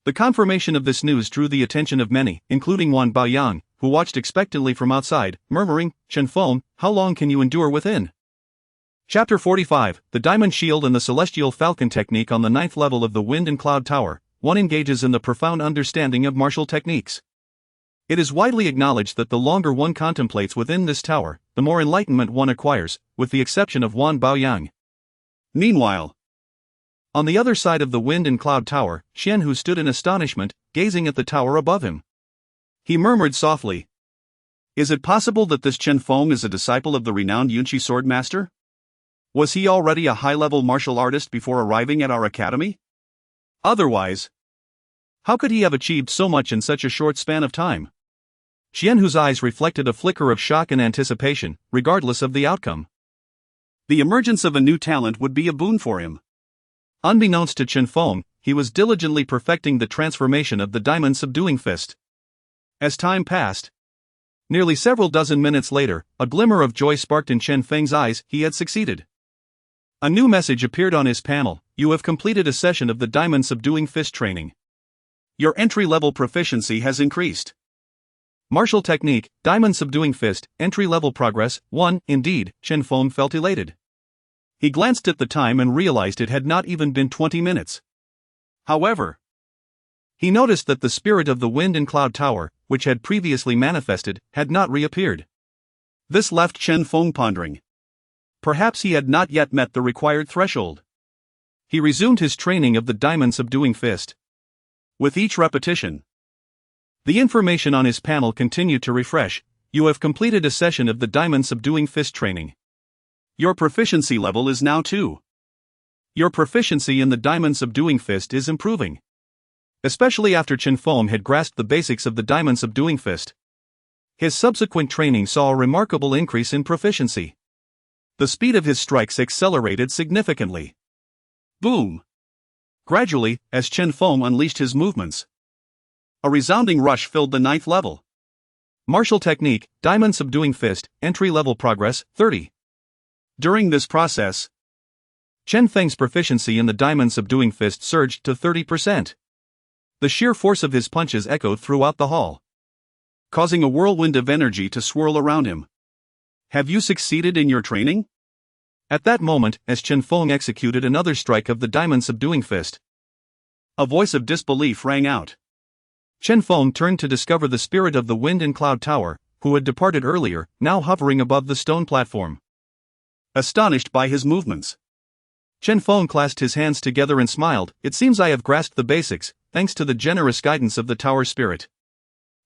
The confirmation of this news drew the attention of many, including Wan Baoyang, who watched expectantly from outside, murmuring, "Chen Feng, how long can you endure within?" Chapter 45, The Diamond Shield and the Celestial Falcon Technique. On the 9th level of the Wind and Cloud Tower, one engages in the profound understanding of martial techniques. It is widely acknowledged that the longer one contemplates within this tower, the more enlightenment one acquires, with the exception of Wan Baoyang. Meanwhile, on the other side of the Wind and Cloud Tower, Xian Hu stood in astonishment, gazing at the tower above him. He murmured softly, "Is it possible that this Chen Feng is a disciple of the renowned Yunqi sword master? Was he already a high-level martial artist before arriving at our academy? Otherwise, how could he have achieved so much in such a short span of time?" Xian Hu's eyes reflected a flicker of shock and anticipation, regardless of the outcome. The emergence of a new talent would be a boon for him. Unbeknownst to Chen Feng, he was diligently perfecting the transformation of the diamond-subduing fist. As time passed, nearly several dozen minutes later, a glimmer of joy sparked in Chen Feng's eyes. He had succeeded. A new message appeared on his panel: "You have completed a session of the diamond-subduing fist training. Your entry-level proficiency has increased. Martial technique, diamond-subduing fist, entry-level progress, 1." Indeed, Chen Feng felt elated. He glanced at the time and realized it had not even been 20 minutes. However, he noticed that the spirit of the Wind and Cloud Tower, which had previously manifested, had not reappeared. This left Chen Feng pondering. Perhaps he had not yet met the required threshold. He resumed his training of the diamond-subduing fist. With each repetition, the information on his panel continued to refresh: "You have completed a session of the diamond-subduing fist training. Your proficiency level is now 2. Your proficiency in the diamond-subduing fist is improving." Especially after Chen Feng had grasped the basics of the diamond-subduing fist, his subsequent training saw a remarkable increase in proficiency. The speed of his strikes accelerated significantly. Boom! Gradually, as Chen Feng unleashed his movements, a resounding rush filled the 9th level. Martial technique, diamond-subduing fist, entry-level progress, 30. During this process, Chen Feng's proficiency in the diamond-subduing fist surged to 30%. The sheer force of his punches echoed throughout the hall, causing a whirlwind of energy to swirl around him. "Have you succeeded in your training?" At that moment, as Chen Feng executed another strike of the diamond-subduing fist, a voice of disbelief rang out. Chen Feng turned to discover the spirit of the Wind and Cloud Tower, who had departed earlier, now hovering above the stone platform. Astonished by his movements, Chen Feng clasped his hands together and smiled. "It seems I have grasped the basics, thanks to the generous guidance of the Tower Spirit."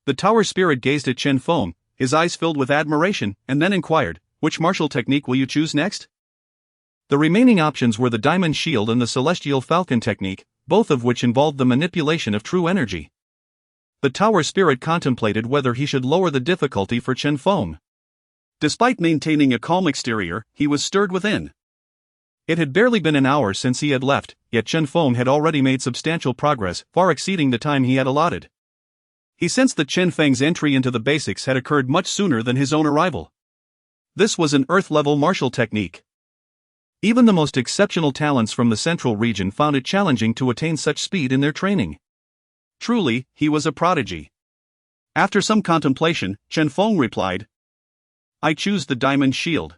The Tower Spirit gazed at Chen Feng, his eyes filled with admiration, and then inquired, "Which martial technique will you choose next?" The remaining options were the Diamond Shield and the Celestial Falcon Technique, both of which involved the manipulation of true energy. The Tower Spirit contemplated whether he should lower the difficulty for Chen Feng. Despite maintaining a calm exterior, he was stirred within. It had barely been an hour since he had left, yet Chen Feng had already made substantial progress, far exceeding the time he had allotted. He sensed that Chen Feng's entry into the basics had occurred much sooner than his own arrival. This was an Earth-level martial technique. Even the most exceptional talents from the central region found it challenging to attain such speed in their training. Truly, he was a prodigy. After some contemplation, Chen Feng replied, I choose the diamond shield.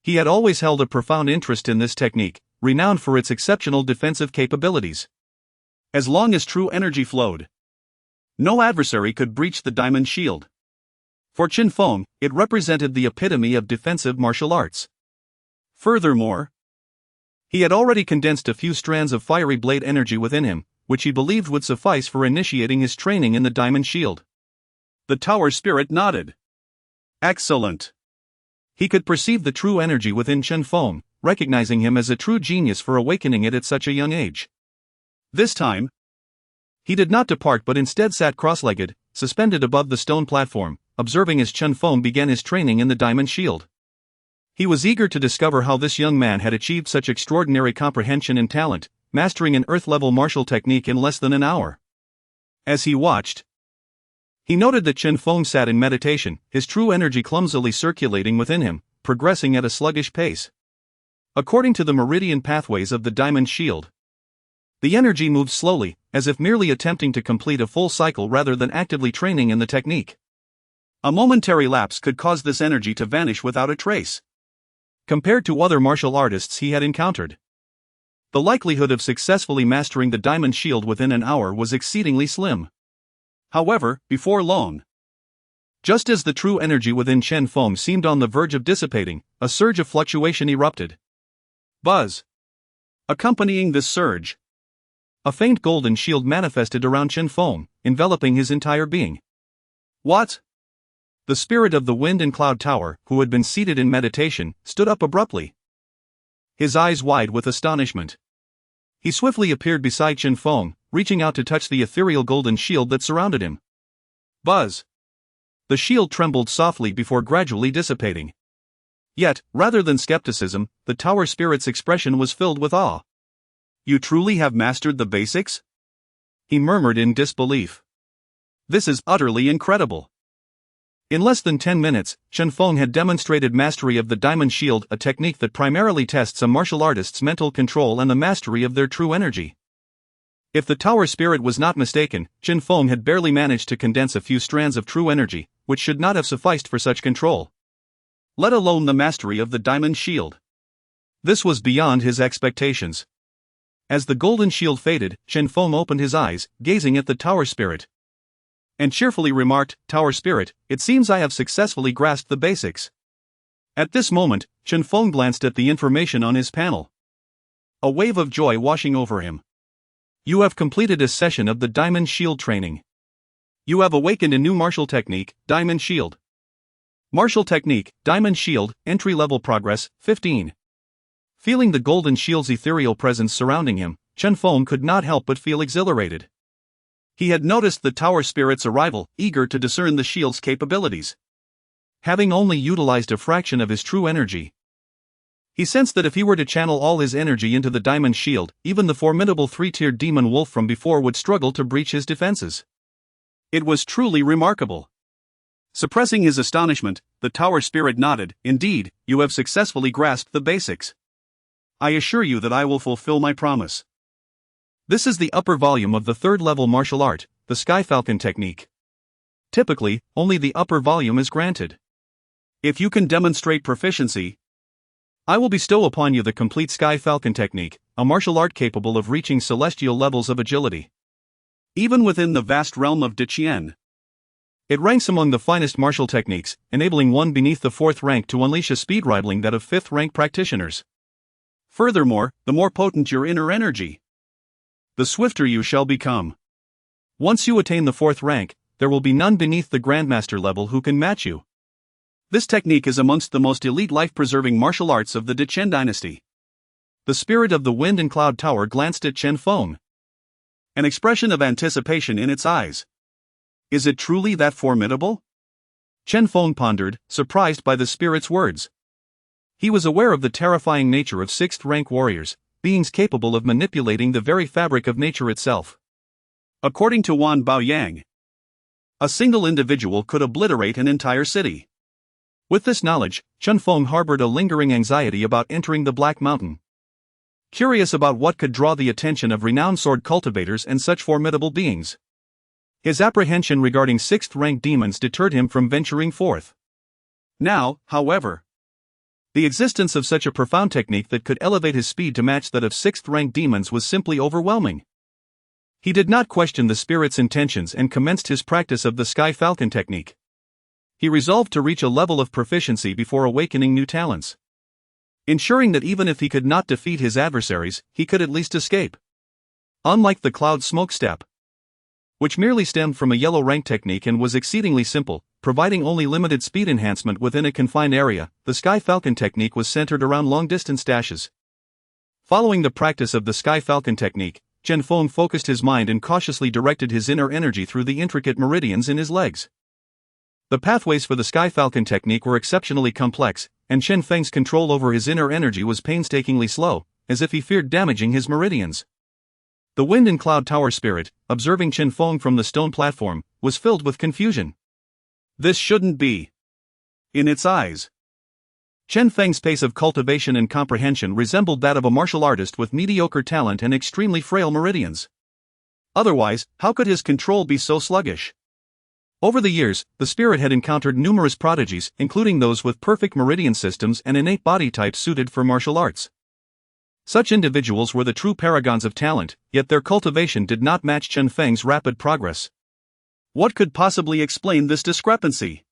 He had always held a profound interest in this technique, renowned for its exceptional defensive capabilities. As long as true energy flowed, no adversary could breach the diamond shield. For Chen Feng, it represented the epitome of defensive martial arts. Furthermore, he had already condensed a few strands of fiery blade energy within him, which he believed would suffice for initiating his training in the diamond shield. The tower spirit nodded. Excellent. He could perceive the true energy within Chen Feng, recognizing him as a true genius for awakening it at such a young age. This time, he did not depart but instead sat cross-legged, suspended above the stone platform, observing as Chen Feng began his training in the diamond shield. He was eager to discover how this young man had achieved such extraordinary comprehension and talent, mastering an earth-level martial technique in less than an hour. As he watched, he noted that Chen Feng sat in meditation, his true energy clumsily circulating within him, progressing at a sluggish pace. According to the meridian pathways of the diamond shield, the energy moved slowly, as if merely attempting to complete a full cycle rather than actively training in the technique. A momentary lapse could cause this energy to vanish without a trace. Compared to other martial artists he had encountered, the likelihood of successfully mastering the diamond shield within an hour was exceedingly slim. However, before long, just as the true energy within Chen Feng seemed on the verge of dissipating, a surge of fluctuation erupted. Buzz. Accompanying this surge, a faint golden shield manifested around Chen Feng, enveloping his entire being. What? The spirit of the wind and cloud tower, who had been seated in meditation, stood up abruptly, his eyes wide with astonishment. He swiftly appeared beside Chen Feng, reaching out to touch the ethereal golden shield that surrounded him. Buzz. The shield trembled softly before gradually dissipating. Yet, rather than skepticism, the tower spirit's expression was filled with awe. You truly have mastered the basics? He murmured in disbelief. This is utterly incredible. In less than 10 minutes, Chen Feng had demonstrated mastery of the diamond shield, a technique that primarily tests a martial artist's mental control and the mastery of their true energy. If the tower spirit was not mistaken, Chen Feng had barely managed to condense a few strands of true energy, which should not have sufficed for such control, let alone the mastery of the diamond shield. This was beyond his expectations. As the golden shield faded, Chen Feng opened his eyes, gazing at the tower spirit, and cheerfully remarked, "Tower spirit, it seems I have successfully grasped the basics." At this moment, Chen Feng glanced at the information on his panel, a wave of joy washing over him. You have completed a session of the diamond shield training. You have awakened a new martial technique, diamond shield. Martial technique, diamond shield, entry-level progress, 15. Feeling the golden shield's ethereal presence surrounding him, Chen Feng could not help but feel exhilarated. He had noticed the tower spirit's arrival, eager to discern the shield's capabilities. Having only utilized a fraction of his true energy, he sensed that if he were to channel all his energy into the diamond shield, even the formidable three-tiered demon wolf from before would struggle to breach his defenses. It was truly remarkable. Suppressing his astonishment, the tower spirit nodded. Indeed, you have successfully grasped the basics. I assure you that I will fulfill my promise. This is the upper volume of the third-level martial art, the Sky Falcon technique. Typically, only the upper volume is granted. If you can demonstrate proficiency, I will bestow upon you the complete Sky Falcon technique, a martial art capable of reaching celestial levels of agility. Even within the vast realm of Diqian, it ranks among the finest martial techniques, enabling one beneath the 4th rank to unleash a speed rivaling that of 5th rank practitioners. Furthermore, the more potent your inner energy, the swifter you shall become. Once you attain the 4th rank, there will be none beneath the Grandmaster level who can match you. This technique is amongst the most elite life-preserving martial arts of the Diqian dynasty. The spirit of the wind and cloud tower glanced at Chen Feng, an expression of anticipation in its eyes. Is it truly that formidable? Chen Feng pondered, surprised by the spirit's words. He was aware of the terrifying nature of 6th rank warriors, beings capable of manipulating the very fabric of nature itself. According to Wan Baoyang, a single individual could obliterate an entire city. With this knowledge, Chen Feng harbored a lingering anxiety about entering the Black Mountain. Curious about what could draw the attention of renowned sword cultivators and such formidable beings, his apprehension regarding 6th rank demons deterred him from venturing forth. Now, however, the existence of such a profound technique that could elevate his speed to match that of 6th-ranked demons was simply overwhelming. He did not question the spirit's intentions and commenced his practice of the Sky Falcon technique. He resolved to reach a level of proficiency before awakening new talents, ensuring that even if he could not defeat his adversaries, he could at least escape. Unlike the cloud smoke step, which merely stemmed from a yellow rank technique and was exceedingly simple, providing only limited speed enhancement within a confined area, the Sky Falcon technique was centered around long-distance dashes. Following the practice of the Sky Falcon technique, Chen Feng focused his mind and cautiously directed his inner energy through the intricate meridians in his legs. The pathways for the Sky Falcon technique were exceptionally complex, and Chen Feng's control over his inner energy was painstakingly slow, as if he feared damaging his meridians. The Wind and Cloud Tower spirit, observing Chen Feng from the stone platform, was filled with confusion. This shouldn't be. In its eyes, Chen Feng's pace of cultivation and comprehension resembled that of a martial artist with mediocre talent and extremely frail meridians. Otherwise, how could his control be so sluggish? Over the years, the spirit had encountered numerous prodigies, including those with perfect meridian systems and innate body types suited for martial arts. Such individuals were the true paragons of talent, yet their cultivation did not match Chen Feng's rapid progress. What could possibly explain this discrepancy?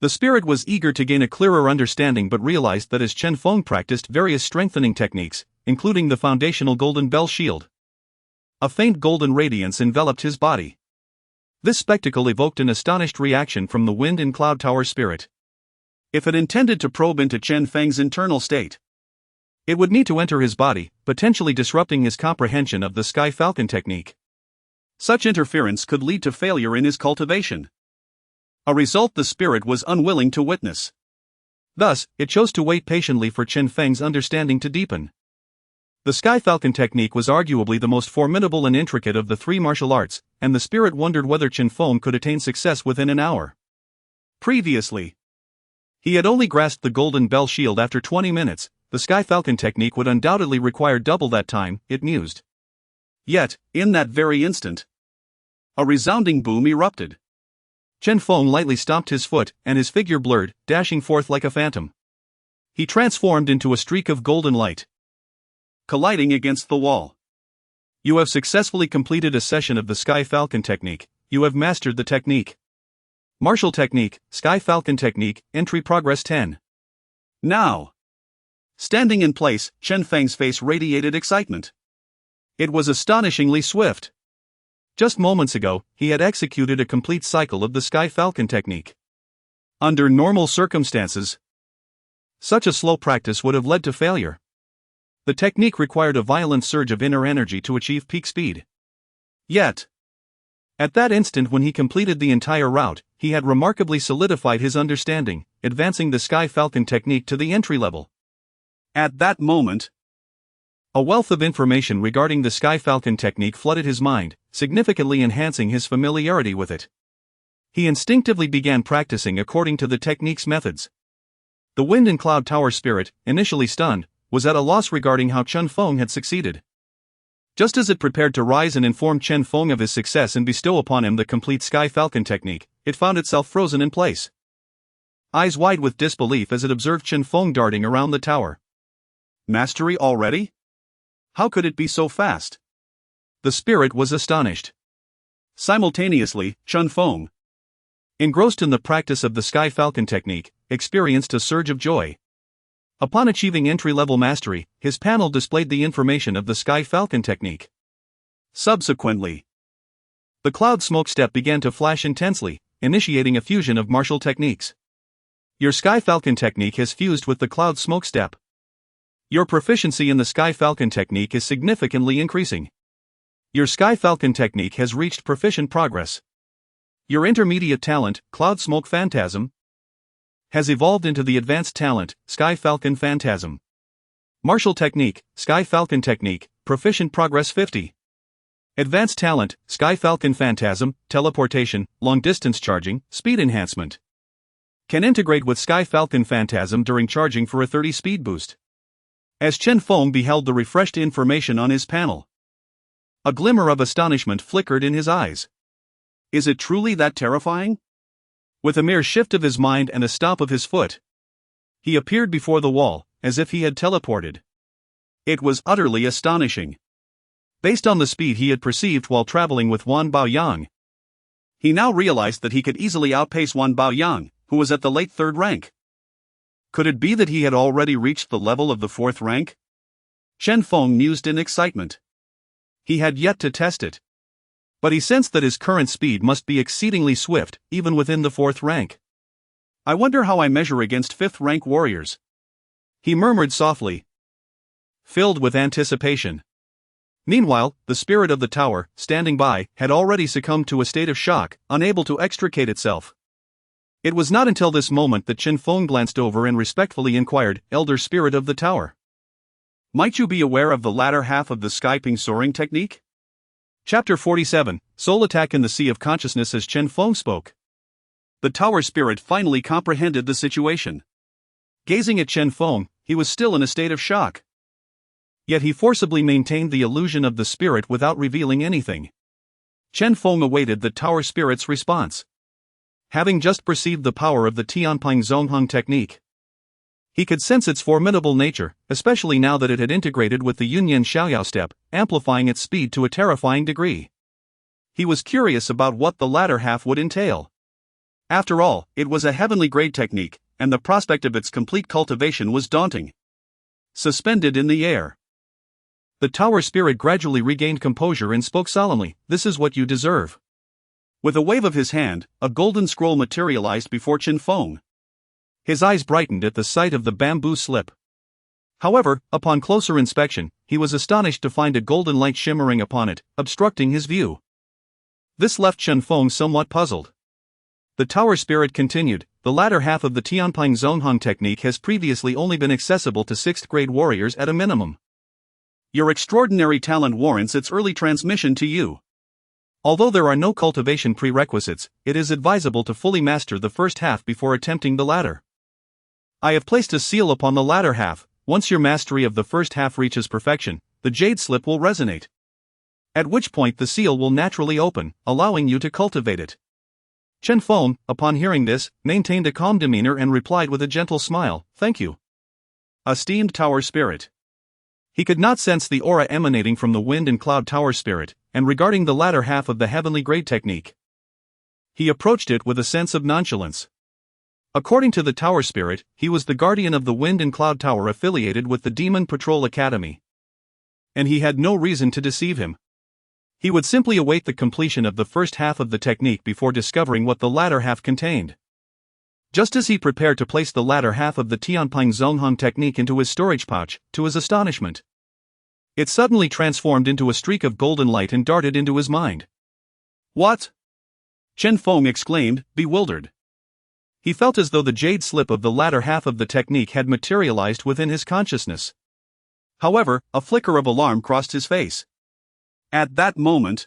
The spirit was eager to gain a clearer understanding but realized that as Chen Feng practiced various strengthening techniques, including the foundational golden bell shield, a faint golden radiance enveloped his body. This spectacle evoked an astonished reaction from the Wind and Cloud Tower spirit. If it intended to probe into Chen Feng's internal state, it would need to enter his body, potentially disrupting his comprehension of the Sky Falcon technique. Such interference could lead to failure in his cultivation, a result the spirit was unwilling to witness. Thus, it chose to wait patiently for Chen Feng's understanding to deepen. The Sky Falcon technique was arguably the most formidable and intricate of the three martial arts, and the spirit wondered whether Chen Feng could attain success within an hour. Previously, he had only grasped the golden bell shield after 20 minutes. The Sky Falcon technique would undoubtedly require double that time, it mused. Yet, in that very instant, a resounding boom erupted. Chen Feng lightly stomped his foot, and his figure blurred, dashing forth like a phantom. He transformed into a streak of golden light, colliding against the wall. You have successfully completed a session of the Sky Falcon technique. You have mastered the technique. Martial technique, Sky Falcon technique, entry progress 10. Now, standing in place, Chen Feng's face radiated excitement. It was astonishingly swift. Just moments ago, he had executed a complete cycle of the Sky Falcon technique. Under normal circumstances, such a slow practice would have led to failure. The technique required a violent surge of inner energy to achieve peak speed. Yet, at that instant when he completed the entire route, he had remarkably solidified his understanding, advancing the Sky Falcon technique to the entry level. At that moment, a wealth of information regarding the Sky Falcon technique flooded his mind, significantly enhancing his familiarity with it. He instinctively began practicing according to the technique's methods. The Wind and Cloud Tower spirit, initially stunned, was at a loss regarding how Chen Feng had succeeded. Just as it prepared to rise and inform Chen Feng of his success and bestow upon him the complete Sky Falcon technique, it found itself frozen in place, eyes wide with disbelief as it observed Chen Feng darting around the tower. Mastery already? How could it be so fast? The spirit was astonished. Simultaneously, Chen Feng, engrossed in the practice of the Sky Falcon technique, experienced a surge of joy. Upon achieving entry-level mastery, his panel displayed the information of the Sky Falcon technique. Subsequently, the cloud smoke step began to flash intensely, initiating a fusion of martial techniques. Your Sky Falcon technique has fused with the cloud smoke step. Your proficiency in the Sky Falcon technique is significantly increasing. Your Sky Falcon technique has reached proficient progress. Your intermediate talent, Cloud Smoke Phantasm, has evolved into the advanced talent, Sky Falcon Phantasm. Martial technique, Sky Falcon technique, proficient progress 50. Advanced talent, Sky Falcon Phantasm, teleportation, long-distance charging, speed enhancement. Can integrate with Sky Falcon Phantasm during charging for a 30 speed boost. As Chen Feng beheld the refreshed information on his panel, a glimmer of astonishment flickered in his eyes. Is it truly that terrifying? With a mere shift of his mind and a stomp of his foot, he appeared before the wall, as if he had teleported. It was utterly astonishing. Based on the speed he had perceived while traveling with Wan Baoyang, he now realized that he could easily outpace Wan Baoyang, who was at the late 3rd rank. Could it be that he had already reached the level of the 4th rank? Chen Feng mused in excitement. He had yet to test it, but he sensed that his current speed must be exceedingly swift, even within the 4th rank. I wonder how I measure against 5th rank warriors, he murmured softly, filled with anticipation. Meanwhile, the spirit of the tower, standing by, had already succumbed to a state of shock, unable to extricate itself. It was not until this moment that Chen Feng glanced over and respectfully inquired, "Elder Spirit of the Tower, might you be aware of the latter half of the Skyping soaring technique?" Chapter 47, Soul Attack in the Sea of Consciousness. As Chen Feng spoke, the tower spirit finally comprehended the situation. Gazing at Chen Feng, he was still in a state of shock. Yet he forcibly maintained the illusion of the spirit without revealing anything. Chen Feng awaited the tower spirit's response. Having just perceived the power of the Tianping Zongheng technique, he could sense its formidable nature, especially now that it had integrated with the Yunyan Xiaoyao step, amplifying its speed to a terrifying degree. He was curious about what the latter half would entail. After all, it was a heavenly grade technique, and the prospect of its complete cultivation was daunting. Suspended in the air, the tower spirit gradually regained composure and spoke solemnly, "This is what you deserve." With a wave of his hand, a golden scroll materialized before Chen Feng. His eyes brightened at the sight of the bamboo slip. However, upon closer inspection, he was astonished to find a golden light shimmering upon it, obstructing his view. This left Chen Feng somewhat puzzled. The tower spirit continued, "The latter half of the Tianping Zongheng technique has previously only been accessible to 6th grade warriors at a minimum. Your extraordinary talent warrants its early transmission to you. Although there are no cultivation prerequisites, it is advisable to fully master the first half before attempting the latter. I have placed a seal upon the latter half. Once your mastery of the first half reaches perfection, the jade slip will resonate, at which point the seal will naturally open, allowing you to cultivate it." Chen Feng, upon hearing this, maintained a calm demeanor and replied with a gentle smile, "Thank you, esteemed tower spirit." He could not sense the aura emanating from the wind and cloud tower spirit, and regarding the latter half of the heavenly grade technique, he approached it with a sense of nonchalance. According to the tower spirit, he was the guardian of the wind and cloud tower affiliated with the Demon Patrol Academy, and he had no reason to deceive him. He would simply await the completion of the first half of the technique before discovering what the latter half contained. Just as he prepared to place the latter half of the Tianping Zongheng technique into his storage pouch, to his astonishment, it suddenly transformed into a streak of golden light and darted into his mind. "What?" Chen Feng exclaimed, bewildered. He felt as though the jade slip of the latter half of the technique had materialized within his consciousness. However, a flicker of alarm crossed his face. At that moment,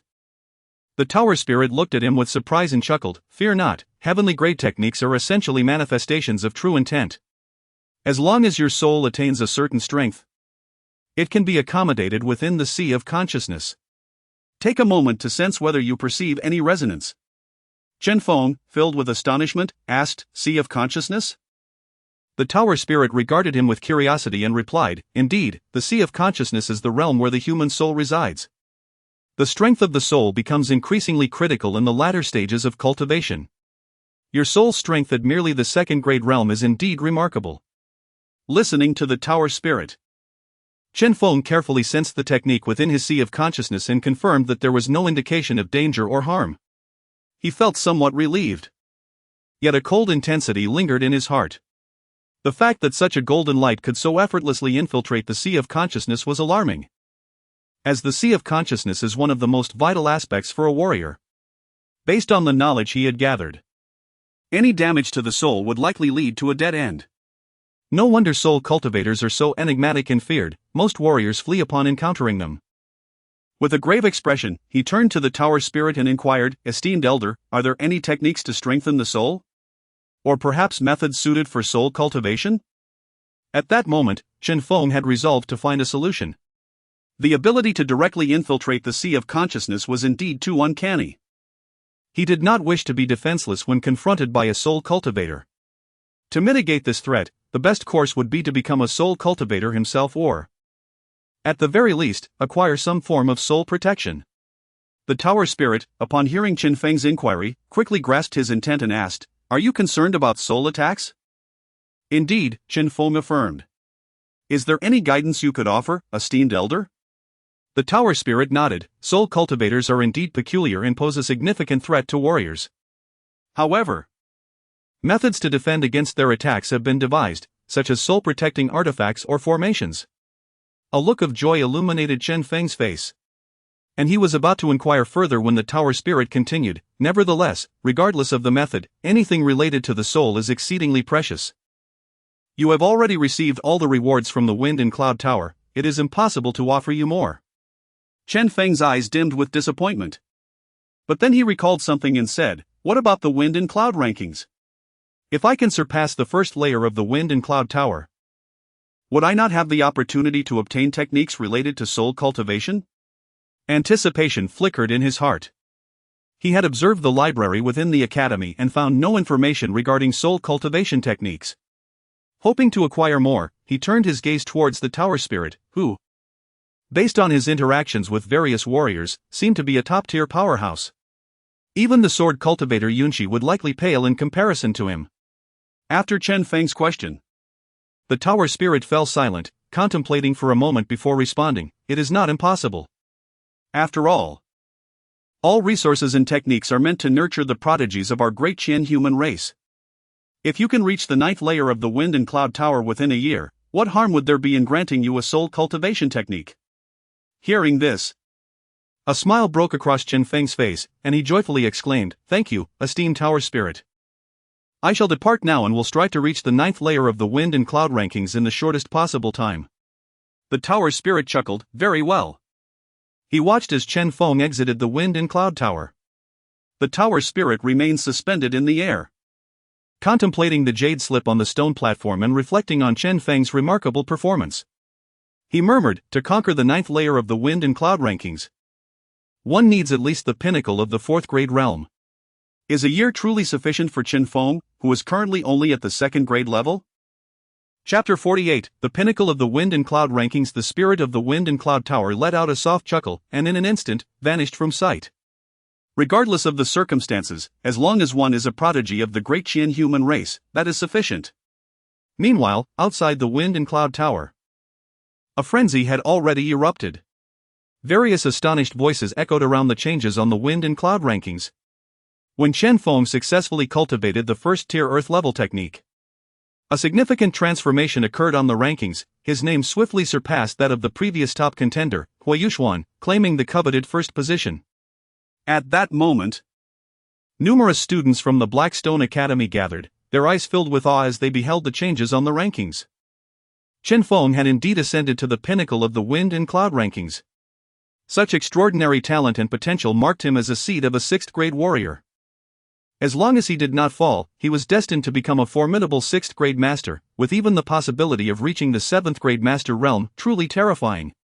the tower spirit looked at him with surprise and chuckled, "Fear not, heavenly grade techniques are essentially manifestations of true intent. As long as your soul attains a certain strength, it can be accommodated within the sea of consciousness. Take a moment to sense whether you perceive any resonance." Chen Feng, filled with astonishment, asked, "Sea of consciousness?" The tower spirit regarded him with curiosity and replied, "Indeed, the sea of consciousness is the realm where the human soul resides. The strength of the soul becomes increasingly critical in the latter stages of cultivation. Your soul's strength at merely the 2nd grade realm is indeed remarkable." Listening to the tower spirit, Chen Feng carefully sensed the technique within his sea of consciousness and confirmed that there was no indication of danger or harm. He felt somewhat relieved. Yet a cold intensity lingered in his heart. The fact that such a golden light could so effortlessly infiltrate the sea of consciousness was alarming, as the sea of consciousness is one of the most vital aspects for a warrior. Based on the knowledge he had gathered, any damage to the soul would likely lead to a dead end. No wonder soul cultivators are so enigmatic and feared. Most warriors flee upon encountering them. With a grave expression, he turned to the tower spirit and inquired, "Esteemed elder, are there any techniques to strengthen the soul? Or perhaps methods suited for soul cultivation?" At that moment, Chen Feng had resolved to find a solution. The ability to directly infiltrate the sea of consciousness was indeed too uncanny. He did not wish to be defenseless when confronted by a soul cultivator. To mitigate this threat, the best course would be to become a soul cultivator himself or, at the very least, acquire some form of soul protection. The tower spirit, upon hearing Chen Feng's inquiry, quickly grasped his intent and asked, "Are you concerned about soul attacks?" "Indeed," Chen Feng affirmed. "Is there any guidance you could offer, esteemed elder?" The tower spirit nodded. Soul cultivators are indeed peculiar and pose a significant threat to warriors. However, methods to defend against their attacks have been devised, such as soul-protecting artifacts or formations. A look of joy illuminated Chen Feng's face, and he was about to inquire further when the tower spirit continued, "Nevertheless, regardless of the method, anything related to the soul is exceedingly precious. You have already received all the rewards from the Wind and Cloud Tower, it is impossible to offer you more." Chen Feng's eyes dimmed with disappointment. But then he recalled something and said, "What about the Wind and Cloud rankings? If I can surpass the first layer of the Wind and Cloud Tower, would I not have the opportunity to obtain techniques related to soul cultivation?" Anticipation flickered in his heart. He had observed the library within the academy and found no information regarding soul cultivation techniques. Hoping to acquire more, he turned his gaze towards the tower spirit, who, based on his interactions with various warriors, seemed to be a top-tier powerhouse. Even the sword cultivator Yunshi would likely pale in comparison to him. After Chen Feng's question, the tower spirit fell silent, contemplating for a moment before responding, "It is not impossible. After all resources and techniques are meant to nurture the prodigies of our great Qian human race. If you can reach the 9th layer of the Wind and Cloud Tower within a year, what harm would there be in granting you a soul cultivation technique?" Hearing this, a smile broke across Chen Feng's face, and he joyfully exclaimed, "Thank you, esteemed tower spirit. I shall depart now and will strive to reach the 9th layer of the Wind and Cloud rankings in the shortest possible time." The tower spirit chuckled, "Very well." He watched as Chen Feng exited the Wind and Cloud Tower. The tower spirit remained suspended in the air, contemplating the jade slip on the stone platform and reflecting on Chen Feng's remarkable performance. He murmured, "To conquer the 9th layer of the Wind and Cloud rankings, one needs at least the pinnacle of the 4th grade realm. Is a year truly sufficient for Chen Feng, who is currently only at the 2nd grade level?" Chapter 48, The Pinnacle of the Wind and Cloud rankings. The spirit of the Wind and Cloud Tower let out a soft chuckle, and in an instant, vanished from sight. Regardless of the circumstances, as long as one is a prodigy of the great Qian human race, that is sufficient. Meanwhile, outside the Wind and Cloud Tower, a frenzy had already erupted. Various astonished voices echoed around the changes on the Wind and Cloud rankings. When Chen Feng successfully cultivated the first-tier Earth-level technique, a significant transformation occurred on the rankings. His name swiftly surpassed that of the previous top contender, Hui Yuxuan, claiming the coveted first position. At that moment, numerous students from the Blackstone Academy gathered, their eyes filled with awe as they beheld the changes on the rankings. Chen Feng had indeed ascended to the pinnacle of the Wind and Cloud rankings. Such extraordinary talent and potential marked him as a seed of a 6th grade warrior. As long as he did not fall, he was destined to become a formidable 6th grade master, with even the possibility of reaching the 7th grade master realm, truly terrifying.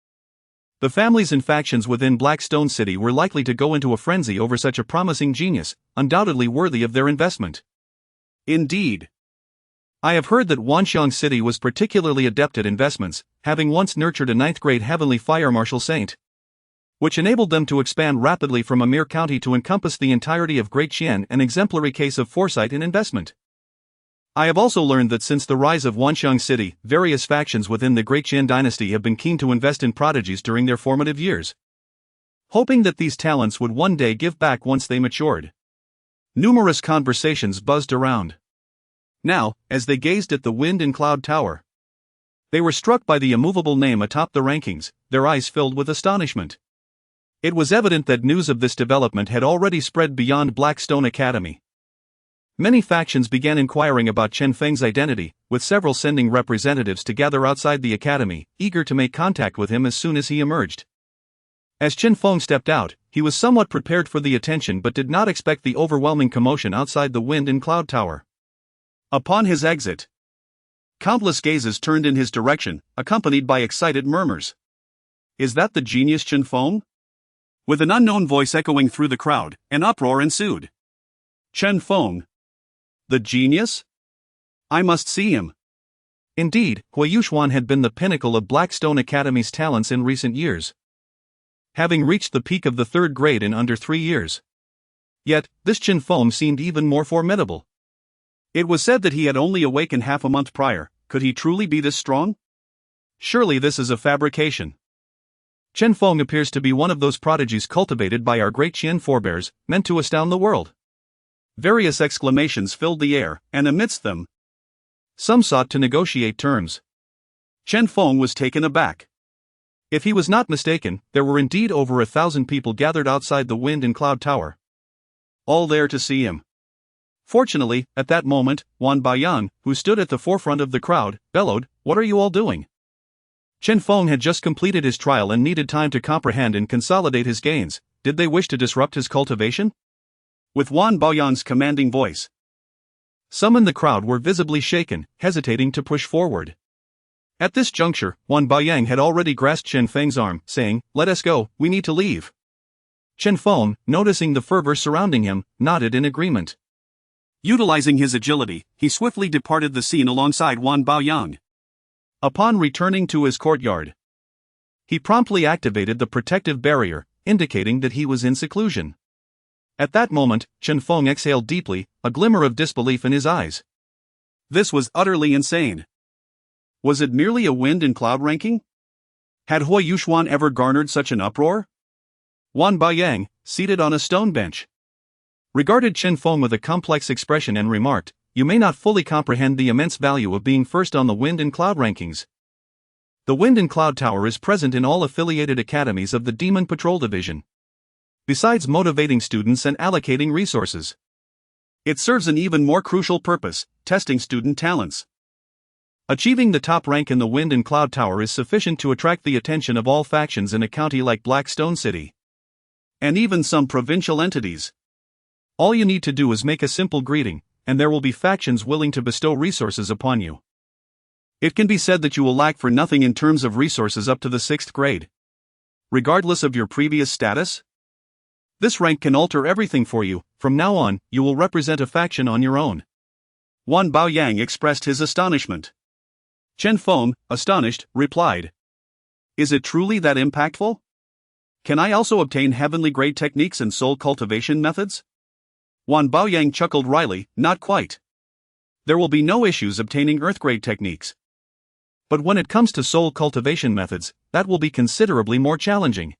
The families and factions within Blackstone City were likely to go into a frenzy over such a promising genius, undoubtedly worthy of their investment. Indeed, I have heard that Wanxiang City was particularly adept at investments, having once nurtured a 9th grade heavenly fire martial saint, which enabled them to expand rapidly from a mere county to encompass the entirety of Great Qian, an exemplary case of foresight in investment. I have also learned that since the rise of Wanxiang City, various factions within the Great Qian dynasty have been keen to invest in prodigies during their formative years, hoping that these talents would one day give back once they matured. Numerous conversations buzzed around. Now, as they gazed at the Wind and Cloud Tower, they were struck by the immovable name atop the rankings, their eyes filled with astonishment. It was evident that news of this development had already spread beyond Blackstone Academy. Many factions began inquiring about Chen Feng's identity, with several sending representatives to gather outside the academy, eager to make contact with him as soon as he emerged. As Chen Feng stepped out, he was somewhat prepared for the attention but did not expect the overwhelming commotion outside the Wind and Cloud Tower. Upon his exit, countless gazes turned in his direction, accompanied by excited murmurs. "Is that the genius Chen Feng?" With an unknown voice echoing through the crowd, an uproar ensued. Chen Feng. The genius? I must see him. Indeed, Hui Yuxuan had been the pinnacle of Blackstone Academy's talents in recent years, having reached the peak of the 3rd grade in under 3 years. Yet, this Chen Feng seemed even more formidable. It was said that he had only awakened half a month prior. Could he truly be this strong? Surely this is a fabrication. Chen Feng appears to be one of those prodigies cultivated by our great Qian forebears, meant to astound the world. Various exclamations filled the air, and amidst them, some sought to negotiate terms. Chen Feng was taken aback. If he was not mistaken, there were indeed over 1,000 people gathered outside the Wind and Cloud Tower, all there to see him. Fortunately, at that moment, Wan Baiyang, who stood at the forefront of the crowd, bellowed, "What are you all doing?" Chen Feng had just completed his trial and needed time to comprehend and consolidate his gains. Did they wish to disrupt his cultivation? With Wan Baoyang's commanding voice, some in the crowd were visibly shaken, hesitating to push forward. At this juncture, Wan Baiyang had already grasped Chen Feng's arm, saying, "Let us go, we need to leave." Chen Feng, noticing the fervor surrounding him, nodded in agreement. Utilizing his agility, he swiftly departed the scene alongside Wan Baoyang. Upon returning to his courtyard, he promptly activated the protective barrier, indicating that he was in seclusion. At that moment, Chen Feng exhaled deeply, a glimmer of disbelief in his eyes. This was utterly insane. Was it merely a wind and cloud ranking? Had Hui Yuxuan ever garnered such an uproar? Wan Baiyang, seated on a stone bench, regarded Chen Feng with a complex expression and remarked, "You may not fully comprehend the immense value of being first on the Wind and Cloud rankings. The Wind and Cloud Tower is present in all affiliated academies of the Demon Patrol Division. Besides motivating students and allocating resources, it serves an even more crucial purpose, testing student talents. Achieving the top rank in the Wind and Cloud Tower is sufficient to attract the attention of all factions in a county like Blackstone City, and even some provincial entities. All you need to do is make a simple greeting, and there will be factions willing to bestow resources upon you. It can be said that you will lack for nothing in terms of resources up to the 6th grade, regardless of your previous status. This rank can alter everything for you. From now on, you will represent a faction on your own." Wan Baoyang expressed his astonishment. Chen Feng, astonished, replied, "Is it truly that impactful? Can I also obtain heavenly grade techniques and soul cultivation methods?" Wan Baoyang chuckled wryly, "Not quite. There will be no issues obtaining earth grade techniques. But when it comes to soul cultivation methods, that will be considerably more challenging.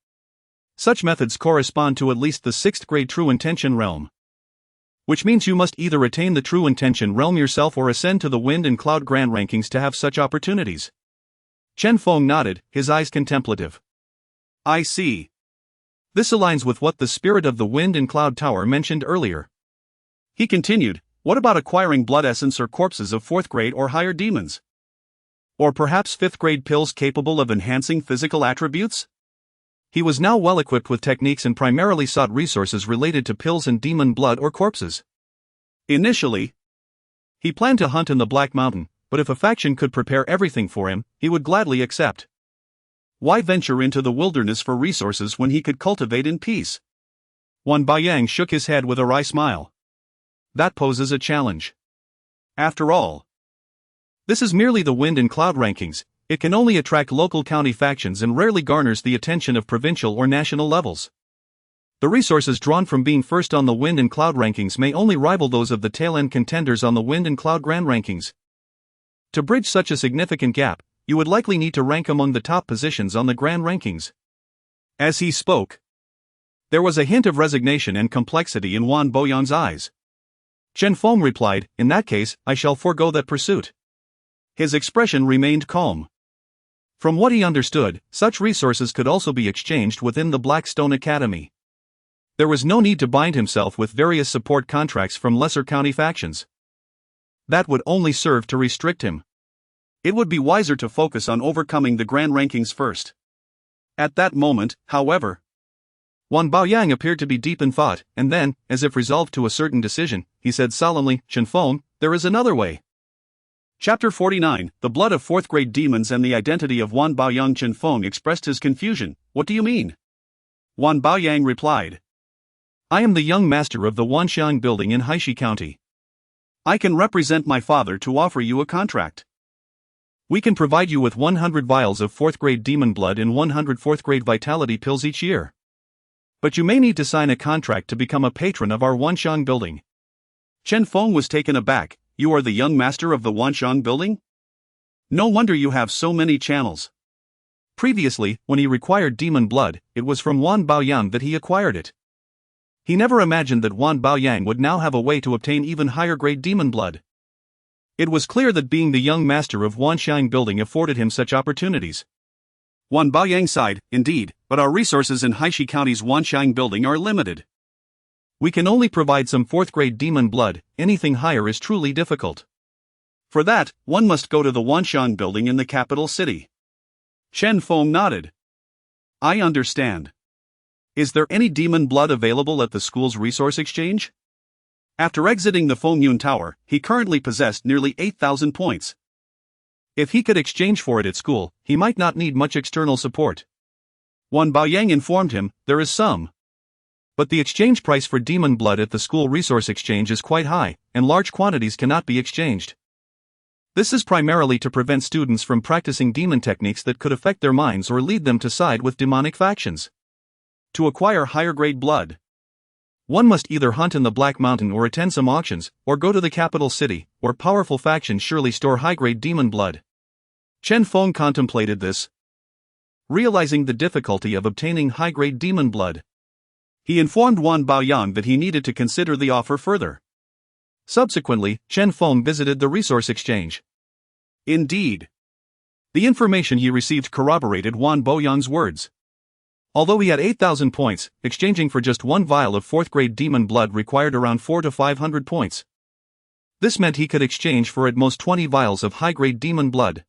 Such methods correspond to at least the 6th grade True Intention realm, which means you must either attain the True Intention realm yourself or ascend to the Wind and Cloud Grand rankings to have such opportunities." Chen Feng nodded, his eyes contemplative. "I see. This aligns with what the spirit of the Wind and Cloud Tower mentioned earlier." He continued, "What about acquiring blood essence or corpses of 4th grade or higher demons? Or perhaps 5th grade pills capable of enhancing physical attributes?" He was now well equipped with techniques and primarily sought resources related to pills and demon blood or corpses. Initially, he planned to hunt in the Black Mountain, but if a faction could prepare everything for him, he would gladly accept. Why venture into the wilderness for resources when he could cultivate in peace? Wan Baiyang shook his head with a wry smile. "That poses a challenge. After all, this is merely the Wind and Cloud rankings. It can only attract local county factions and rarely garners the attention of provincial or national levels. The resources drawn from being first on the Wind and Cloud rankings may only rival those of the tail-end contenders on the Wind and Cloud Grand rankings. To bridge such a significant gap, you would likely need to rank among the top positions on the Grand rankings." As he spoke, there was a hint of resignation and complexity in Wan Baoyang's eyes. Chen Feng replied, "In that case, I shall forego that pursuit." His expression remained calm. From what he understood, such resources could also be exchanged within the Blackstone Academy. There was no need to bind himself with various support contracts from lesser county factions. That would only serve to restrict him. It would be wiser to focus on overcoming the grand rankings first. At that moment, however, Wan Baoyang appeared to be deep in thought, and then, as if resolved to a certain decision, he said solemnly, "Chen Feng, there is another way." Chapter 49, The Blood of 4th Grade Demons and the Identity of Wan Baoyang. Chen Feng expressed his confusion. "What do you mean?" Wan Baoyang replied, I am the young master of the Wanxiang building in Haishi County. I can represent my father to offer you a contract. We can provide you with 100 vials of 4th grade demon blood and 100 4th grade vitality pills each year. But you may need to sign a contract to become a patron of our Wanxiang building. Chen Feng was taken aback. You are the young master of the Wanxiang building? No wonder you have so many channels. Previously, when he required demon blood, it was from Wan Baoyang that he acquired it. He never imagined that Wan Baoyang would now have a way to obtain even higher grade demon blood. It was clear that being the young master of Wanxiang building afforded him such opportunities. Wan Baoyang sighed, indeed, but our resources in Haishi County's Wanxiang building are limited. We can only provide some 4th grade demon blood, anything higher is truly difficult. For that, one must go to the Wanxiang building in the capital city. Chen Feng nodded. I understand. Is there any demon blood available at the school's resource exchange? After exiting the Fengyun Tower, he currently possessed nearly 8,000 points. If he could exchange for it at school, he might not need much external support. Wan Baoyang informed him, there is some. But the exchange price for demon blood at the school resource exchange is quite high, and large quantities cannot be exchanged. This is primarily to prevent students from practicing demon techniques that could affect their minds or lead them to side with demonic factions. To acquire higher grade blood, one must either hunt in the Black Mountain or attend some auctions, or go to the capital city, where powerful factions surely store high-grade demon blood. Chen Feng contemplated this. Realizing the difficulty of obtaining high-grade demon blood, he informed Wan Baoyang that he needed to consider the offer further. Subsequently, Chen Feng visited the resource exchange. Indeed. The information he received corroborated Wan Baoyang's words. Although he had 8,000 points, exchanging for just one vial of 4th grade demon blood required around 400 to 500 points. This meant he could exchange for at most 20 vials of high-grade demon blood.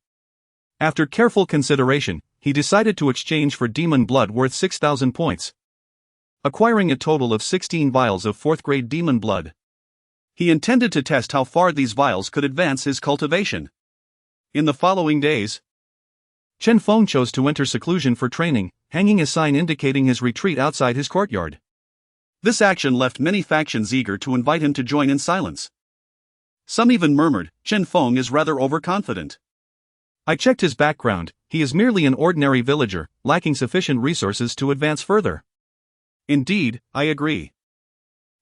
After careful consideration, he decided to exchange for demon blood worth 6,000 points, acquiring a total of 16 vials of 4th grade demon blood. He intended to test how far these vials could advance his cultivation. In the following days, Chen Feng chose to enter seclusion for training, hanging a sign indicating his retreat outside his courtyard. This action left many factions eager to invite him to join in silence. Some even murmured, Chen Feng is rather overconfident. I checked his background, he is merely an ordinary villager, lacking sufficient resources to advance further. Indeed, I agree.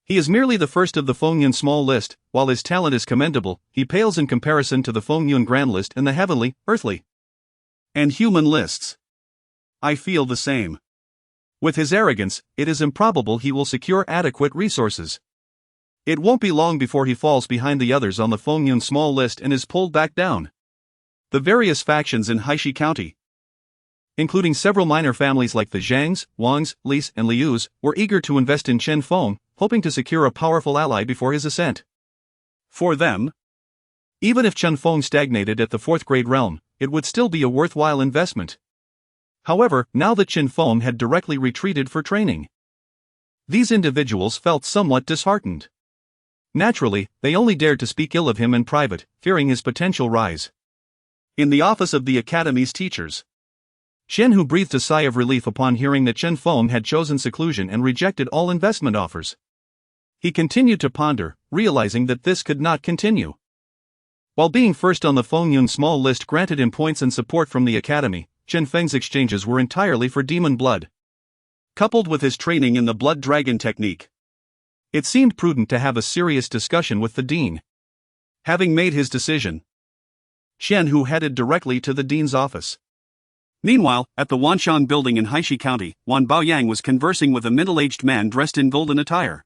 He is merely the first of the Fengyun small list. While his talent is commendable, he pales in comparison to the Fengyun grand list and the heavenly, earthly, and human lists. I feel the same. With his arrogance, it is improbable he will secure adequate resources. It won't be long before he falls behind the others on the Fengyun small list and is pulled back down. The various factions in Haishi County, including several minor families like the Zhangs, Wangs, Lis, and Lius, were eager to invest in Chen Feng, hoping to secure a powerful ally before his ascent. For them, even if Chen Feng stagnated at the 4th grade realm, it would still be a worthwhile investment. However, now that Chen Feng had directly retreated for training, these individuals felt somewhat disheartened. Naturally, they only dared to speak ill of him in private, fearing his potential rise. In the office of the academy's teachers, Shen Hu breathed a sigh of relief upon hearing that Chen Feng had chosen seclusion and rejected all investment offers. He continued to ponder, realizing that this could not continue. While being first on the Fengyun small list granted him points and support from the academy, Chen Feng's exchanges were entirely for demon blood. Coupled with his training in the blood dragon technique, it seemed prudent to have a serious discussion with the dean. Having made his decision, Shen Hu headed directly to the dean's office. Meanwhile, at the Wanxiang building in Haishi County, Wan Baoyang was conversing with a middle-aged man dressed in golden attire.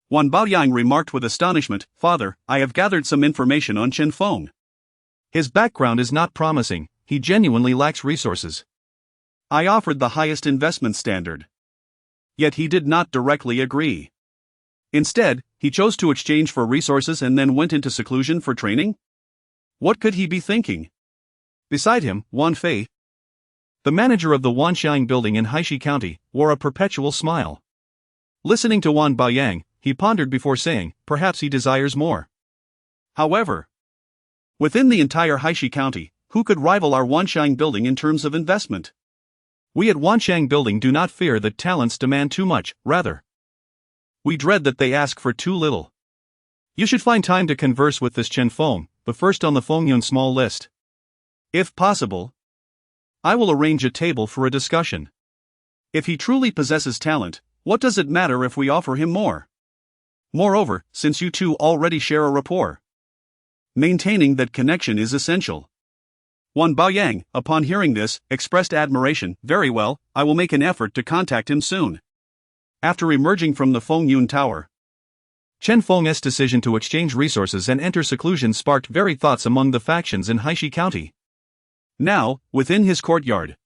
Wan Baoyang remarked with astonishment, "Father, I have gathered some information on Chen Feng. His background is not promising, he genuinely lacks resources. I offered the highest investment standard. Yet he did not directly agree. Instead, he chose to exchange for resources and then went into seclusion for training? What could he be thinking?" Beside him, Wan Fei, the manager of the Wanxiang building in Haishi County, wore a perpetual smile. Listening to Wan Baoyang, he pondered before saying, perhaps he desires more. However, within the entire Haishi County, who could rival our Wanxiang building in terms of investment? We at Wanxiang building do not fear that talents demand too much, rather, We dread that they ask for too little. You should find time to converse with this Chen Feng, the first on the Fengyun small list. If possible, I will arrange a table for a discussion. If he truly possesses talent, what does it matter if we offer him more? Moreover, since you two already share a rapport, maintaining that connection is essential. Wan Baoyang, upon hearing this, expressed admiration. Very well, I will make an effort to contact him soon. After emerging from the Fengyun Tower, Chen Feng's decision to exchange resources and enter seclusion sparked varied thoughts among the factions in Haishi County. Now, within his courtyard,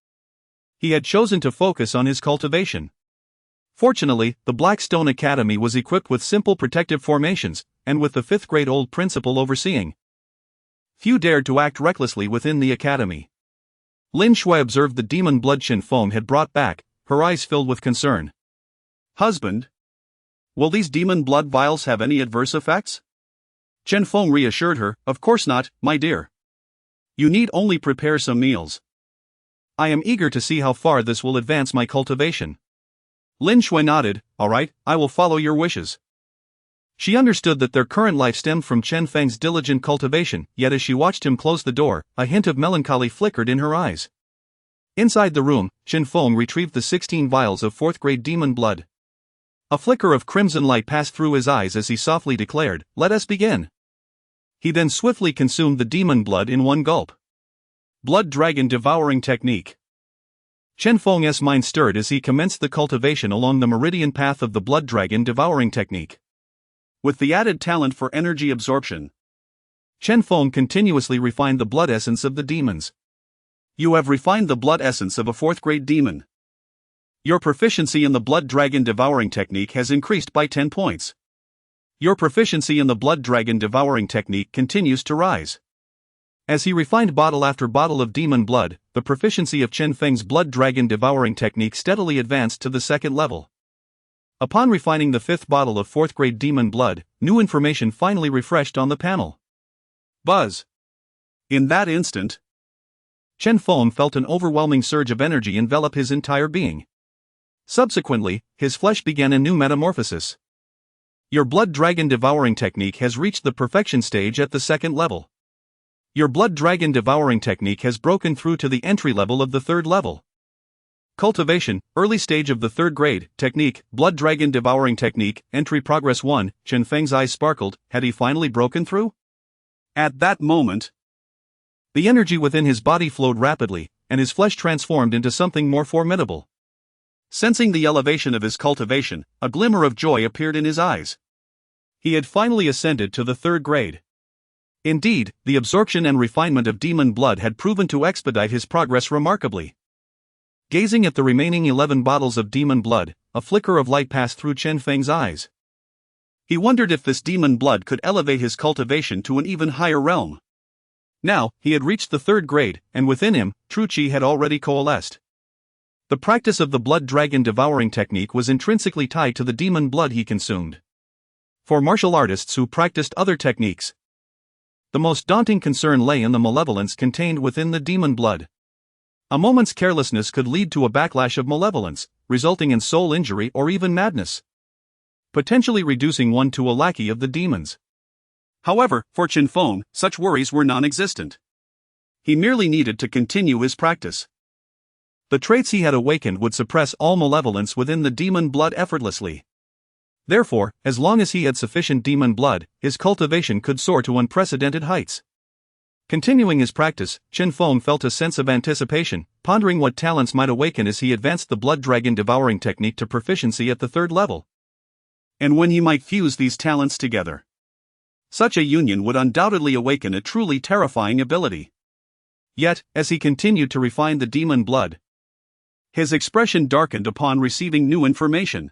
he had chosen to focus on his cultivation. Fortunately, the Blackstone Academy was equipped with simple protective formations, and with the 5th grade old principal overseeing. Few dared to act recklessly within the academy. Lin Shui observed the demon blood Chen Feng had brought back, her eyes filled with concern. Husband, will these demon blood vials have any adverse effects? Chen Feng reassured her, of course not, my dear. You need only prepare some meals. I am eager to see how far this will advance my cultivation. Lin Shui nodded, all right, I will follow your wishes. She understood that their current life stemmed from Chen Feng's diligent cultivation, yet as she watched him close the door, a hint of melancholy flickered in her eyes. Inside the room, Chen Feng retrieved the 16 vials of 4th grade demon blood. A flicker of crimson light passed through his eyes as he softly declared, let us begin. He then swiftly consumed the demon blood in one gulp. Blood dragon devouring technique. Chen Feng's mind stirred as he commenced the cultivation along the meridian path of the blood dragon devouring technique. With the added talent for energy absorption, Chen Feng continuously refined the blood essence of the demons. You have refined the blood essence of a 4th grade demon. Your proficiency in the blood dragon devouring technique has increased by 10 points. Your proficiency in the blood dragon devouring technique continues to rise. As he refined bottle after bottle of demon blood, the proficiency of Chen Feng's blood dragon devouring technique steadily advanced to the 2nd level. Upon refining the 5th bottle of 4th grade demon blood, new information finally refreshed on the panel. Buzz. In that instant, Chen Feng felt an overwhelming surge of energy envelop his entire being. Subsequently, his flesh began a new metamorphosis. Your blood dragon devouring technique has reached the perfection stage at the 2nd level. Your blood dragon devouring technique has broken through to the entry level of the 3rd level. Cultivation, early stage of the 3rd grade, technique, blood dragon devouring technique, entry progress 1, Chen Feng's eyes sparkled, had he finally broken through? At that moment, the energy within his body flowed rapidly, and his flesh transformed into something more formidable. Sensing the elevation of his cultivation, a glimmer of joy appeared in his eyes. He had finally ascended to the 3rd grade. Indeed, the absorption and refinement of demon blood had proven to expedite his progress remarkably. Gazing at the remaining 11 bottles of demon blood, a flicker of light passed through Chen Feng's eyes. He wondered if this demon blood could elevate his cultivation to an even higher realm. Now, he had reached the 3rd grade, and within him, true qi had already coalesced. The practice of the blood dragon devouring technique was intrinsically tied to the demon blood he consumed. For martial artists who practiced other techniques, the most daunting concern lay in the malevolence contained within the demon blood. A moment's carelessness could lead to a backlash of malevolence, resulting in soul injury or even madness, potentially reducing one to a lackey of the demons. However, for Chen Feng, such worries were non-existent. He merely needed to continue his practice. The traits he had awakened would suppress all malevolence within the demon blood effortlessly. Therefore, as long as he had sufficient demon blood, his cultivation could soar to unprecedented heights. Continuing his practice, Chen Feng felt a sense of anticipation, pondering what talents might awaken as he advanced the blood dragon devouring technique to proficiency at the 3rd level. And when he might fuse these talents together, such a union would undoubtedly awaken a truly terrifying ability. Yet, as he continued to refine the demon blood, his expression darkened upon receiving new information.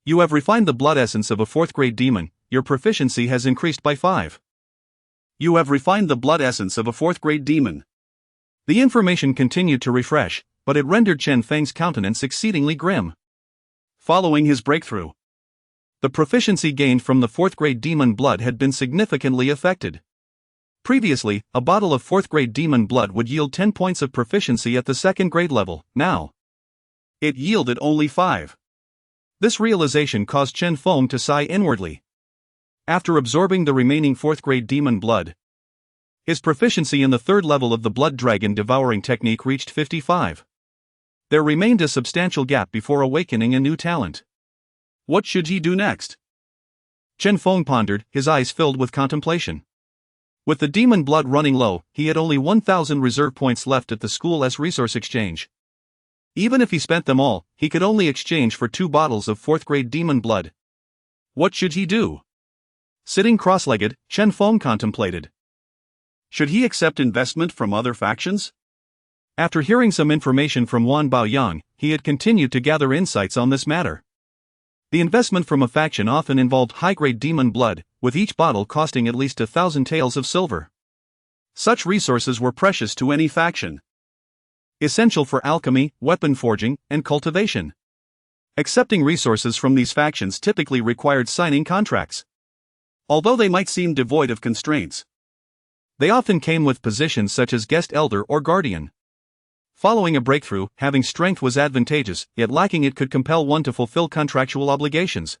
You have refined the blood essence of a 4th grade demon, your proficiency has increased by 5. You have refined the blood essence of a 4th grade demon. The information continued to refresh, but it rendered Chen Feng's countenance exceedingly grim. Following his breakthrough, the proficiency gained from the 4th grade demon blood had been significantly affected. Previously, a bottle of 4th grade demon blood would yield 10 points of proficiency at the 2nd grade level. Now, it yielded only 5. This realization caused Chen Feng to sigh inwardly. After absorbing the remaining 4th grade demon blood, his proficiency in the 3rd level of the blood dragon devouring technique reached 55. There remained a substantial gap before awakening a new talent. What should he do next? Chen Feng pondered, his eyes filled with contemplation. With the demon blood running low, he had only 1,000 reserve points left at the school as resource exchange. Even if he spent them all, he could only exchange for 2 bottles of 4th grade demon blood. What should he do? Sitting cross-legged, Chen Feng contemplated. Should he accept investment from other factions? After hearing some information from Wan Baoyang, he had continued to gather insights on this matter. The investment from a faction often involved high-grade demon blood, with each bottle costing at least 1,000 taels of silver. Such resources were precious to any faction, essential for alchemy, weapon forging, and cultivation. Accepting resources from these factions typically required signing contracts. Although they might seem devoid of constraints, they often came with positions such as guest elder or guardian. Following a breakthrough, having strength was advantageous, yet lacking it could compel one to fulfill contractual obligations.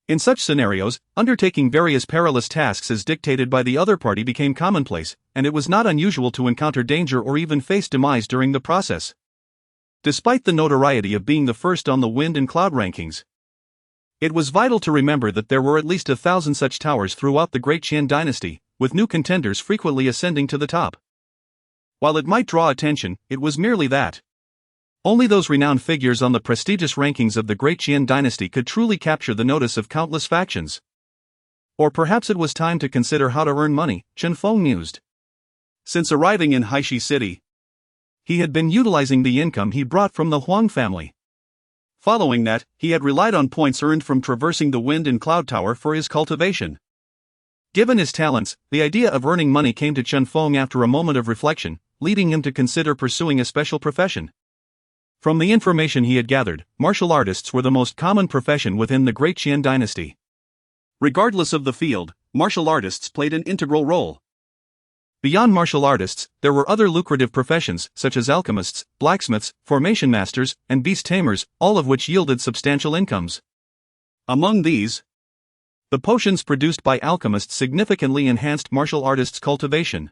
In such scenarios, undertaking various perilous tasks as dictated by the other party became commonplace, and it was not unusual to encounter danger or even face demise during the process. Despite the notoriety of being the first on the wind and cloud rankings, it was vital to remember that there were at least 1,000 such towers throughout the Great Qian dynasty, with new contenders frequently ascending to the top. While it might draw attention, it was merely that. Only those renowned figures on the prestigious rankings of the Great Qian dynasty could truly capture the notice of countless factions. Or perhaps it was time to consider how to earn money, Chen Feng mused. Since arriving in Haishi City, he had been utilizing the income he brought from the Huang family. Following that, he had relied on points earned from traversing the Wind and Cloud Tower for his cultivation. Given his talents, the idea of earning money came to Chen Feng after a moment of reflection, leading him to consider pursuing a special profession. From the information he had gathered, martial artists were the most common profession within the Great Qian dynasty. Regardless of the field, martial artists played an integral role. Beyond martial artists, there were other lucrative professions, such as alchemists, blacksmiths, formation masters, and beast tamers, all of which yielded substantial incomes. Among these, the potions produced by alchemists significantly enhanced martial artists' cultivation.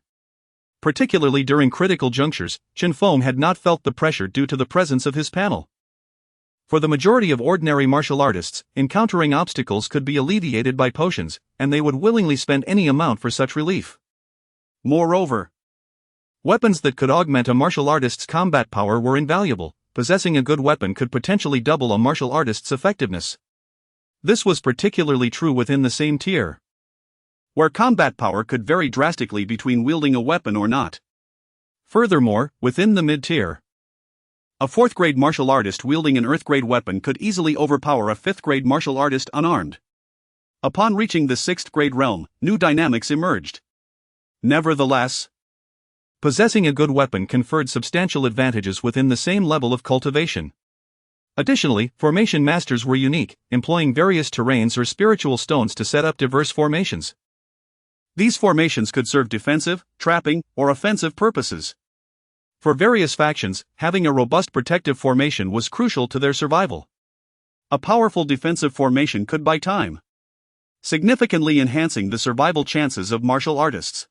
Particularly during critical junctures, Chen Feng had not felt the pressure due to the presence of his panel. For the majority of ordinary martial artists, encountering obstacles could be alleviated by potions, and they would willingly spend any amount for such relief. Moreover, weapons that could augment a martial artist's combat power were invaluable. Possessing a good weapon could potentially double a martial artist's effectiveness. This was particularly true within the same tier, where combat power could vary drastically between wielding a weapon or not. Furthermore, within the mid-tier, a 4th grade martial artist wielding an earth grade weapon could easily overpower a 5th grade martial artist unarmed. Upon reaching the 6th grade realm, new dynamics emerged. Nevertheless, possessing a good weapon conferred substantial advantages within the same level of cultivation. Additionally, formation masters were unique, employing various terrains or spiritual stones to set up diverse formations. These formations could serve defensive, trapping, or offensive purposes. For various factions, having a robust protective formation was crucial to their survival. A powerful defensive formation could buy time, significantly enhancing the survival chances of martial artists.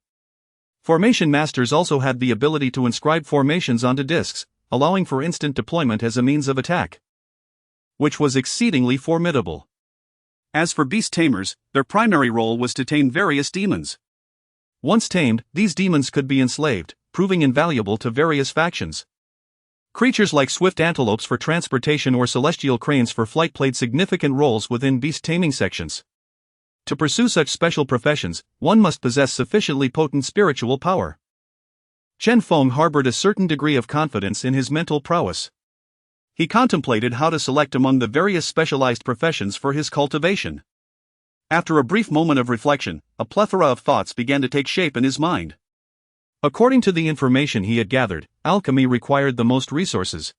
Formation masters also had the ability to inscribe formations onto discs, allowing for instant deployment as a means of attack, which was exceedingly formidable. As for beast tamers, their primary role was to tame various demons. Once tamed, these demons could be enslaved, proving invaluable to various factions. Creatures like swift antelopes for transportation or celestial cranes for flight played significant roles within beast taming sections. To pursue such special professions, one must possess sufficiently potent spiritual power. Chen Feng harbored a certain degree of confidence in his mental prowess. He contemplated how to select among the various specialized professions for his cultivation. After a brief moment of reflection, a plethora of thoughts began to take shape in his mind. According to the information he had gathered, alchemy required the most resources,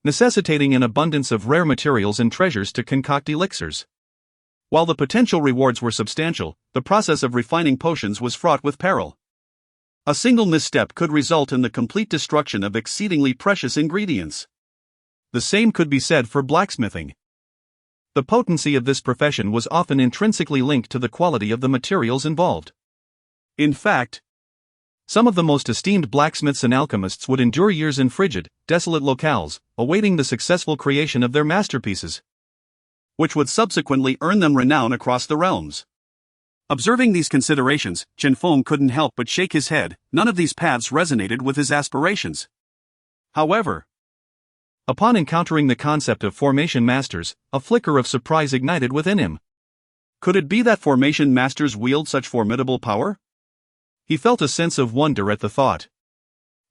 necessitating an abundance of rare materials and treasures to concoct elixirs. While the potential rewards were substantial, the process of refining potions was fraught with peril. A single misstep could result in the complete destruction of exceedingly precious ingredients. The same could be said for blacksmithing. The potency of this profession was often intrinsically linked to the quality of the materials involved. In fact, some of the most esteemed blacksmiths and alchemists would endure years in frigid, desolate locales, awaiting the successful creation of their masterpieces, which would subsequently earn them renown across the realms. Observing these considerations, Chen Feng couldn't help but shake his head. None of these paths resonated with his aspirations. However, upon encountering the concept of formation masters, a flicker of surprise ignited within him. Could it be that formation masters wield such formidable power? He felt a sense of wonder at the thought.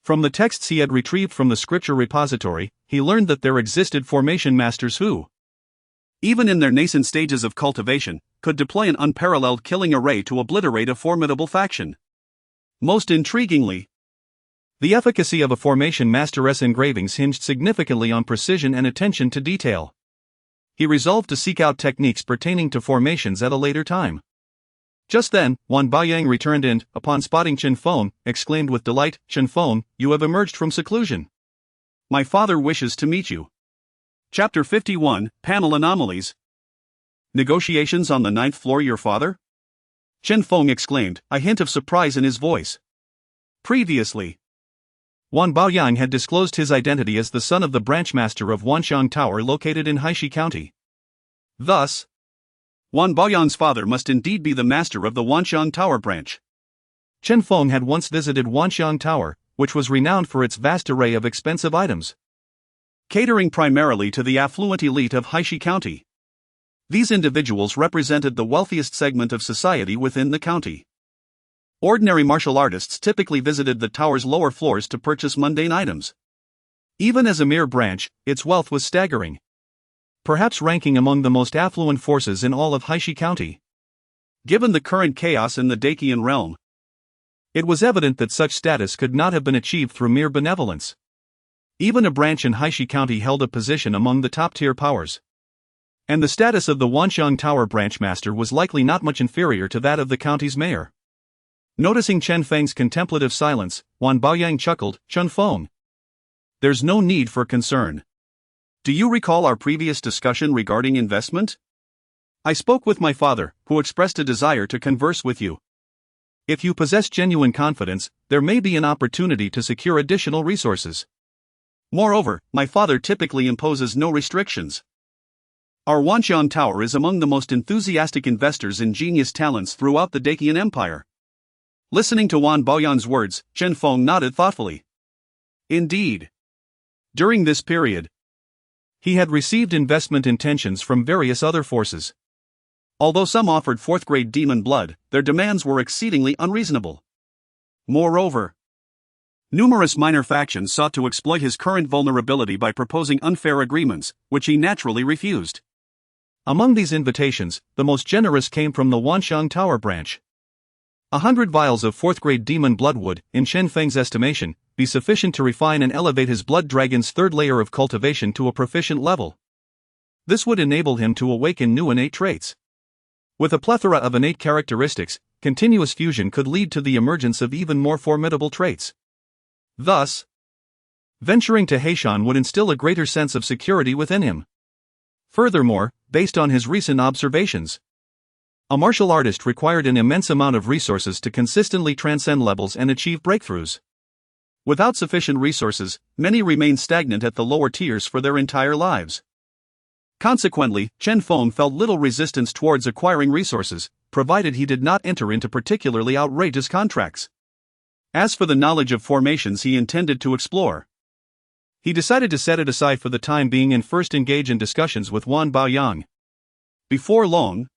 From the texts he had retrieved from the scripture repository, he learned that there existed formation masters who, even in their nascent stages of cultivation, could deploy an unparalleled killing array to obliterate a formidable faction. Most intriguingly, the efficacy of a formation master's engravings hinged significantly on precision and attention to detail. He resolved to seek out techniques pertaining to formations at a later time. Just then, Wan Baoyang returned and, upon spotting Chen Feng, exclaimed with delight, "Chen Feng, you have emerged from seclusion. My father wishes to meet you." Chapter 51, Panel Anomalies. Negotiations on the 9th floor, your father? Chen Feng exclaimed, a hint of surprise in his voice. Previously, Wan Baoyang had disclosed his identity as the son of the branchmaster of Wanxiang Tower located in Haishi County. Thus, Wan Baoyang's father must indeed be the master of the Wanxiang Tower branch. Chen Feng had once visited Wanxiang Tower, which was renowned for its vast array of expensive items, catering primarily to the affluent elite of Haishi County. These individuals represented the wealthiest segment of society within the county. Ordinary martial artists typically visited the tower's lower floors to purchase mundane items. Even as a mere branch, its wealth was staggering, perhaps ranking among the most affluent forces in all of Haishi County. Given the current chaos in the Dakian realm, it was evident that such status could not have been achieved through mere benevolence. Even a branch in Haishi County held a position among the top-tier powers, and the status of the Wanxiang Tower branchmaster was likely not much inferior to that of the county's mayor. Noticing Chen Feng's contemplative silence, Wan Baoyang chuckled, "Chen Feng, there's no need for concern. Do you recall our previous discussion regarding investment? I spoke with my father, who expressed a desire to converse with you. If you possess genuine confidence, there may be an opportunity to secure additional resources. Moreover, my father typically imposes no restrictions. Our Wanxiang Tower is among the most enthusiastic investors in genius talents throughout the Dakian Empire." Listening to Wan Baoyang's words, Chen Feng nodded thoughtfully. Indeed, during this period, he had received investment intentions from various other forces. Although some offered 4th-grade demon blood, their demands were exceedingly unreasonable. Moreover, numerous minor factions sought to exploit his current vulnerability by proposing unfair agreements, which he naturally refused. Among these invitations, the most generous came from the Wanxiang Tower branch. 100 vials of 4th-grade demon blood would, in Chen Feng's estimation, be sufficient to refine and elevate his blood dragon's 3rd layer of cultivation to a proficient level. This would enable him to awaken new innate traits. With a plethora of innate characteristics, continuous fusion could lead to the emergence of even more formidable traits. Thus, venturing to Heishan would instill a greater sense of security within him. Furthermore, based on his recent observations, a martial artist required an immense amount of resources to consistently transcend levels and achieve breakthroughs. Without sufficient resources, many remain stagnant at the lower tiers for their entire lives. Consequently, Chen Feng felt little resistance towards acquiring resources, provided he did not enter into particularly outrageous contracts. As for the knowledge of formations he intended to explore, he decided to set it aside for the time being and first engage in discussions with Wan Baoyang. Before long,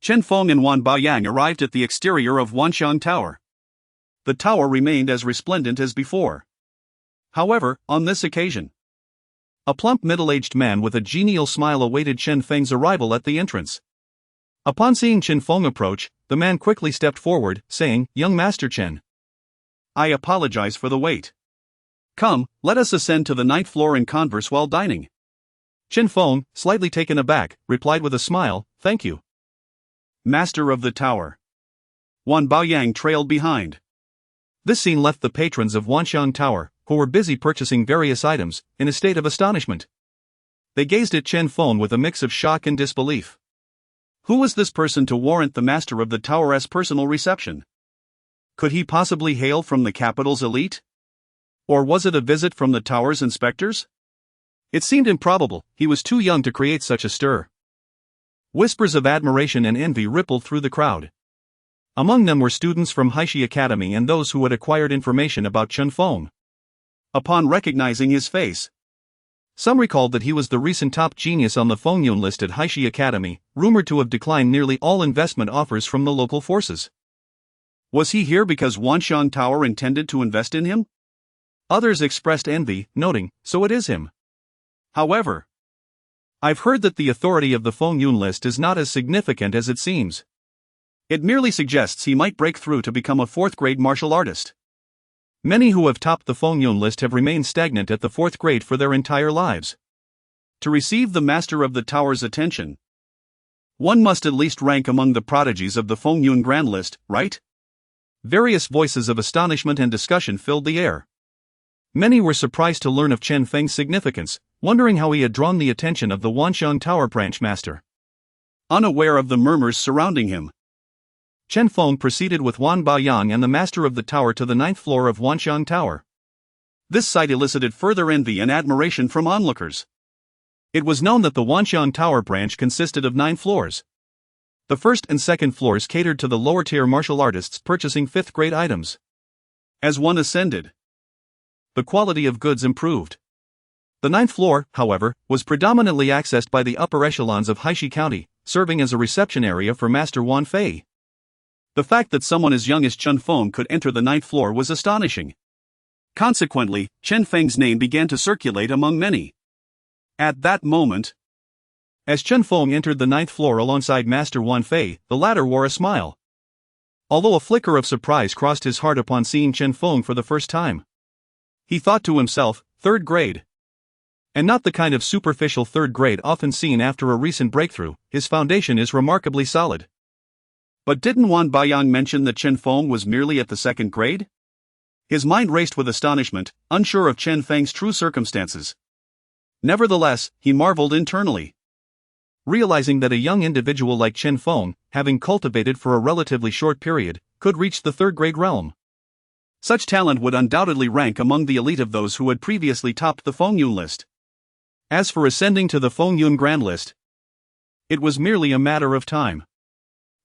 Chen Feng and Wan Baoyang arrived at the exterior of Wanxiang Tower. The tower remained as resplendent as before. However, on this occasion, a plump middle-aged man with a genial smile awaited Chen Feng's arrival at the entrance. Upon seeing Chen Feng approach, the man quickly stepped forward, saying, "Young Master Chen, I apologize for the wait. Come, let us ascend to the 9th floor and converse while dining." Chen Feng, slightly taken aback, replied with a smile, "Thank you, Master of the Tower." Wan Baoyang trailed behind. This scene left the patrons of Wanxiang Tower, who were busy purchasing various items, in a state of astonishment. They gazed at Chen Feng with a mix of shock and disbelief. Who was this person to warrant the master of the tower's personal reception? Could he possibly hail from the capital's elite? Or was it a visit from the tower's inspectors? It seemed improbable. He was too young to create such a stir. Whispers of admiration and envy rippled through the crowd. Among them were students from Heishi Academy and those who had acquired information about Chen Feng. Upon recognizing his face, some recalled that he was the recent top genius on the Fengyun list at Heishi Academy, rumored to have declined nearly all investment offers from the local forces. Was he here because Wanxiang Tower intended to invest in him? Others expressed envy, noting, "So it is him." However, I've heard that the authority of the Fengyun list is not as significant as it seems. It merely suggests he might break through to become a fourth-grade martial artist. Many who have topped the Fengyun list have remained stagnant at the fourth grade for their entire lives. To receive the master of the tower's attention, one must at least rank among the prodigies of the Fengyun grand list, right? Various voices of astonishment and discussion filled the air. Many were surprised to learn of Chen Feng's significance, wondering how he had drawn the attention of the Wanxiang Tower branch master. Unaware of the murmurs surrounding him, Chen Feng proceeded with Wan Baoyang and the master of the tower to the 9th floor of Wanxiang Tower. This sight elicited further envy and admiration from onlookers. It was known that the Wanxiang Tower branch consisted of 9 floors. The first and second floors catered to the lower-tier martial artists purchasing 5th-grade items. As one ascended, the quality of goods improved. The 9th floor, however, was predominantly accessed by the upper echelons of Heishi County, serving as a reception area for Master Wan Fei. The fact that someone as young as Chen Feng could enter the 9th floor was astonishing. Consequently, Chen Feng's name began to circulate among many. At that moment, as Chen Feng entered the 9th floor alongside Master Wan Fei, the latter wore a smile. Although a flicker of surprise crossed his heart upon seeing Chen Feng for the first time. He thought to himself, 3rd grade. And not the kind of superficial 3rd grade often seen after a recent breakthrough, his foundation is remarkably solid. But didn't Wan Baoyang mention that Chen Feng was merely at the 2nd grade? His mind raced with astonishment, unsure of Chen Feng's true circumstances. Nevertheless, he marveled internally. Realizing that a young individual like Chen Feng, having cultivated for a relatively short period, could reach the 3rd grade realm. Such talent would undoubtedly rank among the elite of those who had previously topped the Fengyun list. As for ascending to the Fengyun grand list, it was merely a matter of time.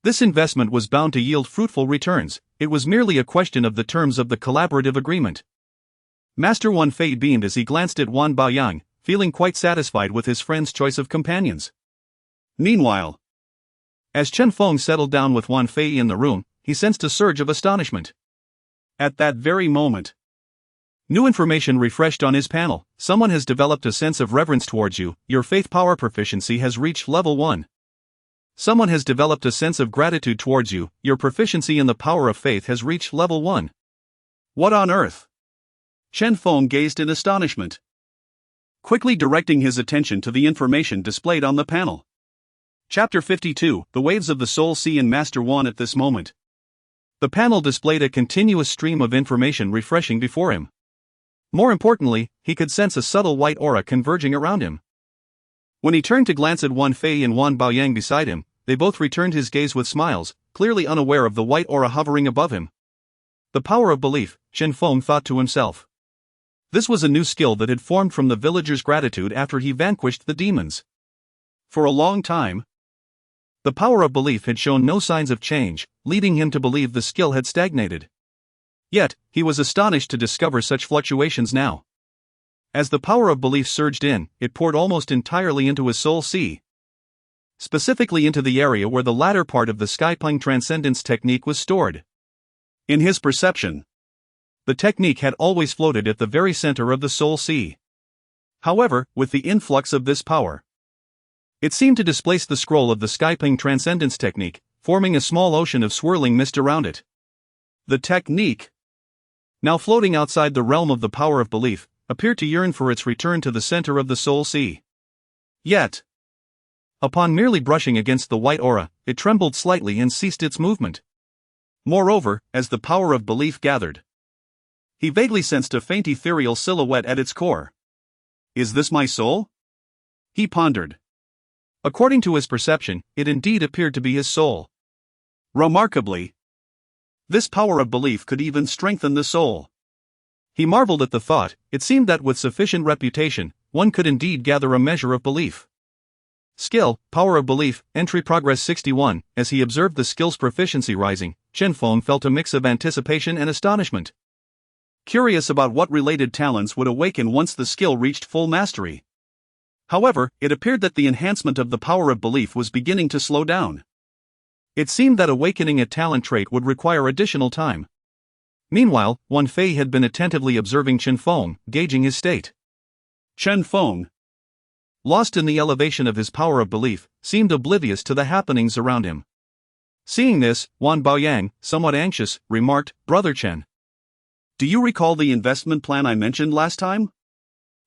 This investment was bound to yield fruitful returns. It was merely a question of the terms of the collaborative agreement. Master Wan Fei beamed as he glanced at Wan Baoyang, feeling quite satisfied with his friend's choice of companions. Meanwhile, as Chen Feng settled down with Wan Fei in the room, he sensed a surge of astonishment. At that very moment, new information refreshed on his panel. Someone has developed a sense of reverence towards you. Your faith power proficiency has reached level 1. Someone has developed a sense of gratitude towards you. Your proficiency in the power of faith has reached level 1. What on earth? Chen Feng gazed in astonishment, quickly directing his attention to the information displayed on the panel. Chapter 52, The Waves of the Soul Sea in Master Wan. At this moment, the panel displayed a continuous stream of information refreshing before him. More importantly, he could sense a subtle white aura converging around him. When he turned to glance at Wan Fei and Wan Baoyang beside him, they both returned his gaze with smiles, clearly unaware of the white aura hovering above him. The power of belief, Chen Feng thought to himself. This was a new skill that had formed from the villager's gratitude after he vanquished the demons. For a long time, the power of belief had shown no signs of change, leading him to believe the skill had stagnated. Yet, he was astonished to discover such fluctuations now. As the power of belief surged in, it poured almost entirely into his soul sea. Specifically into the area where the latter part of the Skypling Transcendence technique was stored. In his perception, the technique had always floated at the very center of the soul sea. However, with the influx of this power, it seemed to displace the scroll of the Skypling Transcendence technique, forming a small ocean of swirling mist around it. The technique, now floating outside the realm of the power of belief, appeared to yearn for its return to the center of the soul sea. Yet, upon merely brushing against the white aura, it trembled slightly and ceased its movement. Moreover, as the power of belief gathered, he vaguely sensed a faint ethereal silhouette at its core. Is this my soul? He pondered. According to his perception, it indeed appeared to be his soul. Remarkably, this power of belief could even strengthen the soul. He marveled at the thought. It seemed that with sufficient reputation, one could indeed gather a measure of belief. Skill, power of belief, entry progress 61. As he observed the skill's proficiency rising, Chen Feng felt a mix of anticipation and astonishment. Curious about what related talents would awaken once the skill reached full mastery. However, it appeared that the enhancement of the power of belief was beginning to slow down. It seemed that awakening a talent trait would require additional time. Meanwhile, Wan Fei had been attentively observing Chen Feng, gauging his state. Chen Feng, lost in the elevation of his power of belief, seemed oblivious to the happenings around him. Seeing this, Wan Baoyang, somewhat anxious, remarked, "Brother Chen, do you recall the investment plan I mentioned last time?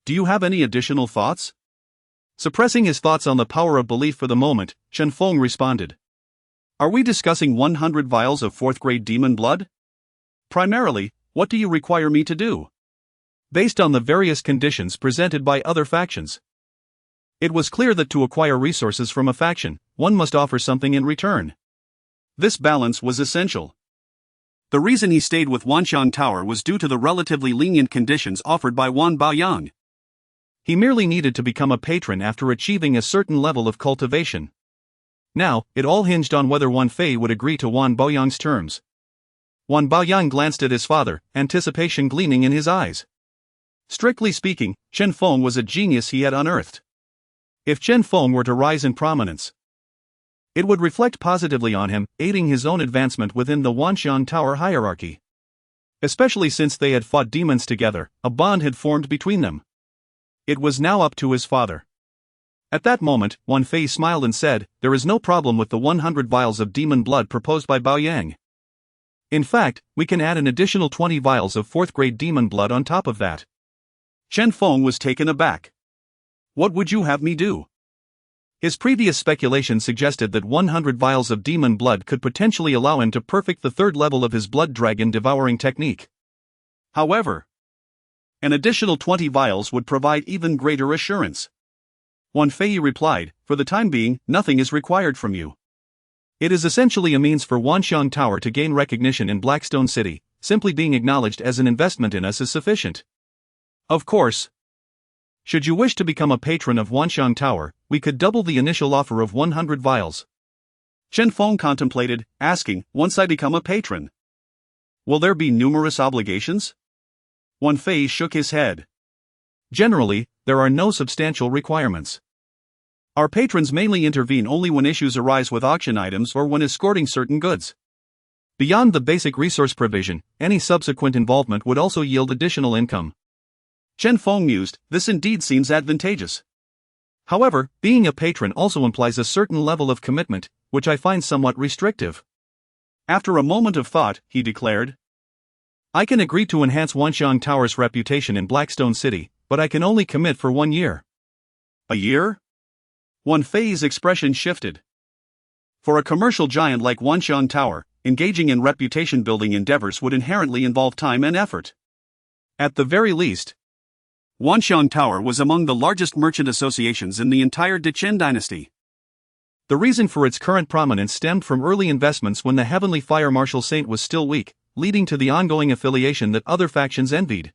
Do you have any additional thoughts?" Suppressing his thoughts on the power of belief for the moment, Chen Feng responded. Are we discussing 100 vials of 4th grade demon blood? Primarily, what do you require me to do? Based on the various conditions presented by other factions. It was clear that to acquire resources from a faction, one must offer something in return. This balance was essential. The reason he stayed with Wanxiang Tower was due to the relatively lenient conditions offered by Wan Baoyang. He merely needed to become a patron after achieving a certain level of cultivation. Now, it all hinged on whether Wan Fei would agree to Wan Baoyang's terms. Wan Baoyang glanced at his father, anticipation gleaming in his eyes. Strictly speaking, Chen Feng was a genius he had unearthed. If Chen Feng were to rise in prominence, it would reflect positively on him, aiding his own advancement within the Wanxiang Tower hierarchy. Especially since they had fought demons together, a bond had formed between them. It was now up to his father. At that moment, Wan Fei smiled and said, "There is no problem with the 100 vials of demon blood proposed by Baoyang. In fact, we can add an additional 20 vials of 4th grade demon blood on top of that." Chen Feng was taken aback. "What would you have me do?" His previous speculation suggested that 100 vials of demon blood could potentially allow him to perfect the 3rd level of his blood dragon devouring technique. However, an additional 20 vials would provide even greater assurance. Wan Fei replied, "For the time being, nothing is required from you. It is essentially a means for Wanxiang Tower to gain recognition in Blackstone City. Simply being acknowledged as an investment in us is sufficient. Of course, should you wish to become a patron of Wanxiang Tower, we could double the initial offer of 100 vials." Chen Feng contemplated, asking, "Once I become a patron, will there be numerous obligations?" Wan Fei shook his head. "Generally, there are no substantial requirements. Our patrons mainly intervene only when issues arise with auction items or when escorting certain goods. Beyond the basic resource provision, any subsequent involvement would also yield additional income." Chen Feng mused, "This indeed seems advantageous. However, being a patron also implies a certain level of commitment, which I find somewhat restrictive." After a moment of thought, he declared, "I can agree to enhance Wanxiang Tower's reputation in Blackstone City, but I can only commit for 1 year." "A year?" Wan Fei's expression shifted. For a commercial giant like Wanxiang Tower, engaging in reputation-building endeavors would inherently involve time and effort. At the very least, Wanxiang Tower was among the largest merchant associations in the entire Dechen dynasty. The reason for its current prominence stemmed from early investments when the Heavenly Fire Martial Saint was still weak, leading to the ongoing affiliation that other factions envied.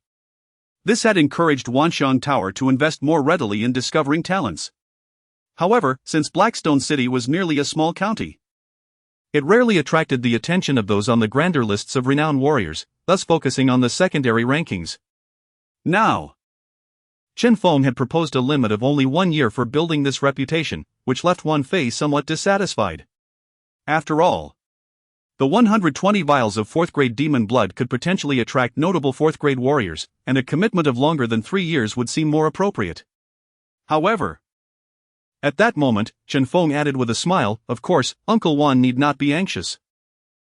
This had encouraged Wanxiang Tower to invest more readily in discovering talents. However, since Blackstone City was merely a small county, it rarely attracted the attention of those on the grander lists of renowned warriors, thus focusing on the secondary rankings. Now, Chen Feng had proposed a limit of only 1 year for building this reputation, which left Wan Fei somewhat dissatisfied. After all, the 120 vials of 4th grade demon blood could potentially attract notable 4th grade warriors, and a commitment of longer than 3 years would seem more appropriate. However, at that moment, Chen Feng added with a smile, "Of course, Uncle Wan need not be anxious.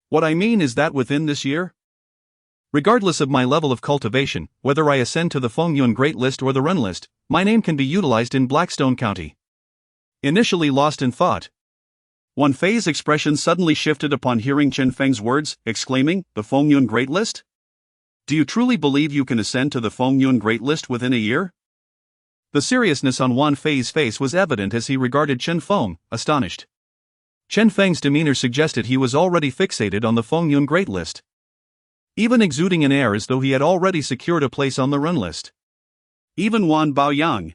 What I mean is that within this year, regardless of my level of cultivation, whether I ascend to the Fengyun Great List or the Ren List, my name can be utilized in Blackstone County." Initially lost in thought, Wan Fei's expression suddenly shifted upon hearing Chen Feng's words, exclaiming, "The Fengyun Great List? Do you truly believe you can ascend to the Fengyun Great List within a year?" The seriousness on Wan Fei's face was evident as he regarded Chen Feng, astonished. Chen Feng's demeanor suggested he was already fixated on the Fengyun Great List, even exuding an air as though he had already secured a place on the run list. Even Wan Baoyang,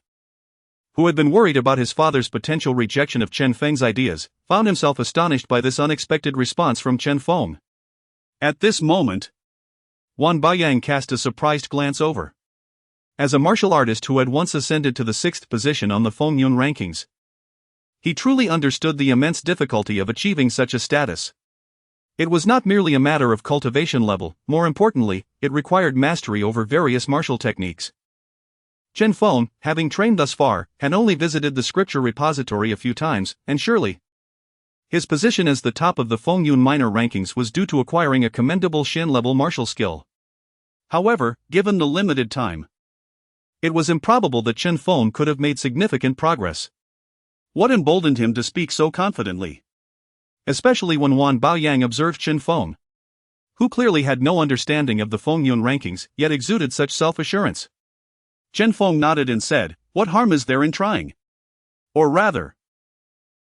who had been worried about his father's potential rejection of Chen Feng's ideas, found himself astonished by this unexpected response from Chen Feng. At this moment, Wan Baoyang cast a surprised glance over. As a martial artist who had once ascended to the 6th position on the Fengyun rankings, he truly understood the immense difficulty of achieving such a status. It was not merely a matter of cultivation level, more importantly, it required mastery over various martial techniques. Chen Feng, having trained thus far, had only visited the scripture repository a few times, and surely his position as the top of the Fengyun minor rankings was due to acquiring a commendable Shin-level martial skill. However, given the limited time, it was improbable that Chen Feng could have made significant progress. What emboldened him to speak so confidently? Especially when Wan Baoyang observed Chen Feng, who clearly had no understanding of the Fengyun rankings, yet exuded such self-assurance. Chen Feng nodded and said, "What harm is there in trying? Or rather,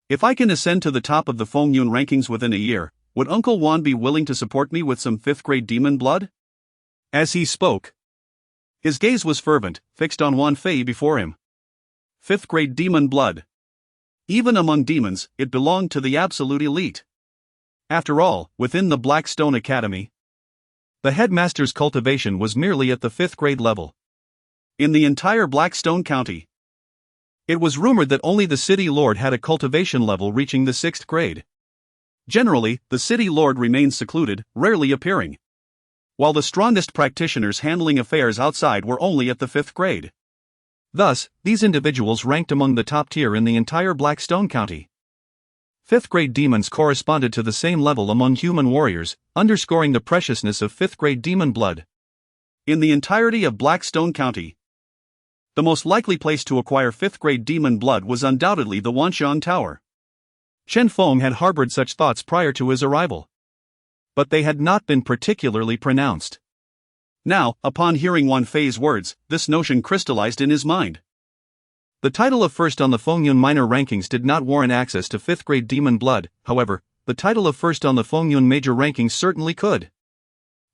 if I can ascend to the top of the Fengyun rankings within a year, would Uncle Wan be willing to support me with some 5th-grade demon blood?" As he spoke, his gaze was fervent, fixed on Wan Fei before him. 5th-grade demon blood. Even among demons, it belonged to the absolute elite. After all, within the Blackstone Academy, the headmaster's cultivation was merely at the 5th grade level. In the entire Blackstone County, it was rumored that only the city lord had a cultivation level reaching the 6th grade. Generally, the city lord remained secluded, rarely appearing, while the strongest practitioners handling affairs outside were only at the 5th grade. Thus, these individuals ranked among the top tier in the entire Blackstone County. 5th grade demons corresponded to the same level among human warriors, underscoring the preciousness of 5th grade demon blood. In the entirety of Blackstone County, the most likely place to acquire 5th grade demon blood was undoubtedly the Wanxiang Tower. Chen Feng had harbored such thoughts prior to his arrival, but they had not been particularly pronounced. Now, upon hearing Wan Fei's words, this notion crystallized in his mind. The title of first on the Fengyun minor rankings did not warrant access to 5th grade demon blood, however, the title of first on the Fengyun major rankings certainly could.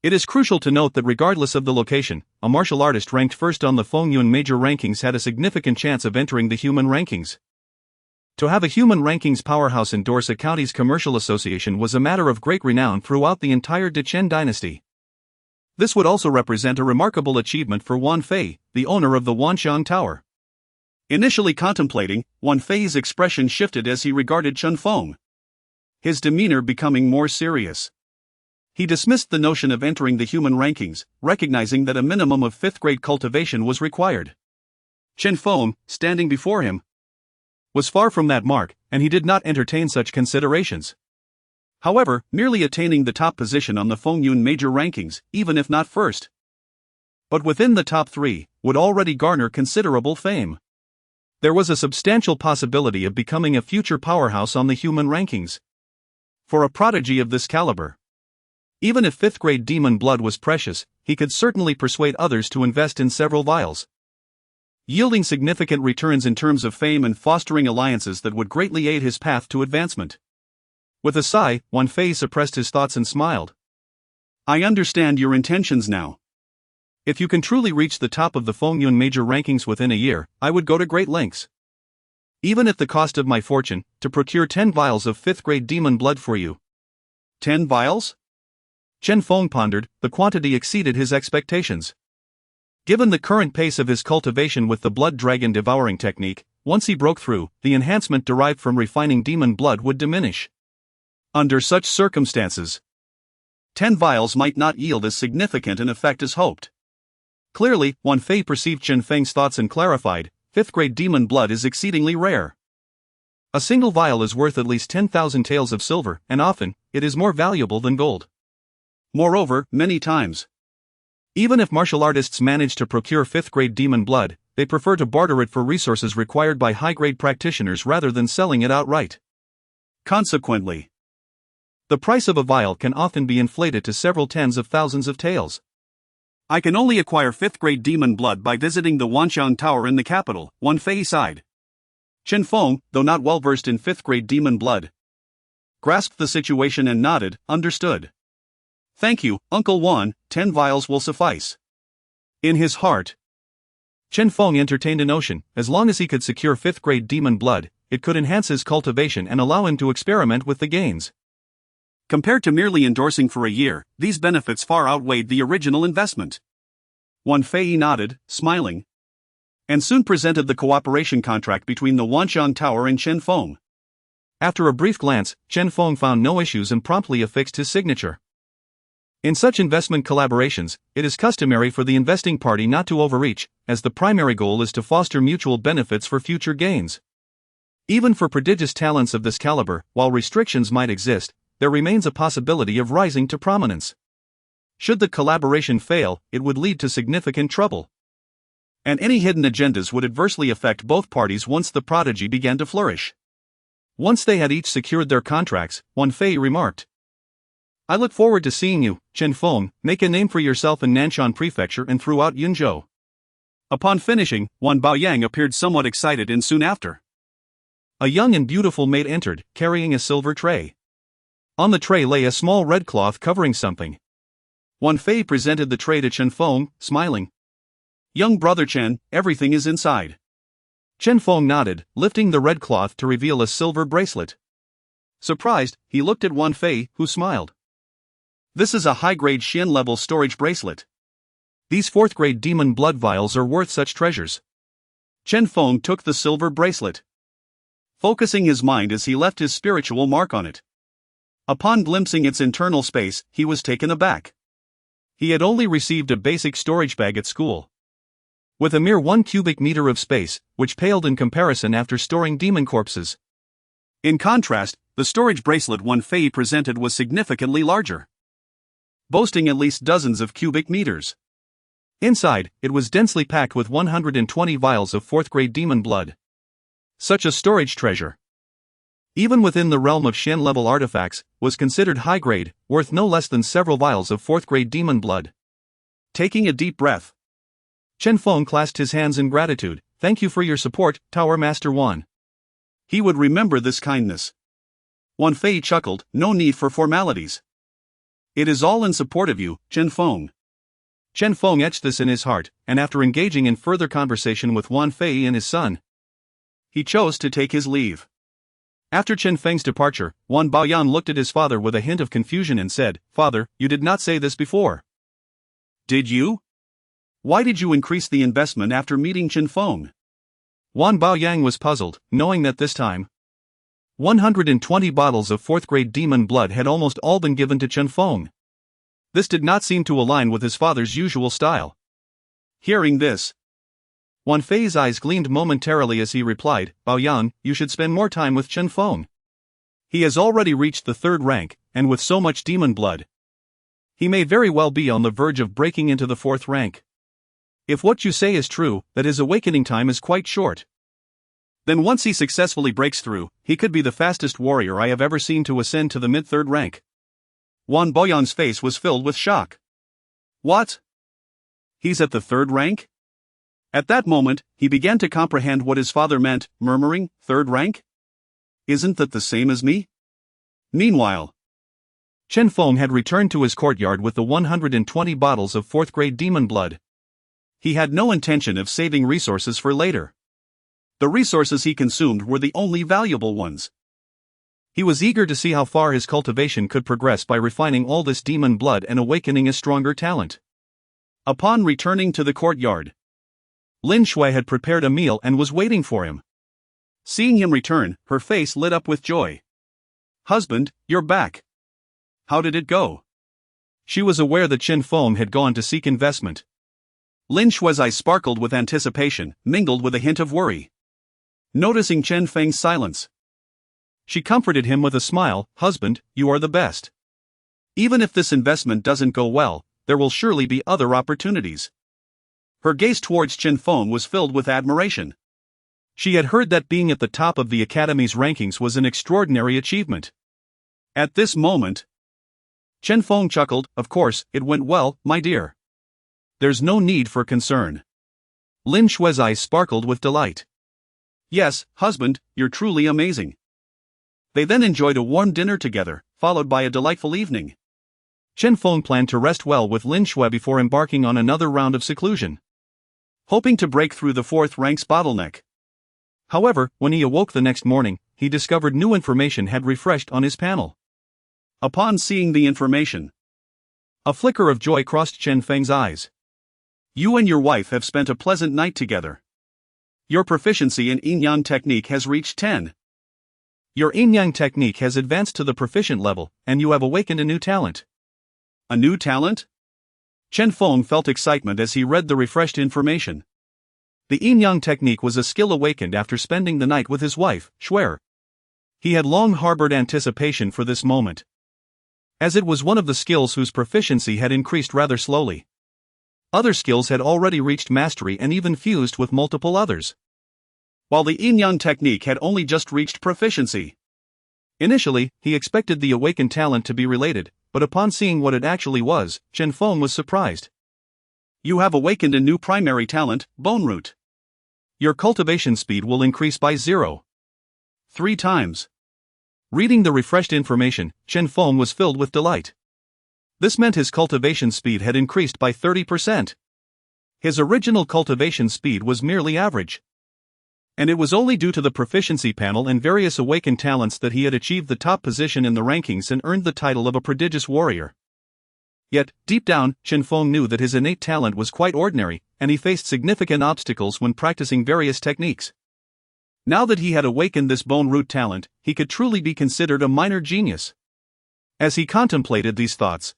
It is crucial to note that regardless of the location, a martial artist ranked first on the Fengyun major rankings had a significant chance of entering the human rankings. To have a human rankings powerhouse endorse a county's commercial association was a matter of great renown throughout the entire Dechen dynasty. This would also represent a remarkable achievement for Wan Fei, the owner of the Wanxiang Tower. Initially contemplating, Wan Fei's expression shifted as he regarded Chen Feng, his demeanor becoming more serious. He dismissed the notion of entering the human rankings, recognizing that a minimum of 5th grade cultivation was required. Chen Feng, standing before him, was far from that mark, and he did not entertain such considerations. However, merely attaining the top position on the Fengyun major rankings, even if not first, but within the top 3, would already garner considerable fame. There was a substantial possibility of becoming a future powerhouse on the human rankings. For a prodigy of this caliber, even if 5th grade demon blood was precious, he could certainly persuade others to invest in several vials, yielding significant returns in terms of fame and fostering alliances that would greatly aid his path to advancement. With a sigh, Wan Fei suppressed his thoughts and smiled. "I understand your intentions now. If you can truly reach the top of the Fengyun major rankings within a year, I would go to great lengths, even at the cost of my fortune, to procure 10 vials of 5th grade demon blood for you." 10 vials? Chen Feng pondered, the quantity exceeded his expectations. Given the current pace of his cultivation with the blood dragon devouring technique, once he broke through, the enhancement derived from refining demon blood would diminish. Under such circumstances, 10 vials might not yield as significant an effect as hoped. Clearly, Wan Fei perceived Chen Feng's thoughts and clarified, 5th grade demon blood is exceedingly rare. A single vial is worth at least 10,000 taels of silver, and often, it is more valuable than gold. Moreover, many times, even if martial artists manage to procure 5th grade demon blood, they prefer to barter it for resources required by high-grade practitioners rather than selling it outright. Consequently, the price of a vial can often be inflated to several tens of thousands of taels. I can only acquire 5th grade demon blood by visiting the Wanxiang Tower in the capital, Wan Fei sighed. Chen Feng, though not well versed in 5th grade demon blood, grasped the situation and nodded, understood. Thank you, Uncle Wan, 10 vials will suffice. In his heart, Chen Feng entertained a notion: as long as he could secure 5th grade demon blood, it could enhance his cultivation and allow him to experiment with the gains. Compared to merely endorsing for a year, these benefits far outweighed the original investment. Wan Fei nodded, smiling, and soon presented the cooperation contract between the Wanxiang Tower and Chen Feng. After a brief glance, Chen Feng found no issues and promptly affixed his signature. In such investment collaborations, it is customary for the investing party not to overreach, as the primary goal is to foster mutual benefits for future gains. Even for prodigious talents of this caliber, while restrictions might exist, there remains a possibility of rising to prominence. Should the collaboration fail, it would lead to significant trouble. And any hidden agendas would adversely affect both parties once the prodigy began to flourish. Once they had each secured their contracts, Wan Fei remarked, I look forward to seeing you, Chen Feng, make a name for yourself in Nanshan Prefecture and throughout Yunzhou. Upon finishing, Wan Baoyang appeared somewhat excited, and soon after, a young and beautiful maid entered, carrying a silver tray. On the tray lay a small red cloth covering something. Wan Fei presented the tray to Chen Feng, smiling. Young brother Chen, everything is inside. Chen Feng nodded, lifting the red cloth to reveal a silver bracelet. Surprised, he looked at Wan Fei, who smiled. This is a high-grade Xian-level storage bracelet. These 4th-grade demon blood vials are worth such treasures. Chen Feng took the silver bracelet, focusing his mind as he left his spiritual mark on it. Upon glimpsing its internal space, he was taken aback. He had only received a basic storage bag at school, with a mere 1 cubic meter of space, which paled in comparison after storing demon corpses. In contrast, the storage bracelet Wan Fei presented was significantly larger, boasting at least dozens of cubic meters. Inside, it was densely packed with 120 vials of 4th-grade demon blood. Such a storage treasure, even within the realm of Xian-level artifacts, was considered high-grade, worth no less than several vials of 4th-grade demon blood. Taking a deep breath, Chen Feng clasped his hands in gratitude. Thank you for your support, Tower Master Wan. He would remember this kindness. Wan Fei chuckled, no need for formalities. It is all in support of you, Chen Feng. Chen Feng etched this in his heart, and after engaging in further conversation with Wan Fei and his son, he chose to take his leave. After Chen Feng's departure, Wan Baoyan looked at his father with a hint of confusion and said, Father, you did not say this before. Did you? Why did you increase the investment after meeting Chen Feng? Wan Baoyang was puzzled, knowing that this time, 120 bottles of 4th-grade demon blood had almost all been given to Chen Feng. This did not seem to align with his father's usual style. Hearing this, Wan Fei's eyes gleamed momentarily as he replied, Baoyan, you should spend more time with Chen Feng. He has already reached the 3rd rank, and with so much demon blood, he may very well be on the verge of breaking into the 4th rank. If what you say is true, that his awakening time is quite short, then once he successfully breaks through, he could be the fastest warrior I have ever seen to ascend to the mid-3rd rank. Wan Baoyan's face was filled with shock. What? He's at the 3rd rank? At that moment, he began to comprehend what his father meant, murmuring, 3rd rank? Isn't that the same as me? Meanwhile, Chen Feng had returned to his courtyard with the 120 bottles of 4th-grade demon blood. He had no intention of saving resources for later. The resources he consumed were the only valuable ones. He was eager to see how far his cultivation could progress by refining all this demon blood and awakening a stronger talent. Upon returning to the courtyard, Lin Shui had prepared a meal and was waiting for him. Seeing him return, her face lit up with joy. Husband, you're back. How did it go? She was aware that Chen Feng had gone to seek investment. Lin Shui's eyes sparkled with anticipation, mingled with a hint of worry. Noticing Chen Feng's silence, she comforted him with a smile, Husband, you are the best. Even if this investment doesn't go well, there will surely be other opportunities. Her gaze towards Chen Feng was filled with admiration. She had heard that being at the top of the Academy's rankings was an extraordinary achievement. At this moment, Chen Feng chuckled, Of course, it went well, my dear. There's no need for concern. Lin Xue's eyes sparkled with delight. Yes, husband, you're truly amazing. They then enjoyed a warm dinner together, followed by a delightful evening. Chen Feng planned to rest well with Lin Xue before embarking on another round of seclusion, hoping to break through the fourth rank's bottleneck. However, when he awoke the next morning, he discovered new information had refreshed on his panel. Upon seeing the information, a flicker of joy crossed Chen Feng's eyes. You and your wife have spent a pleasant night together. Your proficiency in yin-yang technique has reached 10. Your yin-yang technique has advanced to the proficient level, and you have awakened a new talent. A new talent? Chen Feng felt excitement as he read the refreshed information. The yin-yang technique was a skill awakened after spending the night with his wife, Xuer. He had long harbored anticipation for this moment, as it was one of the skills whose proficiency had increased rather slowly. Other skills had already reached mastery and even fused with multiple others, while the yin-yang technique had only just reached proficiency. Initially, he expected the awakened talent to be related, but upon seeing what it actually was, Chen Feng was surprised. You have awakened a new primary talent, Bone Root. Your cultivation speed will increase by 0.3 times. Reading the refreshed information, Chen Feng was filled with delight. This meant his cultivation speed had increased by 30%. His original cultivation speed was merely average, and it was only due to the proficiency panel and various awakened talents that he had achieved the top position in the rankings and earned the title of a prodigious warrior. Yet, deep down, Chen Feng knew that his innate talent was quite ordinary, and he faced significant obstacles when practicing various techniques. Now that he had awakened this Bone Root talent, he could truly be considered a minor genius. As he contemplated these thoughts,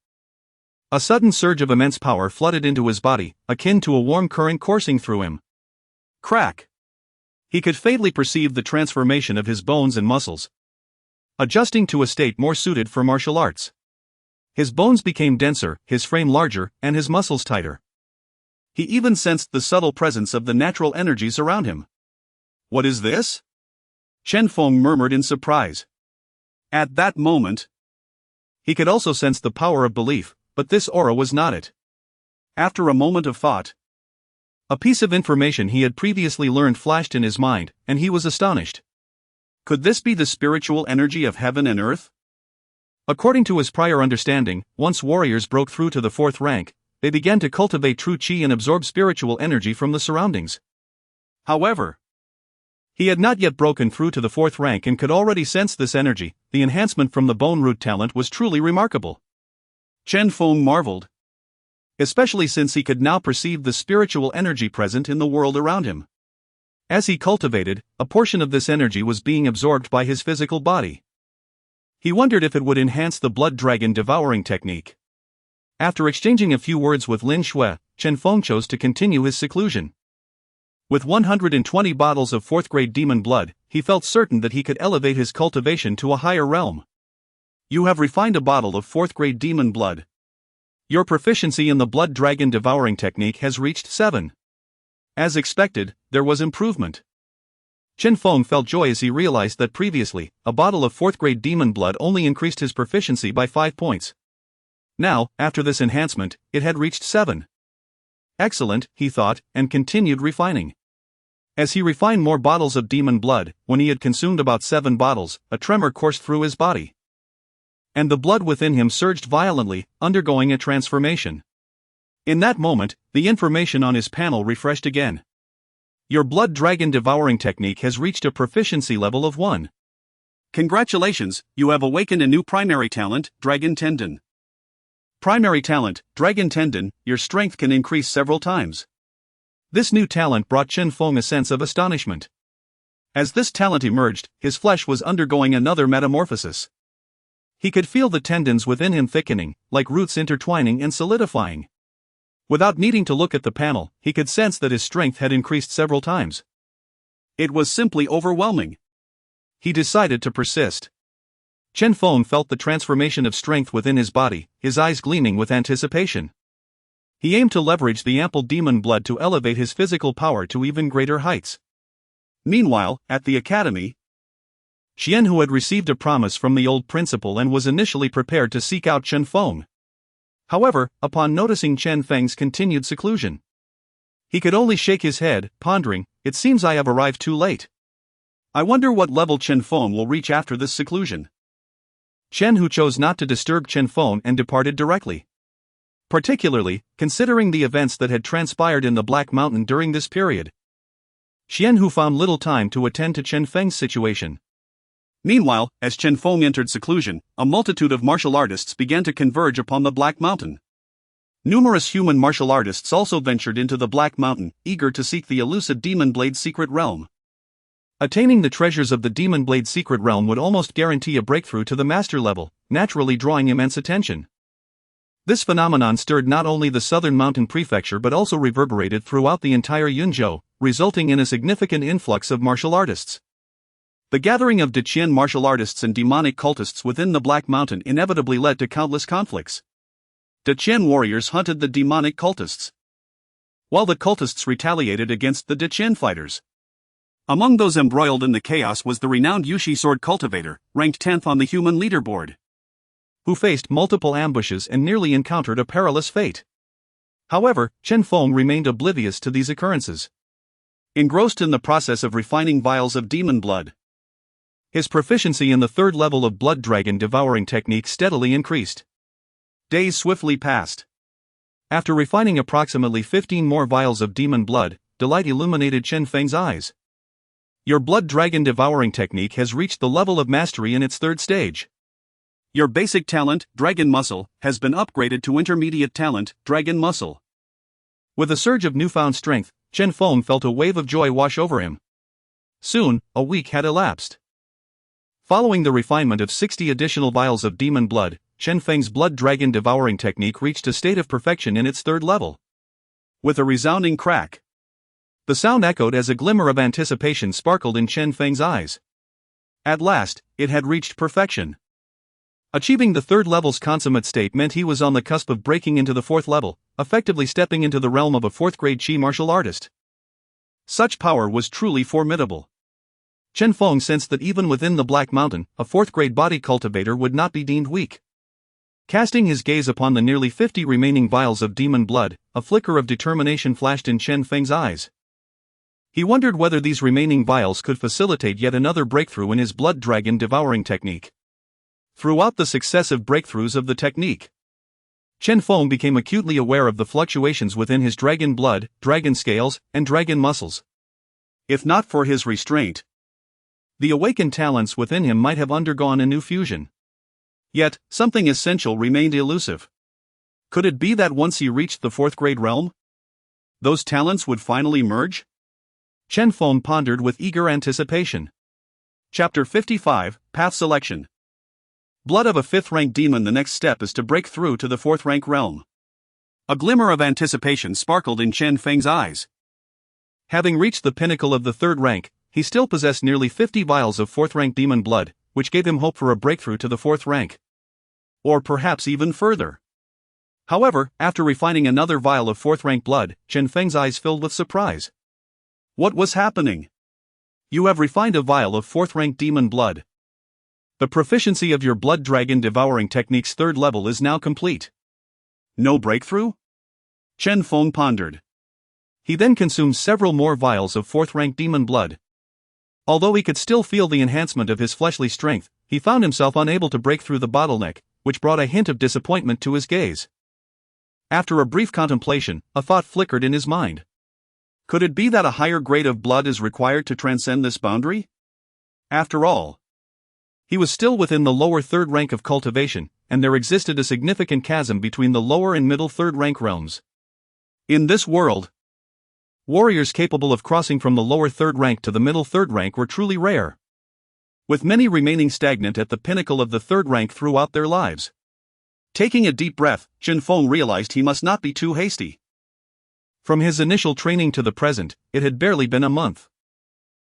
a sudden surge of immense power flooded into his body, akin to a warm current coursing through him. Crack! He could faintly perceive the transformation of his bones and muscles, adjusting to a state more suited for martial arts. His bones became denser, his frame larger, and his muscles tighter. He even sensed the subtle presence of the natural energies around him. What is this? Chen Feng murmured in surprise. At that moment, he could also sense the power of belief, but this aura was not it. After a moment of thought, a piece of information he had previously learned flashed in his mind, and he was astonished. Could this be the spiritual energy of heaven and earth? According to his prior understanding, once warriors broke through to the fourth rank, they began to cultivate true qi and absorb spiritual energy from the surroundings. However, he had not yet broken through to the fourth rank and could already sense this energy. The enhancement from the Bone Root talent was truly remarkable. Chen Feng marveled, especially since he could now perceive the spiritual energy present in the world around him. As he cultivated, a portion of this energy was being absorbed by his physical body. He wondered if it would enhance the blood dragon devouring technique. After exchanging a few words with Lin Xue, Chen Feng chose to continue his seclusion. With 120 bottles of 4th grade demon blood, he felt certain that he could elevate his cultivation to a higher realm. You have refined a bottle of 4th grade demon blood. Your proficiency in the blood dragon devouring technique has reached 7. As expected, there was improvement. Chen Feng felt joy as he realized that previously, a bottle of 4th grade demon blood only increased his proficiency by 5 points. Now, after this enhancement, it had reached 7. Excellent, he thought, and continued refining. As he refined more bottles of demon blood, when he had consumed about 7 bottles, a tremor coursed through his body, and the blood within him surged violently, undergoing a transformation. In that moment, the information on his panel refreshed again. Your blood dragon devouring technique has reached a proficiency level of 1. Congratulations, you have awakened a new primary talent, Dragon Tendon. Primary talent, Dragon Tendon, your strength can increase several times. This new talent brought Chen Feng a sense of astonishment. As this talent emerged, his flesh was undergoing another metamorphosis. He could feel the tendons within him thickening, like roots intertwining and solidifying. Without needing to look at the panel, he could sense that his strength had increased several times. It was simply overwhelming. He decided to persist. Chen Feng felt the transformation of strength within his body, his eyes gleaming with anticipation. He aimed to leverage the ample demon blood to elevate his physical power to even greater heights. Meanwhile, at the academy, Xian, who had received a promise from the old principal and was initially prepared to seek out Chen Feng, However, upon noticing Chen Feng's continued seclusion, he could only shake his head, pondering, "It seems I have arrived too late. I wonder what level Chen Feng will reach after this seclusion." Chen Hu chose not to disturb Chen Feng and departed directly. Particularly, considering the events that had transpired in the Black Mountain during this period, Chen Hu found little time to attend to Chen Feng's situation. Meanwhile, as Chen Feng entered seclusion, a multitude of martial artists began to converge upon the Black Mountain. Numerous human martial artists also ventured into the Black Mountain, eager to seek the elusive Demon Blade secret realm. Attaining the treasures of the Demon Blade secret realm would almost guarantee a breakthrough to the master level, naturally drawing immense attention. This phenomenon stirred not only the southern mountain prefecture but also reverberated throughout the entire Yunzhou, resulting in a significant influx of martial artists. The gathering of Deqian martial artists and demonic cultists within the Black Mountain inevitably led to countless conflicts. Deqian warriors hunted the demonic cultists, while the cultists retaliated against the Deqian fighters. Among those embroiled in the chaos was the renowned Yushi sword cultivator, ranked 10th on the human leaderboard, who faced multiple ambushes and nearly encountered a perilous fate. However, Chen Feng remained oblivious to these occurrences, engrossed in the process of refining vials of demon blood. His proficiency in the third level of blood dragon devouring technique steadily increased. Days swiftly passed. After refining approximately 15 more vials of demon blood, delight illuminated Chen Feng's eyes. "Your blood dragon devouring technique has reached the level of mastery in its third stage. Your basic talent, Dragon Muscle, has been upgraded to intermediate talent, Dragon Muscle." With a surge of newfound strength, Chen Feng felt a wave of joy wash over him. Soon, a week had elapsed. Following the refinement of 60 additional vials of demon blood, Chen Feng's blood dragon devouring technique reached a state of perfection in its third level. With a resounding crack, the sound echoed as a glimmer of anticipation sparkled in Chen Feng's eyes. At last, it had reached perfection. Achieving the third level's consummate state meant he was on the cusp of breaking into the fourth level, effectively stepping into the realm of a fourth-grade Qi martial artist. Such power was truly formidable. Chen Feng sensed that even within the Black Mountain, a fourth-grade body cultivator would not be deemed weak. Casting his gaze upon the nearly 50 remaining vials of demon blood, a flicker of determination flashed in Chen Feng's eyes. He wondered whether these remaining vials could facilitate yet another breakthrough in his blood dragon devouring technique. Throughout the successive breakthroughs of the technique, Chen Feng became acutely aware of the fluctuations within his dragon blood, dragon scales, and dragon muscles. If not for his restraint, the awakened talents within him might have undergone a new fusion. Yet, something essential remained elusive. Could it be that once he reached the fourth-grade realm, those talents would finally merge? Chen Feng pondered with eager anticipation. Chapter 55, Path Selection. Blood of a 5th-rank demon. The next step is to break through to the 4th-rank realm. A glimmer of anticipation sparkled in Chen Feng's eyes. Having reached the pinnacle of the 3rd rank, he still possessed nearly 50 vials of 4th-rank demon blood, which gave him hope for a breakthrough to the 4th rank. Or perhaps even further. However, after refining another vial of 4th-rank blood, Chen Feng's eyes filled with surprise. What was happening? You have refined a vial of 4th-rank demon blood. The proficiency of your blood dragon devouring technique's 3rd level is now complete. No breakthrough? Chen Feng pondered. He then consumed several more vials of 4th-rank demon blood. Although he could still feel the enhancement of his fleshly strength, he found himself unable to break through the bottleneck, which brought a hint of disappointment to his gaze. After a brief contemplation, a thought flickered in his mind. Could it be that a higher grade of blood is required to transcend this boundary? After all, he was still within the lower 3rd rank of cultivation, and there existed a significant chasm between the lower and middle 3rd rank realms. In this world, warriors capable of crossing from the lower 3rd rank to the middle 3rd rank were truly rare, with many remaining stagnant at the pinnacle of the 3rd rank throughout their lives. Taking a deep breath, Chen Feng realized he must not be too hasty. From his initial training to the present, it had barely been a month.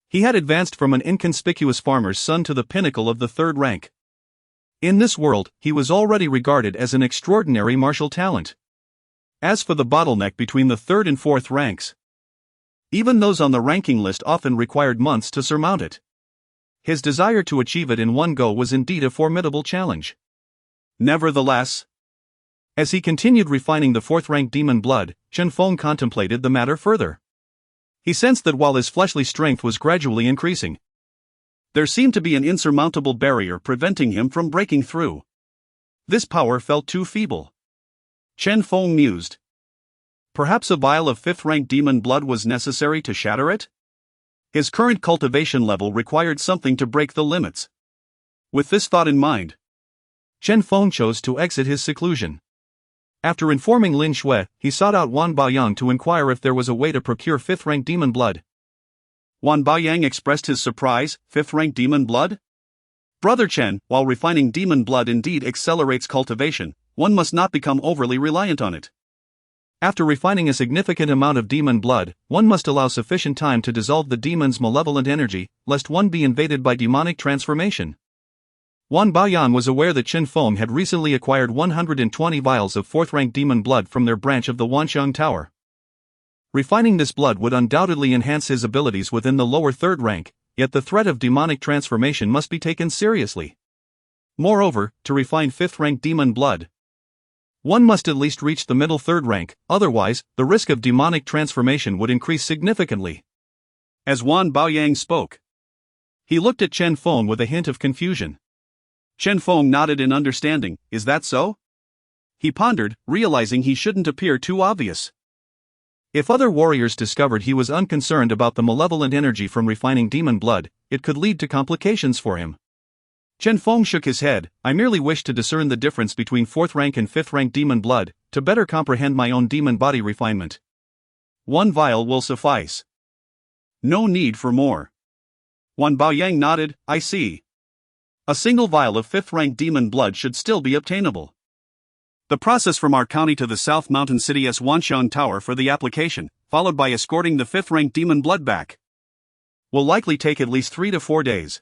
He had advanced from an inconspicuous farmer's son to the pinnacle of the 3rd rank. In this world, he was already regarded as an extraordinary martial talent. As for the bottleneck between the 3rd and 4th ranks, even those on the ranking list often required months to surmount it. His desire to achieve it in one go was indeed a formidable challenge. Nevertheless, As he continued refining the fourth-rank demon blood, Chen Feng contemplated the matter further. He sensed that while his fleshly strength was gradually increasing, there seemed to be an insurmountable barrier preventing him from breaking through. This power felt too feeble. Chen Feng mused. Perhaps a vial of fifth-rank demon blood was necessary to shatter it? His current cultivation level required something to break the limits. With this thought in mind, Chen Feng chose to exit his seclusion. After informing Lin Shui, he sought out Wan Baoyang to inquire if there was a way to procure fifth-rank demon blood. Wan Baoyang expressed his surprise. Fifth-rank demon blood? Brother Chen, while refining demon blood indeed accelerates cultivation, one must not become overly reliant on it. After refining a significant amount of demon blood, one must allow sufficient time to dissolve the demon's malevolent energy, lest one be invaded by demonic transformation. Wan Baoyang was aware that Chen Feng had recently acquired 120 vials of fourth-rank demon blood from their branch of the Wanxiang Tower. Refining this blood would undoubtedly enhance his abilities within the lower third rank, yet the threat of demonic transformation must be taken seriously. Moreover, to refine fifth-rank demon blood, one must at least reach the middle third rank, otherwise, the risk of demonic transformation would increase significantly. As Wan Baoyang spoke, he looked at Chen Feng with a hint of confusion. Chen Feng nodded in understanding. Is that so? He pondered, realizing he shouldn't appear too obvious. If other warriors discovered he was unconcerned about the malevolent energy from refining demon blood, it could lead to complications for him. Chen Feng shook his head. I merely wish to discern the difference between fourth-rank and fifth-rank demon blood, to better comprehend my own demon body refinement. One vial will suffice. No need for more. Wan Baoyang nodded. I see. A single vial of fifth-rank demon blood should still be obtainable. The process from our county to the South Mountain City's Wanxiang Tower for the application, followed by escorting the fifth-rank demon blood back, will likely take at least 3 to 4 days.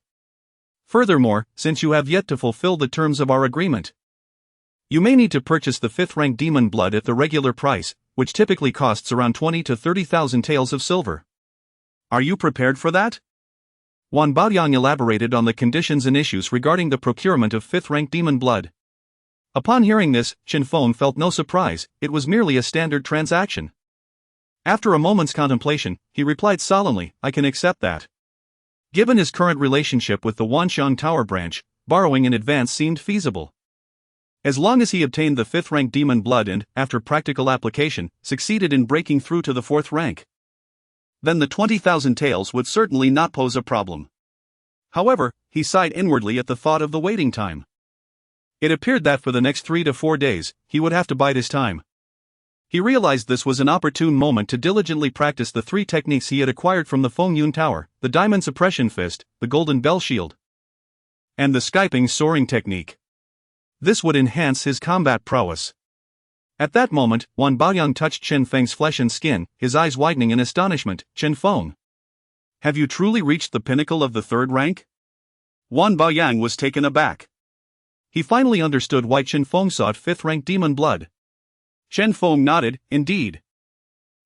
Furthermore, since you have yet to fulfill the terms of our agreement, you may need to purchase the fifth-rank demon blood at the regular price, which typically costs around 20 to 30,000 taels of silver. Are you prepared for that? Wan Baoyang elaborated on the conditions and issues regarding the procurement of fifth-rank demon blood. Upon hearing this, Chen Feng felt no surprise. It was merely a standard transaction. After a moment's contemplation, he replied solemnly, I can accept that. Given his current relationship with the Wanxiang Tower branch, borrowing in advance seemed feasible. As long as he obtained the fifth-rank demon blood and, after practical application, succeeded in breaking through to the fourth rank, then the 20,000 taels would certainly not pose a problem. However, he sighed inwardly at the thought of the waiting time. It appeared that for the next 3 to 4 days, he would have to bide his time. He realized this was an opportune moment to diligently practice the 3 techniques he had acquired from the Fengyun Tower: the Diamond Suppression Fist, the Golden Bell Shield, and the Skyping Soaring Technique. This would enhance his combat prowess. At that moment, Wan Baoyang touched Chen Feng's flesh and skin, his eyes widening in astonishment. Chen Feng, have you truly reached the pinnacle of the third rank? Wan Baoyang was taken aback. He finally understood why Chen Feng sought fifth-rank demon blood. Chen Feng nodded. Indeed.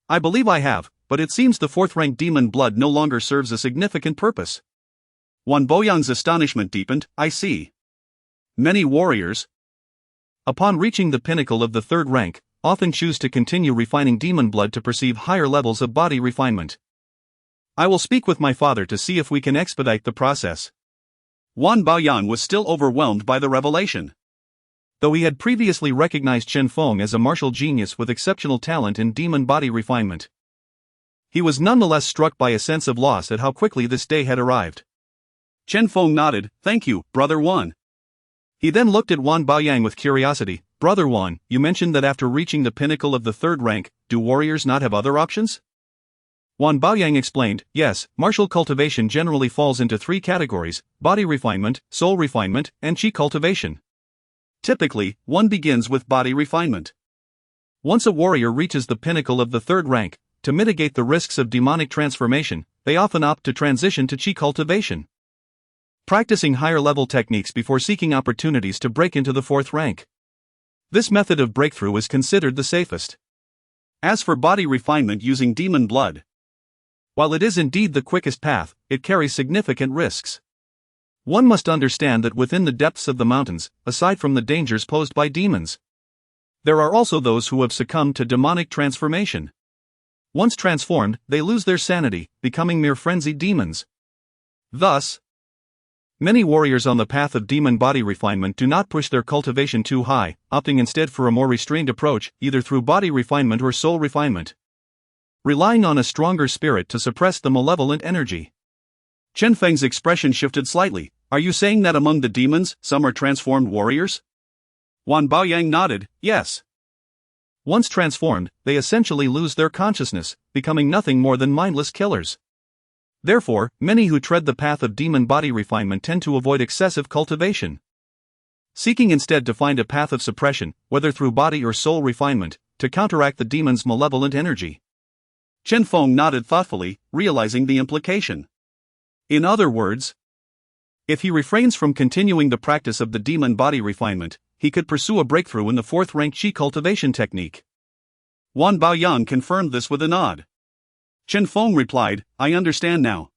I believe I have, but it seems the fourth-rank demon blood no longer serves a significant purpose. Wan Baoyang's astonishment deepened. I see. Many warriors, upon reaching the pinnacle of the third rank, often choose to continue refining demon blood to perceive higher levels of body refinement. I will speak with my father to see if we can expedite the process. Wan Baoyang was still overwhelmed by the revelation. Though he had previously recognized Chen Feng as a martial genius with exceptional talent in demon body refinement, he was nonetheless struck by a sense of loss at how quickly this day had arrived. Chen Feng nodded. Thank you, Brother Wan. He then looked at Wan Baoyang with curiosity. Brother Wan, you mentioned that after reaching the pinnacle of the third rank, do warriors not have other options? Wan Baoyang explained, yes, martial cultivation generally falls into 3 categories: body refinement, soul refinement, and chi cultivation. Typically, one begins with body refinement. Once a warrior reaches the pinnacle of the third rank, to mitigate the risks of demonic transformation, they often opt to transition to chi cultivation, practicing higher-level techniques before seeking opportunities to break into the fourth rank. This method of breakthrough is considered the safest. As for body refinement using demon blood, while it is indeed the quickest path, it carries significant risks. One must understand that within the depths of the mountains, aside from the dangers posed by demons, There are also those who have succumbed to demonic transformation. Once transformed, they lose their sanity, becoming mere frenzied demons. Thus, many warriors on the path of demon body refinement do not push their cultivation too high, opting instead for a more restrained approach, either through body refinement or soul refinement, relying on a stronger spirit to suppress the malevolent energy. Chen Feng's expression shifted slightly. Are you saying that among the demons, some are transformed warriors? Wan Baoyang nodded, yes. Once transformed, they essentially lose their consciousness, becoming nothing more than mindless killers. Therefore, many who tread the path of demon body refinement tend to avoid excessive cultivation, seeking instead to find a path of suppression, whether through body or soul refinement, to counteract the demon's malevolent energy. Chen Feng nodded thoughtfully, realizing the implication. In other words, if he refrains from continuing the practice of the demon body refinement, he could pursue a breakthrough in the fourth-rank Qi cultivation technique. Wan Baoyang confirmed this with a nod. Chen Feng replied, I understand now.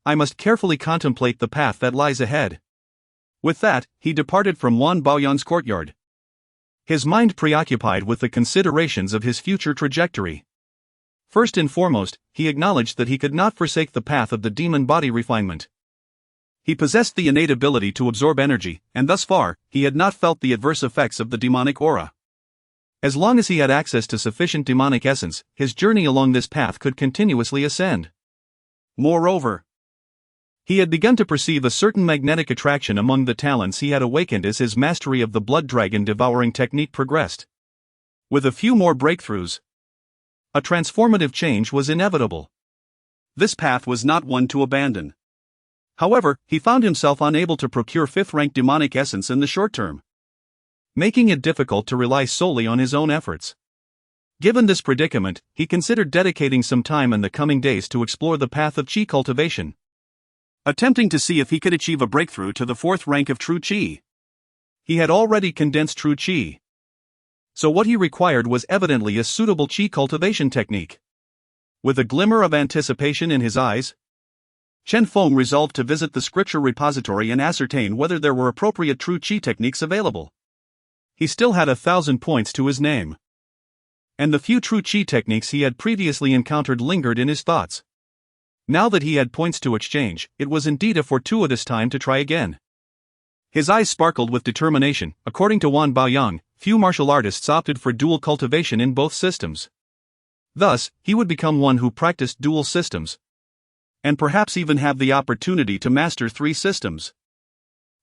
I must carefully contemplate the path that lies ahead. With that, he departed from Wan Baoyang's courtyard, his mind preoccupied with the considerations of his future trajectory. First and foremost, he acknowledged that he could not forsake the path of the demon body refinement. He possessed the innate ability to absorb energy, and thus far, he had not felt the adverse effects of the demonic aura. As long as he had access to sufficient demonic essence, his journey along this path could continuously ascend. Moreover, he had begun to perceive a certain magnetic attraction among the talents he had awakened as his mastery of the blood dragon devouring technique progressed. With a few more breakthroughs, a transformative change was inevitable. This path was not one to abandon. However, he found himself unable to procure fifth-rank demonic essence in the short term, making it difficult to rely solely on his own efforts. Given this predicament, he considered dedicating some time in the coming days to explore the path of Qi cultivation, attempting to see if he could achieve a breakthrough to the fourth rank of true Qi. He had already condensed true Qi, so what he required was evidently a suitable Qi cultivation technique. With a glimmer of anticipation in his eyes, Chen Feng resolved to visit the scripture repository and ascertain whether there were appropriate true Qi techniques available. He still had 1,000 points to his name, and the few true Qi techniques he had previously encountered lingered in his thoughts. Now that he had points to exchange, it was indeed a fortuitous time to try again. His eyes sparkled with determination. According to Wan Baoyang, few martial artists opted for dual cultivation in both systems. Thus, he would become one who practiced dual systems, and perhaps even have the opportunity to master 3 systems.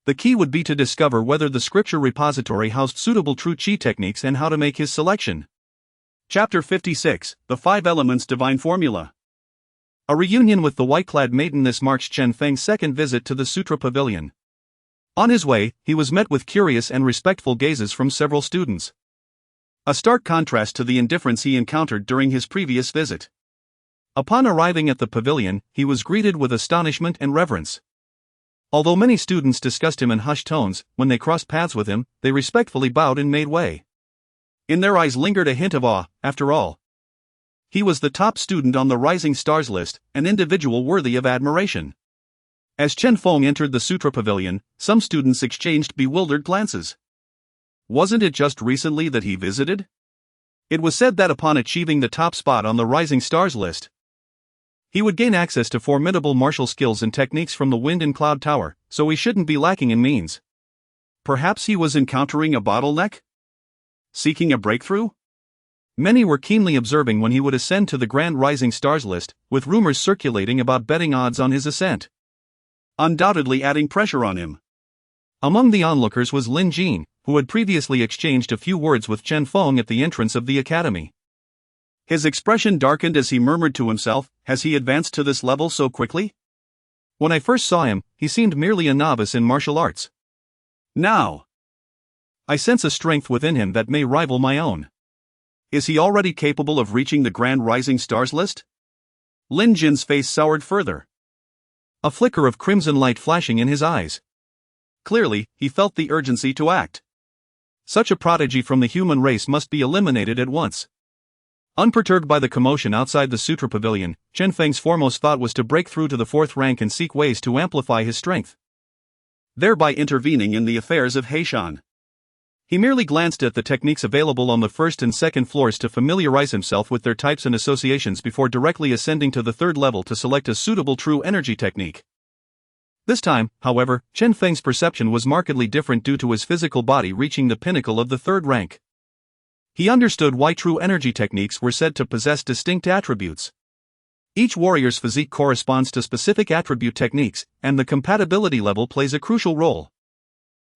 The key would be to discover whether the scripture repository housed suitable true Qi techniques and how to make his selection. Chapter 56, The 5 Elements Divine Formula. A reunion with the white-clad maiden. This marks Chen Feng's second visit to the Sutra Pavilion. On his way, he was met with curious and respectful gazes from several students, a stark contrast to the indifference he encountered during his previous visit. Upon arriving at the pavilion, he was greeted with astonishment and reverence. Although many students discussed him in hushed tones, when they crossed paths with him, they respectfully bowed and made way. In their eyes lingered a hint of awe. After all, he was the top student on the Rising Stars list, an individual worthy of admiration. As Chen Feng entered the Sutra Pavilion, some students exchanged bewildered glances. Wasn't it just recently that he visited? It was said that upon achieving the top spot on the Rising Stars list, he would gain access to formidable martial skills and techniques from the Wind and Cloud Tower, so he shouldn't be lacking in means. Perhaps he was encountering a bottleneck? Seeking a breakthrough? Many were keenly observing when he would ascend to the Grand Rising Stars list, with rumors circulating about betting odds on his ascent, undoubtedly adding pressure on him. Among the onlookers was Lin Jin, who had previously exchanged a few words with Chen Feng at the entrance of the academy. His expression darkened as he murmured to himself, has he advanced to this level so quickly? When I first saw him, he seemed merely a novice in martial arts. Now, I sense a strength within him that may rival my own. Is he already capable of reaching the Grand Rising Stars list? Lin Jin's face soured further, a flicker of crimson light flashing in his eyes. Clearly, he felt the urgency to act. Such a prodigy from the human race must be eliminated at once. Unperturbed by the commotion outside the Sutra Pavilion, Chen Feng's foremost thought was to break through to the 4th rank and seek ways to amplify his strength, thereby intervening in the affairs of Heishan. He merely glanced at the techniques available on the first and second floors to familiarize himself with their types and associations before directly ascending to the third level to select a suitable true energy technique. This time, however, Chen Feng's perception was markedly different due to his physical body reaching the pinnacle of the third rank. He understood why true energy techniques were said to possess distinct attributes. Each warrior's physique corresponds to specific attribute techniques, and the compatibility level plays a crucial role.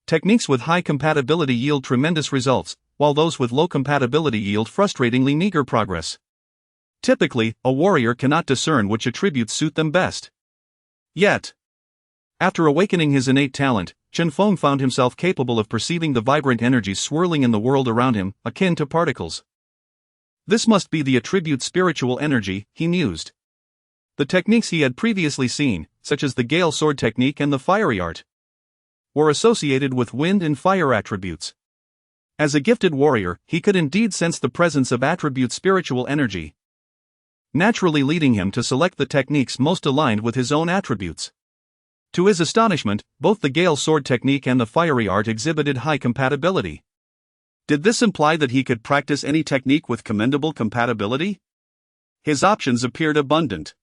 Techniques with high compatibility yield tremendous results, while those with low compatibility yield frustratingly meager progress. Typically, a warrior cannot discern which attributes suit them best. Yet, after awakening his innate talent, Chen Feng found himself capable of perceiving the vibrant energies swirling in the world around him, akin to particles. This must be the attribute spiritual energy, he mused. The techniques he had previously seen, such as the Gale Sword technique and the Fiery Art, were associated with wind and fire attributes. As a gifted warrior, he could indeed sense the presence of attribute spiritual energy, naturally leading him to select the techniques most aligned with his own attributes. To his astonishment, both the Gale Sword technique and the Fiery Art exhibited high compatibility. Did this imply that he could practice any technique with commendable compatibility? His options appeared abundant.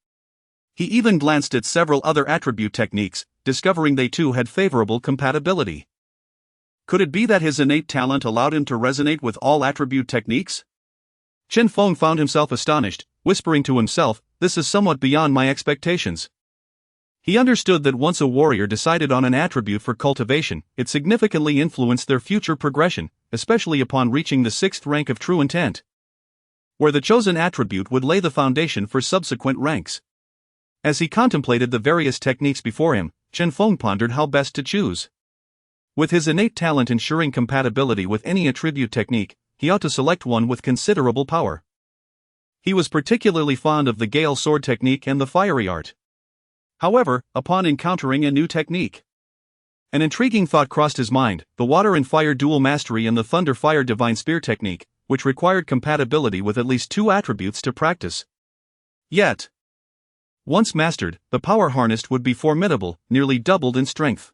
He even glanced at several other attribute techniques, discovering they too had favorable compatibility. Could it be that his innate talent allowed him to resonate with all attribute techniques? Chen Feng found himself astonished, whispering to himself, "This is somewhat beyond my expectations." He understood that once a warrior decided on an attribute for cultivation, it significantly influenced their future progression, especially upon reaching the 6th rank of true intent, where the chosen attribute would lay the foundation for subsequent ranks. As he contemplated the various techniques before him, Chen Feng pondered how best to choose. With his innate talent ensuring compatibility with any attribute technique, he ought to select one with considerable power. He was particularly fond of the Gale Sword technique and the Fiery Art. However, upon encountering a new technique, an intriguing thought crossed his mind: the Water and Fire Dual Mastery and the Thunder Fire Divine Spear technique, which required compatibility with at least 2 attributes to practice. Yet, once mastered, the power harnessed would be formidable, nearly doubled in strength.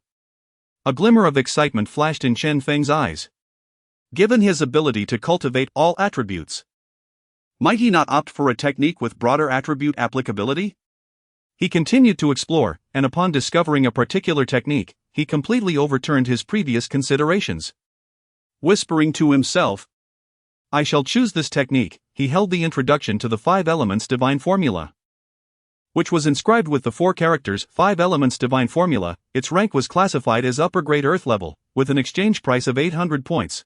A glimmer of excitement flashed in Chen Feng's eyes. Given his ability to cultivate all attributes, might he not opt for a technique with broader attribute applicability? He continued to explore, and upon discovering a particular technique, he completely overturned his previous considerations. Whispering to himself, "I shall choose this technique," he held the introduction to the 5 Elements Divine Formula, which was inscribed with the 4 characters 5 Elements Divine Formula. Its rank was classified as upper grade Earth level, with an exchange price of 800 points,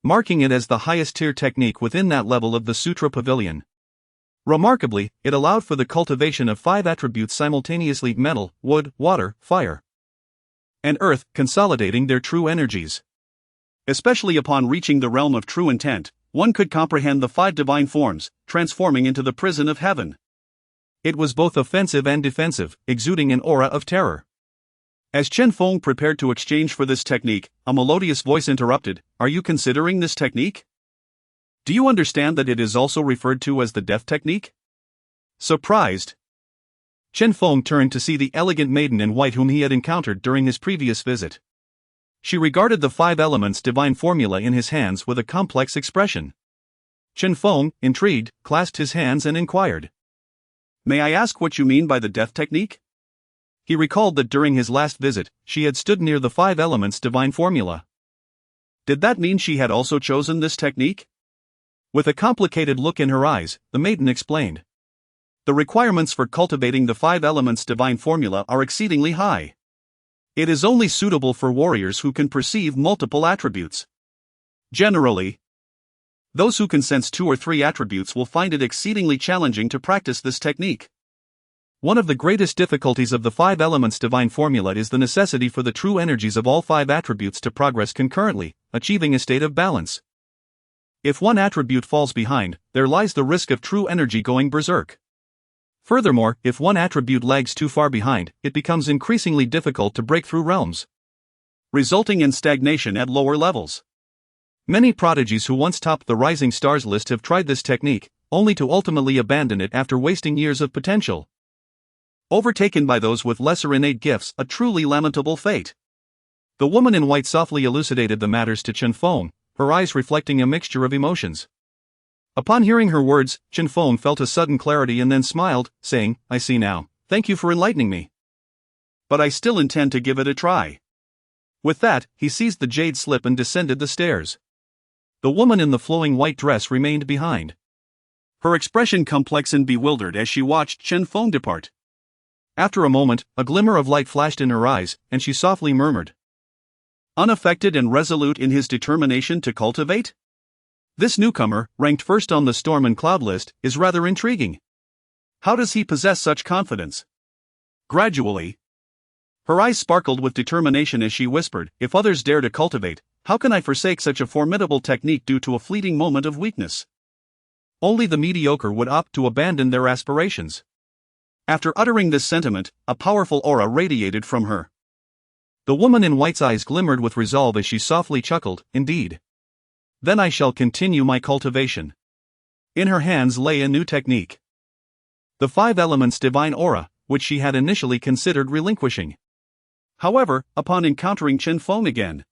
marking it as the highest tier technique within that level of the Sutra Pavilion. Remarkably, it allowed for the cultivation of 5 attributes simultaneously: metal, wood, water, fire, and earth, consolidating their true energies. Especially upon reaching the realm of true intent, one could comprehend the 5 divine forms, transforming into the prison of heaven. It was both offensive and defensive, exuding an aura of terror. As Chen Feng prepared to exchange for this technique, a melodious voice interrupted, "Are you considering this technique? Do you understand that it is also referred to as the death technique?" Surprised, Chen Feng turned to see the elegant maiden in white whom he had encountered during his previous visit. She regarded the 5 Elements Divine Formula in his hands with a complex expression. Chen Feng, intrigued, clasped his hands and inquired, "May I ask what you mean by the death technique?" He recalled that during his last visit, she had stood near the 5 Elements Divine Formula. Did that mean she had also chosen this technique? With a complicated look in her eyes, the maiden explained, "The requirements for cultivating the 5 Elements Divine Formula are exceedingly high. It is only suitable for warriors who can perceive multiple attributes. Generally, those who can sense 2 or 3 attributes will find it exceedingly challenging to practice this technique. One of the greatest difficulties of the 5 Elements Divine Formula is the necessity for the true energies of all 5 attributes to progress concurrently, achieving a state of balance. If one attribute falls behind, there lies the risk of true energy going berserk. Furthermore, if one attribute lags too far behind, it becomes increasingly difficult to break through realms, resulting in stagnation at lower levels. Many prodigies who once topped the Rising Stars list have tried this technique, only to ultimately abandon it after wasting years of potential. Overtaken by those with lesser innate gifts, a truly lamentable fate. The woman in white softly elucidated the matters to Chen Feng, her eyes reflecting a mixture of emotions. Upon hearing her words, Chen Feng felt a sudden clarity and then smiled, saying, "I see now. Thank you for enlightening me. But I still intend to give it a try." With that, he seized the jade slip and descended the stairs. The woman in the flowing white dress remained behind, her expression complex and bewildered as she watched Chen Feng depart. After a moment, a glimmer of light flashed in her eyes, and she softly murmured, "Unaffected and resolute in his determination to cultivate? This newcomer, ranked first on the storm and cloud list, is rather intriguing. How does he possess such confidence?" Gradually, her eyes sparkled with determination as she whispered, "If others dare to cultivate, how can I forsake such a formidable technique due to a fleeting moment of weakness? Only the mediocre would opt to abandon their aspirations." After uttering this sentiment, a powerful aura radiated from her. The woman in white's eyes glimmered with resolve as she softly chuckled, "Indeed. Then I shall continue my cultivation." In her hands lay a new technique, the 5 elements divine aura, which she had initially considered relinquishing. However, upon encountering Chen Feng again,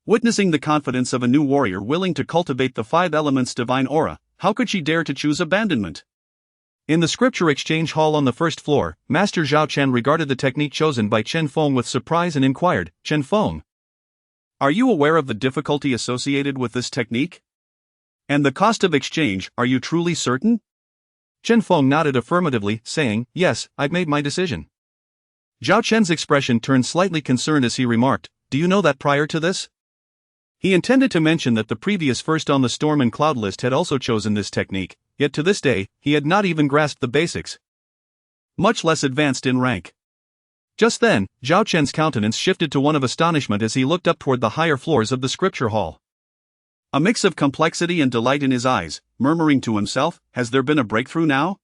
witnessing the confidence of a new warrior willing to cultivate the 5 elements divine aura, how could she dare to choose abandonment? In the scripture exchange hall on the first floor, Master Zhao Chen regarded the technique chosen by Chen Feng with surprise and inquired, "Chen Feng, are you aware of the difficulty associated with this technique? And the cost of exchange, are you truly certain?" Chen Feng nodded affirmatively, saying, "Yes, I've made my decision." Zhao Chen's expression turned slightly concerned as he remarked, "Do you know that prior to this?" He intended to mention that the previous first on the storm and cloud list had also chosen this technique, yet to this day, he had not even grasped the basics, much less advanced in rank. Just then, Zhao Chen's countenance shifted to one of astonishment as he looked up toward the higher floors of the scripture hall. A mix of complexity and delight in his eyes, murmuring to himself, "Has there been a breakthrough now?"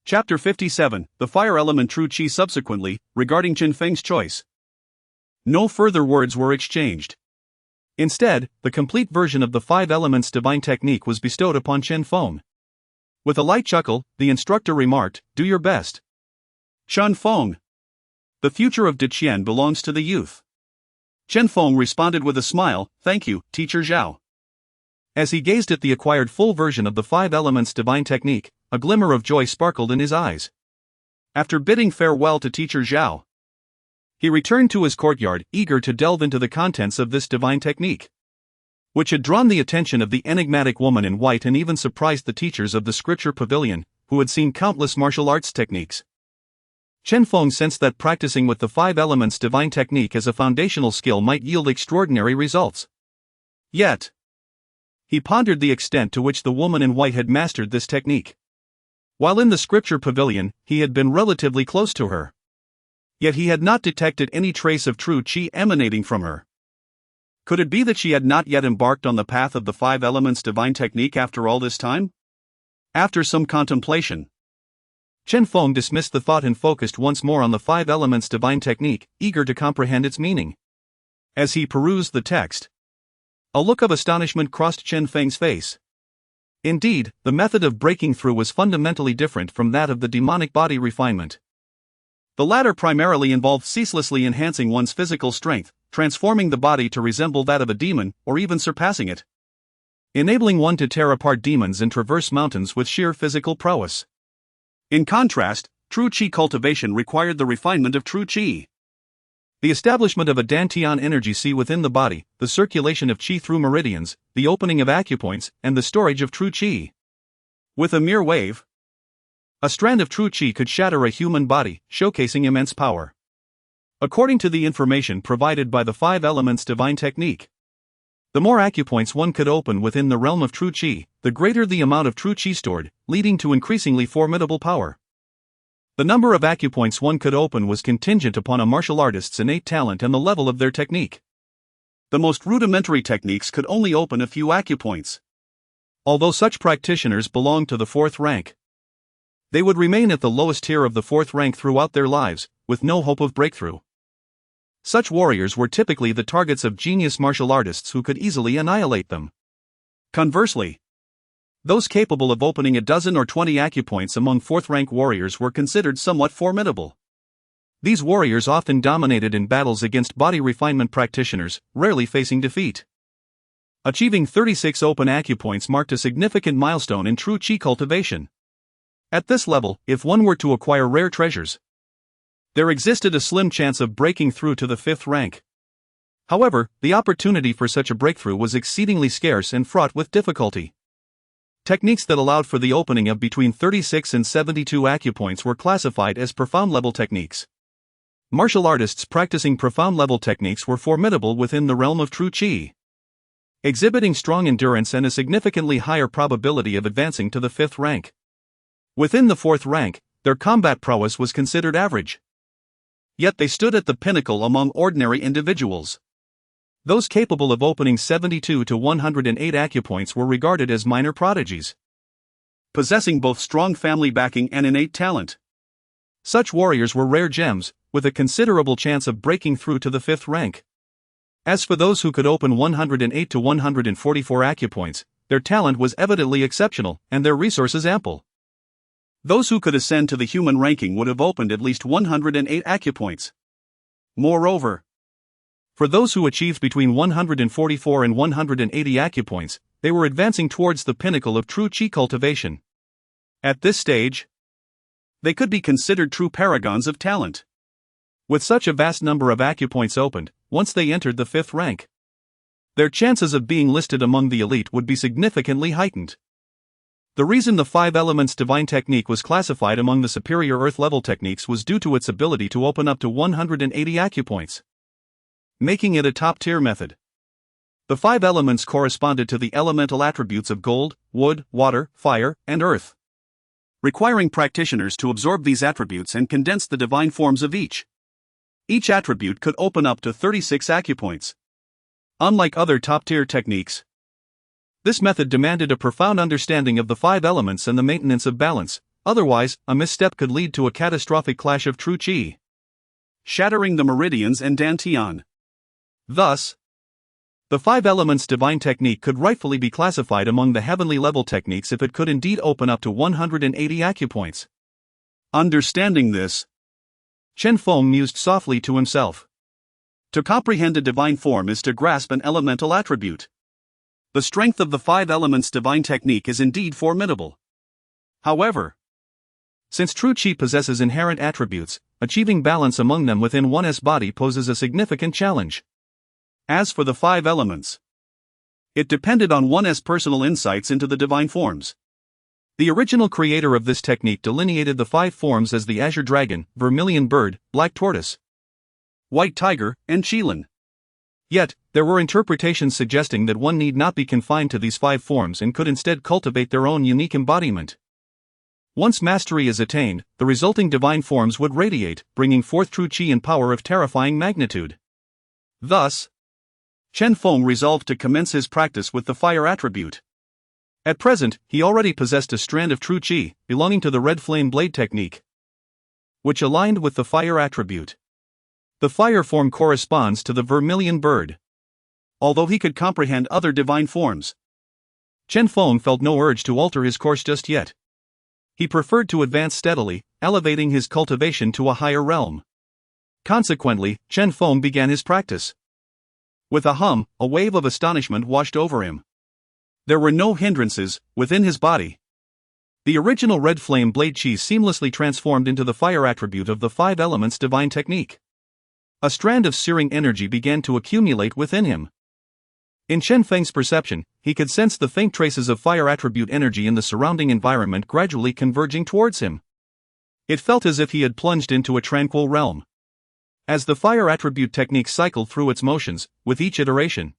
Chapter 57, The Fire Element True Qi. Subsequently, regarding Chen Feng's choice, no further words were exchanged. Instead, the complete version of the 5 elements divine technique was bestowed upon Chen Feng. With a light chuckle, the instructor remarked, "Do your best, Chen Feng. The future of Deqian belongs to the youth." Chen Feng responded with a smile, "Thank you, Teacher Zhao." As he gazed at the acquired full version of the 5 elements divine technique, a glimmer of joy sparkled in his eyes. After bidding farewell to Teacher Zhao, he returned to his courtyard, eager to delve into the contents of this divine technique, which had drawn the attention of the enigmatic woman in white and even surprised the teachers of the scripture pavilion, who had seen countless martial arts techniques. Chen Feng sensed that practicing with the 5 elements divine technique as a foundational skill might yield extraordinary results. Yet, he pondered the extent to which the woman in white had mastered this technique. While in the scripture pavilion, he had been relatively close to her. Yet he had not detected any trace of true qi emanating from her. Could it be that she had not yet embarked on the path of the 5 elements divine technique after all this time? After some contemplation, Chen Feng dismissed the thought and focused once more on the 5 elements divine technique, eager to comprehend its meaning. As he perused the text, a look of astonishment crossed Chen Feng's face. Indeed, the method of breaking through was fundamentally different from that of the demonic body refinement. The latter primarily involved ceaselessly enhancing one's physical strength, transforming the body to resemble that of a demon, or even surpassing it, enabling one to tear apart demons and traverse mountains with sheer physical prowess. In contrast, true qi cultivation required the refinement of true qi, the establishment of a dantian energy sea within the body, the circulation of qi through meridians, the opening of acupoints, and the storage of true qi. With a mere wave, a strand of true qi could shatter a human body, showcasing immense power. According to the information provided by the 5 elements divine technique, the more acupoints one could open within the realm of true qi, the greater the amount of true qi stored, leading to increasingly formidable power. The number of acupoints one could open was contingent upon a martial artist's innate talent and the level of their technique. The most rudimentary techniques could only open a few acupoints. Although such practitioners belonged to the 4th rank, they would remain at the lowest tier of the 4th rank throughout their lives, with no hope of breakthrough. Such warriors were typically the targets of genius martial artists who could easily annihilate them. Conversely, those capable of opening a dozen or 20 acupoints among 4th rank warriors were considered somewhat formidable. These warriors often dominated in battles against body refinement practitioners, rarely facing defeat. Achieving 36 open acupoints marked a significant milestone in true Qi cultivation. At this level, if one were to acquire rare treasures, there existed a slim chance of breaking through to the 5th rank. However, the opportunity for such a breakthrough was exceedingly scarce and fraught with difficulty. Techniques that allowed for the opening of between 36 and 72 acupoints were classified as profound level techniques. Martial artists practicing profound level techniques were formidable within the realm of true Qi, exhibiting strong endurance and a significantly higher probability of advancing to the 5th rank. Within the 4th rank, their combat prowess was considered average. Yet they stood at the pinnacle among ordinary individuals. Those capable of opening 72 to 108 acupoints were regarded as minor prodigies, possessing both strong family backing and innate talent. Such warriors were rare gems, with a considerable chance of breaking through to the 5th rank. As for those who could open 108 to 144 acupoints, their talent was evidently exceptional, and their resources ample. Those who could ascend to the human ranking would have opened at least 108 acupoints. Moreover, for those who achieved between 144 and 180 acupoints, they were advancing towards the pinnacle of true Qi cultivation. At this stage, they could be considered true paragons of talent. With such a vast number of acupoints opened, once they entered the 5th rank, their chances of being listed among the elite would be significantly heightened. The reason the 5 elements divine technique was classified among the superior earth level techniques was due to its ability to open up to 180 acupoints, making it a top-tier method. The 5 elements corresponded to the elemental attributes of gold, wood, water, fire, and earth, requiring practitioners to absorb these attributes and condense the divine forms of each. Each attribute could open up to 36 acupoints. Unlike other top-tier techniques, this method demanded a profound understanding of the 5 elements and the maintenance of balance, otherwise, a misstep could lead to a catastrophic clash of true Qi, shattering the meridians and dantian. Thus, the 5 elements divine technique could rightfully be classified among the heavenly level techniques if it could indeed open up to 180 acupoints. Understanding this, Chen Feng mused softly to himself. To comprehend a divine form is to grasp an elemental attribute. The strength of the 5 elements divine technique is indeed formidable. However, since true Qi possesses inherent attributes, achieving balance among them within one's body poses a significant challenge. As for the 5 elements, it depended on one's personal insights into the divine forms. The original creator of this technique delineated the 5 forms as the azure dragon, vermilion bird, black tortoise, white tiger, and qilin. Yet, there were interpretations suggesting that one need not be confined to these 5 forms and could instead cultivate their own unique embodiment. Once mastery is attained, the resulting divine forms would radiate, bringing forth true Qi and power of terrifying magnitude. Thus, Chen Feng resolved to commence his practice with the fire attribute. At present, he already possessed a strand of true Qi, belonging to the red flame blade technique, which aligned with the fire attribute. The fire form corresponds to the vermilion bird. Although he could comprehend other divine forms, Chen Feng felt no urge to alter his course just yet. He preferred to advance steadily, elevating his cultivation to a higher realm. Consequently, Chen Feng began his practice. With a hum, a wave of astonishment washed over him. There were no hindrances within his body. The original red flame blade Qi seamlessly transformed into the fire attribute of the 5 elements divine technique. A strand of searing energy began to accumulate within him. In Chen Feng's perception, he could sense the faint traces of fire attribute energy in the surrounding environment gradually converging towards him. It felt as if he had plunged into a tranquil realm. As the fire attribute technique cycled through its motions, with each iteration,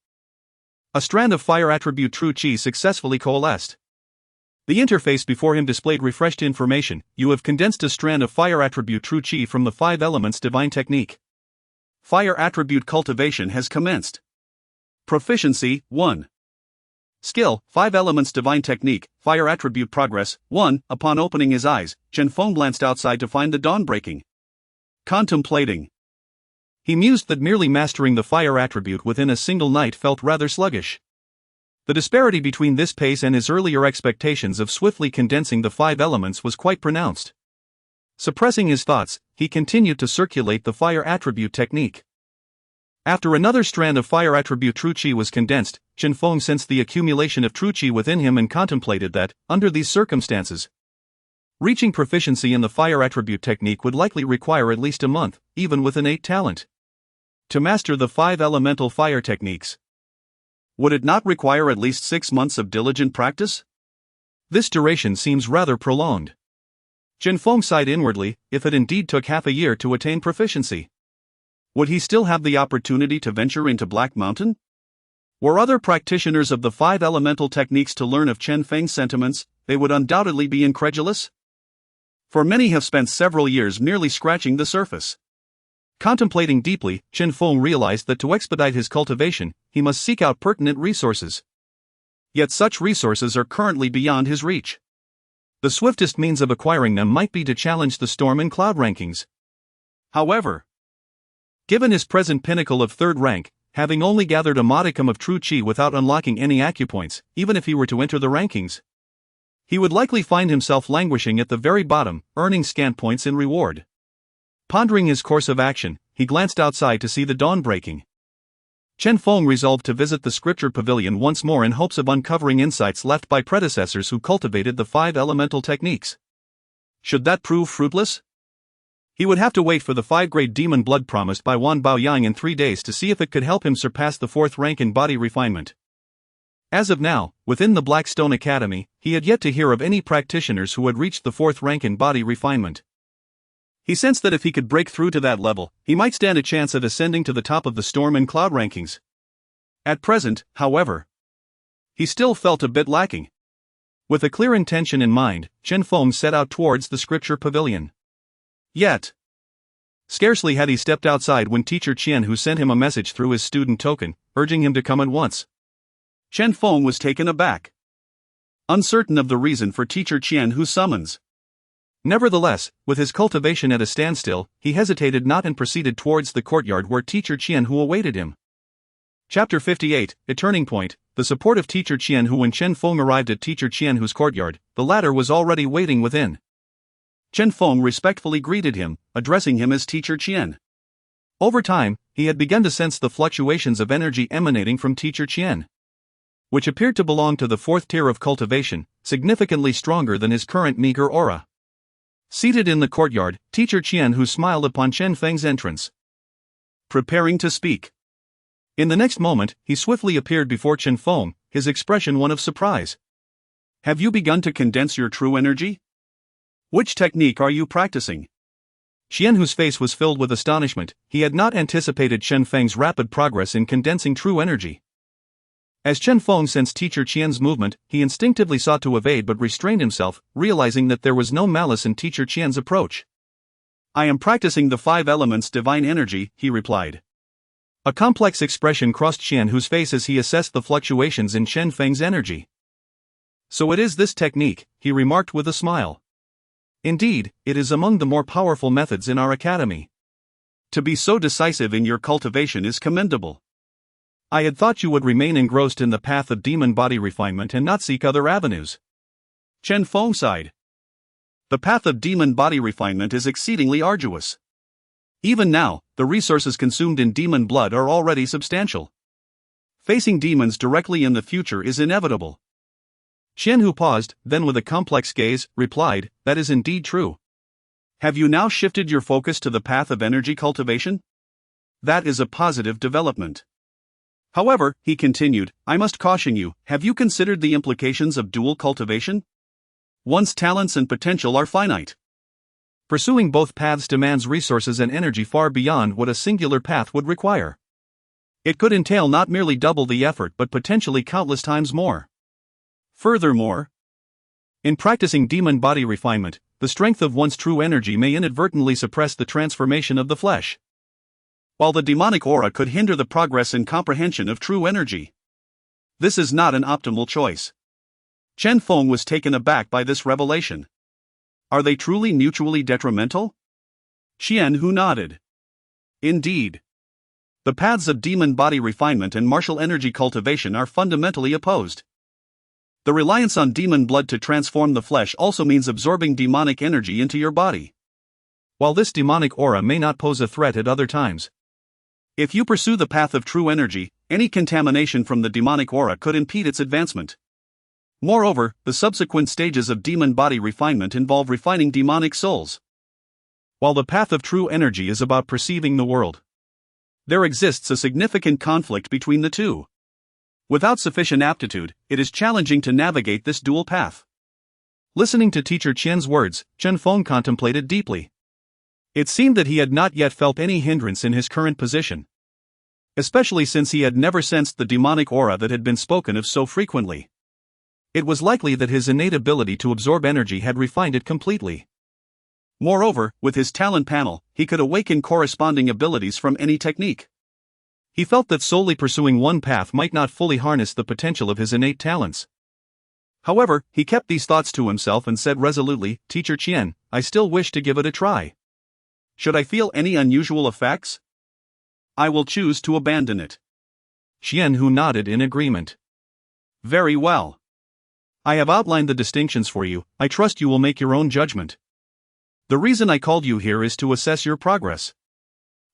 a strand of fire attribute true Qi successfully coalesced. The interface before him displayed refreshed information. You have condensed a strand of fire attribute true Qi from the 5 elements divine technique. Fire attribute cultivation has commenced. Proficiency, 1. Skill, 5 elements divine technique, fire attribute progress, 1. Upon opening his eyes, Chen Feng glanced outside to find the dawn breaking. Contemplating. He mused that merely mastering the fire attribute within a single night felt rather sluggish. The disparity between this pace and his earlier expectations of swiftly condensing the 5 elements was quite pronounced. Suppressing his thoughts, he continued to circulate the fire attribute technique. After another strand of fire attribute true qi was condensed, Chen Feng sensed the accumulation of true qi within him and contemplated that, under these circumstances, reaching proficiency in the fire attribute technique would likely require at least a month, even with innate talent, to master the 5 elemental fire techniques. Would it not require at least 6 months of diligent practice? This duration seems rather prolonged. Chen Feng sighed inwardly. If it indeed took half a year to attain proficiency, would he still have the opportunity to venture into Black Mountain? Were other practitioners of the 5 elemental techniques to learn of Chen Feng's sentiments, they would undoubtedly be incredulous. For many have spent several years merely scratching the surface. Contemplating deeply, Chen Feng realized that to expedite his cultivation, he must seek out pertinent resources. Yet such resources are currently beyond his reach. The swiftest means of acquiring them might be to challenge the storm and cloud rankings. However, given his present pinnacle of 3rd rank, having only gathered a modicum of true qi without unlocking any acupoints, even if he were to enter the rankings, he would likely find himself languishing at the very bottom, earning scant points in reward. Pondering his course of action, he glanced outside to see the dawn breaking. Chen Feng resolved to visit the scripture pavilion once more in hopes of uncovering insights left by predecessors who cultivated the 5 elemental techniques. Should that prove fruitless, he would have to wait for the 5-grade demon blood promised by Wan Baoyang in 3 days to see if it could help him surpass the 4th rank in body refinement. As of now, within the Blackstone Academy, he had yet to hear of any practitioners who had reached the 4th rank in body refinement. He sensed that if he could break through to that level, he might stand a chance at ascending to the top of the storm and cloud rankings. At present, however, he still felt a bit lacking. With a clear intention in mind, Chen Feng set out towards the scripture pavilion. Yet, scarcely had he stepped outside when Teacher Qian Hu sent him a message through his student token, urging him to come at once. Chen Feng was taken aback, uncertain of the reason for Teacher Qian Hu's summons. Nevertheless, with his cultivation at a standstill, he hesitated not and proceeded towards the courtyard where Teacher Qian Hu awaited him. Chapter 58, A Turning Point. The support of Teacher Qian Hu. When Chen Feng arrived at Teacher Qian Hu's courtyard, the latter was already waiting within. Chen Feng respectfully greeted him, addressing him as Teacher Qian. Over time, he had begun to sense the fluctuations of energy emanating from Teacher Qian, which appeared to belong to the 4th tier of cultivation, significantly stronger than his current meager aura. Seated in the courtyard, Teacher Qian Hu smiled upon Chen Feng's entrance, preparing to speak. In the next moment, he swiftly appeared before Chen Feng, his expression one of surprise. Have you begun to condense your true energy? Which technique are you practicing? Qian Hu's face was filled with astonishment. He had not anticipated Chen Feng's rapid progress in condensing true energy. As Chen Feng sensed Teacher Qian's movement, he instinctively sought to evade but restrained himself, realizing that there was no malice in Teacher Qian's approach. I am practicing the 5 elements divine energy, he replied. A complex expression crossed Qian Hu's face as he assessed the fluctuations in Chen Feng's energy. So it is this technique, he remarked with a smile. Indeed, it is among the more powerful methods in our academy. To be so decisive in your cultivation is commendable. I had thought you would remain engrossed in the path of demon body refinement and not seek other avenues. Chen Feng sighed. The path of demon body refinement is exceedingly arduous. Even now, the resources consumed in demon blood are already substantial. Facing demons directly in the future is inevitable. Qian Hu paused, then with a complex gaze, replied, that is indeed true. Have you now shifted your focus to the path of energy cultivation? That is a positive development. However, he continued, I must caution you, have you considered the implications of dual cultivation? One's talents and potential are finite. Pursuing both paths demands resources and energy far beyond what a singular path would require. It could entail not merely double the effort but potentially countless times more. Furthermore, in practicing demon body refinement, the strength of one's true energy may inadvertently suppress the transformation of the flesh, while the demonic aura could hinder the progress and comprehension of true energy. This is not an optimal choice. Chen Feng was taken aback by this revelation. Are they truly mutually detrimental? Qian Hu nodded. Indeed. The paths of demon body refinement and martial energy cultivation are fundamentally opposed. The reliance on demon blood to transform the flesh also means absorbing demonic energy into your body. while this demonic aura may not pose a threat at other times. If you pursue the path of true energy, any contamination from the demonic aura could impede its advancement. Moreover, the subsequent stages of demon body refinement involve refining demonic souls. While the path of true energy is about perceiving the world, there exists a significant conflict between the two. Without sufficient aptitude, it is challenging to navigate this dual path. Listening to Teacher Qian's words, Chen Feng contemplated deeply. It seemed that he had not yet felt any hindrance in his current position, especially since he had never sensed the demonic aura that had been spoken of so frequently. It was likely that his innate ability to absorb energy had refined it completely. Moreover, with his talent panel, he could awaken corresponding abilities from any technique. He felt that solely pursuing one path might not fully harness the potential of his innate talents. However, he kept these thoughts to himself and said resolutely, "Teacher Qian, I still wish to give it a try. Should I feel any unusual effects, I will choose to abandon it." Qian Hu nodded in agreement. "Very well. I have outlined the distinctions for you. I trust you will make your own judgment. The reason I called you here is to assess your progress.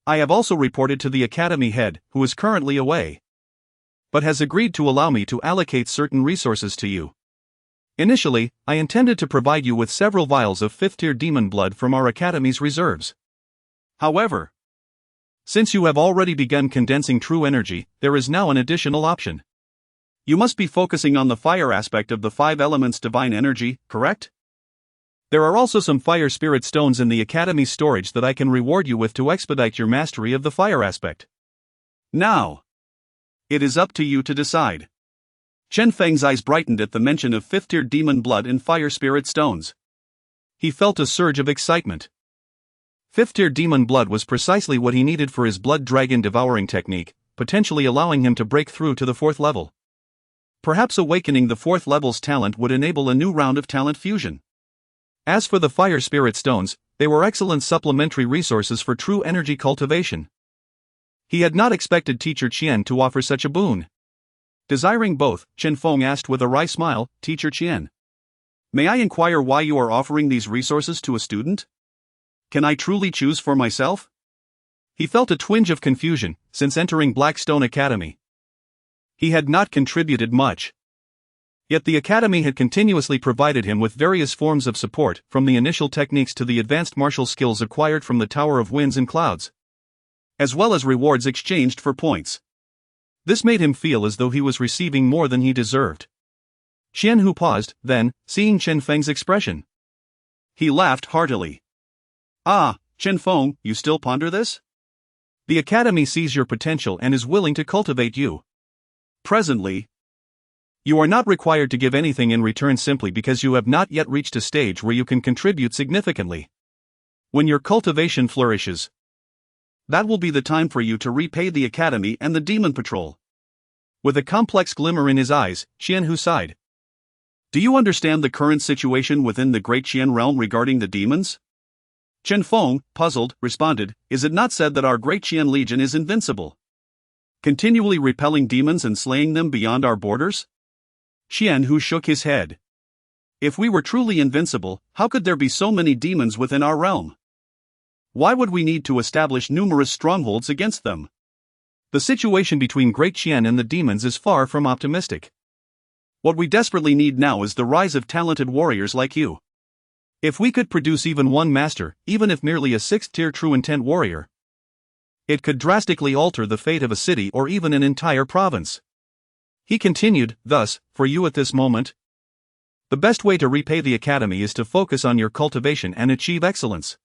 I have also reported to the Academy head, who is currently away, but has agreed to allow me to allocate certain resources to you. Initially, I intended to provide you with several vials of 5th-tier demon blood from our Academy's reserves. However, since you have already begun condensing true energy, there is now an additional option. You must be focusing on the fire aspect of the 5 elements divine energy, correct? There are also some fire spirit stones in the Academy's storage that I can reward you with to expedite your mastery of the fire aspect. Now, it is up to you to decide." Chen Feng's eyes brightened at the mention of 5th-tier demon blood and fire spirit stones. He felt a surge of excitement. 5th-tier demon blood was precisely what he needed for his blood dragon devouring technique, potentially allowing him to break through to the 4th level. Perhaps awakening the 4th level's talent would enable a new round of talent fusion. As for the fire spirit stones, they were excellent supplementary resources for true energy cultivation. He had not expected Teacher Qian to offer such a boon. Desiring both, Chen Feng asked with a wry smile, "Teacher Qian, may I inquire why you are offering these resources to a student? Can I truly choose for myself?" He felt a twinge of confusion, since entering Blackstone Academy. He had not contributed much. Yet the Academy had continuously provided him with various forms of support, from the initial techniques to the advanced martial skills acquired from the Tower of Winds and Clouds, as well as rewards exchanged for points. This made him feel as though he was receiving more than he deserved. Qian Hu paused, then, seeing Chen Feng's expression, he laughed heartily. "Ah, Chen Feng, you still ponder this? The Academy sees your potential and is willing to cultivate you. Presently, you are not required to give anything in return simply because you have not yet reached a stage where you can contribute significantly. When your cultivation flourishes, that will be the time for you to repay the Academy and the Demon Patrol." With a complex glimmer in his eyes, Qian Hu sighed. "Do you understand the current situation within the Great Qian realm regarding the demons?" Chen Feng, puzzled, responded, "Is it not said that our Great Qian Legion is invincible, continually repelling demons and slaying them beyond our borders?" Qian Hu shook his head. "If we were truly invincible, how could there be so many demons within our realm? Why would we need to establish numerous strongholds against them?" The situation between Great Qian and the demons is far from optimistic. What we desperately need now is the rise of talented warriors like you. If we could produce even one master, even if merely a 6th-tier true intent warrior, it could drastically alter the fate of a city or even an entire province. He continued, "Thus, for you at this moment, the best way to repay the Academy is to focus on your cultivation and achieve excellence."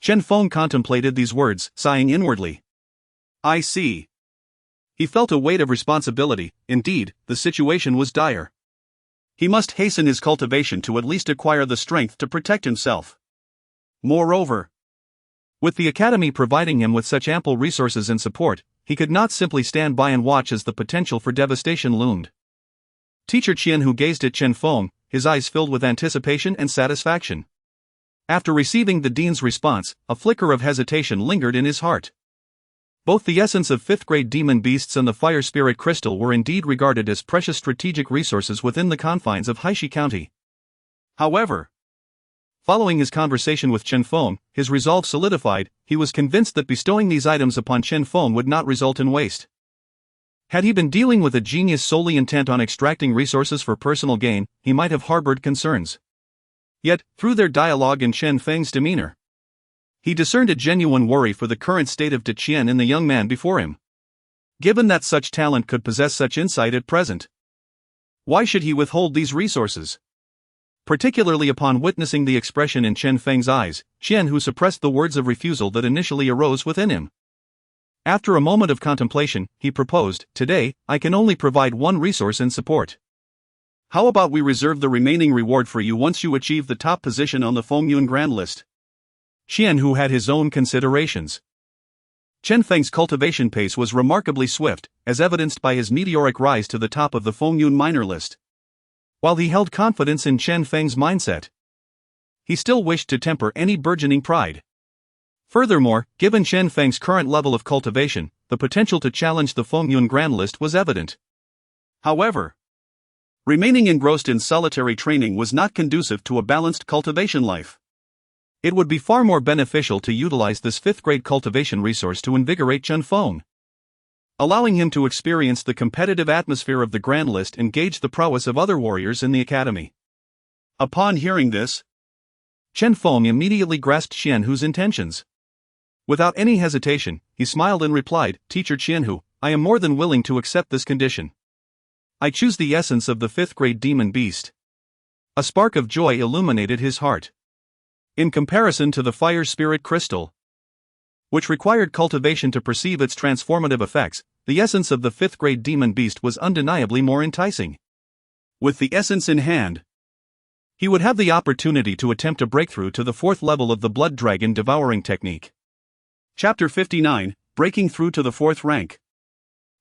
Chen Feng contemplated these words, sighing inwardly. "I see." He felt a weight of responsibility. Indeed, the situation was dire. He must hasten his cultivation to at least acquire the strength to protect himself. Moreover, with the Academy providing him with such ample resources and support, he could not simply stand by and watch as the potential for devastation loomed. Teacher Qian Hu gazed at Chen Feng, his eyes filled with anticipation and satisfaction. After receiving the dean's response, a flicker of hesitation lingered in his heart. Both the essence of 5th-grade demon beasts and the fire spirit crystal were indeed regarded as precious strategic resources within the confines of Haishi County. However, Following his conversation with Chen Feng, his resolve solidified. He was convinced that bestowing these items upon Chen Feng would not result in waste. Had he been dealing with a genius solely intent on extracting resources for personal gain, he might have harbored concerns. Yet, through their dialogue and Chen Feng's demeanor, he discerned a genuine worry for the current state of De Qian in the young man before him. Given that such talent could possess such insight at present, why should he withhold these resources? Particularly upon witnessing the expression in Chen Feng's eyes, Qian Hu suppressed the words of refusal that initially arose within him. After a moment of contemplation, he proposed, "Today, I can only provide one resource and support. How about we reserve the remaining reward for you once you achieve the top position on the Fengyun Grand List?" Qian Hu had his own considerations. Chen Feng's cultivation pace was remarkably swift, as evidenced by his meteoric rise to the top of the Fengyun minor list. While he held confidence in Chen Feng's mindset, he still wished to temper any burgeoning pride. Furthermore, given Chen Feng's current level of cultivation, the potential to challenge the Fengyun Grand List was evident. However, remaining engrossed in solitary training was not conducive to a balanced cultivation life. It would be far more beneficial to utilize this 5th-grade cultivation resource to invigorate Chen Feng, allowing him to experience the competitive atmosphere of the Grand List and gauge the prowess of other warriors in the academy. Upon hearing this, Chen Feng immediately grasped Qian Hu's intentions. Without any hesitation, he smiled and replied, "Teacher Qian Hu, I am more than willing to accept this condition. I choose the essence of the 5th-grade demon beast." A spark of joy illuminated his heart. In comparison to the fire spirit crystal, which required cultivation to perceive its transformative effects, the essence of the 5th-grade demon beast was undeniably more enticing. With the essence in hand, he would have the opportunity to attempt a breakthrough to the 4th level of the blood dragon devouring technique. Chapter 59, Breaking Through to the 4th Rank.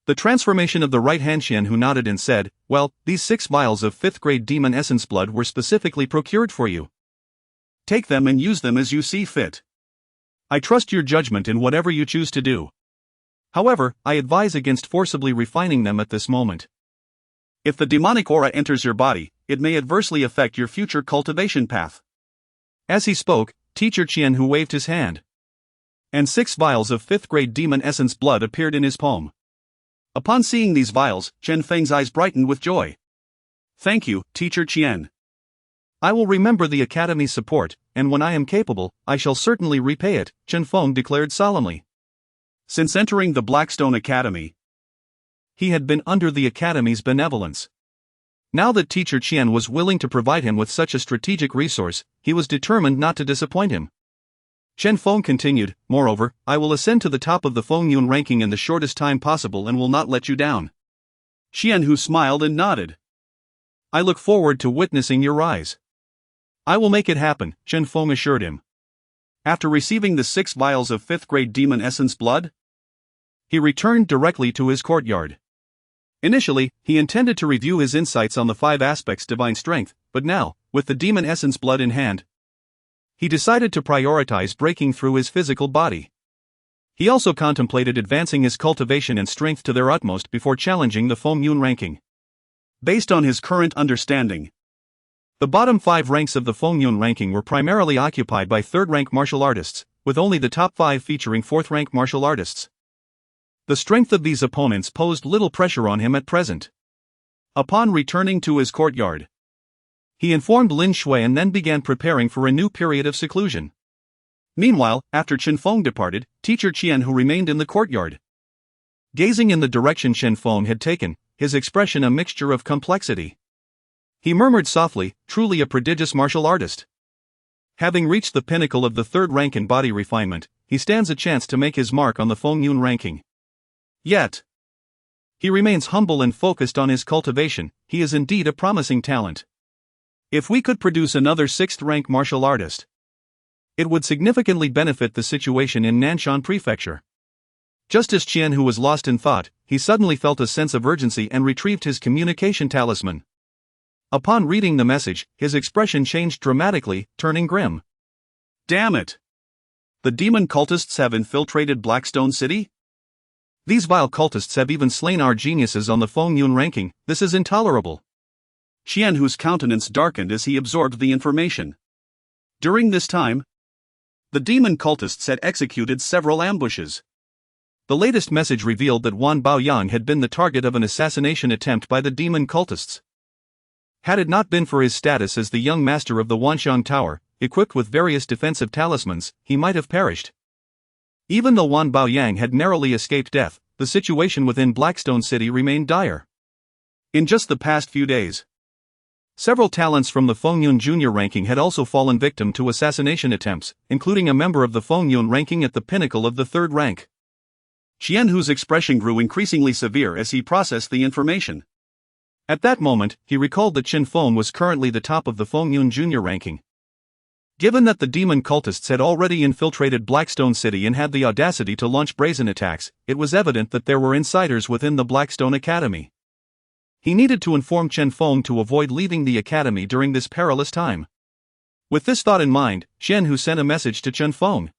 The transformation of the right-hand Qian Hu nodded and said, "Well, these 6 vials of 5th-grade demon essence blood were specifically procured for you. Take them and use them as you see fit. I trust your judgment in whatever you choose to do. However, I advise against forcibly refining them at this moment. If the demonic aura enters your body, it may adversely affect your future cultivation path." As he spoke, Teacher Qian Hu waved his hand, and 6 vials of 5th-grade demon essence blood appeared in his palm. Upon seeing these vials, Chen Feng's eyes brightened with joy. "Thank you, Teacher Qian. I will remember the Academy's support, and when I am capable, I shall certainly repay it," Chen Feng declared solemnly. Since entering the Blackstone Academy, he had been under the Academy's benevolence. Now that Teacher Qian was willing to provide him with such a strategic resource, he was determined not to disappoint him. Chen Feng continued, "Moreover, I will ascend to the top of the Fengyun ranking in the shortest time possible and will not let you down." Qian Hu smiled and nodded. "I look forward to witnessing your rise." "I will make it happen," Chen Feng assured him. After receiving the 6 vials of 5th-grade demon essence blood, he returned directly to his courtyard. Initially, he intended to review his insights on the 5 aspects divine strength, but now, with the demon essence blood in hand, he decided to prioritize breaking through his physical body. He also contemplated advancing his cultivation and strength to their utmost before challenging the Fengyun ranking. Based on his current understanding, the bottom 5 ranks of the Fengyun ranking were primarily occupied by 3rd-rank martial artists, with only the top 5 featuring 4th-rank martial artists. The strength of these opponents posed little pressure on him at present. Upon returning to his courtyard, he informed Lin Shui and then began preparing for a new period of seclusion. Meanwhile, after Chen Feng departed, Teacher Qian Hu remained in the courtyard. Gazing in the direction Chen Feng had taken, his expression a mixture of complexity. He murmured softly, "Truly a prodigious martial artist. Having reached the pinnacle of the 3rd rank in body refinement, he stands a chance to make his mark on the Fengyun ranking. Yet, he remains humble and focused on his cultivation. He is indeed a promising talent. If we could produce another 6th-rank martial artist, it would significantly benefit the situation in Nanshan Prefecture." Just as Qian Hu was lost in thought, he suddenly felt a sense of urgency and retrieved his communication talisman. Upon reading the message, his expression changed dramatically, turning grim. "Damn it! The demon cultists have infiltrated Blackstone City? These vile cultists have even slain our geniuses on the Fengyun ranking. This is intolerable." Qian Hu's countenance darkened as he absorbed the information. During this time, the demon cultists had executed several ambushes. The latest message revealed that Wan Baoyang had been the target of an assassination attempt by the demon cultists. Had it not been for his status as the young master of the Wanxiang Tower, equipped with various defensive talismans, he might have perished. Even though Wan Baoyang had narrowly escaped death, the situation within Blackstone City remained dire. In just the past few days, several talents from the Fengyun Junior ranking had also fallen victim to assassination attempts, including a member of the Fengyun ranking at the pinnacle of the 3rd rank. Xianhu's expression grew increasingly severe as he processed the information. At that moment, he recalled that Chen Feng was currently the top of the Fengyun Junior ranking. Given that the demon cultists had already infiltrated Blackstone City and had the audacity to launch brazen attacks, it was evident that there were insiders within the Blackstone Academy. He needed to inform Chen Feng to avoid leaving the academy during this perilous time. With this thought in mind, Xianhu sent a message to Chen Feng.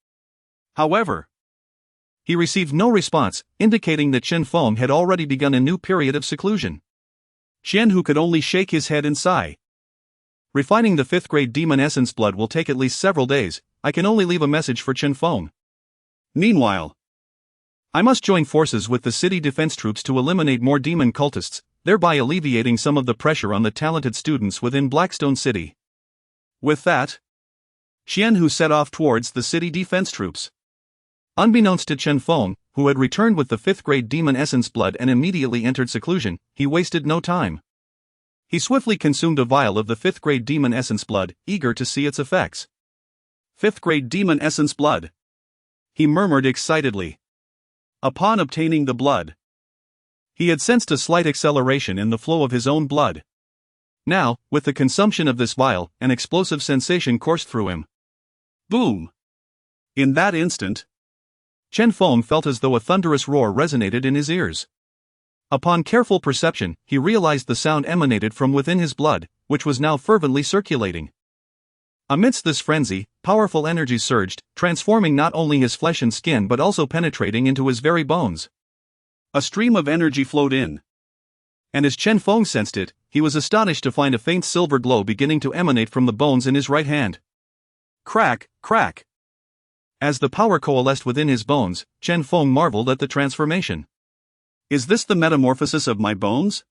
However, he received no response, indicating that Chen Feng had already begun a new period of seclusion. Xianhu could only shake his head and sigh. Refining the 5th grade demon essence blood will take at least several days. I can only leave a message for Chen Feng. Meanwhile, I must join forces with the city defense troops to eliminate more demon cultists, thereby alleviating some of the pressure on the talented students within Blackstone City. With that, Xianhu set off towards the city defense troops. Unbeknownst to Chen Feng, who had returned with the 5th grade demon essence blood and immediately entered seclusion, he wasted no time. He swiftly consumed a vial of the 5th grade demon essence blood, eager to see its effects. 5th grade demon essence blood, he murmured excitedly. Upon obtaining the blood, he had sensed a slight acceleration in the flow of his own blood. Now, with the consumption of this vial, an explosive sensation coursed through him. Boom! In that instant, Chen Feng felt as though a thunderous roar resonated in his ears. Upon careful perception, he realized the sound emanated from within his blood, which was now fervently circulating. Amidst this frenzy, powerful energy surged, transforming not only his flesh and skin but also penetrating into his very bones. A stream of energy flowed in. And as Chen Feng sensed it, he was astonished to find a faint silver glow beginning to emanate from the bones in his right hand. Crack, crack! As the power coalesced within his bones, Chen Feng marveled at the transformation. Is this the metamorphosis of my bones?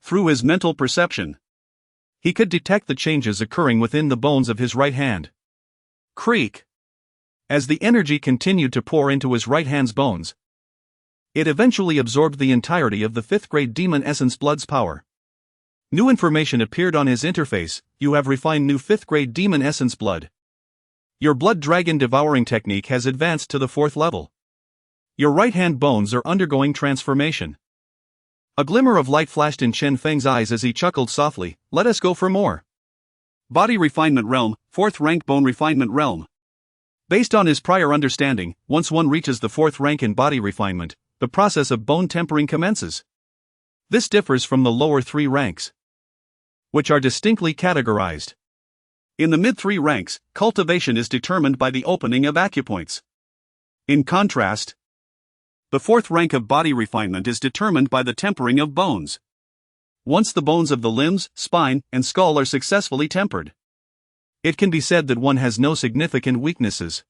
Through his mental perception, he could detect the changes occurring within the bones of his right hand. Creak! As the energy continued to pour into his right hand's bones, it eventually absorbed the entirety of the 5th grade demon essence blood's power. New information appeared on his interface. You have refined new 5th grade demon essence blood. Your blood dragon devouring technique has advanced to the 4th level. Your right hand bones are undergoing transformation. A glimmer of light flashed in Chen Feng's eyes as he chuckled softly. Let us go for more. Body refinement realm, 4th rank bone refinement realm. Based on his prior understanding, once one reaches the 4th rank in body refinement, the process of bone tempering commences. This differs from the lower 3 ranks, which are distinctly categorized. In the mid 3 ranks, cultivation is determined by the opening of acupoints. In contrast, the 4th rank of body refinement is determined by the tempering of bones. Once the bones of the limbs, spine, and skull are successfully tempered, it can be said that one has no significant weaknesses.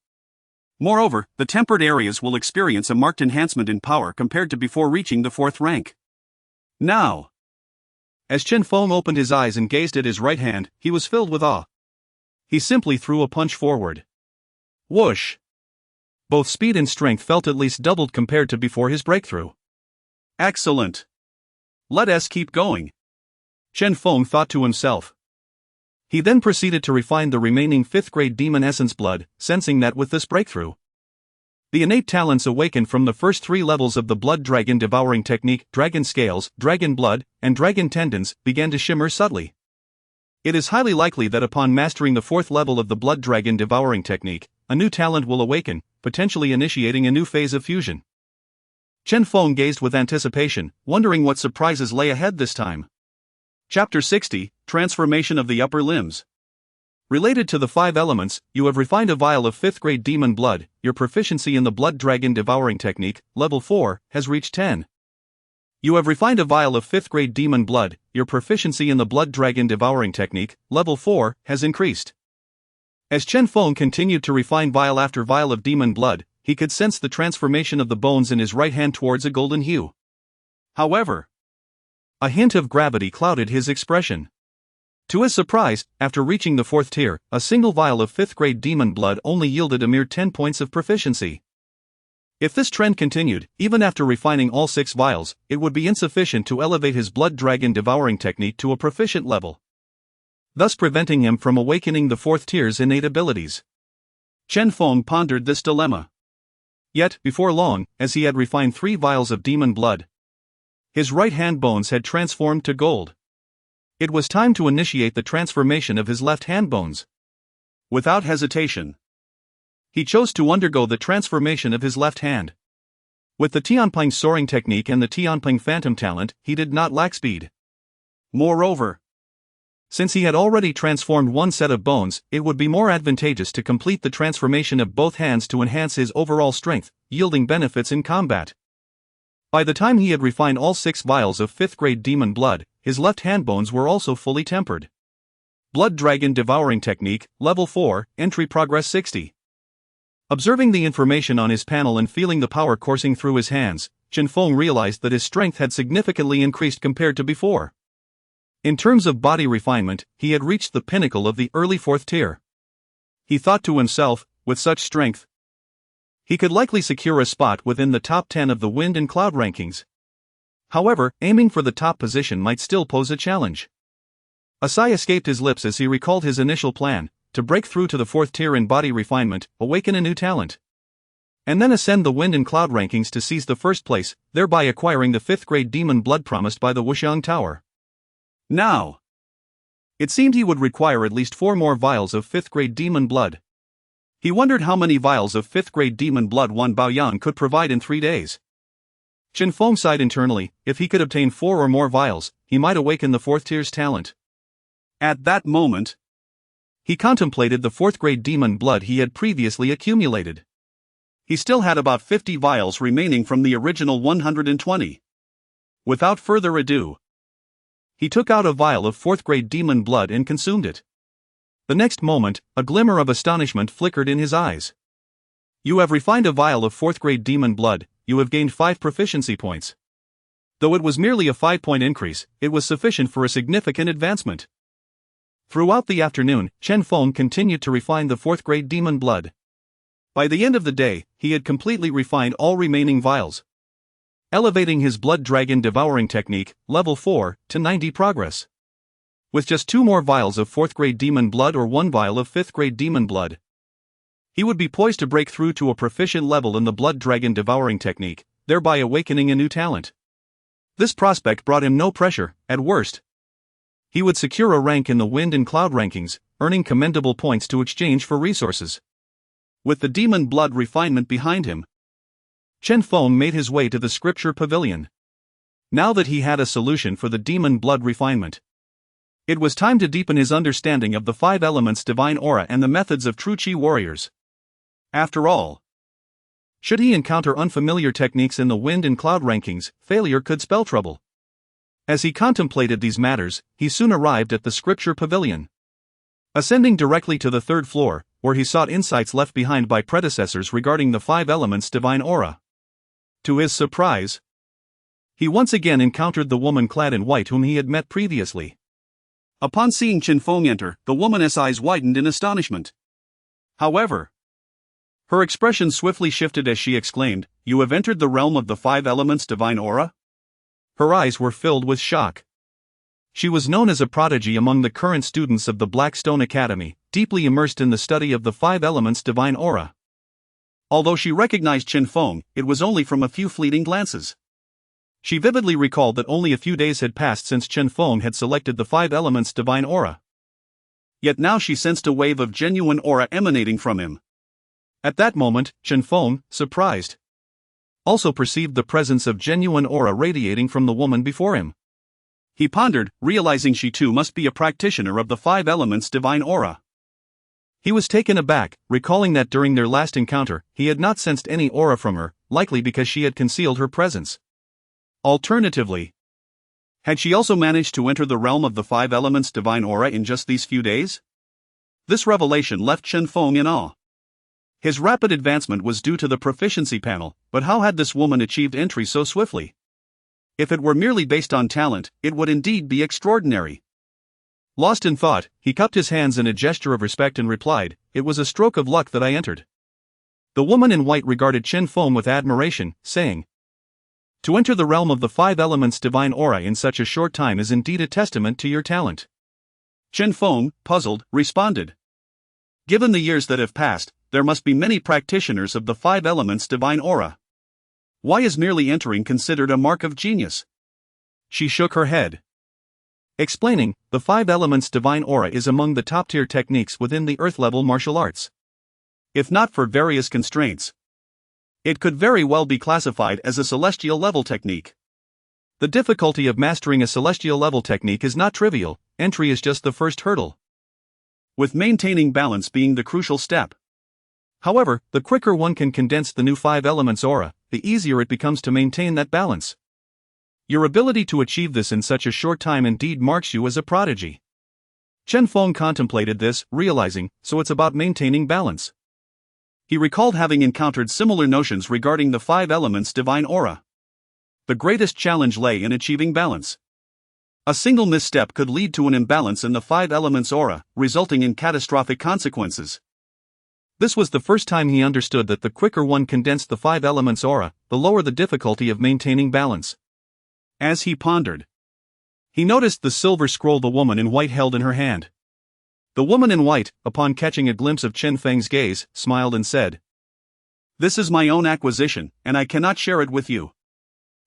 Moreover, the tempered areas will experience a marked enhancement in power compared to before reaching the 4th rank. Now, as Chen Feng opened his eyes and gazed at his right hand, he was filled with awe. He simply threw a punch forward. Whoosh! Both speed and strength felt at least doubled compared to before his breakthrough. Excellent! Let us keep going, Chen Feng thought to himself. He then proceeded to refine the remaining 5th grade demon essence blood, sensing that with this breakthrough, the innate talents awakened from the first 3 levels of the blood dragon devouring technique, dragon scales, dragon blood, and dragon tendons, began to shimmer subtly. It is highly likely that upon mastering the 4th level of the blood dragon devouring technique, a new talent will awaken, potentially initiating a new phase of fusion. Chen Feng gazed with anticipation, wondering what surprises lay ahead this time. Chapter 60, Transformation of the Upper Limbs. Related to the 5 elements, you have refined a vial of 5th grade demon blood. Your proficiency in the blood dragon devouring technique, level 4, has reached 10. You have refined a vial of 5th grade demon blood. Your proficiency in the blood dragon devouring technique, level 4, has increased. As Chen Feng continued to refine vial after vial of demon blood, he could sense the transformation of the bones in his right hand towards a golden hue. However, a hint of gravity clouded his expression. To his surprise, after reaching the 4th tier, a single vial of 5th grade demon blood only yielded a mere 10 points of proficiency. If this trend continued, even after refining all 6 vials, it would be insufficient to elevate his blood dragon devouring technique to a proficient level, thus preventing him from awakening the 4th tier's innate abilities. Chen Feng pondered this dilemma. Yet, before long, as he had refined 3 vials of demon blood, his right hand bones had transformed to gold. It was time to initiate the transformation of his left hand bones. Without hesitation, he chose to undergo the transformation of his left hand. With the Tianping soaring technique and the Tianping phantom talent, he did not lack speed. Moreover, since he had already transformed one set of bones, it would be more advantageous to complete the transformation of both hands to enhance his overall strength, yielding benefits in combat. By the time he had refined all 6 vials of 5th grade demon blood, his left hand bones were also fully tempered. Blood Dragon Devouring Technique, Level 4, Entry Progress 60. Observing the information on his panel and feeling the power coursing through his hands, Chen Feng realized that his strength had significantly increased compared to before. In terms of body refinement, he had reached the pinnacle of the early 4th tier. He thought to himself, with such strength, he could likely secure a spot within the top 10 of the wind and cloud rankings. However, aiming for the top position might still pose a challenge. A sigh escaped his lips as he recalled his initial plan, to break through to the 4th tier in body refinement, awaken a new talent, and then ascend the wind and cloud rankings to seize the first place, thereby acquiring the 5th grade demon blood promised by the Wuxiang Tower. Now, it seemed he would require at least 4 more vials of 5th grade demon blood. He wondered how many vials of 5th grade demon blood Wan Baoyang could provide in 3 days. Chen Feng sighed internally. If he could obtain 4 or more vials, he might awaken the 4th tier's talent. At that moment, he contemplated the 4th grade demon blood he had previously accumulated. He still had about 50 vials remaining from the original 120. Without further ado, he took out a vial of 4th grade demon blood and consumed it. The next moment, a glimmer of astonishment flickered in his eyes. You have refined a vial of 4th grade demon blood, you have gained 5 proficiency points. Though it was merely a 5-point increase, it was sufficient for a significant advancement. Throughout the afternoon, Chen Feng continued to refine the 4th grade demon blood. By the end of the day, he had completely refined all remaining vials, elevating his blood dragon devouring technique, level 4, to 90 progress. With just 2 more vials of 4th grade demon blood or 1 vial of 5th grade demon blood, he would be poised to break through to a proficient level in the blood dragon devouring technique, thereby awakening a new talent. This prospect brought him no pressure. At worst, he would secure a rank in the wind and cloud rankings, earning commendable points to exchange for resources. With the demon blood refinement behind him, Chen Feng made his way to the scripture pavilion. Now that he had a solution for the demon blood refinement, it was time to deepen his understanding of the 5 elements divine aura and the methods of true Qi warriors. After all, should he encounter unfamiliar techniques in the wind and cloud rankings, failure could spell trouble. As he contemplated these matters, he soon arrived at the scripture pavilion. Ascending directly to the 3rd floor, where he sought insights left behind by predecessors regarding the 5 elements divine aura. To his surprise, he once again encountered the woman clad in white whom he had met previously. Upon seeing Chen Feng enter, the woman's eyes widened in astonishment. However, her expression swiftly shifted as she exclaimed, "You have entered the realm of the 5 elements divine aura?" Her eyes were filled with shock. She was known as a prodigy among the current students of the Blackstone Academy, deeply immersed in the study of the 5 elements divine aura. Although she recognized Chen Feng, it was only from a few fleeting glances. She vividly recalled that only a few days had passed since Chen Feng had selected the 5 elements divine aura. Yet now she sensed a wave of genuine aura emanating from him. At that moment, Chen Feng, surprised, also perceived the presence of genuine aura radiating from the woman before him. He pondered, realizing she too must be a practitioner of the 5 elements divine aura. He was taken aback, recalling that during their last encounter, he had not sensed any aura from her, likely because she had concealed her presence. Alternatively, had she also managed to enter the realm of the 5 elements divine aura in just these few days? This revelation left Chen Feng in awe. His rapid advancement was due to the proficiency panel, but how had this woman achieved entry so swiftly? If it were merely based on talent, it would indeed be extraordinary. Lost in thought, he cupped his hands in a gesture of respect and replied, "It was a stroke of luck that I entered." The woman in white regarded Chen Feng with admiration, saying, "To enter the realm of the five elements' divine aura in such a short time is indeed a testament to your talent." Chen Feng, puzzled, responded, "Given the years that have passed, there must be many practitioners of the five elements' divine aura. Why is merely entering considered a mark of genius?" She shook her head, explaining, "The five elements' divine aura is among the top-tier techniques within the earth-level martial arts. If not for various constraints, it could very well be classified as a celestial-level technique. The difficulty of mastering a celestial-level technique is not trivial, entry is just the first hurdle, with maintaining balance being the crucial step. However, the quicker one can condense the new five elements aura, the easier it becomes to maintain that balance. Your ability to achieve this in such a short time indeed marks you as a prodigy." Chen Feng contemplated this, realizing, so it's about maintaining balance. He recalled having encountered similar notions regarding the five elements' divine aura. The greatest challenge lay in achieving balance. A single misstep could lead to an imbalance in the five elements aura, resulting in catastrophic consequences. This was the first time he understood that the quicker one condensed the five elements aura, the lower the difficulty of maintaining balance. As he pondered, he noticed the silver scroll the woman in white held in her hand. The woman in white, upon catching a glimpse of Chen Feng's gaze, smiled and said, "This is my own acquisition, and I cannot share it with you.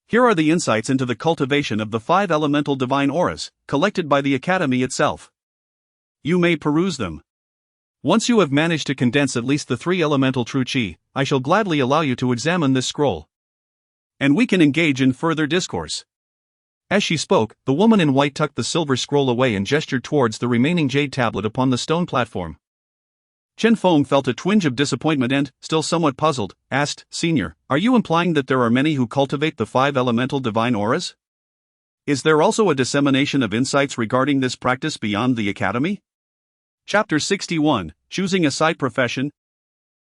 Here are the insights into the cultivation of the five elemental divine auras, collected by the Academy itself. You may peruse them. Once you have managed to condense at least the three elemental true qi, I shall gladly allow you to examine this scroll, and we can engage in further discourse." As she spoke, the woman in white tucked the silver scroll away and gestured towards the remaining jade tablet upon the stone platform. Chen Feng felt a twinge of disappointment and, still somewhat puzzled, asked, "Senior, are you implying that there are many who cultivate the five elemental divine auras? Is there also a dissemination of insights regarding this practice beyond the Academy?" Chapter 61, Choosing a Side Profession.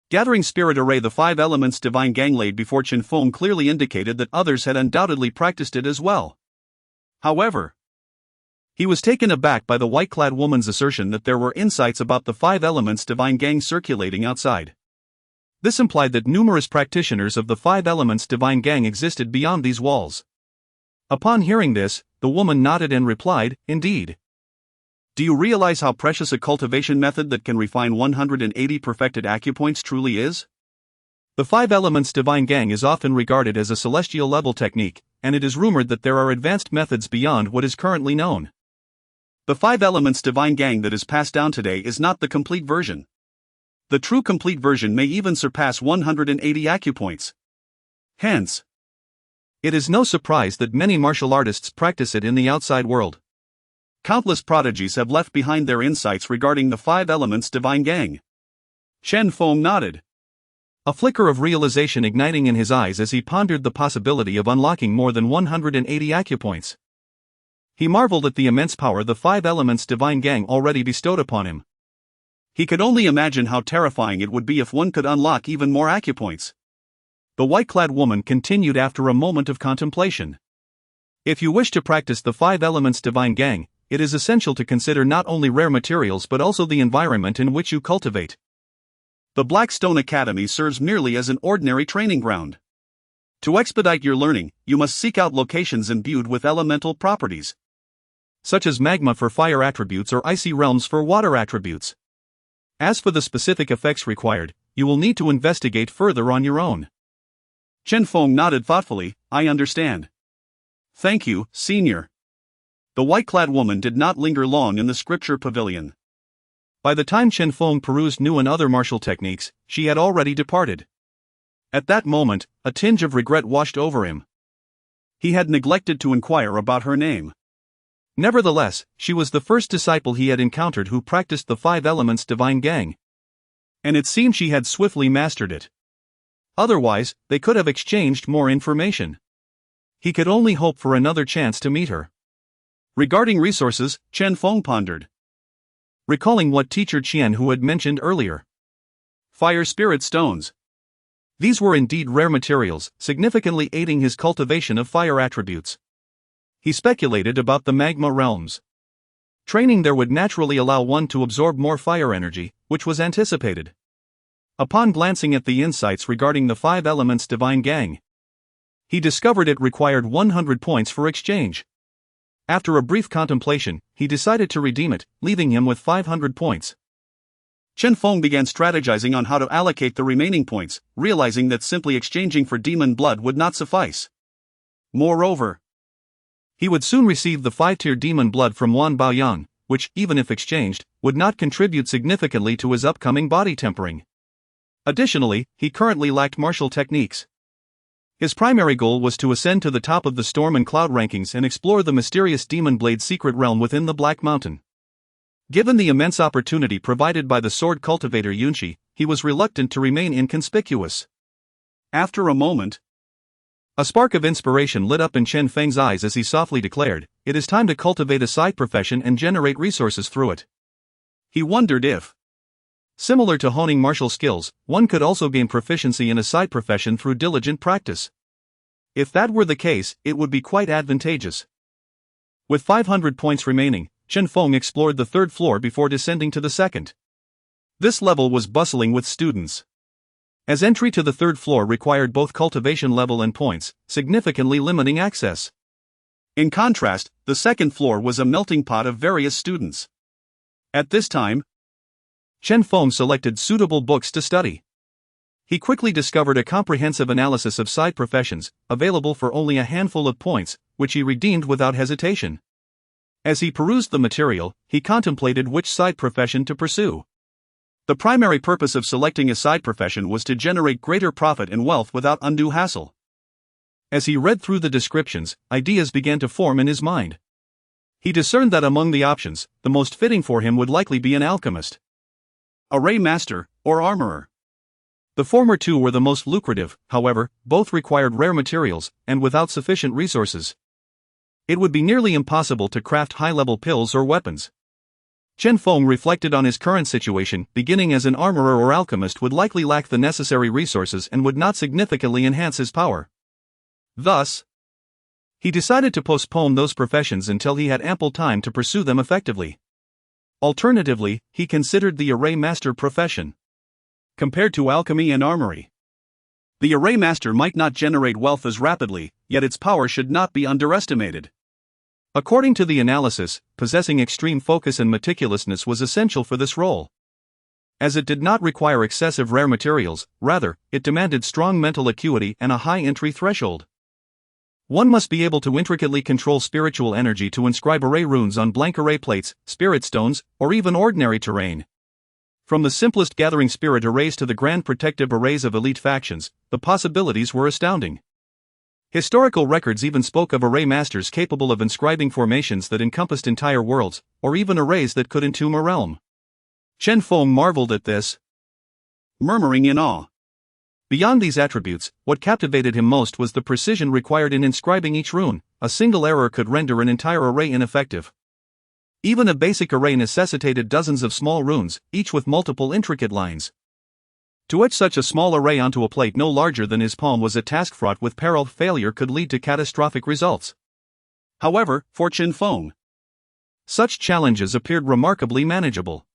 Gathering spirit array. The five elements divine gang laid before Chen Feng clearly indicated that others had undoubtedly practiced it as well. However, he was taken aback by the white-clad woman's assertion that there were insights about the five elements divine gang circulating outside. This implied that numerous practitioners of the five elements divine gang existed beyond these walls. Upon hearing this, the woman nodded and replied, "Indeed. Do you realize how precious a cultivation method that can refine 180 perfected acupoints truly is? The five elements divine gang is often regarded as a celestial-level technique, and it is rumored that there are advanced methods beyond what is currently known. The five elements divine gang that is passed down today is not the complete version. The true complete version may even surpass 180 acupoints. Hence, it is no surprise that many martial artists practice it in the outside world. Countless prodigies have left behind their insights regarding the five elements divine gang." Chen Feng nodded, a flicker of realization igniting in his eyes as he pondered the possibility of unlocking more than 180 acupoints. He marveled at the immense power the five elements divine gang already bestowed upon him. He could only imagine how terrifying it would be if one could unlock even more acupoints. The white-clad woman continued after a moment of contemplation. "If you wish to practice the five elements divine gang, it is essential to consider not only rare materials but also the environment in which you cultivate. The Blackstone Academy serves merely as an ordinary training ground. To expedite your learning, you must seek out locations imbued with elemental properties, such as magma for fire attributes or icy realms for water attributes. As for the specific effects required, you will need to investigate further on your own." Chen Feng nodded thoughtfully, "I understand. Thank you, Senior." The white-clad woman did not linger long in the scripture pavilion. By the time Chen Feng perused new and other martial techniques, she had already departed. At that moment, a tinge of regret washed over him. He had neglected to inquire about her name. Nevertheless, she was the first disciple he had encountered who practiced the five elements divine gang, and it seemed she had swiftly mastered it. Otherwise, they could have exchanged more information. He could only hope for another chance to meet her. Regarding resources, Chen Feng pondered. recalling what teacher Qian Hu had mentioned earlier. Fire spirit stones. These were indeed rare materials, significantly aiding his cultivation of fire attributes. He speculated about the magma realms. Training there would naturally allow one to absorb more fire energy, which was anticipated. Upon glancing at the insights regarding the 5 elements divine gang, he discovered it required 100 points for exchange. After a brief contemplation, he decided to redeem it, leaving him with 500 points. Chen Feng began strategizing on how to allocate the remaining points, realizing that simply exchanging for demon blood would not suffice. Moreover, he would soon receive the 5-tier demon blood from Wan Baoyang, which, even if exchanged, would not contribute significantly to his upcoming body tempering. Additionally, he currently lacked martial techniques. His primary goal was to ascend to the top of the storm and cloud rankings and explore the mysterious demon blade secret realm within the Black Mountain. Given the immense opportunity provided by the sword cultivator Yunshi, he was reluctant to remain inconspicuous. After a moment, a spark of inspiration lit up in Chen Feng's eyes as he softly declared, "It is time to cultivate a side profession and generate resources through it." He wondered if, similar to honing martial skills, one could also gain proficiency in a side profession through diligent practice. If that were the case, it would be quite advantageous. With 500 points remaining, Chen Feng explored the 3rd floor before descending to the 2nd. This level was bustling with students, as entry to the 3rd floor required both cultivation level and points, significantly limiting access. In contrast, the 2nd floor was a melting pot of various students. At this time, Chen Feng selected suitable books to study. He quickly discovered a comprehensive analysis of side professions, available for only a handful of points, which he redeemed without hesitation. As he perused the material, he contemplated which side profession to pursue. The primary purpose of selecting a side profession was to generate greater profit and wealth without undue hassle. As he read through the descriptions, ideas began to form in his mind. He discerned that among the options, the most fitting for him would likely be an alchemist, array master, or armorer. The former two were the most lucrative, however, both required rare materials, and without sufficient resources, it would be nearly impossible to craft high-level pills or weapons. Chen Feng reflected on his current situation. Beginning as an armorer or alchemist would likely lack the necessary resources and would not significantly enhance his power. Thus, he decided to postpone those professions until he had ample time to pursue them effectively. Alternatively, he considered the array master profession. Compared to alchemy and armory, the array master might not generate wealth as rapidly, yet its power should not be underestimated. According to the analysis, possessing extreme focus and meticulousness was essential for this role. As it did not require excessive rare materials, rather, it demanded strong mental acuity and a high entry threshold. One must be able to intricately control spiritual energy to inscribe array runes on blank array plates, spirit stones, or even ordinary terrain. From the simplest gathering spirit arrays to the grand protective arrays of elite factions, the possibilities were astounding. Historical records even spoke of array masters capable of inscribing formations that encompassed entire worlds, or even arrays that could entomb a realm. Chen Feng marveled at this, murmuring in awe. Beyond these attributes, what captivated him most was the precision required in inscribing each rune. A single error could render an entire array ineffective. Even a basic array necessitated dozens of small runes, each with multiple intricate lines. To etch such a small array onto a plate no larger than his palm was a task fraught with peril. Failure could lead to catastrophic results. However, for Chen Feng, such challenges appeared remarkably manageable.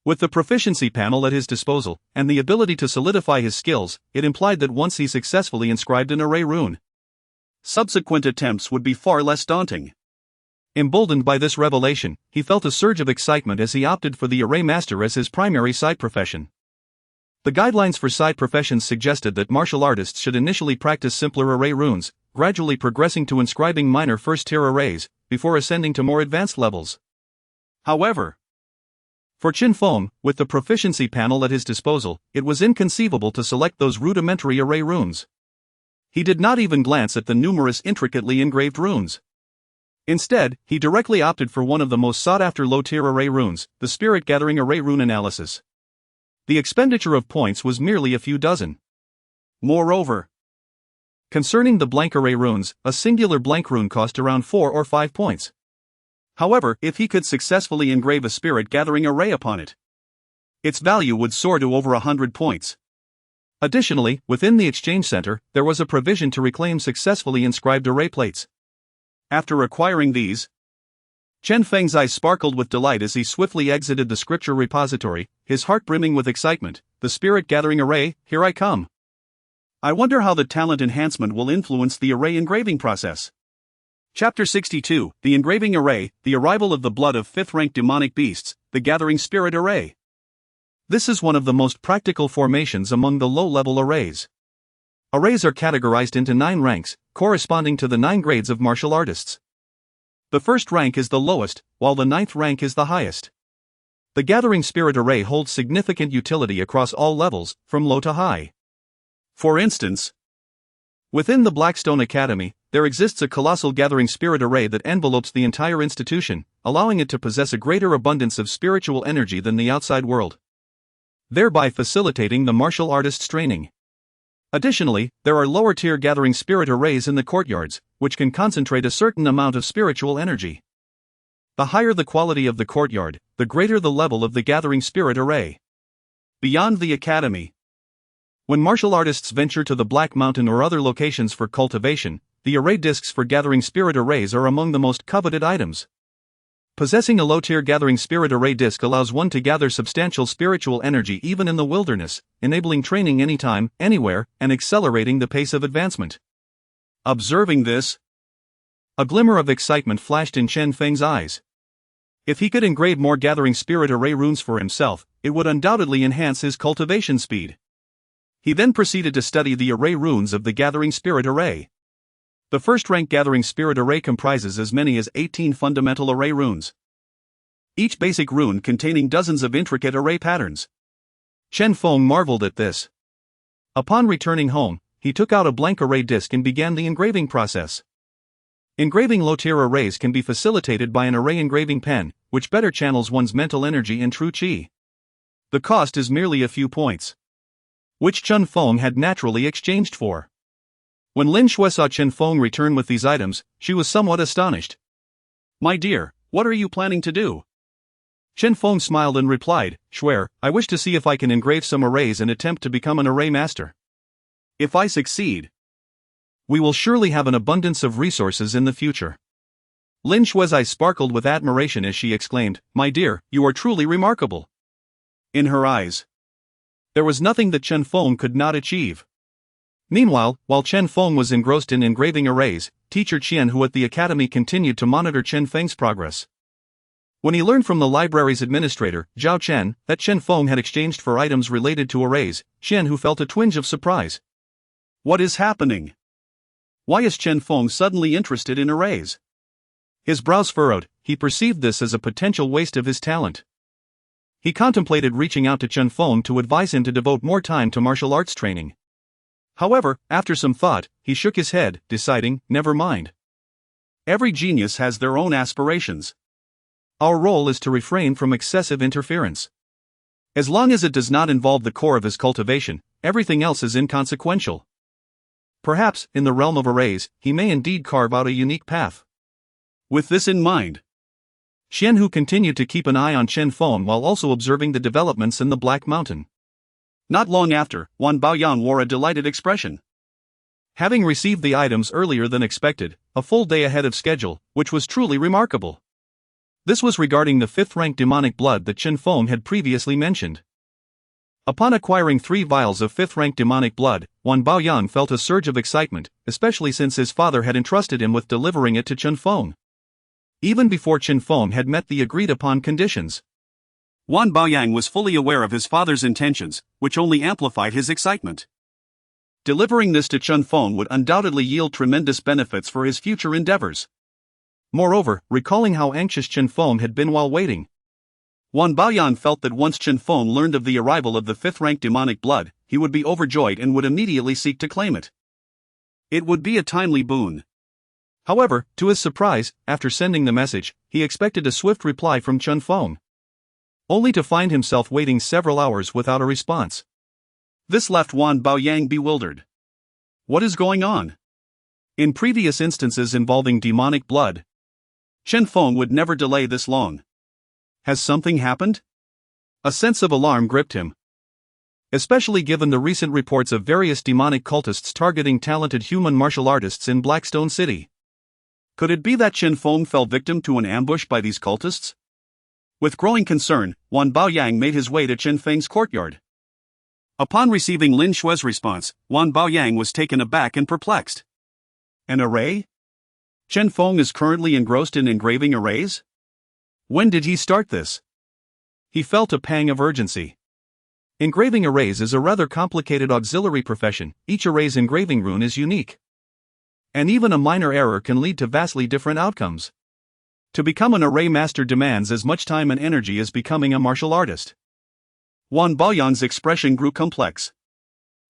With the proficiency panel at his disposal, and the ability to solidify his skills, it implied that once he successfully inscribed an array rune, subsequent attempts would be far less daunting. Emboldened by this revelation, he felt a surge of excitement as he opted for the array master as his primary side profession. The guidelines for side professions suggested that martial artists should initially practice simpler array runes, gradually progressing to inscribing minor first-tier arrays, before ascending to more advanced levels. However, for Chen Feng, with the proficiency panel at his disposal, it was inconceivable to select those rudimentary array runes. He did not even glance at the numerous intricately engraved runes. Instead, he directly opted for one of the most sought-after low-tier array runes, the spirit-gathering array rune analysis. The expenditure of points was merely a few dozen. Moreover, concerning the blank array runes, a singular blank rune cost around 4 or 5 points. However, if he could successfully engrave a spirit-gathering array upon it, its value would soar to over 100 points. Additionally, within the exchange center, there was a provision to reclaim successfully inscribed array plates. After acquiring these, Chen Feng's eyes sparkled with delight as he swiftly exited the scripture repository, his heart brimming with excitement. The spirit-gathering array, here I come. I wonder how the talent enhancement will influence the array engraving process. Chapter 62, The Engraving Array, The Arrival of the Blood of 5th-Rank Demonic Beasts, The Gathering Spirit Array. This is one of the most practical formations among the low-level arrays. Arrays are categorized into 9 ranks, corresponding to the 9 grades of martial artists. The first rank is the lowest, while the 9th rank is the highest. The Gathering Spirit Array holds significant utility across all levels, from low to high. For instance, within the Blackstone Academy, there exists a colossal Gathering Spirit Array that envelopes the entire institution, allowing it to possess a greater abundance of spiritual energy than the outside world, thereby facilitating the martial artist's training. Additionally, there are lower-tier Gathering Spirit Arrays in the courtyards, which can concentrate a certain amount of spiritual energy. The higher the quality of the courtyard, the greater the level of the Gathering Spirit Array. Beyond the academy, when martial artists venture to the Black Mountain or other locations for cultivation, the array discs for Gathering Spirit Arrays are among the most coveted items. Possessing a low-tier Gathering Spirit Array disc allows one to gather substantial spiritual energy even in the wilderness, enabling training anytime, anywhere, and accelerating the pace of advancement. Observing this, a glimmer of excitement flashed in Chen Feng's eyes. If he could engrave more Gathering Spirit Array runes for himself, it would undoubtedly enhance his cultivation speed. He then proceeded to study the array runes of the Gathering Spirit Array. The first-rank Gathering Spirit Array comprises as many as 18 fundamental array runes, each basic rune containing dozens of intricate array patterns. Chen Feng marveled at this. Upon returning home, he took out a blank array disc and began the engraving process. Engraving low-tier arrays can be facilitated by an array engraving pen, which better channels one's mental energy and true qi. The cost is merely a few points, which Chen Feng had naturally exchanged for. When Lin Shui saw Chen Feng return with these items, she was somewhat astonished. My dear, what are you planning to do? Chen Feng smiled and replied, Shui, I wish to see if I can engrave some arrays and attempt to become an array master. If I succeed, we will surely have an abundance of resources in the future. Lin Shui's eyes sparkled with admiration as she exclaimed, My dear, you are truly remarkable. In her eyes, there was nothing that Chen Feng could not achieve. Meanwhile, while Chen Feng was engrossed in engraving arrays, teacher Qian Hu at the academy continued to monitor Chen Feng's progress. When he learned from the library's administrator, Zhao Chen, that Chen Feng had exchanged for items related to arrays, Qian Hu felt a twinge of surprise. What is happening? Why is Chen Feng suddenly interested in arrays? His brows furrowed. He perceived this as a potential waste of his talent. He contemplated reaching out to Chen Feng to advise him to devote more time to martial arts training. However, after some thought, he shook his head, deciding, never mind. Every genius has their own aspirations. Our role is to refrain from excessive interference. As long as it does not involve the core of his cultivation, everything else is inconsequential. Perhaps, in the realm of arrays, he may indeed carve out a unique path. With this in mind, Qian Hu continued to keep an eye on Chen Feng while also observing the developments in the Black Mountain. Not long after, Wan Baoyang wore a delighted expression. Having received the items earlier than expected, a full day ahead of schedule, which was truly remarkable. This was regarding the 5th-rank demonic blood that Chen Feng had previously mentioned. Upon acquiring 3 vials of 5th-rank demonic blood, Wan Baoyang felt a surge of excitement, especially since his father had entrusted him with delivering it to Chen Feng. Even before Chen Feng had met the agreed-upon conditions, Wan Baoyang was fully aware of his father's intentions, which only amplified his excitement. Delivering this to Chen Feng would undoubtedly yield tremendous benefits for his future endeavors. Moreover, recalling how anxious Chen Feng had been while waiting, Wan Baoyang felt that once Chen Feng learned of the arrival of the 5th-rank demonic blood, he would be overjoyed and would immediately seek to claim it. It would be a timely boon. However, to his surprise, after sending the message, he expected a swift reply from Chen Feng, only to find himself waiting several hours without a response. This left Wan Baoyang bewildered. What is going on? In previous instances involving demonic blood, Chen Feng would never delay this long. Has something happened? A sense of alarm gripped him. Especially given the recent reports of various demonic cultists targeting talented human martial artists in Blackstone City. Could it be that Chen Feng fell victim to an ambush by these cultists? With growing concern, Wan Baoyang made his way to Chen Feng's courtyard. Upon receiving Lin Shue's response, Wan Baoyang was taken aback and perplexed. An array? Chen Feng is currently engrossed in engraving arrays? When did he start this? He felt a pang of urgency. Engraving arrays is a rather complicated auxiliary profession. Each array's engraving rune is unique. And even a minor error can lead to vastly different outcomes. To become an array master demands as much time and energy as becoming a martial artist. Wan Baoyang's expression grew complex.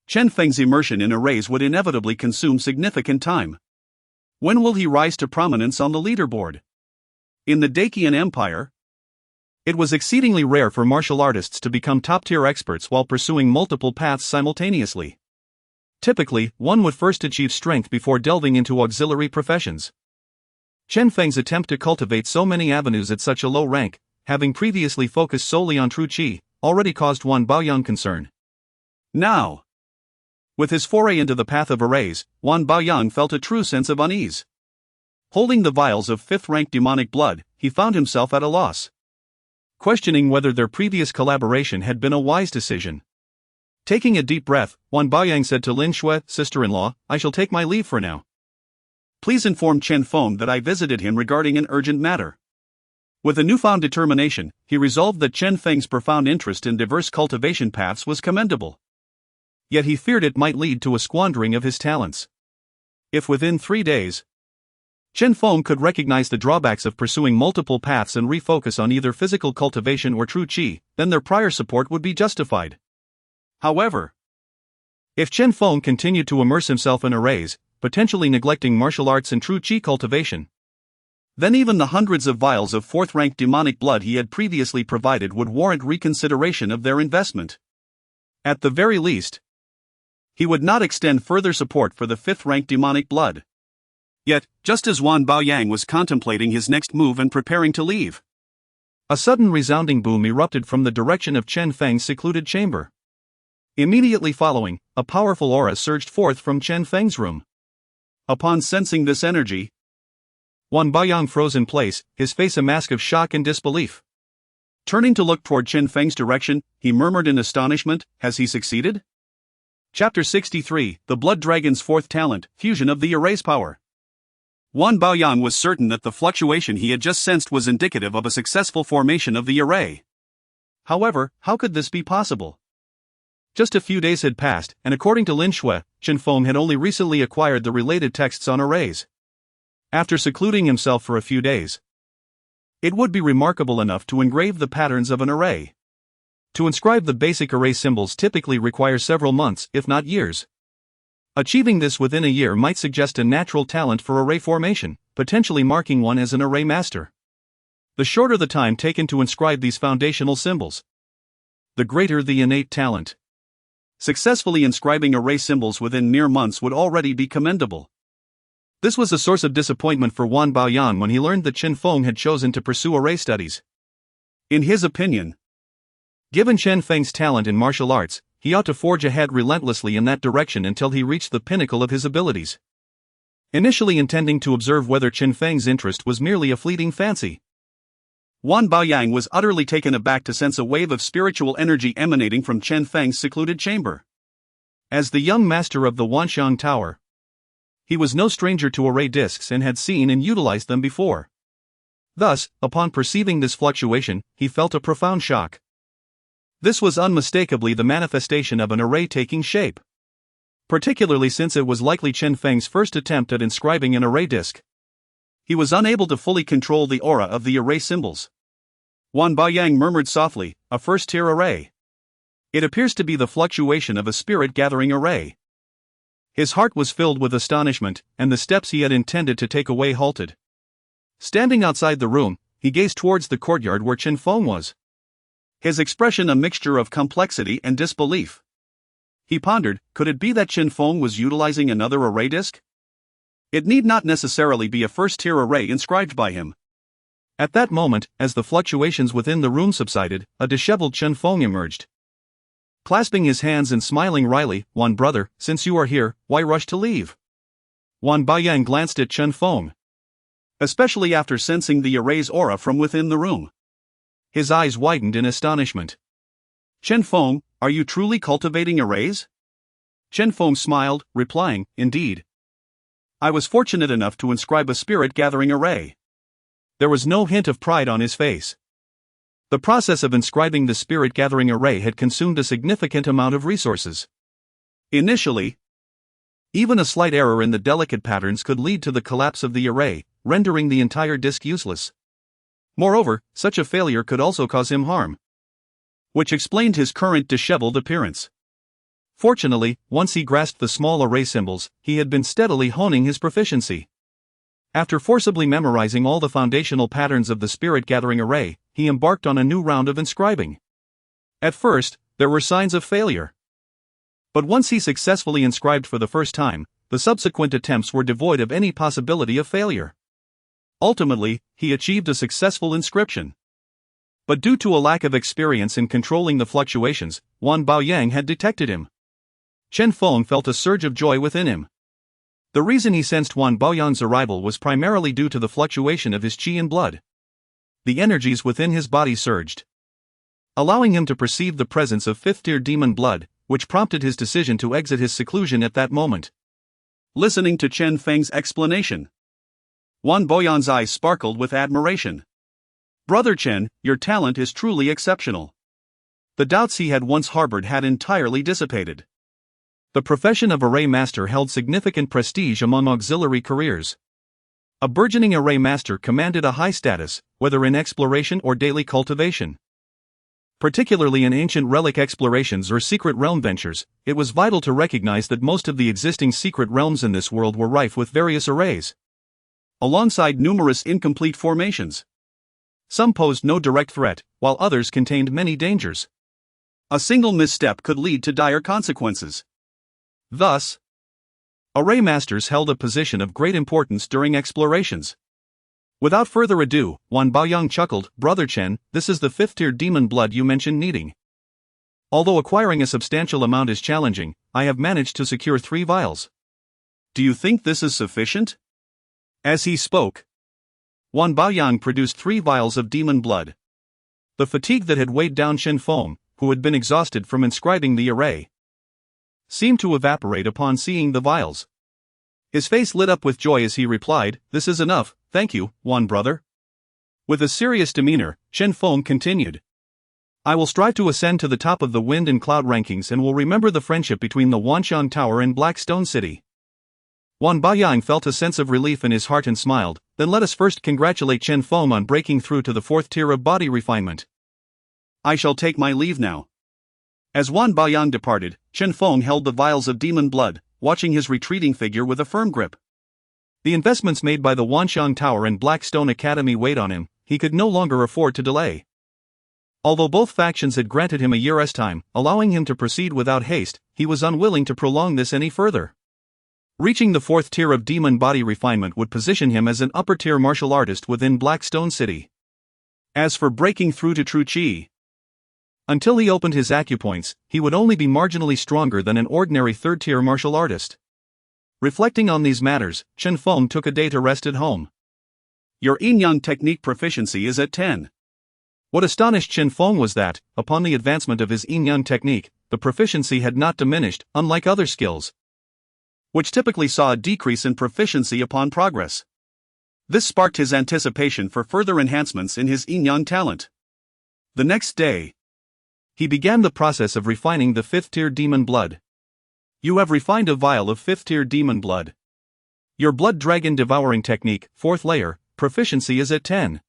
Chen Feng's immersion in arrays would inevitably consume significant time. When will he rise to prominence on the leaderboard? In the Dacian Empire, it was exceedingly rare for martial artists to become top-tier experts while pursuing multiple paths simultaneously. Typically, one would first achieve strength before delving into auxiliary professions. Chen Feng's attempt to cultivate so many avenues at such a low rank, having previously focused solely on true qi, already caused Wan Baoyang concern. Now, with his foray into the path of arrays, Wan Baoyang felt a true sense of unease. Holding the vials of 5th-rank demonic blood, he found himself at a loss. Questioning whether their previous collaboration had been a wise decision. Taking a deep breath, Wan Baoyang said to Lin Shui, sister-in-law, I shall take my leave for now. Please inform Chen Feng that I visited him regarding an urgent matter. With a newfound determination, he resolved that Chen Feng's profound interest in diverse cultivation paths was commendable. Yet he feared it might lead to a squandering of his talents. If within 3 days, Chen Feng could recognize the drawbacks of pursuing multiple paths and refocus on either physical cultivation or true qi, then their prior support would be justified. However, if Chen Feng continued to immerse himself in arrays, potentially neglecting martial arts and true qi cultivation, then even the hundreds of vials of 4th-rank demonic blood he had previously provided would warrant reconsideration of their investment. At the very least, he would not extend further support for the 5th-rank demonic blood. Yet, just as Wan Baoyang was contemplating his next move and preparing to leave, a sudden resounding boom erupted from the direction of Chen Feng's secluded chamber. Immediately following, a powerful aura surged forth from Chen Feng's room. Upon sensing this energy, Wan Baoyang froze in place, his face a mask of shock and disbelief. Turning to look toward Chen Feng's direction, he murmured in astonishment, has he succeeded? Chapter 63, The Blood Dragon's 4th Talent, Fusion of the Array's Power. Wan Baoyang was certain that the fluctuation he had just sensed was indicative of a successful formation of the array. However, how could this be possible? Just a few days had passed, and according to Lin Shui, Chen Feng had only recently acquired the related texts on arrays. After secluding himself for a few days, it would be remarkable enough to engrave the patterns of an array. To inscribe the basic array symbols typically require several months, if not years. Achieving this within a year might suggest a natural talent for array formation, potentially marking one as an array master. The shorter the time taken to inscribe these foundational symbols, the greater the innate talent. Successfully inscribing array symbols within mere months would already be commendable. This was a source of disappointment for Wan Baoyang when he learned that Chen Feng had chosen to pursue array studies. In his opinion, given Chen Feng's talent in martial arts, he ought to forge ahead relentlessly in that direction until he reached the pinnacle of his abilities. Initially intending to observe whether Chen Feng's interest was merely a fleeting fancy, Wan Baoyang was utterly taken aback to sense a wave of spiritual energy emanating from Chen Feng's secluded chamber. As the young master of the Wanxiang Tower, he was no stranger to array discs and had seen and utilized them before. Thus, upon perceiving this fluctuation, he felt a profound shock. This was unmistakably the manifestation of an array taking shape. Particularly since it was likely Chen Feng's first attempt at inscribing an array disc. He was unable to fully control the aura of the array symbols. Wan Baoyang murmured softly, a first-tier array. It appears to be the fluctuation of a spirit-gathering array. His heart was filled with astonishment, and the steps he had intended to take away halted. Standing outside the room, he gazed towards the courtyard where Chen Feng was. His expression a mixture of complexity and disbelief. He pondered, could it be that Chen Feng was utilizing another array disc? It need not necessarily be a first-tier array inscribed by him. At that moment, as the fluctuations within the room subsided, a disheveled Chen Feng emerged. Clasping his hands and smiling wryly, "Wan brother, since you are here, why rush to leave?" Wan Baoyang glanced at Chen Feng, especially after sensing the array's aura from within the room. His eyes widened in astonishment. "Chen Feng, are you truly cultivating arrays?" Chen Feng smiled, replying, "Indeed. I was fortunate enough to inscribe a spirit-gathering array." There was no hint of pride on his face. The process of inscribing the spirit-gathering array had consumed a significant amount of resources. Initially, even a slight error in the delicate patterns could lead to the collapse of the array, rendering the entire disk useless. Moreover, such a failure could also cause him harm, which explained his current disheveled appearance. Fortunately, once he grasped the small array symbols, he had been steadily honing his proficiency. After forcibly memorizing all the foundational patterns of the spirit-gathering array, he embarked on a new round of inscribing. At first, there were signs of failure. But once he successfully inscribed for the first time, the subsequent attempts were devoid of any possibility of failure. Ultimately, he achieved a successful inscription. But due to a lack of experience in controlling the fluctuations, Wan Baoyang had detected him. Chen Feng felt a surge of joy within him. The reason he sensed Wan Baoyang's arrival was primarily due to the fluctuation of his qi and blood. The energies within his body surged, allowing him to perceive the presence of fifth-tier demon blood, which prompted his decision to exit his seclusion at that moment. Listening to Chen Feng's explanation, Wan Baoyang's eyes sparkled with admiration. "Brother Chen, your talent is truly exceptional." The doubts he had once harbored had entirely dissipated. The profession of array master held significant prestige among auxiliary careers. A burgeoning array master commanded a high status, whether in exploration or daily cultivation. Particularly in ancient relic explorations or secret realm ventures, it was vital to recognize that most of the existing secret realms in this world were rife with various arrays, alongside numerous incomplete formations. Some posed no direct threat, while others contained many dangers. A single misstep could lead to dire consequences. Thus, array masters held a position of great importance during explorations. Without further ado, Wan Baoyang chuckled, "Brother Chen, this is the fifth-tier demon blood you mentioned needing. Although acquiring a substantial amount is challenging, I have managed to secure 3 vials. Do you think this is sufficient?" As he spoke, Wan Baoyang produced 3 vials of demon blood. The fatigue that had weighed down Chen Feng, who had been exhausted from inscribing the array, seemed to evaporate upon seeing the vials. His face lit up with joy as he replied, "This is enough, thank you, Wan brother." With a serious demeanor, Chen Feng continued, "I will strive to ascend to the top of the wind and cloud rankings and will remember the friendship between the Wanxiang Tower and Blackstone City." Wan Baoyang felt a sense of relief in his heart and smiled. "Then let us first congratulate Chen Feng on breaking through to the 4th tier of body refinement. I shall take my leave now." As Wan Baoyang departed, Chen Feng held the vials of demon blood, watching his retreating figure with a firm grip. The investments made by the Wanxiang Tower and Blackstone Academy weighed on him. He could no longer afford to delay. Although both factions had granted him a year's time, allowing him to proceed without haste, he was unwilling to prolong this any further. Reaching the 4th tier of demon body refinement would position him as an upper-tier martial artist within Blackstone City. As for breaking through to true qi, until he opened his acupoints, he would only be marginally stronger than an ordinary 3rd-tier martial artist. Reflecting on these matters, Chen Feng took a day to rest at home. "Your yin-yang technique proficiency is at 10. What astonished Chen Feng was that, upon the advancement of his yin-yang technique, the proficiency had not diminished, unlike other skills, which typically saw a decrease in proficiency upon progress. This sparked his anticipation for further enhancements in his yin-yang talent. The next day, he began the process of refining the 5th-tier demon blood. You have refined a vial of 5th-tier demon blood. Your blood dragon devouring technique, 4th layer, proficiency is at 10.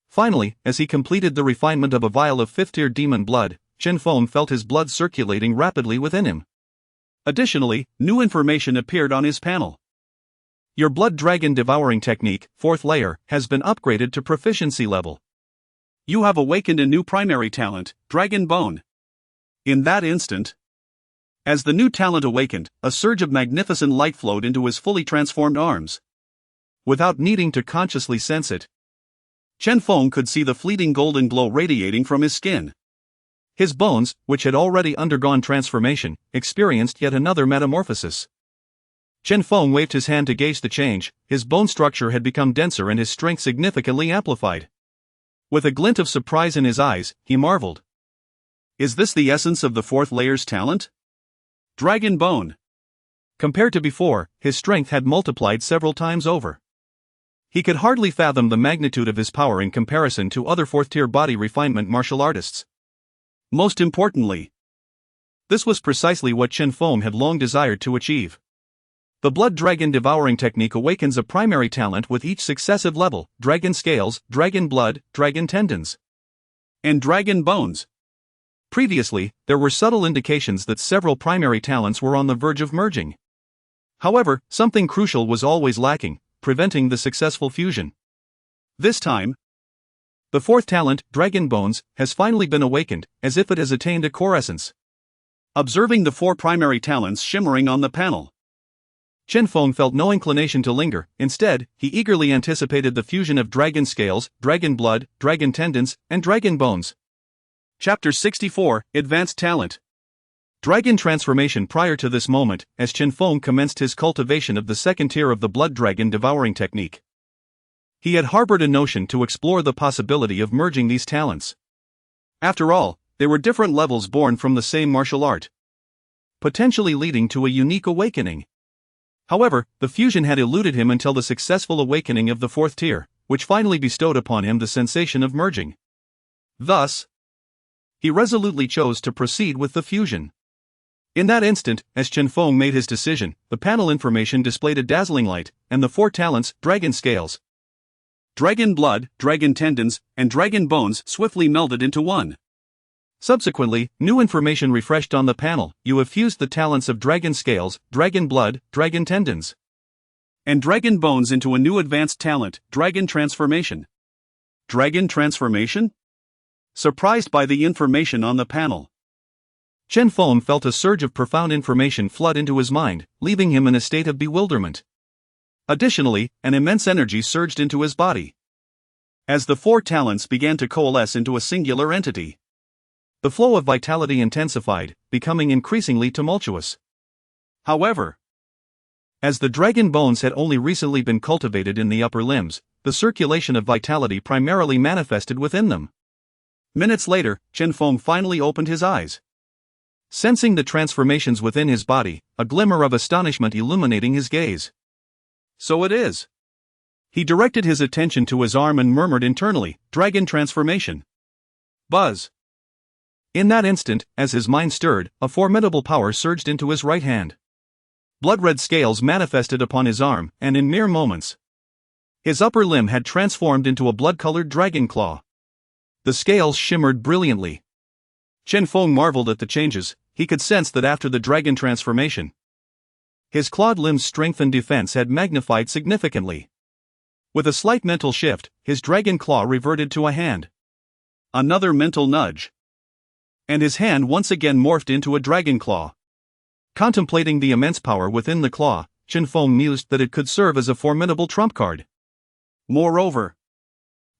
Finally, as he completed the refinement of a vial of 5th-tier demon blood, Chen Feng felt his blood circulating rapidly within him. Additionally, new information appeared on his panel. Your blood dragon devouring technique, 4th layer, has been upgraded to proficiency level. You have awakened a new primary talent, Dragon Bone. In that instant, as the new talent awakened, a surge of magnificent light flowed into his fully transformed arms. Without needing to consciously sense it, Chen Feng could see the fleeting golden glow radiating from his skin. His bones, which had already undergone transformation, experienced yet another metamorphosis. Chen Feng waved his hand to gauge the change. His bone structure had become denser and his strength significantly amplified. With a glint of surprise in his eyes, he marveled. Is this the essence of the fourth layer's talent? Dragon Bone. Compared to before, his strength had multiplied several times over. He could hardly fathom the magnitude of his power in comparison to other fourth-tier body refinement martial artists. Most importantly, this was precisely what Chen Feng had long desired to achieve. The blood dragon devouring technique awakens a primary talent with each successive level: dragon scales, dragon blood, dragon tendons, and dragon bones. Previously, there were subtle indications that several primary talents were on the verge of merging. However, something crucial was always lacking, preventing the successful fusion. This time, the fourth talent, dragon bones, has finally been awakened, as if it has attained a core essence. Observing the four primary talents shimmering on the panel, Chen Feng felt no inclination to linger. Instead, he eagerly anticipated the fusion of dragon scales, dragon blood, dragon tendons, and dragon bones. Chapter 64, Advanced Talent. Dragon transformation. Prior to this moment, as Chen Feng commenced his cultivation of the second tier of the blood dragon devouring technique, he had harbored a notion to explore the possibility of merging these talents. After all, they were different levels born from the same martial art, potentially leading to a unique awakening. However, the fusion had eluded him until the successful awakening of the fourth tier, which finally bestowed upon him the sensation of merging. Thus, he resolutely chose to proceed with the fusion. In that instant, as Chen Feng made his decision, the panel information displayed a dazzling light, and the four talents, dragon scales, dragon blood, dragon tendons, and dragon bones, swiftly melded into one. Subsequently, new information refreshed on the panel. You have fused the talents of dragon scales, dragon blood, dragon tendons, and dragon bones into a new advanced talent, dragon transformation. Dragon transformation? Surprised by the information on the panel, Chen Feng felt a surge of profound information flood into his mind, leaving him in a state of bewilderment. Additionally, an immense energy surged into his body, as the four talents began to coalesce into a singular entity. The flow of vitality intensified, becoming increasingly tumultuous. However, as the dragon bones had only recently been cultivated in the upper limbs, the circulation of vitality primarily manifested within them. Minutes later, Chen Feng finally opened his eyes. Sensing the transformations within his body, a glimmer of astonishment illuminating his gaze. So it is. He directed his attention to his arm and murmured internally, "Dragon transformation." Buzz. In that instant, as his mind stirred, a formidable power surged into his right hand. Blood-red scales manifested upon his arm, and in mere moments, his upper limb had transformed into a blood-colored dragon claw. The scales shimmered brilliantly. Chen Feng marveled at the changes. He could sense that after the dragon transformation, his clawed limb's strength and defense had magnified significantly. With a slight mental shift, his dragon claw reverted to a hand. Another mental nudge, and his hand once again morphed into a dragon claw. Contemplating the immense power within the claw, Chen Feng mused that it could serve as a formidable trump card. Moreover,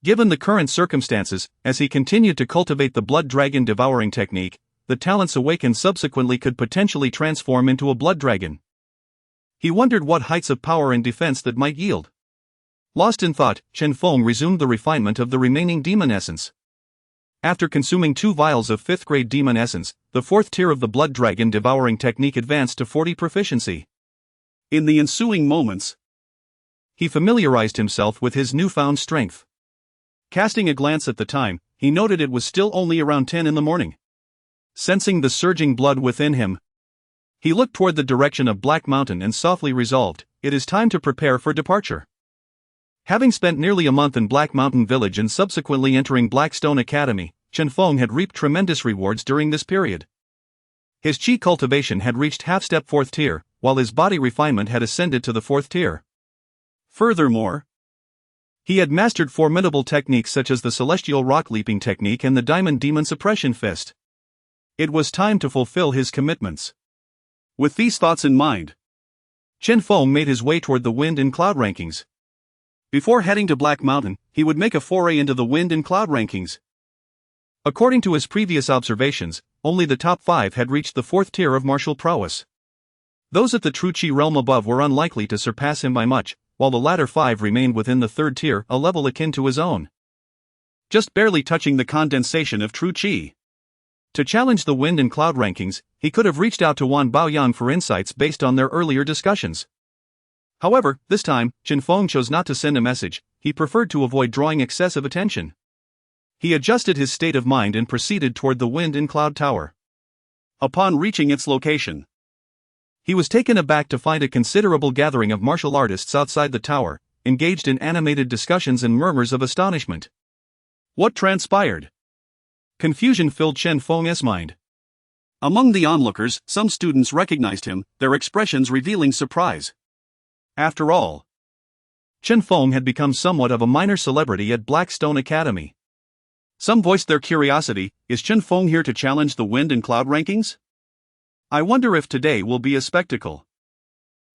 given the current circumstances, as he continued to cultivate the blood dragon devouring technique, the talents awakened subsequently could potentially transform into a blood dragon. He wondered what heights of power and defense that might yield. Lost in thought, Chen Feng resumed the refinement of the remaining demon essence. After consuming 2 vials of 5th-grade demon essence, the 4th tier of the blood dragon devouring technique advanced to 40 proficiency. In the ensuing moments, he familiarized himself with his newfound strength. Casting a glance at the time, he noted it was still only around 10 in the morning. Sensing the surging blood within him, he looked toward the direction of Black Mountain and softly resolved, "It is time to prepare for departure." Having spent nearly a month in Black Mountain Village and subsequently entering Blackstone Academy, Chen Feng had reaped tremendous rewards during this period. His chi cultivation had reached half-step 4th tier, while his body refinement had ascended to the 4th tier. Furthermore, he had mastered formidable techniques such as the Celestial Rock Leaping technique and the Diamond Demon Suppression Fist. It was time to fulfill his commitments. With these thoughts in mind, Chen Feng made his way toward the wind and cloud rankings. Before heading to Black Mountain, he would make a foray into the wind and cloud rankings. According to his previous observations, only the top 5 had reached the 4th tier of martial prowess. Those at the true Qi realm above were unlikely to surpass him by much, while the latter 5 remained within the 3rd tier, a level akin to his own. Just barely touching the condensation of true Qi. To challenge the wind and cloud rankings, he could have reached out to Wan Baoyang for insights based on their earlier discussions. However, this time, Chen Feng chose not to send a message. He preferred to avoid drawing excessive attention. He adjusted his state of mind and proceeded toward the wind and cloud tower. Upon reaching its location, he was taken aback to find a considerable gathering of martial artists outside the tower, engaged in animated discussions and murmurs of astonishment. What transpired? Confusion filled Chen Feng's mind. Among the onlookers, some students recognized him, their expressions revealing surprise. After all, Chen Feng had become somewhat of a minor celebrity at Blackstone Academy. Some voiced their curiosity, is Chen Feng here to challenge the wind and cloud rankings? I wonder if today will be a spectacle.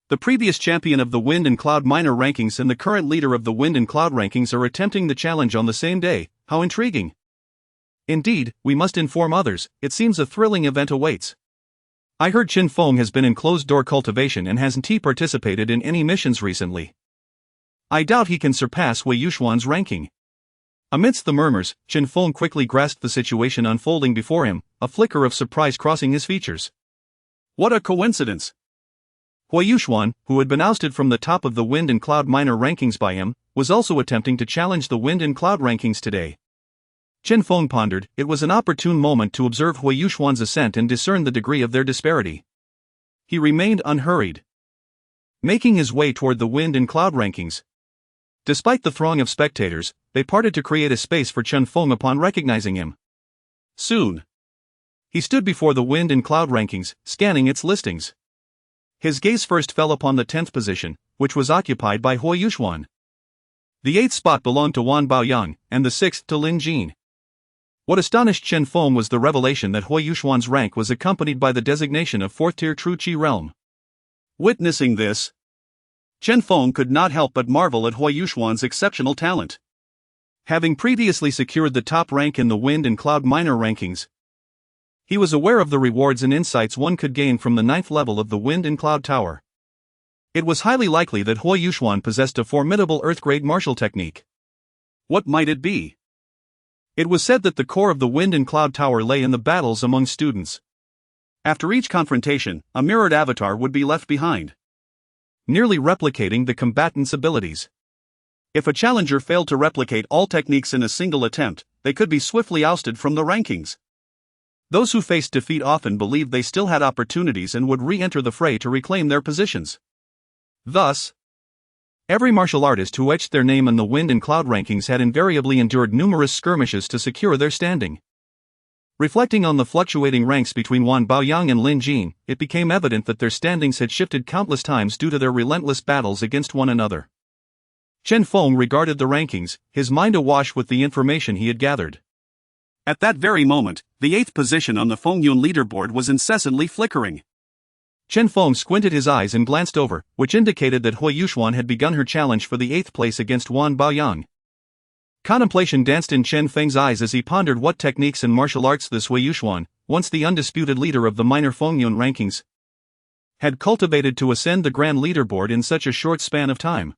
The previous champion of the wind and cloud minor rankings and the current leader of the wind and cloud rankings are attempting the challenge on the same day. How intriguing. Indeed, we must inform others. It seems a thrilling event awaits. I heard Chen Feng has been in closed-door cultivation and hasn't he participated in any missions recently. I doubt he can surpass Wei Yuxuan's ranking. Amidst the murmurs, Chen Feng quickly grasped the situation unfolding before him, a flicker of surprise crossing his features. What a coincidence! Wei Yuxuan, who had been ousted from the top of the wind and cloud minor rankings by him, was also attempting to challenge the wind and cloud rankings today. Chen Feng pondered. It was an opportune moment to observe Wei Yuxuan's ascent and discern the degree of their disparity. He remained unhurried, making his way toward the wind and cloud rankings. Despite the throng of spectators, they parted to create a space for Chen Feng upon recognizing him. Soon, he stood before the wind and cloud rankings, scanning its listings. His gaze first fell upon the 10th position, which was occupied by Wei Yuxuan. The 8th spot belonged to Wan Baoyang, and the 6th to Lin Jin. What astonished Chen Feng was the revelation that Wei Yuxuan's rank was accompanied by the designation of 4th tier True Qi realm. Witnessing this, Chen Feng could not help but marvel at Wei Yuxuan's exceptional talent. Having previously secured the top rank in the wind and cloud minor rankings, he was aware of the rewards and insights one could gain from the 9th level of the wind and cloud tower. It was highly likely that Wei Yuxuan possessed a formidable earth-grade martial technique. What might it be? It was said that the core of the wind and cloud tower lay in the battles among students. After each confrontation, a mirrored avatar would be left behind, nearly replicating the combatant's abilities. If a challenger failed to replicate all techniques in a single attempt, they could be swiftly ousted from the rankings. Those who faced defeat often believed they still had opportunities and would re-enter the fray to reclaim their positions. Thus, every martial artist who etched their name in the wind and cloud rankings had invariably endured numerous skirmishes to secure their standing. Reflecting on the fluctuating ranks between Wan Baoyang and Lin Jin, it became evident that their standings had shifted countless times due to their relentless battles against one another. Chen Feng regarded the rankings, his mind awash with the information he had gathered. At that very moment, the 8th position on the Fengyun leaderboard was incessantly flickering. Chen Feng squinted his eyes and glanced over, which indicated that Wei Yuxuan had begun her challenge for the 8th place against Wan Baoyang. Contemplation danced in Chen Feng's eyes as he pondered what techniques and martial arts this Wei Yuxuan, once the undisputed leader of the minor Fengyun rankings, had cultivated to ascend the grand leaderboard in such a short span of time.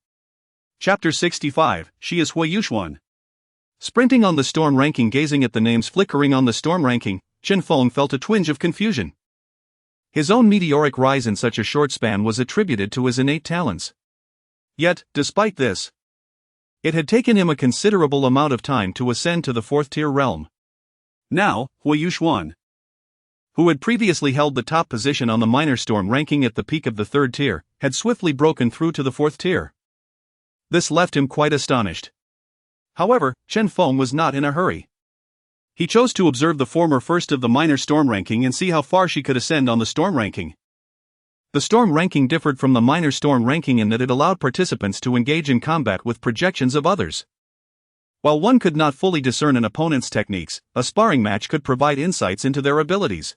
Chapter 65, She is Wei Yuxuan. Sprinting on the storm ranking, gazing at the names flickering on the storm ranking, Chen Feng felt a twinge of confusion. His own meteoric rise in such a short span was attributed to his innate talents. Yet, despite this, it had taken him a considerable amount of time to ascend to the 4th tier realm. Now, Wei Yuxuan, who had previously held the top position on the minor storm ranking at the peak of the 3rd tier, had swiftly broken through to the 4th tier. This left him quite astonished. However, Chen Feng was not in a hurry. He chose to observe the former first of the minor storm ranking and see how far she could ascend on the storm ranking. The storm ranking differed from the minor storm ranking in that it allowed participants to engage in combat with projections of others. While one could not fully discern an opponent's techniques, a sparring match could provide insights into their abilities.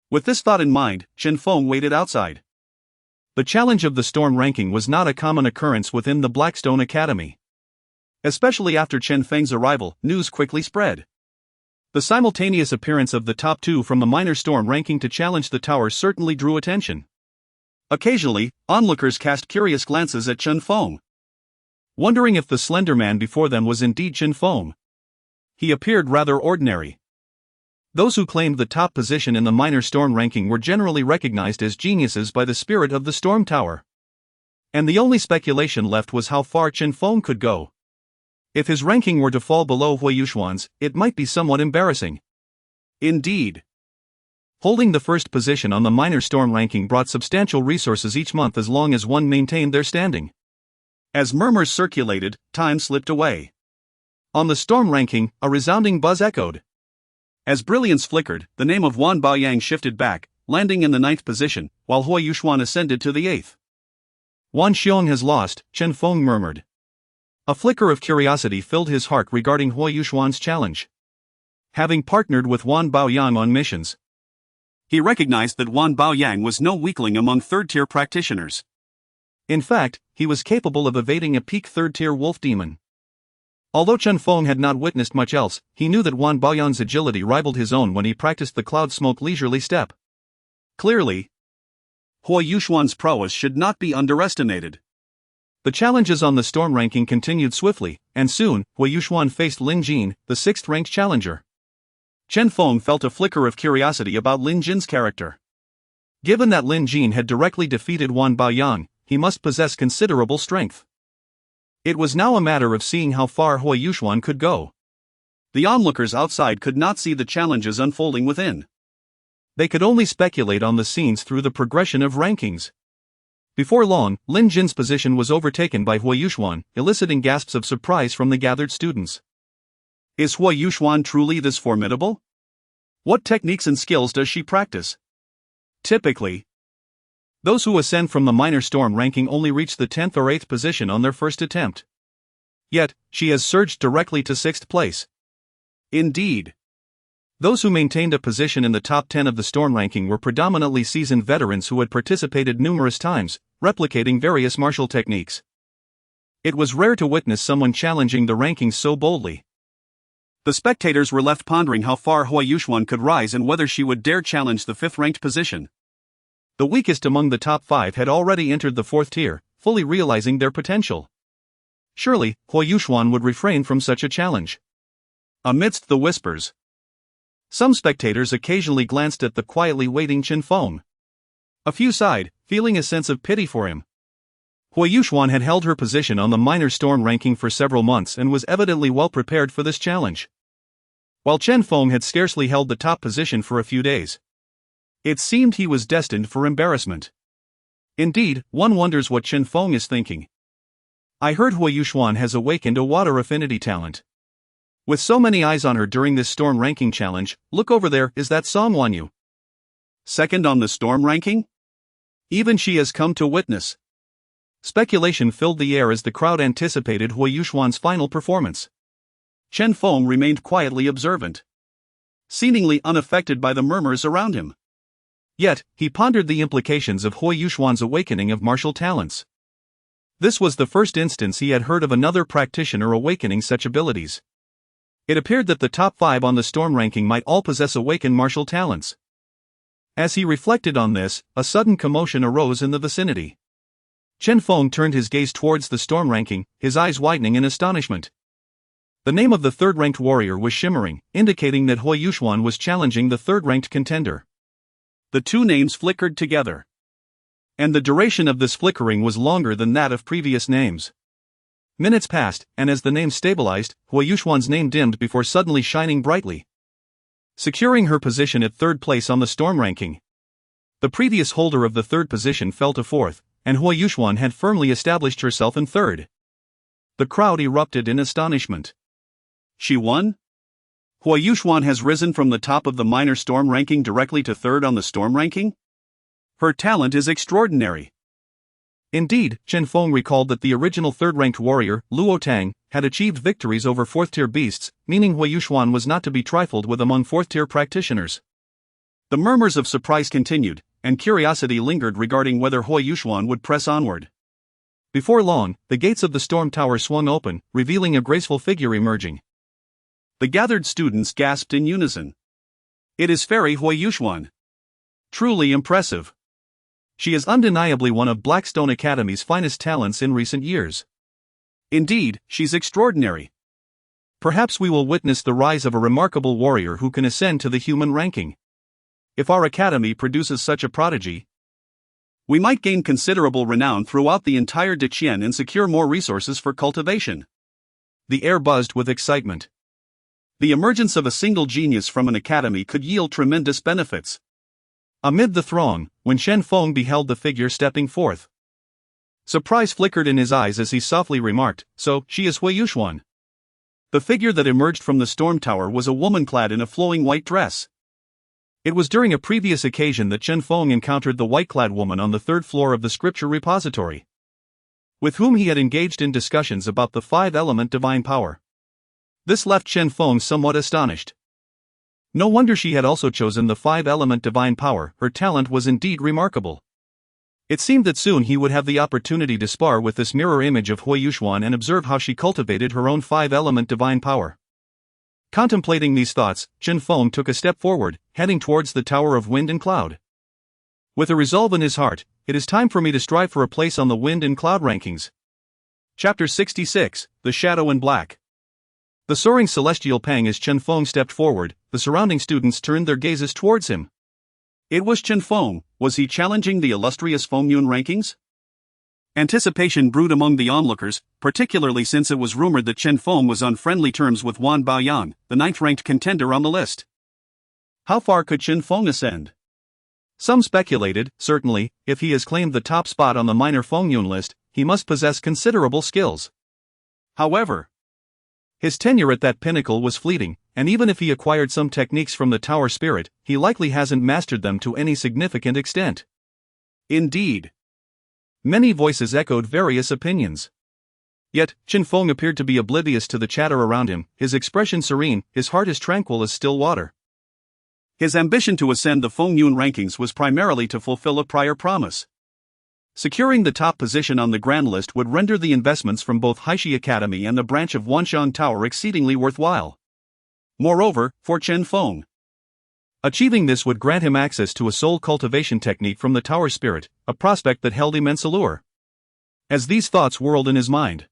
With this thought in mind, Chen Feng waited outside. The challenge of the storm ranking was not a common occurrence within the Blackstone Academy. Especially after Chen Feng's arrival, news quickly spread. The simultaneous appearance of the top two from the minor storm ranking to challenge the tower certainly drew attention. Occasionally, onlookers cast curious glances at Chen Feng, wondering if the slender man before them was indeed Chen Feng. He appeared rather ordinary. Those who claimed the top position in the minor storm ranking were generally recognized as geniuses by the spirit of the storm tower. And the only speculation left was how far Chen Feng could go. If his ranking were to fall below Hui Yuxuan's, it might be somewhat embarrassing. Indeed. Holding the first position on the minor storm ranking brought substantial resources each month as long as one maintained their standing. As murmurs circulated, time slipped away. On the storm ranking, a resounding buzz echoed. As brilliance flickered, the name of Wan Baoyang shifted back, landing in the 9th position, while Hui Yuxuan ascended to the 8th. Wan Xiong has lost, Chen Feng murmured. A flicker of curiosity filled his heart regarding Hui Yuxuan's challenge. Having partnered with Wan Baoyang on missions, he recognized that Wan Baoyang was no weakling among third-tier practitioners. In fact, he was capable of evading a peak third-tier wolf demon. Although Chen Feng had not witnessed much else, he knew that Wan Baoyang's agility rivaled his own when he practiced the cloud smoke leisurely step. Clearly, Hui Yuxuan's prowess should not be underestimated. The challenges on the storm ranking continued swiftly, and soon, Hui Yuxuan faced Lin Jin, the 6th-ranked challenger. Chen Feng felt a flicker of curiosity about Lin Jin's character. Given that Lin Jin had directly defeated Wan Baoyang, he must possess considerable strength. It was now a matter of seeing how far Hui Yuxuan could go. The onlookers outside could not see the challenges unfolding within. They could only speculate on the scenes through the progression of rankings. Before long, Lin Jin's position was overtaken by Hui Yuxuan, eliciting gasps of surprise from the gathered students. Is Hui Yuxuan truly this formidable? What techniques and skills does she practice? Typically, those who ascend from the minor storm ranking only reach the 10th or 8th position on their first attempt. Yet, she has surged directly to 6th place. Indeed. Those who maintained a position in the top 10 of the storm ranking were predominantly seasoned veterans who had participated numerous times, replicating various martial techniques. It was rare to witness someone challenging the rankings so boldly. The spectators were left pondering how far Hui Yuxuan could rise and whether she would dare challenge the 5th-ranked position. The weakest among the top 5 had already entered the 4th tier, fully realizing their potential. Surely, Hui Yuxuan would refrain from such a challenge. Amidst the whispers, some spectators occasionally glanced at the quietly waiting Chen Feng. A few sighed, feeling a sense of pity for him. Hui Yuxuan had held her position on the minor storm ranking for several months and was evidently well prepared for this challenge, while Chen Feng had scarcely held the top position for a few days. It seemed he was destined for embarrassment. Indeed, one wonders what Chen Feng is thinking. I heard Hui Yuxuan has awakened a water affinity talent. With so many eyes on her during this storm ranking challenge, look over there, is that Song Wanyu? Second on the storm ranking? Even she has come to witness. Speculation filled the air as the crowd anticipated Hui Yuxuan's final performance. Chen Feng remained quietly observant, seemingly unaffected by the murmurs around him. Yet, he pondered the implications of Hui Yuxuan's awakening of martial talents. This was the first instance he had heard of another practitioner awakening such abilities. It appeared that the top 5 on the storm ranking might all possess awakened martial talents. As he reflected on this, a sudden commotion arose in the vicinity. Chen Feng turned his gaze towards the storm ranking, his eyes widening in astonishment. The name of the 3rd-ranked warrior was shimmering, indicating that Hui Yuxuan was challenging the 3rd-ranked contender. The two names flickered together, and the duration of this flickering was longer than that of previous names. Minutes passed, and as the name stabilized, Hui Yuxuan's name dimmed before suddenly shining brightly, securing her position at 3rd place on the storm ranking. The previous holder of the 3rd position fell to 4th, and Hui Yuxuan had firmly established herself in 3rd. The crowd erupted in astonishment. She won? Hui Yuxuan has risen from the top of the minor storm ranking directly to 3rd on the storm ranking? Her talent is extraordinary. Indeed, Chen Feng recalled that the original 3rd-ranked warrior, Luo Tang, had achieved victories over 4th-tier beasts, meaning Hui Yuxuan was not to be trifled with among 4th-tier practitioners. The murmurs of surprise continued, and curiosity lingered regarding whether Hui Yuxuan would press onward. Before long, the gates of the storm tower swung open, revealing a graceful figure emerging. The gathered students gasped in unison. It is Fairy Hui Yuxuan. Truly impressive. She is undeniably one of Blackstone Academy's finest talents in recent years. Indeed, she's extraordinary. Perhaps we will witness the rise of a remarkable warrior who can ascend to the human ranking. If our academy produces such a prodigy, we might gain considerable renown throughout the entire Deqian and secure more resources for cultivation. The air buzzed with excitement. The emergence of a single genius from an academy could yield tremendous benefits. Amid the throng, when Chen Feng beheld the figure stepping forth, surprise flickered in his eyes as he softly remarked, "So, she is Hui Yuxuan." The figure that emerged from the storm tower was a woman clad in a flowing white dress. It was during a previous occasion that Chen Feng encountered the white-clad woman on the third floor of the scripture repository, with whom he had engaged in discussions about the five-element divine power. This left Chen Feng somewhat astonished. No wonder she had also chosen the five-element divine power, her talent was indeed remarkable. It seemed that soon he would have the opportunity to spar with this mirror image of Hui Yuxuan and observe how she cultivated her own five-element divine power. Contemplating these thoughts, Chen Feng took a step forward, heading towards the Tower of Wind and Cloud. With a resolve in his heart, it is time for me to strive for a place on the Wind and Cloud rankings. Chapter 66, The Shadow in Black. The soaring celestial pang as Chen Feng stepped forward, the surrounding students turned their gazes towards him. It was Chen Feng. Was he challenging the illustrious Fengyun rankings? Anticipation brewed among the onlookers, particularly since it was rumored that Chen Feng was on friendly terms with Wan Baoyang, the ninth-ranked contender on the list. How far could Chen Feng ascend? Some speculated, certainly, if he has claimed the top spot on the minor Fengyun list, he must possess considerable skills. However, his tenure at that pinnacle was fleeting, and even if he acquired some techniques from the tower spirit, he likely hasn't mastered them to any significant extent. Indeed. Many voices echoed various opinions. Yet, Chen Feng appeared to be oblivious to the chatter around him, his expression serene, his heart as tranquil as still water. His ambition to ascend the Fengyun rankings was primarily to fulfill a prior promise. Securing the top position on the grand list would render the investments from both Haishi Academy and the branch of Wanshang Tower exceedingly worthwhile. Moreover, for Chen Feng, achieving this would grant him access to a soul cultivation technique from the tower spirit, a prospect that held immense allure. As these thoughts whirled in his mind,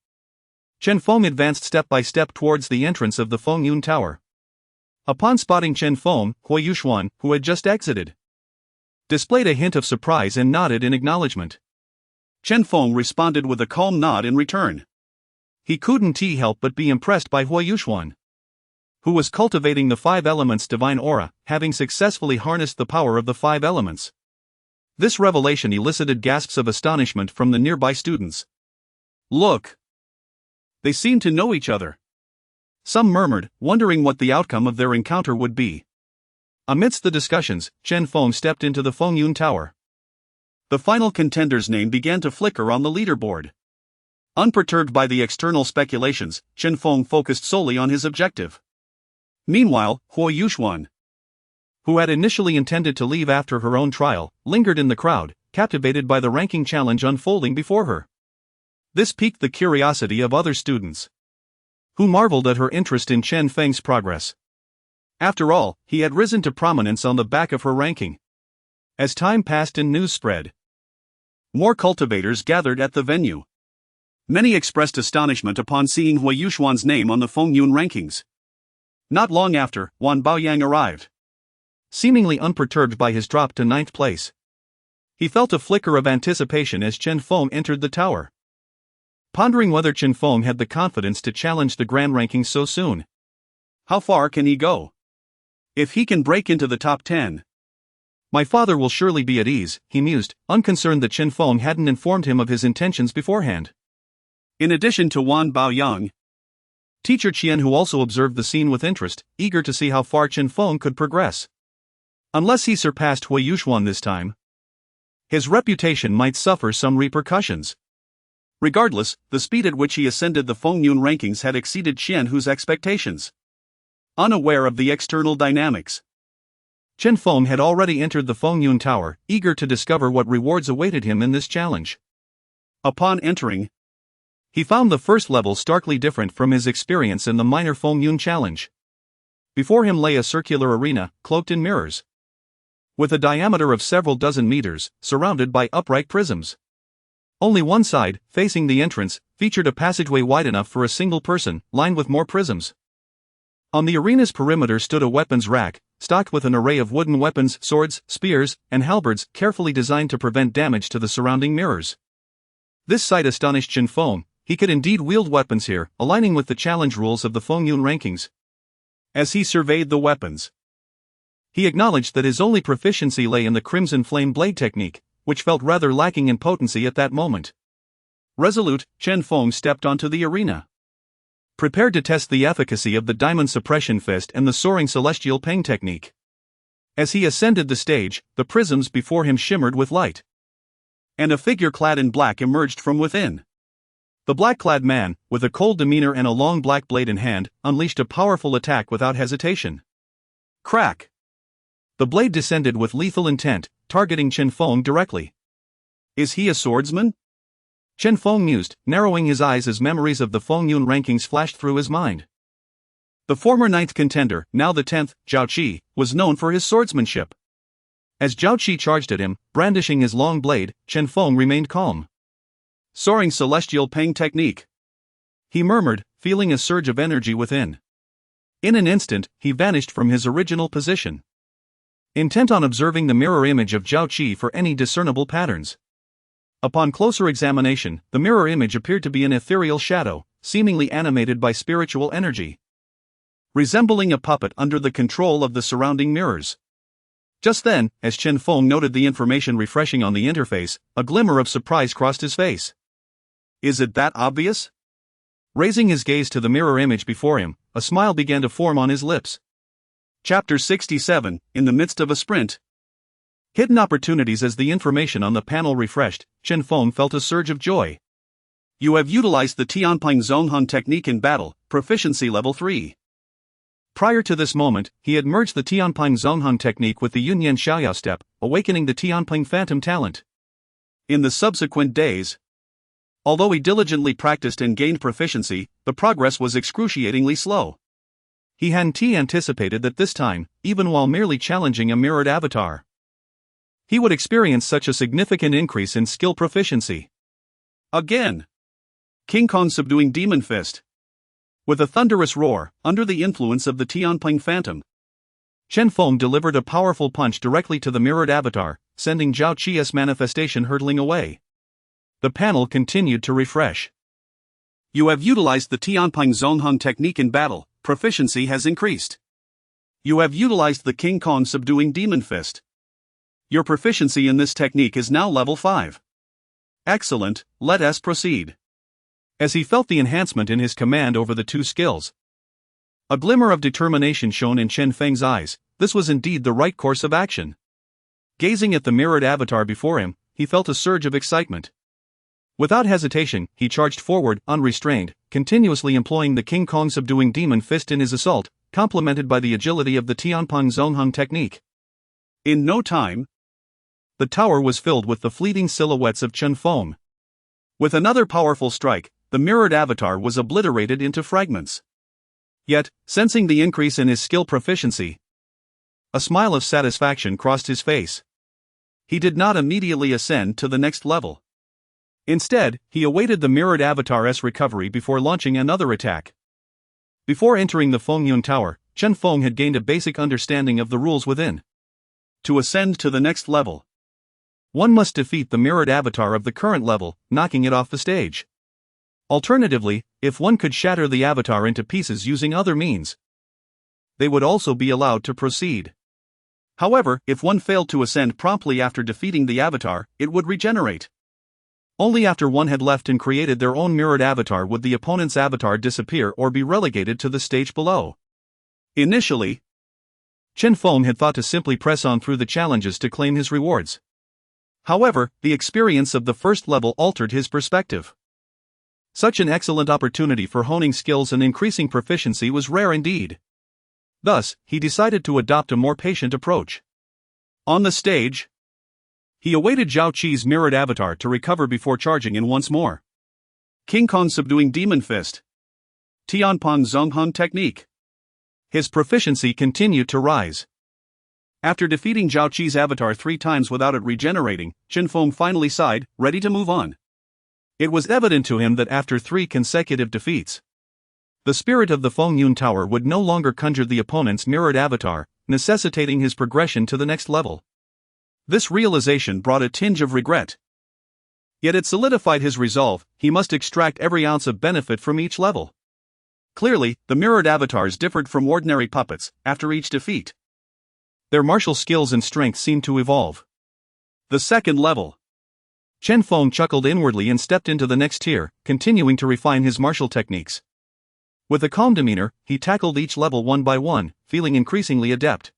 Chen Feng advanced step by step towards the entrance of the Fengyun Tower. Upon spotting Chen Feng, Hui Yuxuan, who had just exited, displayed a hint of surprise and nodded in acknowledgement. Chen Feng responded with a calm nod in return. He couldn't help but be impressed by Hui Yuxuan, who was cultivating the five elements' divine aura, having successfully harnessed the power of the five elements. This revelation elicited gasps of astonishment from the nearby students. Look! They seem to know each other. Some murmured, wondering what the outcome of their encounter would be. Amidst the discussions, Chen Feng stepped into the Fengyun Tower. The final contender's name began to flicker on the leaderboard. Unperturbed by the external speculations, Chen Feng focused solely on his objective. Meanwhile, Hui Yuxuan, who had initially intended to leave after her own trial, lingered in the crowd, captivated by the ranking challenge unfolding before her. This piqued the curiosity of other students, who marveled at her interest in Chen Feng's progress. After all, he had risen to prominence on the back of her ranking. As time passed and news spread, more cultivators gathered at the venue. Many expressed astonishment upon seeing Hui Yuxuan's name on the Fengyun rankings. Not long after, Wan Baoyang arrived. Seemingly unperturbed by his drop to ninth place, he felt a flicker of anticipation as Chen Feng entered the tower. Pondering whether Chen Feng had the confidence to challenge the grand rankings so soon. How far can he go? If he can break into the top 10, my father will surely be at ease, he mused, unconcerned that Chen Feng hadn't informed him of his intentions beforehand. In addition to Wan Baoyang, Teacher Qian, who also observed the scene with interest, eager to see how far Chen Feng could progress. Unless he surpassed Hui Yuxuan this time, his reputation might suffer some repercussions. Regardless, the speed at which he ascended the Fengyun rankings had exceeded Qian Hu's expectations. Unaware of the external dynamics, Chen Feng had already entered the Fengyun Tower, eager to discover what rewards awaited him in this challenge. Upon entering, he found the first level starkly different from his experience in the minor Feng Yun challenge. Before him lay a circular arena, cloaked in mirrors, with a diameter of several dozen meters, surrounded by upright prisms. Only one side, facing the entrance, featured a passageway wide enough for a single person, lined with more prisms. On the arena's perimeter stood a weapons rack, stocked with an array of wooden weapons, swords, spears, and halberds, carefully designed to prevent damage to the surrounding mirrors. This sight astonished Chen Feng. He could indeed wield weapons here, aligning with the challenge rules of the Feng Yun rankings. As he surveyed the weapons, he acknowledged that his only proficiency lay in the Crimson Flame Blade technique, which felt rather lacking in potency at that moment. Resolute, Chen Feng stepped onto the arena, prepared to test the efficacy of the Diamond Suppression Fist and the Soaring Celestial Ping technique. As he ascended the stage, the prisms before him shimmered with light, and a figure clad in black emerged from within. The black-clad man, with a cold demeanor and a long black blade in hand, unleashed a powerful attack without hesitation. Crack! The blade descended with lethal intent, targeting Chen Feng directly. Is he a swordsman? Chen Feng mused, narrowing his eyes as memories of the Feng Yun rankings flashed through his mind. The former 9th contender, now the 10th, Zhao Qi, was known for his swordsmanship. As Zhao Qi charged at him, brandishing his long blade, Chen Feng remained calm. Soaring Celestial Ping technique, he murmured, feeling a surge of energy within. In an instant, he vanished from his original position, intent on observing the mirror image of Zhao Qi for any discernible patterns. Upon closer examination, the mirror image appeared to be an ethereal shadow, seemingly animated by spiritual energy, resembling a puppet under the control of the surrounding mirrors. Just then, as Chen Feng noted the information refreshing on the interface, a glimmer of surprise crossed his face. Is it that obvious? Raising his gaze to the mirror image before him, a smile began to form on his lips. Chapter 67, in the midst of a sprint. Hidden opportunities. As the information on the panel refreshed, Chen Feng felt a surge of joy. You have utilized the Tianping Zhonghan technique in battle, proficiency level 3. Prior to this moment, he had merged the Tianping Zhonghan technique with the Yunyan Xiaoyao step, awakening the Tianping phantom talent. In the subsequent days, although he diligently practiced and gained proficiency, the progress was excruciatingly slow. He hadn't anticipated that this time, even while merely challenging a mirrored avatar, he would experience such a significant increase in skill proficiency. Again, King Kong subduing Demon Fist. With a thunderous roar, under the influence of the Tianping Phantom, Chen Feng delivered a powerful punch directly to the mirrored avatar, sending Zhao Qi's manifestation hurtling away. The panel continued to refresh. You have utilized the Tianping Zhonghan technique in battle, proficiency has increased. You have utilized the King Kong subduing Demon Fist. Your proficiency in this technique is now level 5. Excellent, let us proceed. As he felt the enhancement in his command over the two skills, a glimmer of determination shone in Chen Feng's eyes. This was indeed the right course of action. Gazing at the mirrored avatar before him, he felt a surge of excitement. Without hesitation, he charged forward, unrestrained, continuously employing the King Kong subduing Demon Fist in his assault, complemented by the agility of the Tianping Zhonghan technique. In no time, the tower was filled with the fleeting silhouettes of Chen Feng. With another powerful strike, the mirrored avatar was obliterated into fragments. Yet, sensing the increase in his skill proficiency, a smile of satisfaction crossed his face. He did not immediately ascend to the next level. Instead, he awaited the mirrored avatar's recovery before launching another attack. Before entering the Feng Yun Tower, Chen Feng had gained a basic understanding of the rules within. To ascend to the next level, one must defeat the mirrored avatar of the current level, knocking it off the stage. Alternatively, if one could shatter the avatar into pieces using other means, they would also be allowed to proceed. However, if one failed to ascend promptly after defeating the avatar, it would regenerate. Only after one had left and created their own mirrored avatar would the opponent's avatar disappear or be relegated to the stage below. Initially, Chen Feng had thought to simply press on through the challenges to claim his rewards. However, the experience of the first level altered his perspective. Such an excellent opportunity for honing skills and increasing proficiency was rare indeed. Thus, he decided to adopt a more patient approach. On the stage, He awaited Zhao Qi's mirrored avatar to recover before charging in once more. King Kong subduing Demon Fist. Tianpong Zhonghun technique. His proficiency continued to rise. After defeating Zhao Qi's avatar 3 times without it regenerating, Chen Feng finally sighed, ready to move on. It was evident to him that after 3 consecutive defeats, the spirit of the Feng Yun Tower would no longer conjure the opponent's mirrored avatar, necessitating his progression to the next level. This realization brought a tinge of regret. Yet it solidified his resolve: he must extract every ounce of benefit from each level. Clearly, the mirrored avatars differed from ordinary puppets after each defeat. Their martial skills and strength seemed to evolve. The second level. Chen Feng chuckled inwardly and stepped into the next tier, continuing to refine his martial techniques. With a calm demeanor, he tackled each level one by one, feeling increasingly adept.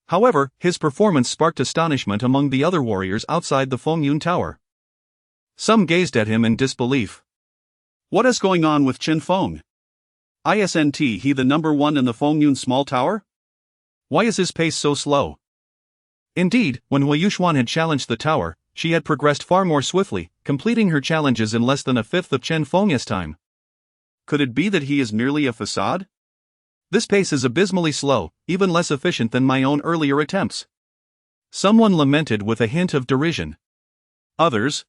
However, his performance sparked astonishment among the other warriors outside the Feng Yun Tower. Some gazed at him in disbelief. What is going on with Chen Feng? Isn't he the number 1 in the Feng Yun small tower? Why is his pace so slow? Indeed, when Hui Yuxuan had challenged the tower, she had progressed far more swiftly, completing her challenges in less than a fifth of Chen Feng's time. Could it be that he is merely a facade? This pace is abysmally slow, even less efficient than my own earlier attempts. Someone lamented with a hint of derision. Others,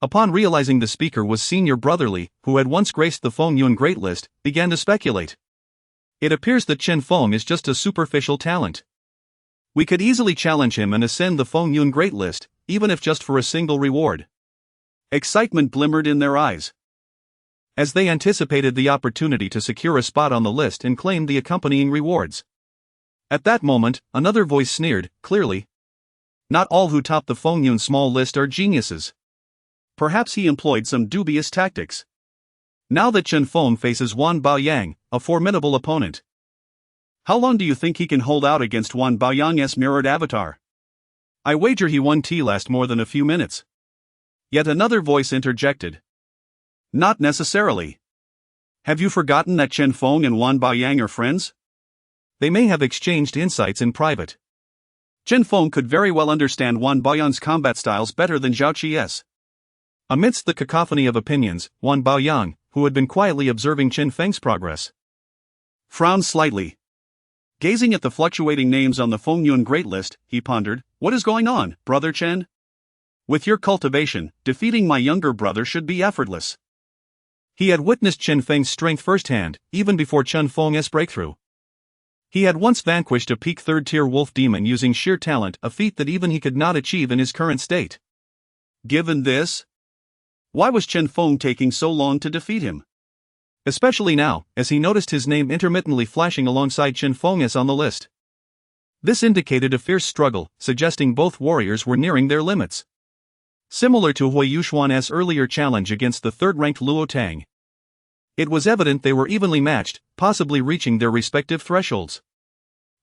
upon realizing the speaker was Senior Brotherly, who had once graced the Feng Yun Great List, began to speculate. It appears that Chen Feng is just a superficial talent. We could easily challenge him and ascend the Feng Yun Great List, even if just for a single reward. Excitement glimmered in their eyes, as they anticipated the opportunity to secure a spot on the list and claim the accompanying rewards. At that moment, another voice sneered, clearly. Not all who top the Feng Yun small list are geniuses. Perhaps he employed some dubious tactics. Now that Chen Feng faces Wan Baoyang, a formidable opponent. How long do you think he can hold out against Wan Baoyang's mirrored avatar? I wager he won't last more than a few minutes. Yet another voice interjected. Not necessarily. Have you forgotten that Chen Feng and Wan Baoyang are friends? They may have exchanged insights in private. Chen Feng could very well understand Wan Baoyang's combat styles better than Zhao Qi's. Amidst the cacophony of opinions, Wan Baoyang, who had been quietly observing Chen Feng's progress, frowned slightly. Gazing at the fluctuating names on the Feng Yun Great List, he pondered, "What is going on, Brother Chen? With your cultivation, defeating my younger brother should be effortless." He had witnessed Chen Feng's strength firsthand, even before Chen Feng's breakthrough. He had once vanquished a peak 3rd-tier wolf demon using sheer talent, a feat that even he could not achieve in his current state. Given this, why was Chen Feng taking so long to defeat him? Especially now, as he noticed his name intermittently flashing alongside Chen Feng's on the list. This indicated a fierce struggle, suggesting both warriors were nearing their limits. Similar to Hui Yuxuan's earlier challenge against the 3rd-ranked Luo Tang. It was evident they were evenly matched, possibly reaching their respective thresholds.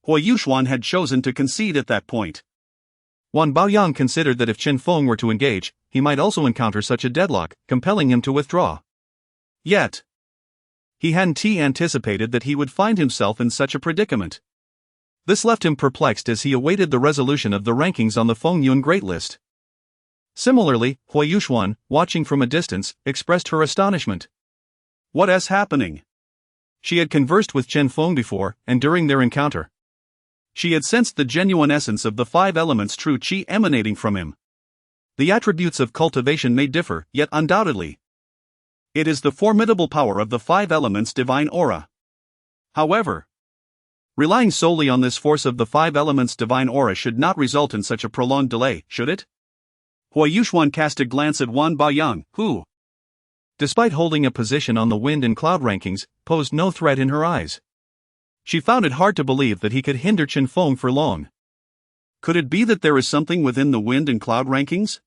Hui Yuxuan had chosen to concede at that point. Wan Baoyang considered that if Chen Feng were to engage, he might also encounter such a deadlock, compelling him to withdraw. Yet, he hadn't anticipated that he would find himself in such a predicament. This left him perplexed as he awaited the resolution of the rankings on the Feng Yun Great List. Similarly, Hui Yuxuan, watching from a distance, expressed her astonishment. What is happening? She had conversed with Chen Feng before, and during their encounter, she had sensed the genuine essence of the 5 elements true qi emanating from him. The attributes of cultivation may differ, yet undoubtedly, it is the formidable power of the 5 elements' divine aura. However, relying solely on this force of the 5 elements' divine aura should not result in such a prolonged delay, should it? Hui Yuxuan cast a glance at Wan Baoyang, who, despite holding a position on the wind and cloud rankings, posed no threat in her eyes. She found it hard to believe that he could hinder Chen Feng for long. Could it be that there is something within the wind and cloud rankings?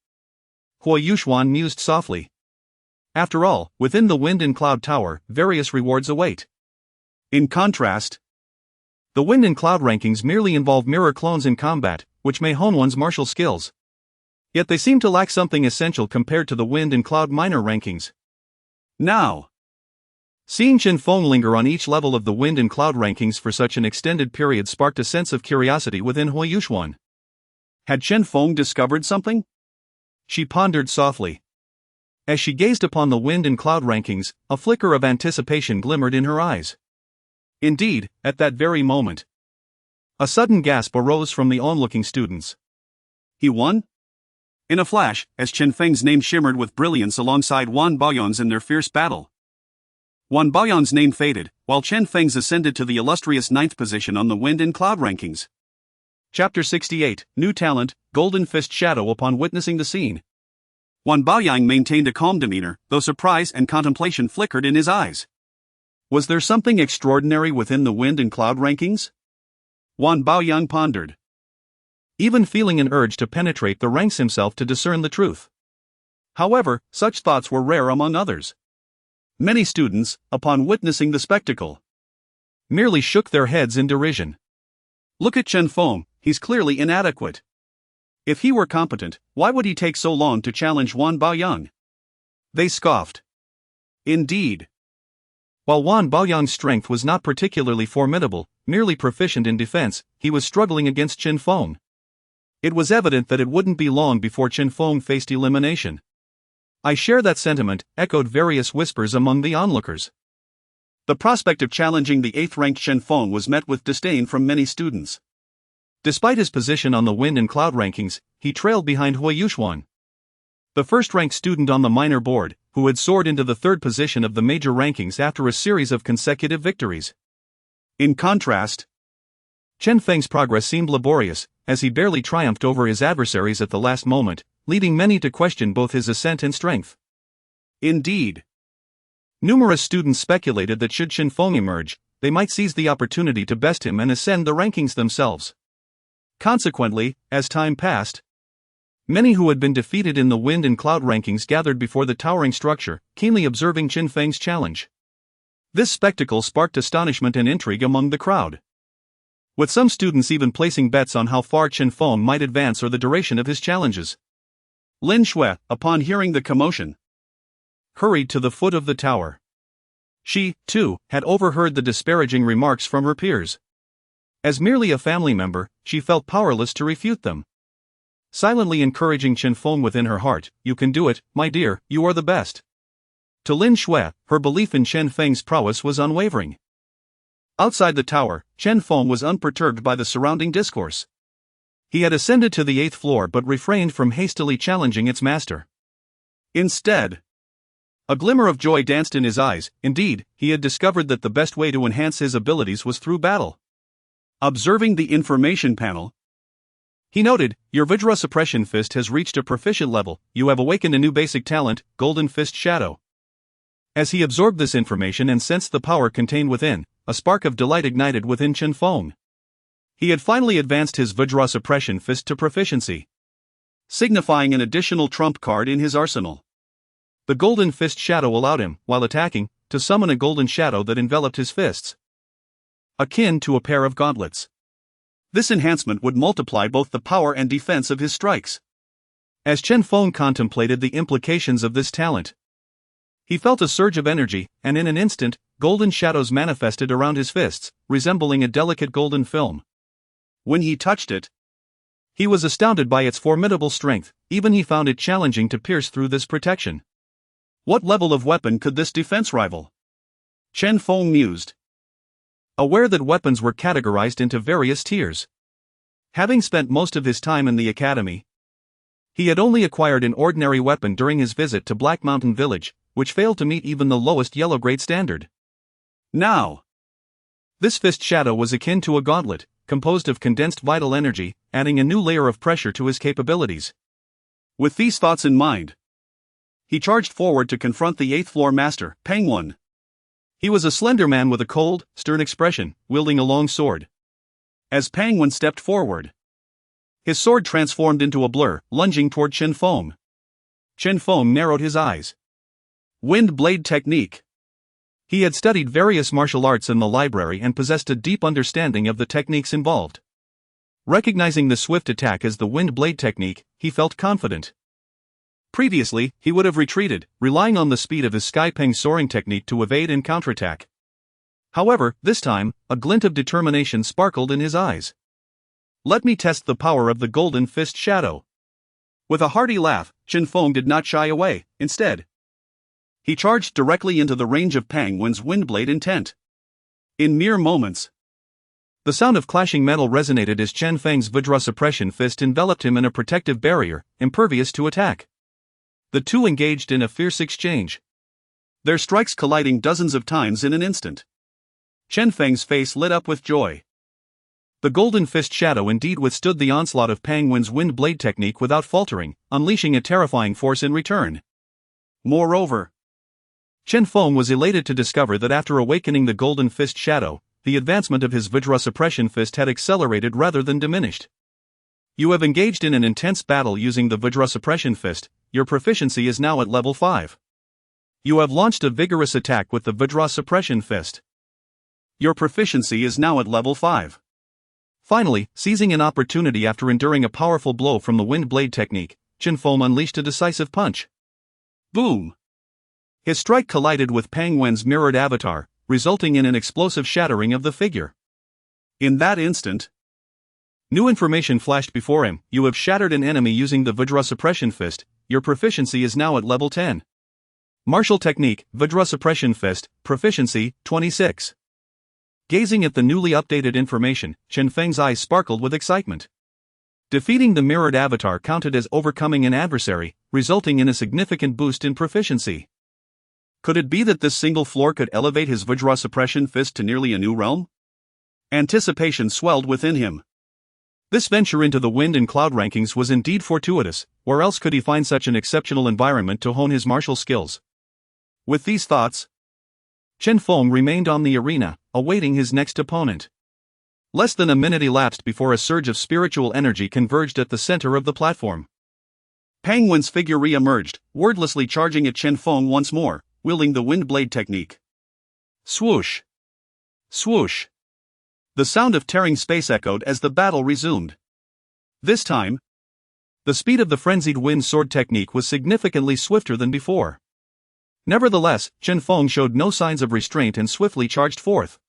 Hui Yuxuan mused softly. After all, within the wind and cloud tower, various rewards await. In contrast, the wind and cloud rankings merely involve mirror clones in combat, which may hone one's martial skills. Yet they seem to lack something essential compared to the wind and cloud minor rankings. Now, seeing Chen Feng linger on each level of the wind and cloud rankings for such an extended period sparked a sense of curiosity within Hui Yuxuan. Had Chen Feng discovered something? She pondered softly. As she gazed upon the wind and cloud rankings, a flicker of anticipation glimmered in her eyes. Indeed, at that very moment, a sudden gasp arose from the onlooking students. He won? In a flash, as Chen Feng's name shimmered with brilliance alongside Wan Baoyan's in their fierce battle. Wan Baoyan's name faded, while Chen Feng's ascended to the illustrious 9th position on the wind and cloud rankings. Chapter 68, New Talent, Golden Fist Shadow. Upon witnessing the scene, Wan Baoyang maintained a calm demeanor, though surprise and contemplation flickered in his eyes. Was there something extraordinary within the wind and cloud rankings? Wan Baoyang pondered, even feeling an urge to penetrate the ranks himself to discern the truth. However, such thoughts were rare among others. Many students, upon witnessing the spectacle, merely shook their heads in derision. Look at Chen Feng, he's clearly inadequate. If he were competent, why would he take so long to challenge Wan Baoyang? They scoffed. Indeed, while Wan Baoyang's strength was not particularly formidable, merely proficient in defense, he was struggling against Chen Feng. It was evident that it wouldn't be long before Chen Feng faced elimination. I share that sentiment, echoed various whispers among the onlookers. The prospect of challenging the 8th-ranked Chen Feng was met with disdain from many students. Despite his position on the wind and cloud rankings, he trailed behind Hui Yuxuan, the first-ranked student on the minor board, who had soared into the 3rd position of the major rankings after a series of consecutive victories. In contrast, Chen Feng's progress seemed laborious, as he barely triumphed over his adversaries at the last moment, leading many to question both his ascent and strength. Indeed, numerous students speculated that should Chen Feng emerge, they might seize the opportunity to best him and ascend the rankings themselves. Consequently, as time passed, many who had been defeated in the wind and cloud rankings gathered before the towering structure, keenly observing Chen Feng's challenge. This spectacle sparked astonishment and intrigue among the crowd, with some students even placing bets on how far Chen Feng might advance or the duration of his challenges. Lin Shui, upon hearing the commotion, hurried to the foot of the tower. She, too, had overheard the disparaging remarks from her peers. As merely a family member, she felt powerless to refute them. Silently encouraging Chen Feng within her heart, "You can do it, my dear, you are the best." To Lin Shui, her belief in Chen Feng's prowess was unwavering. Outside the tower, Chen Feng was unperturbed by the surrounding discourse. He had ascended to the 8th floor but refrained from hastily challenging its master. Instead, a glimmer of joy danced in his eyes. Indeed, he had discovered that the best way to enhance his abilities was through battle. Observing the information panel, he noted, "Your Vajra suppression fist has reached a proficient level. You have awakened a new basic talent, Golden Fist Shadow." As he absorbed this information and sensed the power contained within, a spark of delight ignited within Chen Feng. He had finally advanced his Vajra suppression fist to proficiency, signifying an additional trump card in his arsenal. The Golden Fist Shadow allowed him, while attacking, to summon a golden shadow that enveloped his fists, akin to a pair of gauntlets. This enhancement would multiply both the power and defense of his strikes. As Chen Feng contemplated the implications of this talent, he felt a surge of energy, and in an instant, golden shadows manifested around his fists, resembling a delicate golden film. When he touched it, he was astounded by its formidable strength. Even he found it challenging to pierce through this protection. What level of weapon could this defense rival? Chen Feng mused, aware that weapons were categorized into various tiers. Having spent most of his time in the academy, he had only acquired an ordinary weapon during his visit to Black Mountain Village, which failed to meet even the lowest yellow grade standard. Now, this fist shadow was akin to a gauntlet, composed of condensed vital energy, adding a new layer of pressure to his capabilities. With these thoughts in mind, he charged forward to confront the 8th floor master, Peng Wen. He was a slender man with a cold, stern expression, wielding a long sword. As Peng Wen stepped forward, his sword transformed into a blur, lunging toward Chen Feng. Chen Feng narrowed his eyes. Wind blade technique. He had studied various martial arts in the library and possessed a deep understanding of the techniques involved. Recognizing the swift attack as the wind blade technique, he felt confident. Previously, he would have retreated, relying on the speed of his Sky Peng soaring technique to evade and counterattack. However, this time, a glint of determination sparkled in his eyes. Let me test the power of the golden fist shadow. With a hearty laugh, Chen Feng did not shy away. Instead, he charged directly into the range of Pang Wen's windblade intent. In mere moments, the sound of clashing metal resonated as Chen Feng's Vajra suppression fist enveloped him in a protective barrier, impervious to attack. The two engaged in a fierce exchange, their strikes colliding dozens of times in an instant. Chen Feng's face lit up with joy. The golden fist shadow indeed withstood the onslaught of Pang Wen's wind blade technique without faltering, unleashing a terrifying force in return. Moreover, Chen Feng was elated to discover that after awakening the golden fist shadow, the advancement of his Vajra suppression fist had accelerated rather than diminished. You have engaged in an intense battle using the Vajra suppression fist. Your proficiency is now at level 5. You have launched a vigorous attack with the Vajra suppression fist. Your proficiency is now at level 5. Finally, seizing an opportunity after enduring a powerful blow from the wind blade technique, Chen Feng unleashed a decisive punch. Boom! His strike collided with Pang Wen's mirrored avatar, resulting in an explosive shattering of the figure. In that instant, new information flashed before him. You have shattered an enemy using the Vajra suppression fist. Your proficiency is now at level 10. Martial technique, Vajra suppression fist, proficiency, 26. Gazing at the newly updated information, Chen Feng's eyes sparkled with excitement. Defeating the mirrored avatar counted as overcoming an adversary, resulting in a significant boost in proficiency. Could it be that this single floor could elevate his Vajra suppression fist to nearly a new realm? Anticipation swelled within him. This venture into the wind and cloud rankings was indeed fortuitous. Where else could he find such an exceptional environment to hone his martial skills? With these thoughts, Chen Feng remained on the arena, awaiting his next opponent. Less than a minute elapsed before a surge of spiritual energy converged at the center of the platform. Pang Wen's figure re-emerged, wordlessly charging at Chen Feng once more, wielding the wind blade technique. Swoosh! Swoosh! The sound of tearing space echoed as the battle resumed. This time, the speed of the frenzied wind sword technique was significantly swifter than before. Nevertheless, Chen Feng showed no signs of restraint and swiftly charged forth.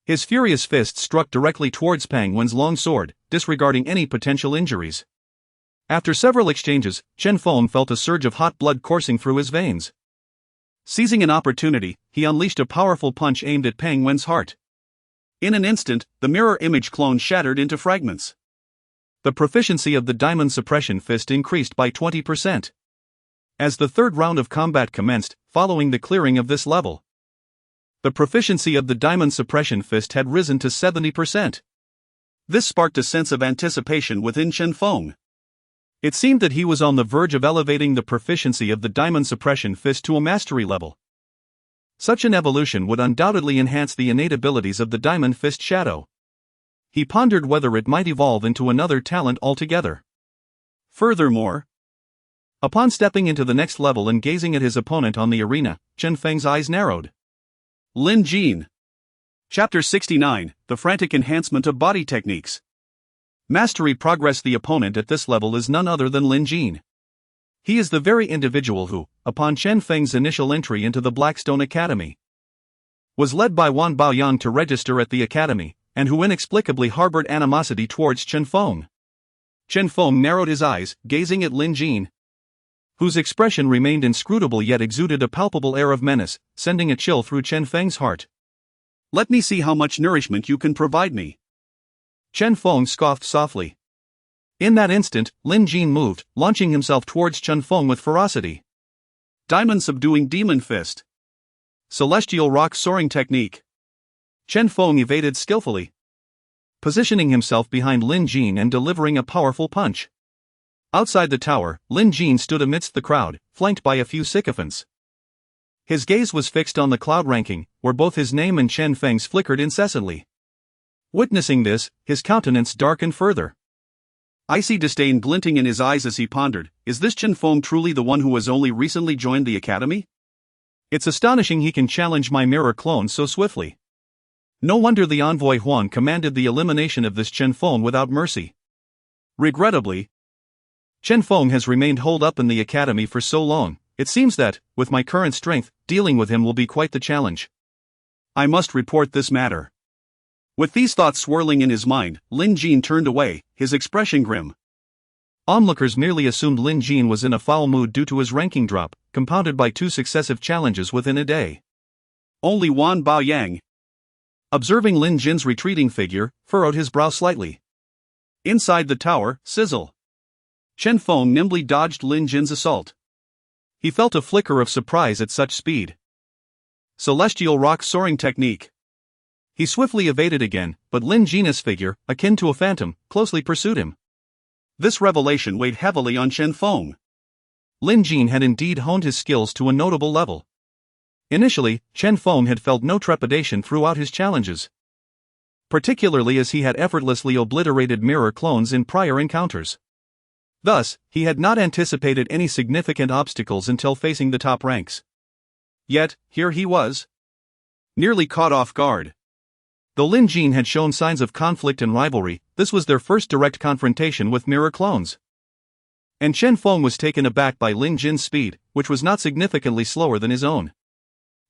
His furious fist struck directly towards Pang Wen's long sword, disregarding any potential injuries. After several exchanges, Chen Feng felt a surge of hot blood coursing through his veins. Seizing an opportunity, he unleashed a powerful punch aimed at Pang Wen's heart. In an instant, the mirror image clone shattered into fragments. The proficiency of the diamond suppression fist increased by 20%. As the third round of combat commenced, following the clearing of this level, the proficiency of the diamond suppression fist had risen to 70%. This sparked a sense of anticipation within Chen Feng. It seemed that he was on the verge of elevating the proficiency of the diamond suppression fist to a mastery level. Such an evolution would undoubtedly enhance the innate abilities of the diamond fist shadow. He pondered whether it might evolve into another talent altogether. Furthermore, upon stepping into the next level and gazing at his opponent on the arena, Chen Feng's eyes narrowed. Lin Jin. Chapter 69, The Frantic Enhancement of Body Techniques. Mastery progress. The opponent at this level is none other than Lin Jin. He is the very individual who, upon Chen Feng's initial entry into the Blackstone Academy, was led by Wan Baoyang to register at the academy, and who inexplicably harbored animosity towards Chen Feng. Chen Feng narrowed his eyes, gazing at Lin Jin, whose expression remained inscrutable yet exuded a palpable air of menace, sending a chill through Chen Feng's heart. Let me see how much nourishment you can provide me. Chen Feng scoffed softly. In that instant, Lin Jin moved, launching himself towards Chen Feng with ferocity. Diamond subduing demon fist. Celestial rock soaring technique. Chen Feng evaded skillfully, positioning himself behind Lin Jin and delivering a powerful punch. Outside the tower, Lin Jin stood amidst the crowd, flanked by a few sycophants. His gaze was fixed on the cloud ranking, where both his name and Chen Feng's flickered incessantly. Witnessing this, his countenance darkened further. Icy disdain glinting in his eyes as he pondered, is this Chen Feng truly the one who has only recently joined the academy? It's astonishing he can challenge my mirror clone so swiftly. No wonder the envoy Huan commanded the elimination of this Chen Feng without mercy. Regrettably, Chen Feng has remained holed up in the academy for so long. It seems that, with my current strength, dealing with him will be quite the challenge. I must report this matter. With these thoughts swirling in his mind, Lin Jin turned away, his expression grim. Onlookers merely assumed Lin Jin was in a foul mood due to his ranking drop, compounded by 2 successive challenges within a day. Only Wan Baoyang, observing Lin Jin's retreating figure, furrowed his brow slightly. Inside the tower, sizzle. Chen Feng nimbly dodged Lin Jin's assault. He felt a flicker of surprise at such speed. Celestial rock soaring technique. He swiftly evaded again, but Lin Jin's figure, akin to a phantom, closely pursued him. This revelation weighed heavily on Chen Feng. Lin Jin had indeed honed his skills to a notable level. Initially, Chen Feng had felt no trepidation throughout his challenges, particularly as he had effortlessly obliterated mirror clones in prior encounters. Thus, he had not anticipated any significant obstacles until facing the top ranks. Yet, here he was, nearly caught off guard. Though Lin Jin had shown signs of conflict and rivalry, this was their first direct confrontation with mirror clones. And Chen Feng was taken aback by Lin Jin's speed, which was not significantly slower than his own.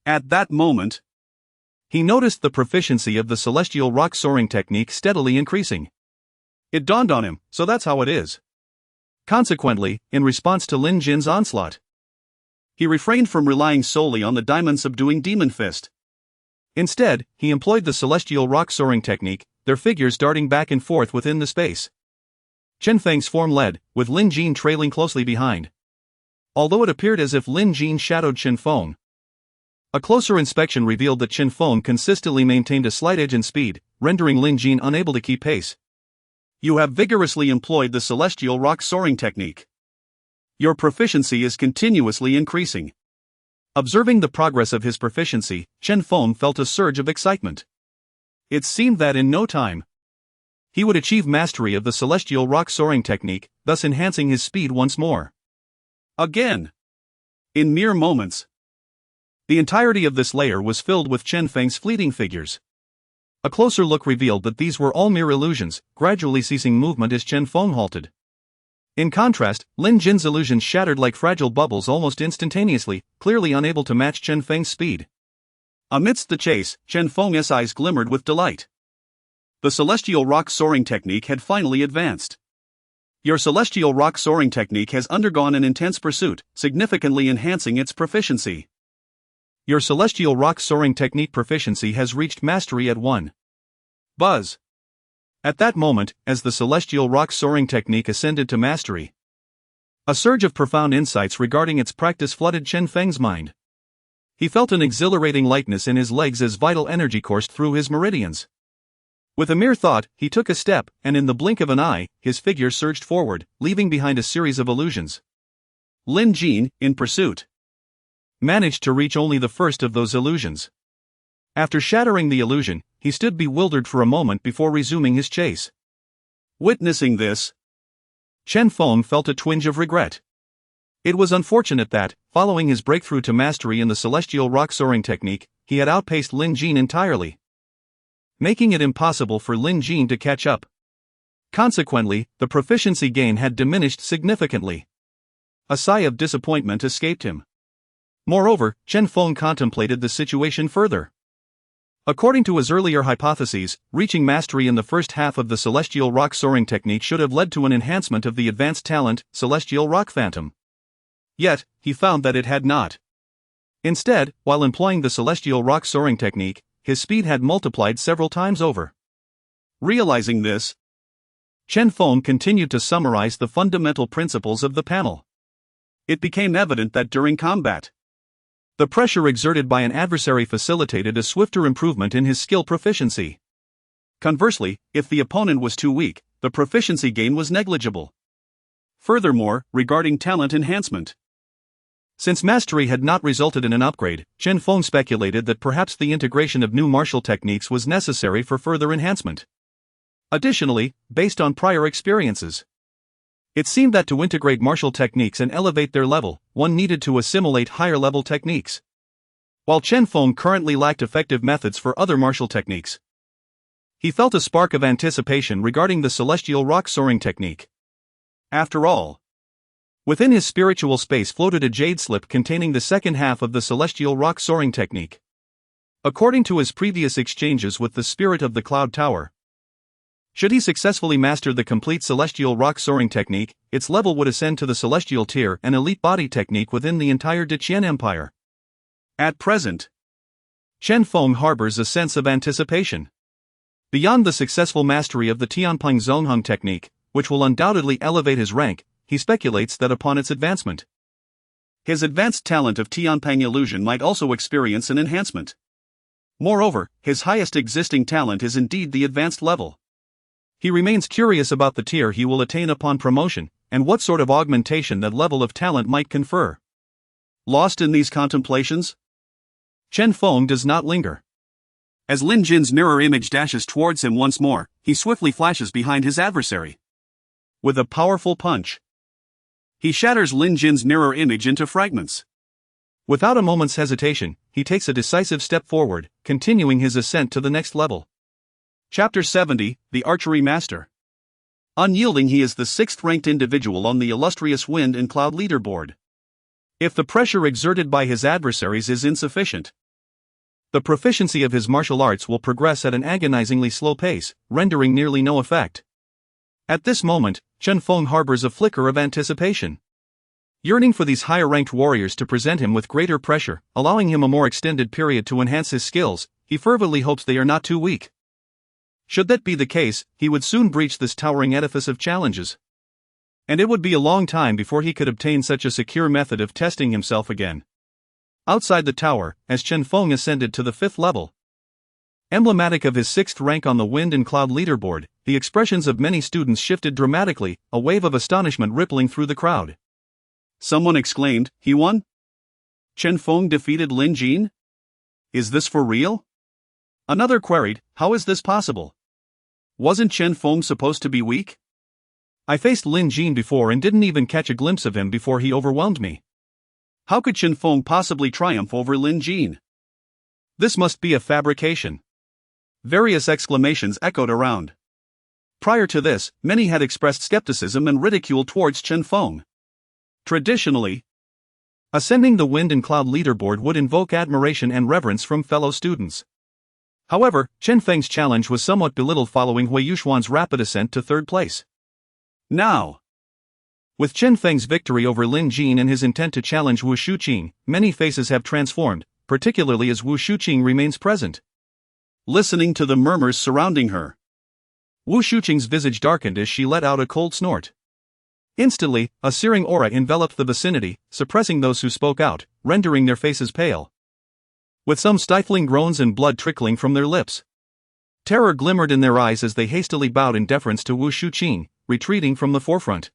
At that moment, he noticed the proficiency of the celestial rock soaring technique steadily increasing. It dawned on him, so that's how it is. Consequently, in response to Lin Jin's onslaught, he refrained from relying solely on the diamond-subduing demon fist. Instead, he employed the celestial rock soaring technique, their figures darting back and forth within the space. Chen Feng's form led, with Lin Jin trailing closely behind. Although it appeared as if Lin Jin shadowed Chen Feng, a closer inspection revealed that Chen Feng consistently maintained a slight edge in speed, rendering Lin Jin unable to keep pace. You have vigorously employed the celestial rock soaring technique. Your proficiency is continuously increasing. Observing the progress of his proficiency, Chen Feng felt a surge of excitement. It seemed that in no time, he would achieve mastery of the celestial rock soaring technique, thus enhancing his speed once more. Again. In mere moments. The entirety of this layer was filled with Chen Feng's fleeting figures. A closer look revealed that these were all mere illusions, gradually ceasing movement as Chen Feng halted. In contrast, Lin Jin's illusions shattered like fragile bubbles almost instantaneously, clearly unable to match Chen Feng's speed. Amidst the chase, Chen Feng's eyes glimmered with delight. The celestial rock soaring technique had finally advanced. Your celestial rock soaring technique has undergone an intense pursuit, significantly enhancing its proficiency. Your celestial rock soaring technique proficiency has reached mastery at 1. Buzz. At that moment, as the celestial rock soaring technique ascended to mastery, a surge of profound insights regarding its practice flooded Chen Feng's mind. He felt an exhilarating lightness in his legs as vital energy coursed through his meridians. With a mere thought, he took a step, and in the blink of an eye, his figure surged forward, leaving behind a series of illusions. Lin Jin, in pursuit, managed to reach only the first of those illusions. After shattering the illusion, he stood bewildered for a moment before resuming his chase. Witnessing this, Chen Feng felt a twinge of regret. It was unfortunate that, following his breakthrough to mastery in the celestial rock soaring technique, he had outpaced Lin Jin entirely, making it impossible for Lin Jin to catch up. Consequently, the proficiency gain had diminished significantly. A sigh of disappointment escaped him. Moreover, Chen Feng contemplated the situation further. According to his earlier hypotheses, reaching mastery in the first half of the celestial rock soaring technique should have led to an enhancement of the advanced talent, celestial rock phantom. Yet, he found that it had not. Instead, while employing the celestial rock soaring technique, his speed had multiplied several times over. Realizing this, Chen Feng continued to summarize the fundamental principles of the panel. It became evident that during combat, the pressure exerted by an adversary facilitated a swifter improvement in his skill proficiency. Conversely, if the opponent was too weak, the proficiency gain was negligible. Furthermore, regarding talent enhancement, since mastery had not resulted in an upgrade, Chen Feng speculated that perhaps the integration of new martial techniques was necessary for further enhancement. Additionally, based on prior experiences, it seemed that to integrate martial techniques and elevate their level, one needed to assimilate higher-level techniques. While Chen Feng currently lacked effective methods for other martial techniques, he felt a spark of anticipation regarding the celestial rock soaring technique. After all, within his spiritual space floated a jade slip containing the second half of the celestial rock soaring technique. According to his previous exchanges with the spirit of the Cloud Tower, should he successfully master the complete celestial rock soaring technique, its level would ascend to the celestial tier, an elite body technique within the entire Deqian Empire. At present, Chen Feng harbors a sense of anticipation. Beyond the successful mastery of the Tianping Zongheng technique, which will undoubtedly elevate his rank, he speculates that upon its advancement, his advanced talent of Tianping illusion might also experience an enhancement. Moreover, his highest existing talent is indeed the advanced level. He remains curious about the tier he will attain upon promotion, and what sort of augmentation that level of talent might confer. Lost in these contemplations, Chen Feng does not linger. As Lin Jin's mirror image dashes towards him once more, he swiftly flashes behind his adversary. With a powerful punch, he shatters Lin Jin's mirror image into fragments. Without a moment's hesitation, he takes a decisive step forward, continuing his ascent to the next level. Chapter 70, The Archery Master. Unyielding, he is the 6th-ranked individual on the illustrious Wind and Cloud leaderboard. If the pressure exerted by his adversaries is insufficient, the proficiency of his martial arts will progress at an agonizingly slow pace, rendering nearly no effect. At this moment, Chen Feng harbors a flicker of anticipation. Yearning for these higher-ranked warriors to present him with greater pressure, allowing him a more extended period to enhance his skills, he fervently hopes they are not too weak. Should that be the case, he would soon breach this towering edifice of challenges. And it would be a long time before he could obtain such a secure method of testing himself again. Outside the tower, as Chen Feng ascended to the 5th level, emblematic of his 6th rank on the Wind and Cloud leaderboard, the expressions of many students shifted dramatically, a wave of astonishment rippling through the crowd. Someone exclaimed, "He won? Chen Feng defeated Lin Jin? Is this for real?" Another queried, "How is this possible? Wasn't Chen Feng supposed to be weak? I faced Lin Jin before and didn't even catch a glimpse of him before he overwhelmed me. How could Chen Feng possibly triumph over Lin Jin? This must be a fabrication." Various exclamations echoed around. Prior to this, many had expressed skepticism and ridicule towards Chen Feng. Traditionally, ascending the Wind and Cloud leaderboard would invoke admiration and reverence from fellow students. However, Chen Feng's challenge was somewhat belittled following Hui Yuxuan's rapid ascent to 3rd place. Now, with Chen Feng's victory over Lin Jin and his intent to challenge Wu Shuqing, many faces have transformed, particularly as Wu Shuqing remains present. Listening to the murmurs surrounding her, Wu Shuqing's visage darkened as she let out a cold snort. Instantly, a searing aura enveloped the vicinity, suppressing those who spoke out, rendering their faces pale, with some stifling groans and blood trickling from their lips. Terror glimmered in their eyes as they hastily bowed in deference to Wu Shuqing, retreating from the forefront.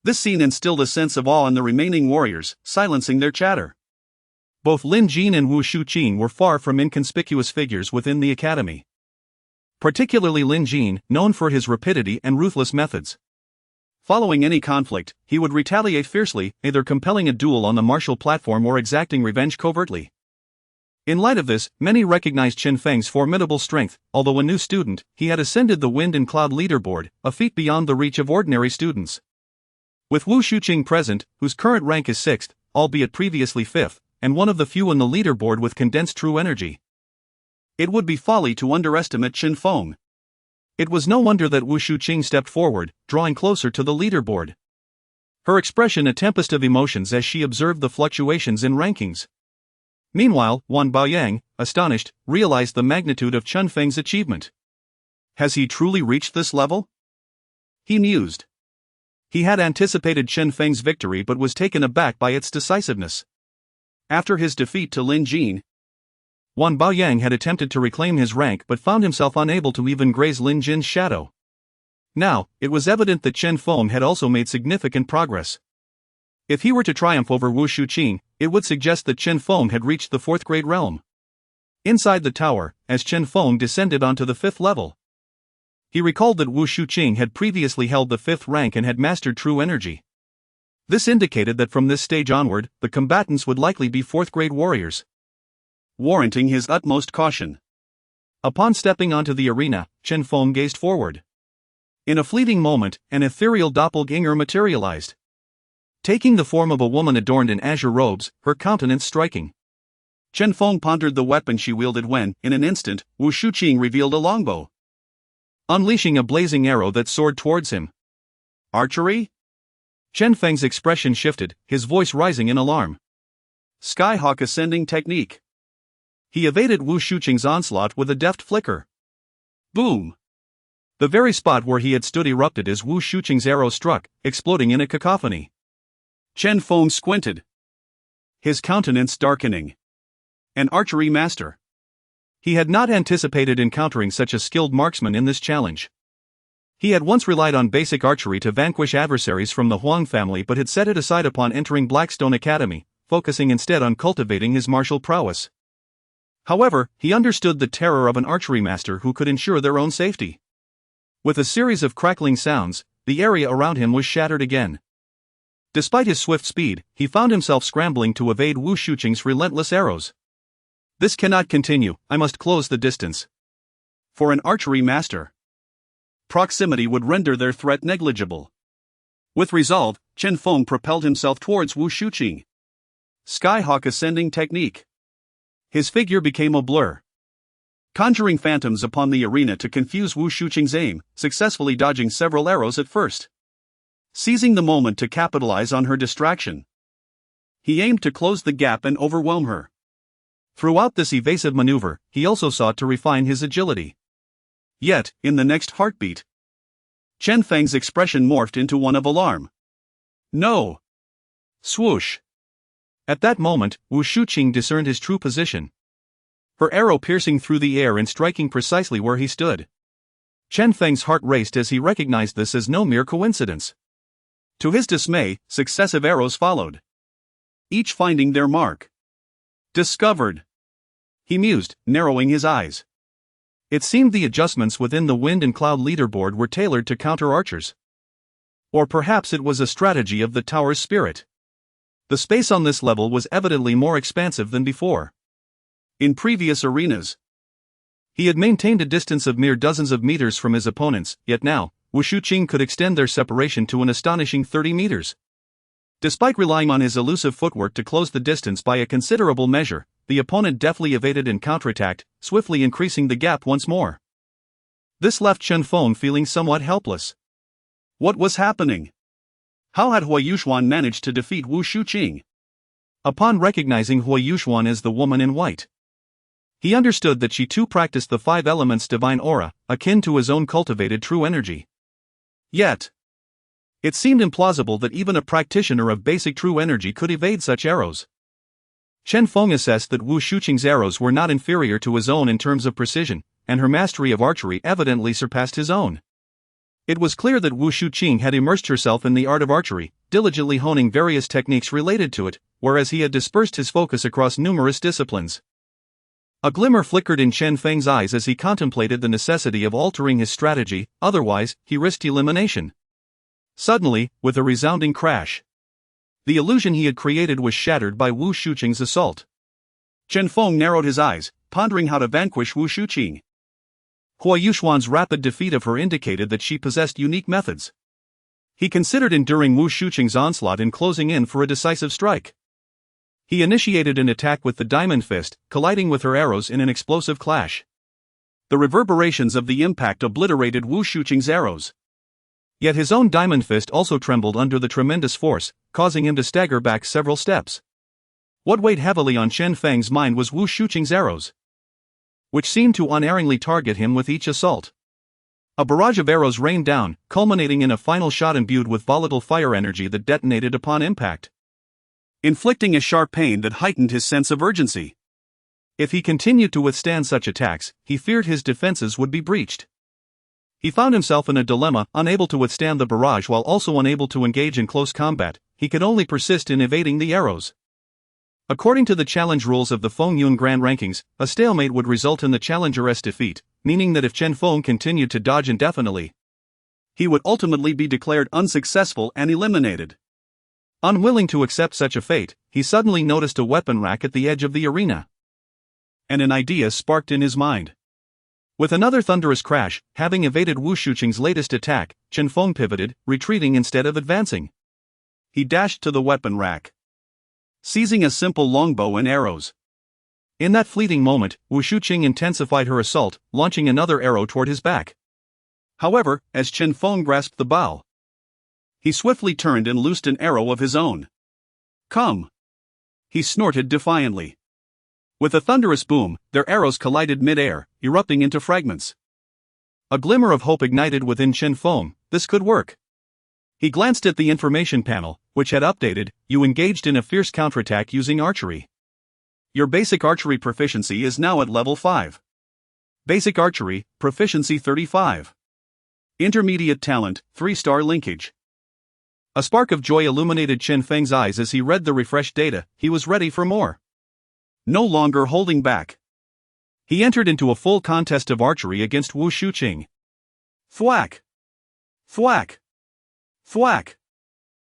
This scene instilled a sense of awe in the remaining warriors, silencing their chatter. Both Lin Jin and Wu Shuqing were far from inconspicuous figures within the academy. Particularly Lin Jin, known for his rapidity and ruthless methods. Following any conflict, he would retaliate fiercely, either compelling a duel on the martial platform or exacting revenge covertly. In light of this, many recognized Chen Feng's formidable strength. Although a new student, he had ascended the Wind and Cloud leaderboard, a feat beyond the reach of ordinary students. With Wu Shuqing present, whose current rank is 6th, albeit previously 5th, and one of the few on the leaderboard with condensed true energy, it would be folly to underestimate Chen Feng. It was no wonder that Wu Shuqing stepped forward, drawing closer to the leaderboard. Her expression a tempest of emotions as she observed the fluctuations in rankings. Meanwhile, Wan Baoyang, astonished, realized the magnitude of Chen Feng's achievement. Has he truly reached this level? He mused. He had anticipated Chen Feng's victory but was taken aback by its decisiveness. After his defeat to Lin Jin, Wan Baoyang had attempted to reclaim his rank but found himself unable to even graze Lin Jin's shadow. Now, it was evident that Chen Feng had also made significant progress. If he were to triumph over Wu Shuqing, it would suggest that Chen Feng had reached the 4th grade realm. Inside the tower, as Chen Feng descended onto the 5th level, he recalled that Wu Shuqing had previously held the 5th rank and had mastered true energy. This indicated that from this stage onward, the combatants would likely be 4th grade warriors, warranting his utmost caution. Upon stepping onto the arena, Chen Feng gazed forward. In a fleeting moment, an ethereal doppelganger materialized, taking the form of a woman adorned in azure robes, her countenance striking. Chen Feng pondered the weapon she wielded when, in an instant, Wu Shuqing revealed a longbow, unleashing a blazing arrow that soared towards him. Archery? Chen Feng's expression shifted, his voice rising in alarm. Skyhawk ascending technique. He evaded Wu Shuqing's onslaught with a deft flicker. Boom! The very spot where he had stood erupted as Wu Shuqing's arrow struck, exploding in a cacophony. Chen Feng squinted, his countenance darkening. An archery master. He had not anticipated encountering such a skilled marksman in this challenge. He had once relied on basic archery to vanquish adversaries from the Huang family but had set it aside upon entering Blackstone Academy, focusing instead on cultivating his martial prowess. However, he understood the terror of an archery master who could ensure their own safety. With a series of crackling sounds, the area around him was shattered again. Despite his swift speed, he found himself scrambling to evade Wu Shuqing's relentless arrows. This cannot continue, I must close the distance. For an archery master, proximity would render their threat negligible. With resolve, Chen Feng propelled himself towards Wu Shuqing. Skyhawk ascending technique. His figure became a blur, conjuring phantoms upon the arena to confuse Wu Shuqing's aim, successfully dodging several arrows at first. Seizing the moment to capitalize on her distraction, he aimed to close the gap and overwhelm her. Throughout this evasive maneuver, he also sought to refine his agility. Yet, in the next heartbeat, Chen Feng's expression morphed into one of alarm. No! Swoosh! At that moment, Wu Shuqing discerned his true position, her arrow piercing through the air and striking precisely where he stood. Chen Feng's heart raced as he recognized this as no mere coincidence. To his dismay, successive arrows followed, each finding their mark. Discovered, he mused, narrowing his eyes. It seemed the adjustments within the wind and cloud leaderboard were tailored to counter archers. Or perhaps it was a strategy of the tower's spirit. The space on this level was evidently more expansive than before. In previous arenas, he had maintained a distance of mere dozens of meters from his opponents, yet now, Wu Shuqing could extend their separation to an astonishing 30 meters. Despite relying on his elusive footwork to close the distance by a considerable measure, the opponent deftly evaded and counterattacked, swiftly increasing the gap once more. This left Chen Feng feeling somewhat helpless. What was happening? How had Huayuxuan managed to defeat Wu Shuqing? Upon recognizing Huayuxuan as the woman in white, he understood that she too practiced the 5 elements divine aura, akin to his own cultivated true energy. Yet, it seemed implausible that even a practitioner of basic true energy could evade such arrows. Chen Feng assessed that Wu Shuqing's arrows were not inferior to his own in terms of precision, and her mastery of archery evidently surpassed his own. It was clear that Wu Shuqing had immersed herself in the art of archery, diligently honing various techniques related to it, whereas he had dispersed his focus across numerous disciplines. A glimmer flickered in Chen Feng's eyes as he contemplated the necessity of altering his strategy, otherwise, he risked elimination. Suddenly, with a resounding crash, the illusion he had created was shattered by Wu Shuqing's assault. Chen Feng narrowed his eyes, pondering how to vanquish Wu Shuqing. Huayuxuan's rapid defeat of her indicated that she possessed unique methods. He considered enduring Wu Shuqing's onslaught and closing in for a decisive strike. He initiated an attack with the diamond fist, colliding with her arrows in an explosive clash. The reverberations of the impact obliterated Wu Shuqing's arrows. Yet his own diamond fist also trembled under the tremendous force, causing him to stagger back several steps. What weighed heavily on Chen Feng's mind was Wu Shuqing's arrows, which seemed to unerringly target him with each assault. A barrage of arrows rained down, culminating in a final shot imbued with volatile fire energy that detonated upon impact, inflicting a sharp pain that heightened his sense of urgency. If he continued to withstand such attacks, he feared his defenses would be breached. He found himself in a dilemma, unable to withstand the barrage while also unable to engage in close combat. He could only persist in evading the arrows. According to the challenge rules of the Feng Yun Grand Rankings, a stalemate would result in the challenger's defeat, meaning that if Chen Feng continued to dodge indefinitely, he would ultimately be declared unsuccessful and eliminated. Unwilling to accept such a fate, he suddenly noticed a weapon rack at the edge of the arena. And an idea sparked in his mind. With another thunderous crash, having evaded Wu Shuqing's latest attack, Chen Feng pivoted, retreating instead of advancing. He dashed to the weapon rack, seizing a simple longbow and arrows. In that fleeting moment, Wu Shuqing intensified her assault, launching another arrow toward his back. However, as Chen Feng grasped the bow, he swiftly turned and loosed an arrow of his own. "Come!" he snorted defiantly. With a thunderous boom, their arrows collided mid-air, erupting into fragments. A glimmer of hope ignited within Chen Feng. This could work. He glanced at the information panel, which had updated, "You engaged in a fierce counterattack using archery. Your basic archery proficiency is now at level 5. Basic archery, proficiency 35. Intermediate talent, 3-star linkage." A spark of joy illuminated Chen Feng's eyes as he read the refreshed data. He was ready for more. No longer holding back, he entered into a full contest of archery against Wu Shuqing. Thwack! Thwack! Thwack!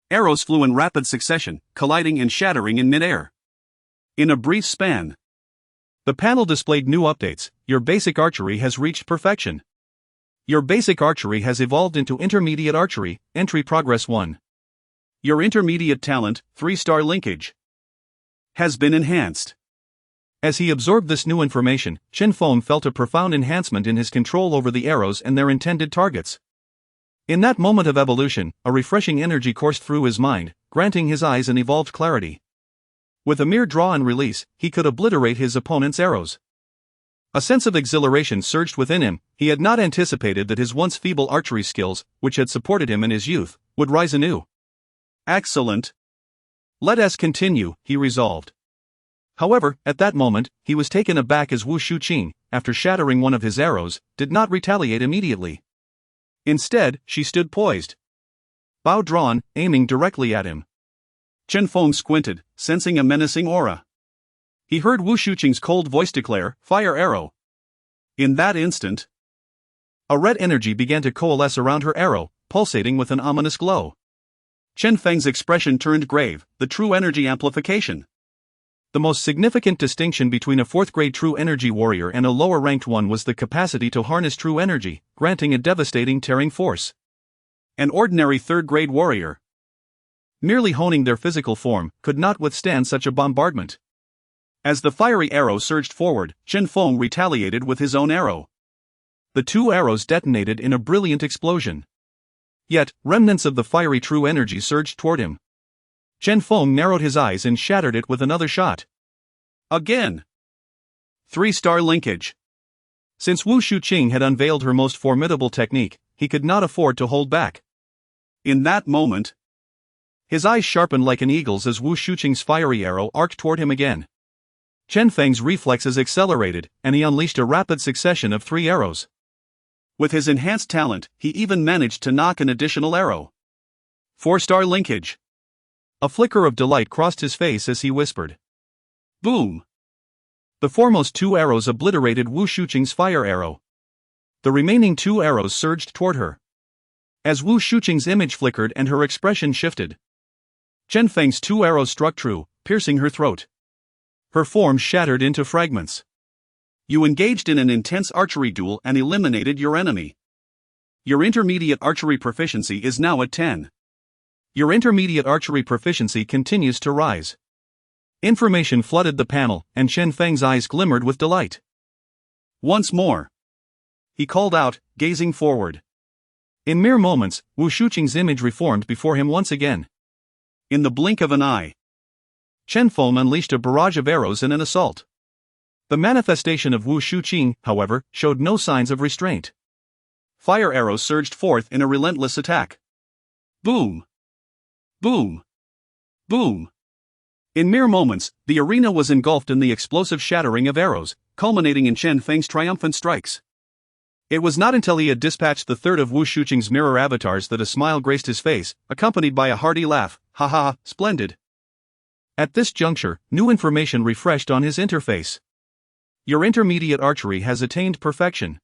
Arrows flew in rapid succession, colliding and shattering in midair. In a brief span, the panel displayed new updates. Your basic archery has reached perfection. Your basic archery has evolved into intermediate archery, entry progress 1. Your intermediate talent, 3-star linkage, has been enhanced. As he absorbed this new information, Chen Feng felt a profound enhancement in his control over the arrows and their intended targets. In that moment of evolution, a refreshing energy coursed through his mind, granting his eyes an evolved clarity. With a mere draw and release, he could obliterate his opponent's arrows. A sense of exhilaration surged within him. He had not anticipated that his once feeble archery skills, which had supported him in his youth, would rise anew. Excellent. Let us continue, he resolved. However, at that moment, he was taken aback as Wu Shuqing, after shattering one of his arrows, did not retaliate immediately. Instead, she stood poised, bow drawn, aiming directly at him. Chen Feng squinted, sensing a menacing aura. He heard Wu Shuqing's cold voice declare, "Fire arrow." In that instant, a red energy began to coalesce around her arrow, pulsating with an ominous glow. Chen Feng's expression turned grave, the true energy amplification. The most significant distinction between a 4th-grade true energy warrior and a lower-ranked one was the capacity to harness true energy, granting a devastating tearing force. An ordinary 3rd-grade warrior, merely honing their physical form, could not withstand such a bombardment. As the fiery arrow surged forward, Chen Feng retaliated with his own arrow. The two arrows detonated in a brilliant explosion. Yet, remnants of the fiery true energy surged toward him. Chen Feng narrowed his eyes and shattered it with another shot. Again! 3-star linkage. Since Wu Shuqing had unveiled her most formidable technique, he could not afford to hold back. In that moment, his eyes sharpened like an eagle's as Wu Shuqing's fiery arrow arced toward him again. Chen Feng's reflexes accelerated, and he unleashed a rapid succession of 3 arrows. With his enhanced talent, he even managed to knock an additional arrow. 4-star linkage. A flicker of delight crossed his face as he whispered. Boom! The foremost 2 arrows obliterated Wu Shuqing's fire arrow. The remaining 2 arrows surged toward her. As Wu Shuqing's image flickered and her expression shifted, Chen Feng's 2 arrows struck true, piercing her throat. Her form shattered into fragments. You engaged in an intense archery duel and eliminated your enemy. Your intermediate archery proficiency is now at 10. Your intermediate archery proficiency continues to rise. Information flooded the panel, and Chen Feng's eyes glimmered with delight. Once more, he called out, gazing forward. In mere moments, Wu Shuqing's image reformed before him once again. In the blink of an eye, Chen Feng unleashed a barrage of arrows in an assault. The manifestation of Wu Shuqing, however, showed no signs of restraint. Fire arrows surged forth in a relentless attack. Boom! Boom! Boom! In mere moments, the arena was engulfed in the explosive shattering of arrows, culminating in Chen Feng's triumphant strikes. It was not until he had dispatched the third of Wu Shuqing's mirror avatars that a smile graced his face, accompanied by a hearty laugh. Ha ha, splendid. At this juncture, new information refreshed on his interface. Your intermediate archery has attained perfection.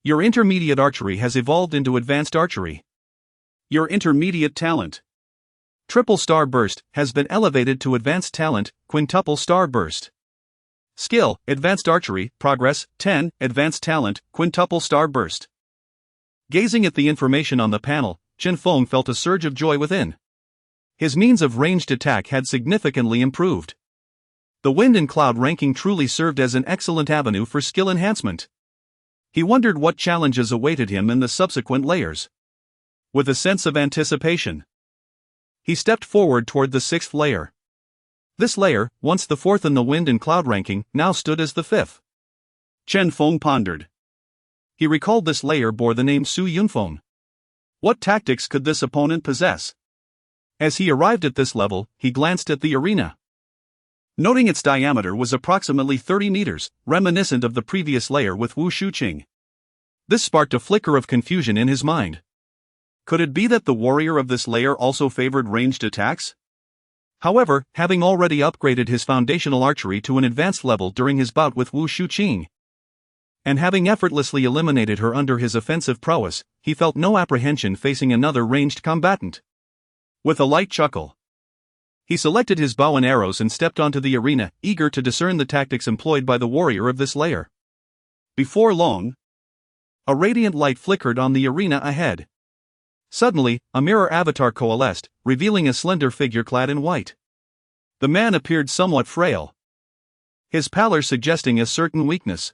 Your intermediate archery has evolved into advanced archery. Your intermediate talent, triple star burst, has been elevated to advanced talent, quintuple star burst. Skill, advanced archery, progress, 10, advanced talent, quintuple star burst. Gazing at the information on the panel, Chen Feng felt a surge of joy within. His means of ranged attack had significantly improved. The wind and cloud ranking truly served as an excellent avenue for skill enhancement. He wondered what challenges awaited him in the subsequent layers. With a sense of anticipation, he stepped forward toward the 6th layer. This layer, once the 4th in the wind and cloud ranking, now stood as the 5th. Chen Feng pondered. He recalled this layer bore the name Su Yunfeng. What tactics could this opponent possess? As he arrived at this level, he glanced at the arena. Noting its diameter was approximately 30 meters, reminiscent of the previous layer with Wu Shuqing. This sparked a flicker of confusion in his mind. Could it be that the warrior of this layer also favored ranged attacks? However, having already upgraded his foundational archery to an advanced level during his bout with Wu Shuqing, and having effortlessly eliminated her under his offensive prowess, he felt no apprehension facing another ranged combatant. With a light chuckle, he selected his bow and arrows and stepped onto the arena, eager to discern the tactics employed by the warrior of this layer. Before long, a radiant light flickered on the arena ahead. Suddenly, a mirror avatar coalesced, revealing a slender figure clad in white. The man appeared somewhat frail, his pallor suggesting a certain weakness.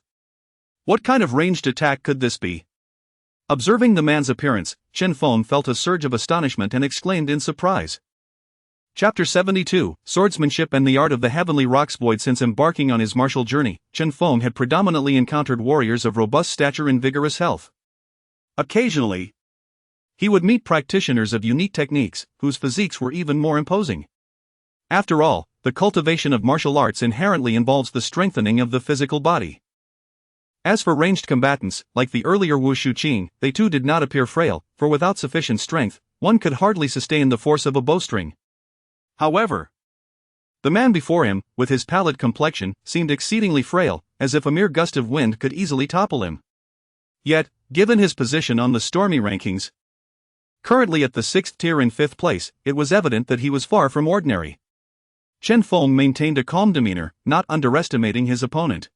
What kind of ranged attack could this be? Observing the man's appearance, Chen Feng felt a surge of astonishment and exclaimed in surprise. Chapter 72, Swordsmanship and the Art of the Heavenly Rocks. Void. Since embarking on his martial journey, Chen Feng had predominantly encountered warriors of robust stature and vigorous health. Occasionally, he would meet practitioners of unique techniques, whose physiques were even more imposing. After all, the cultivation of martial arts inherently involves the strengthening of the physical body. As for ranged combatants, like the earlier Wu Shuqing, they too did not appear frail, for without sufficient strength, one could hardly sustain the force of a bowstring. However, the man before him, with his pallid complexion, seemed exceedingly frail, as if a mere gust of wind could easily topple him. Yet, given his position on the stormy rankings, currently at the 6th tier in 5th place, it was evident that he was far from ordinary. Chen Feng maintained a calm demeanor, not underestimating his opponent,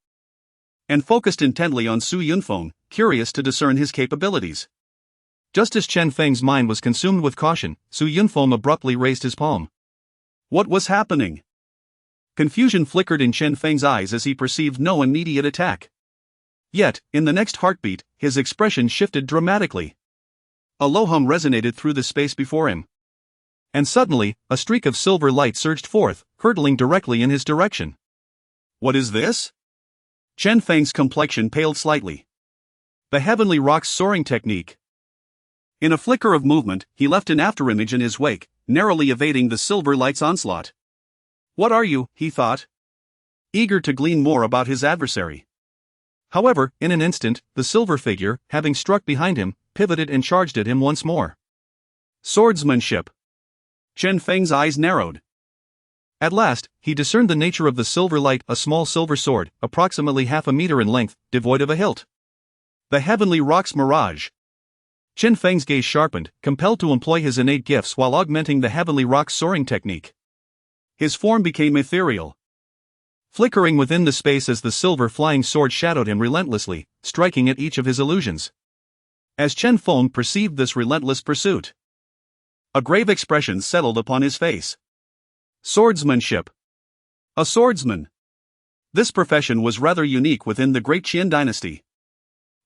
and focused intently on Su Yunfeng, curious to discern his capabilities. Just as Chen Feng's mind was consumed with caution, Su Yunfeng abruptly raised his palm. What was happening? Confusion flickered in Chen Feng's eyes as he perceived no immediate attack. Yet, in the next heartbeat, his expression shifted dramatically. A low hum resonated through the space before him. And suddenly, a streak of silver light surged forth, hurtling directly in his direction. What is this? Chen Feng's complexion paled slightly. The Heavenly Rocks soaring technique. In a flicker of movement, he left an afterimage in his wake, narrowly evading the silver light's onslaught. What are you, he thought, eager to glean more about his adversary. However, in an instant, the silver figure, having struck behind him, pivoted and charged at him once more. Swordsmanship. Chen Feng's eyes narrowed. At last, he discerned the nature of the silver light, a small silver sword, approximately half a meter in length, devoid of a hilt. The Heavenly Rocks mirage. Chen Feng's gaze sharpened, compelled to employ his innate gifts while augmenting the Heavenly Rocks soaring technique. His form became ethereal, flickering within the space as the silver flying sword shadowed him relentlessly, striking at each of his illusions. As Chen Feng perceived this relentless pursuit, a grave expression settled upon his face. Swordsmanship. A swordsman. This profession was rather unique within the great Qin dynasty.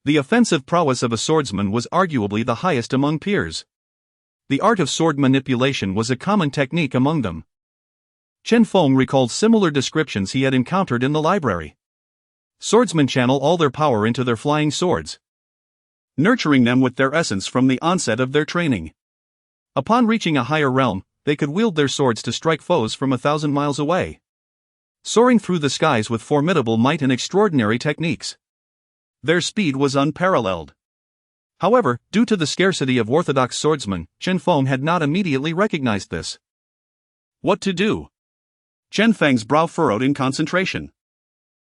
The offensive prowess of a swordsman was arguably the highest among peers. The art of sword manipulation was a common technique among them. Chen Feng recalled similar descriptions he had encountered in the library. Swordsmen channel all their power into their flying swords, nurturing them with their essence from the onset of their training. Upon reaching a higher realm, they could wield their swords to strike foes from 1,000 miles away, soaring through the skies with formidable might and extraordinary techniques. Their speed was unparalleled. However, due to the scarcity of orthodox swordsmen, Chen Feng had not immediately recognized this. What to do? Chen Feng's brow furrowed in concentration.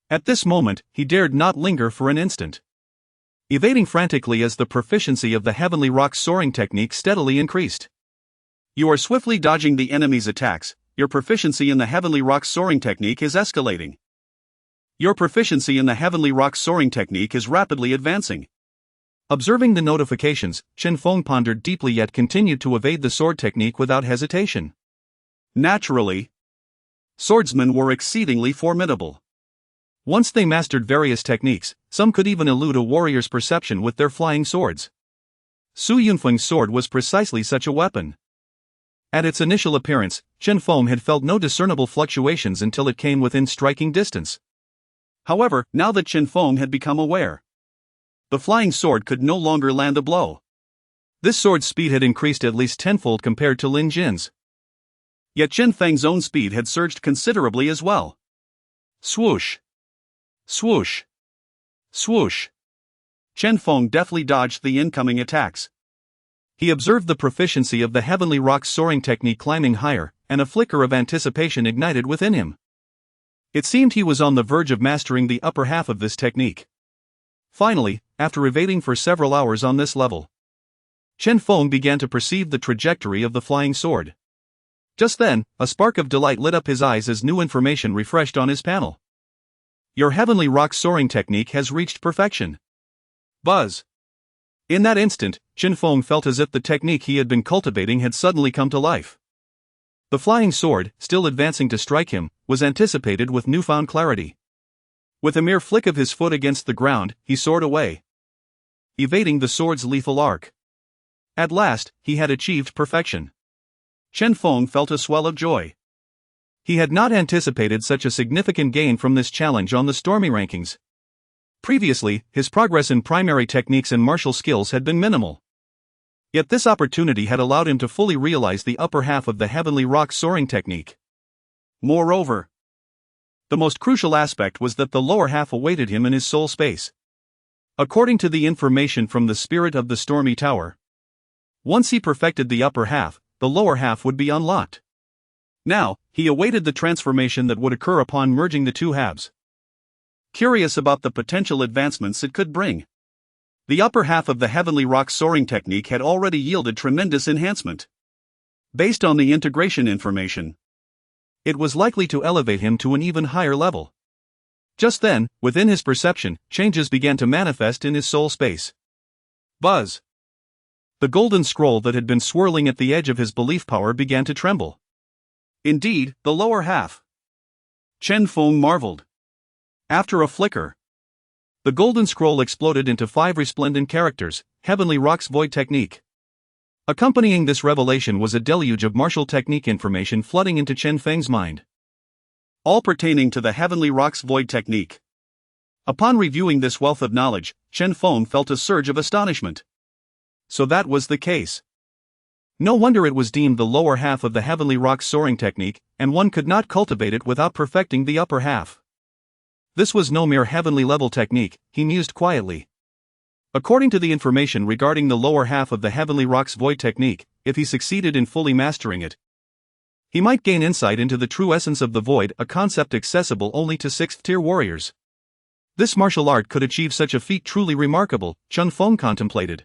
At this moment, he dared not linger for an instant, evading frantically as the proficiency of the Heavenly Rocks soaring technique steadily increased. You are swiftly dodging the enemy's attacks. Your proficiency in the Heavenly Rocks soaring technique is escalating. Your proficiency in the Heavenly Rocks soaring technique is rapidly advancing. Observing the notifications, Chen Feng pondered deeply yet continued to evade the sword technique without hesitation. Naturally, Swordsmen were exceedingly formidable. Once they mastered various techniques, some could even elude a warrior's perception with their flying swords. Su Yunfeng's sword was precisely such a weapon. At its initial appearance, Chen Feng had felt no discernible fluctuations until it came within striking distance. However, now that Chen Feng had become aware, the flying sword could no longer land a blow. This sword's speed had increased at least tenfold compared to Lin Jin's. Yet Chen Feng's own speed had surged considerably as well. Swoosh! Swoosh! Swoosh! Chen Feng deftly dodged the incoming attacks. He observed the proficiency of the heavenly rock's soaring technique climbing higher, and a flicker of anticipation ignited within him. It seemed he was on the verge of mastering the upper half of this technique. Finally, after evading for several hours on this level, Chen Feng began to perceive the trajectory of the flying sword. Just then, a spark of delight lit up his eyes as new information refreshed on his panel. Your heavenly rock soaring technique has reached perfection. Buzz. In that instant, Chen Feng felt as if the technique he had been cultivating had suddenly come to life. The flying sword, still advancing to strike him, was anticipated with newfound clarity. With a mere flick of his foot against the ground, he soared away, evading the sword's lethal arc. At last, he had achieved perfection. Chen Feng felt a swell of joy. He had not anticipated such a significant gain from this challenge on the Stormy rankings. Previously, his progress in primary techniques and martial skills had been minimal. Yet this opportunity had allowed him to fully realize the upper half of the heavenly rock soaring technique. Moreover, the most crucial aspect was that the lower half awaited him in his soul space. According to the information from the spirit of the Stormy Tower, once he perfected the upper half, the lower half would be unlocked. Now, he awaited the transformation that would occur upon merging the two halves. Curious about the potential advancements it could bring, the upper half of the heavenly rock soaring technique had already yielded tremendous enhancement. Based on the integration information, it was likely to elevate him to an even higher level. Just then, within his perception, changes began to manifest in his soul space. Buzz! The golden scroll that had been swirling at the edge of his belief power began to tremble. Indeed, the lower half. Chen Feng marveled. After a flicker, the golden scroll exploded into 5 resplendent characters, Heavenly Rock's Void Technique. Accompanying this revelation was a deluge of martial technique information flooding into Chen Feng's mind, all pertaining to the Heavenly Rock's Void Technique. Upon reviewing this wealth of knowledge, Chen Feng felt a surge of astonishment. So that was the case. No wonder it was deemed the lower half of the heavenly rock soaring technique, and one could not cultivate it without perfecting the upper half. This was no mere heavenly level technique, he mused quietly. According to the information regarding the lower half of the heavenly rock's void technique, if he succeeded in fully mastering it, he might gain insight into the true essence of the void, a concept accessible only to 6th-tier warriors. This martial art could achieve such a feat truly remarkable, Chen Feng contemplated.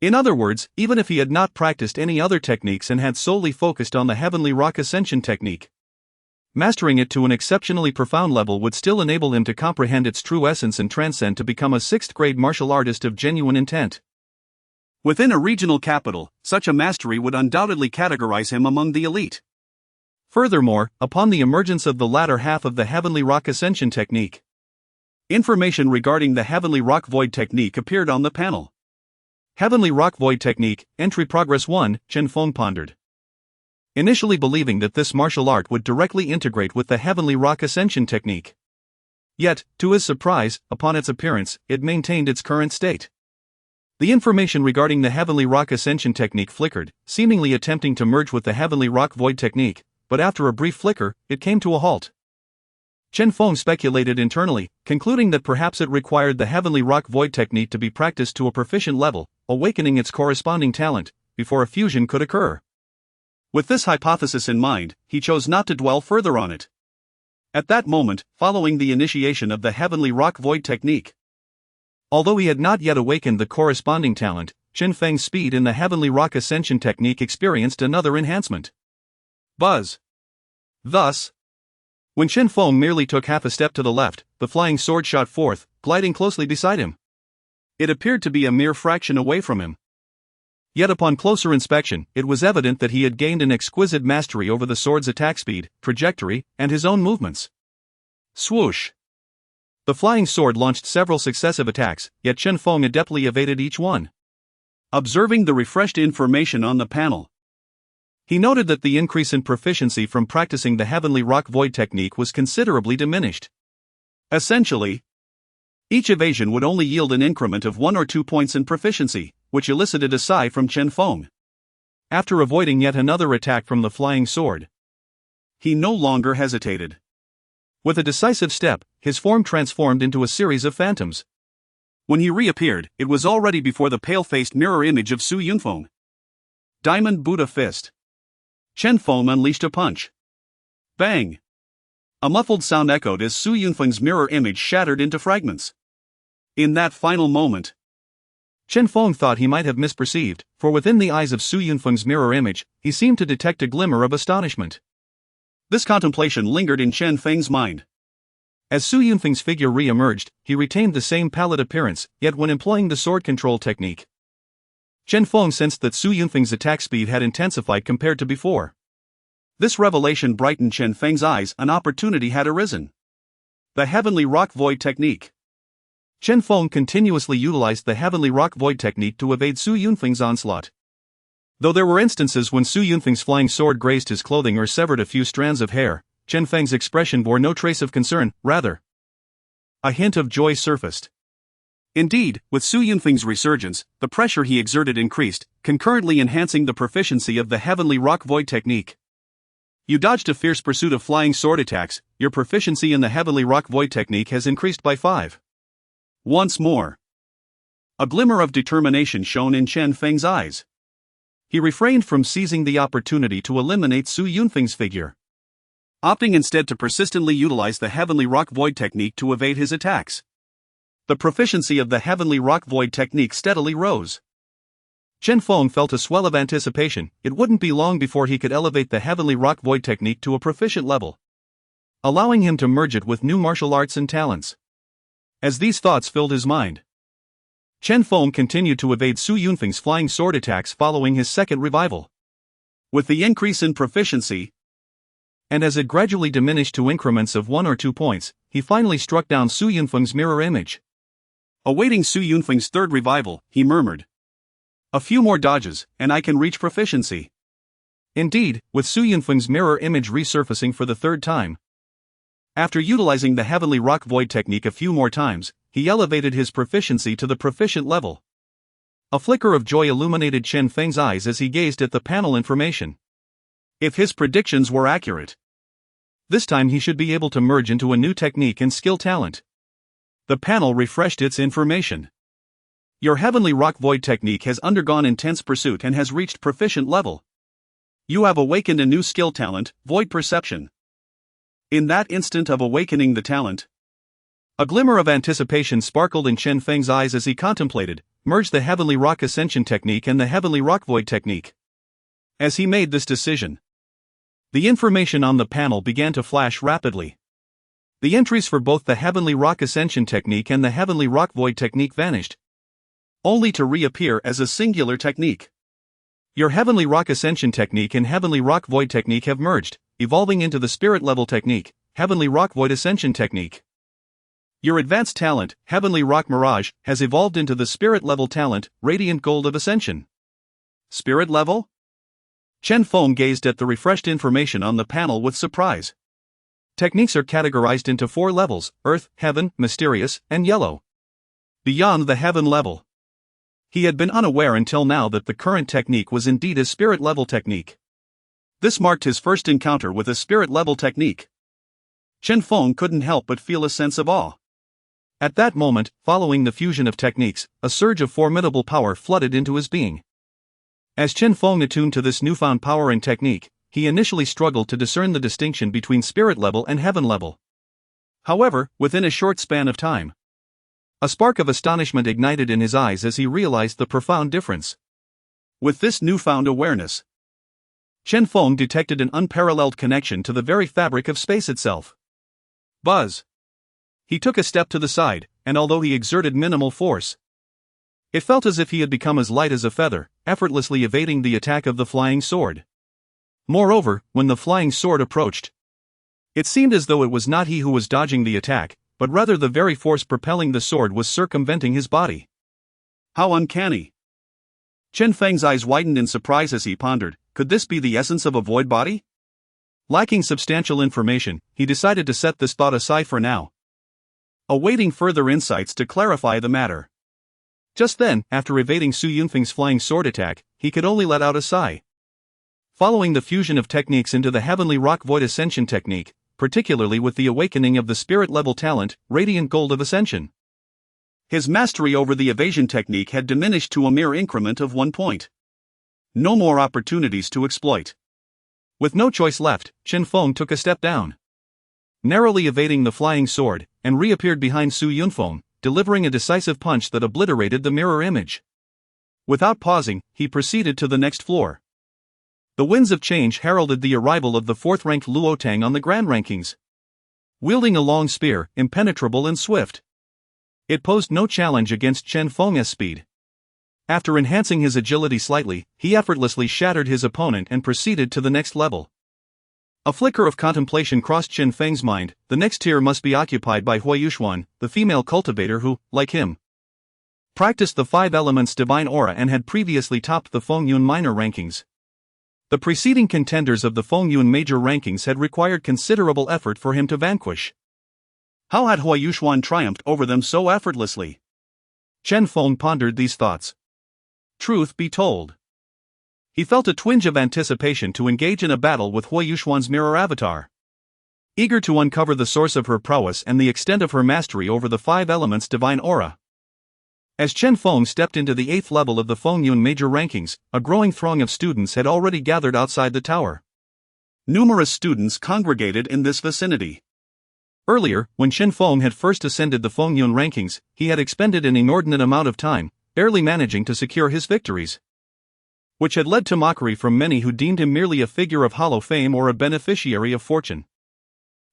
In other words, even if he had not practiced any other techniques and had solely focused on the heavenly rock ascension technique, mastering it to an exceptionally profound level would still enable him to comprehend its true essence and transcend to become a 6th-grade martial artist of genuine intent. Within a regional capital, such a mastery would undoubtedly categorize him among the elite. Furthermore, upon the emergence of the latter half of the heavenly rock ascension technique, information regarding the heavenly rock void technique appeared on the panel. Heavenly Rock Void Technique, Entry Progress 1, Chen Feng pondered. Initially believing that this martial art would directly integrate with the Heavenly Rock Ascension Technique. Yet, to his surprise, upon its appearance, it maintained its current state. The information regarding the Heavenly Rock Ascension Technique flickered, seemingly attempting to merge with the Heavenly Rock Void Technique, but after a brief flicker, it came to a halt. Chen Feng speculated internally, concluding that perhaps it required the Heavenly Rock Void Technique to be practiced to a proficient level, awakening its corresponding talent, before a fusion could occur. With this hypothesis in mind, he chose not to dwell further on it. At that moment, following the initiation of the Heavenly Rock Void Technique, although he had not yet awakened the corresponding talent, Chen Feng's speed in the Heavenly Rock Ascension Technique experienced another enhancement. Buzz! Thus, when Chen Feng merely took half a step to the left, the flying sword shot forth, gliding closely beside him. It appeared to be a mere fraction away from him. Yet upon closer inspection, it was evident that he had gained an exquisite mastery over the sword's attack speed, trajectory, and his own movements. Swoosh! The flying sword launched several successive attacks, yet Chen Feng adeptly evaded each one. Observing the refreshed information on the panel, he noted that the increase in proficiency from practicing the Heavenly Rock Void technique was considerably diminished. Essentially, each evasion would only yield an increment of 1 or 2 points in proficiency, which elicited a sigh from Chen Feng. After avoiding yet another attack from the flying sword, he no longer hesitated. With a decisive step, his form transformed into a series of phantoms. When he reappeared, it was already before the pale-faced mirror image of Su Yunfeng. Diamond Buddha Fist. Chen Feng unleashed a punch. Bang! A muffled sound echoed as Su Yunfeng's mirror image shattered into fragments. In that final moment, Chen Feng thought he might have misperceived, for within the eyes of Su Yunfeng's mirror image, he seemed to detect a glimmer of astonishment. This contemplation lingered in Chen Feng's mind. As Su Yunfeng's figure re-emerged, he retained the same pallid appearance, yet when employing the sword control technique, Chen Feng sensed that Su Yunfeng's attack speed had intensified compared to before. This revelation brightened Chen Feng's eyes. An opportunity had arisen. The Heavenly Rock Void technique. Chen Feng continuously utilized the Heavenly Rock Void technique to evade Su Yunfeng's onslaught. Though there were instances when Su Yunfeng's flying sword grazed his clothing or severed a few strands of hair, Chen Feng's expression bore no trace of concern, rather, a hint of joy surfaced. Indeed, with Su Yunfeng's resurgence, the pressure he exerted increased, concurrently enhancing the proficiency of the Heavenly Rock Void technique. You dodged a fierce pursuit of flying sword attacks. Your proficiency in the Heavenly Rock Void technique has increased by 5. Once more. A glimmer of determination shone in Chen Feng's eyes. He refrained from seizing the opportunity to eliminate Su Yunfeng's figure, opting instead to persistently utilize the Heavenly Rock Void technique to evade his attacks. The proficiency of the Heavenly Rock Void technique steadily rose. Chen Feng felt a swell of anticipation. It wouldn't be long before he could elevate the Heavenly Rock Void technique to a proficient level, allowing him to merge it with new martial arts and talents. As these thoughts filled his mind, Chen Feng continued to evade Su Yunfeng's flying sword attacks following his second revival. With the increase in proficiency, and as it gradually diminished to increments of 1 or 2 points, he finally struck down Su Yunfeng's mirror image. Awaiting Su Yunfeng's third revival, he murmured, "A few more dodges, and I can reach proficiency." Indeed, with Su Yunfeng's mirror image resurfacing for the third time, after utilizing the Heavenly Rock Void technique a few more times, he elevated his proficiency to the proficient level. A flicker of joy illuminated Chen Feng's eyes as he gazed at the panel information. If his predictions were accurate, this time he should be able to merge into a new technique and skill talent. The panel refreshed its information. Your Heavenly Rock Void technique has undergone intense pursuit and has reached proficient level. You have awakened a new skill talent, Void Perception. In that instant of awakening the talent, a glimmer of anticipation sparkled in Chen Feng's eyes as he contemplated, merged the Heavenly Rock Ascension technique and the Heavenly Rock Void technique. As he made this decision, the information on the panel began to flash rapidly. The entries for both the Heavenly Rock Ascension technique and the Heavenly Rock Void technique vanished, only to reappear as a singular technique. Your Heavenly Rock Ascension technique and Heavenly Rock Void technique have merged, evolving into the Spirit Level technique, Heavenly Rock Void Ascension technique. Your advanced talent, Heavenly Rock Mirage, has evolved into the Spirit Level talent, Radiant Gold of Ascension. Spirit Level? Chen Feng gazed at the refreshed information on the panel with surprise. Techniques are categorized into 4 levels: Earth, Heaven, Mysterious, and Yellow. Beyond the Heaven level, he had been unaware until now that the current technique was indeed a Spirit Level technique. This marked his first encounter with a Spirit Level technique. Chen Feng couldn't help but feel a sense of awe. At that moment, following the fusion of techniques, a surge of formidable power flooded into his being. As Chen Feng attuned to this newfound power and technique, he initially struggled to discern the distinction between Spirit Level and Heaven Level. However, within a short span of time, a spark of astonishment ignited in his eyes as he realized the profound difference. With this newfound awareness, Chen Feng detected an unparalleled connection to the very fabric of space itself. Buzz! He took a step to the side, and although he exerted minimal force, It felt as if he had become as light as a feather, effortlessly evading the attack of the flying sword. Moreover, when the flying sword approached, it seemed as though it was not he who was dodging the attack, but rather the very force propelling the sword was circumventing his body. How uncanny! Chen Feng's eyes widened in surprise as he pondered, could this be the essence of a void body? Lacking substantial information, he decided to set this thought aside for now, awaiting further insights to clarify the matter. Just then, after evading Su Yunfeng's flying sword attack, he could only let out a sigh. Following the fusion of techniques into the Heavenly Rock Void Ascension technique, particularly with the awakening of the spirit-level talent, Radiant Gold of Ascension, his mastery over the evasion technique had diminished to a mere increment of 1 point. No more opportunities to exploit. With no choice left, Chen Feng took a step down, narrowly evading the flying sword, and reappeared behind Su Yunfeng, delivering a decisive punch that obliterated the mirror image. Without pausing, he proceeded to the next floor. The winds of change heralded the arrival of the 4th-ranked Luo Tang on the grand rankings. Wielding a long spear, impenetrable and swift, it posed no challenge against Chen Feng's speed. After enhancing his agility slightly, he effortlessly shattered his opponent and proceeded to the next level. A flicker of contemplation crossed Chen Feng's mind. The next tier must be occupied by Hui Yuxuan, the female cultivator who, like him, practiced the 5 elements divine aura and had previously topped the Fengyun minor rankings. The preceding contenders of the Fengyun major rankings had required considerable effort for him to vanquish. How had Hui Yuxuan triumphed over them so effortlessly? Chen Feng pondered these thoughts. Truth be told, he felt a twinge of anticipation to engage in a battle with Hui Yuxuan's mirror avatar. Eager to uncover the source of her prowess and the extent of her mastery over the 5 elements divine aura. As Chen Feng stepped into the 8th level of the Fengyun major rankings, a growing throng of students had already gathered outside the tower. Numerous students congregated in this vicinity. Earlier, when Chen Feng had first ascended the Fengyun rankings, he had expended an inordinate amount of time, barely managing to secure his victories, which had led to mockery from many who deemed him merely a figure of hollow fame or a beneficiary of fortune,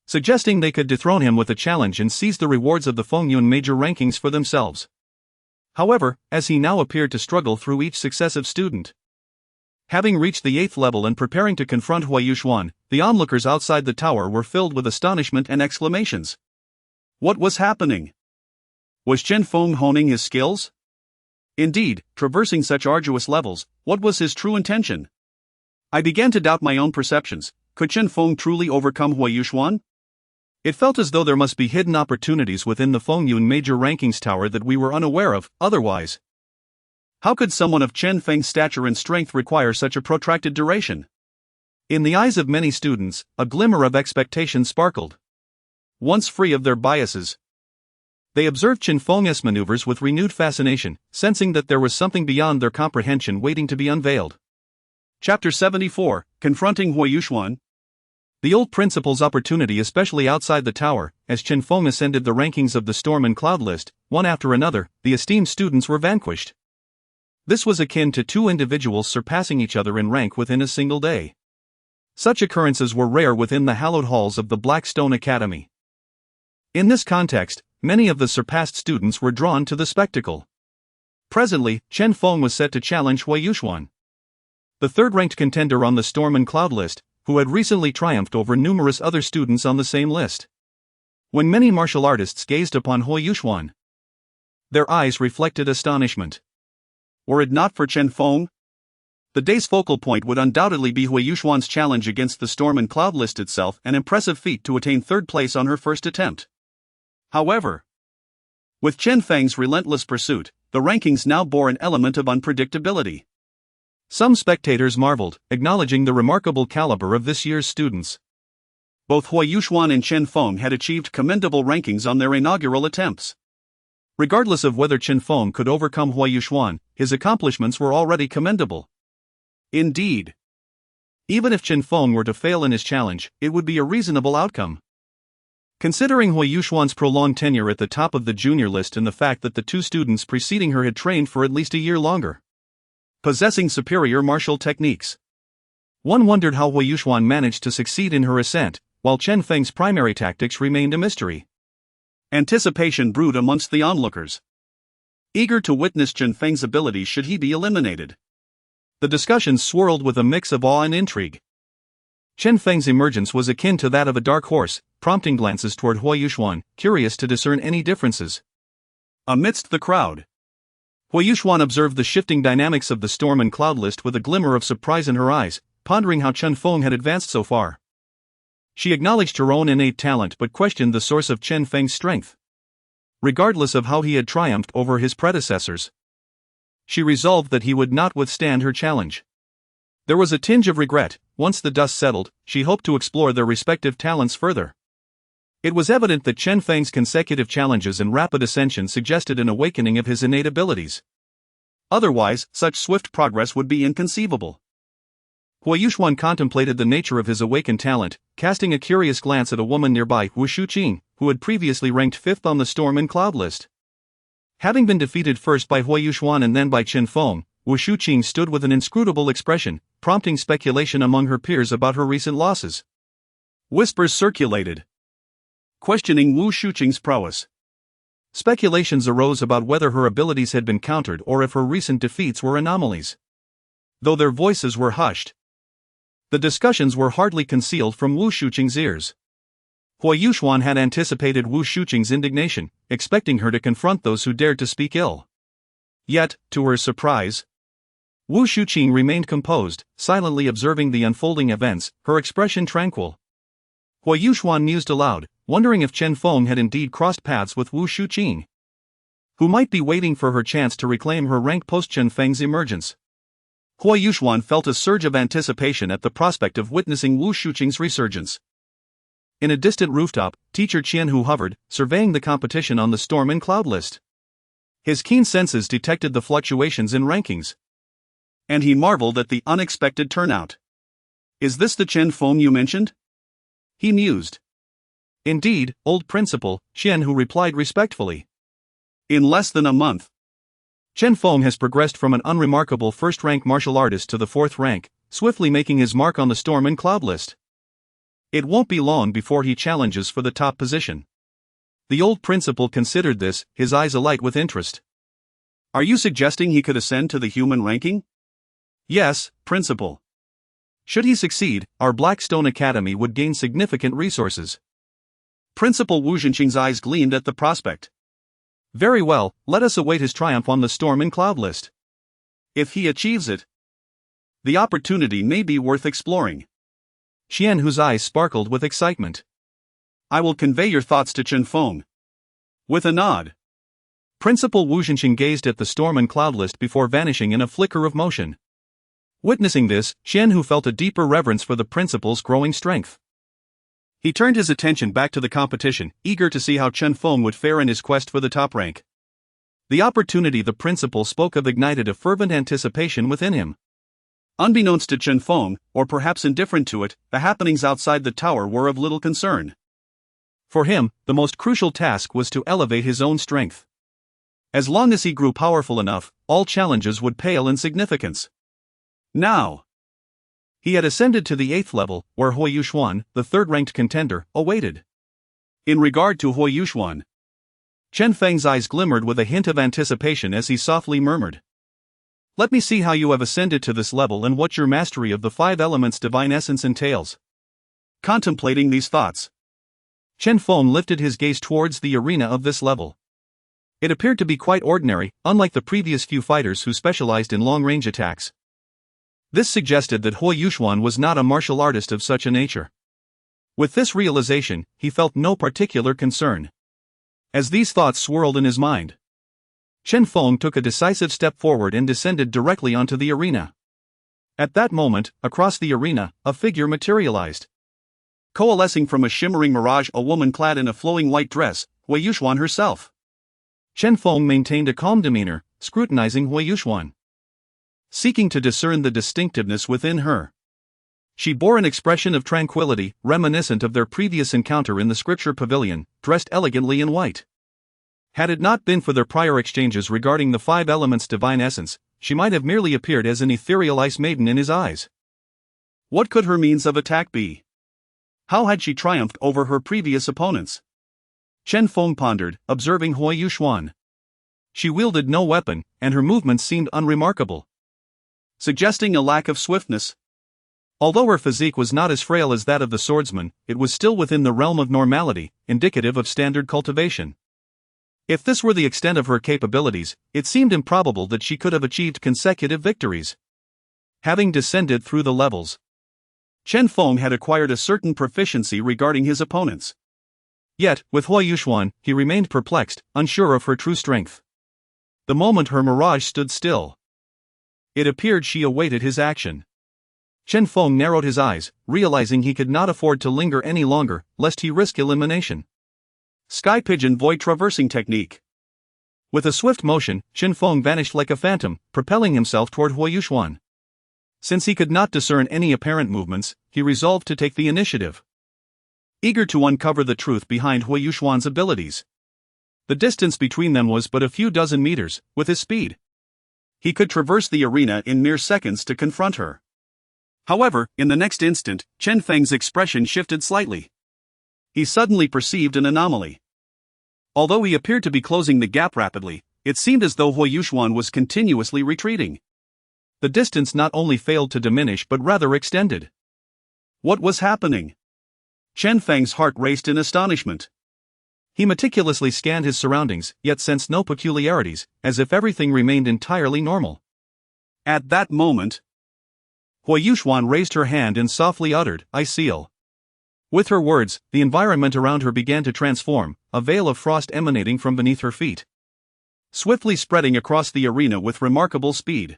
suggesting they could dethrone him with a challenge and seize the rewards of the Fengyun major rankings for themselves. However, as he now appeared to struggle through each successive student, having reached the 8th level and preparing to confront Hui Yuxuan, the onlookers outside the tower were filled with astonishment and exclamations. What was happening? Was Chen Feng honing his skills? Indeed, traversing such arduous levels, what was his true intention? I began to doubt my own perceptions. Could Chen Feng truly overcome Hui Yuxuan? It felt as though there must be hidden opportunities within the Fengyun major rankings tower that we were unaware of, otherwise, how could someone of Chen Feng's stature and strength require such a protracted duration? In the eyes of many students, a glimmer of expectation sparkled. Once free of their biases, they observed Chen Feng's maneuvers with renewed fascination, sensing that there was something beyond their comprehension waiting to be unveiled. Chapter 74, Confronting Hui Yuxuan. The old principal's opportunity, especially outside the tower, as Chen Feng ascended the rankings of the Storm and Cloud list, one after another, the esteemed students were vanquished. This was akin to 2 individuals surpassing each other in rank within a single day. Such occurrences were rare within the hallowed halls of the Blackstone Academy. In this context, many of the surpassed students were drawn to the spectacle. Presently, Chen Feng was set to challenge Hui Yuxuan, the 3rd-ranked contender on the Storm and Cloud list, who had recently triumphed over numerous other students on the same list. When many martial artists gazed upon Hui Yuxuan, their eyes reflected astonishment. Were it not for Chen Feng, the day's focal point would undoubtedly be Hui Yuxuan's challenge against the Storm and Cloud list itself, an impressive feat to attain 3rd place on her first attempt. However, with Chen Feng's relentless pursuit, the rankings now bore an element of unpredictability. Some spectators marveled, acknowledging the remarkable caliber of this year's students. Both Hui Yuxuan and Chen Feng had achieved commendable rankings on their inaugural attempts. Regardless of whether Chen Feng could overcome Hui Yuxuan, his accomplishments were already commendable. Indeed, even if Chen Feng were to fail in his challenge, it would be a reasonable outcome. Considering Hui Yuxuan's prolonged tenure at the top of the junior list and the fact that the 2 students preceding her had trained for at least a year longer, possessing superior martial techniques, one wondered how Hui Yuxuan managed to succeed in her ascent, while Chen Feng's primary tactics remained a mystery. Anticipation brewed amongst the onlookers. eager to witness Chen Feng's abilities should he be eliminated. The discussion swirled with a mix of awe and intrigue. Chen Feng's emergence was akin to that of a dark horse, prompting glances toward Hui Yuxuan, curious to discern any differences. Amidst the crowd, Hui Yuxuan observed the shifting dynamics of the storm and cloud list with a glimmer of surprise in her eyes, pondering how Chen Feng had advanced so far. She acknowledged her own innate talent but questioned the source of Chen Feng's strength. Regardless of how he had triumphed over his predecessors, she resolved that he would not withstand her challenge. There was a tinge of regret. Once the dust settled, she hoped to explore their respective talents further. It was evident that Chen Feng's consecutive challenges and rapid ascension suggested an awakening of his innate abilities. Otherwise, such swift progress would be inconceivable. Hui Yuxuan contemplated the nature of his awakened talent, casting a curious glance at a woman nearby, Wu Shuqing, who had previously ranked 5th on the storm and cloud list. Having been defeated first by Hui Yuxuan and then by Chen Feng, Wu Shuqing stood with an inscrutable expression, prompting speculation among her peers about her recent losses. Whispers circulated, questioning Wu Shuqing's prowess. Speculations arose about whether her abilities had been countered or if her recent defeats were anomalies. Though their voices were hushed, the discussions were hardly concealed from Wu Shuqing's ears. Hui Yuxuan had anticipated Wu Shuqing's indignation, expecting her to confront those who dared to speak ill. Yet, to her surprise, Wu Shuqing remained composed, silently observing the unfolding events, her expression tranquil. Hui Yuxuan mused aloud, wondering if Chen Feng had indeed crossed paths with Wu Shuqing, who might be waiting for her chance to reclaim her rank post Chen Feng's emergence. Hui Yuxuan felt a surge of anticipation at the prospect of witnessing Wu Shuqing's resurgence. In a distant rooftop, teacher Qianhu hovered, surveying the competition on the storm and cloud list. His keen senses detected the fluctuations in rankings, and he marveled at the unexpected turnout. "Is this the Chen Feng you mentioned?" he mused. "Indeed, old principal," Qianhu replied respectfully. "In less than a month, Chen Feng has progressed from an unremarkable first-rank martial artist to the 4th rank, swiftly making his mark on the storm and cloud list. It won't be long before he challenges for the top position." The old principal considered this, his eyes alight with interest. "Are you suggesting he could ascend to the human ranking?" "Yes, principal. Should he succeed, our Blackstone Academy would gain significant resources." Principal Wu Zhenqing's eyes gleamed at the prospect. "Very well, let us await his triumph on the storm and cloud list. If he achieves it, the opportunity may be worth exploring." Qianhu's eyes sparkled with excitement. "I will convey your thoughts to Chen Feng." With a nod, Principal Wu Zhenqing gazed at the storm and cloud list before vanishing in a flicker of motion. Witnessing this, Qianhu felt a deeper reverence for the principal's growing strength. He turned his attention back to the competition, eager to see how Chen Feng would fare in his quest for the top rank. The opportunity the principal spoke of ignited a fervent anticipation within him. Unbeknownst to Chen Feng, or perhaps indifferent to it, the happenings outside the tower were of little concern. For him, the most crucial task was to elevate his own strength. As long as he grew powerful enough, all challenges would pale in significance. Now, he had ascended to the 8th level, where Hui Yuxuan, the 3rd-ranked contender, awaited. In regard to Hui Yuxuan, Chen Feng's eyes glimmered with a hint of anticipation as he softly murmured, "Let me see how you have ascended to this level and what your mastery of the 5 elements divine essence entails." Contemplating these thoughts, Chen Feng lifted his gaze towards the arena of this level. It appeared to be quite ordinary, unlike the previous few fighters who specialized in long-range attacks. This suggested that Hui Yuxuan was not a martial artist of such a nature. With this realization, he felt no particular concern. As these thoughts swirled in his mind, Chen Feng took a decisive step forward and descended directly onto the arena. At that moment, across the arena, a figure materialized. Coalescing from a shimmering mirage, a woman clad in a flowing white dress, Hui Yuxuan herself. Chen Feng maintained a calm demeanor, scrutinizing Hui Yuxuan, seeking to discern the distinctiveness within her. She bore an expression of tranquility, reminiscent of their previous encounter in the scripture pavilion, dressed elegantly in white. Had it not been for their prior exchanges regarding the 5 elements divine essence, she might have merely appeared as an ethereal ice maiden in his eyes. What could her means of attack be? How had she triumphed over her previous opponents? Chen Feng pondered, observing Hui Yuxuan. She wielded no weapon, and her movements seemed unremarkable, suggesting a lack of swiftness. Although her physique was not as frail as that of the swordsman, it was still within the realm of normality, indicative of standard cultivation. If this were the extent of her capabilities, it seemed improbable that she could have achieved consecutive victories. Having descended through the levels, Chen Feng had acquired a certain proficiency regarding his opponents. Yet, with Hua Yuxuan, he remained perplexed, unsure of her true strength. The moment her mirage stood still, it appeared she awaited his action. Chen Feng narrowed his eyes, realizing he could not afford to linger any longer, lest he risk elimination. Sky Pigeon Void Traversing Technique. With a swift motion, Chen Feng vanished like a phantom, propelling himself toward Hua Yuxuan. Since he could not discern any apparent movements, he resolved to take the initiative, eager to uncover the truth behind Hua Yuxuan's abilities. The distance between them was but a few dozen meters. With his speed, he could traverse the arena in mere seconds to confront her. However, in the next instant, Chen Feng's expression shifted slightly. He suddenly perceived an anomaly. Although he appeared to be closing the gap rapidly, it seemed as though Hua Yuxuan was continuously retreating. The distance not only failed to diminish but rather extended. What was happening? Chen Feng's heart raced in astonishment. He meticulously scanned his surroundings, yet sensed no peculiarities, as if everything remained entirely normal. At that moment, Hua Yuxuan raised her hand and softly uttered, "I seal." With her words, the environment around her began to transform, a veil of frost emanating from beneath her feet, swiftly spreading across the arena with remarkable speed.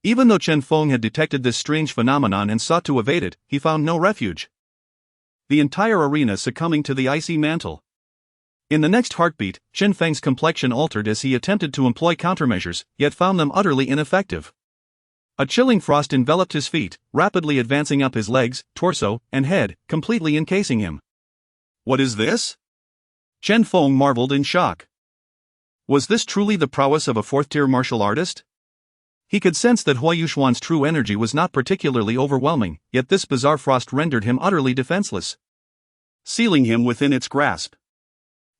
Even though Chen Feng had detected this strange phenomenon and sought to evade it, he found no refuge, the entire arena succumbing to the icy mantle. In the next heartbeat, Chen Feng's complexion altered as he attempted to employ countermeasures, yet found them utterly ineffective. A chilling frost enveloped his feet, rapidly advancing up his legs, torso, and head, completely encasing him. What is this? Chen Feng marveled in shock. Was this truly the prowess of a fourth-tier martial artist? He could sense that Hua Yuxuan's true energy was not particularly overwhelming, yet this bizarre frost rendered him utterly defenseless, sealing him within its grasp.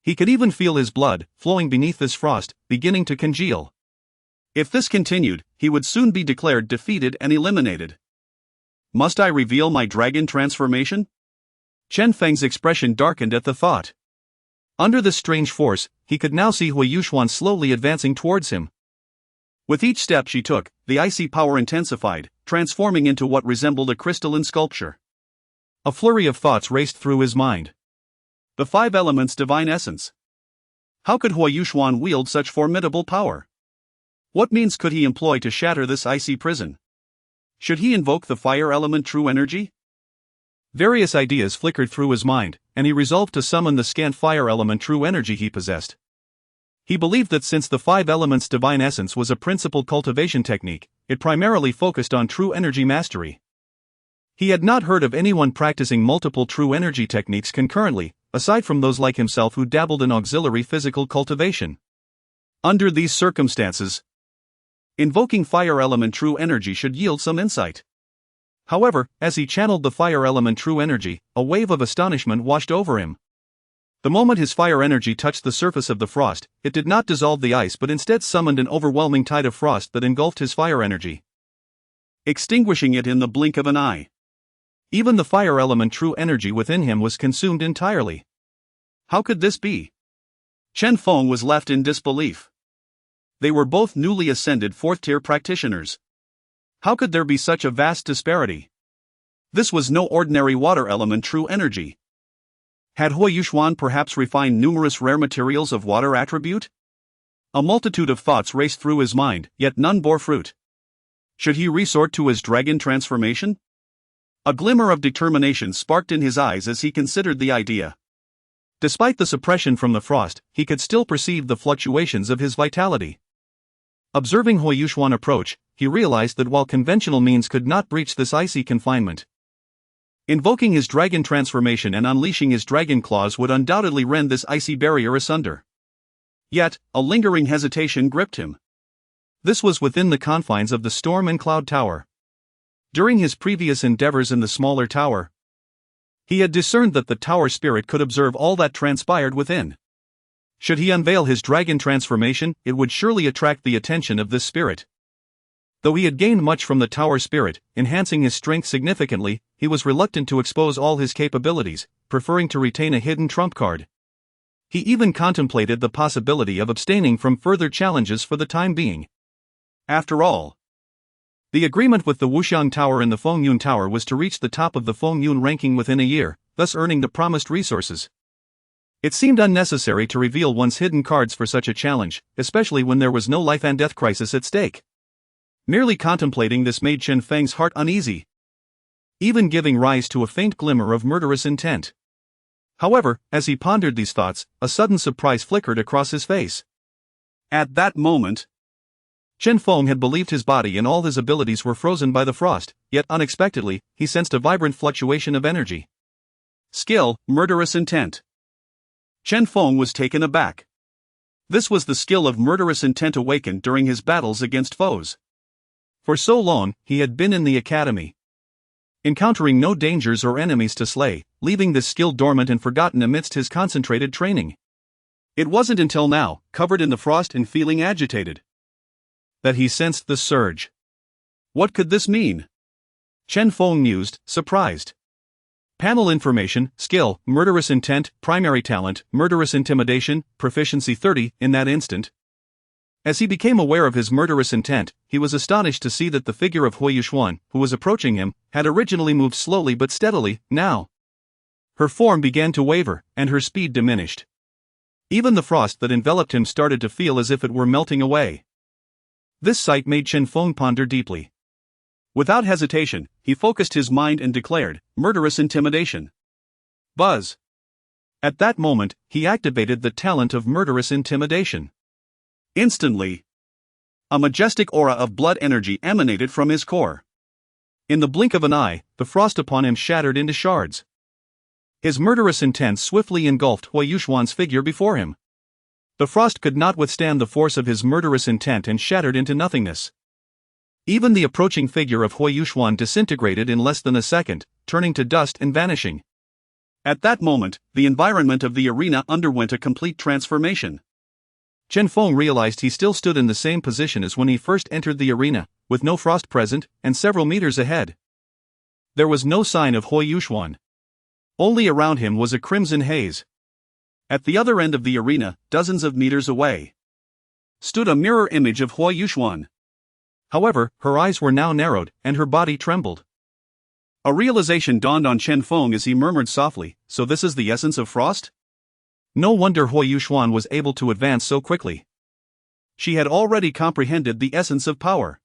He could even feel his blood, flowing beneath this frost, beginning to congeal. If this continued, he would soon be declared defeated and eliminated. Must I reveal my dragon transformation? Chen Feng's expression darkened at the thought. Under this strange force, he could now see Hua Yuxuan slowly advancing towards him. With each step she took, the icy power intensified, transforming into what resembled a crystalline sculpture. A flurry of thoughts raced through his mind. The five elements' divine essence. How could Hua Yuxuan wield such formidable power? What means could he employ to shatter this icy prison? Should he invoke the fire element true energy? Various ideas flickered through his mind, and he resolved to summon the scant fire element true energy he possessed. He believed that since the five elements' divine essence was a principal cultivation technique, it primarily focused on true energy mastery. He had not heard of anyone practicing multiple true energy techniques concurrently, aside from those like himself who dabbled in auxiliary physical cultivation. Under these circumstances, invoking fire element true energy should yield some insight. However, as he channeled the fire element true energy, a wave of astonishment washed over him. The moment his fire energy touched the surface of the frost, it did not dissolve the ice but instead summoned an overwhelming tide of frost that engulfed his fire energy, extinguishing it in the blink of an eye. Even the fire element true energy within him was consumed entirely. How could this be? Chen Feng was left in disbelief. They were both newly ascended fourth-tier practitioners. How could there be such a vast disparity? This was no ordinary water element true energy. Had Hua Yuxuan perhaps refined numerous rare materials of water attribute? A multitude of thoughts raced through his mind, yet none bore fruit. Should he resort to his dragon transformation? A glimmer of determination sparked in his eyes as he considered the idea. Despite the suppression from the frost, he could still perceive the fluctuations of his vitality. Observing Hua Yuxuan approach, he realized that while conventional means could not breach this icy confinement, invoking his dragon transformation and unleashing his dragon claws would undoubtedly rend this icy barrier asunder. Yet, a lingering hesitation gripped him. This was within the confines of the Storm and Cloud Tower. During his previous endeavors in the smaller tower, he had discerned that the tower spirit could observe all that transpired within. Should he unveil his dragon transformation, it would surely attract the attention of this spirit. Though he had gained much from the tower spirit, enhancing his strength significantly, he was reluctant to expose all his capabilities, preferring to retain a hidden trump card. He even contemplated the possibility of abstaining from further challenges for the time being. After all, the agreement with the Wuxiang Tower and the Fengyun Tower was to reach the top of the Fengyun ranking within a year, thus earning the promised resources. It seemed unnecessary to reveal one's hidden cards for such a challenge, especially when there was no life and death crisis at stake. Merely contemplating this made Chen Feng's heart uneasy, even giving rise to a faint glimmer of murderous intent. However, as he pondered these thoughts, a sudden surprise flickered across his face. At that moment, Chen Feng had believed his body and all his abilities were frozen by the frost, yet unexpectedly, he sensed a vibrant fluctuation of energy. Skill, murderous intent. Chen Feng was taken aback. This was the skill of murderous intent awakened during his battles against foes. For so long, he had been in the academy, encountering no dangers or enemies to slay, leaving this skill dormant and forgotten amidst his concentrated training. It wasn't until now, covered in the frost and feeling agitated, that he sensed the surge. What could this mean? Chen Feng mused, surprised. Panel information, skill, murderous intent, primary talent, murderous intimidation, proficiency 30, in that instant. As he became aware of his murderous intent, he was astonished to see that the figure of Hui Yuxuan, who was approaching him, had originally moved slowly but steadily. Now, her form began to waver, and her speed diminished. Even the frost that enveloped him started to feel as if it were melting away. This sight made Chen Feng ponder deeply. Without hesitation, he focused his mind and declared, murderous intimidation. Buzz. At that moment, he activated the talent of murderous intimidation. Instantly, a majestic aura of blood energy emanated from his core. In the blink of an eye, the frost upon him shattered into shards. His murderous intent swiftly engulfed Hui Yuxuan's figure before him. The frost could not withstand the force of his murderous intent and shattered into nothingness. Even the approaching figure of Hui Yuxuan disintegrated in less than a second, turning to dust and vanishing. At that moment, the environment of the arena underwent a complete transformation. Chen Feng realized he still stood in the same position as when he first entered the arena, with no frost present, and several meters ahead. There was no sign of Hui Yuxuan. Only around him was a crimson haze. At the other end of the arena, dozens of meters away, stood a mirror image of Hui Yuxuan. However, her eyes were now narrowed, and her body trembled. A realization dawned on Chen Feng as he murmured softly, so this is the essence of frost? No wonder Hui Yuxuan was able to advance so quickly. She had already comprehended the essence of power.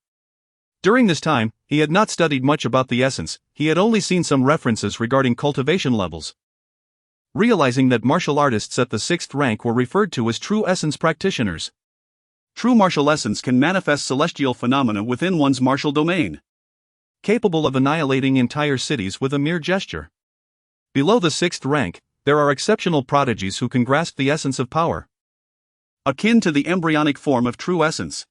During this time, he had not studied much about the essence, he had only seen some references regarding cultivation levels. Realizing that martial artists at the 6th rank were referred to as true essence practitioners. True martial essence can manifest celestial phenomena within one's martial domain, capable of annihilating entire cities with a mere gesture. Below the 6th rank, there are exceptional prodigies who can grasp the essence of power, akin to the embryonic form of true essence.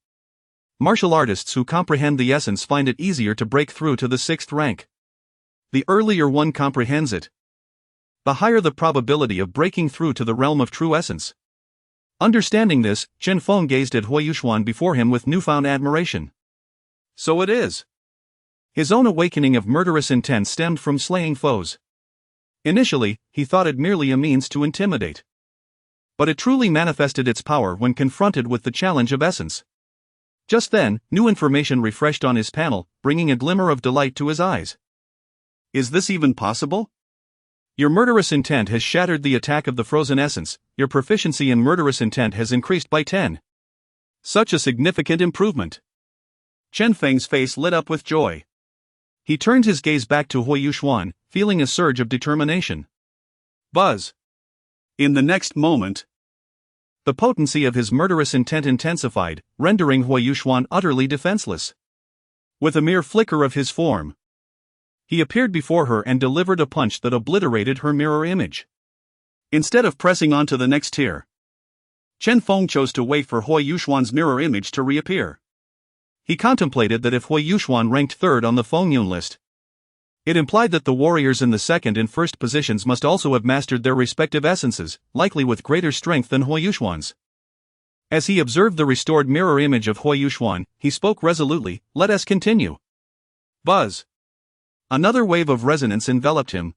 Martial artists who comprehend the essence find it easier to break through to the 6th rank. The earlier one comprehends it, the higher the probability of breaking through to the realm of true essence. Understanding this, Chen Feng gazed at Hui Yuxuan before him with newfound admiration. So it is. His own awakening of murderous intent stemmed from slaying foes. Initially, he thought it merely a means to intimidate. But it truly manifested its power when confronted with the challenge of essence. Just then, new information refreshed on his panel, bringing a glimmer of delight to his eyes. Is this even possible? Your murderous intent has shattered the attack of the frozen essence, your proficiency in murderous intent has increased by 10. Such a significant improvement. Chen Feng's face lit up with joy. He turned his gaze back to Hui Yuxuan, feeling a surge of determination. Buzz. In the next moment, the potency of his murderous intent intensified, rendering Hui Yuxuan utterly defenseless. With a mere flicker of his form, he appeared before her and delivered a punch that obliterated her mirror image. Instead of pressing on to the next tier, Chen Feng chose to wait for Hui Yuxuan's mirror image to reappear. He contemplated that if Hui Yuxuan ranked 3rd on the Fengyun list, It implied that the warriors in the second and first positions must also have mastered their respective essences, likely with greater strength than Hui Yuxuan's. As he observed the restored mirror image of Hui Yuxuan, he spoke resolutely, "Let us continue." Buzz. Another wave of resonance enveloped him,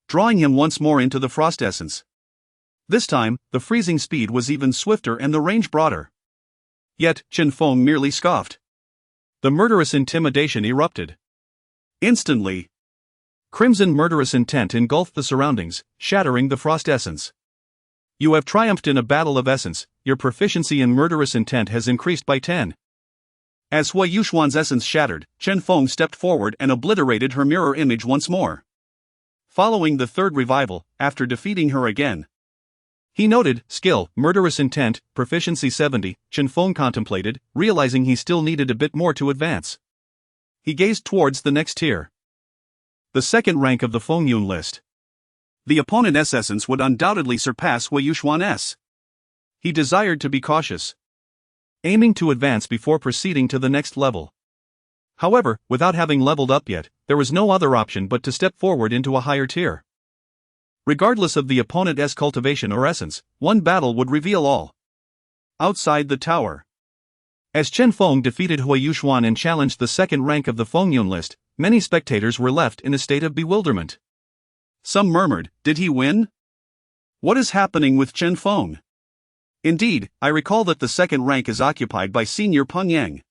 drawing him once more into the frost essence. This time, the freezing speed was even swifter and the range broader. Yet, Chen Feng merely scoffed. The murderous intimidation erupted. Instantly, crimson murderous intent engulfed the surroundings, shattering the frost essence. You have triumphed in a battle of essence, your proficiency in murderous intent has increased by 10. As Hui Yuxuan's essence shattered, Chen Feng stepped forward and obliterated her mirror image once more. Following the third revival, after defeating her again, he noted, skill, murderous intent, proficiency 70, Chen Feng contemplated, realizing he still needed a bit more to advance. He gazed towards the next tier. The second rank of the Fengyun list. The opponent's essence would undoubtedly surpass Hui Yuxuan's. He desired to be cautious, aiming to advance before proceeding to the next level. However, without having leveled up yet, there was no other option but to step forward into a higher tier. Regardless of the opponent's cultivation or essence, one battle would reveal all. Outside the tower. As Chen Feng defeated Hui Yuxuan and challenged the second rank of the Fengyun list, many spectators were left in a state of bewilderment. Some murmured, "Did he win? What is happening with Chen Feng?" Indeed, I recall that the second rank is occupied by Senior Peng Yang.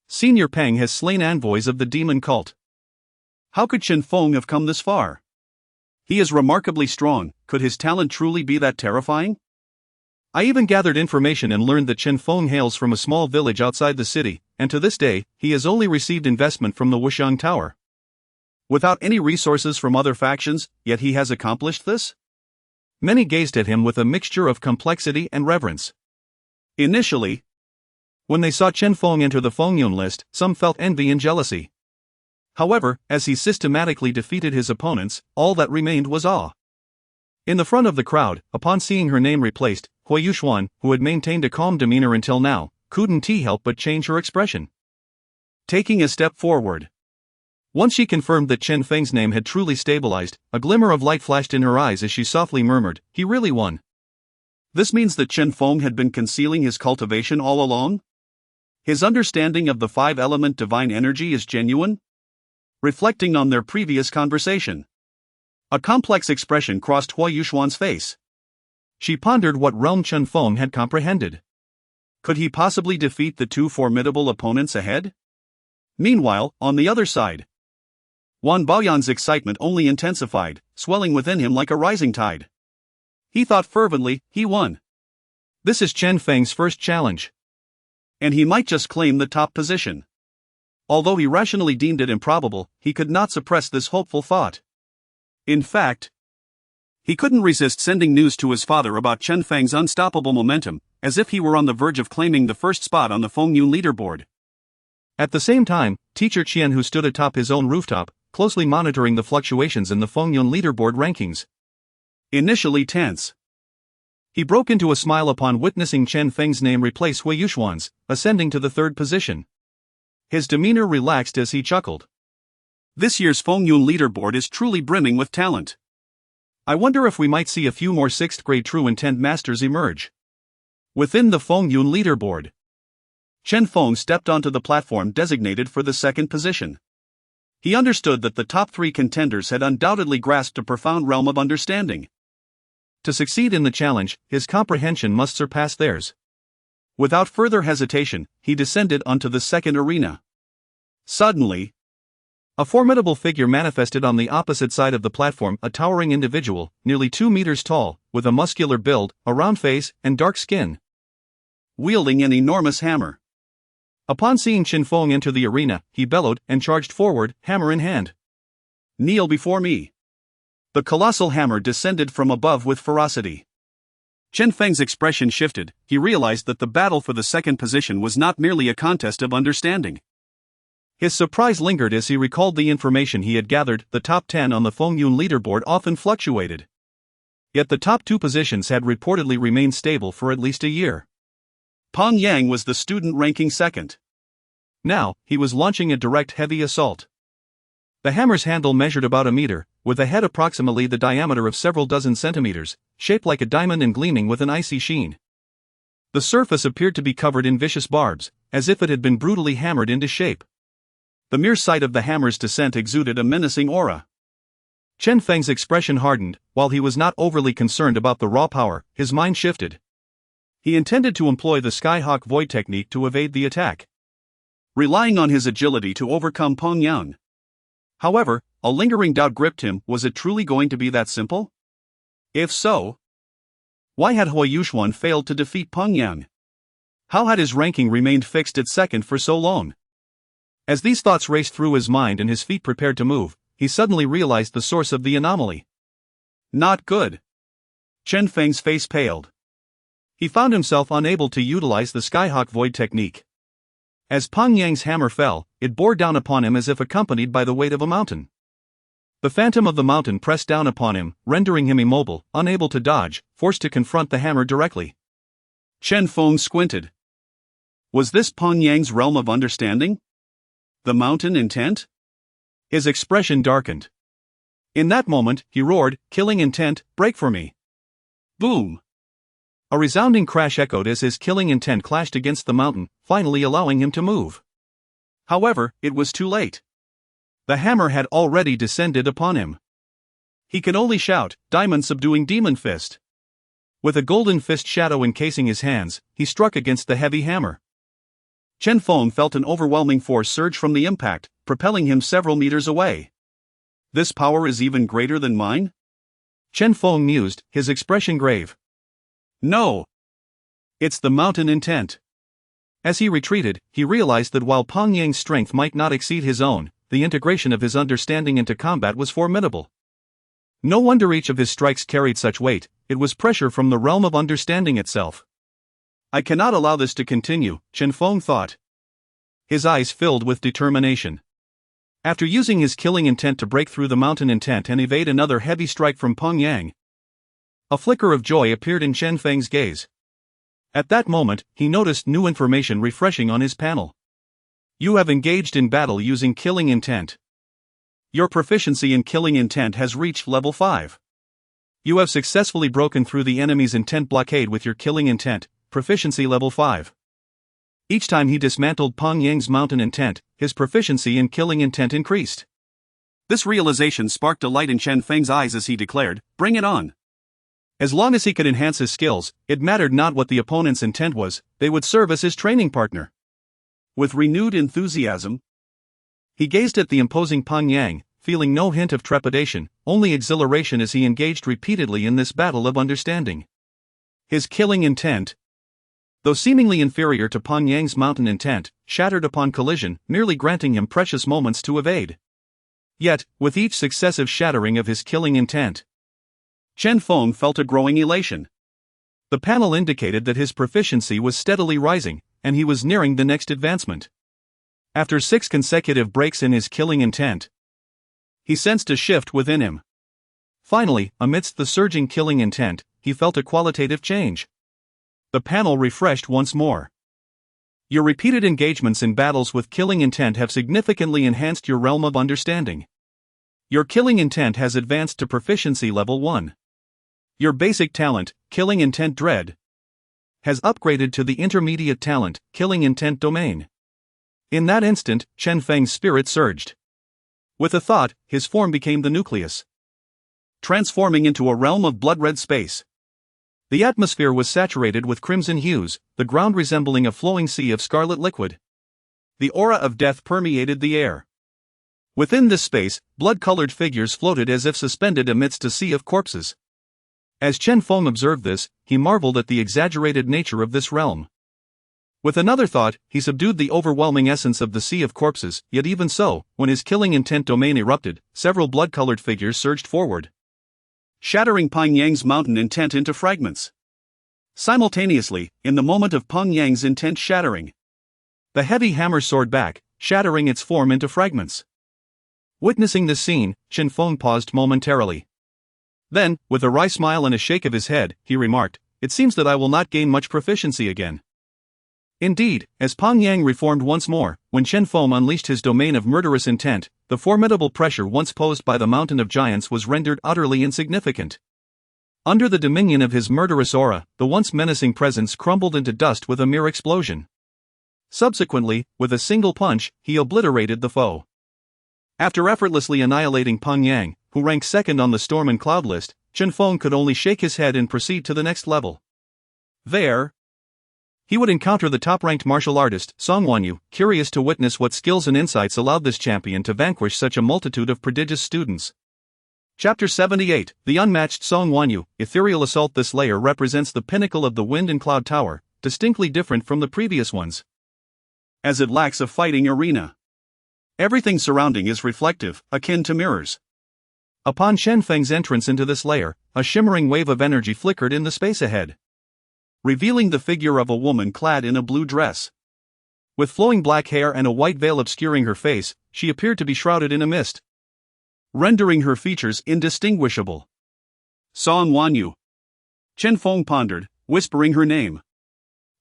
Senior Peng has slain envoys of the demon cult. How could Chen Feng have come this far? He is remarkably strong, could his talent truly be that terrifying? I even gathered information and learned that Chen Feng hails from a small village outside the city, and to this day, he has only received investment from the Wuxiang Tower. Without any resources from other factions, yet he has accomplished this? Many gazed at him with a mixture of complexity and reverence. Initially, when they saw Chen Feng enter the Fengyun list, some felt envy and jealousy. However, as he systematically defeated his opponents, all that remained was awe. In the front of the crowd, upon seeing her name replaced, Hui Yuxuan, who had maintained a calm demeanor until now, couldn't help but change her expression. Taking a step forward. Once she confirmed that Chen Feng's name had truly stabilized, a glimmer of light flashed in her eyes as she softly murmured, "He really won." This means that Chen Feng had been concealing his cultivation all along? His understanding of the five-element divine energy is genuine? Reflecting on their previous conversation, a complex expression crossed Hui Yuxuan's face. She pondered what realm Chen Feng had comprehended. Could he possibly defeat the two formidable opponents ahead? Meanwhile, on the other side, Wan Baoyan's excitement only intensified, swelling within him like a rising tide. He thought fervently, he won. This is Chen Feng's first challenge. And he might just claim the top position. Although he rationally deemed it improbable, he could not suppress this hopeful thought. In fact, he couldn't resist sending news to his father about Chen Feng's unstoppable momentum, as if he were on the verge of claiming the first spot on the Fengyun leaderboard. At the same time, Teacher Qian, who stood atop his own rooftop, closely monitoring the fluctuations in the Fengyun leaderboard rankings, initially tense, he broke into a smile upon witnessing Chen Feng's name replace Hui Yuxuan's, ascending to the third position. His demeanor relaxed as he chuckled. This year's Fengyun leaderboard is truly brimming with talent. I wonder if we might see a few more 6th grade true intent masters emerge. Within the Fengyun leaderboard, Chen Feng stepped onto the platform designated for the second position. He understood that the top 3 contenders had undoubtedly grasped a profound realm of understanding. To succeed in the challenge, his comprehension must surpass theirs. Without further hesitation, he descended onto the second arena. Suddenly, a formidable figure manifested on the opposite side of the platform, a towering individual, nearly 2 meters tall, with a muscular build, a round face, and dark skin, wielding an enormous hammer. Upon seeing Chen Feng enter the arena, he bellowed and charged forward, hammer in hand. "Kneel before me." The colossal hammer descended from above with ferocity. Chen Feng's expression shifted. He realized that the battle for the second position was not merely a contest of understanding. His surprise lingered as he recalled the information he had gathered. The top 10 on the Fengyun leaderboard often fluctuated. Yet the top 2 positions had reportedly remained stable for at least a year. Peng Yang was the student ranking second. Now, he was launching a direct heavy assault. The hammer's handle measured about a meter, with a head approximately the diameter of several dozen centimeters, shaped like a diamond and gleaming with an icy sheen. The surface appeared to be covered in vicious barbs, as if it had been brutally hammered into shape. The mere sight of the hammer's descent exuded a menacing aura. Chen Feng's expression hardened. While he was not overly concerned about the raw power, his mind shifted. He intended to employ the Skyhawk Void technique to evade the attack, relying on his agility to overcome Peng Yang. However, a lingering doubt gripped him. Was it truly going to be that simple? If so, why had Hui Yuxuan failed to defeat Peng Yang? How had his ranking remained fixed at second for so long? As these thoughts raced through his mind and his feet prepared to move, he suddenly realized the source of the anomaly. Not good. Chen Feng's face paled. He found himself unable to utilize the Skyhawk Void technique. As Peng Yang's hammer fell, it bore down upon him as if accompanied by the weight of a mountain. The phantom of the mountain pressed down upon him, rendering him immobile, unable to dodge, forced to confront the hammer directly. Chen Feng squinted. Was this Peng Yang's realm of understanding? The mountain intent? His expression darkened. In that moment, he roared, "Killing intent, break for me!" Boom! A resounding crash echoed as his killing intent clashed against the mountain, finally allowing him to move. However, it was too late. The hammer had already descended upon him. He could only shout, "Diamond subduing demon fist!" With a golden fist shadow encasing his hands, he struck against the heavy hammer. Chen Feng felt an overwhelming force surge from the impact, propelling him several meters away. This power is even greater than mine? Chen Feng mused, his expression grave. No. It's the mountain intent. As he retreated, he realized that while Peng Yang's strength might not exceed his own, the integration of his understanding into combat was formidable. No wonder each of his strikes carried such weight. It was pressure from the realm of understanding itself. I cannot allow this to continue, Chen Feng thought. His eyes filled with determination. After using his killing intent to break through the mountain intent and evade another heavy strike from Peng Yang, a flicker of joy appeared in Chen Feng's gaze. At that moment, he noticed new information refreshing on his panel. You have engaged in battle using killing intent. Your proficiency in killing intent has reached level 5. You have successfully broken through the enemy's intent blockade with your killing intent, proficiency level 5. Each time he dismantled Peng Yang's mountain intent, his proficiency in killing intent increased. This realization sparked a light in Chen Feng's eyes as he declared, "Bring it on." As long as he could enhance his skills, it mattered not what the opponent's intent was, they would serve as his training partner. With renewed enthusiasm, he gazed at the imposing Peng Yang, feeling no hint of trepidation, only exhilaration as he engaged repeatedly in this battle of understanding. His killing intent, though seemingly inferior to Peng Yang's mountain intent, shattered upon collision, merely granting him precious moments to evade. Yet, with each successive shattering of his killing intent, Chen Feng felt a growing elation. The panel indicated that his proficiency was steadily rising, and he was nearing the next advancement. After 6 consecutive breaks in his killing intent, he sensed a shift within him. Finally, amidst the surging killing intent, he felt a qualitative change. The panel refreshed once more. Your repeated engagements in battles with killing intent have significantly enhanced your realm of understanding. Your killing intent has advanced to proficiency level 1. Your basic talent, killing intent dread, has upgraded to the intermediate talent, killing intent domain. In that instant, Chen Feng's spirit surged. With a thought, his form became the nucleus, transforming into a realm of blood-red space. The atmosphere was saturated with crimson hues, the ground resembling a flowing sea of scarlet liquid. The aura of death permeated the air. Within this space, blood-colored figures floated as if suspended amidst a sea of corpses. As Chen Feng observed this, he marveled at the exaggerated nature of this realm. With another thought, he subdued the overwhelming essence of the sea of corpses, yet even so, when his killing intent domain erupted, several blood-colored figures surged forward, shattering Peng Yang's mountain intent into fragments. Simultaneously, in the moment of Peng Yang's intent shattering, the heavy hammer soared back, shattering its form into fragments. Witnessing this scene, Chen Feng paused momentarily. Then, with a wry smile and a shake of his head, he remarked, "It seems that I will not gain much proficiency again." Indeed, as Pang Yang reformed once more, when Chen Feng unleashed his domain of murderous intent, the formidable pressure once posed by the mountain of giants was rendered utterly insignificant. Under the dominion of his murderous aura, the once menacing presence crumbled into dust with a mere explosion. Subsequently, with a single punch, he obliterated the foe. After effortlessly annihilating Pang Yang, who ranked second on the storm and cloud list, Chen Feng could only shake his head and proceed to the next level. There, he would encounter the top-ranked martial artist, Song Wanyu, curious to witness what skills and insights allowed this champion to vanquish such a multitude of prodigious students. Chapter 78, The Unmatched Song Wanyu, Ethereal Assault. This layer represents the pinnacle of the Wind and Cloud Tower, distinctly different from the previous ones, as it lacks a fighting arena. Everything surrounding is reflective, akin to mirrors. Upon Chen Feng's entrance into this layer, a shimmering wave of energy flickered in the space ahead, revealing the figure of a woman clad in a blue dress. With flowing black hair and a white veil obscuring her face, she appeared to be shrouded in a mist, rendering her features indistinguishable. Song Wanyu. Chen Feng pondered, whispering her name.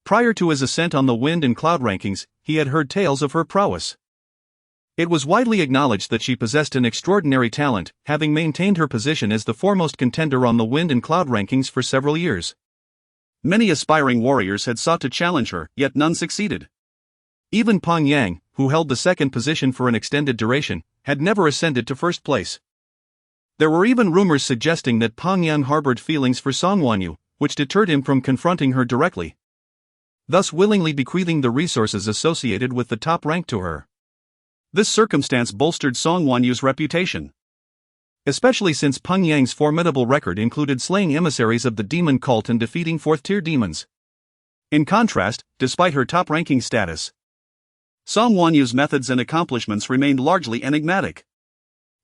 Prior to his ascent on the Wind and Cloud rankings, he had heard tales of her prowess. It was widely acknowledged that she possessed an extraordinary talent, having maintained her position as the foremost contender on the Wind and Cloud rankings for several years. Many aspiring warriors had sought to challenge her, yet none succeeded. Even Pang Yang, who held the second position for an extended duration, had never ascended to first place. There were even rumors suggesting that Pang Yang harbored feelings for Song Wanyu, which deterred him from confronting her directly, thus willingly bequeathing the resources associated with the top rank to her. This circumstance bolstered Song Wanyu's reputation, especially since Pang Yang's formidable record included slaying emissaries of the demon cult and defeating fourth-tier demons. In contrast, despite her top-ranking status, Song Wanyu's methods and accomplishments remained largely enigmatic.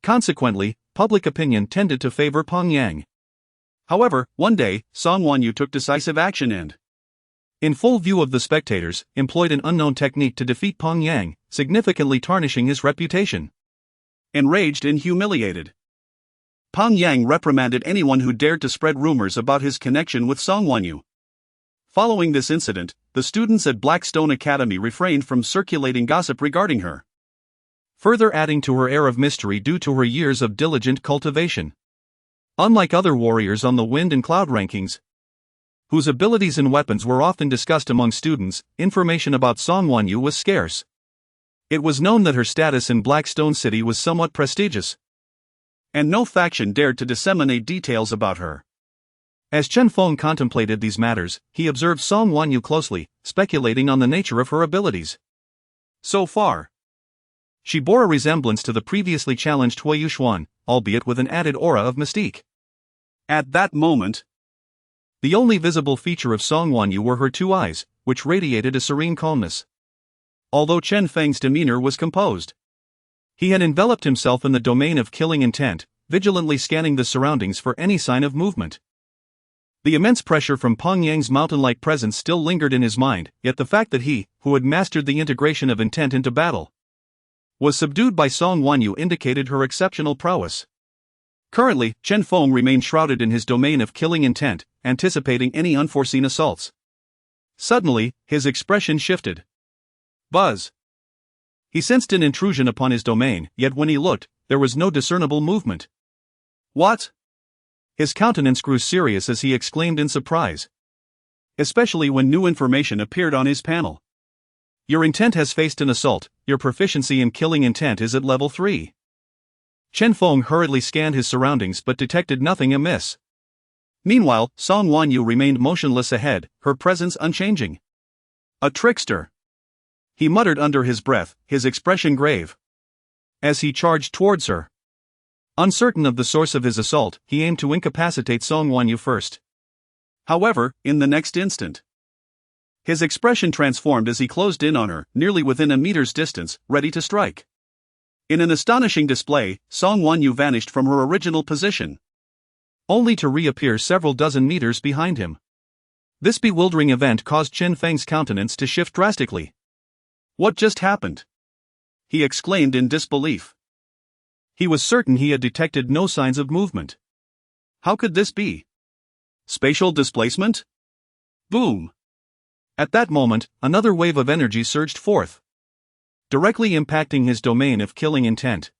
Consequently, public opinion tended to favor Pang Yang. However, one day, Song Wanyu took decisive action and, in full view of the spectators, employed an unknown technique to defeat Pang Yang, significantly tarnishing his reputation. Enraged and humiliated, Pang Yang reprimanded anyone who dared to spread rumors about his connection with Song Wanyu. Following this incident, the students at Blackstone Academy refrained from circulating gossip regarding her, further adding to her air of mystery due to her years of diligent cultivation. Unlike other warriors on the Wind and Cloud rankings, whose abilities and weapons were often discussed among students, information about Song Wanyu was scarce. It was known that her status in Blackstone City was somewhat prestigious, and no faction dared to disseminate details about her. As Chen Feng contemplated these matters, he observed Song Wanyu closely, speculating on the nature of her abilities. So far, she bore a resemblance to the previously challenged Hui Yuxuan, albeit with an added aura of mystique. At that moment, the only visible feature of Song Wanyu were her two eyes, which radiated a serene calmness. Although Chen Feng's demeanor was composed, he had enveloped himself in the domain of killing intent, vigilantly scanning the surroundings for any sign of movement. The immense pressure from Pang Yang's mountain-like presence still lingered in his mind, yet the fact that he, who had mastered the integration of intent into battle, was subdued by Song Wanyu indicated her exceptional prowess. Currently, Chen Feng remained shrouded in his domain of killing intent, anticipating any unforeseen assaults. Suddenly, his expression shifted. Buzz. He sensed an intrusion upon his domain, yet when he looked, there was no discernible movement. What? His countenance grew serious as he exclaimed in surprise, especially when new information appeared on his panel. Your intent has faced an assault, your proficiency in killing intent is at level 3. Chen Feng hurriedly scanned his surroundings but detected nothing amiss. Meanwhile, Song Wanyu remained motionless ahead, her presence unchanging. A trickster, he muttered under his breath, his expression grave, as he charged towards her. Uncertain of the source of his assault, he aimed to incapacitate Song Wanyu first. However, in the next instant, his expression transformed as he closed in on her, nearly within a meter's distance, ready to strike. In an astonishing display, Song Wanyu vanished from her original position, only to reappear several dozen meters behind him. This bewildering event caused Chen Feng's countenance to shift drastically. What just happened? He exclaimed in disbelief. He was certain he had detected no signs of movement. How could this be? Spatial displacement? Boom! At that moment, another wave of energy surged forth, directly impacting his domain of killing intent.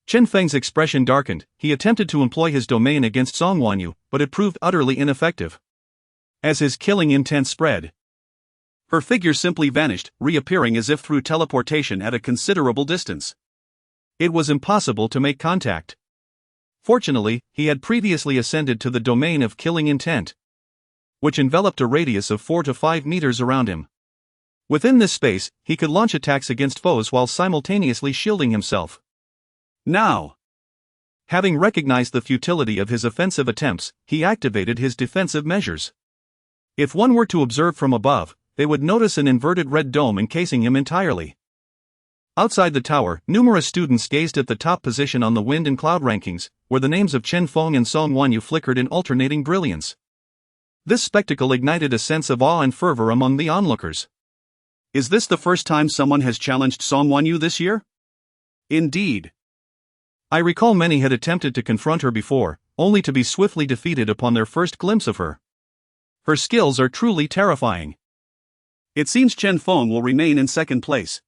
Chen Feng's expression darkened. He attempted to employ his domain against Song Wanyu, but it proved utterly ineffective. As his killing intent spread, her figure simply vanished, reappearing as if through teleportation at a considerable distance. It was impossible to make contact. Fortunately, he had previously ascended to the domain of killing intent, which enveloped a radius of 4 to 5 meters around him. Within this space, he could launch attacks against foes while simultaneously shielding himself. Now, having recognized the futility of his offensive attempts, he activated his defensive measures. If one were to observe from above, they would notice an inverted red dome encasing him entirely. Outside the tower, numerous students gazed at the top position on the wind and cloud rankings, where the names of Chen Feng and Song Wanyu flickered in alternating brilliance. This spectacle ignited a sense of awe and fervor among the onlookers. Is this the first time someone has challenged Song Wanyu this year? Indeed. I recall many had attempted to confront her before, only to be swiftly defeated upon their first glimpse of her. Her skills are truly terrifying. It seems Chen Feng will remain in second place.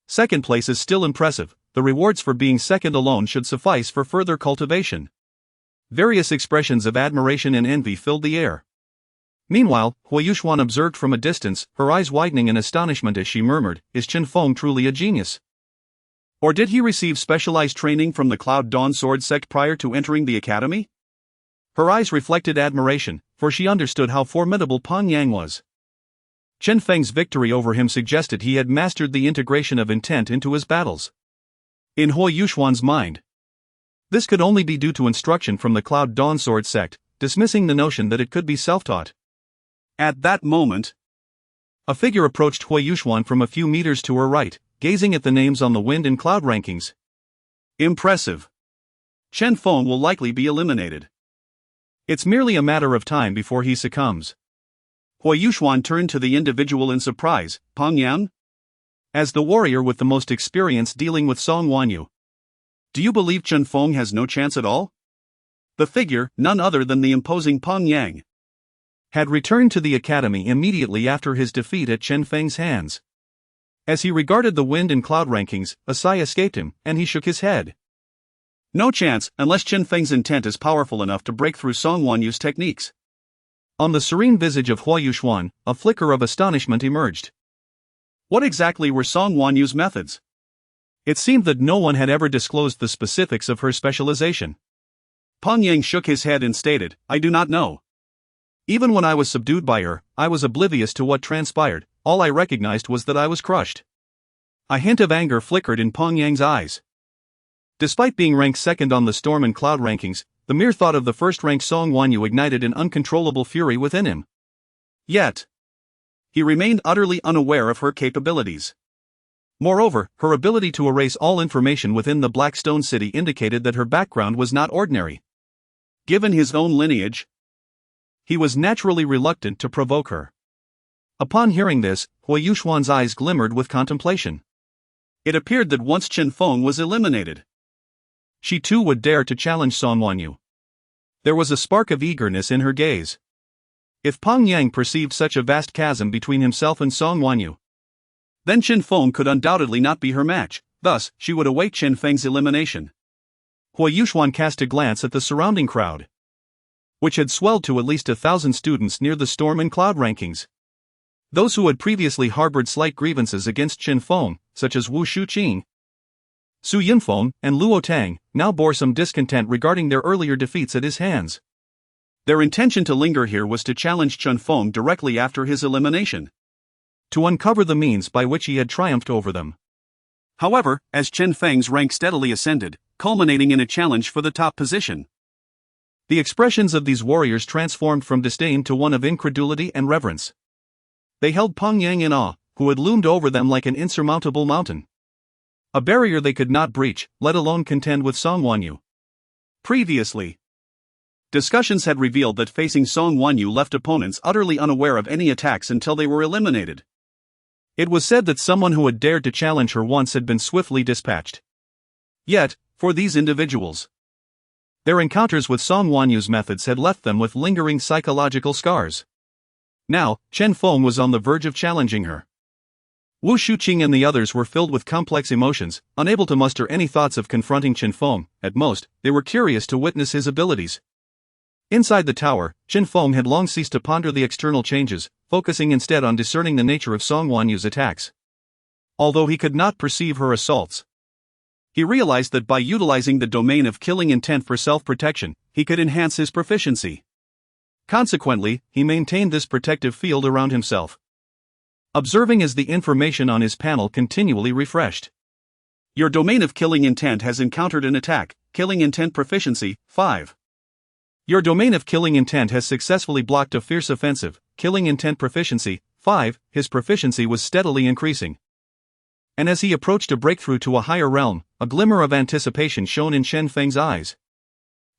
Second place is still impressive. The rewards for being second alone should suffice for further cultivation. Various expressions of admiration and envy filled the air. Meanwhile, Huayuxuan observed from a distance, her eyes widening in astonishment as she murmured, "Is Chen Feng truly a genius? Or did he receive specialized training from the Cloud Dawn Sword sect prior to entering the academy?" Her eyes reflected admiration, for she understood how formidable Pang Yang was. Chen Feng's victory over him suggested he had mastered the integration of intent into his battles. In Huayuxuan's mind, this could only be due to instruction from the Cloud Dawn Sword sect, dismissing the notion that it could be self-taught. At that moment, a figure approached Huayuxuan from a few meters to her right, gazing at the names on the wind and cloud rankings. Impressive. Chen Feng will likely be eliminated. It's merely a matter of time before he succumbs. Huayuxuan turned to the individual in surprise. Pang Yang? As the warrior with the most experience dealing with Song Wanyu, do you believe Chen Feng has no chance at all? The figure, none other than the imposing Pang Yang, had returned to the academy immediately after his defeat at Chen Feng's hands. As he regarded the wind and cloud rankings, a sigh escaped him, and he shook his head. No chance, unless Chen Feng's intent is powerful enough to break through Song Wanyu's techniques. On the serene visage of Huayuxuan, a flicker of astonishment emerged. What exactly were Song Wanyu's methods? It seemed that no one had ever disclosed the specifics of her specialization. Pang Yang shook his head and stated, "I do not know. Even when I was subdued by her, I was oblivious to what transpired. All I recognized was that I was crushed." A hint of anger flickered in Pang Yang's eyes. Despite being ranked second on the storm and cloud rankings, the mere thought of the first-ranked Song Wanyu ignited an uncontrollable fury within him. Yet, he remained utterly unaware of her capabilities. Moreover, her ability to erase all information within the Blackstone City indicated that her background was not ordinary. Given his own lineage, he was naturally reluctant to provoke her. Upon hearing this, Huayuxuan's eyes glimmered with contemplation. It appeared that once Chen Feng was eliminated, she too would dare to challenge Song Wanyu. There was a spark of eagerness in her gaze. If Pang Yang perceived such a vast chasm between himself and Song Wanyu, then Chen Feng could undoubtedly not be her match, thus, she would await Chen Feng's elimination. Huayuxuan cast a glance at the surrounding crowd, which had swelled to at least 1,000 students near the storm and cloud rankings. Those who had previously harbored slight grievances against Chen Feng, such as Wu Shuqing, Su Yinfeng, and Luo Tang, now bore some discontent regarding their earlier defeats at his hands. Their intention to linger here was to challenge Chen Feng directly after his elimination, to uncover the means by which he had triumphed over them. However, as Chen Feng's rank steadily ascended, culminating in a challenge for the top position, the expressions of these warriors transformed from disdain to one of incredulity and reverence. They held Pang Yang in awe, who had loomed over them like an insurmountable mountain. A barrier they could not breach, let alone contend with Song Wanyu. Previously, discussions had revealed that facing Song Wanyu left opponents utterly unaware of any attacks until they were eliminated. It was said that someone who had dared to challenge her once had been swiftly dispatched. Yet, for these individuals, their encounters with Song Wanyu's methods had left them with lingering psychological scars. Now, Chen Feng was on the verge of challenging her. Wu Shuqing and the others were filled with complex emotions, unable to muster any thoughts of confronting Chen Feng. At most, they were curious to witness his abilities. Inside the tower, Chen Feng had long ceased to ponder the external changes, focusing instead on discerning the nature of Song Wanyu's attacks. Although he could not perceive her assaults, he realized that by utilizing the domain of killing intent for self-protection, he could enhance his proficiency. Consequently, he maintained this protective field around himself, observing as the information on his panel continually refreshed. Your domain of killing intent has encountered an attack, killing intent proficiency, 5. Your domain of killing intent has successfully blocked a fierce offensive, killing intent proficiency, 5. His proficiency was steadily increasing. And as he approached a breakthrough to a higher realm, a glimmer of anticipation shone in Chen Feng's eyes.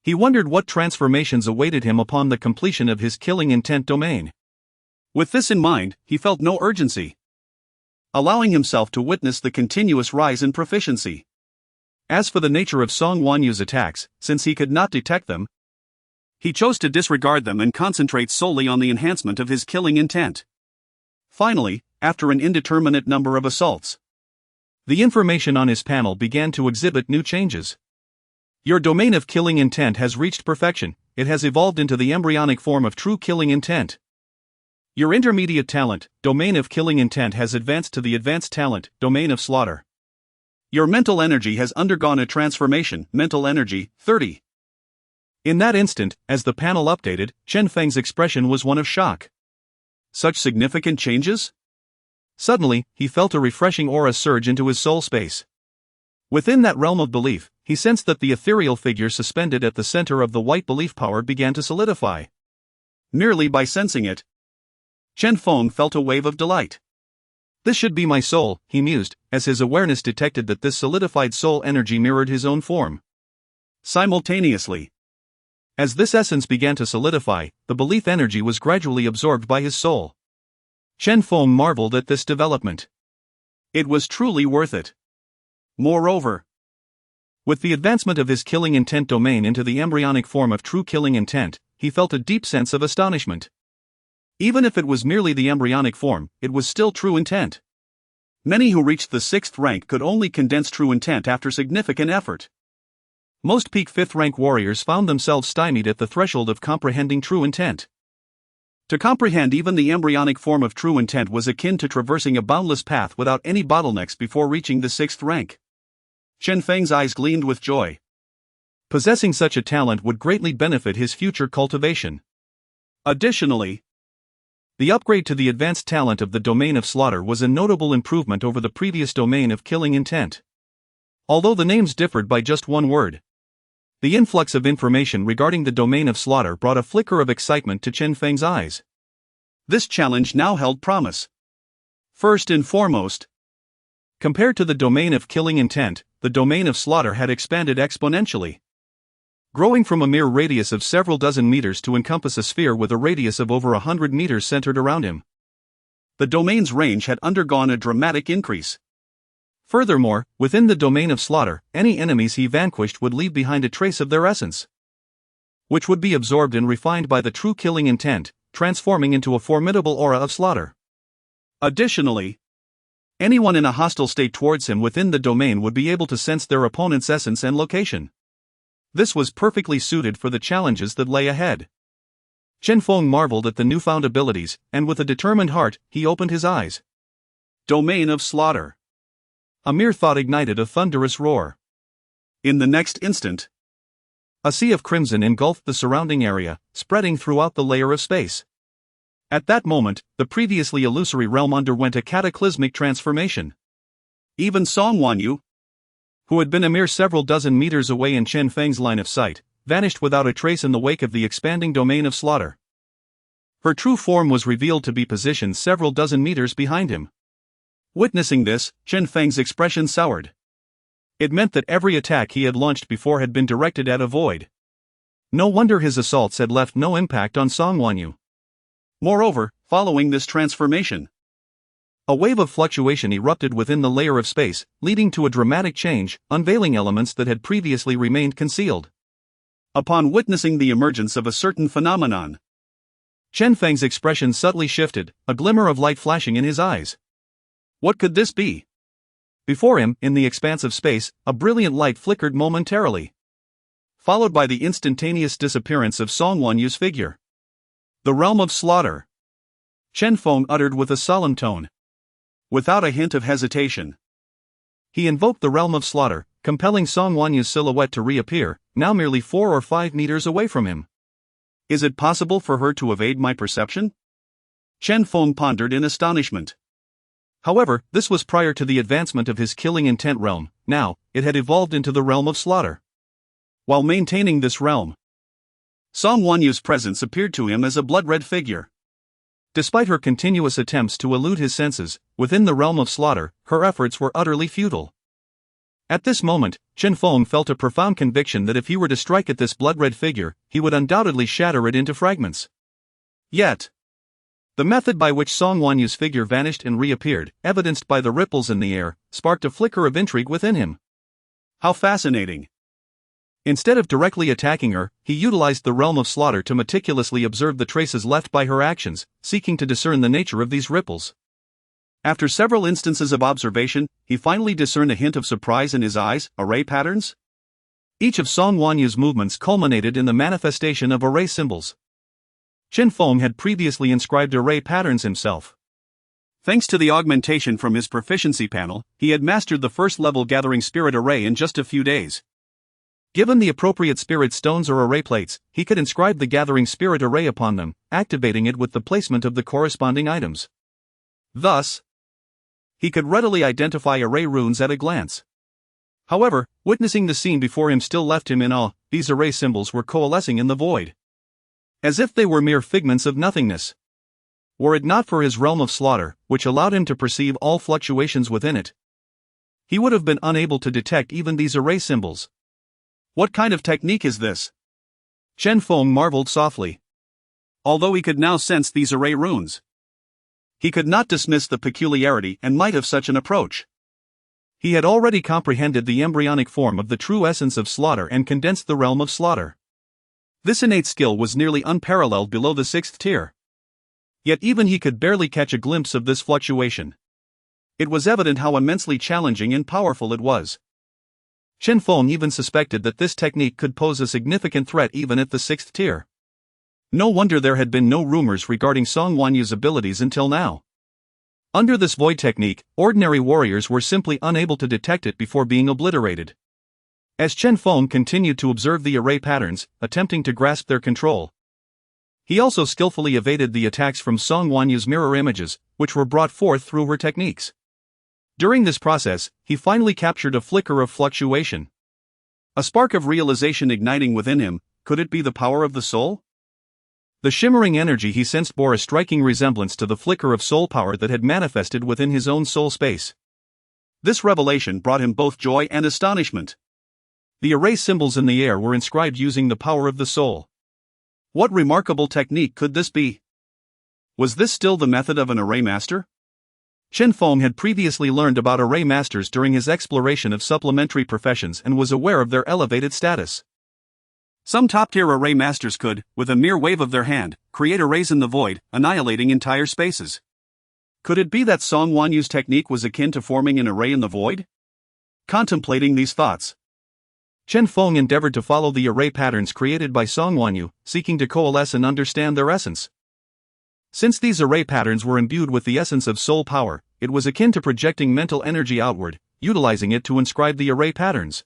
He wondered what transformations awaited him upon the completion of his killing intent domain. With this in mind, he felt no urgency, allowing himself to witness the continuous rise in proficiency. As for the nature of Song Wanyu's attacks, since he could not detect them, he chose to disregard them and concentrate solely on the enhancement of his killing intent. Finally, after an indeterminate number of assaults, the information on his panel began to exhibit new changes. Your domain of killing intent has reached perfection. It has evolved into the embryonic form of true killing intent. Your intermediate talent, domain of killing intent, has advanced to the advanced talent, domain of slaughter. Your mental energy has undergone a transformation, mental energy, 30. In that instant, as the panel updated, Chen Feng's expression was one of shock. Such significant changes? Suddenly, he felt a refreshing aura surge into his soul space. Within that realm of belief, he sensed that the ethereal figure suspended at the center of the white belief power began to solidify. Merely by sensing it, Chen Feng felt a wave of delight. This should be my soul, he mused, as his awareness detected that this solidified soul energy mirrored his own form. Simultaneously, as this essence began to solidify, the belief energy was gradually absorbed by his soul. Chen Feng marveled at this development. It was truly worth it. Moreover, with the advancement of his killing intent domain into the embryonic form of true killing intent, he felt a deep sense of astonishment. Even if it was merely the embryonic form, it was still true intent. Many who reached the 6th rank could only condense true intent after significant effort. Most peak 5th rank warriors found themselves stymied at the threshold of comprehending true intent. To comprehend even the embryonic form of true intent was akin to traversing a boundless path without any bottlenecks before reaching the 6th rank. Chen Feng's eyes gleamed with joy. Possessing such a talent would greatly benefit his future cultivation. Additionally, the upgrade to the advanced talent of the domain of slaughter was a notable improvement over the previous domain of killing intent. Although the names differed by just one word, the influx of information regarding the domain of slaughter brought a flicker of excitement to Chen Feng's eyes. This challenge now held promise. First and foremost, compared to the domain of killing intent, the domain of slaughter had expanded exponentially, growing from a mere radius of several dozen meters to encompass a sphere with a radius of over 100 meters centered around him. The domain's range had undergone a dramatic increase. Furthermore, within the domain of slaughter, any enemies he vanquished would leave behind a trace of their essence, which would be absorbed and refined by the true killing intent, transforming into a formidable aura of slaughter. Additionally, anyone in a hostile state towards him within the domain would be able to sense their opponent's essence and location. This was perfectly suited for the challenges that lay ahead. Chen Feng marveled at the newfound abilities, and with a determined heart, he opened his eyes. Domain of slaughter. A mere thought ignited a thunderous roar. In the next instant, a sea of crimson engulfed the surrounding area, spreading throughout the layer of space. At that moment, the previously illusory realm underwent a cataclysmic transformation. Even Song Wanyu, who had been a mere several dozen meters away in Chen Feng's line of sight, vanished without a trace in the wake of the expanding domain of slaughter. Her true form was revealed to be positioned several dozen meters behind him. Witnessing this, Chen Feng's expression soured. It meant that every attack he had launched before had been directed at a void. No wonder his assaults had left no impact on Song Wanyu. Moreover, following this transformation, a wave of fluctuation erupted within the layer of space, leading to a dramatic change, unveiling elements that had previously remained concealed. Upon witnessing the emergence of a certain phenomenon, Chen Feng's expression subtly shifted, a glimmer of light flashing in his eyes. What could this be? Before him, in the expanse of space, a brilliant light flickered momentarily, followed by the instantaneous disappearance of Song Wanyu's figure. The realm of slaughter, Chen Feng uttered with a solemn tone, without a hint of hesitation. He invoked the realm of slaughter, compelling Song Wanyu's silhouette to reappear, now merely 4 or 5 meters away from him. Is it possible for her to evade my perception? Chen Feng pondered in astonishment. However, this was prior to the advancement of his killing intent realm. Now, it had evolved into the realm of slaughter. While maintaining this realm, Song Wanyu's presence appeared to him as a blood-red figure. Despite her continuous attempts to elude his senses, within the realm of slaughter, her efforts were utterly futile. At this moment, Chen Feng felt a profound conviction that if he were to strike at this blood-red figure, he would undoubtedly shatter it into fragments. Yet, the method by which Song Wanyu's figure vanished and reappeared, evidenced by the ripples in the air, sparked a flicker of intrigue within him. How fascinating! Instead of directly attacking her, he utilized the realm of slaughter to meticulously observe the traces left by her actions, seeking to discern the nature of these ripples. After several instances of observation, he finally discerned a hint of surprise in his eyes. Array patterns? Each of Song Wanyu's movements culminated in the manifestation of array symbols. Chen Feng had previously inscribed array patterns himself. Thanks to the augmentation from his proficiency panel, he had mastered the first-level gathering spirit array in just a few days. Given the appropriate spirit stones or array plates, he could inscribe the gathering spirit array upon them, activating it with the placement of the corresponding items. Thus, he could readily identify array runes at a glance. However, witnessing the scene before him still left him in awe. These array symbols were coalescing in the void, as if they were mere figments of nothingness. Were it not for his realm of slaughter, which allowed him to perceive all fluctuations within it, he would have been unable to detect even these array symbols. What kind of technique is this? Chen Feng marveled softly. Although he could now sense these array runes, he could not dismiss the peculiarity and might of such an approach. He had already comprehended the embryonic form of the true essence of slaughter and condensed the realm of slaughter. This innate skill was nearly unparalleled below the 6th tier. Yet even he could barely catch a glimpse of this fluctuation. It was evident how immensely challenging and powerful it was. Chen Feng even suspected that this technique could pose a significant threat even at the 6th tier. No wonder there had been no rumors regarding Song Wanyu's abilities until now. Under this void technique, ordinary warriors were simply unable to detect it before being obliterated. As Chen Feng continued to observe the array patterns, attempting to grasp their control, he also skillfully evaded the attacks from Song Wanyu's mirror images, which were brought forth through her techniques. During this process, he finally captured a flicker of fluctuation. A spark of realization igniting within him. Could it be the power of the soul? The shimmering energy he sensed bore a striking resemblance to the flicker of soul power that had manifested within his own soul space. This revelation brought him both joy and astonishment. The array symbols in the air were inscribed using the power of the soul. What remarkable technique could this be? Was this still the method of an array master? Chen Feng had previously learned about array masters during his exploration of supplementary professions and was aware of their elevated status. Some top-tier array masters could, with a mere wave of their hand, create arrays in the void, annihilating entire spaces. Could it be that Song Wanyu's technique was akin to forming an array in the void? Contemplating these thoughts, Chen Feng endeavored to follow the array patterns created by Song Wanyu, seeking to coalesce and understand their essence. Since these array patterns were imbued with the essence of soul power, it was akin to projecting mental energy outward, utilizing it to inscribe the array patterns.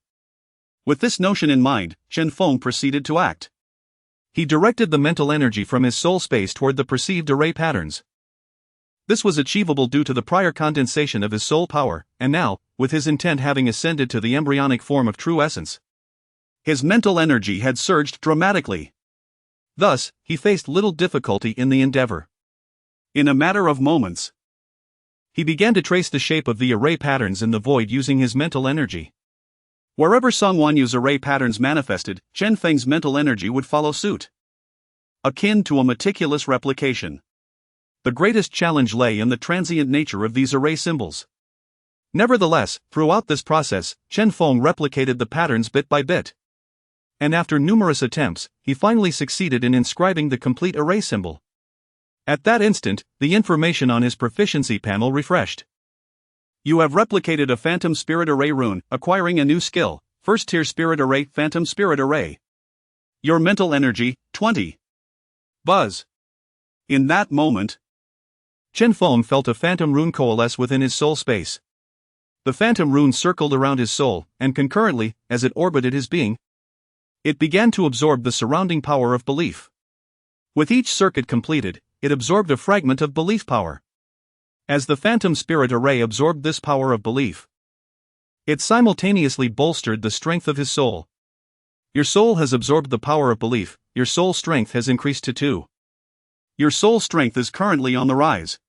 With this notion in mind, Chen Feng proceeded to act. He directed the mental energy from his soul space toward the perceived array patterns. This was achievable due to the prior condensation of his soul power, and now, with his intent having ascended to the embryonic form of true essence, his mental energy had surged dramatically. Thus, he faced little difficulty in the endeavor. In a matter of moments, he began to trace the shape of the array patterns in the void using his mental energy. Wherever Song Wanyu's array patterns manifested, Chen Feng's mental energy would follow suit, akin to a meticulous replication. The greatest challenge lay in the transient nature of these array symbols. Nevertheless, throughout this process, Chen Feng replicated the patterns bit by bit. And after numerous attempts, he finally succeeded in inscribing the complete array symbol. At that instant, the information on his proficiency panel refreshed. You have replicated a Phantom Spirit Array rune, acquiring a new skill, First Tier Spirit Array Phantom Spirit Array. Your mental energy, 20. Buzz. In that moment, Chen Feng felt a phantom rune coalesce within his soul space. The phantom rune circled around his soul, and concurrently, as it orbited his being, it began to absorb the surrounding power of belief. With each circuit completed, it absorbed a fragment of belief power. As the Phantom Spirit Array absorbed this power of belief, it simultaneously bolstered the strength of his soul. Your soul has absorbed the power of belief, your soul strength has increased to 2. Your soul strength is currently on the rise.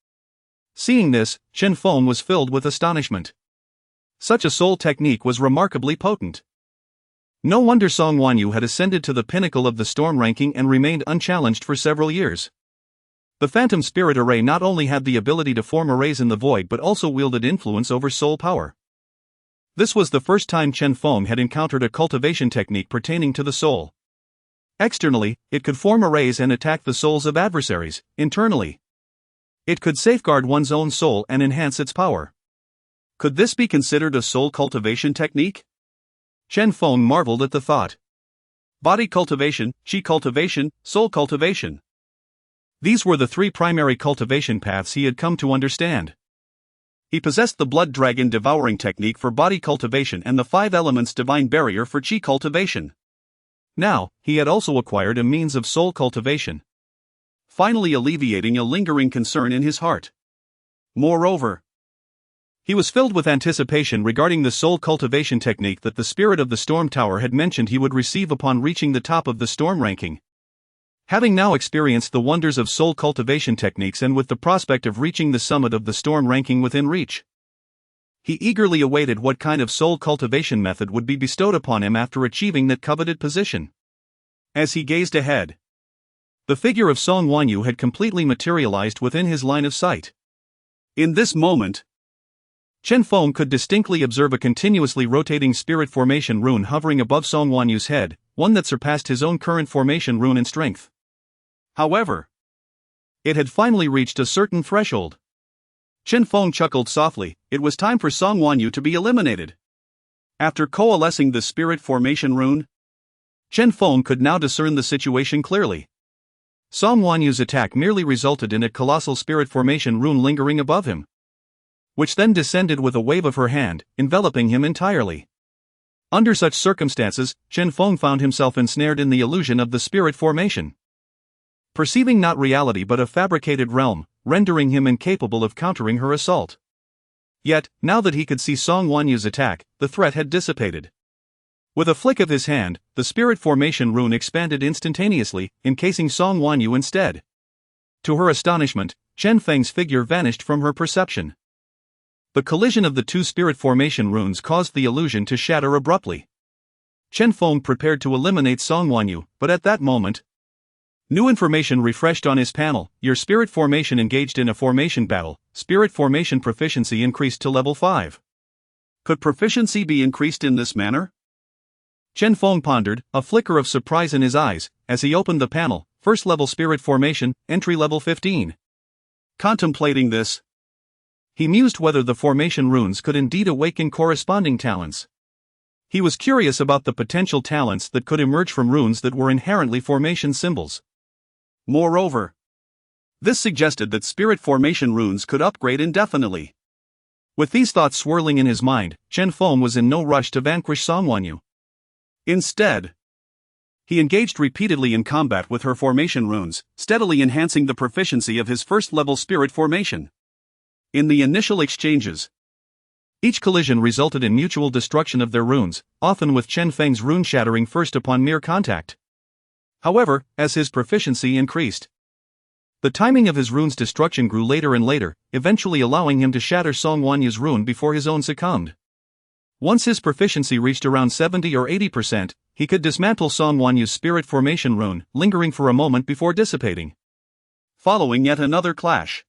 Seeing this, Chen Feng was filled with astonishment. Such a soul technique was remarkably potent. No wonder Song Wanyu had ascended to the pinnacle of the storm ranking and remained unchallenged for several years. The Phantom Spirit Array not only had the ability to form arrays in the void but also wielded influence over soul power. This was the first time Chen Feng had encountered a cultivation technique pertaining to the soul. Externally, it could form arrays and attack the souls of adversaries. Internally, it could safeguard one's own soul and enhance its power. Could this be considered a soul cultivation technique? Chen Feng marveled at the thought. Body cultivation, chi cultivation, soul cultivation. These were the 3 primary cultivation paths he had come to understand. He possessed the blood dragon devouring technique for body cultivation and the 5 elements divine barrier for chi cultivation. Now, he had also acquired a means of soul cultivation, finally alleviating a lingering concern in his heart. Moreover, he was filled with anticipation regarding the soul cultivation technique that the spirit of the Storm Tower had mentioned he would receive upon reaching the top of the storm ranking. Having now experienced the wonders of soul cultivation techniques and with the prospect of reaching the summit of the storm ranking within reach, he eagerly awaited what kind of soul cultivation method would be bestowed upon him after achieving that coveted position. As he gazed ahead, the figure of Song Wanyu had completely materialized within his line of sight. In this moment, Chen Feng could distinctly observe a continuously rotating spirit formation rune hovering above Song Wanyu's head, one that surpassed his own current formation rune in strength. However, it had finally reached a certain threshold. Chen Feng chuckled softly. It was time for Song Wanyu to be eliminated. After coalescing the spirit formation rune, Chen Feng could now discern the situation clearly. Song Wanyu's attack merely resulted in a colossal spirit formation rune lingering above him, which then descended with a wave of her hand, enveloping him entirely. Under such circumstances, Chen Feng found himself ensnared in the illusion of the spirit formation, perceiving not reality but a fabricated realm, rendering him incapable of countering her assault. Yet, now that he could see Song Wanyu's attack, the threat had dissipated. With a flick of his hand, the spirit formation rune expanded instantaneously, encasing Song Wanyu instead. To her astonishment, Chen Feng's figure vanished from her perception. The collision of the 2 spirit formation runes caused the illusion to shatter abruptly. Chen Feng prepared to eliminate Song Wanyu, but at that moment, new information refreshed on his panel. Your spirit formation engaged in a formation battle. Spirit formation proficiency increased to level 5. Could proficiency be increased in this manner? Chen Feng pondered, a flicker of surprise in his eyes, as he opened the panel. First level spirit formation, entry level 15. Contemplating this, he mused whether the formation runes could indeed awaken corresponding talents. He was curious about the potential talents that could emerge from runes that were inherently formation symbols. Moreover, this suggested that spirit formation runes could upgrade indefinitely. With these thoughts swirling in his mind, Chen Feng was in no rush to vanquish Song Wanyu. Instead, he engaged repeatedly in combat with her formation runes, steadily enhancing the proficiency of his first-level spirit formation. In the initial exchanges, each collision resulted in mutual destruction of their runes, often with Chen Feng's rune shattering first upon mere contact. However, as his proficiency increased, the timing of his rune's destruction grew later and later, eventually allowing him to shatter Song Wanyu's rune before his own succumbed. Once his proficiency reached around 70 or 80%, he could dismantle Song Wanyu's spirit formation rune, lingering for a moment before dissipating, following yet another clash.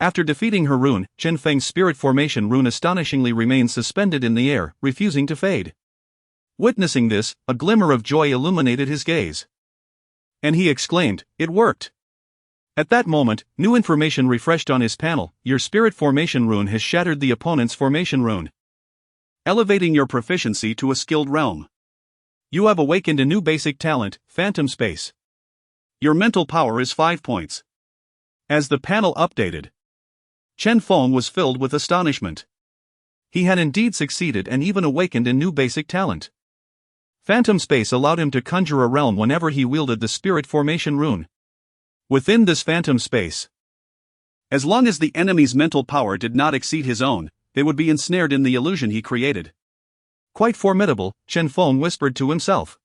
After defeating her rune, Chen Feng's spirit formation rune astonishingly remained suspended in the air, refusing to fade. Witnessing this, a glimmer of joy illuminated his gaze, and he exclaimed, "It worked! At that moment, new information refreshed on his panel. Your spirit formation rune has shattered the opponent's formation rune, elevating your proficiency to a skilled realm. You have awakened a new basic talent, phantom space. Your mental power is 5 points. As the panel updated, Chen Feng was filled with astonishment. He had indeed succeeded and even awakened a new basic talent. Phantom space allowed him to conjure a realm whenever he wielded the spirit formation rune. Within this phantom space, as long as the enemy's mental power did not exceed his own, they would be ensnared in the illusion he created. Quite formidable, Chen Feng whispered to himself.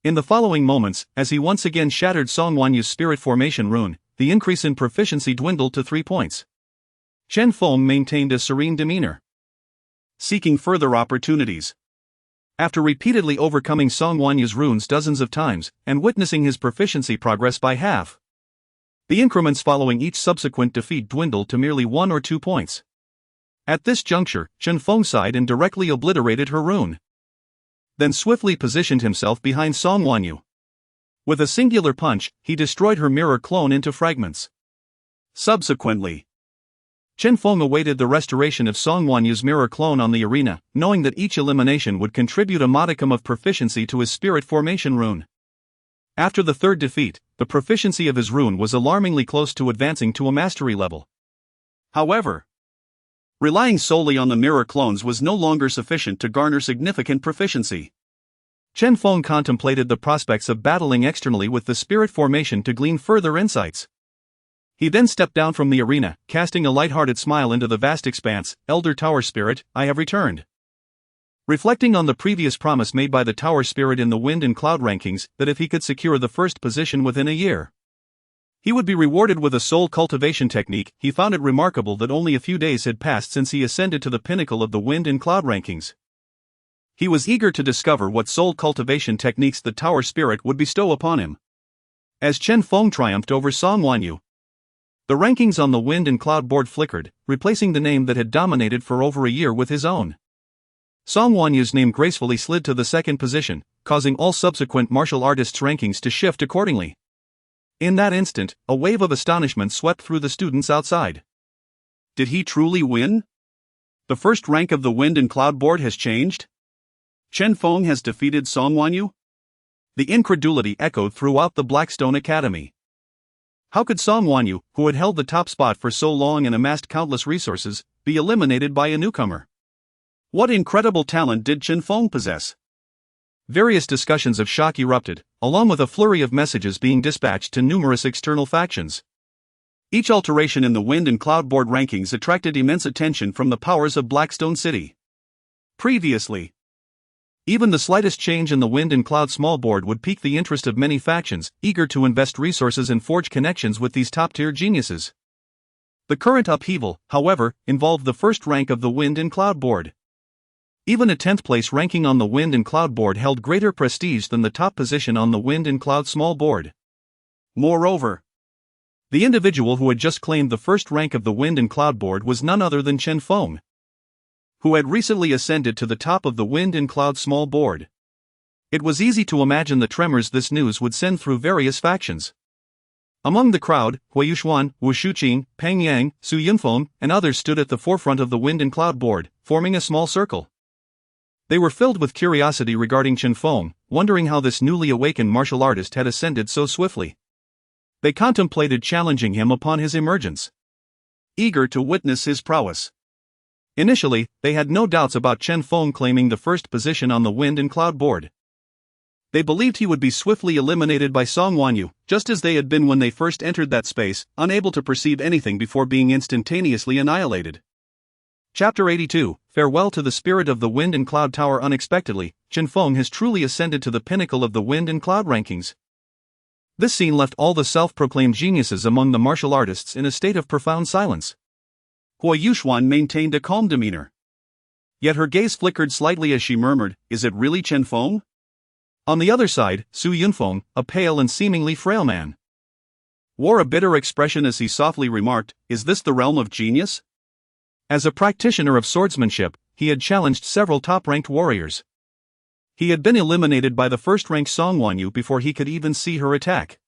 In the following moments, as he once again shattered Song Wanyu's spirit formation rune, the increase in proficiency dwindled to 3 points. Chen Feng maintained a serene demeanor, seeking further opportunities. After repeatedly overcoming Song Wanyu's runes dozens of times, and witnessing his proficiency progress by half, the increments following each subsequent defeat dwindled to merely 1 or 2 points. At this juncture, Chen Feng sighed and directly obliterated her rune, then swiftly positioned himself behind Song Wanyu. With a singular punch, he destroyed her mirror clone into fragments. Subsequently, Chen Feng awaited the restoration of Song Wanyu's mirror clone on the arena, knowing that each elimination would contribute a modicum of proficiency to his spirit formation rune. After the third defeat, the proficiency of his rune was alarmingly close to advancing to a mastery level. However, relying solely on the mirror clones was no longer sufficient to garner significant proficiency. Chen Feng contemplated the prospects of battling externally with the spirit formation to glean further insights. He then stepped down from the arena, casting a light-hearted smile into the vast expanse. Elder Tower Spirit, I have returned. Reflecting on the previous promise made by the Tower Spirit in the Wind and Cloud rankings, that if he could secure the first position within a year, he would be rewarded with a soul cultivation technique, he found it remarkable that only a few days had passed since he ascended to the pinnacle of the Wind and Cloud rankings. He was eager to discover what soul cultivation techniques the Tower Spirit would bestow upon him. As Chen Feng triumphed over Song Wanyu, the rankings on the Wind and Cloud board flickered, replacing the name that had dominated for over a year with his own. Song Wanyu's name gracefully slid to the second position, causing all subsequent martial artists' rankings to shift accordingly. In that instant, a wave of astonishment swept through the students outside. Did he truly win? The first rank of the Wind and Cloud board has changed? Chen Feng has defeated Song Wanyu? The incredulity echoed throughout the Blackstone Academy. How could Song Wanyu, who had held the top spot for so long and amassed countless resources, be eliminated by a newcomer? What incredible talent did Chen Feng possess? Various discussions of shock erupted, along with a flurry of messages being dispatched to numerous external factions. Each alteration in the Wind and Cloud board rankings attracted immense attention from the powers of Blackstone City. Previously, even the slightest change in the Wind and Cloud small board would pique the interest of many factions, eager to invest resources and forge connections with these top-tier geniuses. The current upheaval, however, involved the first rank of the Wind and Cloud board. Even a 10th place ranking on the Wind and Cloud board held greater prestige than the top position on the Wind and Cloud small board. Moreover, the individual who had just claimed the first rank of the Wind and Cloud board was none other than Chen Feng, who had recently ascended to the top of the Wind and Cloud small board. It was easy to imagine the tremors this news would send through various factions. Among the crowd, Hui Yuxuan, Wu Shuqing, Peng Yang, Su Yunfeng, and others stood at the forefront of the Wind and Cloud board, forming a small circle. They were filled with curiosity regarding Chen Feng, wondering how this newly awakened martial artist had ascended so swiftly. They contemplated challenging him upon his emergence, eager to witness his prowess. Initially, they had no doubts about Chen Feng claiming the first position on the Wind and Cloud board. They believed he would be swiftly eliminated by Song Wanyu, just as they had been when they first entered that space, unable to perceive anything before being instantaneously annihilated. Chapter 82, Farewell to the Spirit of the Wind and Cloud Tower. Unexpectedly, Chen Feng has truly ascended to the pinnacle of the Wind and Cloud rankings. This scene left all the self-proclaimed geniuses among the martial artists in a state of profound silence. Hui Yuxuan maintained a calm demeanor. Yet her gaze flickered slightly as she murmured, "Is it really Chen Feng?" On the other side, Su Yunfeng, a pale and seemingly frail man, wore a bitter expression as he softly remarked, "Is this the realm of genius?" As a practitioner of swordsmanship, he had challenged several top-ranked warriors. He had been eliminated by the first-ranked Song Wanyu before he could even see her attack.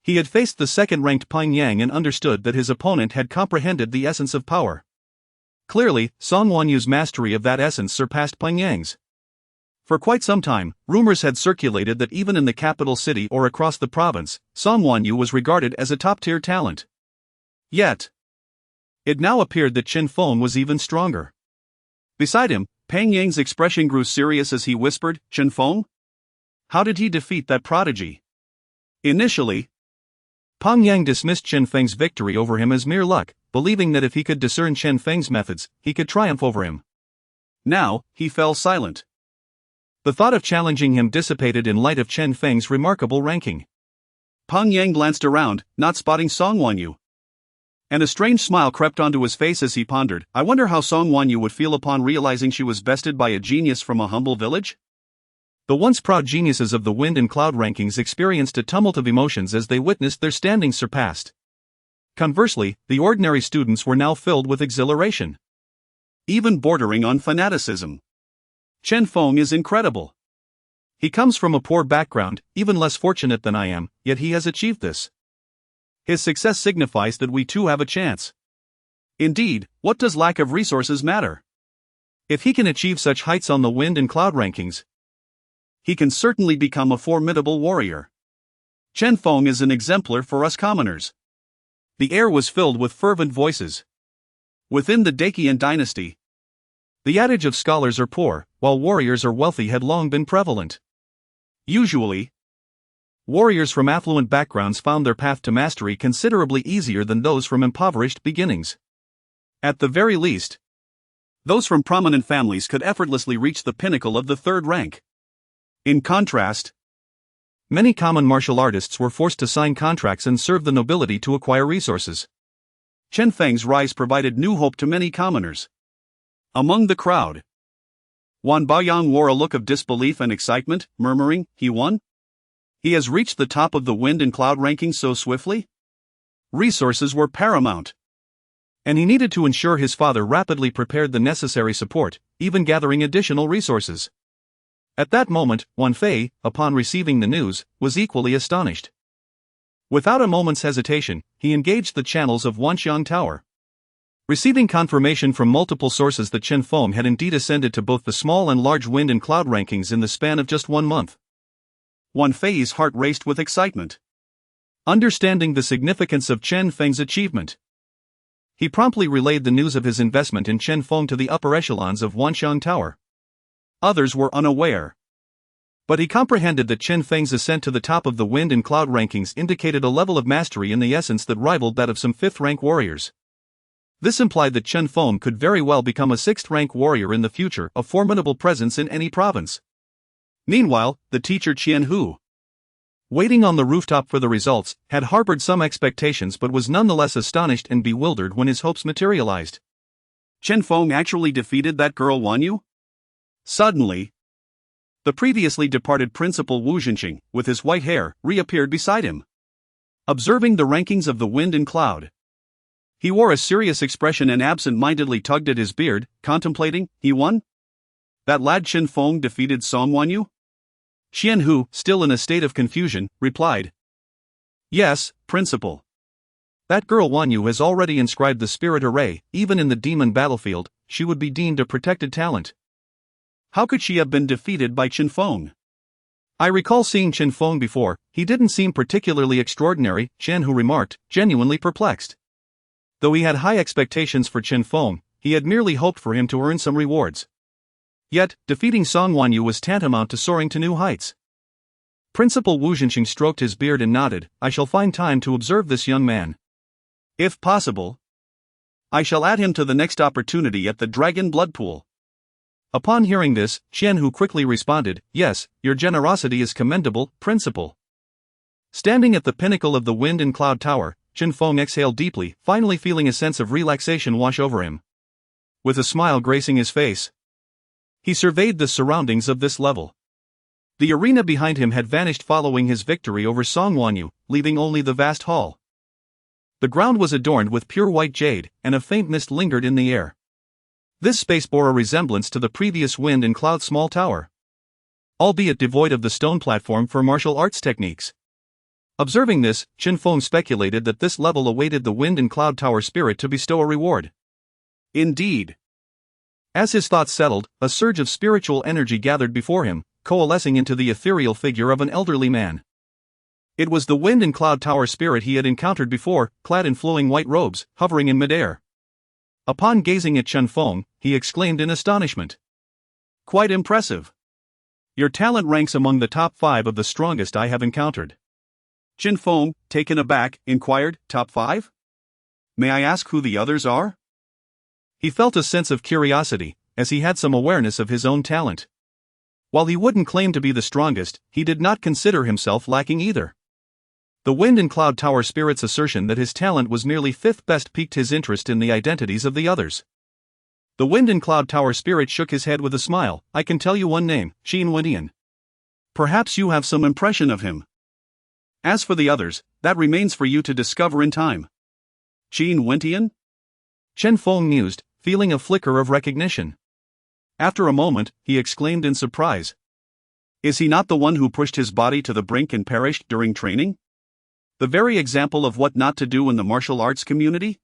He had faced the second-ranked Peng Yang and understood that his opponent had comprehended the essence of power. Clearly, Song Wanyu's mastery of that essence surpassed Peng Yang's. For quite some time, rumors had circulated that even in the capital city or across the province, Song Wanyu was regarded as a top-tier talent. Yet, it now appeared that Chen Feng was even stronger. Beside him, Peng Yang's expression grew serious as he whispered, "Chen Feng? How did he defeat that prodigy?" Initially, Peng Yang dismissed Chen Feng's victory over him as mere luck, believing that if he could discern Chen Feng's methods, he could triumph over him. Now, he fell silent. The thought of challenging him dissipated in light of Chen Feng's remarkable ranking. Peng Yang glanced around, not spotting Song Wanyu. And a strange smile crept onto his face as he pondered, "I wonder how Song Wanyu would feel upon realizing she was bested by a genius from a humble village?" The once proud geniuses of the wind and cloud rankings experienced a tumult of emotions as they witnessed their standings surpassed. Conversely, the ordinary students were now filled with exhilaration, even bordering on fanaticism. Chen Feng is incredible. He comes from a poor background, even less fortunate than I am, yet he has achieved this. His success signifies that we too have a chance. Indeed, what does lack of resources matter? If he can achieve such heights on the wind and cloud rankings, he can certainly become a formidable warrior. Chen Feng is an exemplar for us commoners. The air was filled with fervent voices. Within the Dacian dynasty, the adage of scholars are poor, while warriors are wealthy had long been prevalent. Usually, warriors from affluent backgrounds found their path to mastery considerably easier than those from impoverished beginnings. At the very least, those from prominent families could effortlessly reach the pinnacle of the third rank. In contrast, many common martial artists were forced to sign contracts and serve the nobility to acquire resources. Chen Feng's rise provided new hope to many commoners. Among the crowd, Wan Baoyang wore a look of disbelief and excitement, murmuring, "He won? He has reached the top of the wind and cloud rankings so swiftly?" Resources were paramount, and he needed to ensure his father rapidly prepared the necessary support, even gathering additional resources. At that moment, Wan Fei, upon receiving the news, was equally astonished. Without a moment's hesitation, he engaged the channels of Wanxiang Tower. Receiving confirmation from multiple sources that Chen Feng had indeed ascended to both the small and large wind and cloud rankings in the span of just 1 month. Wan Fei's heart raced with excitement. Understanding the significance of Chen Feng's achievement, he promptly relayed the news of his investment in Chen Feng to the upper echelons of Wanxiang Tower. Others were unaware, but he comprehended that Chen Feng's ascent to the top of the wind and cloud rankings indicated a level of mastery in the essence that rivaled that of some 5th-rank warriors. This implied that Chen Feng could very well become a 6th-rank warrior in the future, a formidable presence in any province. Meanwhile, the teacher Qian Hu, waiting on the rooftop for the results, had harbored some expectations but was nonetheless astonished and bewildered when his hopes materialized. Chen Feng actually defeated that girl Wanyu? Suddenly, the previously departed Principal Wu Zhenxing, with his white hair, reappeared beside him. Observing the rankings of the wind and cloud, he wore a serious expression and absent-mindedly tugged at his beard, contemplating, "He won? That lad Chen Feng defeated Song Wanyu?" Qian Hu, still in a state of confusion, replied, "Yes, Principal. That girl Wanyu has already inscribed the spirit array, even in the demon battlefield, she would be deemed a protected talent. How could she have been defeated by Chen Feng? I recall seeing Chen Feng before, he didn't seem particularly extraordinary," Qian Hu remarked, genuinely perplexed. Though he had high expectations for Chen Feng, he had merely hoped for him to earn some rewards. Yet, defeating Song Wanyu was tantamount to soaring to new heights. Principal Wu Zhenxing stroked his beard and nodded, "I shall find time to observe this young man. If possible, I shall add him to the next opportunity at the Dragon Blood Pool." Upon hearing this, Qian Hu quickly responded, "Yes, your generosity is commendable, Principal." Standing at the pinnacle of the wind and cloud tower, Chen Feng exhaled deeply, finally feeling a sense of relaxation wash over him. With a smile gracing his face, he surveyed the surroundings of this level. The arena behind him had vanished following his victory over Song Wanyu, leaving only the vast hall. The ground was adorned with pure white jade, and a faint mist lingered in the air. This space bore a resemblance to the previous wind and cloud small tower, albeit devoid of the stone platform for martial arts techniques. Observing this, Chen Feng speculated that this level awaited the Wind and Cloud Tower spirit to bestow a reward. Indeed. As his thoughts settled, a surge of spiritual energy gathered before him, coalescing into the ethereal figure of an elderly man. It was the Wind and Cloud Tower spirit he had encountered before, clad in flowing white robes, hovering in midair. Upon gazing at Chen Feng, he exclaimed in astonishment. Quite impressive. Your talent ranks among the top 5 of the strongest I have encountered. Chen Feng, taken aback, inquired, top 5? May I ask who the others are? He felt a sense of curiosity, as he had some awareness of his own talent. While he wouldn't claim to be the strongest, he did not consider himself lacking either. The Wind and Cloud Tower spirit's assertion that his talent was merely 5th best piqued his interest in the identities of the others. The Wind and Cloud Tower spirit shook his head with a smile. I can tell you one name, Chen Feng. Perhaps you have some impression of him. As for the others, that remains for you to discover in time. Chen Feng? Chen Feng mused, feeling a flicker of recognition. After a moment, he exclaimed in surprise. Is he not the one who pushed his body to the brink and perished during training? The very example of what not to do in the martial arts community?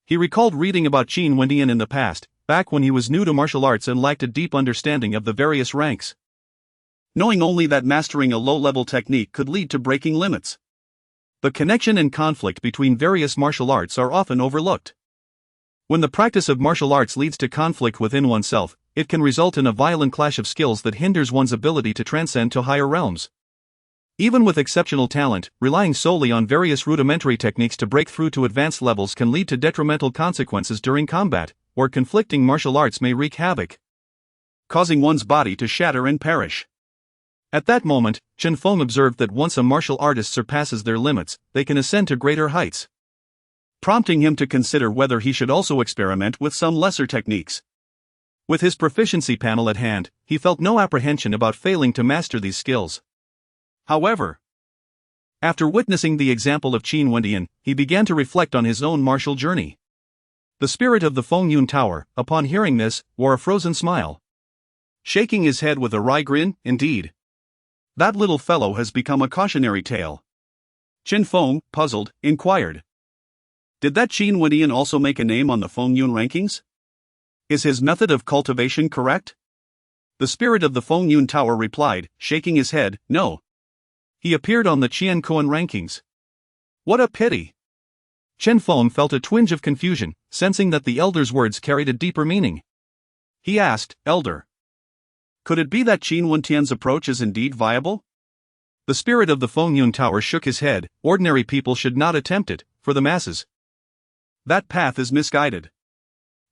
He recalled reading about Chen Feng in the past, back when he was new to martial arts and lacked a deep understanding of the various ranks. Knowing only that mastering a low-level technique could lead to breaking limits. The connection and conflict between various martial arts are often overlooked. When the practice of martial arts leads to conflict within oneself, it can result in a violent clash of skills that hinders one's ability to transcend to higher realms. Even with exceptional talent, relying solely on various rudimentary techniques to break through to advanced levels can lead to detrimental consequences during combat, where conflicting martial arts may wreak havoc, causing one's body to shatter and perish. At that moment, Chen Feng observed that once a martial artist surpasses their limits, they can ascend to greater heights, prompting him to consider whether he should also experiment with some lesser techniques. With his proficiency panel at hand, he felt no apprehension about failing to master these skills. However, after witnessing the example of Chen Feng, he began to reflect on his own martial journey. The spirit of the Fengyun Tower, upon hearing this, wore a frozen smile. Shaking his head with a wry grin, indeed. That little fellow has become a cautionary tale. Chen Feng, puzzled, inquired. Did that Chen Feng also make a name on the Fengyun rankings? Is his method of cultivation correct? The spirit of the Fengyun Tower replied, shaking his head, no. He appeared on the Qian Koan rankings. What a pity. Chen Feng felt a twinge of confusion, sensing that the elder's words carried a deeper meaning. He asked, Elder, could it be that Chen Feng's approach is indeed viable? The spirit of the Fengyun Tower shook his head. Ordinary people should not attempt it, for the masses. That path is misguided.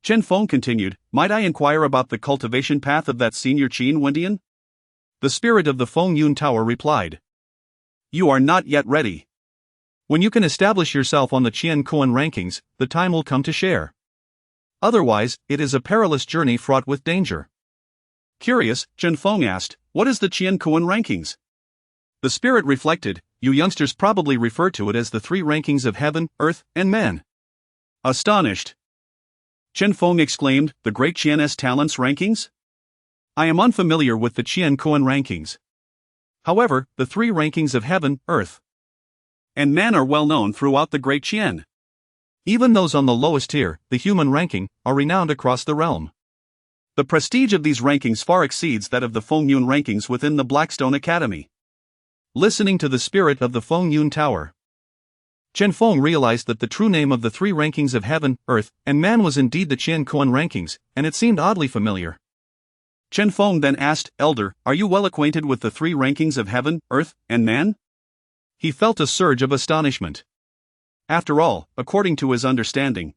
Chen Feng continued, might I inquire about the cultivation path of that senior Chen Feng? The spirit of the Fengyun Tower replied. You are not yet ready. When you can establish yourself on the Qian Koan rankings, the time will come to share. Otherwise, it is a perilous journey fraught with danger. Curious, Chen Feng asked, what is the Qian Koan rankings? The spirit reflected, you youngsters probably refer to it as the 3 rankings of heaven, earth, and man. Astonished, Chen Feng exclaimed, the great Qian's talents rankings? I am unfamiliar with the Qian Koan rankings. However, the 3 rankings of heaven, earth, and man are well known throughout the great Qian. Even those on the lowest tier, the human ranking, are renowned across the realm. The prestige of these rankings far exceeds that of the Fengyun rankings within the Blackstone Academy. Listening to the spirit of the Fengyun Tower, Chen Feng realized that the true name of the 3 rankings of heaven, earth, and man was indeed the Qian Koan rankings, and it seemed oddly familiar. Chen Feng then asked, Elder, are you well acquainted with the 3 rankings of heaven, earth, and man? He felt a surge of astonishment. After all, according to his understanding,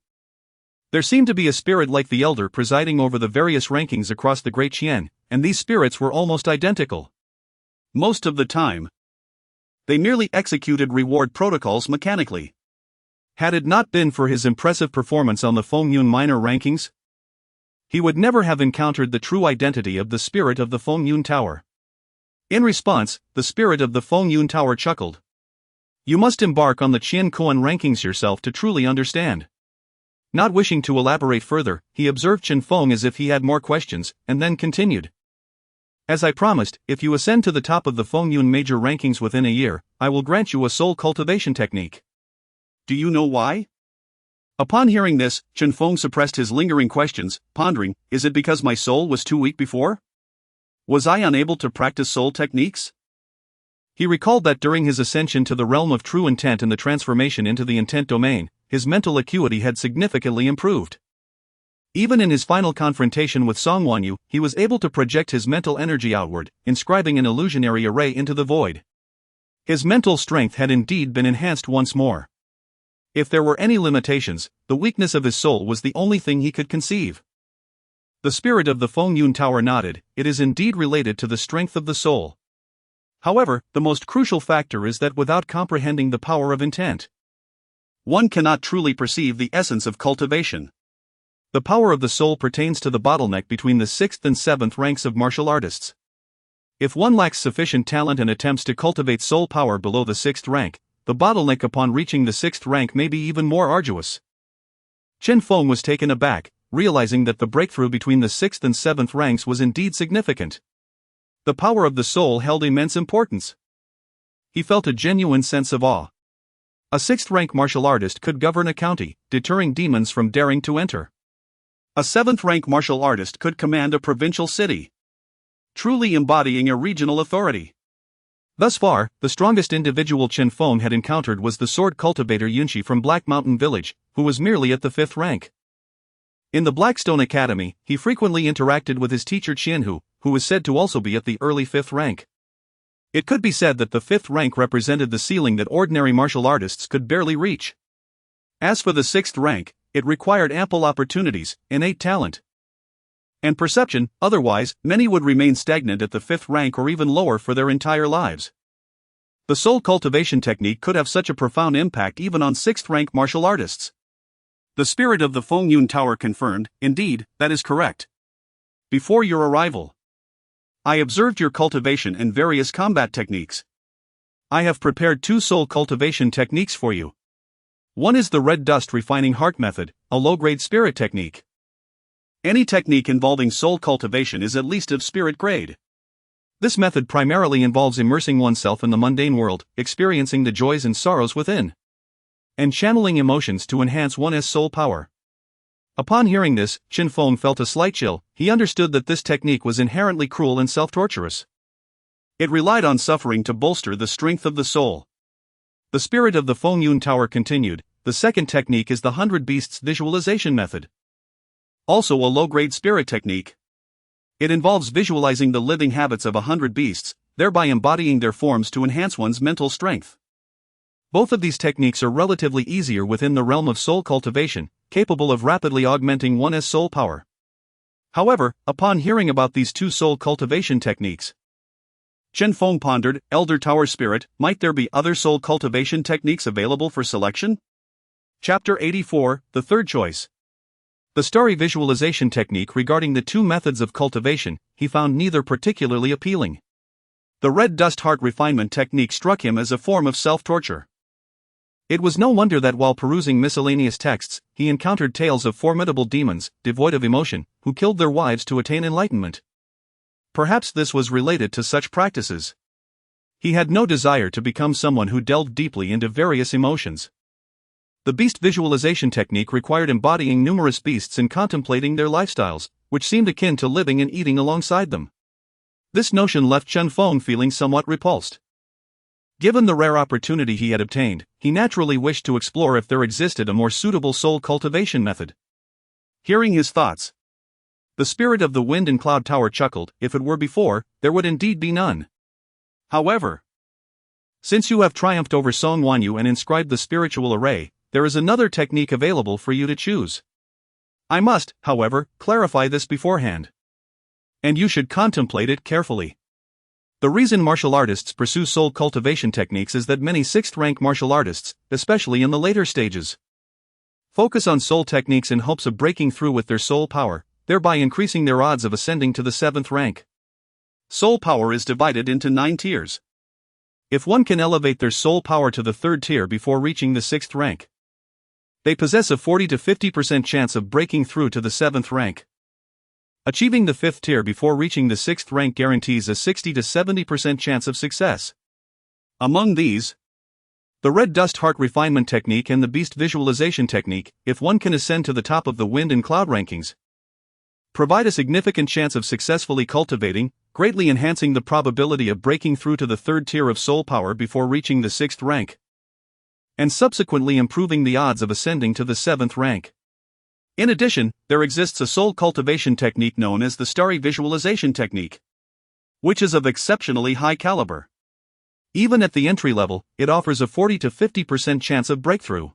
there seemed to be a spirit like the Elder presiding over the various rankings across the Great Qian, and these spirits were almost identical. Most of the time, they merely executed reward protocols mechanically. Had it not been for his impressive performance on the Fengyun minor rankings, he would never have encountered the true identity of the spirit of the Fengyun Tower. In response, the spirit of the Fengyun Tower chuckled. You must embark on the Qian Koan rankings yourself to truly understand. Not wishing to elaborate further, he observed Chen Feng as if he had more questions, and then continued. As I promised, if you ascend to the top of the Fengyun major rankings within a year, I will grant you a soul cultivation technique. Do you know why? Upon hearing this, Chen Feng suppressed his lingering questions, pondering, is it because my soul was too weak before? Was I unable to practice soul techniques? He recalled that during his ascension to the realm of true intent and the transformation into the intent domain, his mental acuity had significantly improved. Even in his final confrontation with Song Wanyu, he was able to project his mental energy outward, inscribing an illusionary array into the void. His mental strength had indeed been enhanced once more. If there were any limitations, the weakness of his soul was the only thing he could conceive. The spirit of the Fengyun Tower nodded, it is indeed related to the strength of the soul. However, the most crucial factor is that without comprehending the power of intent, one cannot truly perceive the essence of cultivation. The power of the soul pertains to the bottleneck between the 6th and 7th ranks of martial artists. If one lacks sufficient talent and attempts to cultivate soul power below the 6th rank, the bottleneck upon reaching the 6th rank may be even more arduous. Chen Feng was taken aback, realizing that the breakthrough between the 6th and 7th ranks was indeed significant. The power of the soul held immense importance. He felt a genuine sense of awe. A 6th rank martial artist could govern a county, deterring demons from daring to enter. A 7th rank martial artist could command a provincial city, truly embodying a regional authority. Thus far, the strongest individual Chen Feng had encountered was the sword cultivator Yunshi from Black Mountain Village, who was merely at the 5th rank. In the Blackstone Academy, he frequently interacted with his teacher Qianhu, who was said to also be at the early 5th rank. It could be said that the 5th rank represented the ceiling that ordinary martial artists could barely reach. As for the 6th rank, it required ample opportunities, innate talent, and perception, otherwise, many would remain stagnant at the 5th rank or even lower for their entire lives. The soul cultivation technique could have such a profound impact even on 6th rank martial artists. The spirit of the Fengyun Tower confirmed, indeed, that is correct. Before your arrival, I observed your cultivation and various combat techniques. I have prepared 2 soul cultivation techniques for you. One is the red dust refining heart method, a low-grade spirit technique. Any technique involving soul cultivation is at least of spirit grade. This method primarily involves immersing oneself in the mundane world, experiencing the joys and sorrows within, and channeling emotions to enhance one's soul power. Upon hearing this, Chen Feng felt a slight chill. He understood that this technique was inherently cruel and self-torturous. It relied on suffering to bolster the strength of the soul. The spirit of the Fengyun Tower continued, the second technique is the 100 Beasts visualization method. Also a low-grade spirit technique. It involves visualizing the living habits of 100 beasts, thereby embodying their forms to enhance one's mental strength. Both of these techniques are relatively easier within the realm of soul cultivation, capable of rapidly augmenting one's soul power. However, upon hearing about these 2 soul cultivation techniques, Chen Feng pondered, Elder Tower Spirit, might there be other soul cultivation techniques available for selection? Chapter 84, the third choice. The starry visualization technique regarding the 2 methods of cultivation, he found neither particularly appealing. The red dust heart refinement technique struck him as a form of self-torture. It was no wonder that while perusing miscellaneous texts, he encountered tales of formidable demons, devoid of emotion, who killed their wives to attain enlightenment. Perhaps this was related to such practices. He had no desire to become someone who delved deeply into various emotions. The beast visualization technique required embodying numerous beasts and contemplating their lifestyles, which seemed akin to living and eating alongside them. This notion left Chen Feng feeling somewhat repulsed. Given the rare opportunity he had obtained, he naturally wished to explore if there existed a more suitable soul cultivation method. Hearing his thoughts, the spirit of the Wind and Cloud Tower chuckled. If it were before, there would indeed be none. However, since you have triumphed over Song Wanyu and inscribed the spiritual array, there is another technique available for you to choose. I must, however, clarify this beforehand. And you should contemplate it carefully. The reason martial artists pursue soul cultivation techniques is that many 6th rank martial artists, especially in the later stages, focus on soul techniques in hopes of breaking through with their soul power, thereby increasing their odds of ascending to the 7th rank. Soul power is divided into 9 tiers. If one can elevate their soul power to the 3rd tier before reaching the 6th rank, they possess a 40 to 50% chance of breaking through to the 7th rank. Achieving the 5th tier before reaching the 6th rank guarantees a 60 to 70% chance of success. Among these, the red dust heart refinement technique and the beast visualization technique, if one can ascend to the top of the wind and cloud rankings, provide a significant chance of successfully cultivating, greatly enhancing the probability of breaking through to the 3rd tier of soul power before reaching the 6th rank, and subsequently improving the odds of ascending to the 7th rank. In addition, there exists a soul cultivation technique known as the starry visualization technique, which is of exceptionally high caliber. Even at the entry level, it offers a 40 to 50% chance of breakthrough.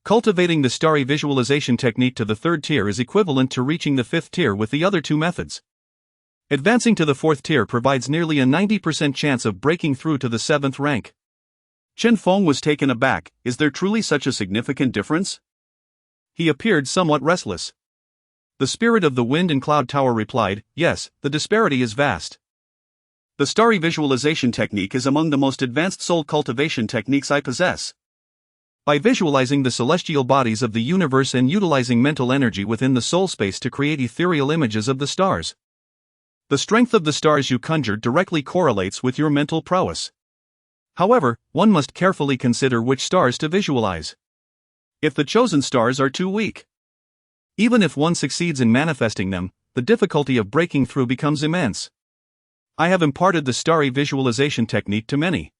Cultivating the starry visualization technique to the 3rd tier is equivalent to reaching the 5th tier with the other two methods. Advancing to the 4th tier provides nearly a 90% chance of breaking through to the 7th rank. Chen Feng was taken aback. Is there truly such a significant difference? He appeared somewhat restless. The spirit of the wind and cloud tower replied, yes, the disparity is vast. The starry visualization technique is among the most advanced soul cultivation techniques I possess. By visualizing the celestial bodies of the universe and utilizing mental energy within the soul space to create ethereal images of the stars, the strength of the stars you conjure directly correlates with your mental prowess. However, one must carefully consider which stars to visualize. If the chosen stars are too weak, even if one succeeds in manifesting them, the difficulty of breaking through becomes immense. I have imparted the starry visualization technique to many,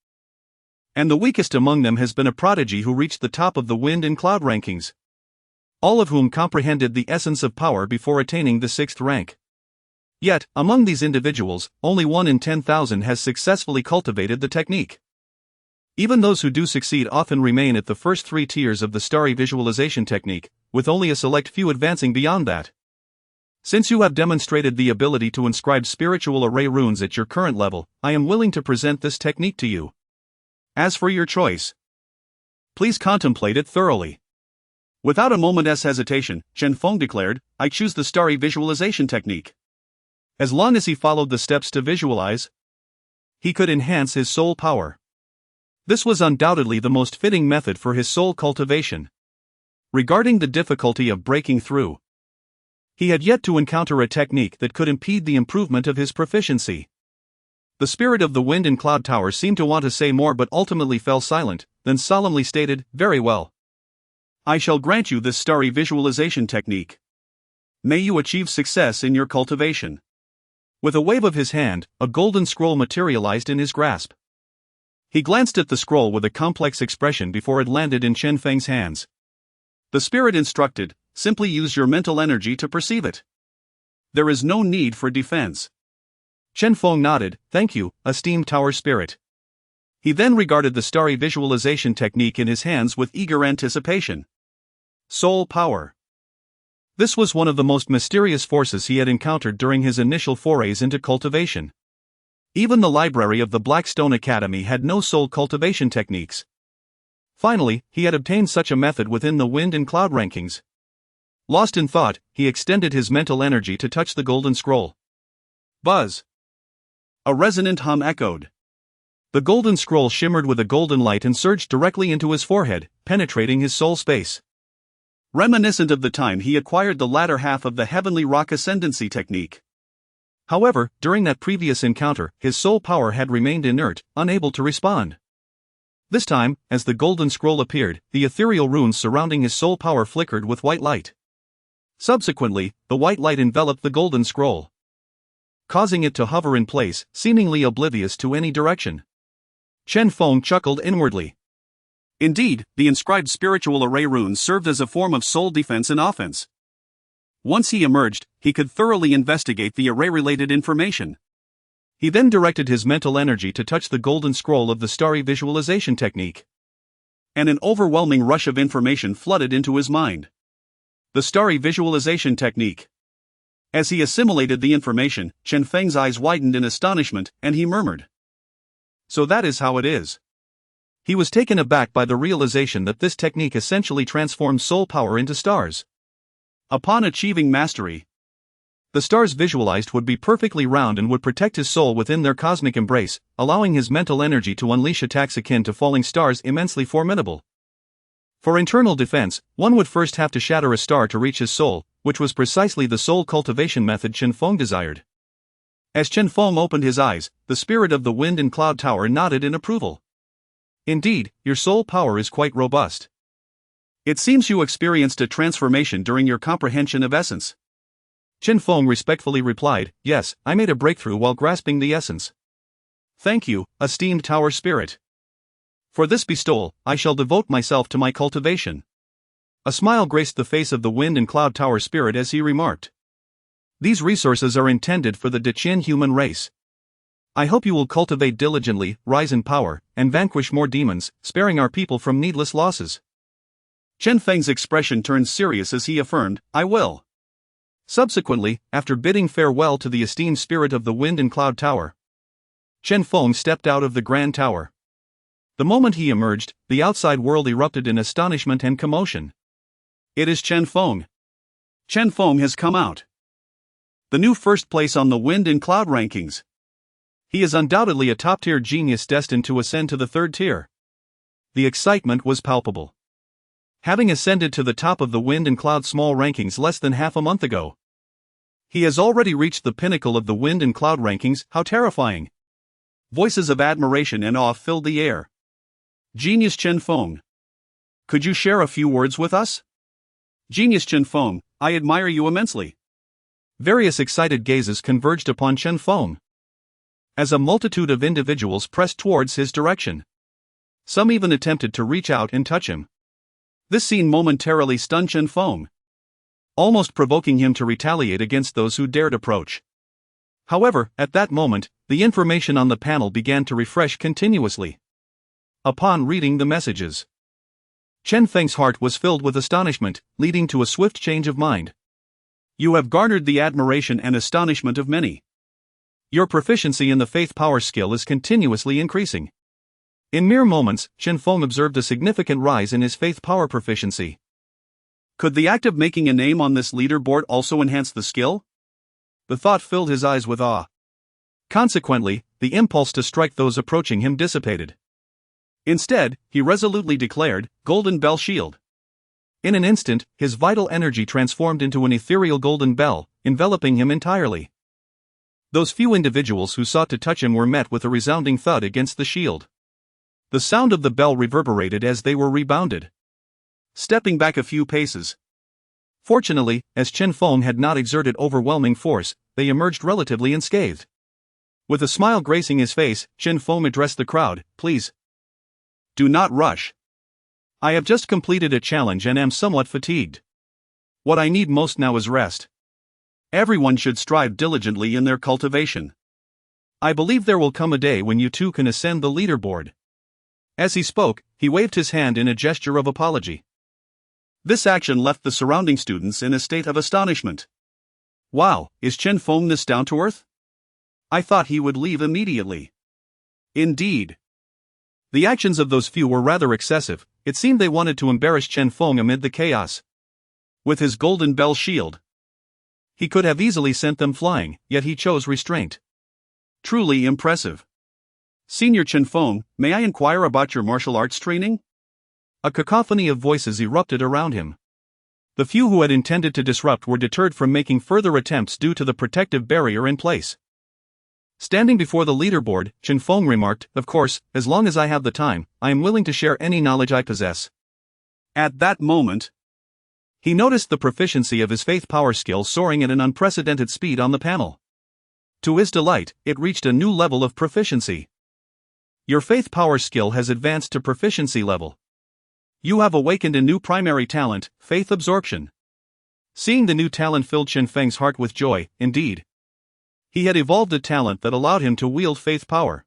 and the weakest among them has been a prodigy who reached the top of the wind and cloud rankings, all of whom comprehended the essence of power before attaining the 6th rank. Yet, among these individuals, only 1 in 10,000 has successfully cultivated the technique. Even those who do succeed often remain at the first 3 tiers of the starry visualization technique, with only a select few advancing beyond that. Since you have demonstrated the ability to inscribe spiritual array runes at your current level, I am willing to present this technique to you. As for your choice, please contemplate it thoroughly. Without a moment's hesitation, Chen Feng declared, I choose the starry visualization technique. As long as he followed the steps to visualize, he could enhance his soul power. This was undoubtedly the most fitting method for his soul cultivation. Regarding the difficulty of breaking through, he had yet to encounter a technique that could impede the improvement of his proficiency. The spirit of the wind and cloud tower seemed to want to say more but ultimately fell silent, then solemnly stated, very well. I shall grant you this starry visualization technique. May you achieve success in your cultivation. With a wave of his hand, a golden scroll materialized in his grasp. He glanced at the scroll with a complex expression before it landed in Chen Feng's hands. The spirit instructed, simply use your mental energy to perceive it. There is no need for defense. Chen Feng nodded, thank you, esteemed tower spirit. He then regarded the starry visualization technique in his hands with eager anticipation. Soul power. This was one of the most mysterious forces he had encountered during his initial forays into cultivation. Even the library of the Blackstone Academy had no soul cultivation techniques. Finally, he had obtained such a method within the wind and cloud rankings. Lost in thought, he extended his mental energy to touch the golden scroll. Buzz! A resonant hum echoed. The golden scroll shimmered with a golden light and surged directly into his forehead, penetrating his soul space. Reminiscent of the time he acquired the latter half of the heavenly rock ascendancy technique. However, during that previous encounter, his soul power had remained inert, unable to respond. This time, as the golden scroll appeared, the ethereal runes surrounding his soul power flickered with white light. Subsequently, the white light enveloped the golden scroll, causing it to hover in place, seemingly oblivious to any direction. Chen Feng chuckled inwardly. Indeed, the inscribed spiritual array runes served as a form of soul defense and offense. Once he emerged, he could thoroughly investigate the array-related information. He then directed his mental energy to touch the golden scroll of the starry visualization technique. And an overwhelming rush of information flooded into his mind. The starry visualization technique. As he assimilated the information, Chen Feng's eyes widened in astonishment, and he murmured, so that is how it is. He was taken aback by the realization that this technique essentially transforms soul power into stars. Upon achieving mastery, the stars visualized would be perfectly round and would protect his soul within their cosmic embrace, allowing his mental energy to unleash attacks akin to falling stars immensely formidable. For internal defense, one would first have to shatter a star to reach his soul, which was precisely the soul cultivation method Chen Feng desired. As Chen Feng opened his eyes, the spirit of the wind and cloud tower nodded in approval. Indeed, your soul power is quite robust. It seems you experienced a transformation during your comprehension of essence. Chen Feng respectfully replied, yes, I made a breakthrough while grasping the essence. Thank you, esteemed tower spirit. For this bestowal, I shall devote myself to my cultivation. A smile graced the face of the wind and cloud tower spirit as he remarked. These resources are intended for the Deqian human race. I hope you will cultivate diligently, rise in power, and vanquish more demons, sparing our people from needless losses. Chen Feng's expression turned serious as he affirmed, I will. Subsequently, after bidding farewell to the esteemed spirit of the wind and cloud tower, Chen Feng stepped out of the grand tower. The moment he emerged, the outside world erupted in astonishment and commotion. It is Chen Feng. Chen Feng has come out. The new first place on the wind and cloud rankings. He is undoubtedly a top-tier genius destined to ascend to the third tier. The excitement was palpable. Having ascended to the top of the wind and cloud small rankings less than half a month ago, he has already reached the pinnacle of the wind and cloud rankings. How terrifying! Voices of admiration and awe filled the air. Genius Chen Feng. Could you share a few words with us? Genius Chen Feng, I admire you immensely. Various excited gazes converged upon Chen Feng, as a multitude of individuals pressed towards his direction. Some even attempted to reach out and touch him. This scene momentarily stunned Chen Feng, almost provoking him to retaliate against those who dared approach. However, at that moment, the information on the panel began to refresh continuously. Upon reading the messages, Chen Feng's heart was filled with astonishment, leading to a swift change of mind. You have garnered the admiration and astonishment of many. Your proficiency in the faith power skill is continuously increasing. In mere moments, Chen Feng observed a significant rise in his faith power proficiency. Could the act of making a name on this leaderboard also enhance the skill? The thought filled his eyes with awe. Consequently, the impulse to strike those approaching him dissipated. Instead, he resolutely declared, Golden Bell Shield. In an instant, his vital energy transformed into an ethereal golden bell, enveloping him entirely. Those few individuals who sought to touch him were met with a resounding thud against the shield. The sound of the bell reverberated as they were rebounded, stepping back a few paces. Fortunately, as Chen Feng had not exerted overwhelming force, they emerged relatively unscathed. With a smile gracing his face, Chen Feng addressed the crowd, Please, do not rush. I have just completed a challenge and am somewhat fatigued. What I need most now is rest. Everyone should strive diligently in their cultivation. I believe there will come a day when you too can ascend the leaderboard. As he spoke, he waved his hand in a gesture of apology. This action left the surrounding students in a state of astonishment. Wow, is Chen Feng this down to earth? I thought he would leave immediately. Indeed. The actions of those few were rather excessive. It seemed they wanted to embarrass Chen Feng amid the chaos. With his golden bell shield, he could have easily sent them flying, yet he chose restraint. Truly impressive. Senior Chen Feng, may I inquire about your martial arts training? A cacophony of voices erupted around him. The few who had intended to disrupt were deterred from making further attempts due to the protective barrier in place. Standing before the leaderboard, Chen Feng remarked, Of course, as long as I have the time, I am willing to share any knowledge I possess. At that moment, he noticed the proficiency of his faith power skill soaring at an unprecedented speed on the panel. To his delight, it reached a new level of proficiency. Your faith power skill has advanced to proficiency level. You have awakened a new primary talent, faith absorption. Seeing the new talent filled Chen Feng's heart with joy. Indeed, he had evolved a talent that allowed him to wield faith power.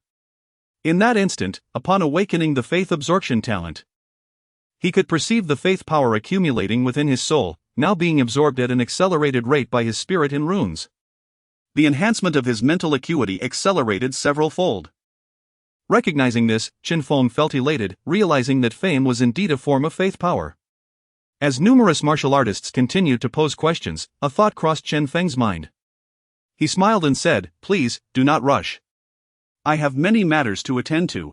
In that instant, upon awakening the faith absorption talent, he could perceive the faith power accumulating within his soul, now being absorbed at an accelerated rate by his spirit in runes. The enhancement of his mental acuity accelerated several-fold. Recognizing this, Chen Feng felt elated, realizing that fame was indeed a form of faith power. As numerous martial artists continued to pose questions, a thought crossed Chen Feng's mind. He smiled and said, Please, do not rush. I have many matters to attend to.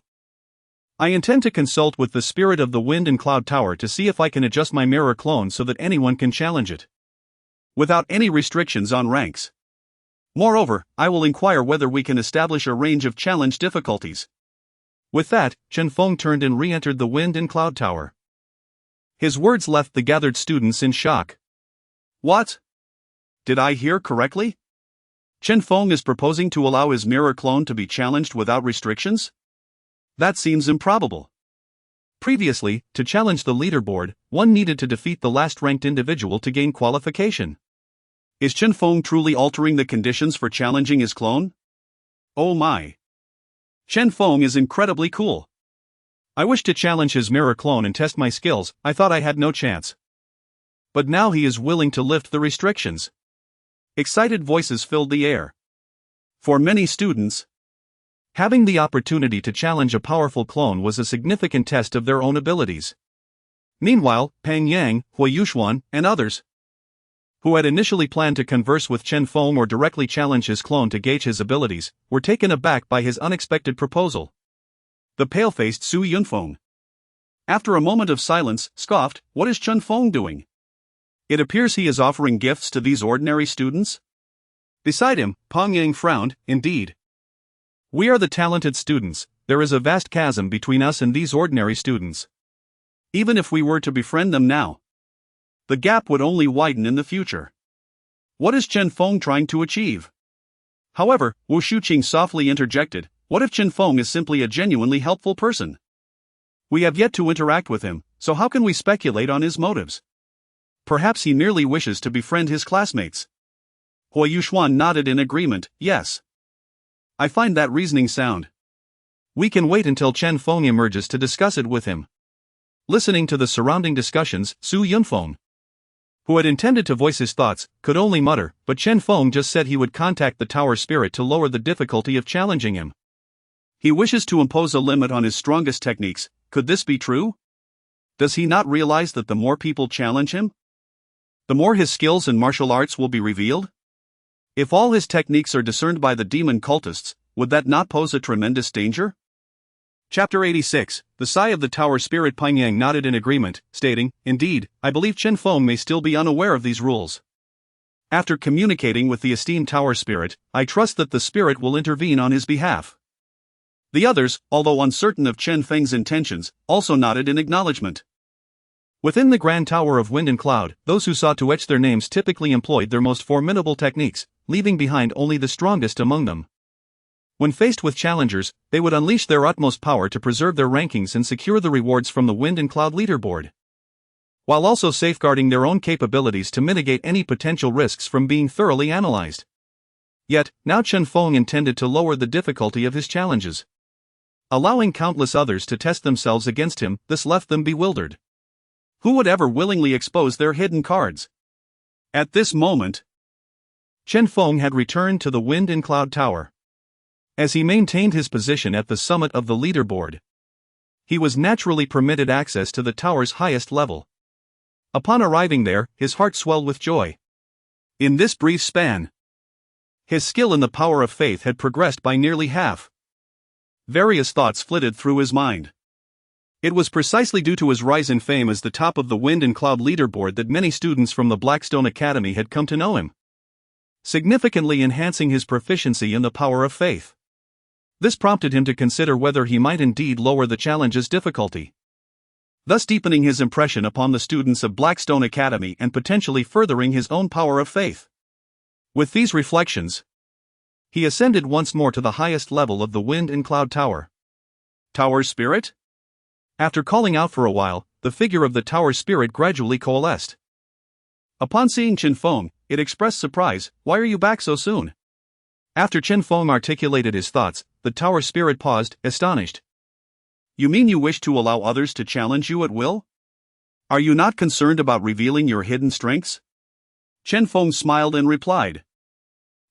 I intend to consult with the spirit of the wind and cloud tower to see if I can adjust my mirror clone so that anyone can challenge it. without any restrictions on ranks. Moreover, I will inquire whether we can establish a range of challenge difficulties. With that, Chen Feng turned and re-entered the Wind and Cloud Tower. His words left the gathered students in shock. What? Did I hear correctly? Chen Feng is proposing to allow his mirror clone to be challenged without restrictions? That seems improbable. Previously, to challenge the leaderboard, one needed to defeat the last-ranked individual to gain qualification. Is Chen Feng truly altering the conditions for challenging his clone? Oh my. Chen Feng is incredibly cool. I wished to challenge his mirror clone and test my skills. I thought I had no chance. But now he is willing to lift the restrictions. Excited voices filled the air. For many students, having the opportunity to challenge a powerful clone was a significant test of their own abilities. Meanwhile, Pang Yang, Hui Yuxuan, and others, who had initially planned to converse with Chen Feng or directly challenge his clone to gauge his abilities, were taken aback by his unexpected proposal. The pale-faced Su Yunfeng, after a moment of silence, scoffed, "What is Chen Feng doing? It appears he is offering gifts to these ordinary students?" Beside him, Pang Yang frowned. "Indeed. We are the talented students. There is a vast chasm between us and these ordinary students. Even if we were to befriend them now, the gap would only widen in the future. What is Chen Feng trying to achieve?" However, Wu Shuqing softly interjected, "What if Chen Feng is simply a genuinely helpful person? We have yet to interact with him, so how can we speculate on his motives? Perhaps he merely wishes to befriend his classmates." Hui Yuxuan nodded in agreement. "Yes. I find that reasoning sound. We can wait until Chen Feng emerges to discuss it with him." Listening to the surrounding discussions, Su Yunfeng, who had intended to voice his thoughts, could only mutter, but Chen Feng just said he would contact the tower spirit to lower the difficulty of challenging him. He wishes to impose a limit on his strongest techniques. Could this be true? Does he not realize that the more people challenge him, the more his skills and martial arts will be revealed? If all his techniques are discerned by the demon cultists, would that not pose a tremendous danger? Chapter 86, The Sigh of the Tower Spirit. Pang Yang nodded in agreement, stating, "Indeed, I believe Chen Feng may still be unaware of these rules. After communicating with the esteemed tower spirit, I trust that the spirit will intervene on his behalf." The others, although uncertain of Chen Feng's intentions, also nodded in acknowledgement. Within the Grand Tower of Wind and Cloud, those who sought to etch their names typically employed their most formidable techniques, leaving behind only the strongest among them. When faced with challengers, they would unleash their utmost power to preserve their rankings and secure the rewards from the Wind and Cloud leaderboard, while also safeguarding their own capabilities to mitigate any potential risks from being thoroughly analyzed. Yet, now Chen Feng intended to lower the difficulty of his challenges, allowing countless others to test themselves against him. This left them bewildered. Who would ever willingly expose their hidden cards? At this moment, Chen Feng had returned to the Wind and Cloud Tower. As he maintained his position at the summit of the leaderboard, he was naturally permitted access to the tower's highest level. Upon arriving there, his heart swelled with joy. In this brief span, his skill in the power of faith had progressed by nearly half. Various thoughts flitted through his mind. It was precisely due to his rise in fame as the top of the Wind and Cloud leaderboard that many students from the Blackstone Academy had come to know him, significantly enhancing his proficiency in the power of faith. This prompted him to consider whether he might indeed lower the challenge's difficulty, thus deepening his impression upon the students of Blackstone Academy and potentially furthering his own power of faith. With these reflections, he ascended once more to the highest level of the Wind and Cloud Tower. Tower Spirit? After calling out for a while, the figure of the tower spirit gradually coalesced. Upon seeing Chen Feng, it expressed surprise. "Why are you back so soon?" After Chen Feng articulated his thoughts, the tower spirit paused, astonished. "You mean you wish to allow others to challenge you at will? Are you not concerned about revealing your hidden strengths?" Chen Feng smiled and replied,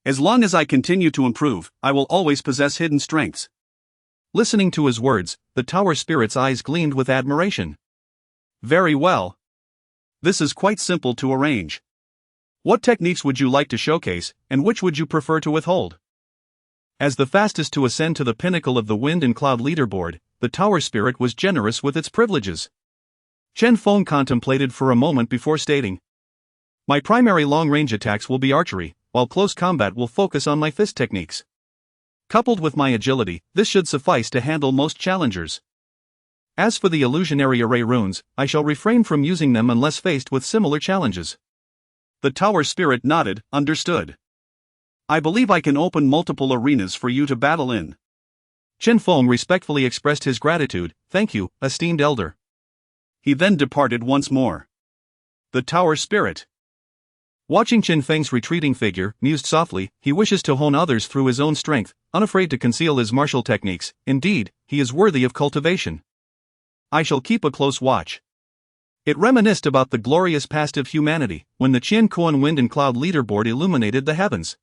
"As long as I continue to improve, I will always possess hidden strengths." Listening to his words, the tower spirit's eyes gleamed with admiration. "Very well. This is quite simple to arrange. What techniques would you like to showcase, and which would you prefer to withhold?" As the fastest to ascend to the pinnacle of the Wind and Cloud leaderboard, the tower spirit was generous with its privileges. Chen Feng contemplated for a moment before stating, My primary long-range attacks will be archery, while close combat will focus on my fist techniques. Coupled with my agility, this should suffice to handle most challengers. As for the illusionary array runes, I shall refrain from using them unless faced with similar challenges. The tower spirit nodded, understood. I believe I can open multiple arenas for you to battle in. Chen Feng respectfully expressed his gratitude. Thank you, esteemed elder. He then departed once more. The tower spirit. Watching Chen Feng's retreating figure, mused softly, he wishes to hone others through his own strength, unafraid to conceal his martial techniques. Indeed, he is worthy of cultivation. I shall keep a close watch. It reminisced about the glorious past of humanity, when the Qian Kuan Wind and Cloud leaderboard illuminated the heavens,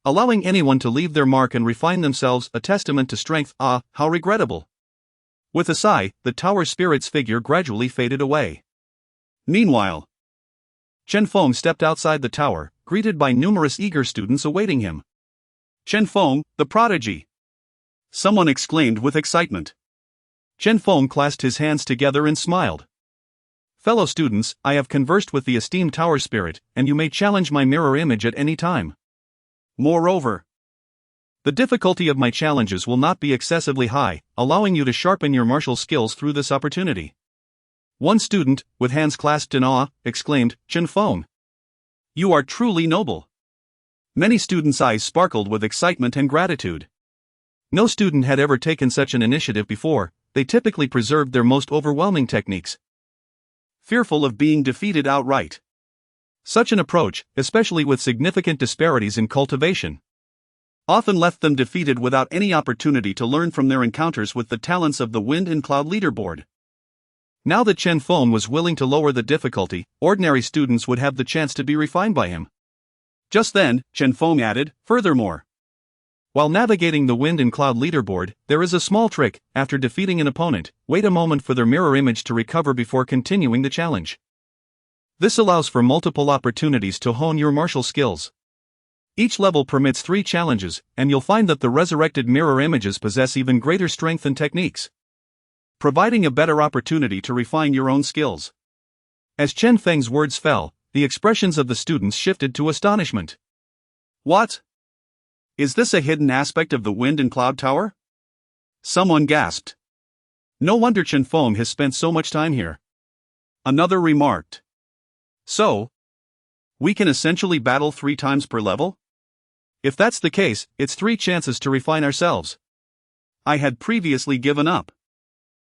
allowing anyone to leave their mark and refine themselves, a testament to strength. Ah, how regrettable. With a sigh, the tower spirit's figure gradually faded away. Meanwhile, Chen Feng stepped outside the tower, greeted by numerous eager students awaiting him. Chen Feng, the prodigy! Someone exclaimed with excitement. Chen Feng clasped his hands together and smiled. Fellow students, I have conversed with the esteemed tower spirit, and you may challenge my mirror image at any time. Moreover, the difficulty of my challenges will not be excessively high, allowing you to sharpen your martial skills through this opportunity. One student, with hands clasped in awe, exclaimed, Chen Feng, you are truly noble. Many students' eyes sparkled with excitement and gratitude. No student had ever taken such an initiative before. They typically preserved their most overwhelming techniques, fearful of being defeated outright. Such an approach, especially with significant disparities in cultivation, often left them defeated without any opportunity to learn from their encounters with the talents of the Wind and Cloud leaderboard. Now that Chen Feng was willing to lower the difficulty, ordinary students would have the chance to be refined by him. Just then, Chen Feng added, furthermore, while navigating the Wind and Cloud leaderboard, there is a small trick. After defeating an opponent, wait a moment for their mirror image to recover before continuing the challenge. This allows for multiple opportunities to hone your martial skills. Each level permits 3 challenges, and you'll find that the resurrected mirror images possess even greater strength and techniques, providing a better opportunity to refine your own skills. As Chen Feng's words fell, the expressions of the students shifted to astonishment. What? Is this a hidden aspect of the Wind and Cloud Tower? Someone gasped. No wonder Chen Feng has spent so much time here. Another remarked. So, we can essentially battle 3 times per level? If that's the case, it's 3 chances to refine ourselves. I had previously given up.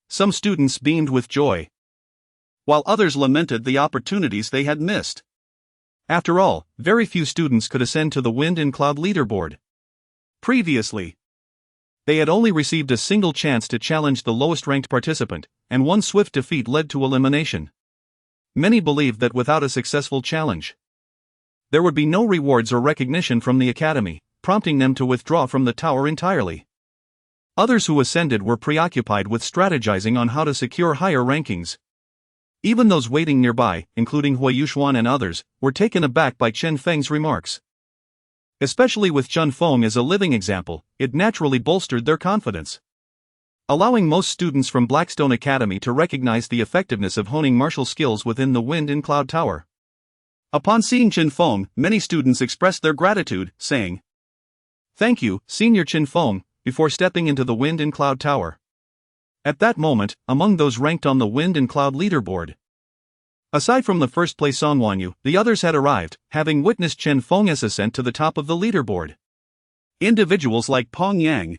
Some students beamed with joy, while others lamented the opportunities they had missed. After all, very few students could ascend to the Wind and Cloud leaderboard. Previously, they had only received a single chance to challenge the lowest-ranked participant, and one swift defeat led to elimination. Many believed that without a successful challenge, there would be no rewards or recognition from the academy, prompting them to withdraw from the tower entirely. Others who ascended were preoccupied with strategizing on how to secure higher rankings. Even those waiting nearby, including Hui Yuxuan and others, were taken aback by Chen Feng's remarks. Especially with Chen Feng as a living example, it naturally bolstered their confidence, allowing most students from Blackstone Academy to recognize the effectiveness of honing martial skills within the Wind and Cloud Tower. Upon seeing Chen Feng, many students expressed their gratitude, saying, Thank you, Senior Chen Feng, before stepping into the Wind and Cloud Tower. At that moment, among those ranked on the Wind and Cloud leaderboard, aside from the first-place Song Wanyu, the others had arrived, having witnessed Chen Feng's ascent to the top of the leaderboard. Individuals like Peng Yang,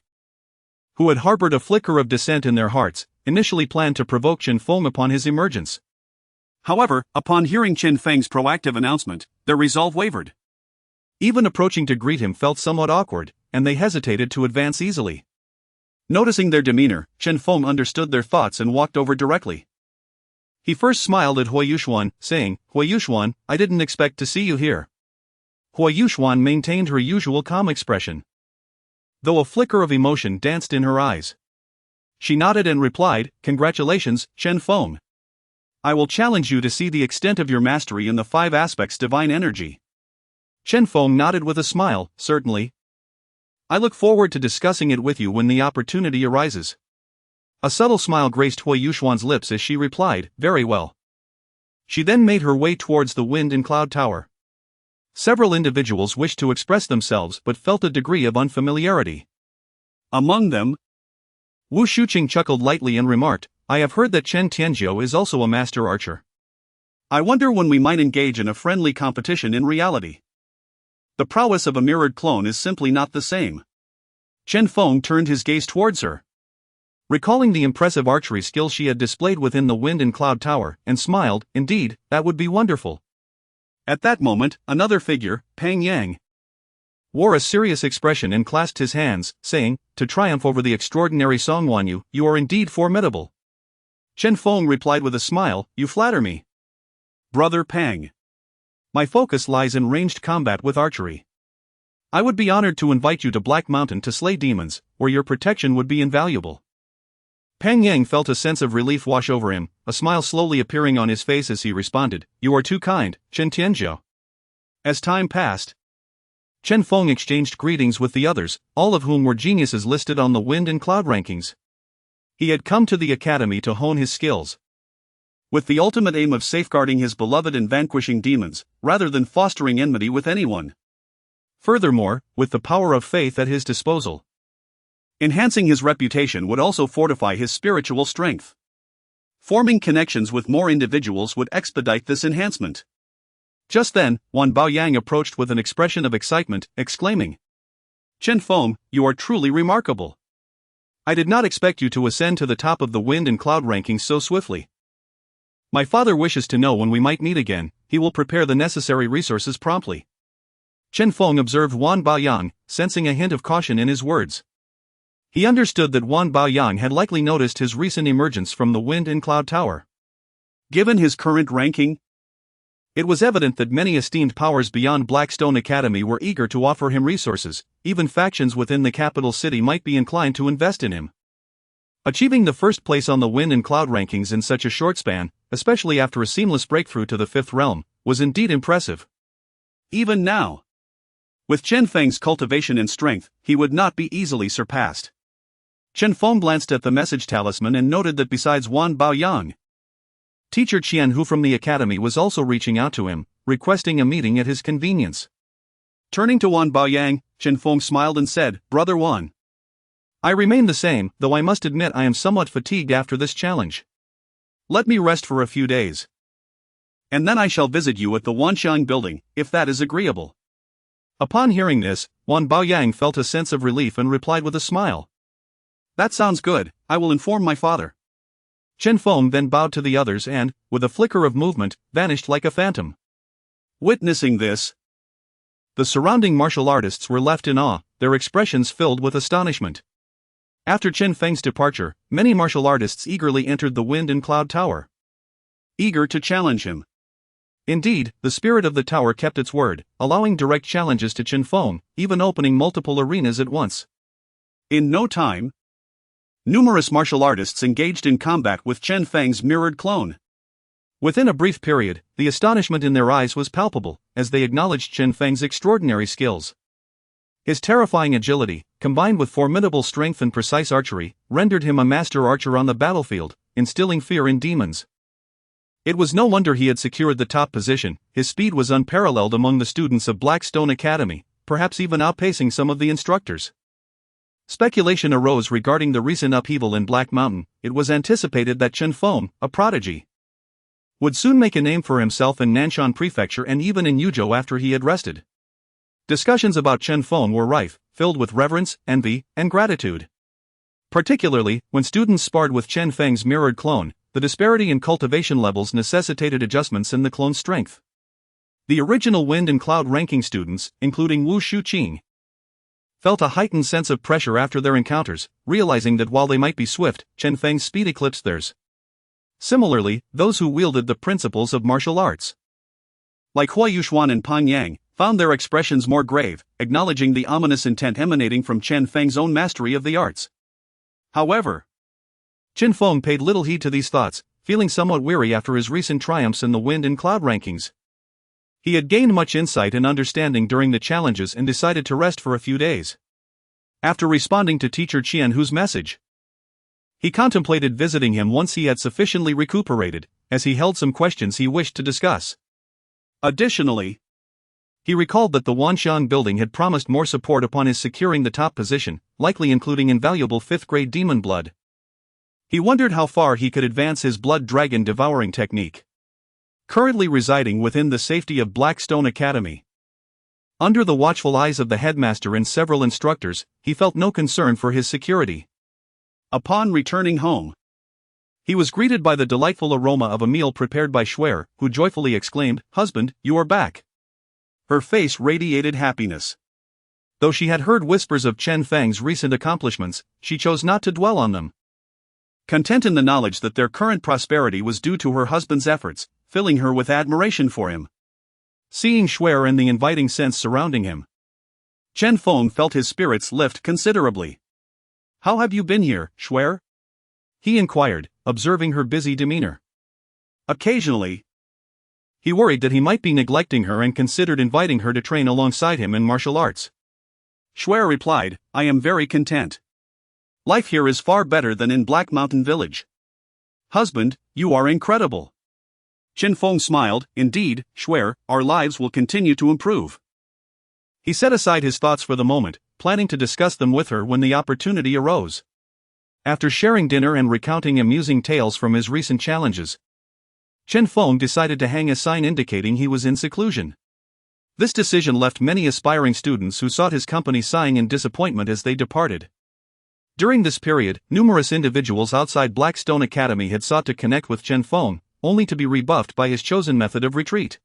who had harbored a flicker of dissent in their hearts, initially planned to provoke Chen Feng upon his emergence. However, upon hearing Chen Feng's proactive announcement, their resolve wavered. Even approaching to greet him felt somewhat awkward, and they hesitated to advance easily. Noticing their demeanor, Chen Feng understood their thoughts and walked over directly. He first smiled at Hui Yuxuan, saying, Hui Yuxuan, I didn't expect to see you here. Hui Yuxuan maintained her usual calm expression, though a flicker of emotion danced in her eyes. She nodded and replied, Congratulations, Chen Feng. I will challenge you to see the extent of your mastery in the 5 aspects divine energy. Chen Feng nodded with a smile, certainly. I look forward to discussing it with you when the opportunity arises. A subtle smile graced Hui Yuxuan's lips as she replied, Very well. She then made her way towards the wind and cloud tower. Several individuals wished to express themselves but felt a degree of unfamiliarity. Among them, Wu Shuqing chuckled lightly and remarked, "I have heard that Chen Tianzhou is also a master archer. I wonder when we might engage in a friendly competition in reality. The prowess of a mirrored clone is simply not the same." Chen Feng turned his gaze towards her, recalling the impressive archery skills she had displayed within the wind and cloud tower, and smiled. "Indeed, that would be wonderful." At that moment, another figure, Pang Yang, wore a serious expression and clasped his hands, saying, "To triumph over the extraordinary Song Wanyu, you are indeed formidable." Chen Feng replied with a smile, "You flatter me, Brother Pang. My focus lies in ranged combat with archery. I would be honored to invite you to Black Mountain to slay demons, where your protection would be invaluable." Pang Yang felt a sense of relief wash over him, a smile slowly appearing on his face as he responded, "You are too kind, Chen Tianzhou." As time passed, Chen Feng exchanged greetings with the others, all of whom were geniuses listed on the wind and cloud rankings. He had come to the academy to hone his skills, with the ultimate aim of safeguarding his beloved and vanquishing demons, rather than fostering enmity with anyone. Furthermore, with the power of faith at his disposal, enhancing his reputation would also fortify his spiritual strength. Forming connections with more individuals would expedite this enhancement. Just then, Wan Baoyang approached with an expression of excitement, exclaiming, "Chen Feng, you are truly remarkable. I did not expect you to ascend to the top of the wind and cloud rankings so swiftly. My father wishes to know when we might meet again. He will prepare the necessary resources promptly." Chen Feng observed Wan Baoyang, sensing a hint of caution in his words. He understood that Wan Baoyang had likely noticed his recent emergence from the wind and cloud tower. Given his current ranking, it was evident that many esteemed powers beyond Blackstone Academy were eager to offer him resources. Even factions within the capital city might be inclined to invest in him. Achieving the first place on the wind and cloud rankings in such a short span, especially after a seamless breakthrough to the fifth realm, was indeed impressive. Even now, with Chen Feng's cultivation and strength, he would not be easily surpassed. Chen Feng glanced at the message talisman and noted that besides Wan Baoyang, Teacher Qian Hu from the academy was also reaching out to him, requesting a meeting at his convenience. Turning to Wan Baoyang, Chen Feng smiled and said, "Brother Wan, I remain the same, though I must admit I am somewhat fatigued after this challenge. Let me rest for a few days, and then I shall visit you at the Wanxiang building, if that is agreeable." Upon hearing this, Wan Baoyang felt a sense of relief and replied with a smile, "That sounds good, I will inform my father." Chen Feng then bowed to the others and, with a flicker of movement, vanished like a phantom. Witnessing this, the surrounding martial artists were left in awe, their expressions filled with astonishment. After Chen Feng's departure, many martial artists eagerly entered the wind and cloud tower, eager to challenge him. Indeed, the spirit of the tower kept its word, allowing direct challenges to Chen Feng, even opening multiple arenas at once. In no time, numerous martial artists engaged in combat with Chen Feng's mirrored clone. Within a brief period, the astonishment in their eyes was palpable, as they acknowledged Chen Feng's extraordinary skills. His terrifying agility, combined with formidable strength and precise archery, rendered him a master archer on the battlefield, instilling fear in demons. It was no wonder he had secured the top position. His speed was unparalleled among the students of Blackstone Academy, perhaps even outpacing some of the instructors. Speculation arose regarding the recent upheaval in Black Mountain. It was anticipated that Chen Feng, a prodigy, would soon make a name for himself in Nanshan Prefecture and even in Yuzhou after he had rested. Discussions about Chen Feng were rife, filled with reverence, envy, and gratitude. Particularly, when students sparred with Chen Feng's mirrored clone, the disparity in cultivation levels necessitated adjustments in the clone's strength. The original wind and cloud ranking students, including Wu Shuqing, felt a heightened sense of pressure after their encounters, realizing that while they might be swift, Chen Feng's speed eclipsed theirs. Similarly, those who wielded the principles of martial arts, like Hua Yuxuan and Pan Yang, found their expressions more grave, acknowledging the ominous intent emanating from Chen Feng's own mastery of the arts. However, Chen Feng paid little heed to these thoughts, feeling somewhat weary after his recent triumphs in the wind and cloud rankings. He had gained much insight and understanding during the challenges and decided to rest for a few days. After responding to Teacher Qian Hu's message, He contemplated visiting him once he had sufficiently recuperated, as he held some questions he wished to discuss. Additionally, he recalled that the Wanxiang building had promised more support upon his securing the top position, likely including invaluable 5th-grade demon blood. He wondered how far he could advance his blood dragon devouring technique. Currently residing within the safety of Blackstone Academy, under the watchful eyes of the headmaster and several instructors, he felt no concern for his security. Upon returning home, he was greeted by the delightful aroma of a meal prepared by Schwer, who joyfully exclaimed, "Husband, you are back." Her face radiated happiness. Though she had heard whispers of Chen Feng's recent accomplishments, she chose not to dwell on them. Content in the knowledge that their current prosperity was due to her husband's efforts, filling her with admiration for him. Seeing Schwer and the inviting scents surrounding him, Chen Feng felt his spirits lift considerably. "How have you been here, Schwer?" he inquired, observing her busy demeanor. Occasionally, he worried that he might be neglecting her and considered inviting her to train alongside him in martial arts. Schwer replied, "I am very content. Life here is far better than in Black Mountain Village." "Husband, you are incredible." Chen Feng smiled, "Indeed, Schwer, our lives will continue to improve." He set aside his thoughts for the moment, planning to discuss them with her when the opportunity arose. After sharing dinner and recounting amusing tales from his recent challenges, Chen Feng decided to hang a sign indicating he was in seclusion. This decision left many aspiring students who sought his company sighing in disappointment as they departed. During this period, numerous individuals outside Blackstone Academy had sought to connect with Chen Feng, only to be rebuffed by his chosen method of retreat.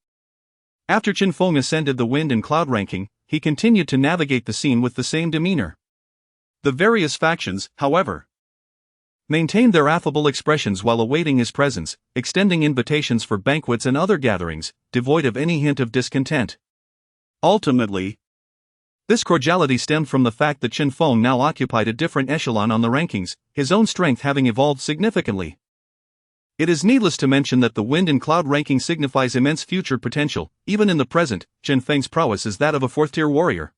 After Chen Feng ascended the wind and cloud ranking, he continued to navigate the scene with the same demeanor. The various factions, however, maintained their affable expressions while awaiting his presence, extending invitations for banquets and other gatherings, devoid of any hint of discontent. Ultimately, this cordiality stemmed from the fact that Chen Feng now occupied a different echelon on the rankings, his own strength having evolved significantly. It is needless to mention that the wind and cloud ranking signifies immense future potential. Even in the present, Chen Feng's prowess is that of a 4th-tier warrior,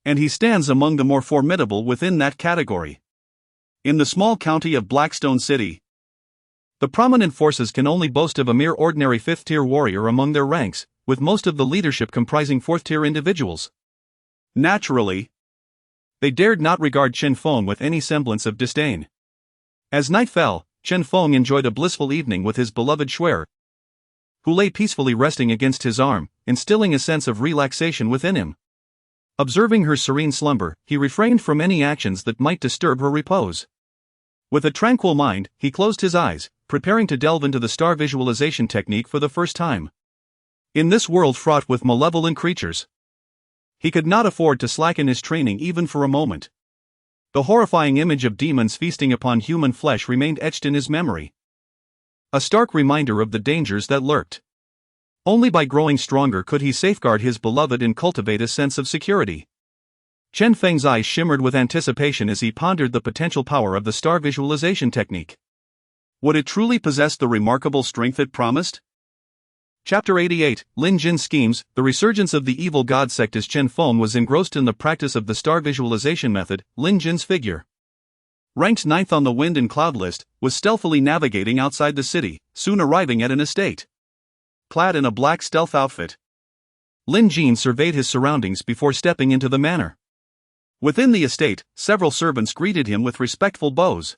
and he stands among the more formidable within that category. In the small county of Blackstone City, the prominent forces can only boast of a mere ordinary 5th-tier warrior among their ranks, with most of the leadership comprising 4th-tier individuals. Naturally, they dared not regard Chen Feng with any semblance of disdain. As night fell, Chen Feng enjoyed a blissful evening with his beloved Schwer, who lay peacefully resting against his arm, instilling a sense of relaxation within him. Observing her serene slumber, he refrained from any actions that might disturb her repose. With a tranquil mind, he closed his eyes, preparing to delve into the star visualization technique for the first time. In this world fraught with malevolent creatures, he could not afford to slacken his training even for a moment. The horrifying image of demons feasting upon human flesh remained etched in his memory, a stark reminder of the dangers that lurked. Only by growing stronger could he safeguard his beloved and cultivate a sense of security. Chen Feng's eyes shimmered with anticipation as he pondered the potential power of the star visualization technique. Would it truly possess the remarkable strength it promised? Chapter 88, Lin Jin's Schemes. The resurgence of the evil god sect. As Chen Feng was engrossed in the practice of the star visualization method, Lin Jin's figure, ranked 9th on the wind and cloud list, was stealthily navigating outside the city, soon arriving at an estate. Clad in a black stealth outfit, Lin Jin surveyed his surroundings before stepping into the manor. Within the estate, several servants greeted him with respectful bows.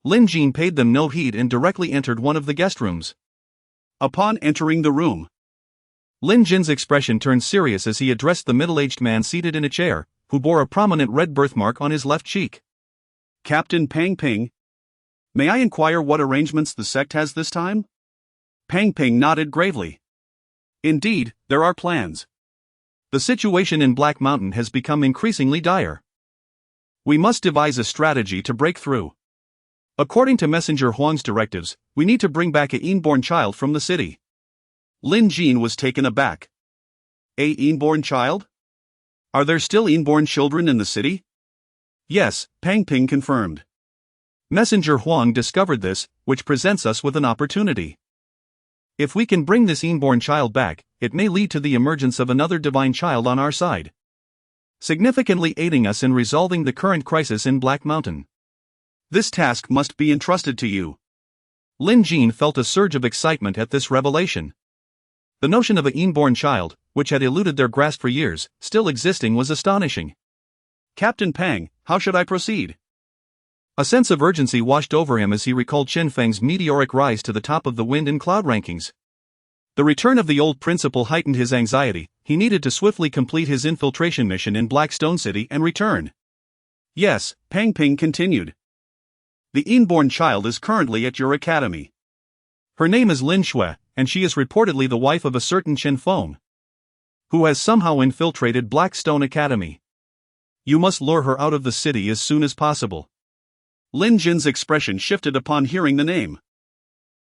Lin Jin paid them no heed and directly entered one of the guest rooms. Upon entering the room, Lin Jin's expression turned serious as he addressed the middle-aged man seated in a chair, who bore a prominent red birthmark on his left cheek. "Captain Pang Ping, may I inquire what arrangements the sect has this time?" Pang Ping nodded gravely. "Indeed, there are plans. The situation in Black Mountain has become increasingly dire. We must devise a strategy to break through. According to Messenger Huang's directives, we need to bring back a inborn child from the city." Lin Jin was taken aback. "A inborn child? Are there still inborn children in the city?" "Yes," Pang Ping confirmed. "Messenger Huang discovered this, which presents us with an opportunity. If we can bring this inborn child back, it may lead to the emergence of another divine child on our side, significantly aiding us in resolving the current crisis in Black Mountain." This task must be entrusted to you. Lin Jin felt a surge of excitement at this revelation. The notion of a inborn child, which had eluded their grasp for years, still existing was astonishing. Captain Pang, how should I proceed? A sense of urgency washed over him as he recalled Chen Feng's meteoric rise to the top of the wind and cloud rankings. The return of the old principal heightened his anxiety. He needed to swiftly complete his infiltration mission in Blackstone City and return. Yes, Pang Ping continued. The inborn child is currently at your academy. Her name is Lin Shui, and she is reportedly the wife of a certain Chen Feng, who has somehow infiltrated Blackstone Academy. You must lure her out of the city as soon as possible. Lin Jin's expression shifted upon hearing the name.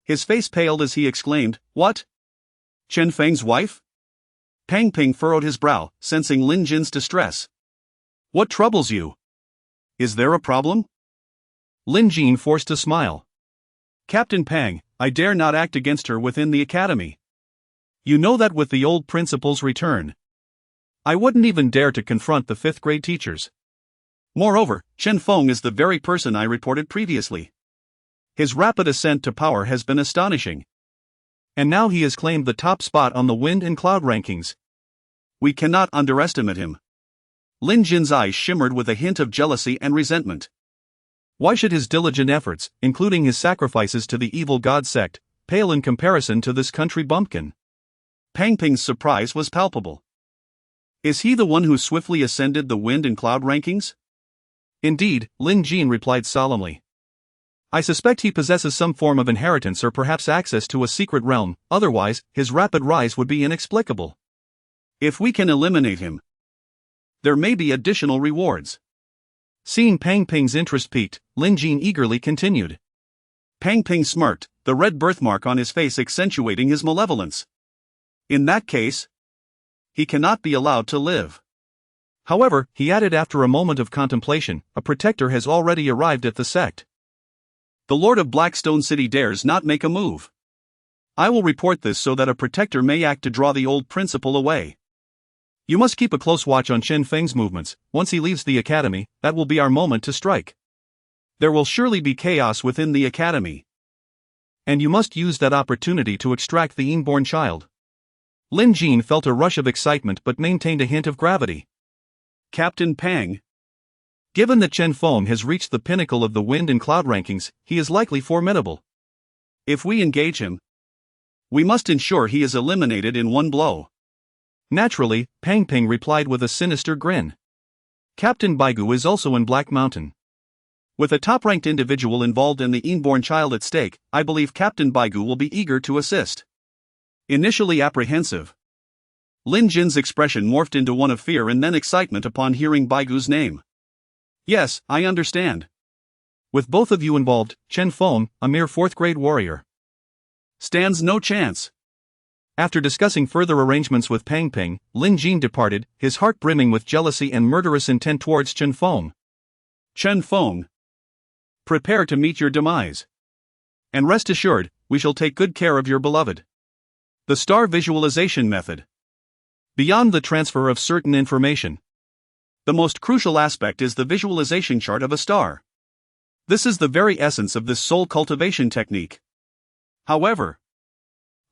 His face paled as he exclaimed, "What? Chen Feng's wife?" Pang Ping furrowed his brow, sensing Lin Jin's distress. "What troubles you? Is there a problem?" Lin Jin forced a smile. "Captain Pang, I dare not act against her within the academy. You know that with the old principal's return, I wouldn't even dare to confront the 5th grade teachers. Moreover, Chen Feng is the very person I reported previously. His rapid ascent to power has been astonishing. And now he has claimed the top spot on the wind and cloud rankings. We cannot underestimate him." Lin Jin's eyes shimmered with a hint of jealousy and resentment. Why should his diligent efforts, including his sacrifices to the evil god sect, pale in comparison to this country bumpkin? Pang Ping's surprise was palpable. Is he the one who swiftly ascended the wind and cloud rankings? Indeed, Lin Jin replied solemnly. I suspect he possesses some form of inheritance or perhaps access to a secret realm, otherwise, his rapid rise would be inexplicable. If we can eliminate him, there may be additional rewards. Seeing Pang Ping's interest piqued, Lin Jin eagerly continued. Pang Ping smirked, the red birthmark on his face accentuating his malevolence. In that case, he cannot be allowed to live. However, he added after a moment of contemplation, a protector has already arrived at the sect. The Lord of Blackstone City dares not make a move. I will report this so that a protector may act to draw the old principal away. You must keep a close watch on Chen Feng's movements. Once he leaves the academy, that will be our moment to strike. There will surely be chaos within the academy. And you must use that opportunity to extract the inborn child. Lin Jin felt a rush of excitement but maintained a hint of gravity. Captain Pang. Given that Chen Feng has reached the pinnacle of the wind and cloud rankings, he is likely formidable. If we engage him, we must ensure he is eliminated in one blow. Naturally, Pang Ping replied with a sinister grin. Captain Baigu is also in Black Mountain. With a top-ranked individual involved in the inborn child at stake, I believe Captain Baigu will be eager to assist. Initially apprehensive, Lin Jin's expression morphed into one of fear and then excitement upon hearing Baigu's name. Yes, I understand. With both of you involved, Chen Feng, a mere 4th grade warrior, stands no chance. After discussing further arrangements with Pang Ping, Lin Jin departed, his heart brimming with jealousy and murderous intent towards Chen Feng. Chen Feng, prepare to meet your demise. And rest assured, we shall take good care of your beloved. The star visualization method. Beyond the transfer of certain information, the most crucial aspect is the visualization chart of a star. This is the very essence of this soul cultivation technique. However,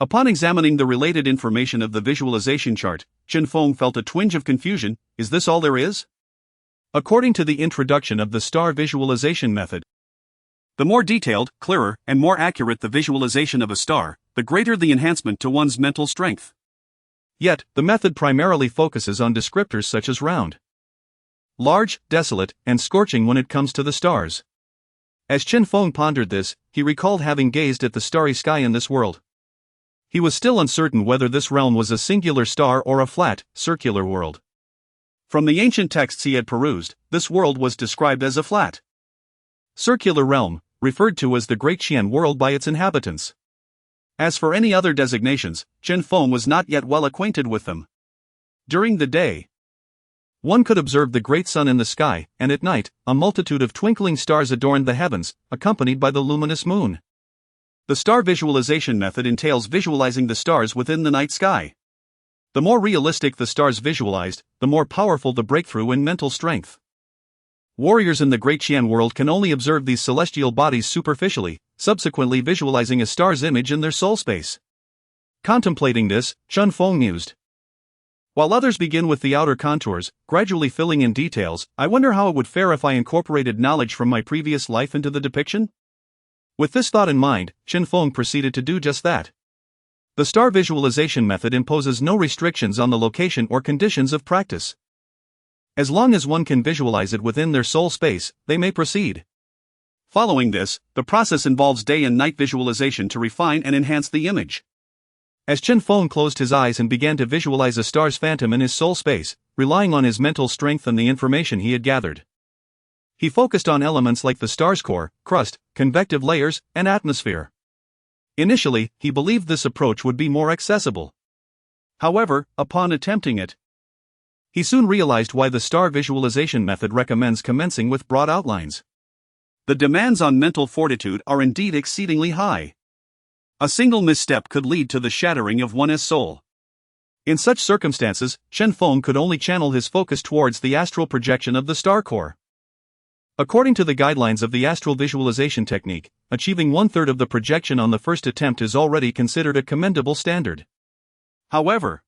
upon examining the related information of the visualization chart, Chen Feng felt a twinge of confusion. Is this all there is? According to the introduction of the star visualization method, the more detailed, clearer, and more accurate the visualization of a star, the greater the enhancement to one's mental strength. Yet, the method primarily focuses on descriptors such as round, large, desolate, and scorching when it comes to the stars. As Chen Feng pondered this, he recalled having gazed at the starry sky in this world. He was still uncertain whether this realm was a singular star or a flat, circular world. From the ancient texts he had perused, this world was described as a flat, circular realm, referred to as the Great Qian world by its inhabitants. As for any other designations, Chen Feng was not yet well acquainted with them. During the day, one could observe the great sun in the sky, and at night, a multitude of twinkling stars adorned the heavens, accompanied by the luminous moon. The star visualization method entails visualizing the stars within the night sky. The more realistic the stars visualized, the more powerful the breakthrough in mental strength. Warriors in the Great Qian world can only observe these celestial bodies superficially, subsequently visualizing a star's image in their soul space. Contemplating this, Chen Feng mused. While others begin with the outer contours, gradually filling in details, I wonder how it would fare if I incorporated knowledge from my previous life into the depiction? With this thought in mind, Chen Feng proceeded to do just that. The star visualization method imposes no restrictions on the location or conditions of practice. As long as one can visualize it within their soul space, they may proceed. Following this, the process involves day and night visualization to refine and enhance the image. As Chen Feng closed his eyes and began to visualize a star's phantom in his soul space, relying on his mental strength and the information he had gathered, he focused on elements like the star's core, crust, convective layers, and atmosphere. Initially, he believed this approach would be more accessible. However, upon attempting it, he soon realized why the star visualization method recommends commencing with broad outlines. The demands on mental fortitude are indeed exceedingly high. A single misstep could lead to the shattering of one's soul. In such circumstances, Chen Feng could only channel his focus towards the astral projection of the star core. According to the guidelines of the astral visualization technique, achieving 1/3 of the projection on the first attempt is already considered a commendable standard. However,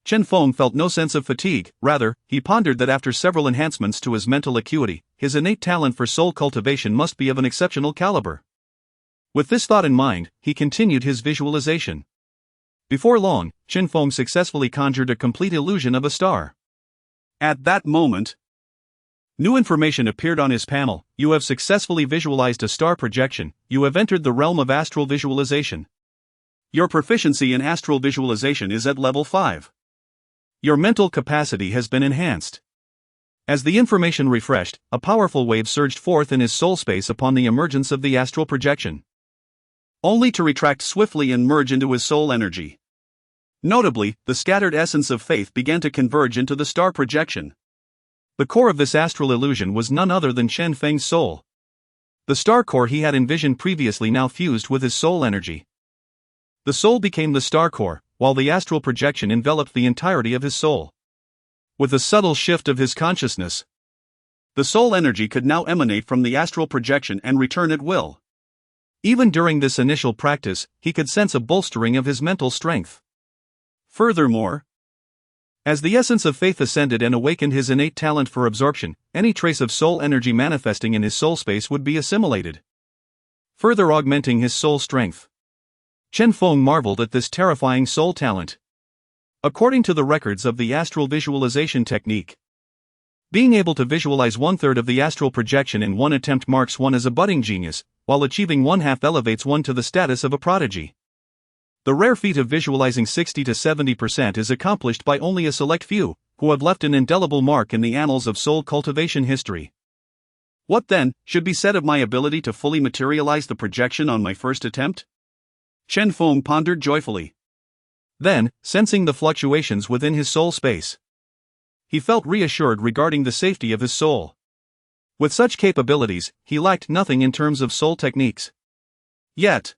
Chen Feng felt no sense of fatigue. Rather, he pondered that after several enhancements to his mental acuity, his innate talent for soul cultivation must be of an exceptional caliber. With this thought in mind, he continued his visualization. Before long, Chen Feng successfully conjured a complete illusion of a star. At that moment, new information appeared on his panel. You have successfully visualized a star projection. You have entered the realm of astral visualization. Your proficiency in astral visualization is at level 5. Your mental capacity has been enhanced. As the information refreshed, a powerful wave surged forth in his soul space upon the emergence of the astral projection, only to retract swiftly and merge into his soul energy. Notably, the scattered essence of faith began to converge into the star projection. The core of this astral illusion was none other than Chen Feng's soul. The star core he had envisioned previously now fused with his soul energy. The soul became the star core, while the astral projection enveloped the entirety of his soul. With a subtle shift of his consciousness, the soul energy could now emanate from the astral projection and return at will. Even during this initial practice, he could sense a bolstering of his mental strength. Furthermore, as the essence of faith ascended and awakened his innate talent for absorption, any trace of soul energy manifesting in his soul space would be assimilated, further augmenting his soul strength. Chen Feng marveled at this terrifying soul talent. According to the records of the astral visualization technique, being able to visualize 1/3 of the astral projection in one attempt marks one as a budding genius, while achieving 1/2 elevates one to the status of a prodigy. The rare feat of visualizing 60 to 70% is accomplished by only a select few, who have left an indelible mark in the annals of soul cultivation history. What then should be said of my ability to fully materialize the projection on my first attempt? Chen Feng pondered joyfully. Then, sensing the fluctuations within his soul space, he felt reassured regarding the safety of his soul. With such capabilities, he lacked nothing in terms of soul techniques. Yet,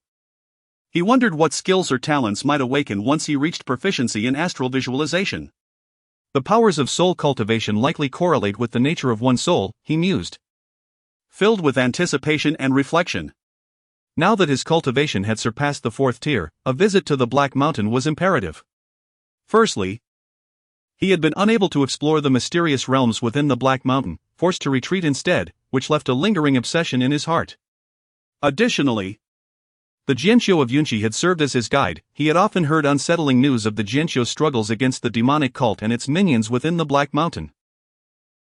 he wondered what skills or talents might awaken once he reached proficiency in astral visualization. The powers of soul cultivation likely correlate with the nature of one's soul, he mused, filled with anticipation and reflection. Now that his cultivation had surpassed the 4th tier, a visit to the Black Mountain was imperative. Firstly, he had been unable to explore the mysterious realms within the Black Mountain, forced to retreat instead, which left a lingering obsession in his heart. Additionally, the Jianqiu of Yunqi had served as his guide. He had often heard unsettling news of the Jianqiu struggles against the demonic cult and its minions within the Black Mountain.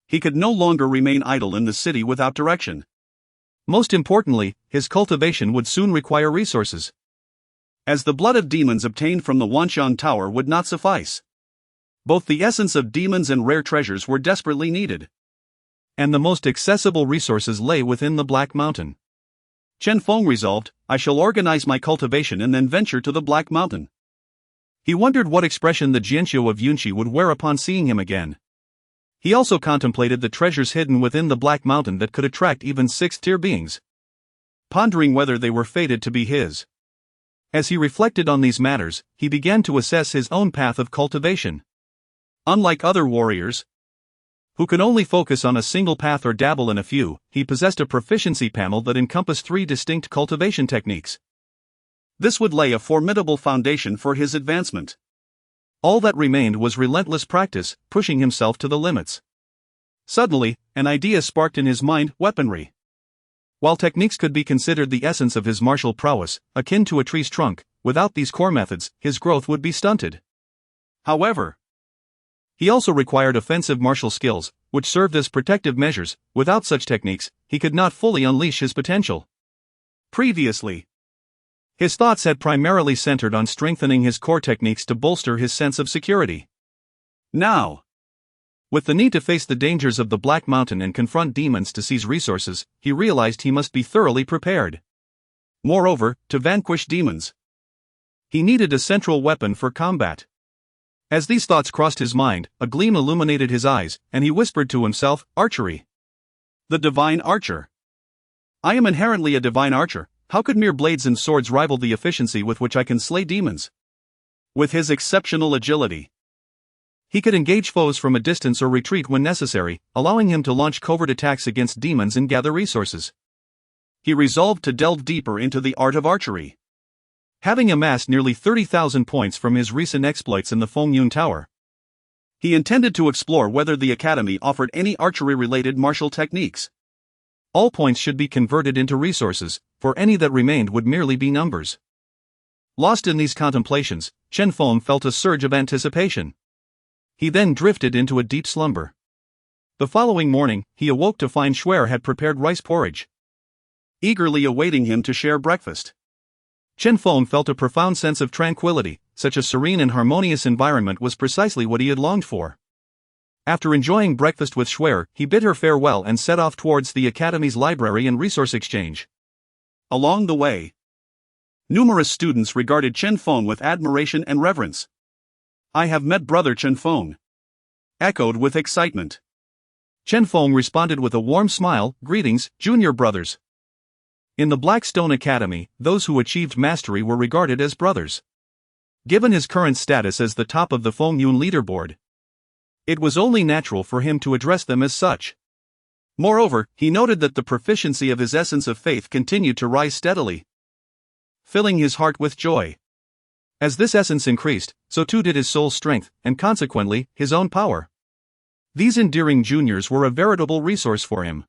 He could no longer remain idle in the city without direction. Most importantly, his cultivation would soon require resources, as the blood of demons obtained from the Wanshan Tower would not suffice. Both the essence of demons and rare treasures were desperately needed, and the most accessible resources lay within the Black Mountain. Chen Feng resolved, I shall organize my cultivation and then venture to the Black Mountain. He wondered what expression the Jianqiu of Yunqi would wear upon seeing him again. He also contemplated the treasures hidden within the Black Mountain that could attract even 6th-tier beings, pondering whether they were fated to be his. As he reflected on these matters, he began to assess his own path of cultivation. Unlike other warriors, who could only focus on a single path or dabble in a few. He possessed a proficiency panel that encompassed 3 distinct cultivation techniques. This would lay a formidable foundation for his advancement. All that remained was relentless practice, pushing himself to the limits. Suddenly, an idea sparked in his mind: weaponry. While techniques could be considered the essence of his martial prowess, akin to a tree's trunk, without these core methods, his growth would be stunted. However, he also required offensive martial skills, which served as protective measures. Without such techniques, he could not fully unleash his potential. Previously, his thoughts had primarily centered on strengthening his core techniques to bolster his sense of security. Now, with the need to face the dangers of the Black Mountain and confront demons to seize resources, he realized he must be thoroughly prepared. Moreover, to vanquish demons, he needed a central weapon for combat. As these thoughts crossed his mind, a gleam illuminated his eyes, and he whispered to himself: archery. The divine archer. I am inherently a divine archer. How could mere blades and swords rival the efficiency with which I can slay demons? With his exceptional agility, he could engage foes from a distance or retreat when necessary, allowing him to launch covert attacks against demons and gather resources. He resolved to delve deeper into the art of archery. Having amassed nearly 30,000 points from his recent exploits in the Feng Tower, he intended to explore whether the academy offered any archery-related martial techniques. All points should be converted into resources, for any that remained would merely be numbers. Lost in these contemplations, Chen Feng felt a surge of anticipation. He then drifted into a deep slumber. The following morning, he awoke to find Schwer had prepared rice porridge, eagerly awaiting him to share breakfast. Chen Feng felt a profound sense of tranquility. Such a serene and harmonious environment was precisely what he had longed for. After enjoying breakfast with Schwer, he bid her farewell and set off towards the academy's library and resource exchange. Along the way, numerous students regarded Chen Feng with admiration and reverence. I have met Brother Chen Feng, echoed with excitement. Chen Feng responded with a warm smile: greetings, junior brothers. In the Blackstone Academy, those who achieved mastery were regarded as brothers. Given his current status as the top of the Feng Yun leaderboard, it was only natural for him to address them as such. Moreover, he noted that the proficiency of his essence of faith continued to rise steadily, filling his heart with joy. As this essence increased, so too did his soul's strength, and consequently, his own power. These endearing juniors were a veritable resource for him.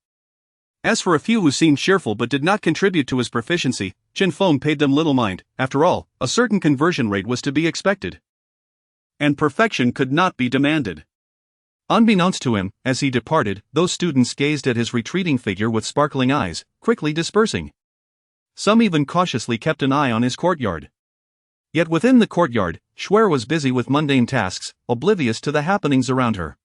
As for a few who seemed cheerful but did not contribute to his proficiency, Chen Feng paid them little mind. After all, a certain conversion rate was to be expected, and perfection could not be demanded. Unbeknownst to him, as he departed, those students gazed at his retreating figure with sparkling eyes, quickly dispersing. Some even cautiously kept an eye on his courtyard. Yet within the courtyard, Schwer was busy with mundane tasks, oblivious to the happenings around her.